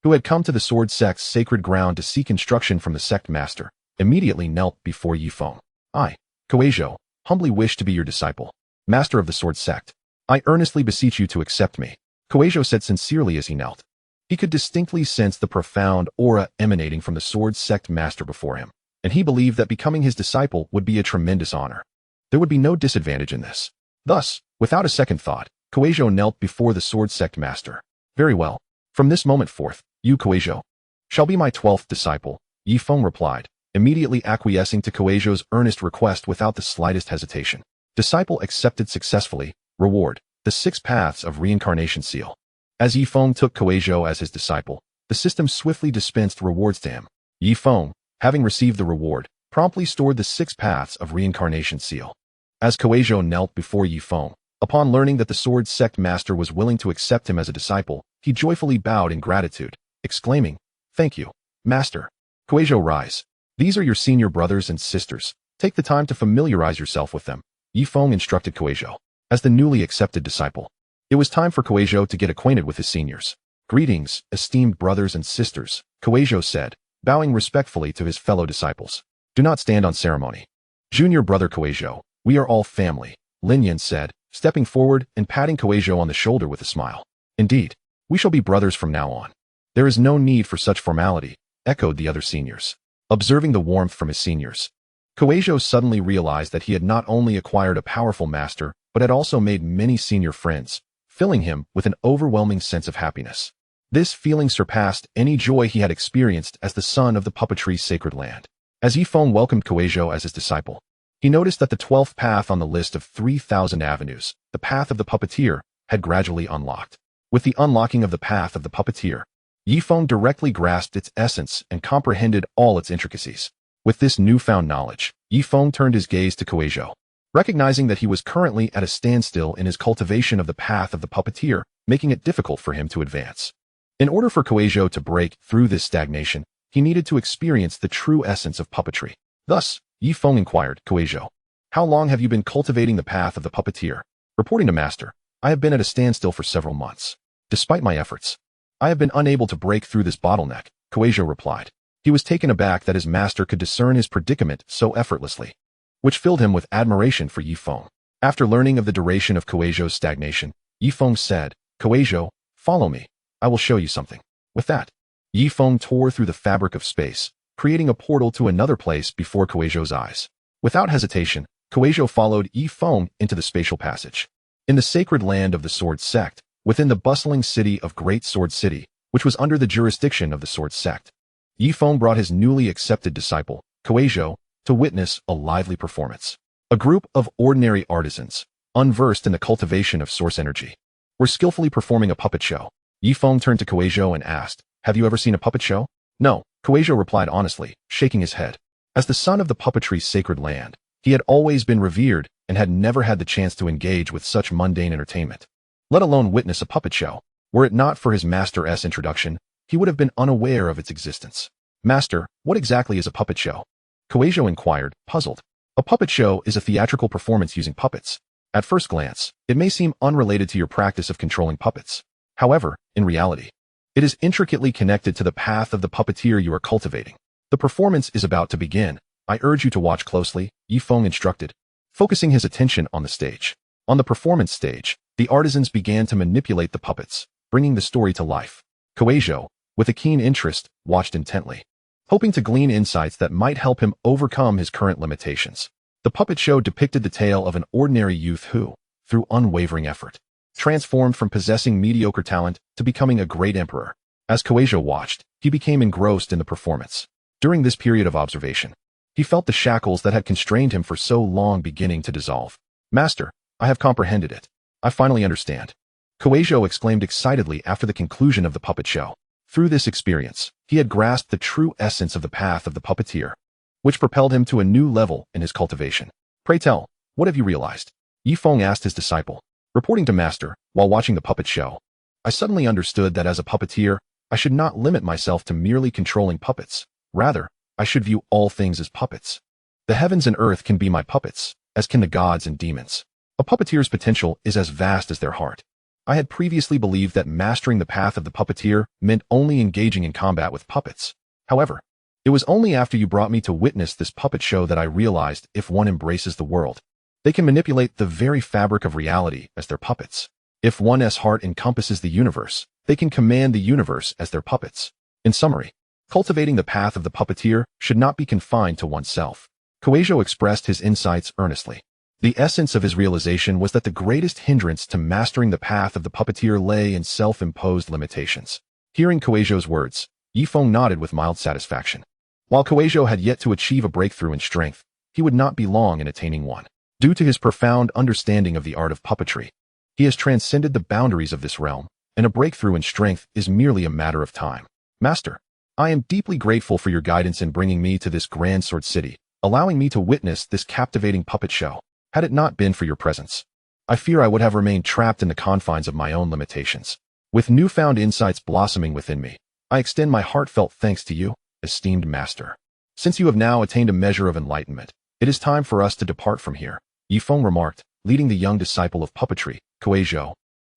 who had come to the Sword Sect's sacred ground to seek instruction from the Sect Master, immediately knelt before Ye Feng. I, Kueizhou, humbly wish to be your disciple, Master of the Sword Sect. I earnestly beseech you to accept me, Kueizhou said sincerely as he knelt. He could distinctly sense the profound aura emanating from the Sword Sect Master before him, and he believed that becoming his disciple would be a tremendous honor. There would be no disadvantage in this. Thus, without a second thought, Kueizhou knelt before the Sword Sect Master. Very well. From this moment forth, you, Kueizhou, shall be my 12th disciple, Ye Feng replied, immediately acquiescing to Kueizhou's earnest request without the slightest hesitation. Disciple accepted successfully. Reward. The 6 paths of reincarnation seal. As Ye Feng took Kueizhou as his disciple, the system swiftly dispensed rewards to him. Ye Feng, having received the reward, promptly stored the 6 paths of reincarnation seal. As Kueizhou knelt before Ye Feng, upon learning that the Sword Sect Master was willing to accept him as a disciple, he joyfully bowed in gratitude, exclaiming, "Thank you, Master." Kueizhou, rise. These are your senior brothers and sisters. Take the time to familiarize yourself with them, Ye Feng instructed Kueizhou. As the newly accepted disciple, it was time for Kueizhou to get acquainted with his seniors. Greetings, esteemed brothers and sisters, Kueizhou said, bowing respectfully to his fellow disciples. Do not stand on ceremony. Junior brother Kueizhou, we are all family, Lin Yan said, stepping forward and patting Kueizhou on the shoulder with a smile. Indeed, we shall be brothers from now on. There is no need for such formality, echoed the other seniors. Observing the warmth from his seniors, Kueizhou suddenly realized that he had not only acquired a powerful master, but had also made many senior friends, filling him with an overwhelming sense of happiness. This feeling surpassed any joy he had experienced as the son of the puppetry's sacred land. As Ye Feng welcomed Kueizhou as his disciple, he noticed that the 12th path on the list of 3,000 avenues, the path of the puppeteer, had gradually unlocked. With the unlocking of the path of the puppeteer, Ye Feng directly grasped its essence and comprehended all its intricacies. With this newfound knowledge, Ye Feng turned his gaze to Kueizhou. Recognizing that he was currently at a standstill in his cultivation of the path of the puppeteer, making it difficult for him to advance. In order for Kueizhou to break through this stagnation, he needed to experience the true essence of puppetry. Thus, Ye Feng inquired, Kueizhou, how long have you been cultivating the path of the puppeteer? Reporting to Master, I have been at a standstill for several months. Despite my efforts, I have been unable to break through this bottleneck, Kueizhou replied. He was taken aback that his master could discern his predicament so effortlessly, which filled him with admiration for Ye Feng. After learning of the duration of Kueizhou's stagnation, Ye Feng said, Kueizhou, follow me. I will show you something. With that, Ye Feng tore through the fabric of space, creating a portal to another place before Kueizhou's eyes. Without hesitation, Kueizhou followed Ye Feng into the spatial passage. In the sacred land of the Sword Sect, within the bustling city of Great Sword City, which was under the jurisdiction of the Sword Sect, Ye Feng brought his newly accepted disciple, Kueizhou, to witness a lively performance. A group of ordinary artisans, unversed in the cultivation of source energy, were skillfully performing a puppet show. Ye Feng turned to Kueizhou and asked, have you ever seen a puppet show? No, Kueizhou replied honestly, shaking his head. As the son of the puppetry's sacred land, he had always been revered and had never had the chance to engage with such mundane entertainment, let alone witness a puppet show. Were it not for his master's introduction, he would have been unaware of its existence. Master, what exactly is a puppet show? Kueizhou inquired, puzzled. A puppet show is a theatrical performance using puppets. At first glance, it may seem unrelated to your practice of controlling puppets. However, in reality, it is intricately connected to the path of the puppeteer you are cultivating. The performance is about to begin. I urge you to watch closely, Ye Feng instructed, focusing his attention on the stage. On the performance stage, the artisans began to manipulate the puppets, bringing the story to life. Kueizhou, with a keen interest, watched intently, hoping to glean insights that might help him overcome his current limitations. The puppet show depicted the tale of an ordinary youth who, through unwavering effort, transformed from possessing mediocre talent to becoming a great emperor. As Kueizhou watched, he became engrossed in the performance. During this period of observation, he felt the shackles that had constrained him for so long beginning to dissolve. Master, I have comprehended it. I finally understand. Kueizhou exclaimed excitedly after the conclusion of the puppet show. Through this experience, he had grasped the true essence of the path of the puppeteer, which propelled him to a new level in his cultivation. Pray tell, what have you realized? Ye Feng asked his disciple. Reporting to Master, while watching the puppet show, I suddenly understood that as a puppeteer, I should not limit myself to merely controlling puppets. Rather, I should view all things as puppets. The heavens and earth can be my puppets, as can the gods and demons. A puppeteer's potential is as vast as their heart. I had previously believed that mastering the path of the puppeteer meant only engaging in combat with puppets. However, it was only after you brought me to witness this puppet show that I realized if one embraces the world, they can manipulate the very fabric of reality as their puppets. If one's heart encompasses the universe, they can command the universe as their puppets. In summary, cultivating the path of the puppeteer should not be confined to oneself. Kueizhou expressed his insights earnestly. The essence of his realization was that the greatest hindrance to mastering the path of the puppeteer lay in self-imposed limitations. Hearing Kueizhou's words, Ye Feng nodded with mild satisfaction. While Kueizhou had yet to achieve a breakthrough in strength, he would not be long in attaining one. Due to his profound understanding of the art of puppetry, he has transcended the boundaries of this realm, and a breakthrough in strength is merely a matter of time. Master, I am deeply grateful for your guidance in bringing me to this grand sword city, allowing me to witness this captivating puppet show. Had it not been for your presence, I fear I would have remained trapped in the confines of my own limitations. With newfound insights blossoming within me, I extend my heartfelt thanks to you, esteemed Master. Since you have now attained a measure of enlightenment, it is time for us to depart from here, Ye Feng remarked, leading the young disciple of puppetry, Kueizhou,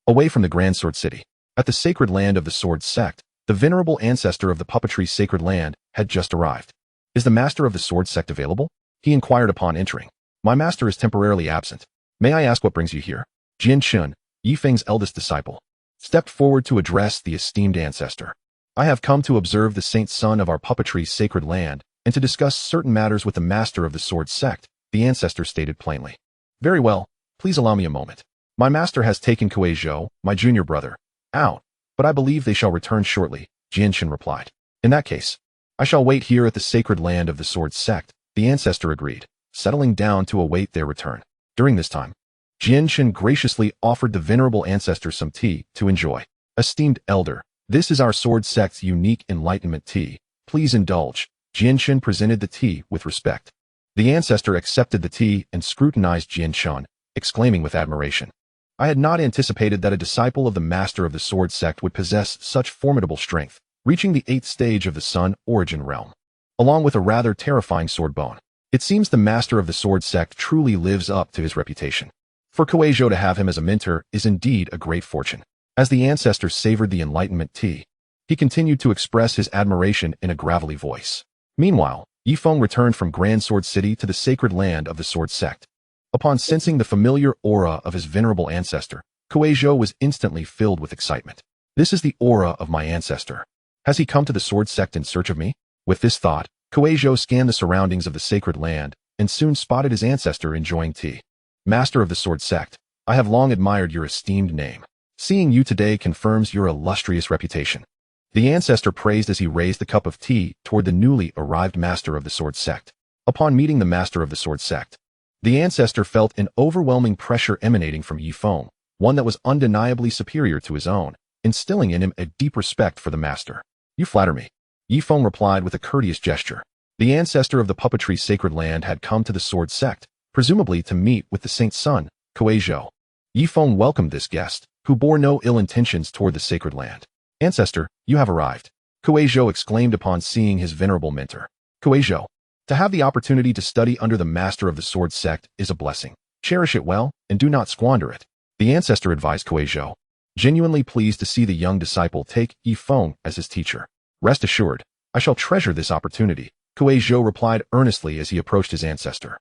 away from the Grand Sword City. At the sacred land of the Sword Sect, The venerable ancestor of the puppetry's sacred land had just arrived. Is the master of the Sword Sect available? He inquired upon entering. My master is temporarily absent. May I ask what brings you here? Jin Shun, Ye Feng's eldest disciple, stepped forward to address the esteemed ancestor. I have come to observe the saint son of our puppetry's sacred land and to discuss certain matters with the master of the Sword Sect, the ancestor stated plainly. Very well, please allow me a moment. My master has taken Kuei Zhou, my junior brother, out, but I believe they shall return shortly, Jin Shun replied. In that case, I shall wait here at the sacred land of the Sword Sect, the ancestor agreed, settling down to await their return. During this time, Jin Shun graciously offered the venerable ancestor some tea to enjoy. Esteemed elder, this is our Sword Sect's unique enlightenment tea. Please indulge. Jin Shun presented the tea with respect. The ancestor accepted the tea and scrutinized Jin Shun, exclaiming with admiration. I had not anticipated that a disciple of the master of the Sword Sect would possess such formidable strength, reaching the 8th stage of the Sun origin realm, along with a rather terrifying sword bone. It seems the master of the Sword Sect truly lives up to his reputation. For Kuei Zhou to have him as a mentor is indeed a great fortune. As the ancestor savored the enlightenment tea, he continued to express his admiration in a gravelly voice. Meanwhile, Ye Feng returned from Grand Sword City to the sacred land of the Sword Sect. Upon sensing the familiar aura of his venerable ancestor, Kuei Zhou was instantly filled with excitement. This is the aura of my ancestor. Has he come to the Sword Sect in search of me? With this thought, Kuei Zhou scanned the surroundings of the sacred land and soon spotted his ancestor enjoying tea. Master of the Sword Sect, I have long admired your esteemed name. Seeing you today confirms your illustrious reputation. The ancestor praised as he raised the cup of tea toward the newly arrived master of the Sword Sect. Upon meeting the master of the Sword Sect, the ancestor felt an overwhelming pressure emanating from Ye Feng, one that was undeniably superior to his own, instilling in him a deep respect for the master. You flatter me. Ye Feng replied with a courteous gesture. The ancestor of the puppetry's sacred land had come to the Sword Sect, presumably to meet with the saint's son, Kuei Zhou. Ye Feng welcomed this guest, who bore no ill intentions toward the sacred land. Ancestor, you have arrived, Kuei Zhou exclaimed upon seeing his venerable mentor. Kuei Zhou, to have the opportunity to study under the master of the Sword Sect is a blessing. Cherish it well, and do not squander it. The ancestor advised Kuei Zhou, genuinely pleased to see the young disciple take Ye Feng as his teacher. Rest assured, I shall treasure this opportunity, Kuei Zhou replied earnestly as he approached his ancestor.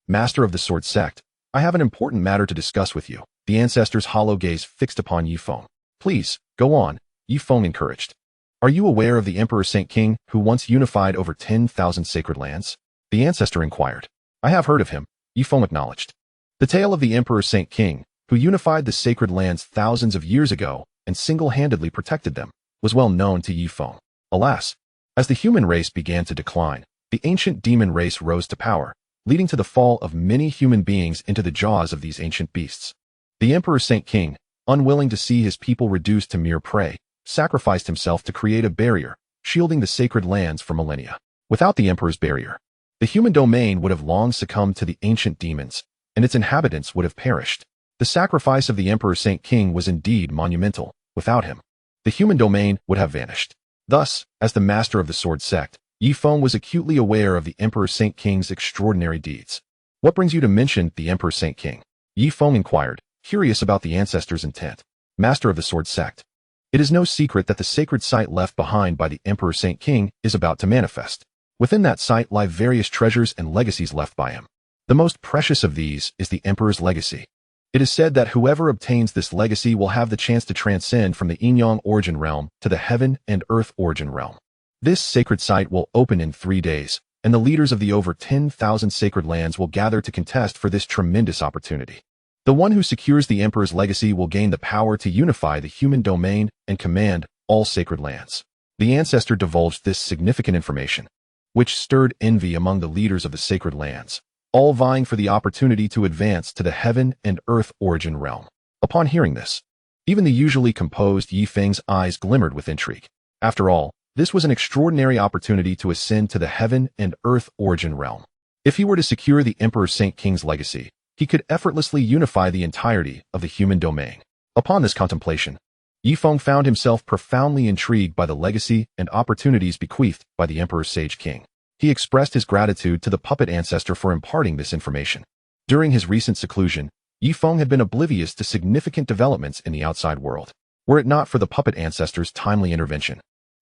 Master of the Sword Sect, I have an important matter to discuss with you. The ancestor's hollow gaze fixed upon Ye Feng. Please, go on, Ye Feng encouraged. Are you aware of the Emperor Saint King who once unified over 10,000 sacred lands? The ancestor inquired. I have heard of him, Ye Feng acknowledged. The tale of the Emperor Saint King, who unified the sacred lands thousands of years ago and single-handedly protected them, was well known to Ye Feng. Alas, as the human race began to decline, the ancient demon race rose to power, leading to the fall of many human beings into the jaws of these ancient beasts. The Emperor Saint King, unwilling to see his people reduced to mere prey, sacrificed himself to create a barrier, shielding the sacred lands for millennia. Without the Emperor's barrier, the human domain would have long succumbed to the ancient demons, and its inhabitants would have perished. The sacrifice of the Emperor Saint King was indeed monumental. Without him, the human domain would have vanished. Thus, as the master of the Sword Sect, Ye Feng was acutely aware of the Emperor Saint King's extraordinary deeds. What brings you to mention the Emperor Saint King? Ye Feng inquired, curious about the ancestor's intent. Master of the Sword Sect, it is no secret that the sacred site left behind by the Emperor Saint King is about to manifest. Within that site lie various treasures and legacies left by him. The most precious of these is the Emperor's legacy. It is said that whoever obtains this legacy will have the chance to transcend from the Yin-Yang origin realm to the Heaven and Earth origin realm. This sacred site will open in 3 days, and the leaders of the over 10,000 sacred lands will gather to contest for this tremendous opportunity. The one who secures the Emperor's legacy will gain the power to unify the human domain and command all sacred lands. The ancestor divulged this significant information, which stirred envy among the leaders of the sacred lands, all vying for the opportunity to advance to the Heaven and Earth origin realm. Upon hearing this, even the usually composed Ye Feng's eyes glimmered with intrigue. After all, this was an extraordinary opportunity to ascend to the Heaven and Earth origin realm. If he were to secure the Emperor Saint King's legacy, he could effortlessly unify the entirety of the human domain. Upon this contemplation, Ye Feng found himself profoundly intrigued by the legacy and opportunities bequeathed by the Emperor Sage King. He expressed his gratitude to the puppet ancestor for imparting this information. During his recent seclusion, Ye Feng had been oblivious to significant developments in the outside world. Were it not for the puppet ancestor's timely intervention,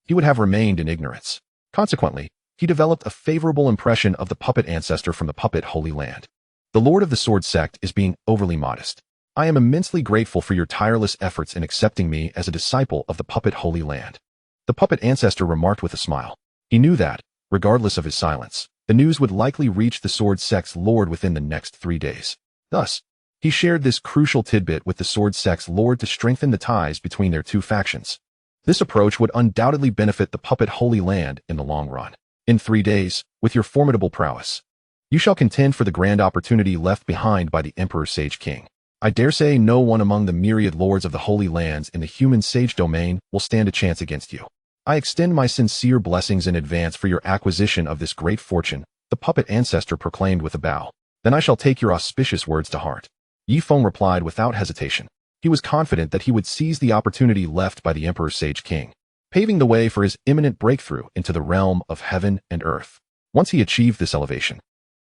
he would have remained in ignorance. Consequently, he developed a favorable impression of the puppet ancestor from the puppet Holy Land. The Lord of the Sword Sect is being overly modest. I am immensely grateful for your tireless efforts in accepting me as a disciple of the puppet Holy Land. The puppet ancestor remarked with a smile. He knew that, regardless of his silence, the news would likely reach the Sword Sect's Lord within the next 3 days. Thus, he shared this crucial tidbit with the Sword Sect's Lord to strengthen the ties between their two factions. This approach would undoubtedly benefit the puppet Holy Land in the long run. In 3 days, with your formidable prowess, you shall contend for the grand opportunity left behind by the Emperor Sage King. I dare say no one among the myriad lords of the Holy Lands in the human sage domain will stand a chance against you. I extend my sincere blessings in advance for your acquisition of this great fortune, the puppet ancestor proclaimed with a bow. Then I shall take your auspicious words to heart. Ye Feng replied without hesitation. He was confident that he would seize the opportunity left by the Emperor Sage King, paving the way for his imminent breakthrough into the realm of heaven and earth. Once he achieved this elevation,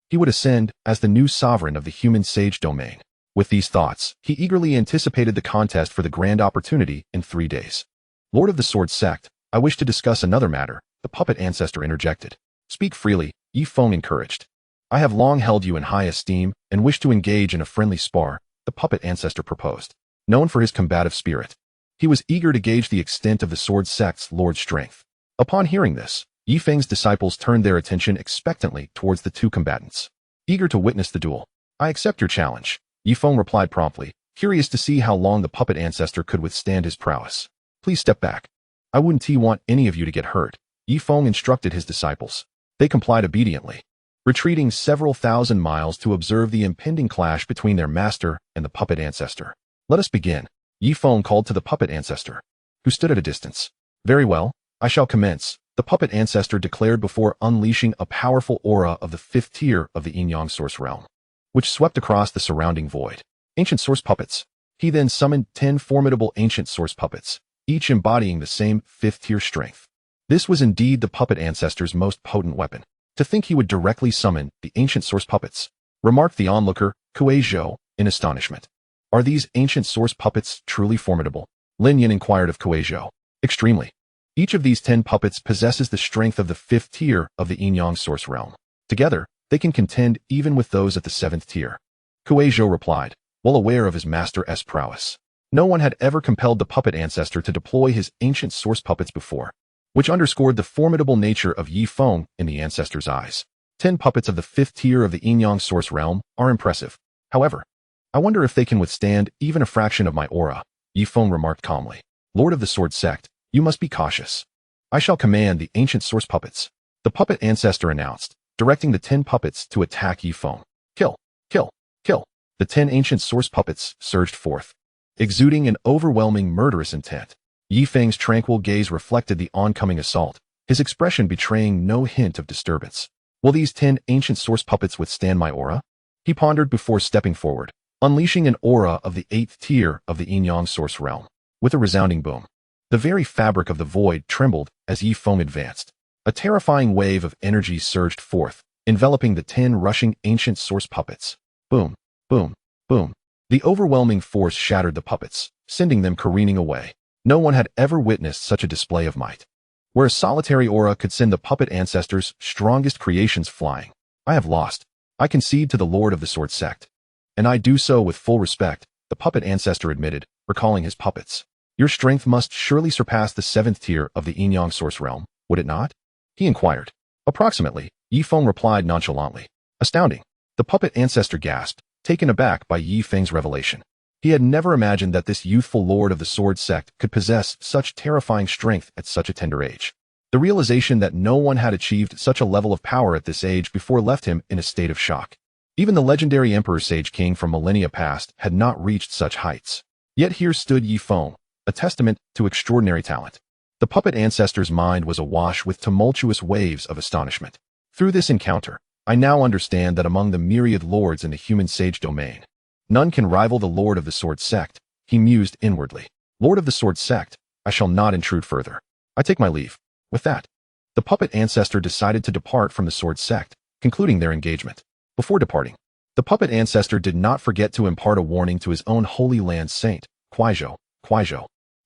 he would ascend as the new sovereign of the human sage domain. With these thoughts, he eagerly anticipated the contest for the grand opportunity in 3 days. Lord of the Sword Sect, I wish to discuss another matter, the puppet ancestor interjected. Speak freely, Ye Feng encouraged. I have long held you in high esteem and wish to engage in a friendly spar, the puppet ancestor proposed. Known for his combative spirit, he was eager to gauge the extent of the Sword Sect's Lord's strength. Upon hearing this, Ye Feng's disciples turned their attention expectantly towards the two combatants, eager to witness the duel. I accept your challenge, Ye Feng replied promptly, curious to see how long the puppet ancestor could withstand his prowess. Please step back. I wouldn't want any of you to get hurt, Ye Feng instructed his disciples. They complied obediently, retreating several thousand miles to observe the impending clash between their master and the puppet ancestor. Let us begin, Ye Feng called to the puppet ancestor, who stood at a distance. Very well, I shall commence, the puppet ancestor declared before unleashing a powerful aura of the 5th tier of the Yin Yang Source realm, which swept across the surrounding void. Ancient Source Puppets. He then summoned 10 formidable Ancient Source Puppets, each embodying the same 5th tier strength. This was indeed the puppet ancestor's most potent weapon. To think he would directly summon the Ancient Source Puppets, remarked the onlooker, Kuei Zhou, in astonishment. Are these Ancient Source Puppets truly formidable? Lin Yin inquired of Kuei Zhou. Extremely. Each of these 10 puppets possesses the strength of the 5th tier of the Yin Yang Source realm. Together, they can contend even with those at the 7th tier. Kuei Zhou replied, well aware of his master's prowess. No one had ever compelled the puppet ancestor to deploy his Ancient Source Puppets before, which underscored the formidable nature of Ye Feng in the ancestor's eyes. 10 puppets of the 5th tier of the Yin Yang Source realm are impressive. However, I wonder if they can withstand even a fraction of my aura, Ye Feng remarked calmly. Lord of the Sword Sect, you must be cautious. I shall command the Ancient Source Puppets, the puppet ancestor announced, directing the 10 puppets to attack Ye Feng. Kill, kill, kill. The 10 Ancient Source Puppets surged forth, exuding an overwhelming murderous intent. Ye Feng's tranquil gaze reflected the oncoming assault, his expression betraying no hint of disturbance. Will these 10 Ancient Source Puppets withstand my aura? He pondered before stepping forward, unleashing an aura of the 8th tier of the Yin Yang Source realm. With a resounding boom, the very fabric of the void trembled as Ye Feng advanced. A terrifying wave of energy surged forth, enveloping the 10 rushing Ancient Source Puppets. Boom, boom, boom. The overwhelming force shattered the puppets, sending them careening away. No one had ever witnessed such a display of might, where a solitary aura could send the puppet ancestor's strongest creations flying. I have lost. I concede to the Lord of the Sword Sect. And I do so with full respect, the puppet ancestor admitted, recalling his puppets. Your strength must surely surpass the 7th tier of the Yin Yang Source realm, would it not? He inquired. Approximately, Ye Feng replied nonchalantly. Astounding. The puppet ancestor gasped, taken aback by Ye Feng's revelation. He had never imagined that this youthful lord of the Sword Sect could possess such terrifying strength at such a tender age. The realization that no one had achieved such a level of power at this age before left him in a state of shock. Even the legendary Emperor Sage King from millennia past had not reached such heights. Yet here stood Ye Feng, a testament to extraordinary talent. The puppet ancestor's mind was awash with tumultuous waves of astonishment. Through this encounter, I now understand that among the myriad lords in the human sage domain, none can rival the Lord of the Sword Sect, he mused inwardly. Lord of the Sword Sect, I shall not intrude further. I take my leave. With that, the puppet ancestor decided to depart from the Sword Sect, concluding their engagement. Before departing, the puppet ancestor did not forget to impart a warning to his own Holy Land saint, Kuei Zhou.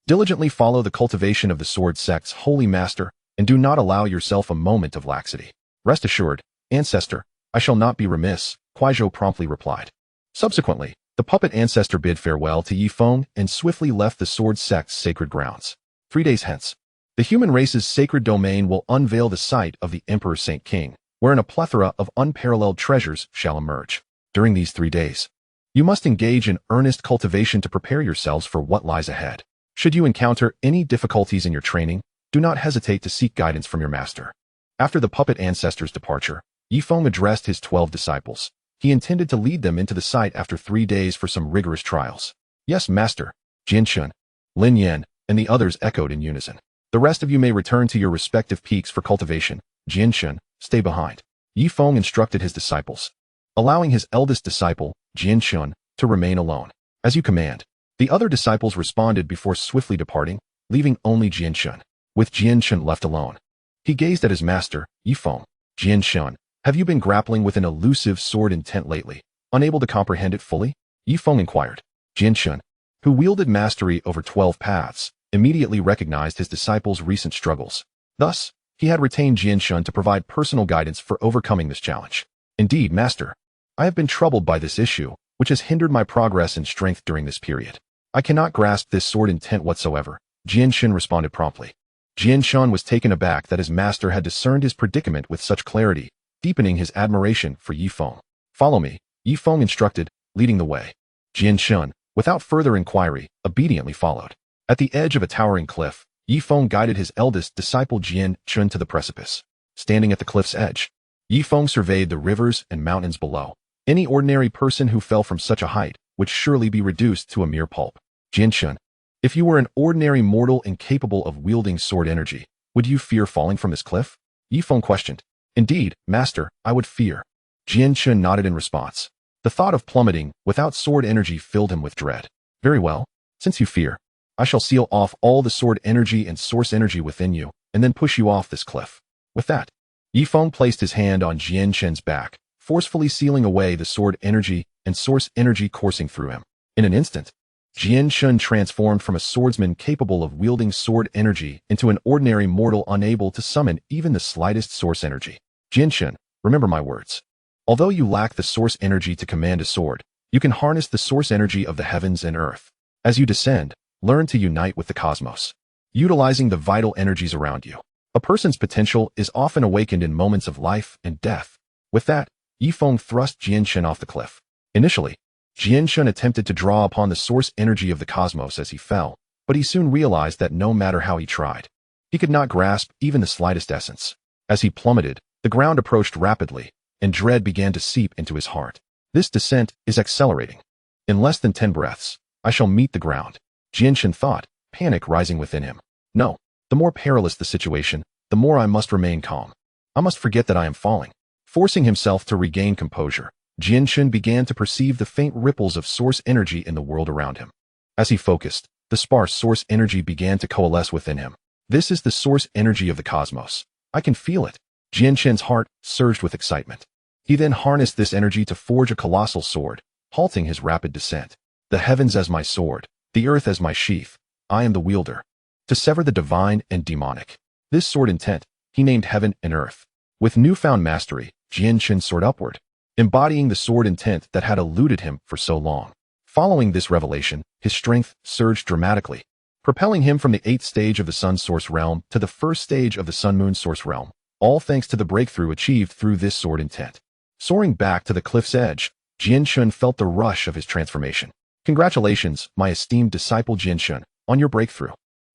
Diligently follow the cultivation of the Sword Sect's holy master, and do not allow yourself a moment of laxity. Rest assured, Ancestor, I shall not be remiss, Kuaizhou promptly replied. Subsequently, the puppet ancestor bid farewell to Ye Feng and swiftly left the Sword Sect's sacred grounds. 3 days hence, the human race's sacred domain will unveil the site of the Emperor Saint King, wherein a plethora of unparalleled treasures shall emerge. During these 3 days, you must engage in earnest cultivation to prepare yourselves for what lies ahead. Should you encounter any difficulties in your training, do not hesitate to seek guidance from your master. After the puppet ancestor's departure, Ye Feng addressed his 12 disciples. He intended to lead them into the site after 3 days for some rigorous trials. Yes, master, Jianshun, Lin Yan, and the others echoed in unison. The rest of you may return to your respective peaks for cultivation. Jianshun, stay behind. Ye Feng instructed his disciples, allowing his eldest disciple, Jianshun, to remain alone. As you command. The other disciples responded before swiftly departing, leaving only Jianshun. With Jianshun left alone, he gazed at his master, Ye Feng. Jianshun, have you been grappling with an elusive sword intent lately, unable to comprehend it fully? Ye Feng inquired. Jianshun, who wielded mastery over 12 paths, immediately recognized his disciple's recent struggles. Thus, he had retained Jianshun to provide personal guidance for overcoming this challenge. Indeed, master, I have been troubled by this issue, which has hindered my progress in strength during this period. I cannot grasp this sword intent whatsoever, Jianshun responded promptly. Jianshun was taken aback that his master had discerned his predicament with such clarity, deepening his admiration for Ye Feng. Follow me, Ye Feng instructed, leading the way. Jianshun, without further inquiry, obediently followed. At the edge of a towering cliff, Ye Feng guided his eldest disciple Jianshun to the precipice. Standing at the cliff's edge, Ye Feng surveyed the rivers and mountains below. Any ordinary person who fell from such a height would surely be reduced to a mere pulp. Jianshun, if you were an ordinary mortal incapable of wielding sword energy, would you fear falling from this cliff? Ye Feng questioned. Indeed, master, I would fear. Jianshun nodded in response. The thought of plummeting without sword energy filled him with dread. Very well, since you fear, I shall seal off all the sword energy and source energy within you, and then push you off this cliff. With that, Ye Feng placed his hand on Jianshun's back, forcefully sealing away the sword energy and source energy coursing through him. In an instant, Jianshun transformed from a swordsman capable of wielding sword energy into an ordinary mortal unable to summon even the slightest source energy. Jianshun, remember my words. Although you lack the source energy to command a sword, you can harness the source energy of the heavens and earth. As you descend, learn to unite with the cosmos, utilizing the vital energies around you. A person's potential is often awakened in moments of life and death. With that, Ye Feng thrust Jianshun off the cliff. Initially, Jianshun attempted to draw upon the source energy of the cosmos as he fell, but he soon realized that no matter how he tried, he could not grasp even the slightest essence. As he plummeted, the ground approached rapidly, and dread began to seep into his heart. This descent is accelerating. In less than 10 breaths, I shall meet the ground, Jianshun thought, panic rising within him. No, the more perilous the situation, the more I must remain calm. I must forget that I am falling. Forcing himself to regain composure, Jianshun began to perceive the faint ripples of source energy in the world around him. As he focused, the sparse source energy began to coalesce within him. This is the source energy of the cosmos. I can feel it. Jianshun's heart surged with excitement. He then harnessed this energy to forge a colossal sword, halting his rapid descent. The heavens as my sword, the earth as my sheath, I am the wielder. To sever the divine and demonic. This sword intent, he named heaven and earth. With newfound mastery, Jianshun soared upward, embodying the sword intent that had eluded him for so long. Following this revelation, his strength surged dramatically, propelling him from the 8th stage of the Sun Source Realm to the 1st stage of the Sun-Moon Source Realm, all thanks to the breakthrough achieved through this sword intent. Soaring back to the cliff's edge, Jianshun felt the rush of his transformation. Congratulations, my esteemed disciple Jianshun, on your breakthrough.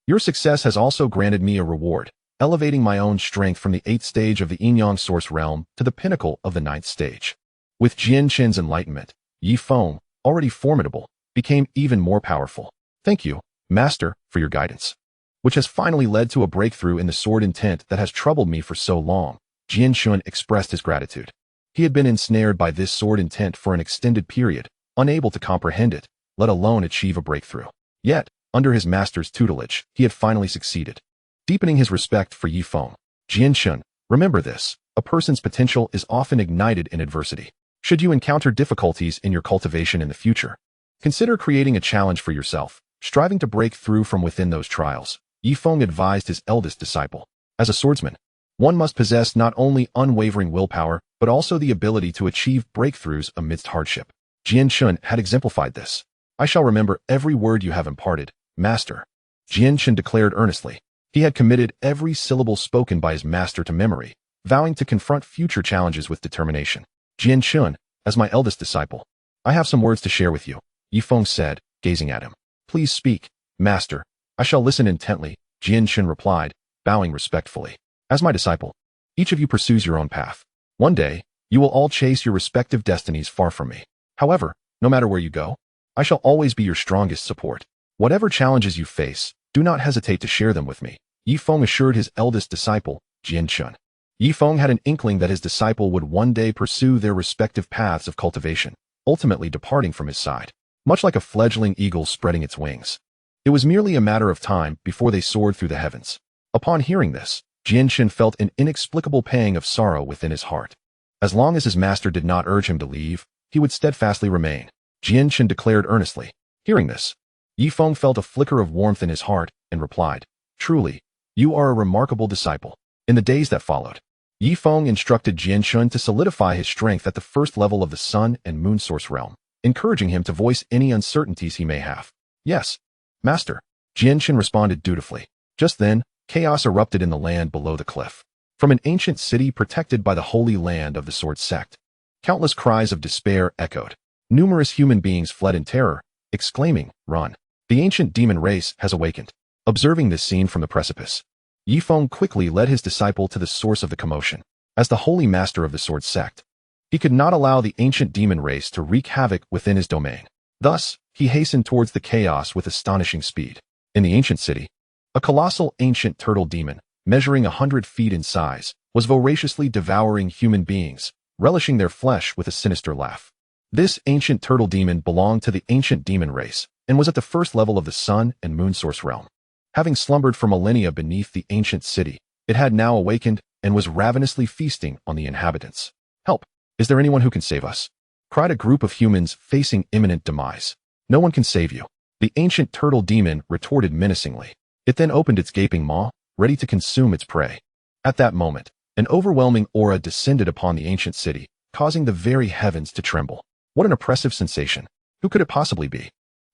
Your success has also granted me a reward, elevating my own strength from the 8th stage of the Yin-Yang Source Realm to the pinnacle of the 9th stage. With Jianshun's enlightenment, Ye Feng, already formidable, became even more powerful. Thank you, Master, for your guidance, which has finally led to a breakthrough in the sword intent that has troubled me for so long. Jianshun expressed his gratitude. He had been ensnared by this sword intent for an extended period, unable to comprehend it, let alone achieve a breakthrough. Yet, under his master's tutelage, he had finally succeeded, deepening his respect for Ye Feng. Jianshun, remember this, a person's potential is often ignited in adversity. Should you encounter difficulties in your cultivation in the future, consider creating a challenge for yourself, Striving to break through from within those trials, Ye Feng advised his eldest disciple. As a swordsman, one must possess not only unwavering willpower, but also the ability to achieve breakthroughs amidst hardship. Jian Chun had exemplified this. I shall remember every word you have imparted, Master. Jian Chun declared earnestly. He had committed every syllable spoken by his master to memory, vowing to confront future challenges with determination. Jian Chun, as my eldest disciple, I have some words to share with you, Ye Feng said, gazing at him. Please speak, Master. I shall listen intently, Jian Chun replied, bowing respectfully. As my disciple, each of you pursues your own path. One day, you will all chase your respective destinies far from me. However, no matter where you go, I shall always be your strongest support. Whatever challenges you face, do not hesitate to share them with me, Ye Feng assured his eldest disciple, Jian Chun. Ye Feng had an inkling that his disciple would one day pursue their respective paths of cultivation, ultimately departing from his side, much like a fledgling eagle spreading its wings. It was merely a matter of time before they soared through the heavens. Upon hearing this, Jian Chun felt an inexplicable pang of sorrow within his heart. As long as his master did not urge him to leave, he would steadfastly remain, Jian Chun declared earnestly. Hearing this, Ye Feng felt a flicker of warmth in his heart and replied, Truly, you are a remarkable disciple. In the days that followed, Ye Feng instructed Jian Chun to solidify his strength at the first level of the Sun and Moon Source realm, encouraging him to voice any uncertainties he may have. Yes, Master, Jian Chun responded dutifully. Just then, chaos erupted in the land below the cliff. From an ancient city protected by the holy land of the Sword Sect, countless cries of despair echoed. Numerous human beings fled in terror, exclaiming, Run! The ancient demon race has awakened. Observing this scene from the precipice, Ye Feng quickly led his disciple to the source of the commotion. As the holy master of the Sword Sect, he could not allow the ancient demon race to wreak havoc within his domain. Thus, he hastened towards the chaos with astonishing speed. In the ancient city, a colossal ancient turtle demon, measuring 100 feet in size, was voraciously devouring human beings, relishing their flesh with a sinister laugh. This ancient turtle demon belonged to the ancient demon race and was at the first level of the Sun and Moon Source realm. Having slumbered for millennia beneath the ancient city, it had now awakened and was ravenously feasting on the inhabitants. Help! Is there anyone who can save us? Cried a group of humans facing imminent demise. No one can save you, the ancient turtle demon retorted menacingly. It then opened its gaping maw, ready to consume its prey. At that moment, an overwhelming aura descended upon the ancient city, causing the very heavens to tremble. What an oppressive sensation! Who could it possibly be?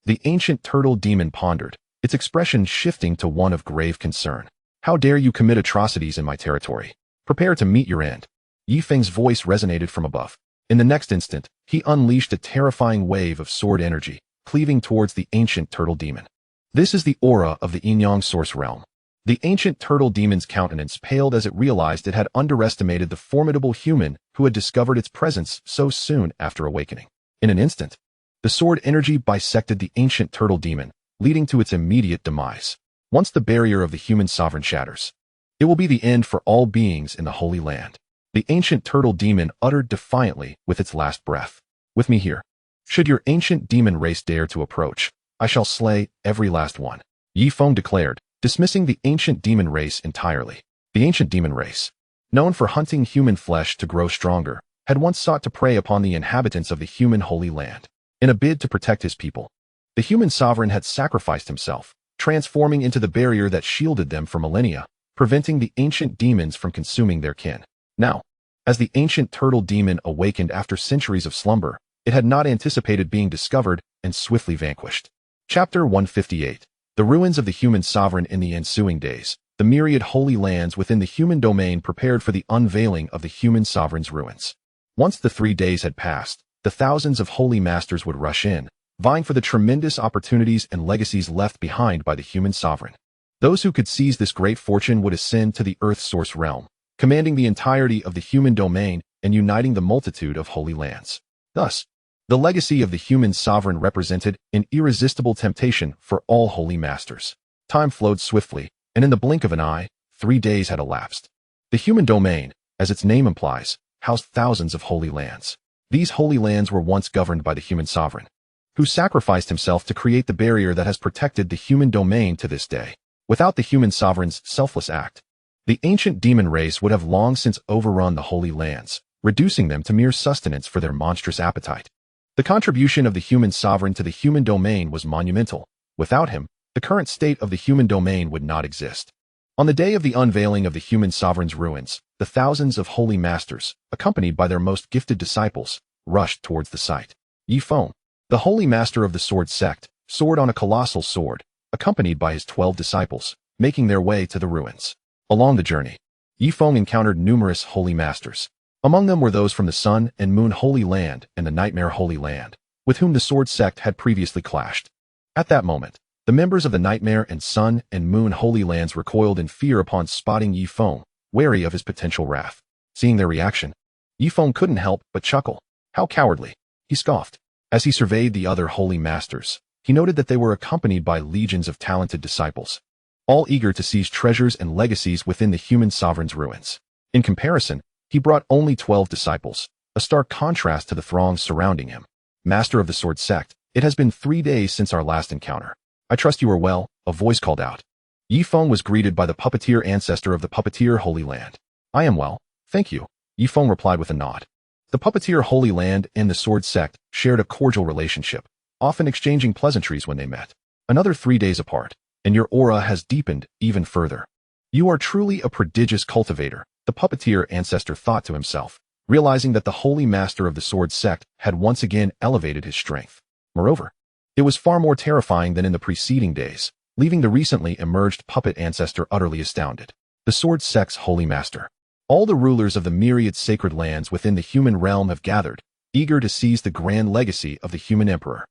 The ancient turtle demon pondered, its expression shifting to one of grave concern. How dare you commit atrocities in my territory? Prepare to meet your end. Ye Feng's voice resonated from above. In the next instant, he unleashed a terrifying wave of sword energy, cleaving towards the ancient turtle demon. This is the aura of the Yin Yang Source realm. The ancient turtle demon's countenance paled as it realized it had underestimated the formidable human who had discovered its presence so soon after awakening. In an instant, the sword energy bisected the ancient turtle demon, leading to its immediate demise. Once the barrier of the human sovereign shatters, it will be the end for all beings in the Holy Land. The ancient turtle demon uttered defiantly with its last breath. With me here. Should your ancient demon race dare to approach, I shall slay every last one, Ye Feng declared, dismissing the ancient demon race entirely. The ancient demon race, known for hunting human flesh to grow stronger, had once sought to prey upon the inhabitants of the human Holy Land. In a bid to protect his people, the human sovereign had sacrificed himself, transforming into the barrier that shielded them for millennia, preventing the ancient demons from consuming their kin. Now, as the ancient turtle demon awakened after centuries of slumber, it had not anticipated being discovered and swiftly vanquished. Chapter 158. The ruins of the human sovereign in the ensuing days. The myriad holy lands within the human domain prepared for the unveiling of the human sovereign's ruins. Once the 3 days had passed, the thousands of holy masters would rush in, vying for the tremendous opportunities and legacies left behind by the human sovereign. Those who could seize this great fortune would ascend to the Earth's source realm, commanding the entirety of the human domain and uniting the multitude of holy lands. Thus, the legacy of the human sovereign represented an irresistible temptation for all holy masters. Time flowed swiftly, and in the blink of an eye, 3 days had elapsed. The human domain, as its name implies, housed thousands of holy lands. These holy lands were once governed by the human sovereign, who sacrificed himself to create the barrier that has protected the human domain to this day. Without the human sovereign's selfless act, the ancient demon race would have long since overrun the holy lands, reducing them to mere sustenance for their monstrous appetite. The contribution of the human sovereign to the human domain was monumental, Without him, the current state of the human domain would not exist. On the day of the unveiling of the human sovereign's ruins, the thousands of holy masters, accompanied by their most gifted disciples, rushed towards the site. Ye Feng, the holy master of the Sword Sect, soared on a colossal sword, accompanied by his 12 disciples, making their way to the ruins. Along the journey, Ye Feng encountered numerous holy masters. Among them were those from the Sun and Moon Holy Land and the Nightmare Holy Land, with whom the Sword Sect had previously clashed. At that moment, the members of the Nightmare and Sun and Moon Holy Lands recoiled in fear upon spotting Ye Feng, wary of his potential wrath. Seeing their reaction, Ye Feng couldn't help but chuckle. How cowardly, he scoffed. As he surveyed the other holy masters, he noted that they were accompanied by legions of talented disciples, all eager to seize treasures and legacies within the human sovereign's ruins. In comparison, he brought only 12 disciples, a stark contrast to the throngs surrounding him. Master of the Sword Sect, it has been 3 days since our last encounter. I trust you are well, a voice called out. Ye Feng was greeted by the puppeteer ancestor of the puppeteer Holy Land. I am well, thank you, Ye Feng replied with a nod. The puppeteer Holy Land and the Sword Sect shared a cordial relationship, often exchanging pleasantries when they met. Another 3 days apart, and your aura has deepened even further. You are truly a prodigious cultivator, the puppeteer ancestor thought to himself, realizing that the holy master of the Sword Sect had once again elevated his strength. Moreover, it was far more terrifying than in the preceding days, leaving the recently emerged puppet ancestor utterly astounded. The Sword Sect's holy master. All the rulers of the myriad sacred lands within the human realm have gathered, eager to seize the grand legacy of the human emperor.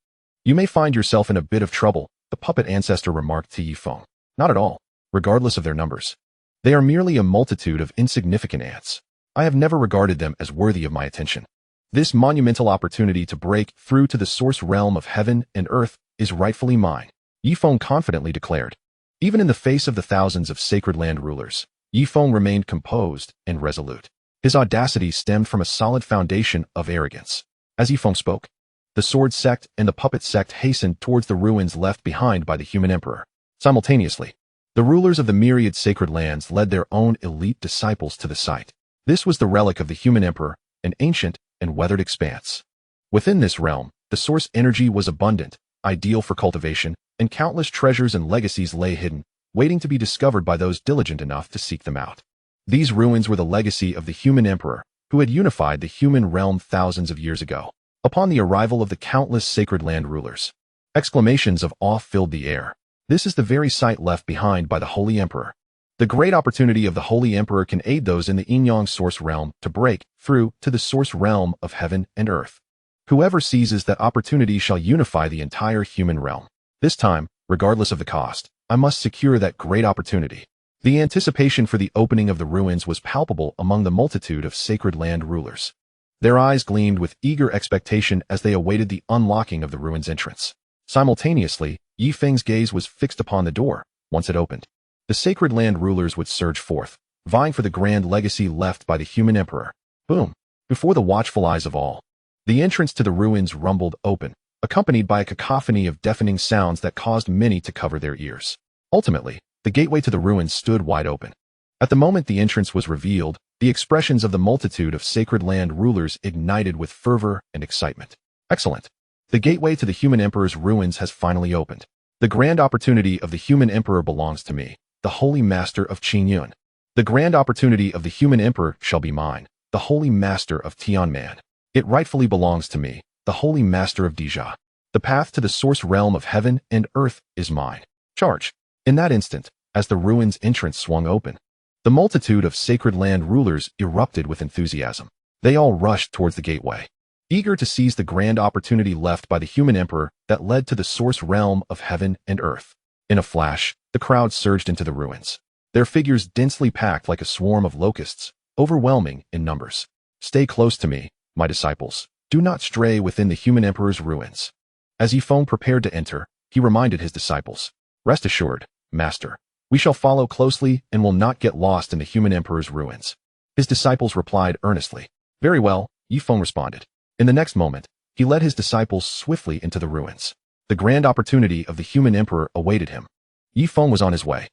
You may find yourself in a bit of trouble, the puppet ancestor remarked to Ye Feng. Not at all, regardless of their numbers. They are merely a multitude of insignificant ants. I have never regarded them as worthy of my attention. This monumental opportunity to break through to the source realm of heaven and earth is rightfully mine, Ye Feng confidently declared. Even in the face of the thousands of sacred land rulers, Ye Feng remained composed and resolute. His audacity stemmed from a solid foundation of arrogance. As Ye Feng spoke, the Sword Sect and the Puppet Sect hastened towards the ruins left behind by the human emperor. Simultaneously, the rulers of the myriad sacred lands led their own elite disciples to the site. This was the relic of the human emperor, an ancient and weathered expanse. Within this realm, the source energy was abundant, ideal for cultivation, and countless treasures and legacies lay hidden, waiting to be discovered by those diligent enough to seek them out. These ruins were the legacy of the human emperor, who had unified the human realm thousands of years ago. Upon the arrival of the countless sacred land rulers, exclamations of awe filled the air. This is the very site left behind by the holy emperor. The great opportunity of the holy emperor can aid those in the Yin-Yang source realm to break through to the source realm of heaven and earth. Whoever seizes that opportunity shall unify the entire human realm. This time, regardless of the cost, I must secure that great opportunity. The anticipation for the opening of the ruins was palpable among the multitude of sacred land rulers. Their eyes gleamed with eager expectation as they awaited the unlocking of the ruins' entrance. Simultaneously, Ye Feng's gaze was fixed upon the door. Once it opened, the sacred land rulers would surge forth, vying for the grand legacy left by the human emperor. Boom! Before the watchful eyes of all, the entrance to the ruins rumbled open, accompanied by a cacophony of deafening sounds that caused many to cover their ears. Ultimately, the gateway to the ruins stood wide open. At the moment the entrance was revealed, the expressions of the multitude of sacred land rulers ignited with fervor and excitement. Excellent! The gateway to the human emperor's ruins has finally opened. The grand opportunity of the human emperor belongs to me, the holy master of Qingyun. The grand opportunity of the human emperor shall be mine, the holy master of Tianman. It rightfully belongs to me, the holy master of Dija. The path to the source realm of heaven and earth is mine. Charge! In that instant, as the ruins' entrance swung open, the multitude of sacred land rulers erupted with enthusiasm. They all rushed towards the gateway, eager to seize the grand opportunity left by the human emperor that led to the source realm of heaven and earth. In a flash, the crowd surged into the ruins, their figures densely packed like a swarm of locusts, overwhelming in numbers. Stay close to me, my disciples. Do not stray within the human emperor's ruins. As Ye Feng prepared to enter, he reminded his disciples, rest assured, Master, we shall follow closely and will not get lost in the human emperor's ruins. His disciples replied earnestly. Very well, Ye Feng responded. In the next moment, he led his disciples swiftly into the ruins. The grand opportunity of the human emperor awaited him. Ye Feng was on his way.